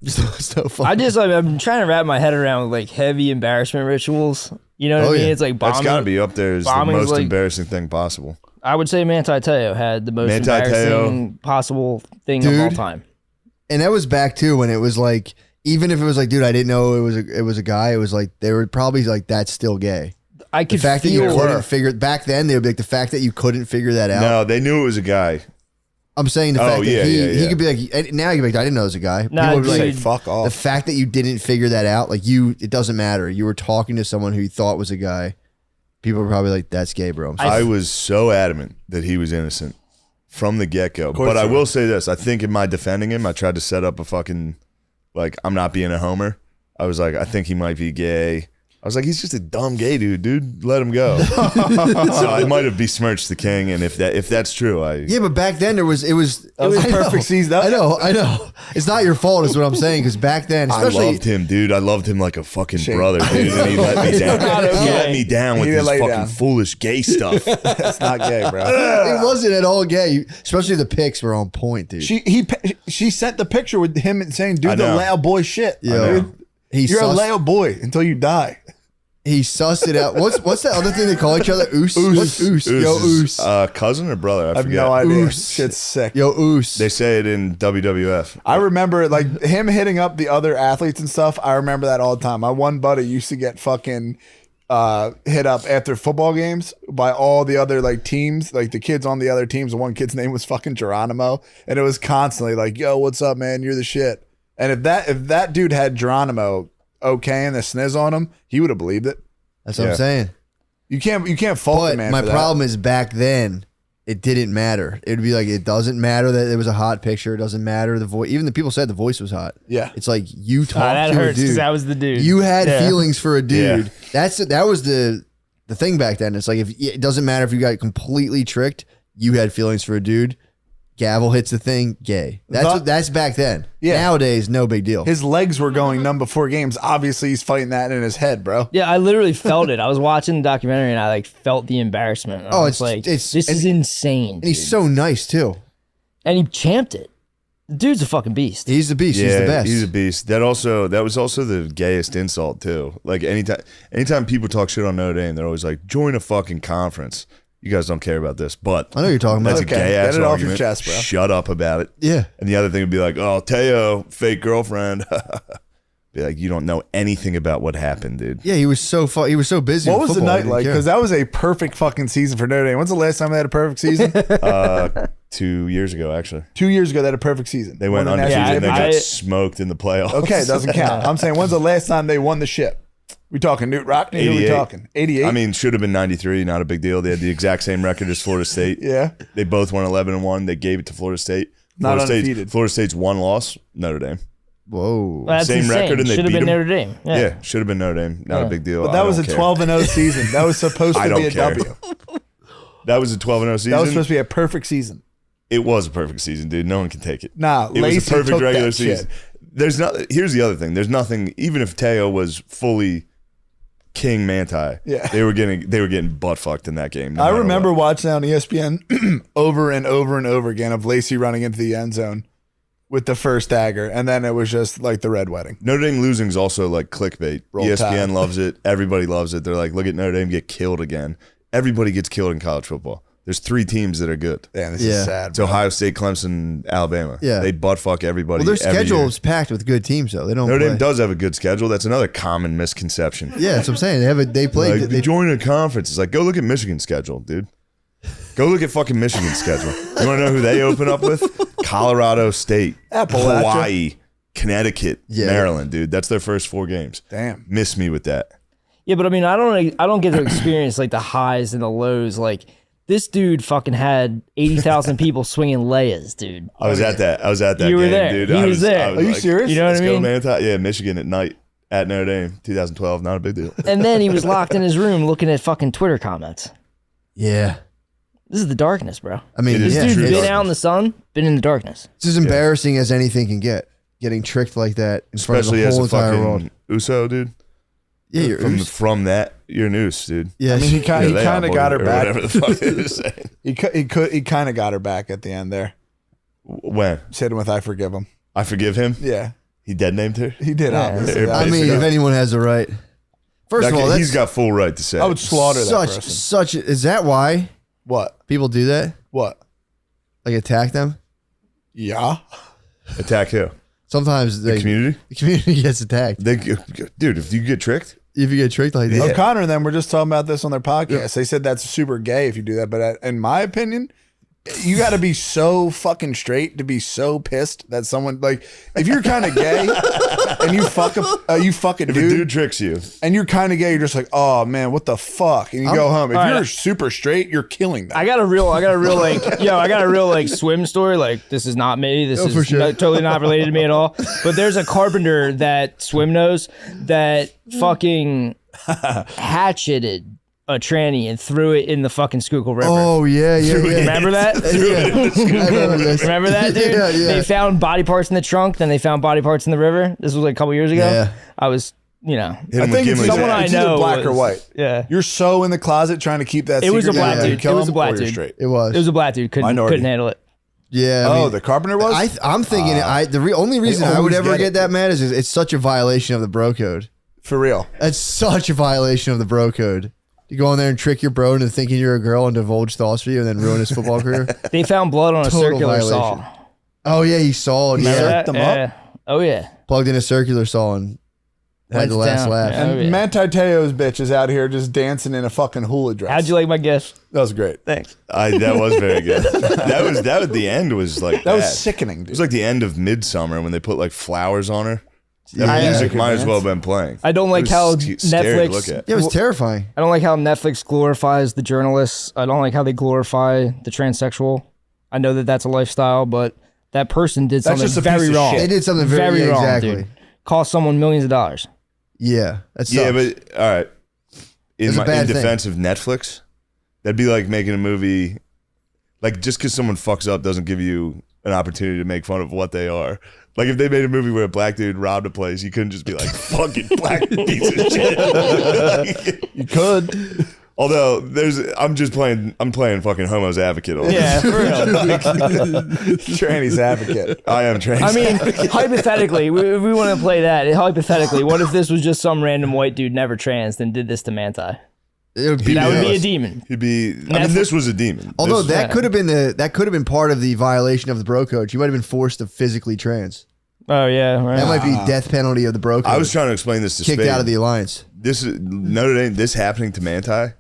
So fun.
I just I'm trying to wrap my head around like heavy embarrassment rituals. You know what I mean? It's like bombing.
That's got to be up there as the
bombing's
most
like-
embarrassing thing possible.
I would say Manti Te'o had the most
Manti
embarrassing possible thing of all time.
And that was back too when it was like, even if it was like, dude, I didn't know it was a guy. It was like they were probably like, that's still gay.
I could
the fact that
feel
you couldn't figure back then. They would be like the fact that you couldn't figure that out.
No, they knew it was a guy.
I'm saying the fact that he
yeah.
could be like, now you could be like, I didn't know it was a guy.
Nah,
People would be
dude.
like,
fuck off.
The fact that you didn't figure that out, like it doesn't matter. You were talking to someone who you thought was a guy. People were probably like, that's gay, bro.
I was so adamant that he was innocent from the get-go. But I will say this. I think in my defending him, I tried to set up a fucking, like, I'm not being a homer. I was like, I think he might be gay. I was like, he's just a dumb gay dude. Let him go. So I might have besmirched the king, and if that's true,
Yeah, but back then it was
That was a perfect season.
I know. It's not your fault, is what I'm saying. Because back then,
I
especially
loved him, dude. I loved him like a fucking brother, dude. And he let me down. He let me down with
He
his
didn't let you
fucking
down.
foolish gay stuff.
That's not gay, bro.
it wasn't at all gay. Especially the pics were on point, dude.
She sent the picture with him and saying, "Do
I
the
know.
loud boy shit."
Yeah.
Dude. You're a loud boy until you die.
He sussed it out. What's that other thing they call each other? Oos. What's oos? Yo,
is,
oos.
cousin or brother?
I have
forget.
no idea.
Oos.
Shit's sick.
Yo, oos.
They say it in WWF.
I remember like him hitting up the other athletes and stuff. I remember that all the time. My one buddy used to get fucking hit up after football games by all the other like teams, like the kids on the other teams. The one kid's name was fucking Geronimo, and it was constantly like, "Yo, what's up, man? You're the shit." And if that dude had Geronimo okay and the sniz on him, he would have believed it.
That's what I'm saying.
You can't fault
But
the man.
my
for that.
problem is back then, it didn't matter. It would be like, it doesn't matter that it was a hot picture. It doesn't matter the voice. Even the people said the voice was hot.
Yeah.
It's like you talked
that
to
hurts
a dude.
because that was the dude.
You had
Yeah.
feelings for a dude. That was the thing back then. It's like, if it doesn't matter if you got completely tricked, you had feelings for a dude. Gavel hits the thing, gay. That's back then.
Yeah.
Nowadays, no big deal.
His legs were going numb before games. Obviously, he's fighting that in his head, bro.
Yeah, I literally felt it. I was watching the documentary and I like felt the embarrassment. I was like, this is insane.
And he's so nice too.
And he champed it. The dude's a fucking beast.
He's the beast.
Yeah,
He's the best.
He's a beast. That was also the gayest insult too. Like anytime people talk shit on Notre Dame, they're always like, join a fucking conference. You guys don't care about this, but
I know you're talking about.
that's a gay ass
Get it off
argument.
your chest, bro.
Shut up about it.
Yeah.
And the other thing would be like, oh, Teo, fake girlfriend. Be like, you don't know anything about what happened, dude.
Yeah, he was so he was so busy.
What
with
was the
football,
night
he
like?
didn't
Because
care.
that was a perfect fucking season for Notre Dame. When's the last time they had a perfect season?
2 years ago, actually.
2 years ago, they had a perfect season.
They went
Won the
undefeated
national
and they got
championship.
smoked in the playoffs.
Okay, it doesn't count. I'm saying, when's the last time they won the ship? We talking Newt Rockney? Who we talking? 88?
I mean, should have been 93. Not a big deal. They had the exact same record as Florida State.
Yeah.
They both won 11-1. They gave it to Florida State.
Not
Undefeated. Florida State's one loss, Notre Dame.
Whoa.
Well, that's
same
insane.
record, and they
Should have
beat
been
them.
Notre Dame.
Yeah, should have been Notre Dame. Not a big deal.
But that
I
was a
don't care.
12-0 season. That was supposed
I
to be
don't
a
care.
W.
That was a 12-0 season.
That was supposed to be a perfect season.
It was a perfect season, dude. No one can take it.
Nah,
it was
Lacey
a perfect
took
regular
that
season.
shit.
There's not. Here's the other thing. There's nothing. Even if Teo was fully King Manti,
Yeah.
they were getting butt fucked in that game. no
I
matter
remember
what.
watching on ESPN over and over and over again of Lacey running into the end zone with the first dagger, and then it was just like the red wedding.
Notre Dame losing is also like clickbait.
Roll
ESPN
Tide.
loves it. Everybody loves it. They're like, look at Notre Dame get killed again. Everybody gets killed in college football. There's 3 teams that are good.
Damn, this is sad.
It's Ohio State, Clemson, Alabama.
Yeah.
They butt fuck everybody.
Well, their
every
schedule
year.
is packed with good teams, though. They don't.
Notre Dame
play.
does have a good schedule. That's another common misconception.
Yeah, that's what I'm saying. They play.
Like, they join a conference. It's like, go look at Michigan's schedule, dude. Go look at fucking Michigan's schedule. You want to know who they open up with? Colorado State,
Appalachia.
Hawaii, Connecticut, Maryland, dude. That's their first 4 games.
Damn.
Miss me with that.
Yeah, but I mean, I don't get to experience like the highs and the lows. Like this dude fucking had 80,000 people swinging layas, dude.
I was at that.
You were
game,
there.
dude.
He
I
was there.
I
Are you
like,
serious? You know what
let's
I
go,
mean?
man. Yeah, Michigan at night at Notre Dame, 2012. Not a big deal.
And then he was locked in his room looking at fucking Twitter comments.
Yeah.
This is the darkness, bro.
I mean,
this dude's
true
been
darkness.
out in the sun, been in the darkness.
It's as embarrassing as anything can get. Getting tricked like that in
Especially
front
as
of the
a
whole entire
fucking
world.
USO, dude.
Yeah, you're
from that, you're an Oos, dude.
Yeah,
I mean, he kind of got her
or
back.
Whatever the fuck they were saying.
He kind of got her back at the end there.
When?
Sitting with I forgive him.
I forgive him?
Yeah.
He dead named her?
He did. Obviously.
I mean, if anyone has a right. First of all,
he's got full right to say.
I would slaughter that person.
Such. Is that why?
What?
People do that?
What?
Like attack them?
Yeah.
Attack who?
Sometimes
The community?
The community gets attacked.
Dude, if you get tricked?
If you get tricked like that.
O'Connor and them were just talking about this on their podcast. They said that's super gay if you do that. But in my opinion, you got to be so fucking straight to be so pissed that someone like if you're kind of gay and you fuck a fucking
If a dude tricks you
and you're kind of gay, you're just like, oh man, what the fuck? And you go home. If
all
you're
right.
super straight, you're killing them.
I got a real like swim story. Like this is not me. This is
for sure.
totally not related to me at all. But there's a carpenter that swim knows that fucking hatcheted a tranny and threw it in the fucking Schuylkill River.
Oh, yeah.
Remember that?
I remember this.
Remember that, dude?
Yeah.
They found body parts in the trunk, then they found body parts in the river. This was like a couple years ago.
Yeah.
I was,
I think it's
someone I
either
know
black or
was-
white.
Yeah.
You're so in the closet trying to keep that.
It was a
secret
black
that you
dude.
kill
It was a
them,
black
or you're
dude.
straight.
It was.
It was a black dude. Couldn't handle it.
Yeah.
Oh, the carpenter was?
I'm thinking only reason I would
always
ever
get
get
it.
that mad is it's such a violation of the bro code.
For real.
That's such a violation of the bro code. You go in there and trick your bro into thinking you're a girl and divulge thoughts for you and then ruin his football career.
They found blood on a
Total
circular
violation.
saw.
Oh, yeah, he saw it.
Remember
Yeah.
that? Yeah. Oh, yeah.
Plugged in a circular saw and had
Went
the last
down.
laugh.
Yeah.
And Manti Te'o's bitch is out here just dancing in a fucking hula dress.
How'd you like my gift?
That was great.
Thanks.
That was very good. That was the end was like
That was
bad.
sickening, dude.
It was like the end of Midsummer when they put like flowers on her. That
Yeah.
music might as well have been playing.
I don't
It
like
was
how
scary to
Netflix.
look at.
Yeah, it was terrifying.
I don't like how Netflix glorifies the journalists. I don't like how they glorify the transsexual. I know that that's a lifestyle, but that person did
That's
something
just a
very
piece of
wrong.
shit.
They did something very
wrong,
exactly.
dude. Cost someone millions of dollars.
Yeah, that's
Yeah, but all right.
It's a
In
bad thing.
defense of Netflix, that'd be like making a movie. Like just because someone fucks up doesn't give you an opportunity to make fun of what they are. Like if they made a movie where a black dude robbed a place, you couldn't just be like fucking black piece of shit.
You could.
Although I'm playing fucking homo's advocate on
Yeah,
this.
for real.
Tranny's advocate.
I am trans.
I mean, hypothetically, if we want to play that, hypothetically, what if this was just some random white dude never trans and did this to Manti?
It would be
That would be a
worse.
demon.
He'd be. I mean, this was a demon.
Although
This-
that could have been part of the violation of the bro code. You might have been forced to physically trans.
Oh yeah, right.
That might be death penalty of the bro code.
I was trying to explain this to
kicked
Spade.
out of the alliance.
This is Notre Dame. This happening to Manti.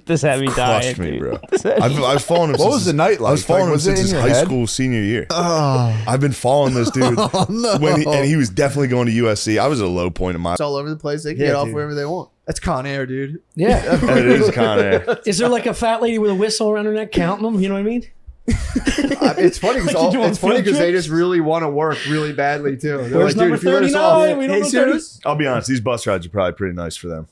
This had me dying,
Crushed me,
dude.
bro.
This had me-
I was following him.
What
since
was the
his-
night
I was
like?
following
Like,
him
was it
since
in
his
your
high
head?
school senior year.
Oh,
I've been following this dude.
oh no!
And he was definitely going to USC. I was at a low point in my.
It's all over the place. They can
Yeah,
get off
dude.
wherever they want. That's Con Air, dude.
Yeah.
It is kind of.
Is there like a fat lady with a whistle around her neck counting them? You know what I mean?
It's funny
Like you do on
it's funny
field
because they
trips?
just really want to work really badly too. They're
Where's
like, dude,
number
if you let us off,
39? We don't know 30.
I'll be honest. These bus rides are probably pretty nice for them.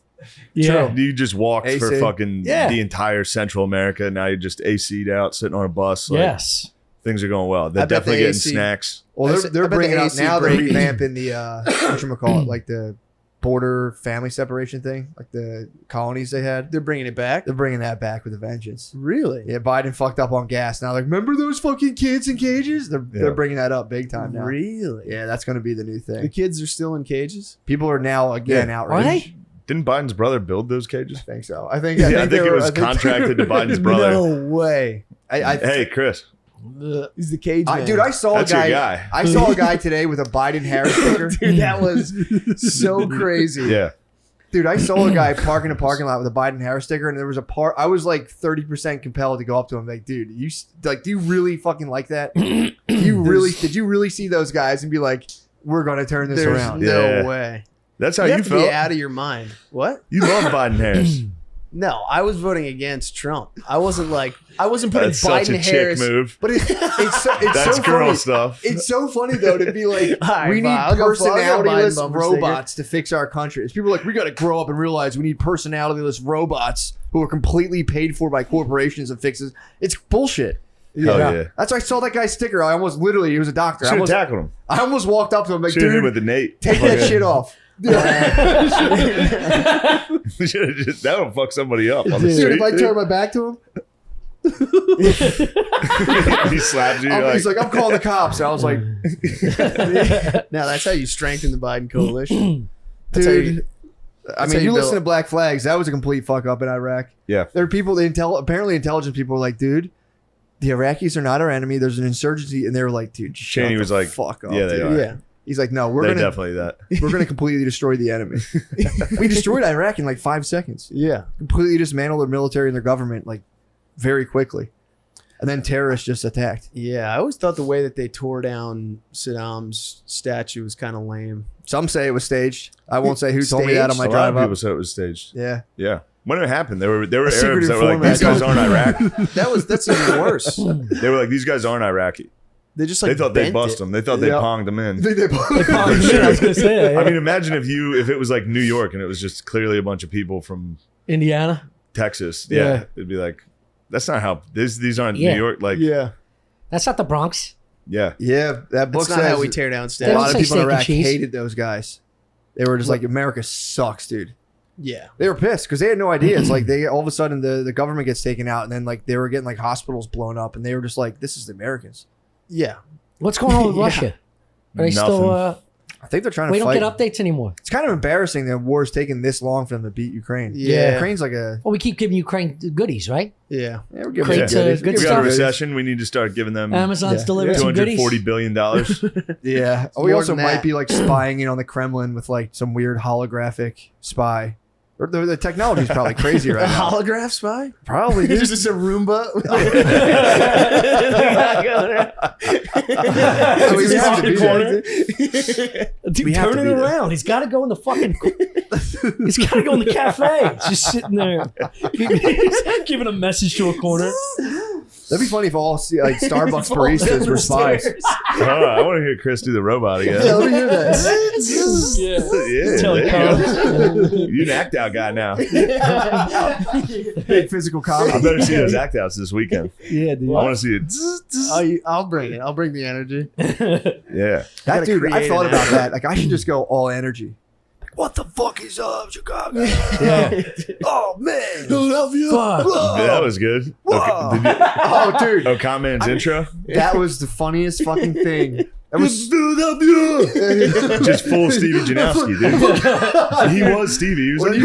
Yeah.
You just walked for
AC.
fucking
Yeah.
the entire Central America. Now you're just AC'd out, sitting on a bus. Like,
Yes.
things are going well. They're
I bet
definitely
the
getting
AC
snacks.
Well,
I
they're
bet the
bringing out
AC
now. They're
break.
revamping the whatchamacallit, like the border family separation thing, like the colonies they had.
They're bringing it back.
They're bringing that back with a vengeance.
Really?
Yeah, Biden fucked up on gas. Now, like, remember those fucking kids in cages? They're bringing that up big time now.
Really?
Yeah, that's going to be the new
The
thing.
kids are still in cages.
People are now again outraged.
Didn't Biden's brother build those cages?
I think so. I think
it was contracted to Biden's brother.
No way.
Hey, Chris.
He's the cage man.
Dude, I saw
That's
a
your
guy.
guy.
I saw a guy today with a Biden Harris sticker. Dude, that was so crazy.
Yeah.
Dude, I saw a guy parking a parking lot with a Biden Harris sticker, and there was a part. I was like 30% compelled to go up to him, like, dude, do you really fucking like that? Did you really see those guys and be like, we're gonna turn this
There's
around?
no way.
That's how
you
you
have to
felt.
be out of your mind. What?
You love Biden Harris.
No, I was voting against Trump. I wasn't putting
That's such
Biden
a chick
Harris.
move.
But it's
That's
so
girl
funny.
stuff.
It's so funny though to be like,
right,
we need
fine. I'll go for it. I'll go
personality-less
Biden bumper
robots to fix our country. It's people like, we got to grow up and realize we need personality-less robots who are completely paid for by corporations and fixes. It's bullshit.
Hell yeah.
That's why I saw that guy's sticker. I almost literally, he was a doctor.
Should have tackled him.
I almost walked up to him like,
Should have hit
dude,
with the Nate.
take that shit off.
That would fuck somebody up on the
Dude,
street.
if I turn my back to him,
He slaps you.
he's like, I'm calling the cops. And I was like,
Now that's how you strengthen the Biden coalition.
dude. I
that's
mean,
how
you
you
listen to
build-
Black Flags. That was a complete fuck up in Iraq.
Yeah.
There are people, apparently intelligent people were like, dude, the Iraqis are not our enemy. There's an insurgency. And they were like, dude, shut
Cheney
the
was like,
fuck up.
yeah, they
dude.
are.
Yeah.
He's like, no, we're
They're
gonna
definitely that.
we're gonna completely destroy the enemy. We destroyed Iraq in like 5 seconds.
Yeah.
Completely dismantled their military and their government like very quickly. And then terrorists just attacked.
Yeah. I always thought the way that they tore down Saddam's statue was kind of lame.
Some say it was staged. I won't say who told me that on my
A lot
drive
of
up.
people said it was staged.
Yeah.
Yeah. When it happened, there were
secret
Arabs that were like,
informant.
these guys aren't Iraq.
That's even worse.
They were like, these guys aren't Iraqi.
They just
They thought they bust them. They thought they
Yep.
ponged them in.
They
For sure.
I was gonna say that.
I mean, imagine if it was like New York and it was just clearly a bunch of people from
Indiana.
Texas.
Yeah.
Yeah. It'd be like, that's not how these aren't
Yeah.
New York. Like,
Yeah.
That's not the Bronx.
yeah.
Yeah. That book
That's not
says
how we tear down
a
statues.
lot of
say
people in
steak and
Iraq
cheese.
hated those guys. They were just like, America sucks, dude.
Yeah.
They were pissed because they had no idea. It's like they all of a sudden the government gets taken out and then like they were getting like hospitals blown up and they were just like, this is the Americans.
Yeah.
What's going on with
Yeah.
Russia? Are they still?
I think they're trying
We
to
don't
fight.
get updates anymore.
It's kind of embarrassing that war's taking this long for them to beat Ukraine.
Yeah.
Ukraine's like a
Well, we keep giving Ukraine goodies, right?
Yeah.
we're giving
Crates
them
of
goodies.
good
We got a
stuff.
recession. We need to start giving them
Amazon's
Yeah.
delivering some goodies.
$240 billion.
Yeah. We
more
also
than
might
that.
be like spying in on the Kremlin with like some weird holographic spy. Or the technology's probably crazy
A
right now.
holograph spy?
Probably, dude.
Just a Roomba.
I mean, we have to be there.
Dude,
We have
turn
to
it
be there.
around. He's got to go in the fucking. He's got to go in the cafe. He's just sitting there, He's giving a message to a corner.
That'd be funny if all like Starbucks baristas were spies.
I want to hear Chris do the robot again.
Yeah, let me hear that.
Yeah,
Tell
there
it
you go. You're an act out guy now.
Big physical comedy.
I better see those act outs this weekend.
Yeah, dude.
I want to see it.
I'll bring it. I'll bring the energy.
Yeah.
That
Gotta
dude, I
create
thought
an
about
energy.
that. Like, I should just go all energy. Like, what the fuck is up, Chicago?
Yeah.
Oh man,
Philadelphia.
Fuck.
Yeah, that was good.
Whoa.
Okay, did
Oh, dude,
you, Man's intro?
that was the funniest fucking thing. That was
Just full Stevie Janowski, dude. He was Stevie. He was like,
I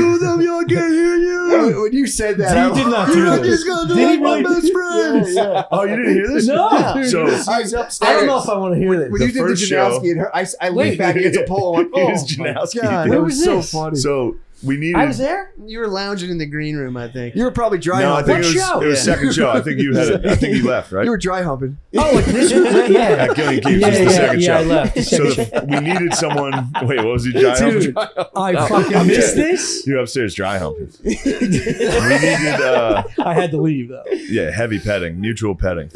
can't hear you. When you said that,
He did not do this.
gonna
Did he really?
best friend.
Yeah.
oh, you didn't hear this?
No.
So
He's upstairs.
I don't know if I want to hear this.
When you did the
first show-
Janowski, and her, I
Wait.
leaned back against a pole and went,
He
oh
was
my
Janowski,
God,
dude.
that
Where
was
was
so
this?
funny.
So we needed.
I was there.
You were lounging in the green room, I think.
You were probably dry
No, I
humping.
think it was,
show?
it was
Yeah.
second show. I think you had. I think you left, right?
You were dry humping.
Oh, like this? Yeah.
At Gillian Keeps
Yeah,
was the
yeah,
second
yeah,
show.
I left. The
So
second
we needed someone. Wait, what was he? Dry
Dude,
humping?
I fucking missed this.
You upstairs dry humping. We needed.
I had to leave though.
Yeah, heavy petting, mutual petting.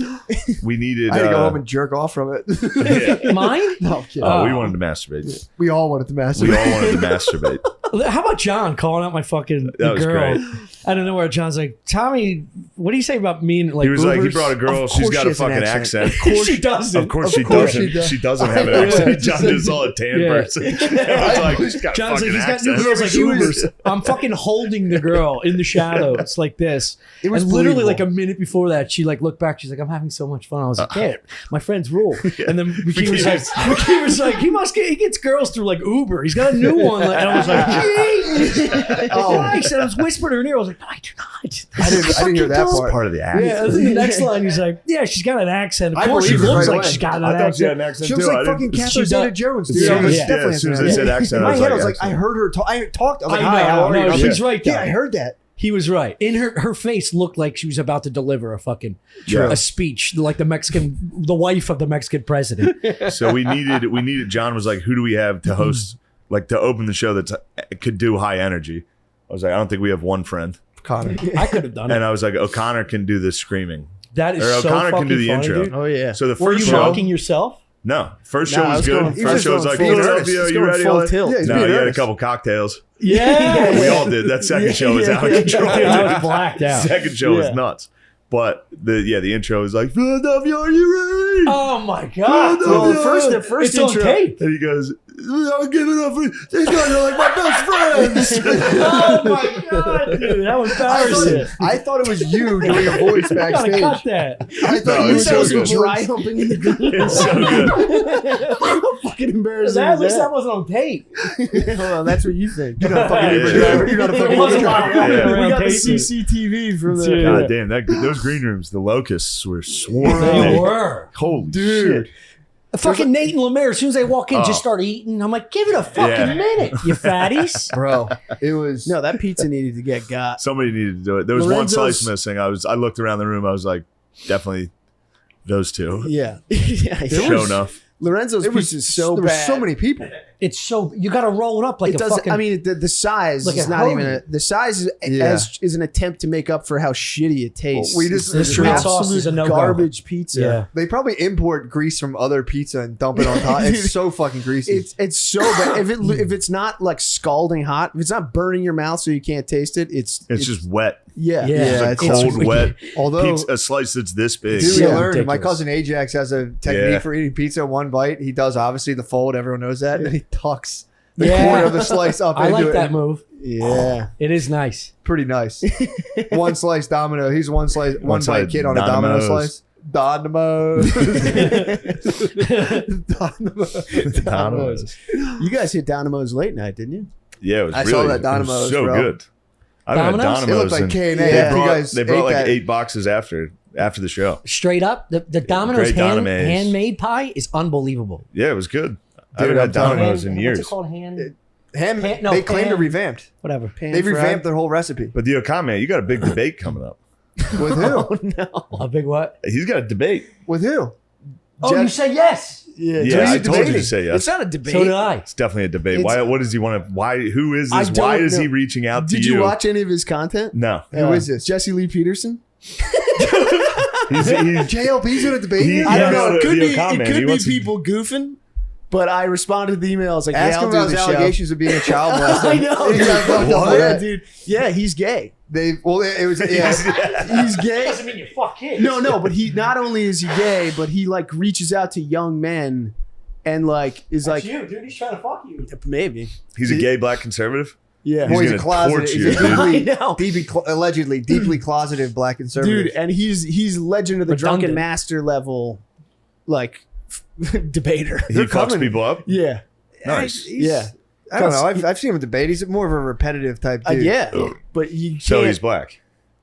We needed.
I had to go home and jerk off from it.
yeah.
Mine?
No, I'm kidding.
Oh, we wanted to masturbate.
We all wanted to
We
masturbate.
all wanted to masturbate.
How about John calling out my fucking
That
the
was
girl?
great.
I don't know where John's like, Tommy, what do you say about me? And like,
He was like, he
Ubers?"
brought a girl.
Of
She's
course
got
she
a
has an
fucking accent.
Of course she doesn't.
Of course she doesn't. She doesn't have an accent. John just saw a tan person. I was like, she's got a
John's like,
fucking
he's got
accent.
new girls like Ubers. I'm fucking holding the girl in the shadows like this.
It was
and literally
believable.
like a minute before that, she like looked back. She's like, I'm having so much fun. I was like, yeah, my friends rule. And then McKee was like, he gets girls through like Uber. He's got a new one. Like, and I was like, Jesus. Christ. And I was whispering to her ear. I was like, no, I do not.
I didn't hear that part.
Part of the act.
Yeah, and then the next line, he's like, yeah, she's got an accent. Of
I
course, she
believe it
looks
right
like
away.
she's got an
I thought she had
accent.
an accent
She was
too.
like
I didn't-
fucking Catherine
She does-
Zeta-Jones, dude.
Yeah,
I was
yeah.
definitely
As soon as they said accent,
in
I
my
was
head,
like,
I was like,
accent.
I heard her talk. I talked. I was like,
I
hi,
know,
how are you?
no,
And I was
she's
like,
right, though.
Yeah, I heard that.
He was right. In her face looked like she was about to deliver a fucking a speech, like the wife of the Mexican president.
So we needed. John was like, who do we have to host, like to open the show that could do high energy? I was like, I don't think we have one friend.
Connor.
I could have done it.
And I was like, O'Connor can do the screaming.
That is
Or
so
O'Connor
fucking
can do the
funny,
intro.
dude.
Oh yeah.
So the
Were
first
you
show,
mocking yourself?
no, first show
Nah, I
was
was
good.
going- he
First
was
show was
going
like,
full earnest.
Philadelphia,
He's
you
going
ready?
full
All that?
tilt. Yeah, he's
No,
being
you had a
earnest.
couple cocktails.
Yeah.
We all did. That second show was out of control.
I was blacked out.
Second show was nuts. But the intro was like, Philadelphia, are you ready?
Oh my god!
Well, the first
it's on
intro.
tape.
And he goes, I'm giving up for these guys are like my best friends.
Oh my god, dude, that was embarrassing.
I thought it was you doing a voice
I gotta
backstage.
cut that.
I thought
No,
you
it's
said
so
it was
good.
dry humping in the green.
It's so good.
How fucking embarrassing
At
is
least
that?
that wasn't on tape.
Hold on, that's what you think. You're not a fucking Uber driver. You're not a
There
fucking
was a
Uber
lot of
driver.
walking
We
around
got the
tape.
CCTV from the.
Dude.
God damn, those green rooms, the locusts were swarming.
They were.
Holy
Dude.
shit.
Fucking Nate and Lemaire, as soon as they walk in, just start eating. I'm like, give it a fucking minute, you fatties.
Bro, it was. No, that pizza needed to get got.
Somebody needed to do it. There was one
Lorenzo's-
slice missing. I looked around the room. I was like, definitely those two.
Yeah. Yeah.
Show enough.
Lorenzo's
It was
pizza is so
there
bad.
was so many people.
It's so you got to roll it up like
It
a
doesn't.
fucking.
I mean, the size
like
is
a
not even
hoagie.
the size is an attempt to make up for how shitty it tastes.
Well, we just-
it's
the sweet
sauce is a no-go.
garbage pizza.
Yeah.
They probably import grease from other pizza and dump it on top. It's so fucking greasy.
It's so bad. If it's not like scalding hot, if it's not burning your mouth so you can't taste it, it's
just wet.
Yeah,
It's a cold, wet
Although-
pizza, a slice that's this big.
Dude, we learned.
ridiculous.
My cousin Ajax has a technique
Yeah.
for eating pizza one bite. He does obviously the fold. Everyone knows that, and he tucks the
Yeah.
corner of the slice up
I
into
like
it.
that move.
yeah.
It is nice.
Pretty nice. One slice domino. He's one slice, one bite
side
kid on a domino
Domino's.
slice. Domino's.
Domino's.
You guys hit Dynamo's late night, didn't you?
Yeah, it was
I
really,
saw that
it was
Dynamo's,
so
bro.
good. I haven't had
Domino's?
It looked
Domino's.
like
and
K&A.
They
Yeah. You
brought,
guys
they brought
ate
like
that.
8 boxes after the show.
Straight up, the Domino's
Great Domino's.
handmade pie is unbelievable.
Yeah, it was good. I
Dude,
haven't had
I'm telling
Domino's
you.
in
What's
years.
it called? Hand.
Ham.
No,
they claim to
pan.
revamped.
Whatever.
They revamped their whole recipe.
But the Okame, you got a big debate coming up.
With who?
A big what?
He's got a debate.
With who?
Oh, you say yes.
Yeah, I told you to say yes.
It's not a debate.
So did I.
It's definitely a debate.
It's-
Why? What does he want to? Why? Who is
I
this? Why
don't
is he
know.
reaching out to
Did
you?
you watch any of his content?
No.
Who is this?
Jesse Lee Peterson?
He's
JLP's gonna debate you?
I don't know.
no,
It could
the
be.
comment.
It
He
could be
wants to-
people goofing. But I responded to the email. I was like,
Ask
yeah,
him
I'll do
about his
the show.
allegations of being a child molester.
I know.
He got fucked up
What?
for
Yeah,
that.
dude. Yeah, he's gay.
It was
He's gay.
Doesn't mean you fuck kids.
No, but he not only is he gay, but he like reaches out to young men and like is
That's
like
you, dude. He's trying to fuck you.
maybe.
He's a gay black conservative.
Yeah.
He's
Boy, he's a
gonna
closeted.
torch
He's
you,
a
dude.
deeply, allegedly deeply closeted black conservative.
Dude, and he's Legend of the
Redundant.
Drunken Master level, like debater.
He fucks people up.
Yeah,
Nice.
yeah,
I don't know. I've seen him debate. He's more of a repetitive type dude.
yeah. But you can't.
So he's black.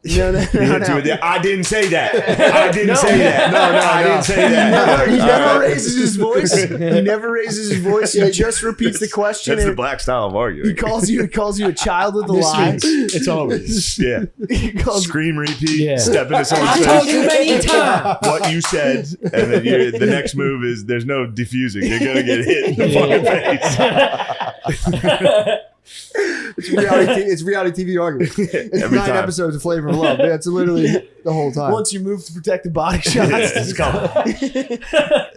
No.
I didn't say that. I didn't say that.
No,
I didn't say that.
He never
All right.
raises his voice. He never raises his voice. He just repeats the question.
That's the
and
black style of
he
arguing.
calls you. He calls you a child with a lie.
It's always.
Yeah.
He calls
Scream, repeat,
Yeah.
step into
I
someone's
told you
face.
many times.
What you said, and then the next move is there's no diffusing. You're gonna get hit in the fucking face.
It's reality TV argument. It's
Every
9
time.
episodes of Flavor of Love. That's literally the whole time.
Once you move to protective body shots, just go.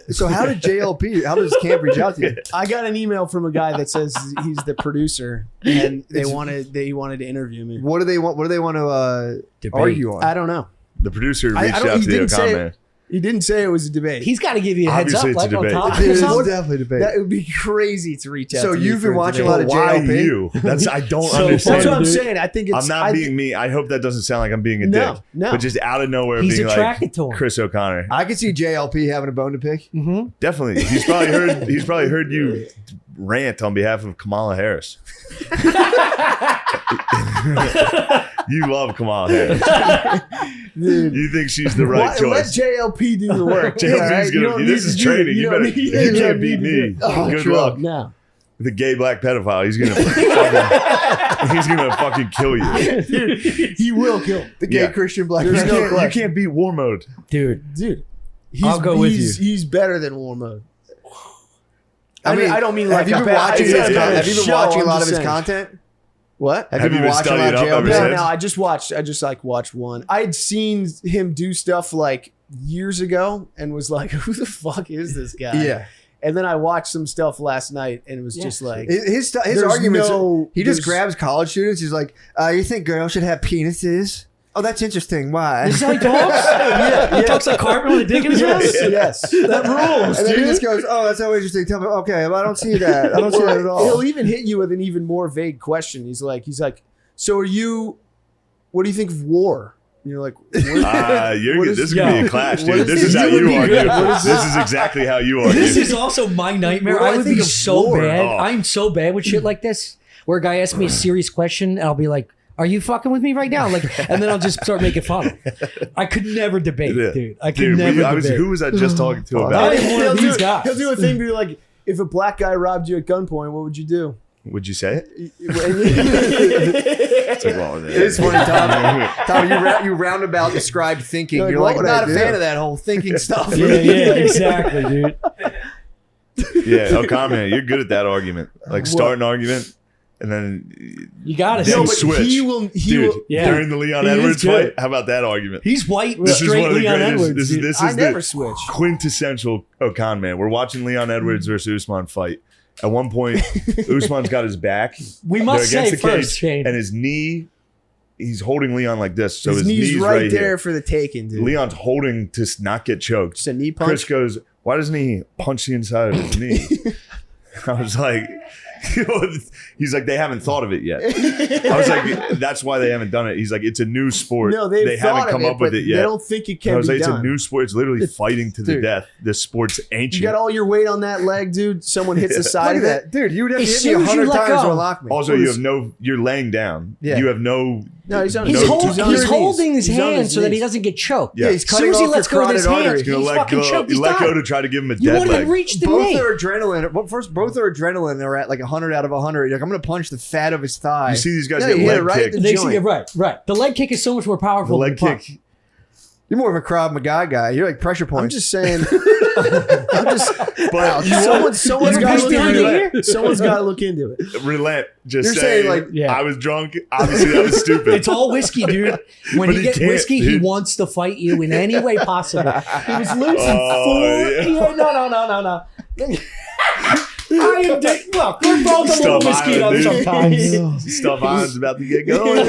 So how did JLP? How does Camp reach out to you?
I got an email from a guy that says he's the producer, and he wanted to interview me.
What do they want? What do they want to argue on?
I don't know.
The producer
I
reached
don't-
out
he
to the
didn't say
Okan man.
He didn't say it was a debate.
He's got to give you a heads
Obviously
up,
it's a
like on
debate.
top.
It
or
is
something.
definitely a debate.
That would be crazy to reach out.
So
to me
you've
for
been
a
watching a
debate.
lot of
Why
JLP?
you? That's I don't
So
understand.
that's what I'm saying. I think it's.
I'm not being mean. I hope that doesn't sound like I'm being a
No,
dick.
no.
But just out of nowhere
He's
being
attracted
like
to him.
Chris O'Connor.
I could see JLP having a bone to pick.
Mm-hmm.
Definitely. He's probably heard you rant on behalf of Kamala Harris. You love Kamala Harris.
Dude.
You think she's the right
Let
choice.
JLP do the work.
JLP's
Alright? You
gonna.
don't
This
need
is
to do it.
training. You
don't
better.
need-
You
don't
can't
need
beat
to do
me.
it. Oh,
Good
true.
luck.
No.
The gay black pedophile. He's gonna fucking kill you.
Dude, he will kill.
The gay
Yeah.
Christian black.
There's
man.
no
You
question.
can't beat war mode.
Dude,
I'll
go with you.
He's better than War Mode.
I mean,
I don't mean
have
like
you
a
been
bad-
watching
it's not
his?
a bad
Have you been
show,
watching a
I'm
lot of
just
his
saying.
content?
What?
Have
Have
you
you
been
been
watching a lot of
studying up ever
JLP?
since?
No, I just like watched one. I'd seen him do stuff like years ago and was like, who the fuck is this guy?
Yeah.
And then I watched some stuff last night and it was just like
His
there's
arguments. He just
there's-
grabs college students. He's like, "You think girls should have penises? Oh, that's interesting. Why?"
This is how he talks? He talks like Cartman with a dick in his mouth?
Yes.
That rules,
And then he
dude.
just goes, "Oh, that's so interesting. Tell me, okay, well, I don't see that. I don't see that at all."
He'll even hit you with an even more vague question. He's like, so what do you think of war? And you're like,
This is gonna be a clash,
what
dude.
is
This is how
you
you
and me?
argue.
What is
This is exactly how you argue.
This is also my nightmare.
What do
I
I
would
think
be
of
so
war?
bad.
Oh.
I'm so bad with shit like this. Where a guy asks me a serious question, and I'll be like, "Are you fucking with me right now?" Like, and then I'll just start making fun of him. I could never debate, dude. I could never debate.
Who was I just talking to
I
about?
am one of these guys.
He'll do a thing, be like, if a black guy robbed you at gunpoint, what would you do?
Would you say it?
It's
like, well,
It's funny, Tom. Tom, you roundabout described thinking.
Like,
You're
what
like,
would
not
I
a fan
do?
of that whole thinking stuff.
Yeah, exactly, dude.
Yeah, O'Connor, man, you're good at that argument. Like start an argument and then
You got to
then
say,
switch. Dude,
Yeah.
during the Leon
He is
Edwards
good.
fight, how about that argument?
He's white,
This is
straight
one of the
Leon
greatest.
Edwards. dude.
This
I
is
never
the
switch.
quintessential O'Con man. We're watching Leon Edwards versus Usman fight. At one point, Usman's got his back.
We must
They're
say
against the
first,
cage,
Shane.
and his knee. He's holding Leon like this, so
His knee's
knee's
right there
here.
for the taking, dude.
Leon's holding to not get choked.
Just a knee
Chris
punch.
goes, "Why doesn't he punch the inside of his knee?" I was like, he's like, they haven't thought of it yet. I was like, that's why they haven't done it. He's like, it's a new sport.
No, they've
they
thought
haven't come
of it,
up with
but
it yet.
they don't think it can
I was
be
like,
done.
it's a new sport. It's literally fighting to the
Dude.
death. This sport's ancient.
You got all your weight on that leg, dude. Someone hits the side
Look
of
at
it.
that. Dude, you would have to
As
hit me
soon as you
100
let
times
go.
to unlock me.
Also, you have you're laying down.
Yeah.
You have no.
No, he's on
He's,
his
No,
hold,
he's on
he's
his
holding
knees.
his
He's on
hand
his
so that he
knees.
doesn't get choked.
Yeah.
He's
As soon
cutting
as he
off
lets
your
go of his
carotid
hands,
artery.
You're
he's
gonna let
fucking
go.
choked.
You
He's
let
done.
go to try to give him a
You
dead
wouldn't
leg.
reach the
Both
knee.
their adrenaline. Well, first, both their adrenaline are at like 100 out of 100. You're like, I'm gonna punch the fat of his thigh.
You see these guys
Yeah,
get
you hit
leg
it right at
kicked.
the
They
joint.
right. The leg kick is so much more
The
powerful
leg
than the punch.
kick.
You're more of a Krav Maga guy. You're like pressure
I'm
points.
just saying. I'm just.
But
Someone's
You
got
ever
to
push
look
behind
into
your
it.
ear?
Someone's got to look into it.
Relent. Just
You're
say,
saying, like,
yeah.
I was drunk. Obviously, that was stupid.
It's all whiskey, dude. When
But
he
he
gets
can't,
whiskey, he
dude.
wants to fight you in any way possible. He was losing
Oh, yeah.
No. I am look, we're both a little
Stuff
whiskey
Island,
up
dude.
sometimes.
Stuff Island's about to get going.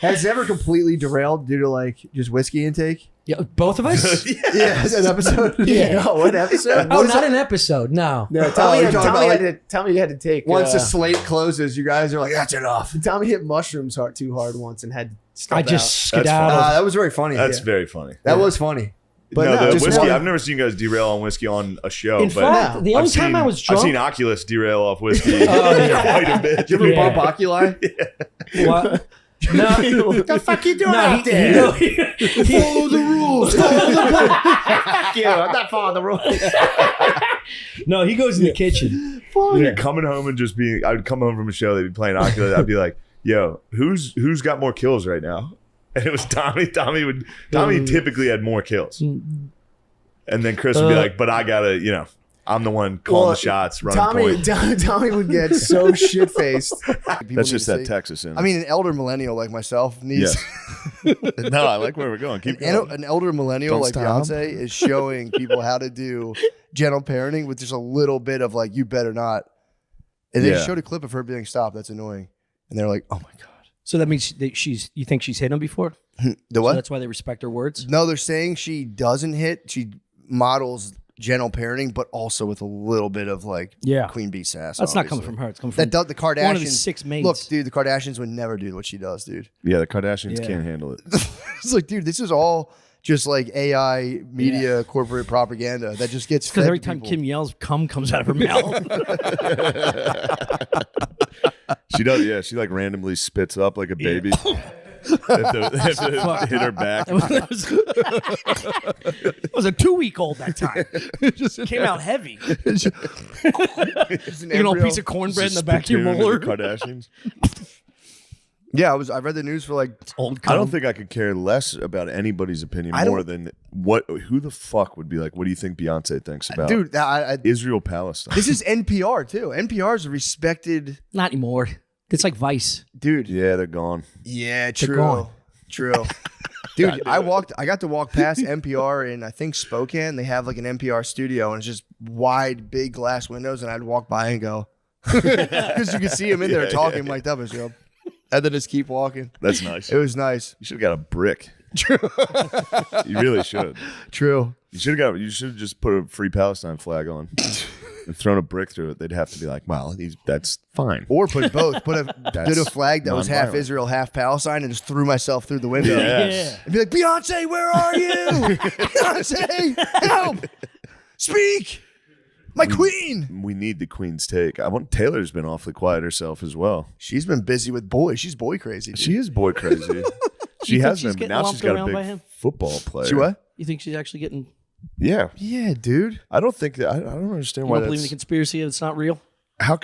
Has it ever completely derailed due to like just whiskey intake?
Yeah, both of us?
Yeah, an episode.
Yeah.
Oh, what episode?
Oh,
What is
not
it?
an episode. No.
No,
Tommy had- Tommy had
to. Tommy had to take.
Once the slate closes, you guys are like, that's enough.
Tommy hit mushrooms too hard once and had to step
I just
That's
skedaddled.
fine.
That was very funny.
That's
Yeah.
very funny.
That was funny. But
no,
no,
the
just
whiskey.
one-
I've never seen you guys derail on whiskey on a show.
In
but
fact, the
I've
only time I
seen-
was drunk.
I've seen Oculus derail off whiskey
Oh, yeah.
quite a bit.
Did you ever
Yeah.
bump Oculi?
What? No.
What the fuck you doing
No,
out
he-
there?
no,
Follow the rules. Follow the rules. Fuck you. I'm not following the rules.
No, he goes in the kitchen.
Yeah, coming home and just being, I'd come home from a show, they'd be playing Oculus. I'd be like, yo, who's got more kills right now? And it was Tommy. Tommy typically had more kills. And then Chris would be like, but I gotta, I'm the one calling the shots, running point.
Tommy would get so shit faced.
That's just that Texas in.
I mean, an elder millennial like myself needs.
No, I like where we're going. Keep going.
An elder millennial
Don't
like
stop.
Beyonce is showing people how to do gentle parenting with just a little bit of like, you better not. And they showed a clip of her being stopped. That's annoying. And they're like, oh my God.
So that means you think she's hit him before?
The what?
So that's why they respect her words?
No, they're saying she doesn't hit. She models gentle parenting, but also with a little bit of like queen bee sass.
That's not coming from her. It's coming from
the Kardashians.
one of the 6 mates.
Look, dude, the Kardashians would never do what she does, dude.
Yeah, the Kardashians can't handle it.
It's like, dude, this is all just like AI media corporate propaganda that just gets
because
fed
every
to
time
people.
Kim yells, cum comes out of her mouth.
She does, yeah. She like randomly spits up like a baby. Have to hit her back.
It was a 2-week-old that time. It just came out heavy. You know, a piece of cornbread in the back of your molar.
Kardashians.
Yeah, I read the news for like
old.
I don't think I could care less about anybody's opinion more than who the fuck would be like, what do you think Beyonce thinks about
dude,
Israel Palestine?
This is NPR too. NPR is a respected.
Not anymore. It's like Vice,
dude.
Yeah, they're gone.
Yeah,
They're gone.
True. Dude, I got to walk past NPR in I think Spokane. They have like an NPR studio and it's just wide, big glass windows, and I'd walk by and go because you could see them in there talking mic'd up and go, and then just keep walking.
That's nice.
It was nice.
You should have got a brick.
True.
You really should.
True.
You should have just put a Free Palestine flag on and thrown a brick through it. They'd have to be like, well, that's fine.
Or put both. Did a flag that was half
non-violent.
Israel, half Palestine, and just threw myself through the window.
Yes.
And be like, Beyonce, where are you? Beyonce, help! Speak! My queen!
We need the queen's take. Taylor's been awfully quiet herself as well.
She's been busy with boys. She's boy crazy. Dude.
She is boy crazy. She
You think
has
she's
been, but
getting
now
lumped
she's got a
around by
big
him?
football player.
She what?
You think she's actually getting?
Yeah.
Yeah, dude.
I don't think that. I don't understand
You
why
don't believe in the
that's.
conspiracy? It's not real.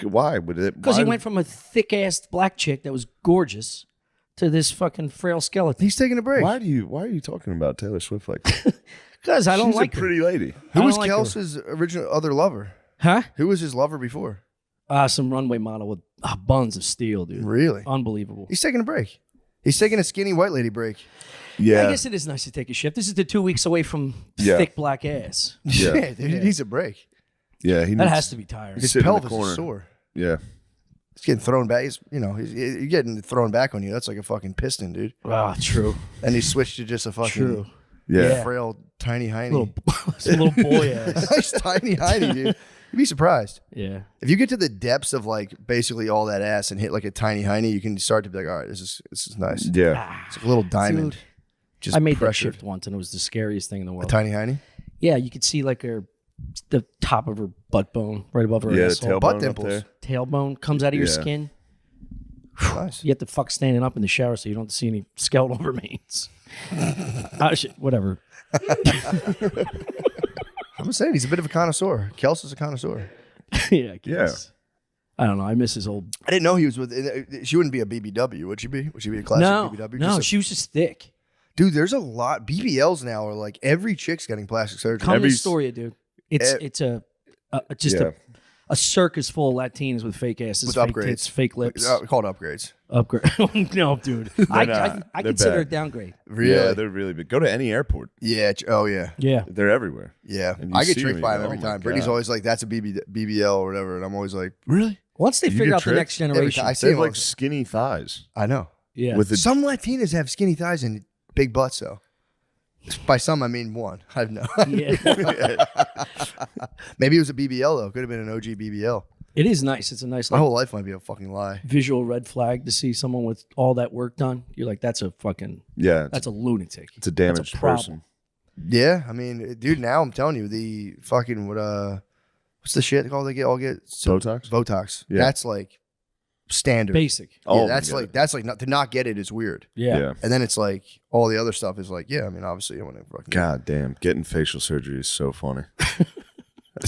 Why would it?
Because he
why-
went from a thick ass black chick that was gorgeous to this fucking frail skeleton.
He's taking a break.
Why are you talking about Taylor Swift like that?
Because I don't
She's
like
a pretty lady.
Who
I
was
don't like her.
Kelsey's original other lover?
Huh?
Who was his lover before?
Some runway model with buns of steel, dude.
Really?
Unbelievable.
He's taking a break. He's taking a skinny white lady break.
Yeah.
I guess it is nice to take a shift. This is the 2 weeks away from
Yeah.
thick black ass.
Yeah.
Dude, he needs a break.
Yeah, he
That
needs
has to be tiring.
His
sit in the
pelvis
corner.
is sore.
Yeah.
He's getting thrown back. You're getting thrown back on you. That's like a fucking piston, dude.
Ah, true.
And he switched to just a fucking
True.
Yeah.
frail, tiny hiney.
Little boy ass.
Nice tiny hiney, dude. You'd be surprised.
Yeah.
If you get to the depths of like basically all that ass and hit like a tiny hiney, you can start to be like, all right, this is nice.
Yeah.
It's like a little diamond.
Dude,
Just
I made
pressured.
that shift once, and it was the scariest thing in the
A
world.
tiny hiney?
Yeah, you could see like the top of her butt bone right above her
Yeah, the
asshole.
tailbone
Butt
up
dimples.
there.
Tailbone comes out of your
Yeah.
skin.
Nice.
You have to fuck standing up in the shower so you don't have to see any skeletal remains. Whatever.
I'm saying he's a bit of a connoisseur. Kelsey's a connoisseur.
Yeah, I guess. I don't know. I miss his old.
I didn't know he was with. She wouldn't be a BBW, would she be? Would she be a classic
No,
BBW?
no,
Just a-
she was just thick.
dude, there's a lot. BBLs now are like every chick's getting plastic surgery.
Come to Astoria, dude. It's just
Yeah.
a circus full of Latinas with fake asses,
With
fake
upgrades.
tits, fake lips.
Called upgrades.
Upgrade. No, dude. I
They're
consider
bad.
it downgrade.
Really?
Yeah, they're really big. Go to any airport.
Yeah. Oh yeah.
Yeah.
They're everywhere.
Yeah.
And you
I get
see
tricked
them,
by
you
them
go,
every
"Oh my
time. Brittany's
God."
always like, "That's a BBL or whatever," and I'm always like, "Really?"
Once they
You
figure
get
out the
tricked?
next generation.
I
They
see
have
them
like
all-
skinny thighs.
I know.
Yeah.
With the
Some Latinas have skinny thighs and big butts, though. By some, I mean one. I have no.
Yeah.
Maybe it was a BBL though. Could have been an OG BBL.
It is nice. It's a nice
My
like,
whole life might be a fucking lie.
visual red flag to see someone with all that work done. You're like, that's a fucking,
Yeah,
that's a lunatic.
it's a damaged
problem.
person.
Yeah, I mean, dude. Now I'm telling you, the fucking what's the shit called? They get
Botox?
Botox.
Yeah.
That's like standard.
Basic.
Yeah,
Oh,
that's
my
like
God.
that's like not, to not get it is weird.
Yeah.
Yeah.
And then it's like all the other stuff is like, yeah. I mean, obviously, I want to fucking.
God damn, getting facial surgery is so funny.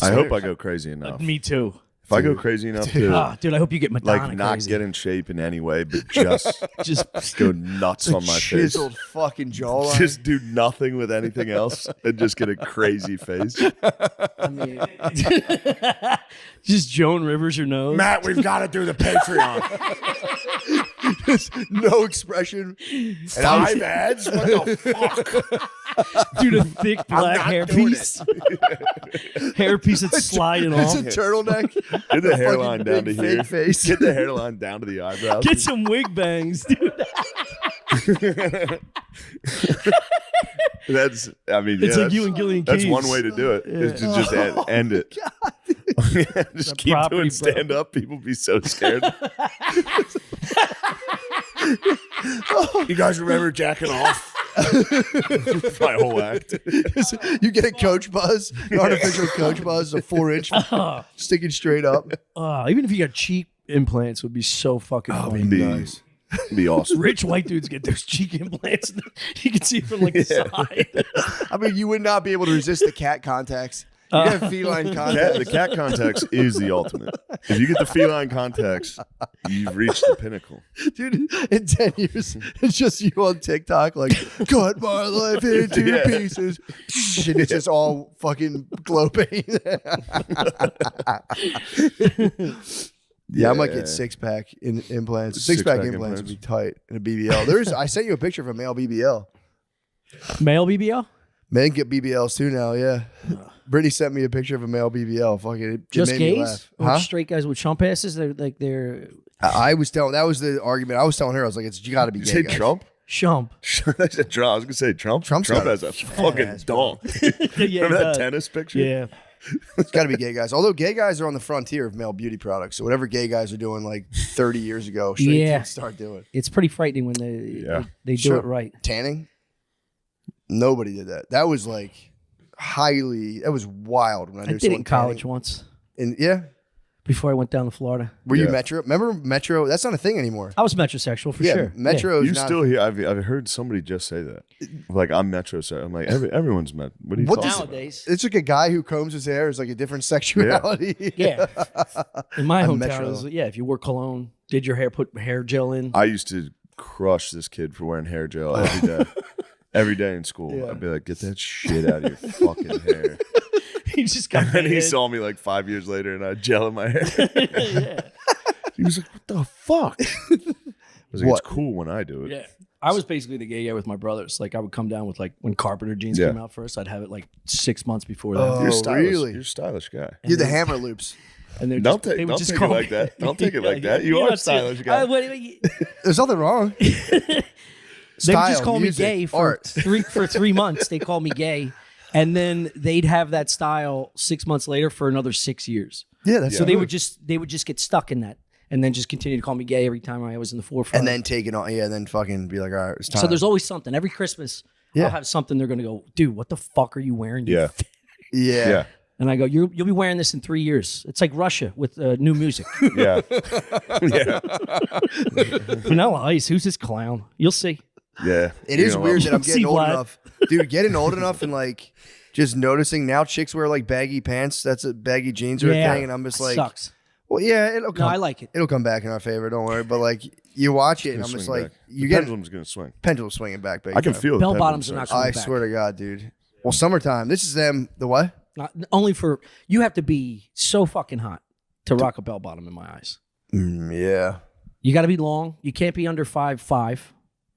I hope I go crazy enough.
Me too.
If I go crazy enough to,
dude, I hope you get Madonna
like not
crazy.
get in shape in any way, but just go nuts on my face.
Chiseled fucking jawline.
Just do nothing with anything else and just get a crazy face.
I mean, just Joan Rivers your nose.
Matt, we've got to do the Patreon.
Just no expression.
5 ads? What the fuck?
Dude, a thick black hairpiece. Hairpiece that's sliding
It's
off.
a turtleneck.
Get the hairline down to
big
here.
fake face.
Get the hairline down to the eyebrows.
Get some wig bangs, dude.
That's, I mean,
It's
yeah,
like you and Gillian
That's
Keys.
one way to do it. Is to just end it. Just keep
property,
doing
bro.
stand up. People be so scared.
You guys remember jacking off?
My whole act.
You get a coach buzz, an artificial coach buzz, a 4-inch sticking straight up.
Even if you got cheek implants, would be so fucking funny.
Nice. Be awesome.
Rich white dudes get those cheek implants. You can see it from like the side.
I mean, you would not be able to resist the cat contacts. You have feline contacts.
The cat contacts is the ultimate. If you get the feline contacts, you've reached the pinnacle.
Dude, in 10 years, it's just you on TikTok, like, cut my life into pieces. And it's just all fucking glow paint. Yeah, I might get 6-pack implants. Six-pack implants would be tight in a BBL. I sent you a picture of a male BBL.
Male BBL?
Men get BBLs too now, yeah. Brittany sent me a picture of a male BBL. Fucking, it
Just
made me
gays?
laugh.
Or
Huh?
straight guys with chump asses? They're
I was telling, that was the argument. I was telling her, I was like, you got to be
You
gay,
say
guys.
Trump?
Shump.
I said Trump. I was gonna say Trump. Trump
got
has a fucking
ass,
dong.
Yeah,
Remember
he
that
does.
tennis picture?
Yeah.
It's got to be gay guys. Although gay guys are on the frontier of male beauty products. So whatever gay guys are doing like 30 years ago, straight
Yeah.
kids start doing.
It's pretty frightening when they do
Sure.
it right.
Tanning? Nobody did that. That was like that was wild when I
I
knew
did it in
someone
college
tanning.
once
And yeah.
before I went down to Florida.
Were you Metro? Remember Metro? That's not a thing anymore.
I was metrosexual for
Yeah,
sure.
Metro
You
is not.
still hear? I've heard somebody just say that. Like I'm metro. So I'm like everyone's met. What are you
What
talking
does-
about?
Nowadays.
It's like a guy who combs his hair is like a different sexuality.
Yeah. In my
I'm
hometown,
Metro.
it was, if you wore cologne, did your hair, put hair gel in.
I used to crush this kid for wearing hair gel every day. Every day in school,
Yeah.
I'd be like, "Get that shit out of your fucking hair."
He just got
And then he
mad.
saw me like 5 years later, and I had gel in my hair. He was like, "What the fuck?" I was like,
What?
"It's cool when I do it."
Yeah. I was basically the gay guy with my brothers. Like I would come down with like when Carpenter jeans
Yeah.
came out first, I'd have it like 6 months before that.
Oh,
You're stylish.
really?
You're a stylish guy.
You're the hammer loops.
And they're
Don't
just, they
take,
would
don't
just
take
call
it like
me-
that. Don't take it like that. You
You're
are a
not serious.
stylish guy.
There's nothing wrong.
They would
Style,
just call
music,
me gay for
art.
3 months. They call me gay, and then they'd have that style 6 months later for another 6 years.
Yeah, that's
So they
good.
would just get stuck in that, and then just continue to call me gay every time I was in the forefront.
And then take it on. Yeah, and then fucking be like, all right, it's time.
so there's always something every Christmas.
Yeah.
I'll have something they're gonna go, dude. What the fuck are you wearing? you
Yeah.
yeah.
Yeah.
And I go, you'll be wearing this in 3 years. It's like Russia with new music.
Yeah. Yeah.
Vanilla Ice, who's this clown? You'll see.
Yeah.
It is weird that I'm
See
getting old
Vlad.
enough. Dude, getting old enough and like just noticing now chicks wear like baggy pants. That's a baggy jeans are a thing. And I'm just like,
sucks.
well, yeah, it'll come.
No, I like it.
It'll come back in our favor. Don't worry. But like you watch it and I'm
Swing
just like,
back.
you
The
get
pendulum's gonna swing.
pendulum swinging back, baby.
I can feel the
Bell
pendulum
bottoms are not
swing.
coming
I
back.
swear to God, dude. Well, summertime. This is them. The what?
Not, only for you have to be so fucking hot to rock a bell bottom in my eyes.
Yeah.
You got to be long. You can't be under 5'5",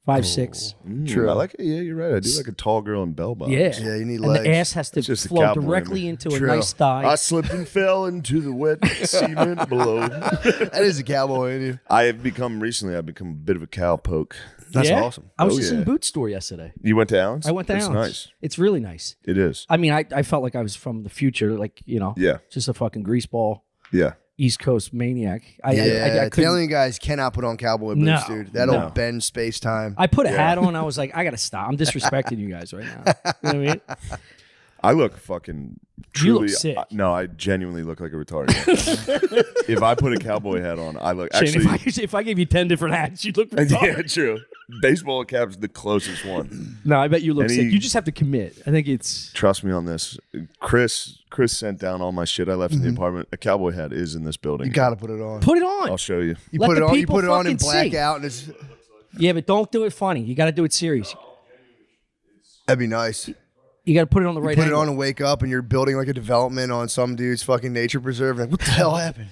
5'6".
True.
I like it. Yeah, you're right. I do like a tall girl in bell bottoms.
Yeah,
Yeah, you need
and
legs.
the ass has to
It's just a
flow
cowboy
directly
in me.
into
True.
a nice thigh.
I slipped and fell into the wet cement below.
That is a cowboy in you.
I've become a bit of a cowpoke.
That's
Yeah?
awesome.
I was
Oh,
just
yeah.
in Boots store yesterday.
You went to Allen's?
I went to
It's
Allen's.
nice.
It's really nice.
It is.
I mean, I felt like I was from the future, like,
Yeah.
just a fucking greaseball
Yeah.
East Coast maniac. I
Yeah,
couldn't-
Italian guys cannot put on cowboy boots,
No,
dude. That'll
no.
bend space time.
I put a hat on. I was like, I got to stop. I'm disrespecting you guys right now. You know what I mean?
I look fucking truly.
sick.
No, I genuinely look like a retarded. If I put a cowboy hat on, I look
Shane,
actually.
if I gave you 10 different hats, you'd look retarded.
Yeah, true. Baseball cap's the closest one.
No, I bet you look
Any-
sick. You just have to commit. I think it's.
Trust me on this. Chris sent down all my shit I left in the apartment. A cowboy hat is in this building.
You gotta put it on.
Put it on.
I'll show you.
You
Let
put it
the
on. You
people
put it on in
fucking see.
blackout, and it's.
Yeah, but don't do it funny. You got to do it serious.
That'd be nice.
You got to put it on the right
Put it
angle.
on and wake up, and you're building like a development on some dude's fucking nature preserve. Like, what the hell happened?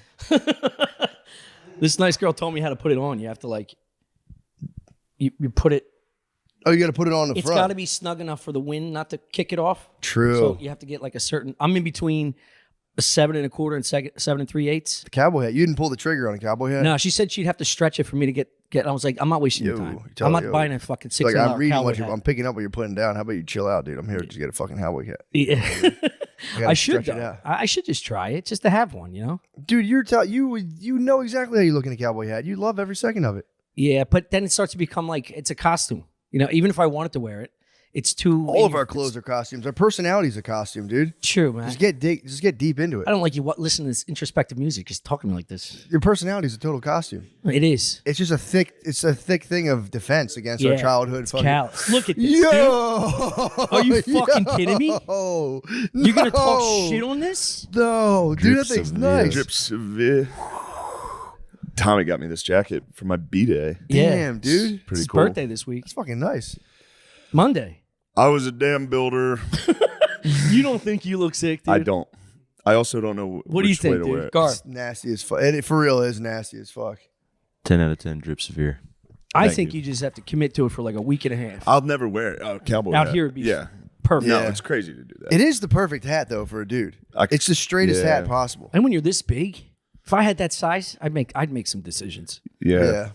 This nice girl told me how to put it on. You have to like. You put it.
Oh, you got to put it on the
It's
front.
got to be snug enough for the wind not to kick it off.
True.
So you have to get like a certain. I'm in between a 7 1/4 and 7 3/8.
The cowboy hat. You didn't pull the trigger on a cowboy hat.
No, she said she'd have to stretch it for me to get. I was like, I'm not wasting your time. I'm not buying a fucking $600
Like, I'm reading
cowboy
what you're.
hat.
I'm picking up what you're putting down. How about you chill out, dude? I'm here to get a fucking cowboy hat.
Yeah.
gotta
I should
stretch it
though.
out.
I should just try it just to have one, you know?
Dude, you know exactly how you look in a cowboy hat. You love every second of it.
Yeah, but then it starts to become like it's a costume. You know, even if I wanted to wear it, it's too.
All of our clothes are costumes. Our personality's a costume, dude.
True, man.
Just get deep into it.
I don't like you listen to this introspective music. Just talking to me like this.
Your personality's a total costume.
It is.
It's just a thick thing of defense against our childhood.
It's
fucking.
callous. Look at this.
Yo,
dude. Are you fucking kidding me?
Oh,
You're gonna talk shit on this?
No, dude, that
Drip
thing's
severe.
nice.
Drip severe. Tommy got me this jacket for my B-Day.
Damn, dude.
Pretty
It's
cool.
birthday this week.
It's fucking nice.
Monday.
I was a damn builder.
You don't think you look sick, dude?
I don't. I also don't know
What do you
which way
think,
to wear
dude?
it.
Gar.
It's nasty as fuck. It for real is nasty as fuck.
10 out of 10 drip severe.
I
Thank
think you just have to commit to it for like a week and a half.
I'll never wear it. Cowboy
Out
hat.
here it'd be
yeah.
perfect.
No,
Yeah.
it's crazy to do that.
It is the perfect hat though for a dude. It's the straightest hat possible.
And when you're this big, if I had that size, I'd make some decisions.
Yeah.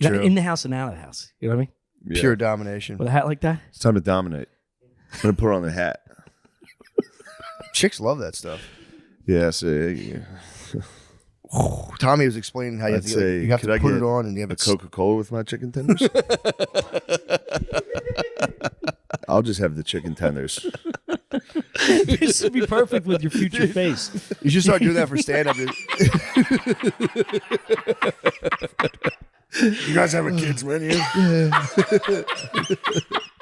True.
In the house and out of the house. You know what I mean?
Yeah.
Pure domination.
With a hat like that?
It's time to dominate. I'm gonna put on the hat.
Chicks love that stuff.
Yeah. So,
Tommy was explaining how you have
I'd
to,
say,
you have
could
to
I
put
get
it on and you have
a
it
Coca-Cola with my chicken tenders. I'll just have the chicken tenders.
This would be perfect with your future face.
You should start doing that for stand-up.
You guys have a kids menu?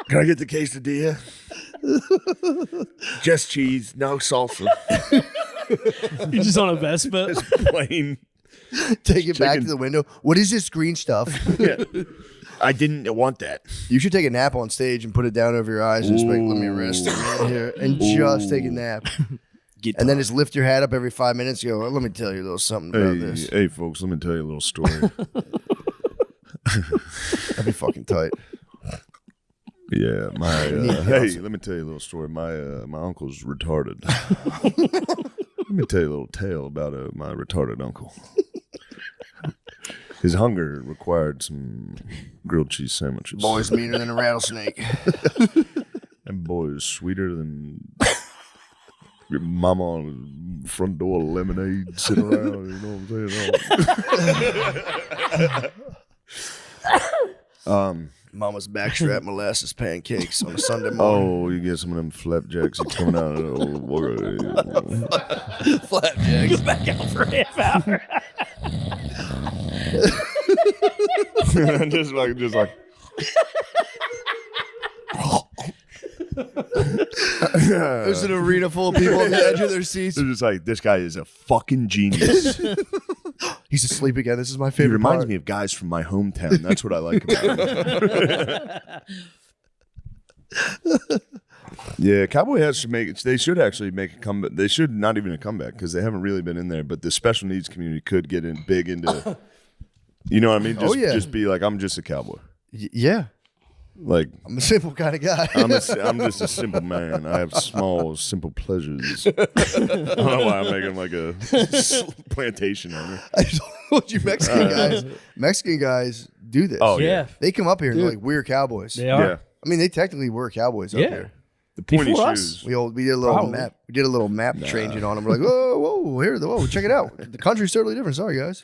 Can I get the quesadilla? Just cheese, no salsa.
You're just on a Vespa.
Just plain.
Take it back
Chicken.
to the window. What is this green stuff?
Yeah. I didn't want that.
You should take a nap on stage and put it down over your eyes and just like, let me rest here and just take a nap. And then just lift your hat up every 5 minutes and go, well, let me tell you a little something about this.
Hey, folks, let me tell you a little story.
That'd be fucking tight.
Yeah, my
You need help.
hey, let me tell you a little story. My uncle's retarded. Let me tell you a little tale about my retarded uncle. His hunger required some grilled cheese sandwiches.
Boy's meaner than a rattlesnake.
And boy is sweeter than your mama on the front door of lemonade sitting around. You know what I'm saying?
Mama's backstrap molasses pancakes on a Sunday morning.
Oh, you get some of them flapjacks that coming out of the
Flapjacks.
Go back out for a half hour.
just like
There's an arena full of people on the edge of their seats.
They're just like, this guy is a fucking genius.
He's asleep again. This is my
He
favorite
reminds
part.
me of guys from my hometown. That's what I like about him. Yeah, Cowboy hats should make it. They should actually make a comeback. They should not even a comeback because they haven't really been in there. But the special needs community could get in big into. You know what I mean? Just, just be like, I'm just a cowboy.
Yeah.
Like
I'm a simple kind of guy.
I'm just a simple man. I have small, simple pleasures. I don't know why I'm making like a plantation owner.
I told you Mexican guys do this.
Oh, yeah.
They come up here and
Dude.
they're like, we're cowboys.
They are.
Yeah.
I mean, they technically were cowboys up
Yeah.
here.
The pointy
Before
shoes.
us.
We did a little
Probably.
map. We did a little map changing on them. We're like, whoa, check it out. The country's totally different. Sorry, guys.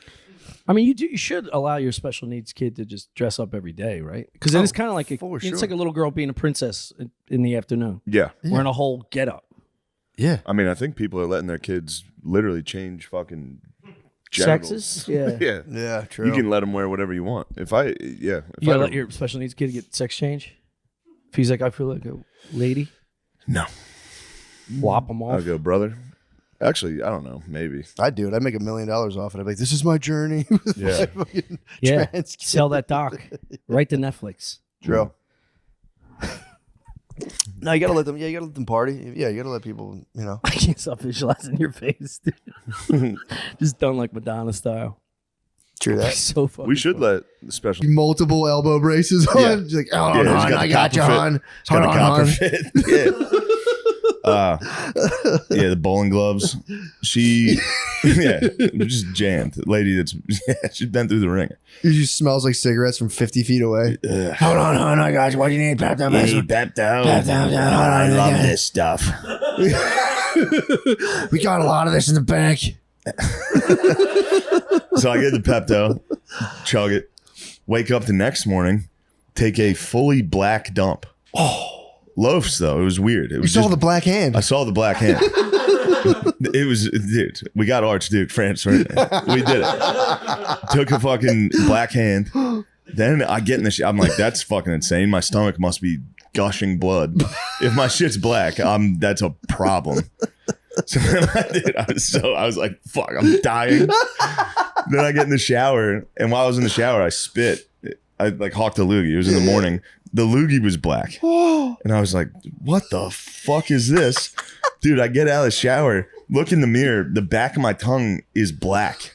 I mean, you should allow your special needs kid to just dress up every day, right? Because then it's kind of like
for
it's
sure.
like a little girl being a princess in the afternoon,
Yeah.
wearing a whole get up.
Yeah.
I mean, I think people are letting their kids literally change fucking genitals.
Sexes? Yeah.
Yeah.
Yeah, true.
You can let them wear whatever you want. If I
You gotta let your special needs kid get sex change? If he's like, I feel like a lady.
No.
Whop him off.
I'll go, brother. Actually, I don't know. Maybe.
I'd do it. I'd make $1 million off it. I'd be like, this is my journey. with
Yeah.
my fucking
Yeah.
trans kid.
Sell that doc right to Netflix.
True. No, you gotta let them. Yeah, you gotta let them party. Yeah, you gotta let people. You know.
I can't stop visualizing your face, dude. Just done like Madonna style.
True that.
So fucking
We should let the special
Multiple elbow braces on.
Yeah.
Just like, oh,
Yeah, he's
hon,
got
I
the
got you,
copper fit.
hon.
He's got
Hold
the
on,
copper
hon.
fit. Yeah, the bowling gloves. She, yeah, just jammed. The lady that's she's been through the ringer.
It just smells like cigarettes from 50 feet away.
Hold on, hon. I got you. What do you need, Pepto?
You need Pepto?
I
love this stuff.
We got a lot of this in the bank.
So I get the Pepto, chug it, wake up the next morning, take a fully black dump. Loafs though, it was weird. It was
You saw the black hand.
I saw the black hand. It was, dude. We got Archduke France right there. We did it. Took a fucking black hand. Then I get in the I'm like, that's fucking insane. My stomach must be gushing blood. If my shit's black, that's a problem. So then I was like, fuck, I'm dying. Then I get in the shower, and while I was in the shower, I spit. I like hawked a loogie. It was in the morning. The loogie was black. And I was like, what the fuck is this? Dude, I get out of the shower, look in the mirror, the back of my tongue is black.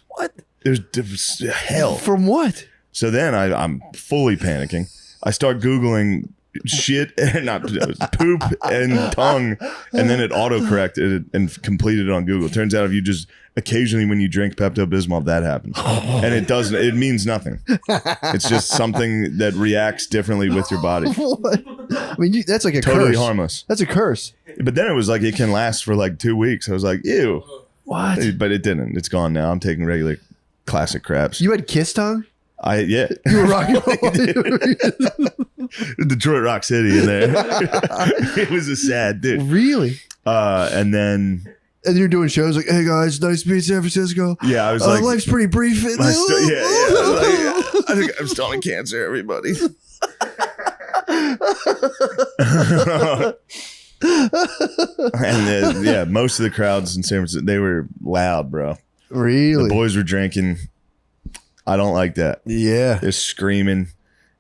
What?
There's hell.
From what?
So then I'm fully panicking. I start Googling shit and not poop and tongue, and then it autocorrected and completed it on Google. Turns out if you just occasionally when you drink Pepto-Bismol, that happens. And it doesn't, it means nothing. It's just something that reacts differently with your body.
What? I mean, that's like a
Totally
curse.
harmless.
That's a curse.
But then it was like it can last for like 2 weeks. I was like, ew.
What?
But it didn't. It's gone now. I'm taking regular classic craps.
You had kiss tongue?
Yeah.
You were rocking
Detroit Rock City in there. It was a sad dude.
Really?
And then
you're doing shows like, hey guys, nice to meet San Francisco.
Yeah, I was like,
life's pretty brief.
I think I'm stomach cancer, everybody. And most of the crowds in San Francisco, they were loud, bro.
Really?
The boys were drinking. I don't like that.
Yeah.
They're screaming.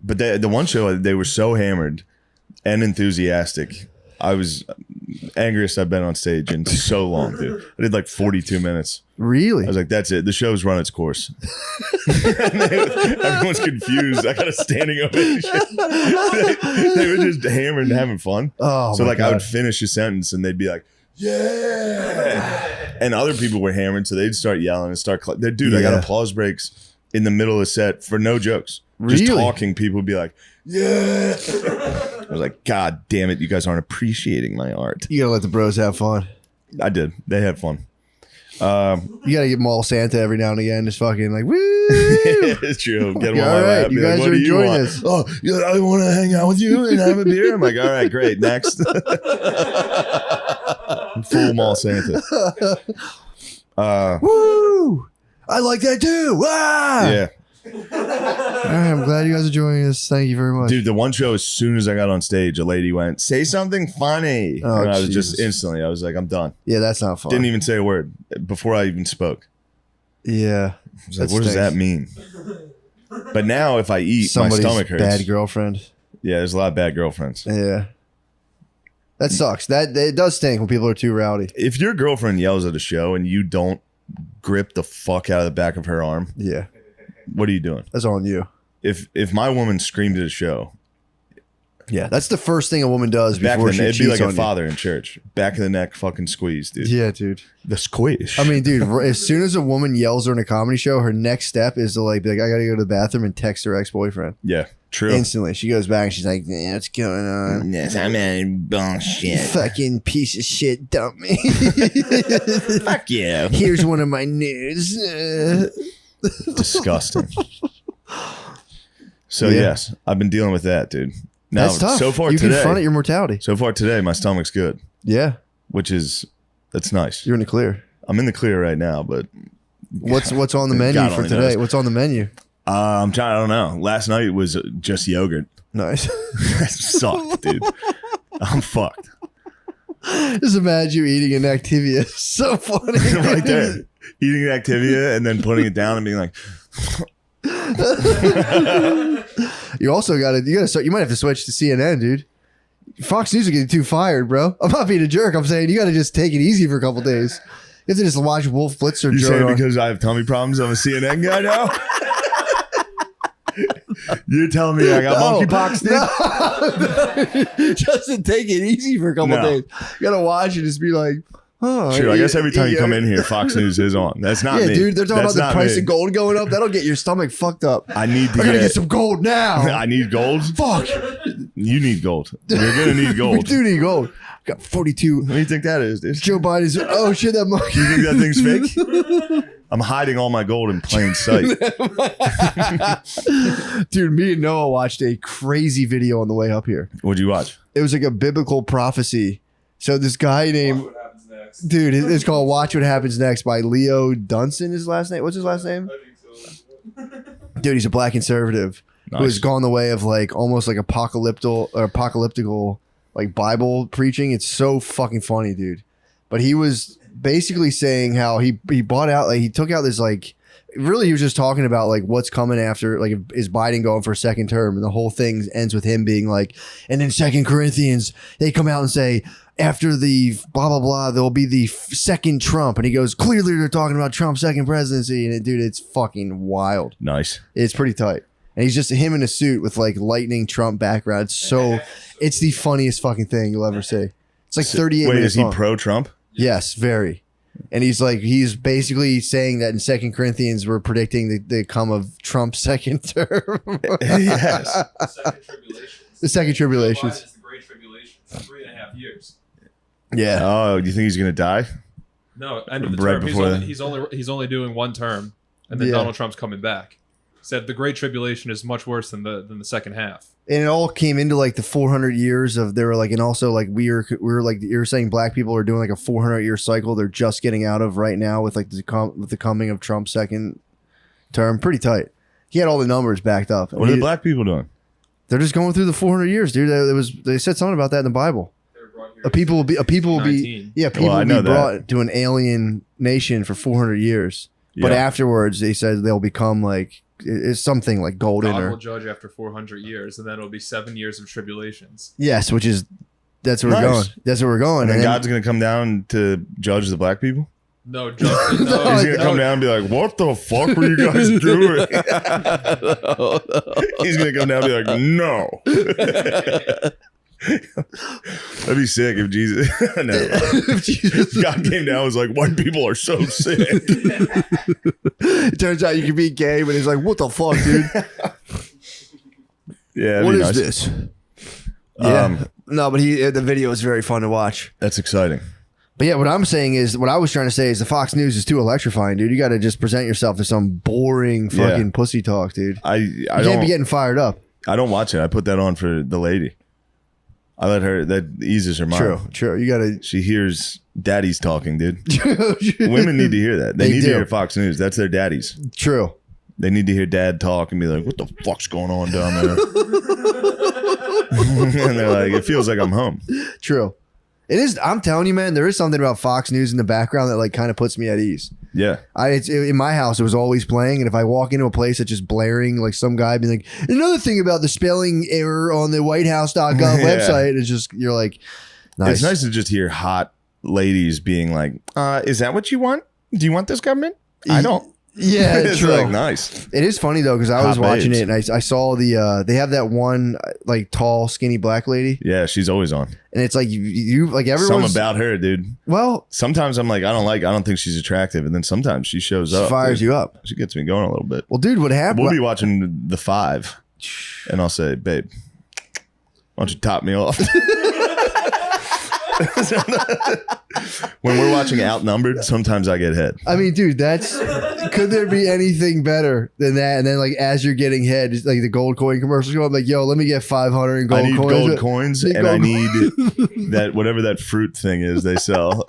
But the one show, they were so hammered and enthusiastic. I was angriest I've been on stage in so long, dude. I did like 42 minutes.
Really?
I was like, that's it. The show's run its course. Everyone's confused. I got a standing ovation. They were just hammered and having fun.
Oh,
so
my
like
God.
I would finish a sentence and they'd be like, yeah. And other people were hammered, so they'd start yelling and start dude, I got
Yeah.
applause breaks in the middle of the set for no jokes.
Really?
Just talking, people would be like, yeah. I was like, God damn it, you guys aren't appreciating my art.
You gotta let the bros have fun.
I did. They had fun.
You gotta get Mall Santa every now and again, just fucking like, woo.
It's true. Get them on my lap.
You
Be like,
guys
what
are
do you
enjoying
want?
this.
Oh, yeah, I want to hang out with you and have a beer. I'm like, all right, great. Next. Full Mall Santa.
Woo! I like that too. Ah!
Yeah.
All right, I'm glad you guys are joining us. Thank you very much.
Dude, the one show, as soon as I got on stage, a lady went, say something funny.
Oh,
and I was
Jesus.
just instantly, I was like, I'm done.
Yeah, that's not fun.
Didn't even say a word before I even spoke.
Yeah.
I was like, what does that mean? But now if I eat,
Somebody's
my stomach hurts.
bad girlfriend.
Yeah, there's a lot of bad girlfriends.
Yeah. That sucks. That it does stink when people are too rowdy.
If your girlfriend yells at a show and you don't grip the fuck out of the back of her arm,
yeah,
what are you doing?
That's on you.
If my woman screamed at a show,
yeah, that's the first thing a woman does
back
before
then
she
it'd
cheats
be like
on
a
you.
father in church, back of the neck, fucking squeeze, dude.
Yeah, dude.
The squish.
I mean, dude, as soon as a woman yells her in a comedy show, her next step is to like be like, I gotta go to the bathroom and text her ex-boyfriend.
Yeah, true.
Instantly. She goes back and she's like, yeah, what's going on?
Yes, I'm in bullshit.
Fucking piece of shit, dump me.
Fuck you.
Here's one of my nudes.
Disgusting. So
Yeah.
yes, I've been dealing with that, dude. Now,
That's tough.
so far
You
today,
confront your mortality.
So far today, my stomach's good.
Yeah.
that's nice.
You're in the clear.
I'm in the clear right now, but
what's on the menu
God
for
only
today?
knows.
What's on the menu?
I'm trying. I don't know. Last night was just yogurt.
Nice.
That sucked, dude. I'm fucked.
Just imagine you eating an Activia. It's so funny.
Right there. Eating an Activia and then putting it down and being like,
you also got to start. You might have to switch to CNN, dude. Fox News are getting too fired, bro. I'm not being a jerk. I'm saying you got to just take it easy for a couple days. You have to just watch Wolf Blitzer.
you saying because I have tummy problems, I'm a CNN guy now? You're telling me I got monkeypox, dude?
No. Just to take it easy for a couple days. You got to watch and just be like, oh.
True. I guess every time you come in here, Fox News is on. That's not me.
Yeah, dude. They're talking
That's
about the
not
price
me.
of gold going up. That'll get your stomach fucked up.
I need to
I gotta get some gold now.
I need gold.
Fuck.
You need gold. You're gonna need gold.
We do need gold. Got 42.
What do you think that is, dude?
Joe Biden's. Oh shit, that monkey.
You think that thing's fake? I'm hiding all my gold in plain sight.
Dude, me and Noah watched a crazy video on the way up here.
What'd you watch?
It was like a biblical prophecy. So this guy named, dude, it's called "Watch What Happens Next" by Leo Dunson. His last name? What's his last name? Dude, he's a black conservative who has gone the way of like almost like apocalyptical like Bible preaching. It's so fucking funny, dude. But he was basically saying how he bought out, like he took out this like, really he was just talking about like what's coming after, like is Biden going for a second term, and the whole thing ends with him being like, and in 2 Corinthians they come out and say after the blah blah blah there'll be the second Trump, and he goes, clearly they're talking about Trump's second presidency, and dude, it's fucking wild.
Nice.
It's pretty tight. And he's just him in a suit with like lightning Trump background. It's the funniest fucking thing you'll ever see. It's like 38
Wait,
minutes
is he
long.
pro-Trump?
Yes, very. And he's basically saying that in 2 Corinthians we're predicting the come of Trump's second term.
Yes.
The second tribulations.
It's the Great Tribulation. 3.5 years.
Yeah.
Oh, do you think he's gonna die?
No, end of the
Right
term.
before that.
He's only doing one term, and then
Yeah.
Donald Trump's coming back. Said the Great Tribulation is much worse than the second half.
And it all came into like the 400 years of, they were like, and also like we were like, you're saying black people are doing like a 400-year cycle they're just getting out of right now with like with the coming of Trump's second term. Pretty tight. He had all the numbers backed up.
What are the black people doing?
They're just going through the 400 years, dude. They said something about that in the Bible. People will be people will be brought to an alien nation for 400 years, but
Yeah.
afterwards they said they'll become like, it's something like golden
God
or
will judge after 400 years, and then it'll be 7 years of tribulations.
yes, which is that's where we're
Nice.
going. That's where we're going.
And then
And then-
God's gonna come down to judge the black people?
No,
He's gonna come down and be like, what the fuck were you guys doing? He's gonna come down and be like, no. That'd be sick if Jesus no. If God came down and was like, white people are so sick.
It turns out you can be gay, but he's like, what the fuck, dude?
Yeah,
What
that'd be
is
nice.
this? Yeah. No, but the video is very fun to watch.
That's exciting.
But yeah, what I was trying to say is the Fox News is too electrifying, dude. You got to just present yourself as some boring fucking pussy talk, dude. You can't be getting fired up.
I don't watch it. I put that on for the lady. I let her, that eases her mind.
True. You gotta.
She hears daddies talking, dude. Women need to hear that. They need to hear Fox News. That's their daddies.
True.
They need to hear dad talk and be like, what the fuck's going on down there? And they're like, it feels like I'm home.
True. It is. I'm telling you, man, there is something about Fox News in the background that like kind of puts me at ease.
Yeah.
In my house, it was always playing, and if I walk into a place that's just blaring, like some guy being like, another thing about the spelling error on the whitehouse.gov website, it's just, you're like, nice.
It's nice to just hear hot ladies being like, is that what you want? Do you want this government? I don't.
Yeah,
it's
true.
like nice.
It is funny though, because I was
Hot
watching
babes.
it and I saw they have that one like tall, skinny black lady,
Yeah, she's always on.
and it's like you like everyone
Something about her, dude.
Well,
sometimes I'm like, I don't think she's attractive, and then sometimes she shows up,
fires
dude.
you up.
She gets me going a little bit.
Well, dude, what happened?
We'll be watching The Five, and I'll say, babe, why don't you top me off? When we're watching Outnumbered, sometimes I get head.
I mean, dude, could there be anything better than that? And then, like, as you're getting head, it's like the gold coin commercials go, I'm like, yo, let me get 500 in gold
I need
coins.
gold coins, and I need that whatever that fruit thing is they sell.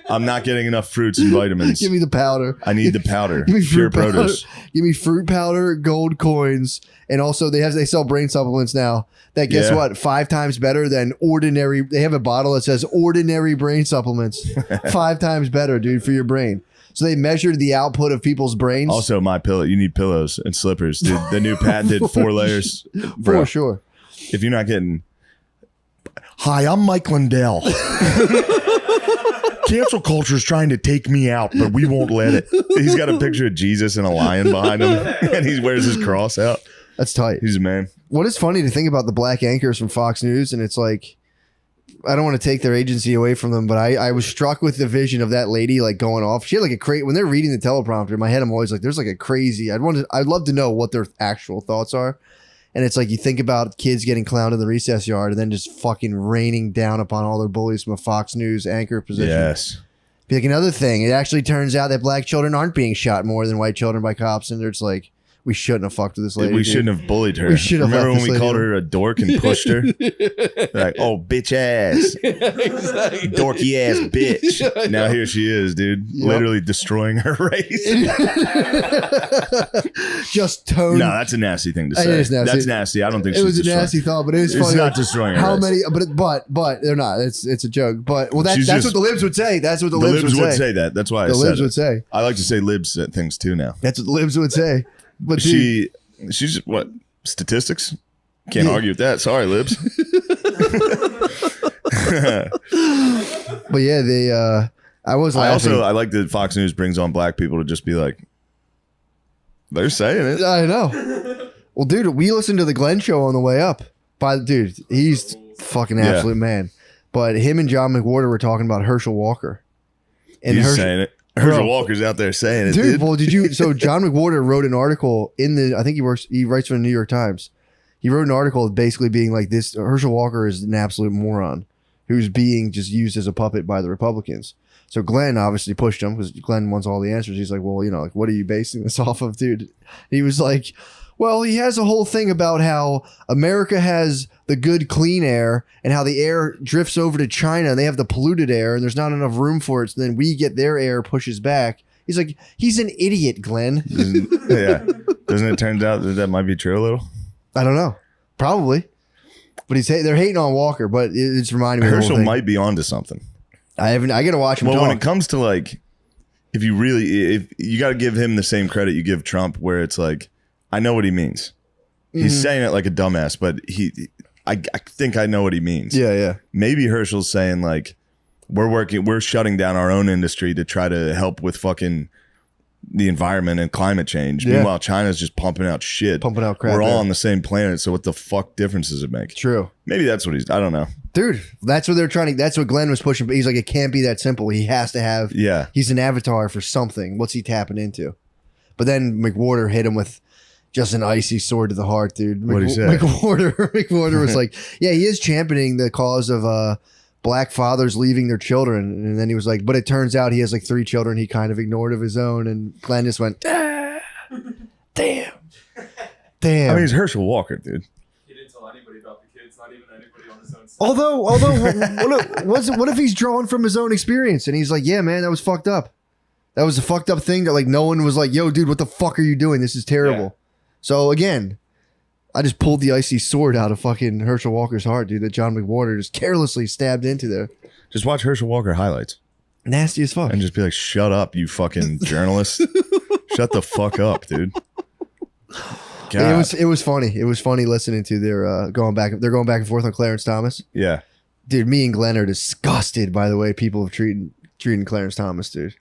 I'm not getting enough fruits and vitamins.
Give me the powder.
I need the powder.
Give me
Pure
fruit powder.
produce.
Give me fruit powder, gold coins, and also they sell brain supplements now. That guess
Yeah.
what? 5 times better than ordinary. They have a bottle that says ordinary brain supplements. 5 times better, dude, for your brain. So they measured the output of people's brains.
Also, my pillow. You need pillows and slippers. Dude, the new patented 4 layers.
For sure.
If you're not getting. Hi, I'm Mike Lindell. Cancel culture is trying to take me out, but we won't let it. He's got a picture of Jesus and a lion behind him, and he wears his cross out.
That's tight.
He's a man.
What is funny to think about the black anchors from Fox News, and it's like, I don't want to take their agency away from them, but I was struck with the vision of that lady like going off. She had like a crazy, when they're reading the teleprompter in my head, I'm always like, there's like a crazy, I'd love to know what their actual thoughts are. And it's like you think about kids getting clowned in the recess yard and then just fucking raining down upon all their bullies from a Fox News anchor position.
Yes.
Be like another thing. It actually turns out that black children aren't being shot more than white children by cops, and they're just like, we shouldn't have fucked with this lady.
We
dude.
shouldn't have bullied her.
We should have
Remember
left
when
this
we called
lady
her a dork and pushed her? They're like, oh, bitch ass.
Exactly.
Dorky ass bitch. Now here she is, dude.
Yep.
Literally destroying her race.
Just tone.
No, that's a nasty thing to
It
say.
is nasty.
That's nasty. I don't think
it
she's
was a
destroying.
nasty thought, but it was
It's
funny.
not
like,
destroying her
how
race.
many? But they're not. It's a joke. But well,
She's
that's
just-
what the libs would say. That's what the,
The
libs,
libs
would say.
that. That's why
The
I said
libs
it.
would say.
I like to say libs things too now.
That's what the libs would say. But dude,
She's what? Statistics? Can't
Yeah.
argue with that. Sorry, libs.
but yeah, they. I was laughing.
I like that Fox News brings on black people to just be like, they're saying it.
I know. Well, dude, we listened to the Glenn show on the way up. Dude, he's fucking
Yeah.
absolute man. But him and John McWhorter were talking about Herschel Walker. And
He's
Herschel-
saying it. Herschel
Bro.
Walker's out there saying it,
Dude,
dude.
well, did you? So John McWhorter wrote an article in the. I think he writes for the New York Times. He wrote an article basically being like this: Herschel Walker is an absolute moron who's being just used as a puppet by the Republicans. So Glenn obviously pushed him because Glenn wants all the answers. He's like, well, like, what are you basing this off of, dude? He was like, well, he has a whole thing about how America has the good clean air and how the air drifts over to China and they have the polluted air and there's not enough room for it. So then we get their air pushes back. He's like, he's an idiot, Glenn.
Yeah. Doesn't it turn out that might be true a little?
I don't know. Probably. But they're hating on Walker, but it's reminding me of the whole
Herschel
thing.
might be onto something.
I got to watch him
Well,
talk.
when it comes to like, if you got to give him the same credit you give Trump, where it's like, I know what he means. He's
Mhm.
saying it like a dumbass, but I think I know what he means.
Yeah.
Maybe Herschel's saying like, we're shutting down our own industry to try to help with fucking the environment and climate change.
Yeah.
Meanwhile, China's just pumping out shit.
Pumping out crap,
We're all
yeah.
on the same planet, so what the fuck difference does it make?
True.
Maybe that's what I don't know.
Dude, that's what they're trying to. That's what Glenn was pushing. But he's like, it can't be that simple. He has to have.
Yeah.
He's an avatar for something. What's he tapping into? But then McWhorter hit him with just an icy sword to the heart, dude.
What'd he say?
McWhorter was like, yeah, he is championing the cause of black fathers leaving their children. And then he was like, but it turns out he has like 3 children he kind of ignored of his own. And Glenn just went, damn.
I mean, it's Herschel Walker, dude.
He didn't tell anybody about the kids, not even anybody on his own side.
Although, what if he's drawing from his own experience and he's like, yeah, man, that was fucked up. That was a fucked up thing that like no one was like, yo, dude, what the fuck are you doing? This is terrible. So again, I just pulled the icy sword out of fucking Herschel Walker's heart, dude, that John McWhorter just carelessly stabbed into there.
Just watch Herschel Walker highlights.
Nasty as fuck.
And just be like, shut up, you fucking journalist. Shut the fuck up, dude. God.
It was funny. It was funny listening to their going back. They're going back and forth on Clarence Thomas.
Yeah.
Dude, me and Glenn are disgusted by the way people have treating Clarence Thomas, dude.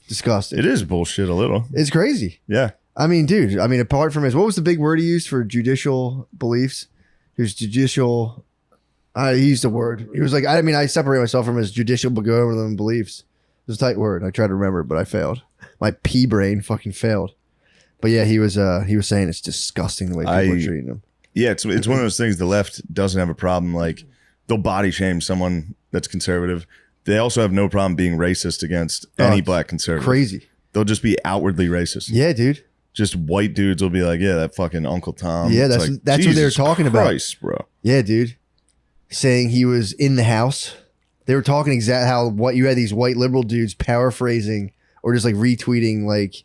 Disgusted.
It is bullshit a little.
It's crazy.
Yeah.
I mean, dude, apart from what was the big word he used for judicial beliefs? His judicial, he used a word. He was like, I separate myself from his judicial beliefs. It was a tight word. I tried to remember it, but I failed. My pea brain fucking failed. But yeah, he was saying it's disgusting the way people are treating him.
Yeah, it's one of those things the left doesn't have a problem like they'll body shame someone that's conservative. They also have no problem being racist against any black conservative.
Crazy.
They'll just be outwardly racist.
Yeah, dude.
Just white dudes will be like, yeah, that fucking Uncle Tom.
Yeah,
It's
that's
like,
what they were
Jesus
talking
Christ,
about,
bro.
Yeah, dude. Saying he was in the house. They were talking exactly how you had these white liberal dudes paraphrasing or just like retweeting like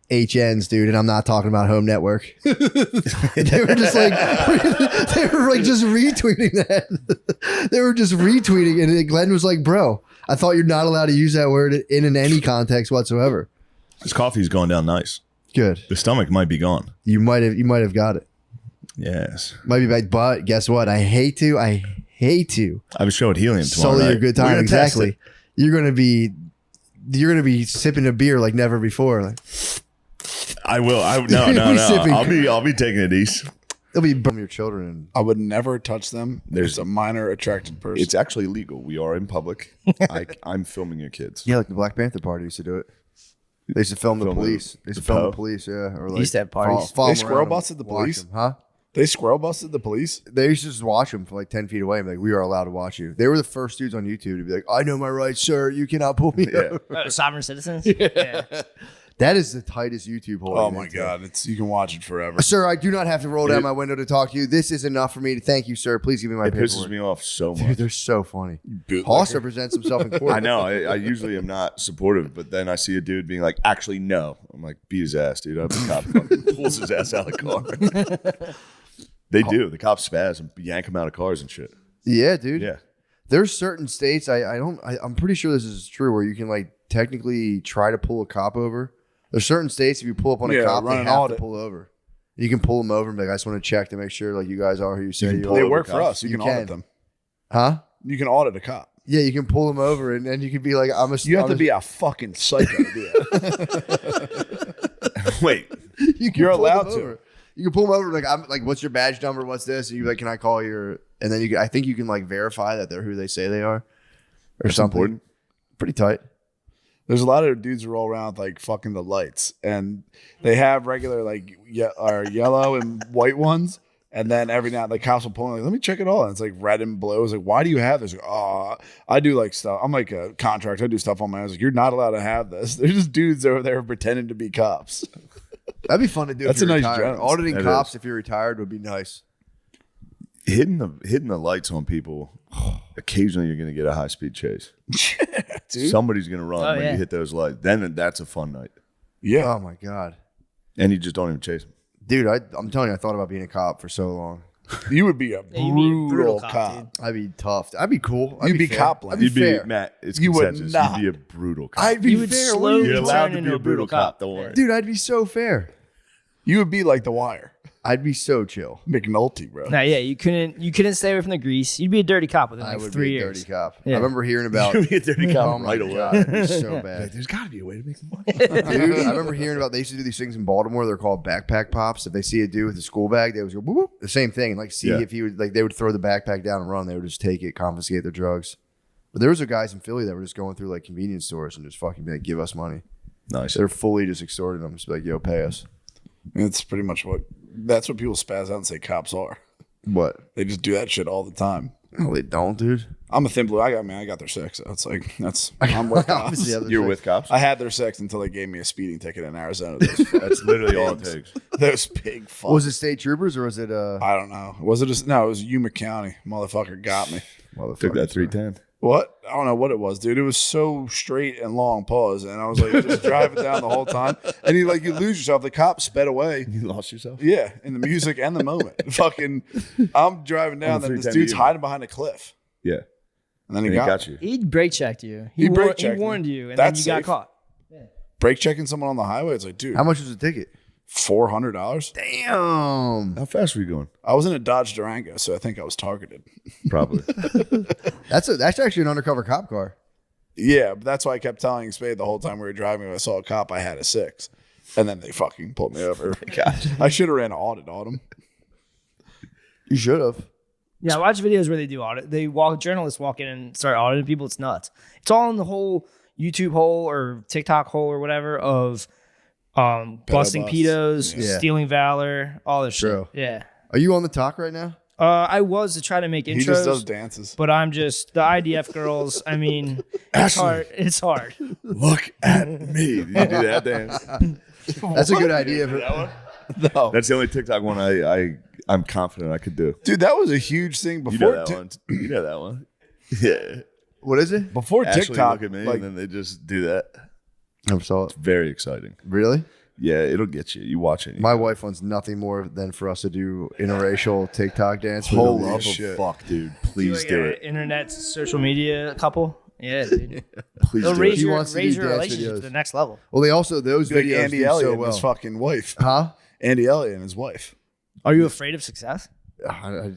HNs, dude, and I'm not talking about Home Network. They were just like just retweeting that. They were just retweeting, and Glenn was like, "Bro, I thought you're not allowed to use that word in any context whatsoever."
His coffee's going down nice.
Good.
The stomach might be gone.
You might have got it.
Yes.
Might be back, but guess what? I hate to. I have a
show at Helium tomorrow
Sully
night.
your good
We're
time.
gonna test
Exactly.
it.
You're gonna be sipping a beer like never before. Like,
I will.
You'll be sipping.
I'll be taking it easy.
It'll be from your children.
I would never touch them. There's a minor attracted person.
It's actually legal. We are in public. I'm filming your kids.
Yeah, like the Black Panther Party used to do it. They used to film the police. They used to film the police, yeah. Or like
used to have parties.
follow
They
them
squirrel
around and
busted the
watch
police?
them, huh?
They squirrel busted the police?
They used to just watch them from like 10 feet away and be like, we are allowed to watch you. They were the first dudes on YouTube to be like, I know my rights, sir. You cannot pull me over.
Sovereign citizens.
Yeah. That is the tightest YouTube hole.
Oh my God. You can watch it forever.
Sir, I do not have to roll down my window to talk to you. This is enough for me to thank you, sir. Please give me my
It
paperwork.
pisses me off so much.
Dude, they're so funny.
Bootlegger.
Hoss represents himself in court.
I know. I usually am not supportive, but then I see a dude being like, actually, no. I'm like, beat his ass, dude. I hope the cop fucking pulls his ass out of the car. They do. The cops spaz and yank him out of cars and shit.
Yeah, dude.
Yeah.
There's certain states I'm pretty sure this is true where you can like technically try to pull a cop over. There's certain states if you pull up on a cop, they
run an
have
audit.
to pull over. You can pull them over and be like, I just want to check to make sure like you guys are who you say
You
you,
can
are.
They work for us. You can audit them.
Huh?
You can audit a cop.
Yeah, you can pull them over and then you can be like,
You have to be a fucking psycho to do that.
Wait.
You're
pull
allowed
them
to.
over. You can pull them over like I'm like, what's your badge number? What's this? And you're like, can I call your? And then I think you can like verify that they're who they say they are, or
That's
something.
important.
Pretty tight.
There's a lot of dudes who roll around with, like fucking the lights, and they have regular like yellow and white ones, and then every now and then the cops will pull in, like, let me check it all, and it's like red and blue. It's like, why do you have this? Like, oh, I do like stuff. I'm like a contractor. I do stuff on my own. I was like, you're not allowed to have this. There's just dudes over there pretending to be cops.
That'd be fun to do.
That's
if you're
a nice
retired.
job.
Auditing
That
cops
is.
if you're retired would be nice.
Hitting the lights on people. Occasionally, you're going to get a high speed chase.
Dude.
Somebody's going to run
Oh,
when
yeah.
you hit those lights. Then that's a fun night.
Yeah.
Oh my god.
And you just don't even chase them.
Dude, I'm telling you, I thought about being a cop for so long.
You would be a brutal cop.
I'd be tough. I'd be cool. I'd
You'd be
fair.
cop-like.
I'd be
You'd be,
fair.
Matt, it's
You would
consensus.
not.
You'd be a brutal cop.
I'd be
You would
fair.
slowly
You're allowed
turn
to
into
be
a brutal cop.
Don't worry.
Dude, I'd be so fair.
You would be like The Wire.
I'd be so chill.
McNulty, bro.
Nah, yeah, you couldn't stay away from the grease. You'd be a dirty cop within
I
like
would
3
be a
years.
dirty cop.
Yeah.
I remember hearing about.
You'd be a dirty cop
Oh my
right away.
God, it'd be so bad.
There's got to be a way to make money.
Dude, I remember hearing about they used to do these things in Baltimore. They're called backpack pops. If they see a dude with a school bag, they would go whoop, whoop, the same thing. And like see
Yeah.
if he would like they would throw the backpack down and run. They would just take it, confiscate their drugs. But there was guys in Philly that were just going through like convenience stores and just fucking be like, give us money.
Nice.
They're fully just extorting them. Just be like, yo, pay us.
It's pretty much that's what people spaz out and say cops are.
What?
They just do that shit all the time.
No, they don't, dude.
I'm a thin blue. I got their sex. So it's like I'm with cops.
Obviously, other
You're
things.
with cops?
I had their sex until they gave me a speeding ticket in Arizona.
That's literally all it takes.
Those big fucks.
Was it state troopers or was it
I don't know. Was it no, it was Yuma County. Motherfucker got me.
Took that 310.
What? I don't know what it was, dude. It was so straight and long pause, and I was like just driving down the whole time. And you lose yourself. The cop sped away.
You lost yourself?
Yeah, in the music and the moment. Fucking, I'm driving down,
On the
and this
310
dude's
Yuma.
hiding behind a cliff,
Yeah.
and then he
And
got
you.
He brake checked you.
He brake
He
checked me.
warned you, and
That's
then you
safe.
got caught.
brake checking someone on the highway. It's like, dude,
How much was the ticket?
$400.
Damn.
How fast were you going?
I was in a Dodge Durango, so I think I was targeted.
Probably.
That's actually an undercover cop car.
Yeah, but that's why I kept telling Spade the whole time we were driving. When I saw a cop, I had a 6, and then they fucking pulled me over. I should have ran an audit on him.
You should have.
Yeah, I watch videos where they do audit. Journalists walk in and start auditing people. It's nuts. It's all in the whole YouTube hole or TikTok hole or whatever of busting
bus.
pedos,
Yeah.
stealing valor, all this
True.
shit. Yeah.
Are you on the talk right now?
I was to try to make intros.
He just does dances.
But I'm just the IDF girls. I mean, it's hard. It's hard.
Look at me. Did you do that dance?
That's a good idea.
That one?
No.
That's the only TikTok one I'm confident I could do.
Dude, that was a huge thing before.
You know that one. You know that one. Yeah.
What is it?
Before
Ashley
TikTok,
look at me
like,
and then they just do that.
Never saw it.
It's very exciting.
Really?
Yeah, it'll get you. You watch it.
My wife wants nothing more than for us to do interracial TikTok dance.
Holy
love
shit.
of
Fuck, dude. Please do it.
Internet social media couple. Yeah, dude.
Please
They'll
do
raise
it.
your,
wants to
raise
do
your
dance
relationship
videos.
to the next level.
Well, they also those
like
videos
Andy
do
Elliott
so
and
well.
his fucking wife.
Huh?
Andy Elliott and his wife.
Are you afraid of success?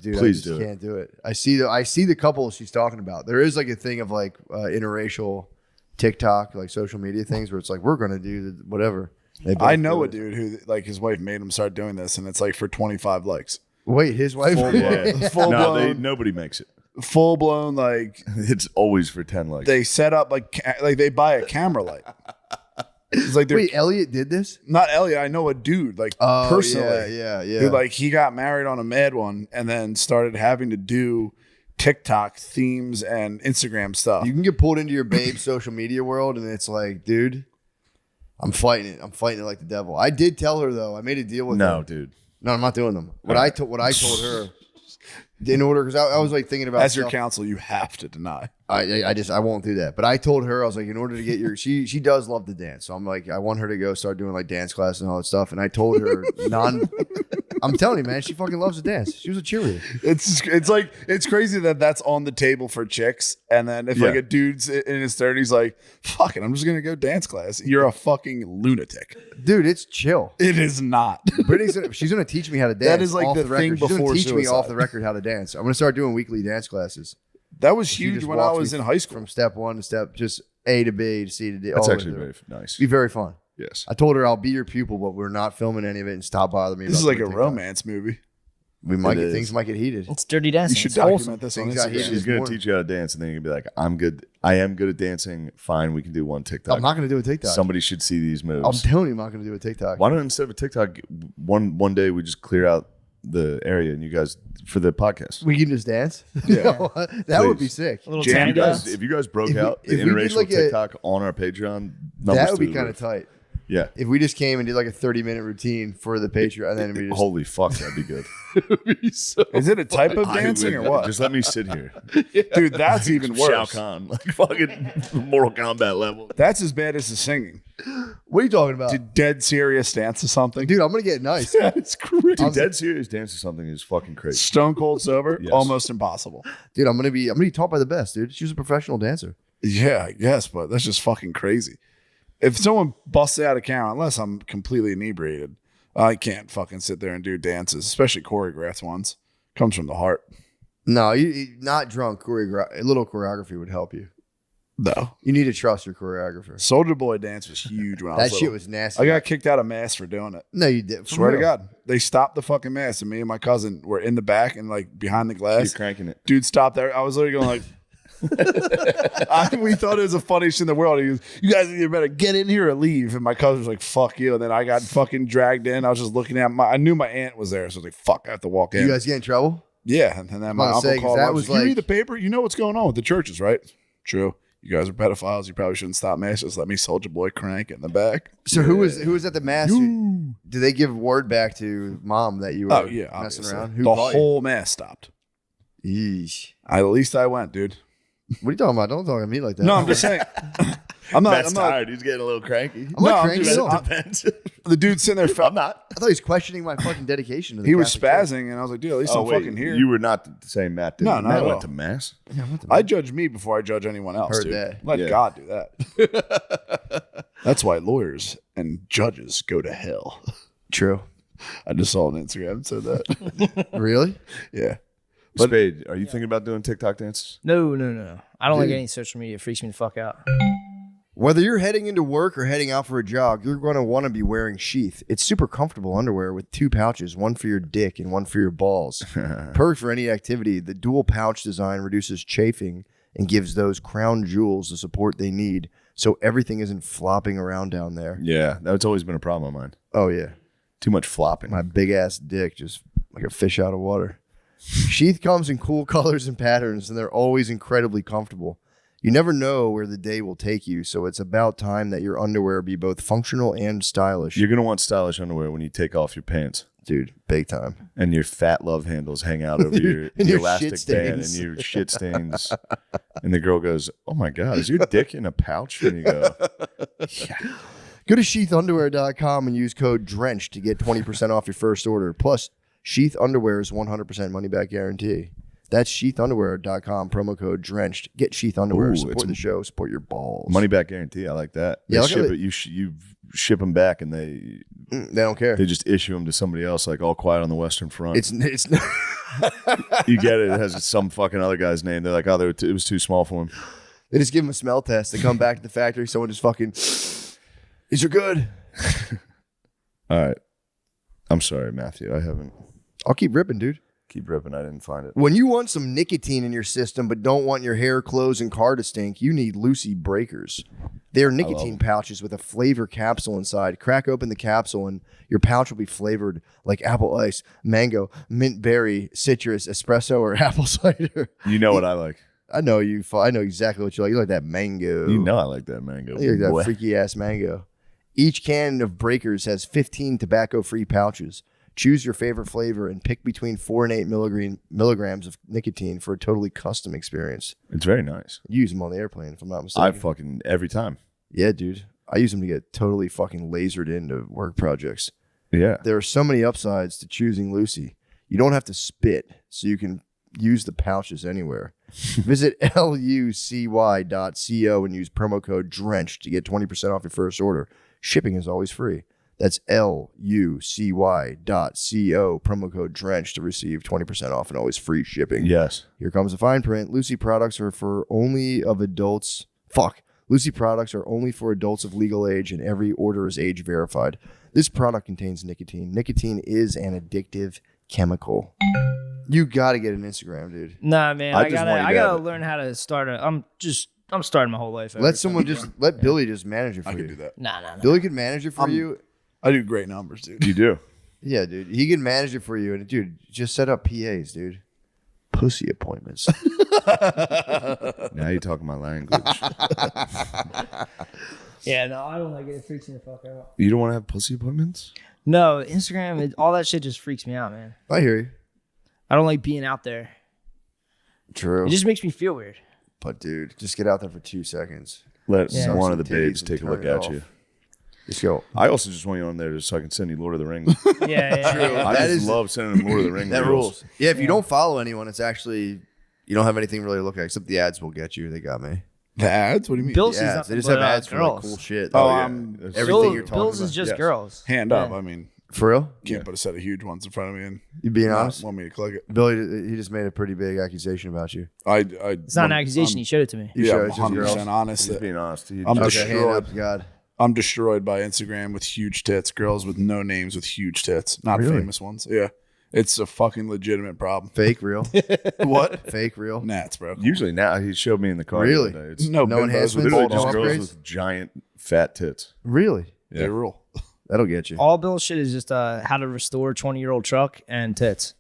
Dude,
Please
I just
do it.
can't do it. I see the couple she's talking about. There is like a thing of like interracial TikTok, like social media things where it's like we're gonna do whatever. They both
I know
do
a
it.
dude who like his wife made him start doing this, and it's like for 25 likes.
Wait, his wife?
Full blown,
Yeah.
full
No,
blown,
nobody makes it.
full blown. Like
It's always for 10 likes.
they set up like they buy a camera light. It's like they're
Wait, Elliot did this?
not Elliot. I know a dude like
Oh,
personally,
yeah.
who like he got married on a mad one, and then started having to do TikTok themes and Instagram stuff.
You can get pulled into your babe social media world, and it's like, dude, I'm fighting it. I'm fighting it like the devil. I did tell her though. I made a deal with her.
No, dude.
No, I'm not doing them. What I told her, in order, because I was like thinking about
As your
stuff.
counsel, you have to deny.
I won't do that. But I told her, I was like, in order to get your, she does love to dance. So I'm like, I want her to go start doing like dance class and all that stuff. And I told her I'm telling you, man, she fucking loves to dance. She was a cheerleader.
It's like it's crazy that that's on the table for chicks, and then if like
Yeah.
a dude's in his 30s, like, fuck it, I'm just gonna go dance class. You're a fucking lunatic,
dude. It's chill.
It is not.
She's gonna teach me how to dance.
That is like
off
the
record.
thing
She's gonna
before
teach me
suicide.
off the record how to dance. I'm gonna start doing weekly dance classes.
That was
She
huge
just
when I
walks
was
me
in high school.
From step one to step, just A to B to C to D.
That's
all the way
actually
through.
very nice.
Be very fun.
Yes.
I told her I'll be your pupil, but we're not filming any of it and stop bothering me.
This is
about
like a
doing TikTok.
romance movie.
We might
It
get
is.
things might get heated.
It's dirty dancing.
You should
It's
document
wholesome.
this on
Things got
Instagram.
heated.
She's going
More-
to teach you how to dance, and then you're going to be like, I'm good. I am good at dancing. Fine, we can do one TikTok.
I'm not gonna do a TikTok.
Somebody should see these moves.
I'm telling you, I'm not gonna do a TikTok.
Why don't instead of a TikTok, one day we just clear out the area and you guys for the podcast?
We can just dance.
Yeah.
That would be
Please.
sick.
A little
If you
tango.
guys, if you guys broke
If we-
out the
if we did
interracial
like a-
TikTok on our Patreon, numbers
That would be
through the
kind of
roof.
tight.
Yeah.
If we just came and did like a 30-minute routine for the Patreon, and then we just
Holy fuck, that'd be good.
Is it a type of
I
dancing
would-
or what?
Just let me sit here.
Dude, that's even
Shao
worse.
Kahn, like fucking Mortal Kombat level.
That's as bad as the singing.
What are you talking about?
Did dead serious dance to something?
Dude, I'm gonna get nice.
That's crazy.
Dude, dead serious dance to something is fucking crazy.
Stone cold sober,
Yes.
almost impossible.
Dude, I'm gonna be taught by the best, dude. She was a professional dancer.
Yeah, I guess, but that's just fucking crazy. If someone busts out a camera, unless I'm completely inebriated, I can't fucking sit there and do dances, especially choreographed ones. Comes from the heart.
No, you not drunk. A little choreography would help you.
No.
You need to trust your choreographer.
Soldier Boy dance was huge when I was
That shit
little.
was nasty.
I got kicked out of mass for doing it.
No, you did. For
Swear to
real.
God. They stopped the fucking mass, and me and my cousin were in the back and like behind the glass.
You're cranking it.
Dude stopped there. I was literally going like, we thought it was the funniest shit in the world. He goes, "You guys either better get in here or leave." And my cousin was like, "Fuck you." And then I got fucking dragged in. I was just looking at I knew my aunt was there, so I was like, "Fuck, I have to walk in."
You guys get in trouble?
Yeah. And then my
I'm gonna
uncle
say, 'cause
called.
that
I
was
was like, "You
like-
read the paper? You know what's going on with the churches, right?" True. You guys are pedophiles. You probably shouldn't stop mass. Just let me Soldier Boy crank it in the back.
So who was at the mass? Did they give word back to mom that you were
Oh yeah,
messing
obviously.
around?
The
caught you?
whole mass stopped.
Yeesh.
At least I went, dude.
What are you talking about? Don't talk to me like that.
No, I'm just saying. I'm not.
Matt's
I'm not.
tired. He's getting a little cranky.
I'm not
I'm
cranky
just-
at all.
I'm- the dude sitting there.
I'm not.
I thought he was questioning my fucking dedication to the
He was
Catholic Church.
spazzing, and I was like, dude, at least
Oh,
I'm
wait,
fucking here.
You were not the same Matt. Did
No,
you?
not
Matt
at
went
all.
to mass.
Yeah, what the-
I judge me before I judge anyone else,
Heard
dude.
that.
Let
Yeah.
God do that. That's why lawyers and judges go to hell.
True.
I just saw on Instagram said that.
Really?
Yeah.
But Spade, are you thinking about doing TikTok dances?
No. I don't like
Dude.
any social media. It freaks me the fuck out.
Whether you're heading into work or heading out for a jog, you're going to want to be wearing sheath. It's super comfortable underwear with 2 pouches, one for your dick and one for your balls. Perfect for any activity. The dual pouch design reduces chafing and gives those crown jewels the support they need, so everything isn't flopping around down there.
Yeah, that's always been a problem of mine.
Oh yeah,
Too much flopping.
my big ass dick just like a fish out of water. Sheath comes in cool colors and patterns, and they're always incredibly comfortable. You never know where the day will take you, so it's about time that your underwear be both functional and stylish.
You're gonna want stylish underwear when you take off your pants,
dude. Big time.
And your fat love handles hang out over your,
And
your
your shit
elastic band and
stains.
your shit stains. And the girl goes, "Oh my god, is your dick in a pouch?" And you go, "Yeah."
Go to sheathunderwear.com and use code DRENCH to get 20% off your first order. Plus, Sheath Underwear's 100% money back guarantee. That's sheathunderwear.com, promo code DRENCHED. Get Sheath Underwear.
Ooh,
Support
it's
the show. Support your balls.
Money back guarantee. I like that.
Yeah,
They
look at
ship
it.
it. You ship them back, and they
don't care.
They just issue them to somebody else, like All Quiet on the Western Front.
It's
You get it. It has some fucking other guy's name. They're like, oh, it was too small for him.
They just give them a smell test. They come back to the factory. Someone just fucking, these are good.
All right. I'm sorry, Matthew. I haven't.
I'll keep ripping, dude.
Keep ripping. I didn't find it.
When you want some nicotine in your system but don't want your hair, clothes, and car to stink, you need Lucy Breakers. They're nicotine pouches with a flavor capsule inside. Crack open the capsule and your pouch will be flavored like apple ice, mango, mint berry, citrus, espresso, or apple cider.
You know what I like.
I know you. I know exactly what you like. You like that mango.
You know I like that mango.
You like that
boy.
freaky ass mango. Each can of Breakers has 15 tobacco-free pouches. Choose your favorite flavor and pick between 4 and 8 milligrams of nicotine for a totally custom experience.
It's very nice.
You use them on the airplane, if I'm not mistaken.
I fucking every time.
Yeah, dude. I use them to get totally fucking lasered into work projects.
Yeah.
There are so many upsides to choosing Lucy. You don't have to spit, so you can use the pouches anywhere. Visit lucy.co and use promo code DRENCH to get 20% off your first order. Shipping is always free. That's lucy.co, promo code DRENCH to receive 20% off and always free shipping.
Yes.
Here comes the fine print. Lucy products are for only of adults. Lucy products are only for adults of legal age, and every order is age verified. This product contains nicotine. Nicotine is an addictive chemical. You got to get an Instagram, dude.
Nah, man, I gotta learn how to start I'm starting my whole life.
Let someone let Billy just manage it for you. I can
do that.
Nah.
Billy can manage it for you.
I do great numbers, dude.
You do.
Yeah, dude. He can manage it for you, and dude, just set up PAs, dude. Pussy appointments.
Now you're talking my language.
Yeah, no, I don't like it. It freaks me the fuck out.
You don't want to have pussy appointments?
No, Instagram, all that shit just freaks me out, man.
I hear you.
I don't like being out there.
True.
It just makes me feel weird.
But dude, just get out there for 2 seconds.
Let
Yeah.
one of the
Some titties
babes
and
take a
turn
look
it
at
off.
you.
Just go.
I also just want you on there just so I can send you Lord of the Rings.
Yeah.
True.
I
That
just
is-
love sending them Lord of the Rings.
That
reels.
rules. Yeah, if you don't follow anyone, it's actually you don't have anything really to look at except the ads will get you. They got me.
The ads? What do you mean?
Bill
The
sees
ads.
nothing
They just
but,
have ads for like
girls.
cool shit.
Oh,
yeah.
I'm
Everything you're talking
Bill's
about.
is just
Yes.
girls.
Hand up. I mean,
For real?
can't put a set of huge ones in front of me and
You being
not
honest?
want me to click it.
Billy, he just made a pretty big accusation about you.
It's not an accusation. He showed it to me.
You
Yeah,
showed
I'm
it to girls?
100% honest.
He's
that
being honest.
I'm
Okay, hand
destroyed.
up, God.
I'm destroyed by Instagram with huge tits. Girls with no names with huge tits, not
Really?
famous ones. Yeah, it's a fucking legitimate problem.
Fake, real?
What?
Fake, real?
Gnats, bro.
Usually now he showed me in the car.
Really?
The other day. It's
No,
No
bimbos
enhancements?
literally
with
just
no
girls
upgrades?
with giant fat tits.
Really?
Yeah.
They rule.
That'll get you.
All Bill's shit is just how to restore 20-year-old truck and tits.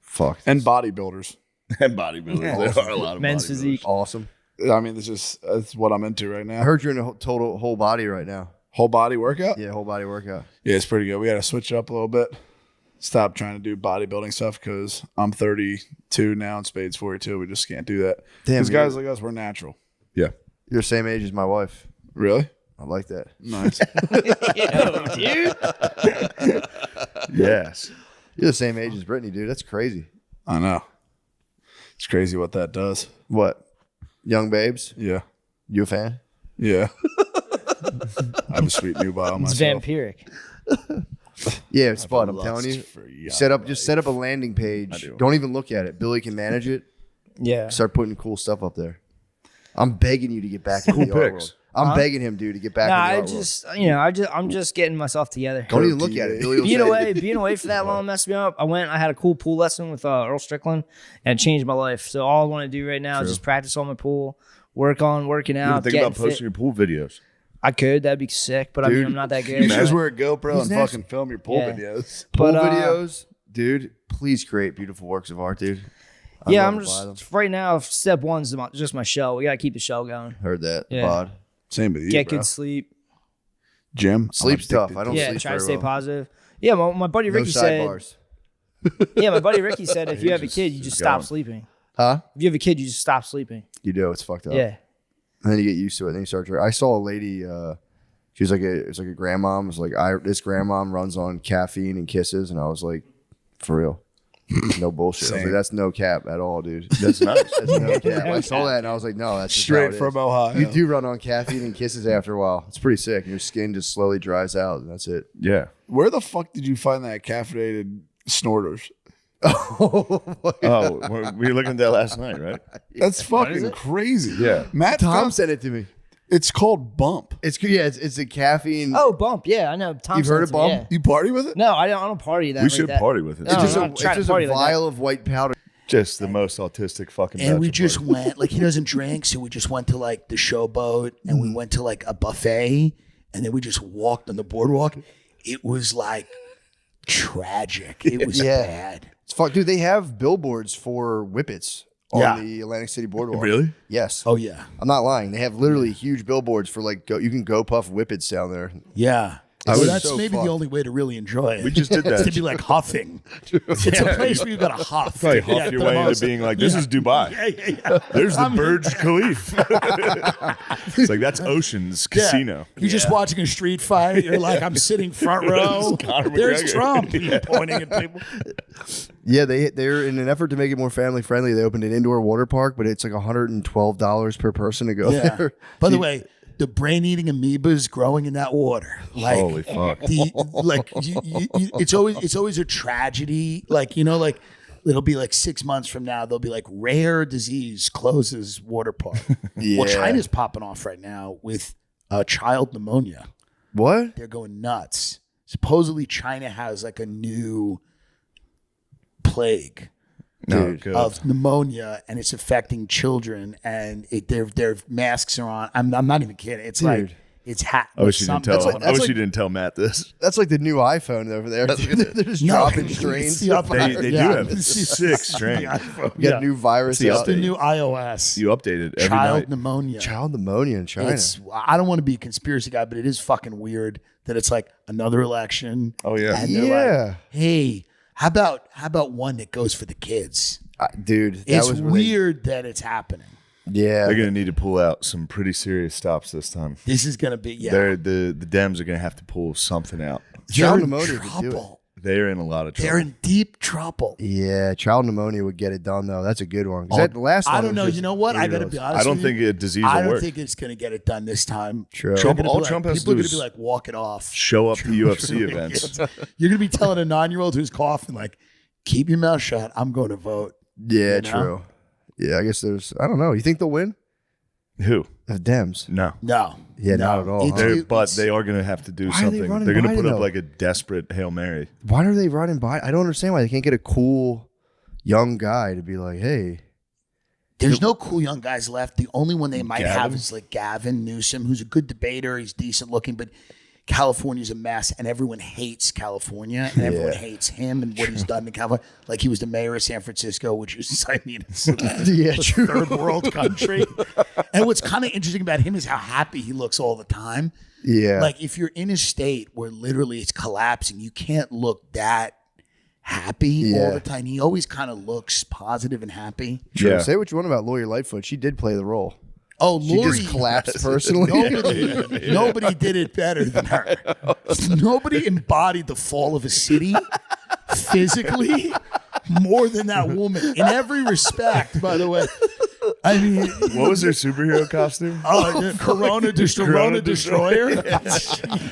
Fuck.
And bodybuilders.
And bodybuilders. There are a lot of
Men's
bodybuilders.
physique.
Awesome.
I mean, that's what I'm into right now.
I heard you're in a total whole body right now.
Whole body workout.
Yeah, whole body workout.
Yeah, it's pretty good. We got to switch it up a little bit. Stop trying to do bodybuilding stuff because I'm 32 now and Spade's 42. We just can't do that.
Damn,
Because guys
you're-
like us, we're natural.
Yeah.
You're the same age as my wife.
Really?
I like that.
Nice.
Yo, dude.
Yes.
You're the same age as Brittany, dude. That's crazy.
I know. It's crazy what that does.
What? Young babes?
Yeah.
You a fan?
Yeah. I have a sweet new bio
It's
myself.
vampiric.
Yeah, it's fun. I'm
lust
telling you.
for young
Set up a landing page. Don't even look at it. Billy can manage it.
Yeah.
Start putting cool stuff up there. I'm begging you to get back into
Cool
the art
pics.
world. I'm begging him, dude, to get back
Nah,
in the art world.
I'm just getting myself together.
Don't even look at it. Billy will
Being away for that long messed me up. I had a cool pool lesson with Earl Strickland and it changed my life. So all I want to do right now is just practice on my pool, working
You
out,
even think
getting
about posting
fit.
your pool videos.
I could, that'd be sick, but I mean,
Dude,
I'm not that
You
good.
should just wear a GoPro
He's
and
nasty.
fucking film your pool
Yeah.
videos.
Pool
But,
videos, dude, please create beautiful works of art, dude.
Yeah, I'm just right now. Step one's just my show. We gotta keep the show going.
Heard that.
Yeah.
Bod.
Same with you,
Get
bro.
good sleep.
Jim,
Sleep's tough. I don't
Yeah,
sleep
try to
very
stay
well.
positive. Yeah, my buddy
No
Ricky said.
sidebars.
Yeah, my buddy Ricky said if
He
you have a
just
kid, you
is
just stop
going.
sleeping.
Huh?
If you have a kid, you just stop sleeping.
You do. It's fucked up.
Yeah.
And then you get used to it. And then you start. I saw a lady. She was like it's like a grandmom. It was like this grandmom runs on caffeine and kisses, and I was like, for real. No bullshit. I was like, that's no cap at all, dude. That's nice. That's no cap. I saw that and I was like, no, that's just how
Straight
it
from
is.
Ohio.
You do run on caffeine and kisses after a while. It's pretty sick. Your skin just slowly dries out, and that's it.
Yeah.
Where the fuck did you find that caffeinated snorters?
Oh, we were looking at that last night, right?
That's fucking crazy.
Yeah.
Matt
Tom sent it to me.
It's called Bump.
It's a caffeine.
Oh, Bump. Yeah, I know. Tom
You've heard of
sent it to me,
Bump?
You party with it?
Yeah. No, I don't party that.
We
like
should
that.
party with it.
No,
It's just
I'm
a,
not trying to
it's just
party
a
like that.
vial of white powder.
Just the most autistic fucking.
And we
bachelor
just
party.
went, like, he doesn't drink, so we just went to like the showboat and we went to like a buffet and then we just walked on the boardwalk. It was like tragic. It was bad.
It's fuck, dude. They have billboards for whippets on
Yeah.
the Atlantic City boardwalk.
Really?
Yes.
Oh, yeah.
I'm not lying. They have literally huge billboards for like you can go puff whippets down there.
Yeah.
It's
Well, that's
so
maybe
fucked.
the only way to really enjoy it.
We just did that.
It's to be like huffing. It's a place where you got to huff.
Probably
Yeah,
huff your
the
way into
most-
being like, this is Dubai.
Yeah.
There's the
I'm-
Burj Khalifa. It's like, that's Ocean's
Yeah.
Casino.
You're just watching a street fight. You're like, I'm sitting front row.
Conor
There's
McGregor.
Trump.
Yeah.
Pointing at people.
Yeah, they're in an effort to make it more family friendly. They opened an indoor water park, but it's like $112 per person to go
Yeah.
there.
By the way, the brain-eating amoebas growing in that water. Like,
Holy fuck.
It's always a tragedy. Like, you know, like it'll be like 6 months from now, they'll be like rare disease closes water park. Well,
Yeah.
China's popping off right now with child pneumonia.
What?
They're going nuts. Supposedly China has like a new plague.
No, good.
Of pneumonia, and it's affecting children, and their masks are on. I'm not even kidding. It's like
Dude.
it's hat.
I wish you didn't tell.
like-
I wish
like-
you didn't tell Matt this.
That's like the new iPhone over there. They're just
No,
dropping
it's
strains.
the up-
They do
Yeah.
have sick strains.
You got a new virus.
It's the
out.
the new iOS.
You update it every
Child
night.
pneumonia.
Child pneumonia in China.
I don't want to be a conspiracy guy, but it is fucking weird that it's like another election.
Oh yeah.
And they're
Yeah.
like, hey, how about one that goes for the kids?
Dude, that
It's
was where
weird that it's happening.
Yeah.
They're gonna need to pull out some pretty serious stops this time.
This is gonna be
The Dems are gonna have to pull something out.
Child
They're in
pneumonia would do it.
trouble.
They're in a lot of trouble.
They're in deep trouble.
Yeah, child pneumonia would get it done though. That's a good one. 'Cause that, the last one
I don't
was
know.
just
You know what? I got to be
8-year-olds.
honest.
I don't
with you.
think a disease
I
will
don't
work.
think it's going to get it done this time.
True.
Trump-
They're gonna
all
be like-
Trump has to
people are
do
going to
is
be like, walk it off.
show up to UFC events.
You're going to be telling a 9-year-old who's coughing, like, keep your mouth shut. I'm going to vote.
Yeah,
You know?
true. Yeah, I guess there's. I don't know. You think they'll win?
Who?
The Dems.
No.
No.
Yeah,
No.
not at all.
It's-
huh?
But they are going to have to do
Why are they
something.
running
They're going to
Biden,
put up
though?
like a desperate Hail Mary.
Why are they running by? I don't understand why they can't get a cool young guy to be like, hey.
There's no cool young guys left. The only one they might have
Gavin?
is like Gavin Newsom, who's a good debater. He's decent looking, but California's a mess, and everyone hates California, and everyone
Yeah.
hates him and what he's done in California. Like he was the mayor of San Francisco, which is, I mean, it's
Yeah,
a
true.
third world country. And what's kind of interesting about him is how happy he looks all the time.
Yeah.
Like if you're in a state where literally it's collapsing, you can't look that happy all
Yeah.
the time. He always kind of looks positive and happy.
True.
Yeah.
Say what you want about Lori Lightfoot. She did play the role.
Oh,
She
Lori
just collapsed personally.
Nobody did it better than her. Nobody embodied the fall of a city physically more than that woman in every respect, by the way. I mean,
What was her superhero costume?
the Corona Destroyer.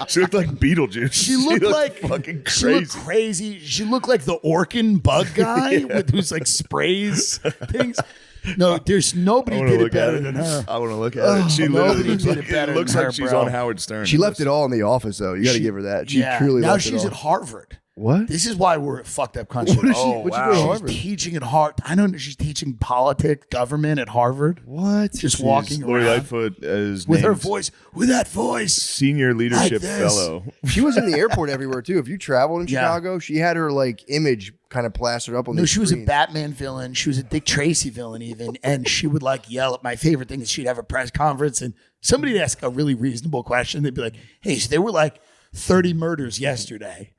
She looked like Beetlejuice.
She looked like
fucking
She looked
crazy.
crazy. She looked like the Orkin bug guy with who's like sprays things. No, there's nobody
I wanna
did it
look at
better
it.
than her.
I want to look at it. She
nobody
literally looks
did
like,
it better
it looks
than
like
her,
she's
bro.
on Howard Stern.
She left it all in the office, though. You got to give her that. She truly
now
left
she's
it
at
all.
Harvard.
What?
This is why we're a fucked up country.
What is she- what'd you go to Harvard?
She's teaching at Harvard. I don't know. She's teaching politics, government at Harvard.
What?
Just walking
Lori
around
Lightfoot is
with her
named
voice. With that voice.
Senior Leadership
this.
Fellow.
She was in the airport everywhere too. If you traveled in
Yeah.
Chicago, she had her like image kind of plastered up on
No,
the
she was a
screens.
Batman villain. She was a Dick Tracy villain, even. And she would like yell at my favorite thing is she'd have a press conference and somebody would ask a really reasonable question. They'd be like, hey, so there were like 30 murders yesterday.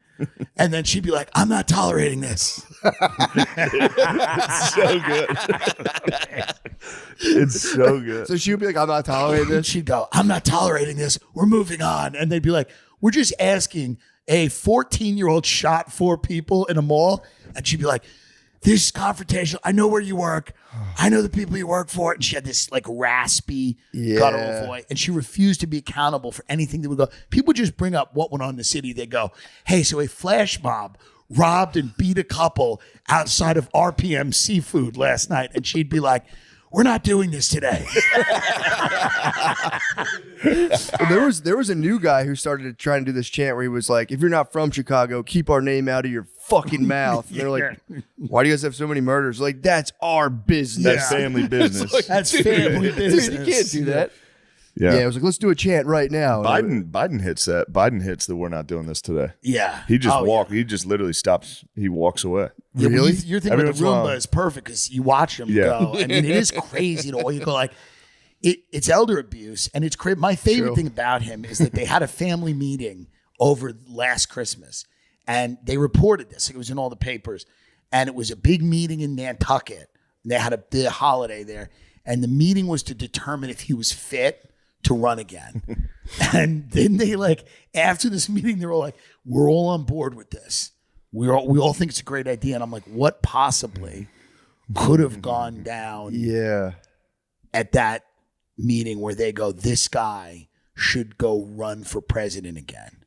And then she'd be like, I'm not tolerating this.
It's so good. It's so good.
So she would be like, I'm not tolerating this.
She'd go, I'm not tolerating this. We're moving on. And they'd be like, we're just asking a 14-year-old shot 4 people in a mall. And she'd be like, this is confrontational. I know where you work. I know the people you work for. And she had this like raspy, guttural voice. And she refused to be accountable for anything that would go. People would just bring up what went on in the city. They go, hey, so a flash mob robbed and beat a couple outside of RPM Seafood last night. And she'd be like, we're not doing this today.
Well, there was a new guy who started trying to do this chant where he was like, if you're not from Chicago, keep our name out of your fucking mouth. And they're like, why do you guys have so many murders? Like, that's our business.
That's family business.
That's family business.
Dude, you can't do that.
Yeah.
It was like, let's do a chant right now.
Biden hits that. Biden hits the we're not doing this today.
Yeah.
He just
Oh,
He just literally stops. He walks away.
Yeah, but your thing
Every
with the
once in a while.
Roomba is perfect because you watch them
Yeah.
go. I mean, it is crazy to all you go like, it's elder abuse, and it's crazy. My favorite
True.
thing about him is that they had a family meeting over last Christmas, and they reported this. It was in all the papers, and it was a big meeting in Nantucket. They had the holiday there, and the meeting was to determine if he was fit to run again. And then they like after this meeting, they're all like, "We're all on board with this. We all think it's a great idea." And I'm like, "What possibly could have gone down?"
Yeah.
At that meeting where they go, "This guy should go run for president again."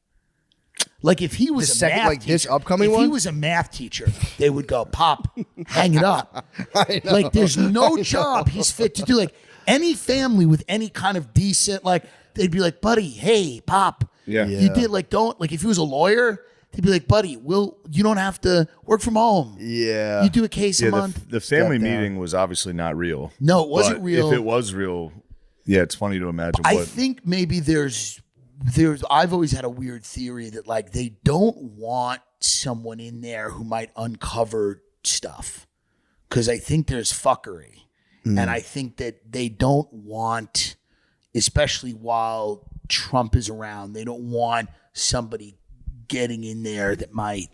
Like if he was
The
a
second-
math
like this
teacher,
upcoming
if he
one?
was a math teacher, they would go, "Pop, hang it up." Like there's no job he's fit to do. Like any family with any kind of decent, like they'd be like, "Buddy, hey, Pop,
Yeah.
you did like don't like if he was a lawyer." They'd be like, "Buddy, you don't have to work from home.
Yeah.
You do a case a month."
The family meeting was obviously not real.
No, it wasn't
But
real.
If it was real, yeah, it's funny to imagine.
I
what
think maybe there's I've always had a weird theory that like they don't want someone in there who might uncover stuff because I think there's fuckery, and I think that they don't want, especially while Trump is around, they don't want somebody getting in there that might,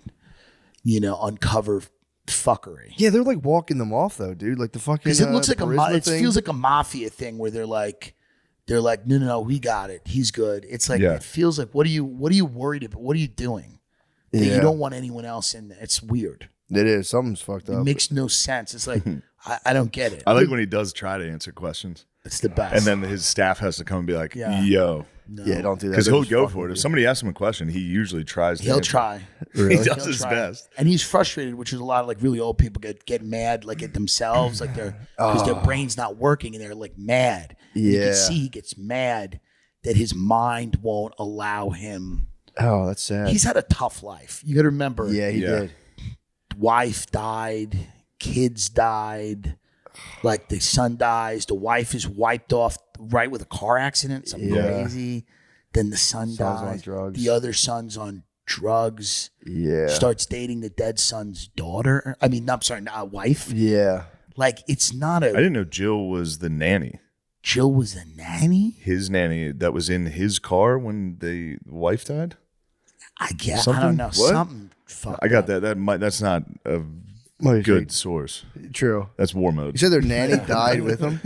uncover fuckery.
Yeah, they're like walking them off though, dude. Like the fucking.
Because it looks like
Burisma
it
thing.
feels like a mafia thing where they're like, no, we got it. He's good. It's like
Yeah.
it feels like what are you worried about? What are you doing? That
Yeah.
you don't want anyone else in there. It's weird.
It is. Something's fucked
It
up.
makes no sense. It's like I don't get it.
I like when he does try to answer questions.
It's the best.
And then his staff has to come and be like,
Yeah.
"Yo,
Yeah, don't do that.
because
They're
he'll
just
go
fucking
for it.
with
If
you.
somebody asks him a question, he usually tries. To
He'll
answer.
try.
He does
He'll
his
try.
best.
And he's frustrated, which is a lot of like really old people get mad like at themselves, like because their brain's not working and they're like mad. And you
Yeah.
can see he gets mad that his mind won't allow him.
Oh, that's sad.
He's had a tough life. You got to remember.
Yeah, he did.
Wife died, kids died, like the son dies. The wife is wiped off right with a car accident. Something
Yeah.
crazy. Then the son
Son's on
dies.
drugs.
The other son's on drugs.
Yeah.
Starts dating the dead son's daughter. I mean, I'm sorry, not wife.
Yeah.
Like it's not
I
a.
didn't know Jill was the nanny.
Jill was a nanny.
His nanny that was in his car when the wife died.
I guess I
Something?
don't know.
What?
Something.
I got that. That's not a
Might
good
be-
source.
True.
That's war mode.
You said their nanny died with them.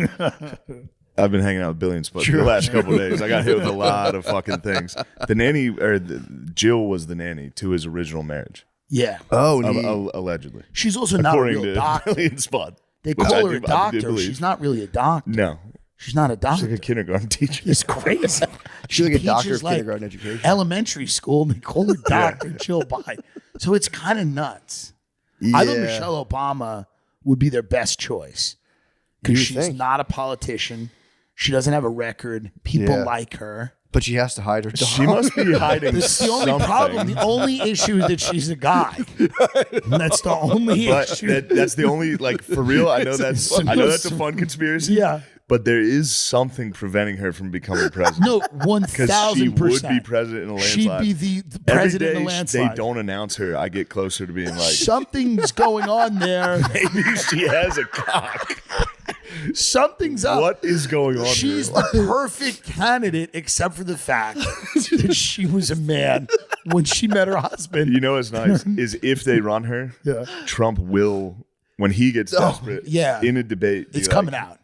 I've been hanging out with Billy and Spud for
True.
the last couple of days. I got hit with a lot of fucking things. The nanny, Jill was the nanny to his original marriage.
Yeah.
Oh,
allegedly.
She's also not a
According
real
to
doctor.
Billy and Spud.
They
which
call
I
her
do-
a
I do
doctor.
believe.
She's not really a doctor.
No.
She's not a doctor.
She's like a kindergarten teacher.
It's crazy.
She's like a doctor
teaches,
of kindergarten education.
Elementary school, and they call her Dr. Jill Biden. So it's kind of nuts. I thought
Yeah.
Michelle Obama would be their best choice because
You
she's
think?
not a politician. She doesn't have a record. People
Yeah.
like her.
But she has to hide her dog.
She must be hiding
That's the only
something.
problem. The only issue is that she's a guy. And that's the only
But
issue.
that's the only, like, for real. I know
It's
that's a fun conspiracy.
Yeah.
But there is something preventing her from becoming president.
No,
Because she
1000%.
would be president in a landslide.
She'd be the president in a
Every day
landslide.
they don't announce her, I get closer to being like,
Something's going on there.
maybe she has a cock.
Something's up.
What is going on?
She's
here?
the perfect candidate, except for the fact that she was a man when she met her husband.
You know what's nice is if they run her, Trump will, when he gets desperate, in a debate, be
It's
like,
coming out.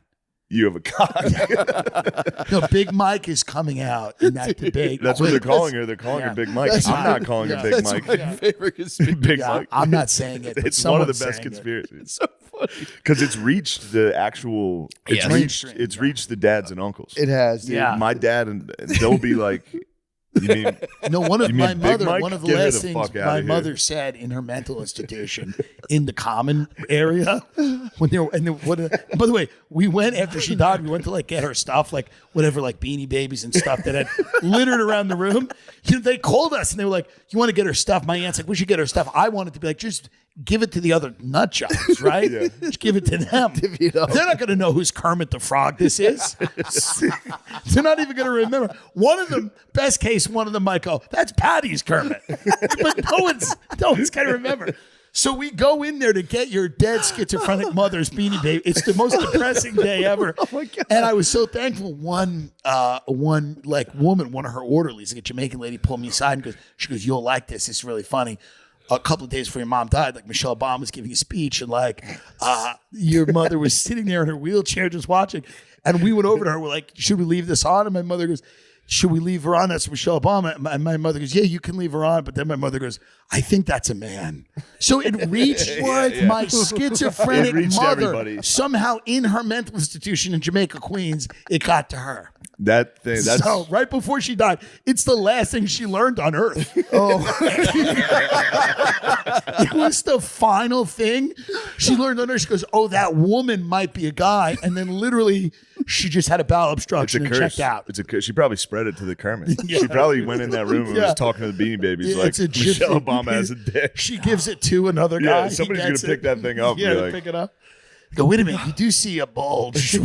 You have a cock.
No, Big Mike is coming out in that debate.
That's what they're calling her. They're calling her Big Mike. I'm not calling her Big Mike.
My favorite conspiracy.
Big
Yeah,
Mike.
I'm not saying it. But
It's one of the
someone's
best
saying it.
conspiracies.
It's so funny.
Because it's reached the actual. It's reached the dads and uncles.
It has.
Dude,
Yeah.
my dad and they'll be like, "You mean
No, one of
you
my
mean Big
mother.
Mike?
One of the
Get her
last
the
things
fuck outta
my
here."
mother said in her mental institution in the common area when they were. By the way, we went after she died. We went to like get her stuff, like whatever, like Beanie Babies and stuff that had littered around the room. You know, they called us and they were like, "You want to get her stuff?" My aunt's like, "We should get her stuff." I wanted to be like, just give it to the other nut jobs, right? Just give it to them. They're not going to know who's Kermit the Frog this is. They're not even going to remember. One of them, best case, one of them might go, "That's Patty's Kermit." But no one's going to remember. So we go in there to get your dead schizophrenic mother's Beanie Baby. It's the most depressing day ever. Oh my God. And I was so thankful. One like woman, one of her orderlies, like a Jamaican lady, pulled me aside and she goes, "You'll like this. It's really funny." A couple of days before your mom died, like Michelle Obama was giving a speech, and like your mother was sitting there in her wheelchair just watching. And we went over to her. We're like, "Should we leave this on?" And my mother goes, "Should we leave her on? That's Michelle Obama." And my mother goes, "Yeah, you can leave her on." But then my mother goes, "I think that's a man." So it reached my schizophrenic
It reached
mother.
everybody.
Somehow in her mental institution in Jamaica, Queens, it got to her.
That thing. That's
So right before she died, it's the last thing she learned on Earth. It was the final thing she learned on Earth. She goes, "Oh, that woman might be a guy," and then literally she just had a bowel
it's
obstruction
a
and
curse.
checked out.
It's a curse. She probably spread it to the Kermit.
Yeah.
She probably went in that room and
Yeah.
was talking to the Beanie Babies
Yeah,
like,
it's a
Michelle
gypsy.
Obama has a dick.
She gives it to another guy.
Yeah,
He
somebody's
gets
gonna pick that thing up and
Yeah,
be like-
pick it up. Go, "Wait a minute, you do see a bulge."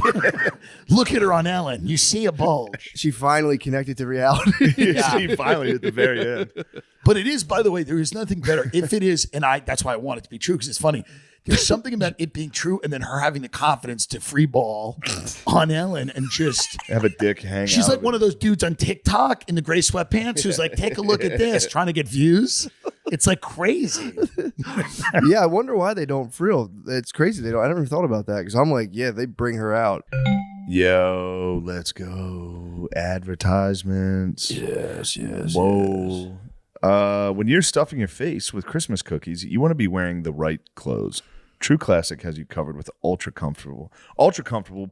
Look at her on Ellen. You see a bulge.
She finally connected to reality.
She finally at the very end.
But it is, by the way, there is nothing better. If it is, and that's why I want it to be true, because it's funny. There's something about it being true and then her having the confidence to free ball on Ellen and just
Have a dick hang
she's
out.
like one of those dudes on TikTok in the gray sweatpants who's like, "Take a look at this," trying to get views. It's like crazy.
Yeah, I wonder why they don't. For real, it's crazy. They don't. I never even thought about that because I'm like, yeah, they bring her out.
Yo, let's go. Advertisements.
Yes.
Whoa. When you're stuffing your face with Christmas cookies, you want to be wearing the right clothes. True Classic has you covered with ultra comfortable,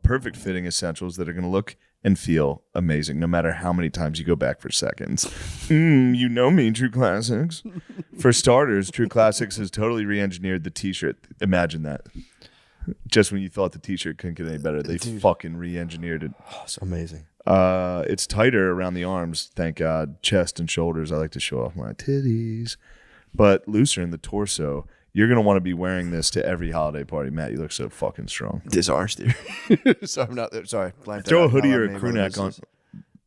perfect fitting essentials that are going to look and feel amazing no matter how many times you go back for seconds. You know me, True Classics. For starters, True Classics has totally re-engineered the t-shirt. Imagine that. Just when you thought the t-shirt couldn't get any better, they fucking re-engineered it.
Oh, it's amazing.
It's tighter around the arms, thank God. Chest and shoulders, I like to show off my titties. But looser in the torso. You're going to want to be wearing this to every holiday party. Matt, you look so fucking strong.
Dishonest theory. So I'm not there. Sorry.
Throw a hoodie or a crew neck on.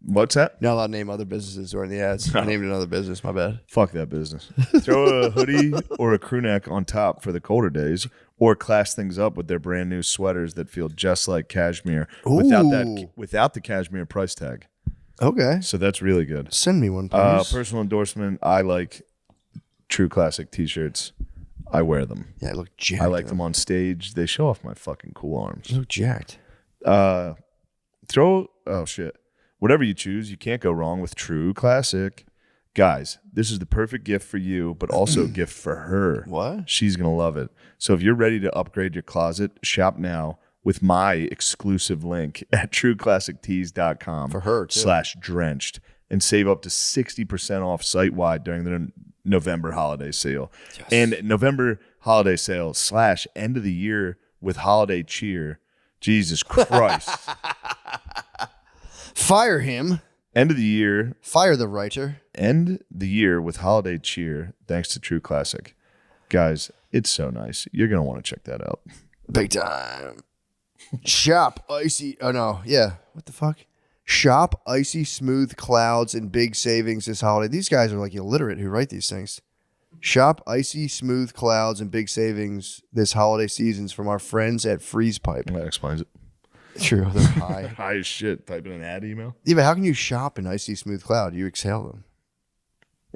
What's that?
Not allowed to name other businesses or in the ads. I named another business. My bad.
Fuck that business. Throw a hoodie or a crew neck on top for the colder days, or class things up with their brand new sweaters that feel just like cashmere without the cashmere price tag.
Okay.
So that's really good.
Send me one, please.
Personal endorsement. I like True Classic t-shirts. I wear them.
Yeah, I look jacked.
I like them on stage. They show off my fucking cool arms.
You look jacked.
Whatever you choose, you can't go wrong with True Classic. Guys, this is the perfect gift for you, but also a gift for her.
What?
She's going to love it. So if you're ready to upgrade your closet, shop now with my exclusive link at trueclassictees.com
For her, too.
/drenched and save up to 60% off site-wide during the November holiday sale. Yes. And November holiday sale / end of the year with holiday cheer. Jesus Christ.
Fire him.
End of the year.
Fire the writer.
End the year with holiday cheer thanks to True Classic. Guys, it's so nice. You're going to want to check that out.
Big time. Shop icy. Oh, no. Yeah. What the fuck? Shop icy smooth clouds and big savings this holiday. These guys are like illiterate who write these things. Shop icy smooth clouds and big savings this holiday seasons from our friends at Freeze Pipe.
That explains it.
True. They're high.
High as shit. Type in an ad email.
Yeah, but how can you shop an icy smooth cloud? You exhale them.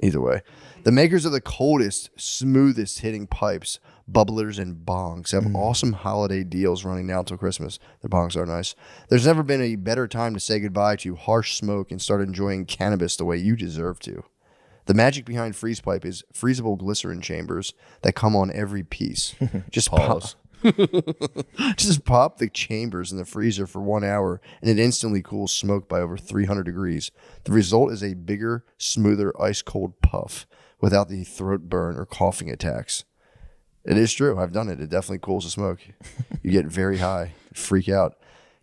Either way. The makers of the coldest, smoothest hitting pipes, bubblers, and bongs have awesome holiday deals running now till Christmas. The bongs are nice. There's never been a better time to say goodbye to harsh smoke and start enjoying cannabis the way you deserve to. The magic behind Freeze Pipe is freezable glycerin chambers that come on every piece. Just
Pause.
Just pop the chambers in the freezer for 1 hour and it instantly cools smoke by over 300 degrees. The result is a bigger, smoother, ice-cold puff without the throat burn or coughing attacks. It is true. I've done it. It definitely cools the smoke. You get very high. Freak out.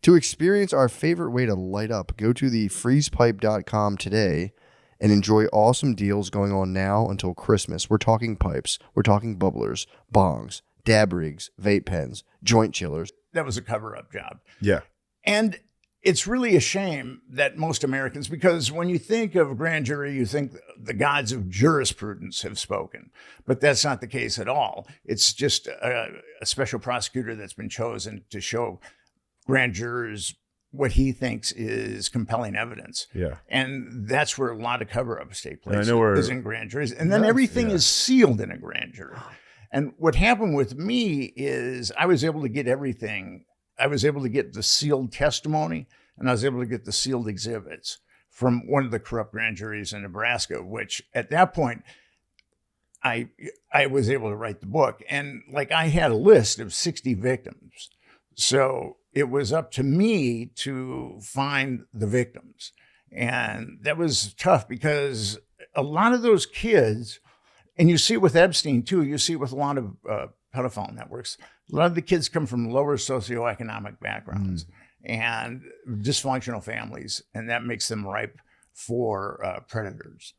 To experience our favorite way to light up, go to thefreezepipe.com today and enjoy awesome deals going on now until Christmas. We're talking pipes. We're talking bubblers, bongs, dab rigs, vape pens, joint chillers.
That was a cover-up job.
Yeah.
And it's really a shame that most Americans, because when you think of grand jury, you think the gods of jurisprudence have spoken, but that's not the case at all. It's just a special prosecutor that's been chosen to show grand jurors what he thinks is compelling evidence.
Yeah.
And that's where a lot of cover-ups take place,
I know where,
is in grand juries. And then everything is sealed in a grand jury. And what happened with me is I was able to get everything. I was able to get the sealed testimony and I was able to get the sealed exhibits from one of the corrupt grand juries in Nebraska, which at that point, I was able to write the book. And like I had a list of 60 victims. So it was up to me to find the victims. And that was tough because a lot of those kids, and you see it with Epstein too, you see it with a lot of pedophile networks. A lot of the kids come from lower socioeconomic backgrounds and dysfunctional families, and that makes them ripe for predators.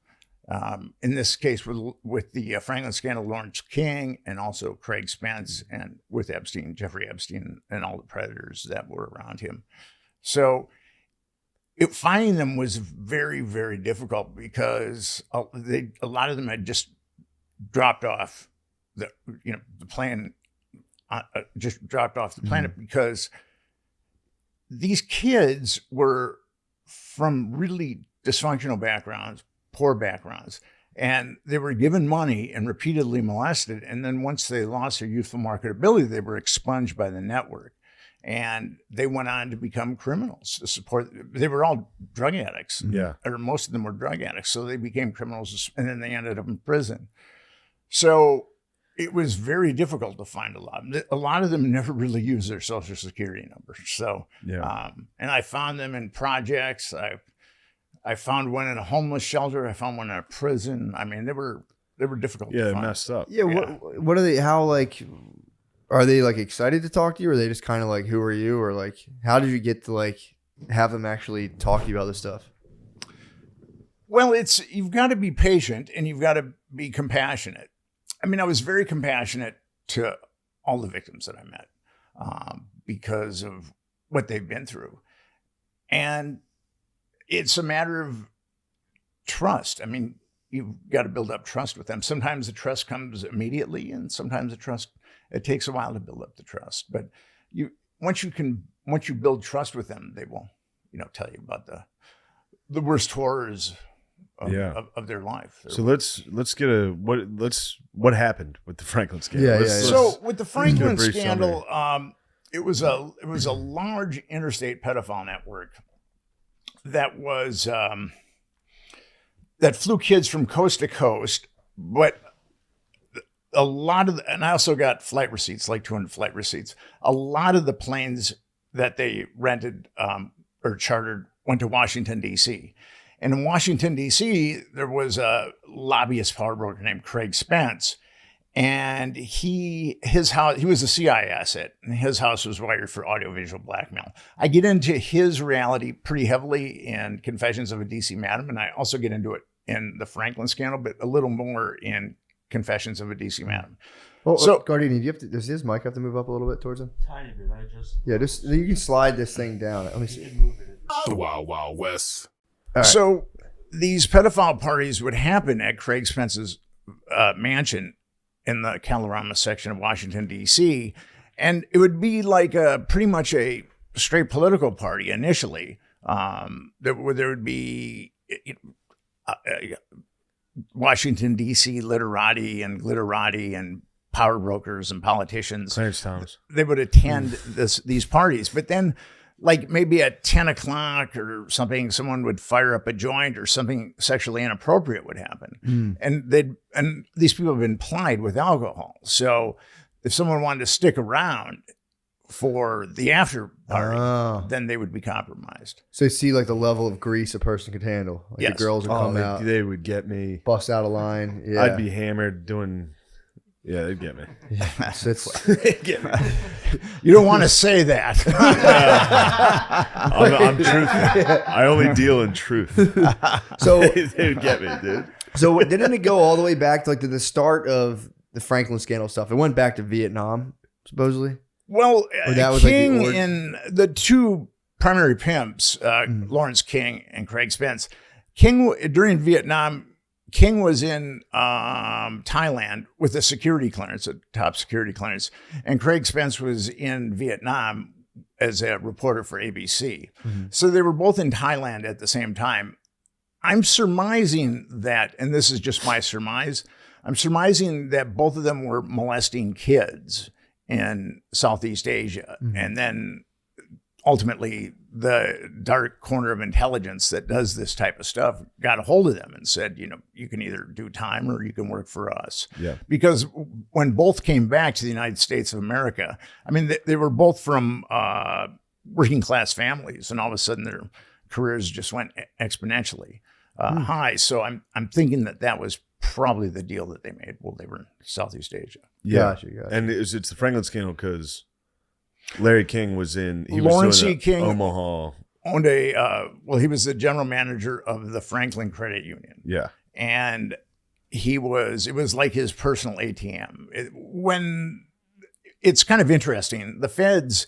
In this case, with the Franklin scandal, Lawrence King, and also Craig Spence, and with Epstein, Jeffrey Epstein, and all the predators that were around him. So finding them was very, very difficult because a lot of them had just dropped off the plan, just dropped off the planet because these kids were from really dysfunctional backgrounds, poor backgrounds, and they were given money and repeatedly molested. And then once they lost their youthful marketability, they were expunged by the network. And they went on to become criminals to support. They were all drug addicts.
Yeah.
Or most of them were drug addicts. So they became criminals and then they ended up in prison. So it was very difficult to find a lot. A lot of them never really used their social security numbers. So, and I found them in projects. I found one in a homeless shelter. I found one in a prison. I mean, they were difficult to find.
Messed up.
Yeah. What are they? How like? Are they like excited to talk to you, or are they just kind of like, who are you, or like, how did you get to like have them actually talk to you about this stuff?
Well, you've got to be patient and you've got to be compassionate. I mean, I was very compassionate to all the victims that I met because of what they've been through. And it's a matter of trust. I mean, you've got to build up trust with them. Sometimes the trust comes immediately and sometimes it takes a while to build up the trust. But once you build trust with them, they will, tell you about the worst horrors of their life.
So let's get what happened with the Franklin scandal.
So with the Franklin scandal, it was a large interstate pedophile network that was that flew kids from coast to coast, but a lot of and I also got flight receipts, like 200 flight receipts. A lot of the planes that they rented or chartered went to Washington, D.C. And in Washington, D.C., there was a lobbyist power broker named Craig Spence.
And his house, he was a CIA asset, and his house was wired for audiovisual blackmail. I get into his reality pretty heavily in Confessions of a DC Madam, and I also get into it in the Franklin scandal, but a little more in Confessions of a DC Madam.
Well,
So-
Gardini, does his mic have to move up a little bit towards him?
Tiny bit. I just.
Yeah, just you can slide this thing down. Let me see.
The Wild Wild West.
All right.
So these pedophile parties would happen at Craig Spence's mansion in the Kalorama section of Washington, D.C., and it would be like pretty much a straight political party initially. There would be Washington, D.C. literati and glitterati and power brokers and politicians.
Clarence Thomas.
They would attend these parties, but then like maybe at 10 o'clock or something, someone would fire up a joint or something sexually inappropriate would happen. And these people have been plied with alcohol. So if someone wanted to stick around for the after party, then they would be compromised.
So you see like the level of grease a person could handle. Like
Yes.
the girls would come out,
They would get me.
bust out a line. Yeah.
I'd be hammered doing. Yeah, they'd get me.
So it's-
Get me.
You don't want to say that.
I'm truthful. I only deal in truth.
So
they would get me, dude.
So didn't it go all the way back to like to the start of the Franklin scandal stuff? It went back to Vietnam, supposedly.
Well,
Or that was like the
King
origin?
and the two primary pimps, Lawrence King and Craig Spence. King during Vietnam, King was in Thailand with a security clearance, a top security clearance, and Craig Spence was in Vietnam as a reporter for ABC. So they were both in Thailand at the same time. I'm surmising that, and this is just my surmise, I'm surmising that both of them were molesting kids in Southeast Asia. And then ultimately the dark corner of intelligence that does this type of stuff got a hold of them and said, you know, you can either do time or you can work for us.
Yeah.
Because when both came back to the United States of America, I mean, they were both from working class families, and all of a sudden their careers just went exponentially high. So I'm thinking that was probably the deal that they made while they were in Southeast Asia.
Yeah,
Gotcha.
and it's the Franklin scandal because Larry King was in. He
Lawrence
was
E.
doing
King
Omaha.
owned he was the general manager of the Franklin Credit Union.
Yeah,
And it was like his personal ATM. When it's kind of interesting, the feds,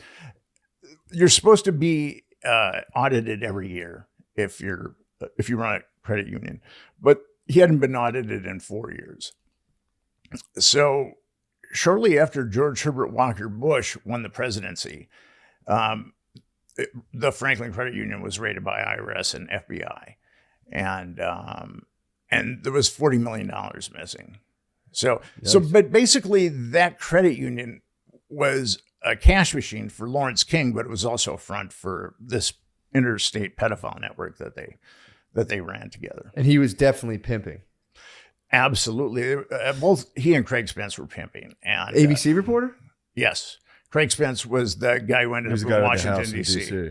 you're supposed to be audited every year if you run a credit union, but he hadn't been audited in 4 years. So shortly after George Herbert Walker Bush won the presidency, the Franklin Credit Union was raided by IRS and FBI, and there was $40 million missing. But basically that credit union was a cash machine for Lawrence King, but it was also a front for this interstate pedophile network that they ran together.
And he was definitely pimping.
Absolutely. Both he and Craig Spence were pimping. And
ABC reporter?
Yes. Craig Spence was the guy who ended up in Washington, D.C.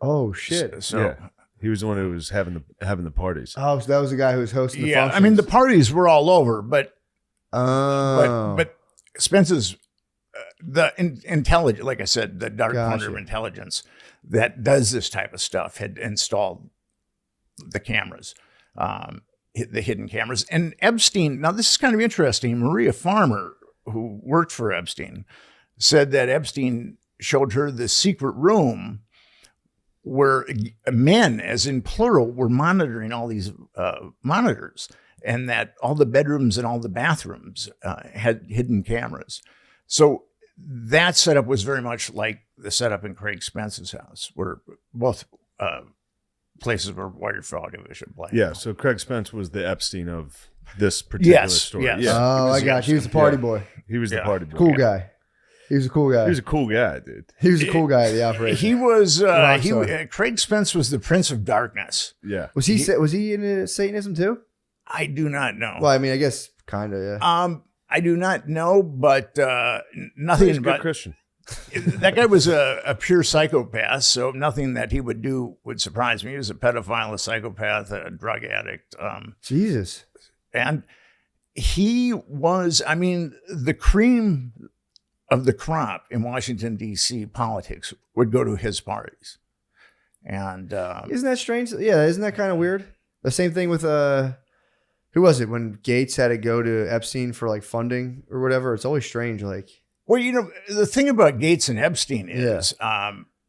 Oh, shit.
So
yeah. He was the one who was having the parties.
Oh, so that was the guy who was hosting the functions.
I mean, the parties were all over, but
Oh.
but Spence's the intelligence, like I said, the dark corner
Gotcha.
of intelligence that does this type of stuff had installed the cameras, the hidden cameras. And Epstein, now this is kind of interesting. Maria Farmer, who worked for Epstein, said that Epstein showed her the secret room where men, as in plural, were monitoring all these monitors, and that all the bedrooms and all the bathrooms had hidden cameras. So that setup was very much like the setup in Craig Spence's house, where both places were wired for audiovisual blackmail.
Yeah, so Craig Spence was the Epstein of this particular story.
Yes.
Yeah.
Oh, I got you. He was the party boy.
He was the party boy.
Cool guy. He was a cool guy.
He was a cool guy, dude.
He was a cool guy at the operation.
He was.
Rockstar.
Craig Spence was the Prince of Darkness.
Yeah.
Was he into Satanism too?
I do not know.
Well, I mean, I guess kind of. Yeah.
I do not know, but nothing
He's a good
about
Christian.
That guy was a pure psychopath, so nothing that he would do would surprise me. He was a pedophile, a psychopath, a drug addict.
Jesus.
And he was, I mean, the cream of the crop in Washington, D.C. politics would go to his parties. And
isn't that strange? Yeah, isn't that kind of weird? The same thing with who was it when Gates had to go to Epstein for like funding or whatever? It's always strange. Like,
well, you know, the thing about Gates and Epstein is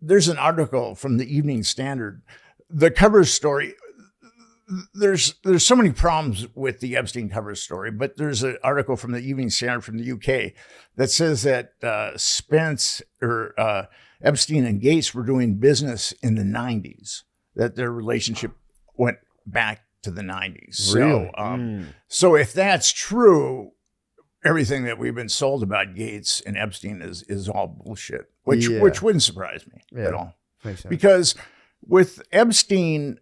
there's an article from the Evening Standard, the cover story. There's so many problems with the Epstein cover story, but there's an article from the Evening Standard from the UK that says that Epstein and Gates were doing business in the 90s, that their relationship went back to the 90s.
Really?
So if that's true, everything that we've been sold about Gates and Epstein is all bullshit, which wouldn't surprise me at all.
Makes sense.
Because with Epstein,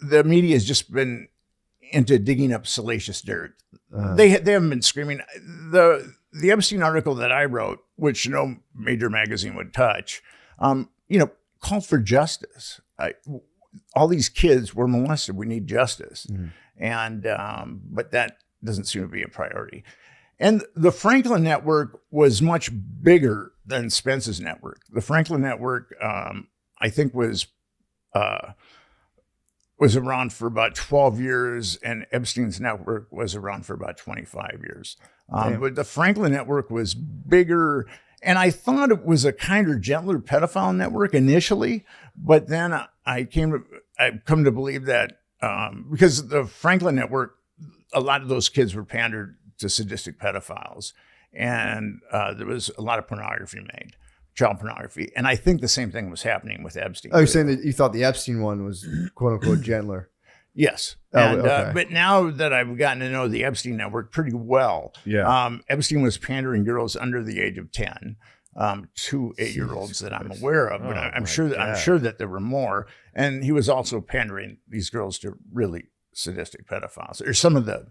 the media has just been into digging up salacious dirt. They haven't been screaming. The Epstein article that I wrote, which no major magazine would touch, called for justice. All these kids were molested. We need justice. And but that doesn't seem to be a priority. And the Franklin Network was much bigger than Spence's network. The Franklin Network, I think, was around for about 12 years, and Epstein's network was around for about 25 years. But the Franklin Network was bigger, and I thought it was a kinder, gentler pedophile network initially, but then I've come to believe that because the Franklin Network, a lot of those kids were pandered to sadistic pedophiles, and there was a lot of pornography made. Child pornography. And I think the same thing was happening with Epstein.
Oh, you're saying that you thought the Epstein one was quote unquote gentler?
Yes.
Oh,
And,
okay.
but now that I've gotten to know the Epstein network pretty well, Epstein was pandering girls under the age of 10 to 8-year-olds that I'm aware of. But I'm sure that there were more. And he was also pandering these girls to really sadistic pedophiles. Or some of the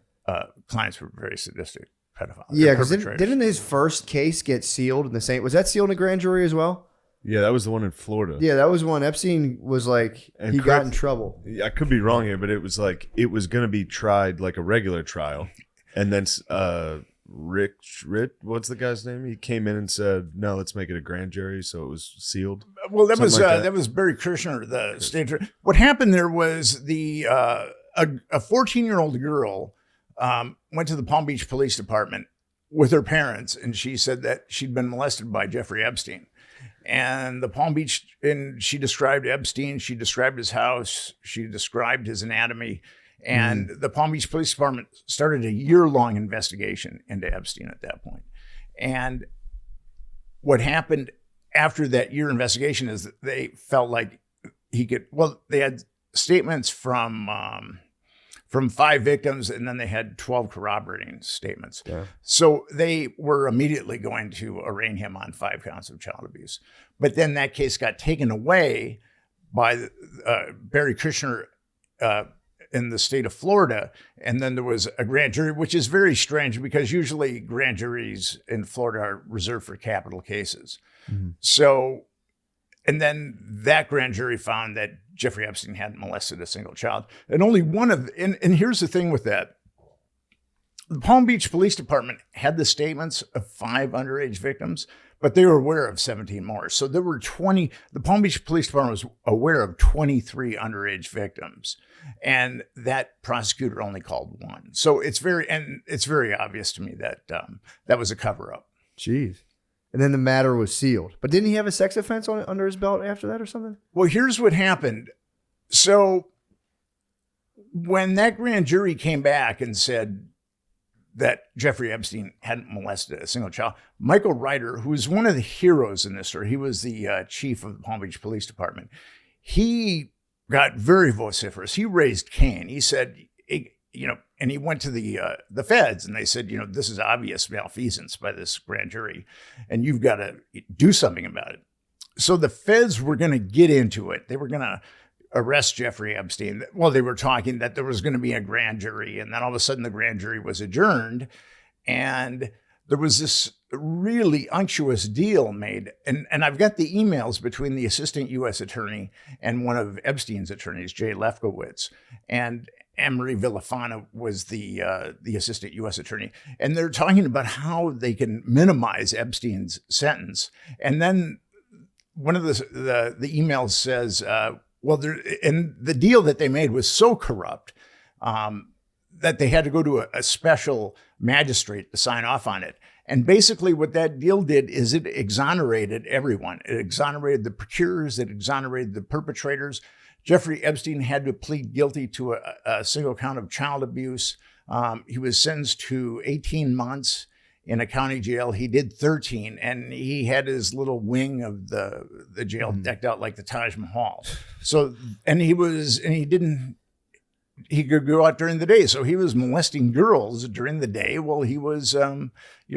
clients were very sadistic pedophiles.
Yeah, because didn't his first case get sealed in the same? Was that sealed in a grand jury as well?
Yeah, that was the one in Florida.
Yeah, that was one. Epstein was like, he got in trouble.
I could be wrong here, but it was like, it was going to be tried like a regular trial. And then Rick, what's the guy's name? He came in and said, no, let's make it a grand jury. So it was sealed.
Well, that was Barry Kirshner, the state attorney. What happened there was a 14-year-old girl went to the Palm Beach Police Department with her parents, and she said that she'd been molested by Jeffrey Epstein. And the Palm Beach, and she described Epstein, she described his house, she described his anatomy, and the Palm Beach Police Department started a year-long investigation into Epstein at that point. And what happened after that year investigation is that they felt like they had statements from 5 victims, and then they had 12 corroborating statements.
Yeah.
So they were immediately going to arraign him on 5 counts of child abuse. But then that case got taken away by Barry Kirshner in the state of Florida. And then there was a grand jury, which is very strange because usually grand juries in Florida are reserved for capital cases. So, and then that grand jury found that Jeffrey Epstein hadn't molested a single child. And only one of, and here's the thing with that. The Palm Beach Police Department had the statements of 5 underage victims, but they were aware of 17 more. So there were the Palm Beach Police Department was aware of 23 underage victims. And that prosecutor only called 1. So it's very obvious to me that that was a cover up.
Jeez. And then the matter was sealed. But didn't he have a sex offense under his belt after that or something?
Well, here's what happened. So when that grand jury came back and said that Jeffrey Epstein hadn't molested a single child, Michael Ryder, who was one of the heroes in this story, he was the chief of the Palm Beach Police Department. He got very vociferous. He raised Cain. He said, and he went to the feds, and they said, this is obvious malfeasance by this grand jury, and you've got to do something about it. So the feds were going to get into it. They were going to arrest Jeffrey Epstein. Well, they were talking that there was going to be a grand jury, and then all of a sudden the grand jury was adjourned, and there was this really unctuous deal made. And I've got the emails between the assistant U.S. attorney and one of Epstein's attorneys, Jay Lefkowitz. And Anne-Marie Villafana was the assistant U.S. attorney, and they're talking about how they can minimize Epstein's sentence. And then one of the emails says, and the deal that they made was so corrupt that they had to go to a special magistrate to sign off on it. And basically what that deal did is it exonerated everyone. It exonerated the procurers, it exonerated the perpetrators. Jeffrey Epstein had to plead guilty to a single count of child abuse. He was sentenced to 18 months in a county jail. He did 13, and he had his little wing of the jail decked out like the Taj Mahal. So, he could go out during the day. So he was molesting girls during the day while he was,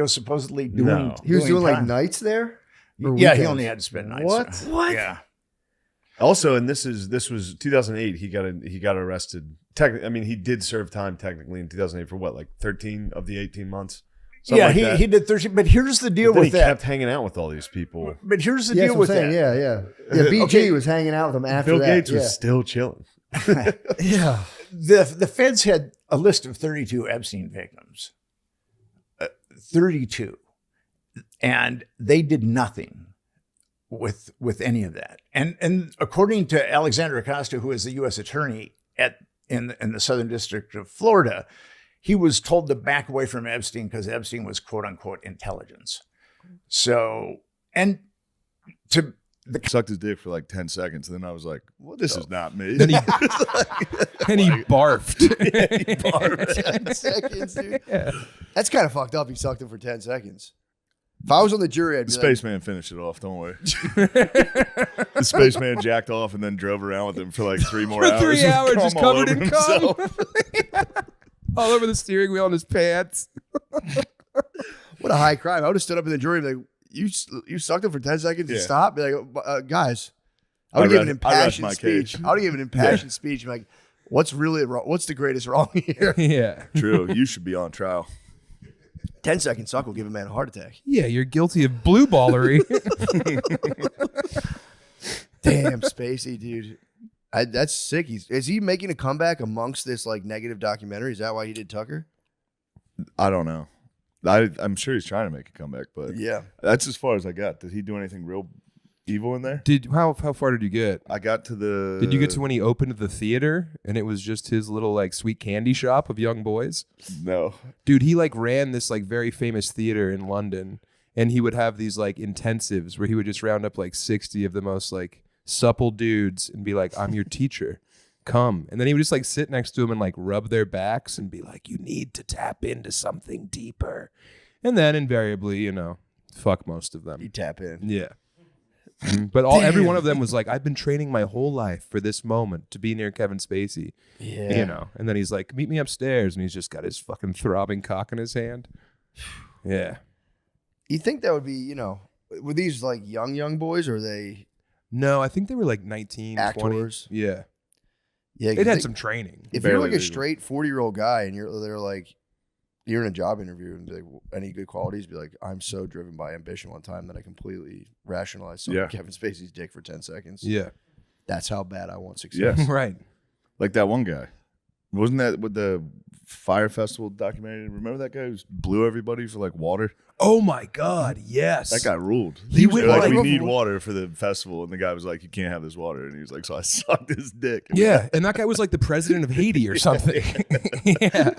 supposedly doing.
He was doing like
time.
nights there. Or
Yeah, he
weekends?
only had to spend nights.
What? What?
Yeah.
Also, and this was 2008. He got arrested. I mean, he did serve time technically in 2008 for what, like 13 of the 18 months. Something like that.
he did 13. But here's the deal
But then
with
he
that.
kept hanging out with all these people.
But here's the
Yeah,
deal
that's
with
what I'm
that.
saying. Yeah. BG
Okay.
was hanging out with him after
Bill
that.
Gates was
yeah.
still chilling.
Yeah.
The feds had a list of 32 Epstein victims. 32. And they did nothing with any of that. And according to Alexander Acosta, who is the U.S. attorney in the Southern District of Florida, he was told to back away from Epstein because Epstein was quote unquote intelligence. So, and to
sucked his dick for like 10 seconds, and then I was like, "Well, this is not me."
Then he barfed.
Yeah, he barfed.
10 seconds, dude. Yeah. That's kind of fucked up. He sucked him for 10 seconds. If I was on the jury, I'd be
The
like,
spaceman finished it off. Don't worry. The spaceman jacked off and then drove around with him for like 3 more
For
hours.
3
with
hours,
cum
just
all
covered
over
in cum.
himself.
All over the steering wheel in his pants.
what a high crime. I would have stood up in the jury and be like, you sucked him for 10 seconds and
Yeah.
stop? Be like, guys, I would give an
I rest
impassioned
my
speech.
case.
I would give an impassioned speech. Like, what's really wrong? What's the greatest wrong here?
Yeah.
True. You should be on trial.
10 second suck will give a man a heart attack.
Yeah, you're guilty of blue ballery.
Damn, Spacey, dude. That's sick. Is he making a comeback amongst this like negative documentary? Is that why he did Tucker?
I don't know. I'm sure he's trying to make a comeback, but
Yeah.
that's as far as I got. Did he do anything real evil in there?
How far did you get?
I got to the.
Did you get to when he opened the theater and it was just his little like sweet candy shop of young boys?
No.
Dude, he like ran this like very famous theater in London, and he would have these like intensives where he would just round up like 60 of the most like supple dudes and be like, "I'm your teacher. Come." And then he would just like sit next to him and like rub their backs and be like, "You need to tap into something deeper." And then invariably, fuck most of them.
You tap in.
Yeah. But every one of them was like, "I've been training my whole life for this moment to be near Kevin Spacey."
Yeah.
And then he's like, "Meet me upstairs," and he's just got his fucking throbbing cock in his hand. Yeah.
You think that would be, were these like young boys or are they
No, I think they were like 19, 20.
actors?
Yeah.
Yeah,
It had some training.
If you're like a straight 40-year-old guy and they're like, you're in a job interview and be like, any good qualities, be like, I'm so driven by ambition one time that I completely rationalized sucking Kevin Spacey's dick for 10 seconds.
Yeah.
That's how bad I want success.
Yes.
Right.
Like that one guy. Wasn't that with the Fire Festival documentary? Remember that guy who blew everybody for like water?
Oh my God, yes.
That guy ruled.
He
They're
went
like,
like-
we need water for the festival. And the guy was like, you can't have this water. And he was like, so I sucked his dick.
Yeah, and that guy was like the president of Haiti or something. Yeah.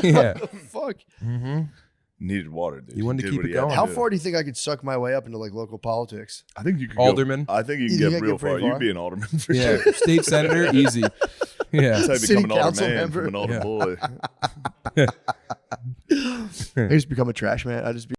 Yeah.
Fuck.
Mm-hmm.
Needed water, dude.
You wanted to
Did
keep
what
it
he had
going.
to
How
do.
far do you think I could suck my way up into like local politics?
I think you could
Alderman.
Go, I think you
You
can
think
get
I
real
get pretty
far. You
far?
could be an alderman for
Yeah.
sure.
State senator, easy. Yeah.
That's how you
City
become an alder
council
man
member.
from an alder
Yeah.
boy.
I just become a trash man. I just be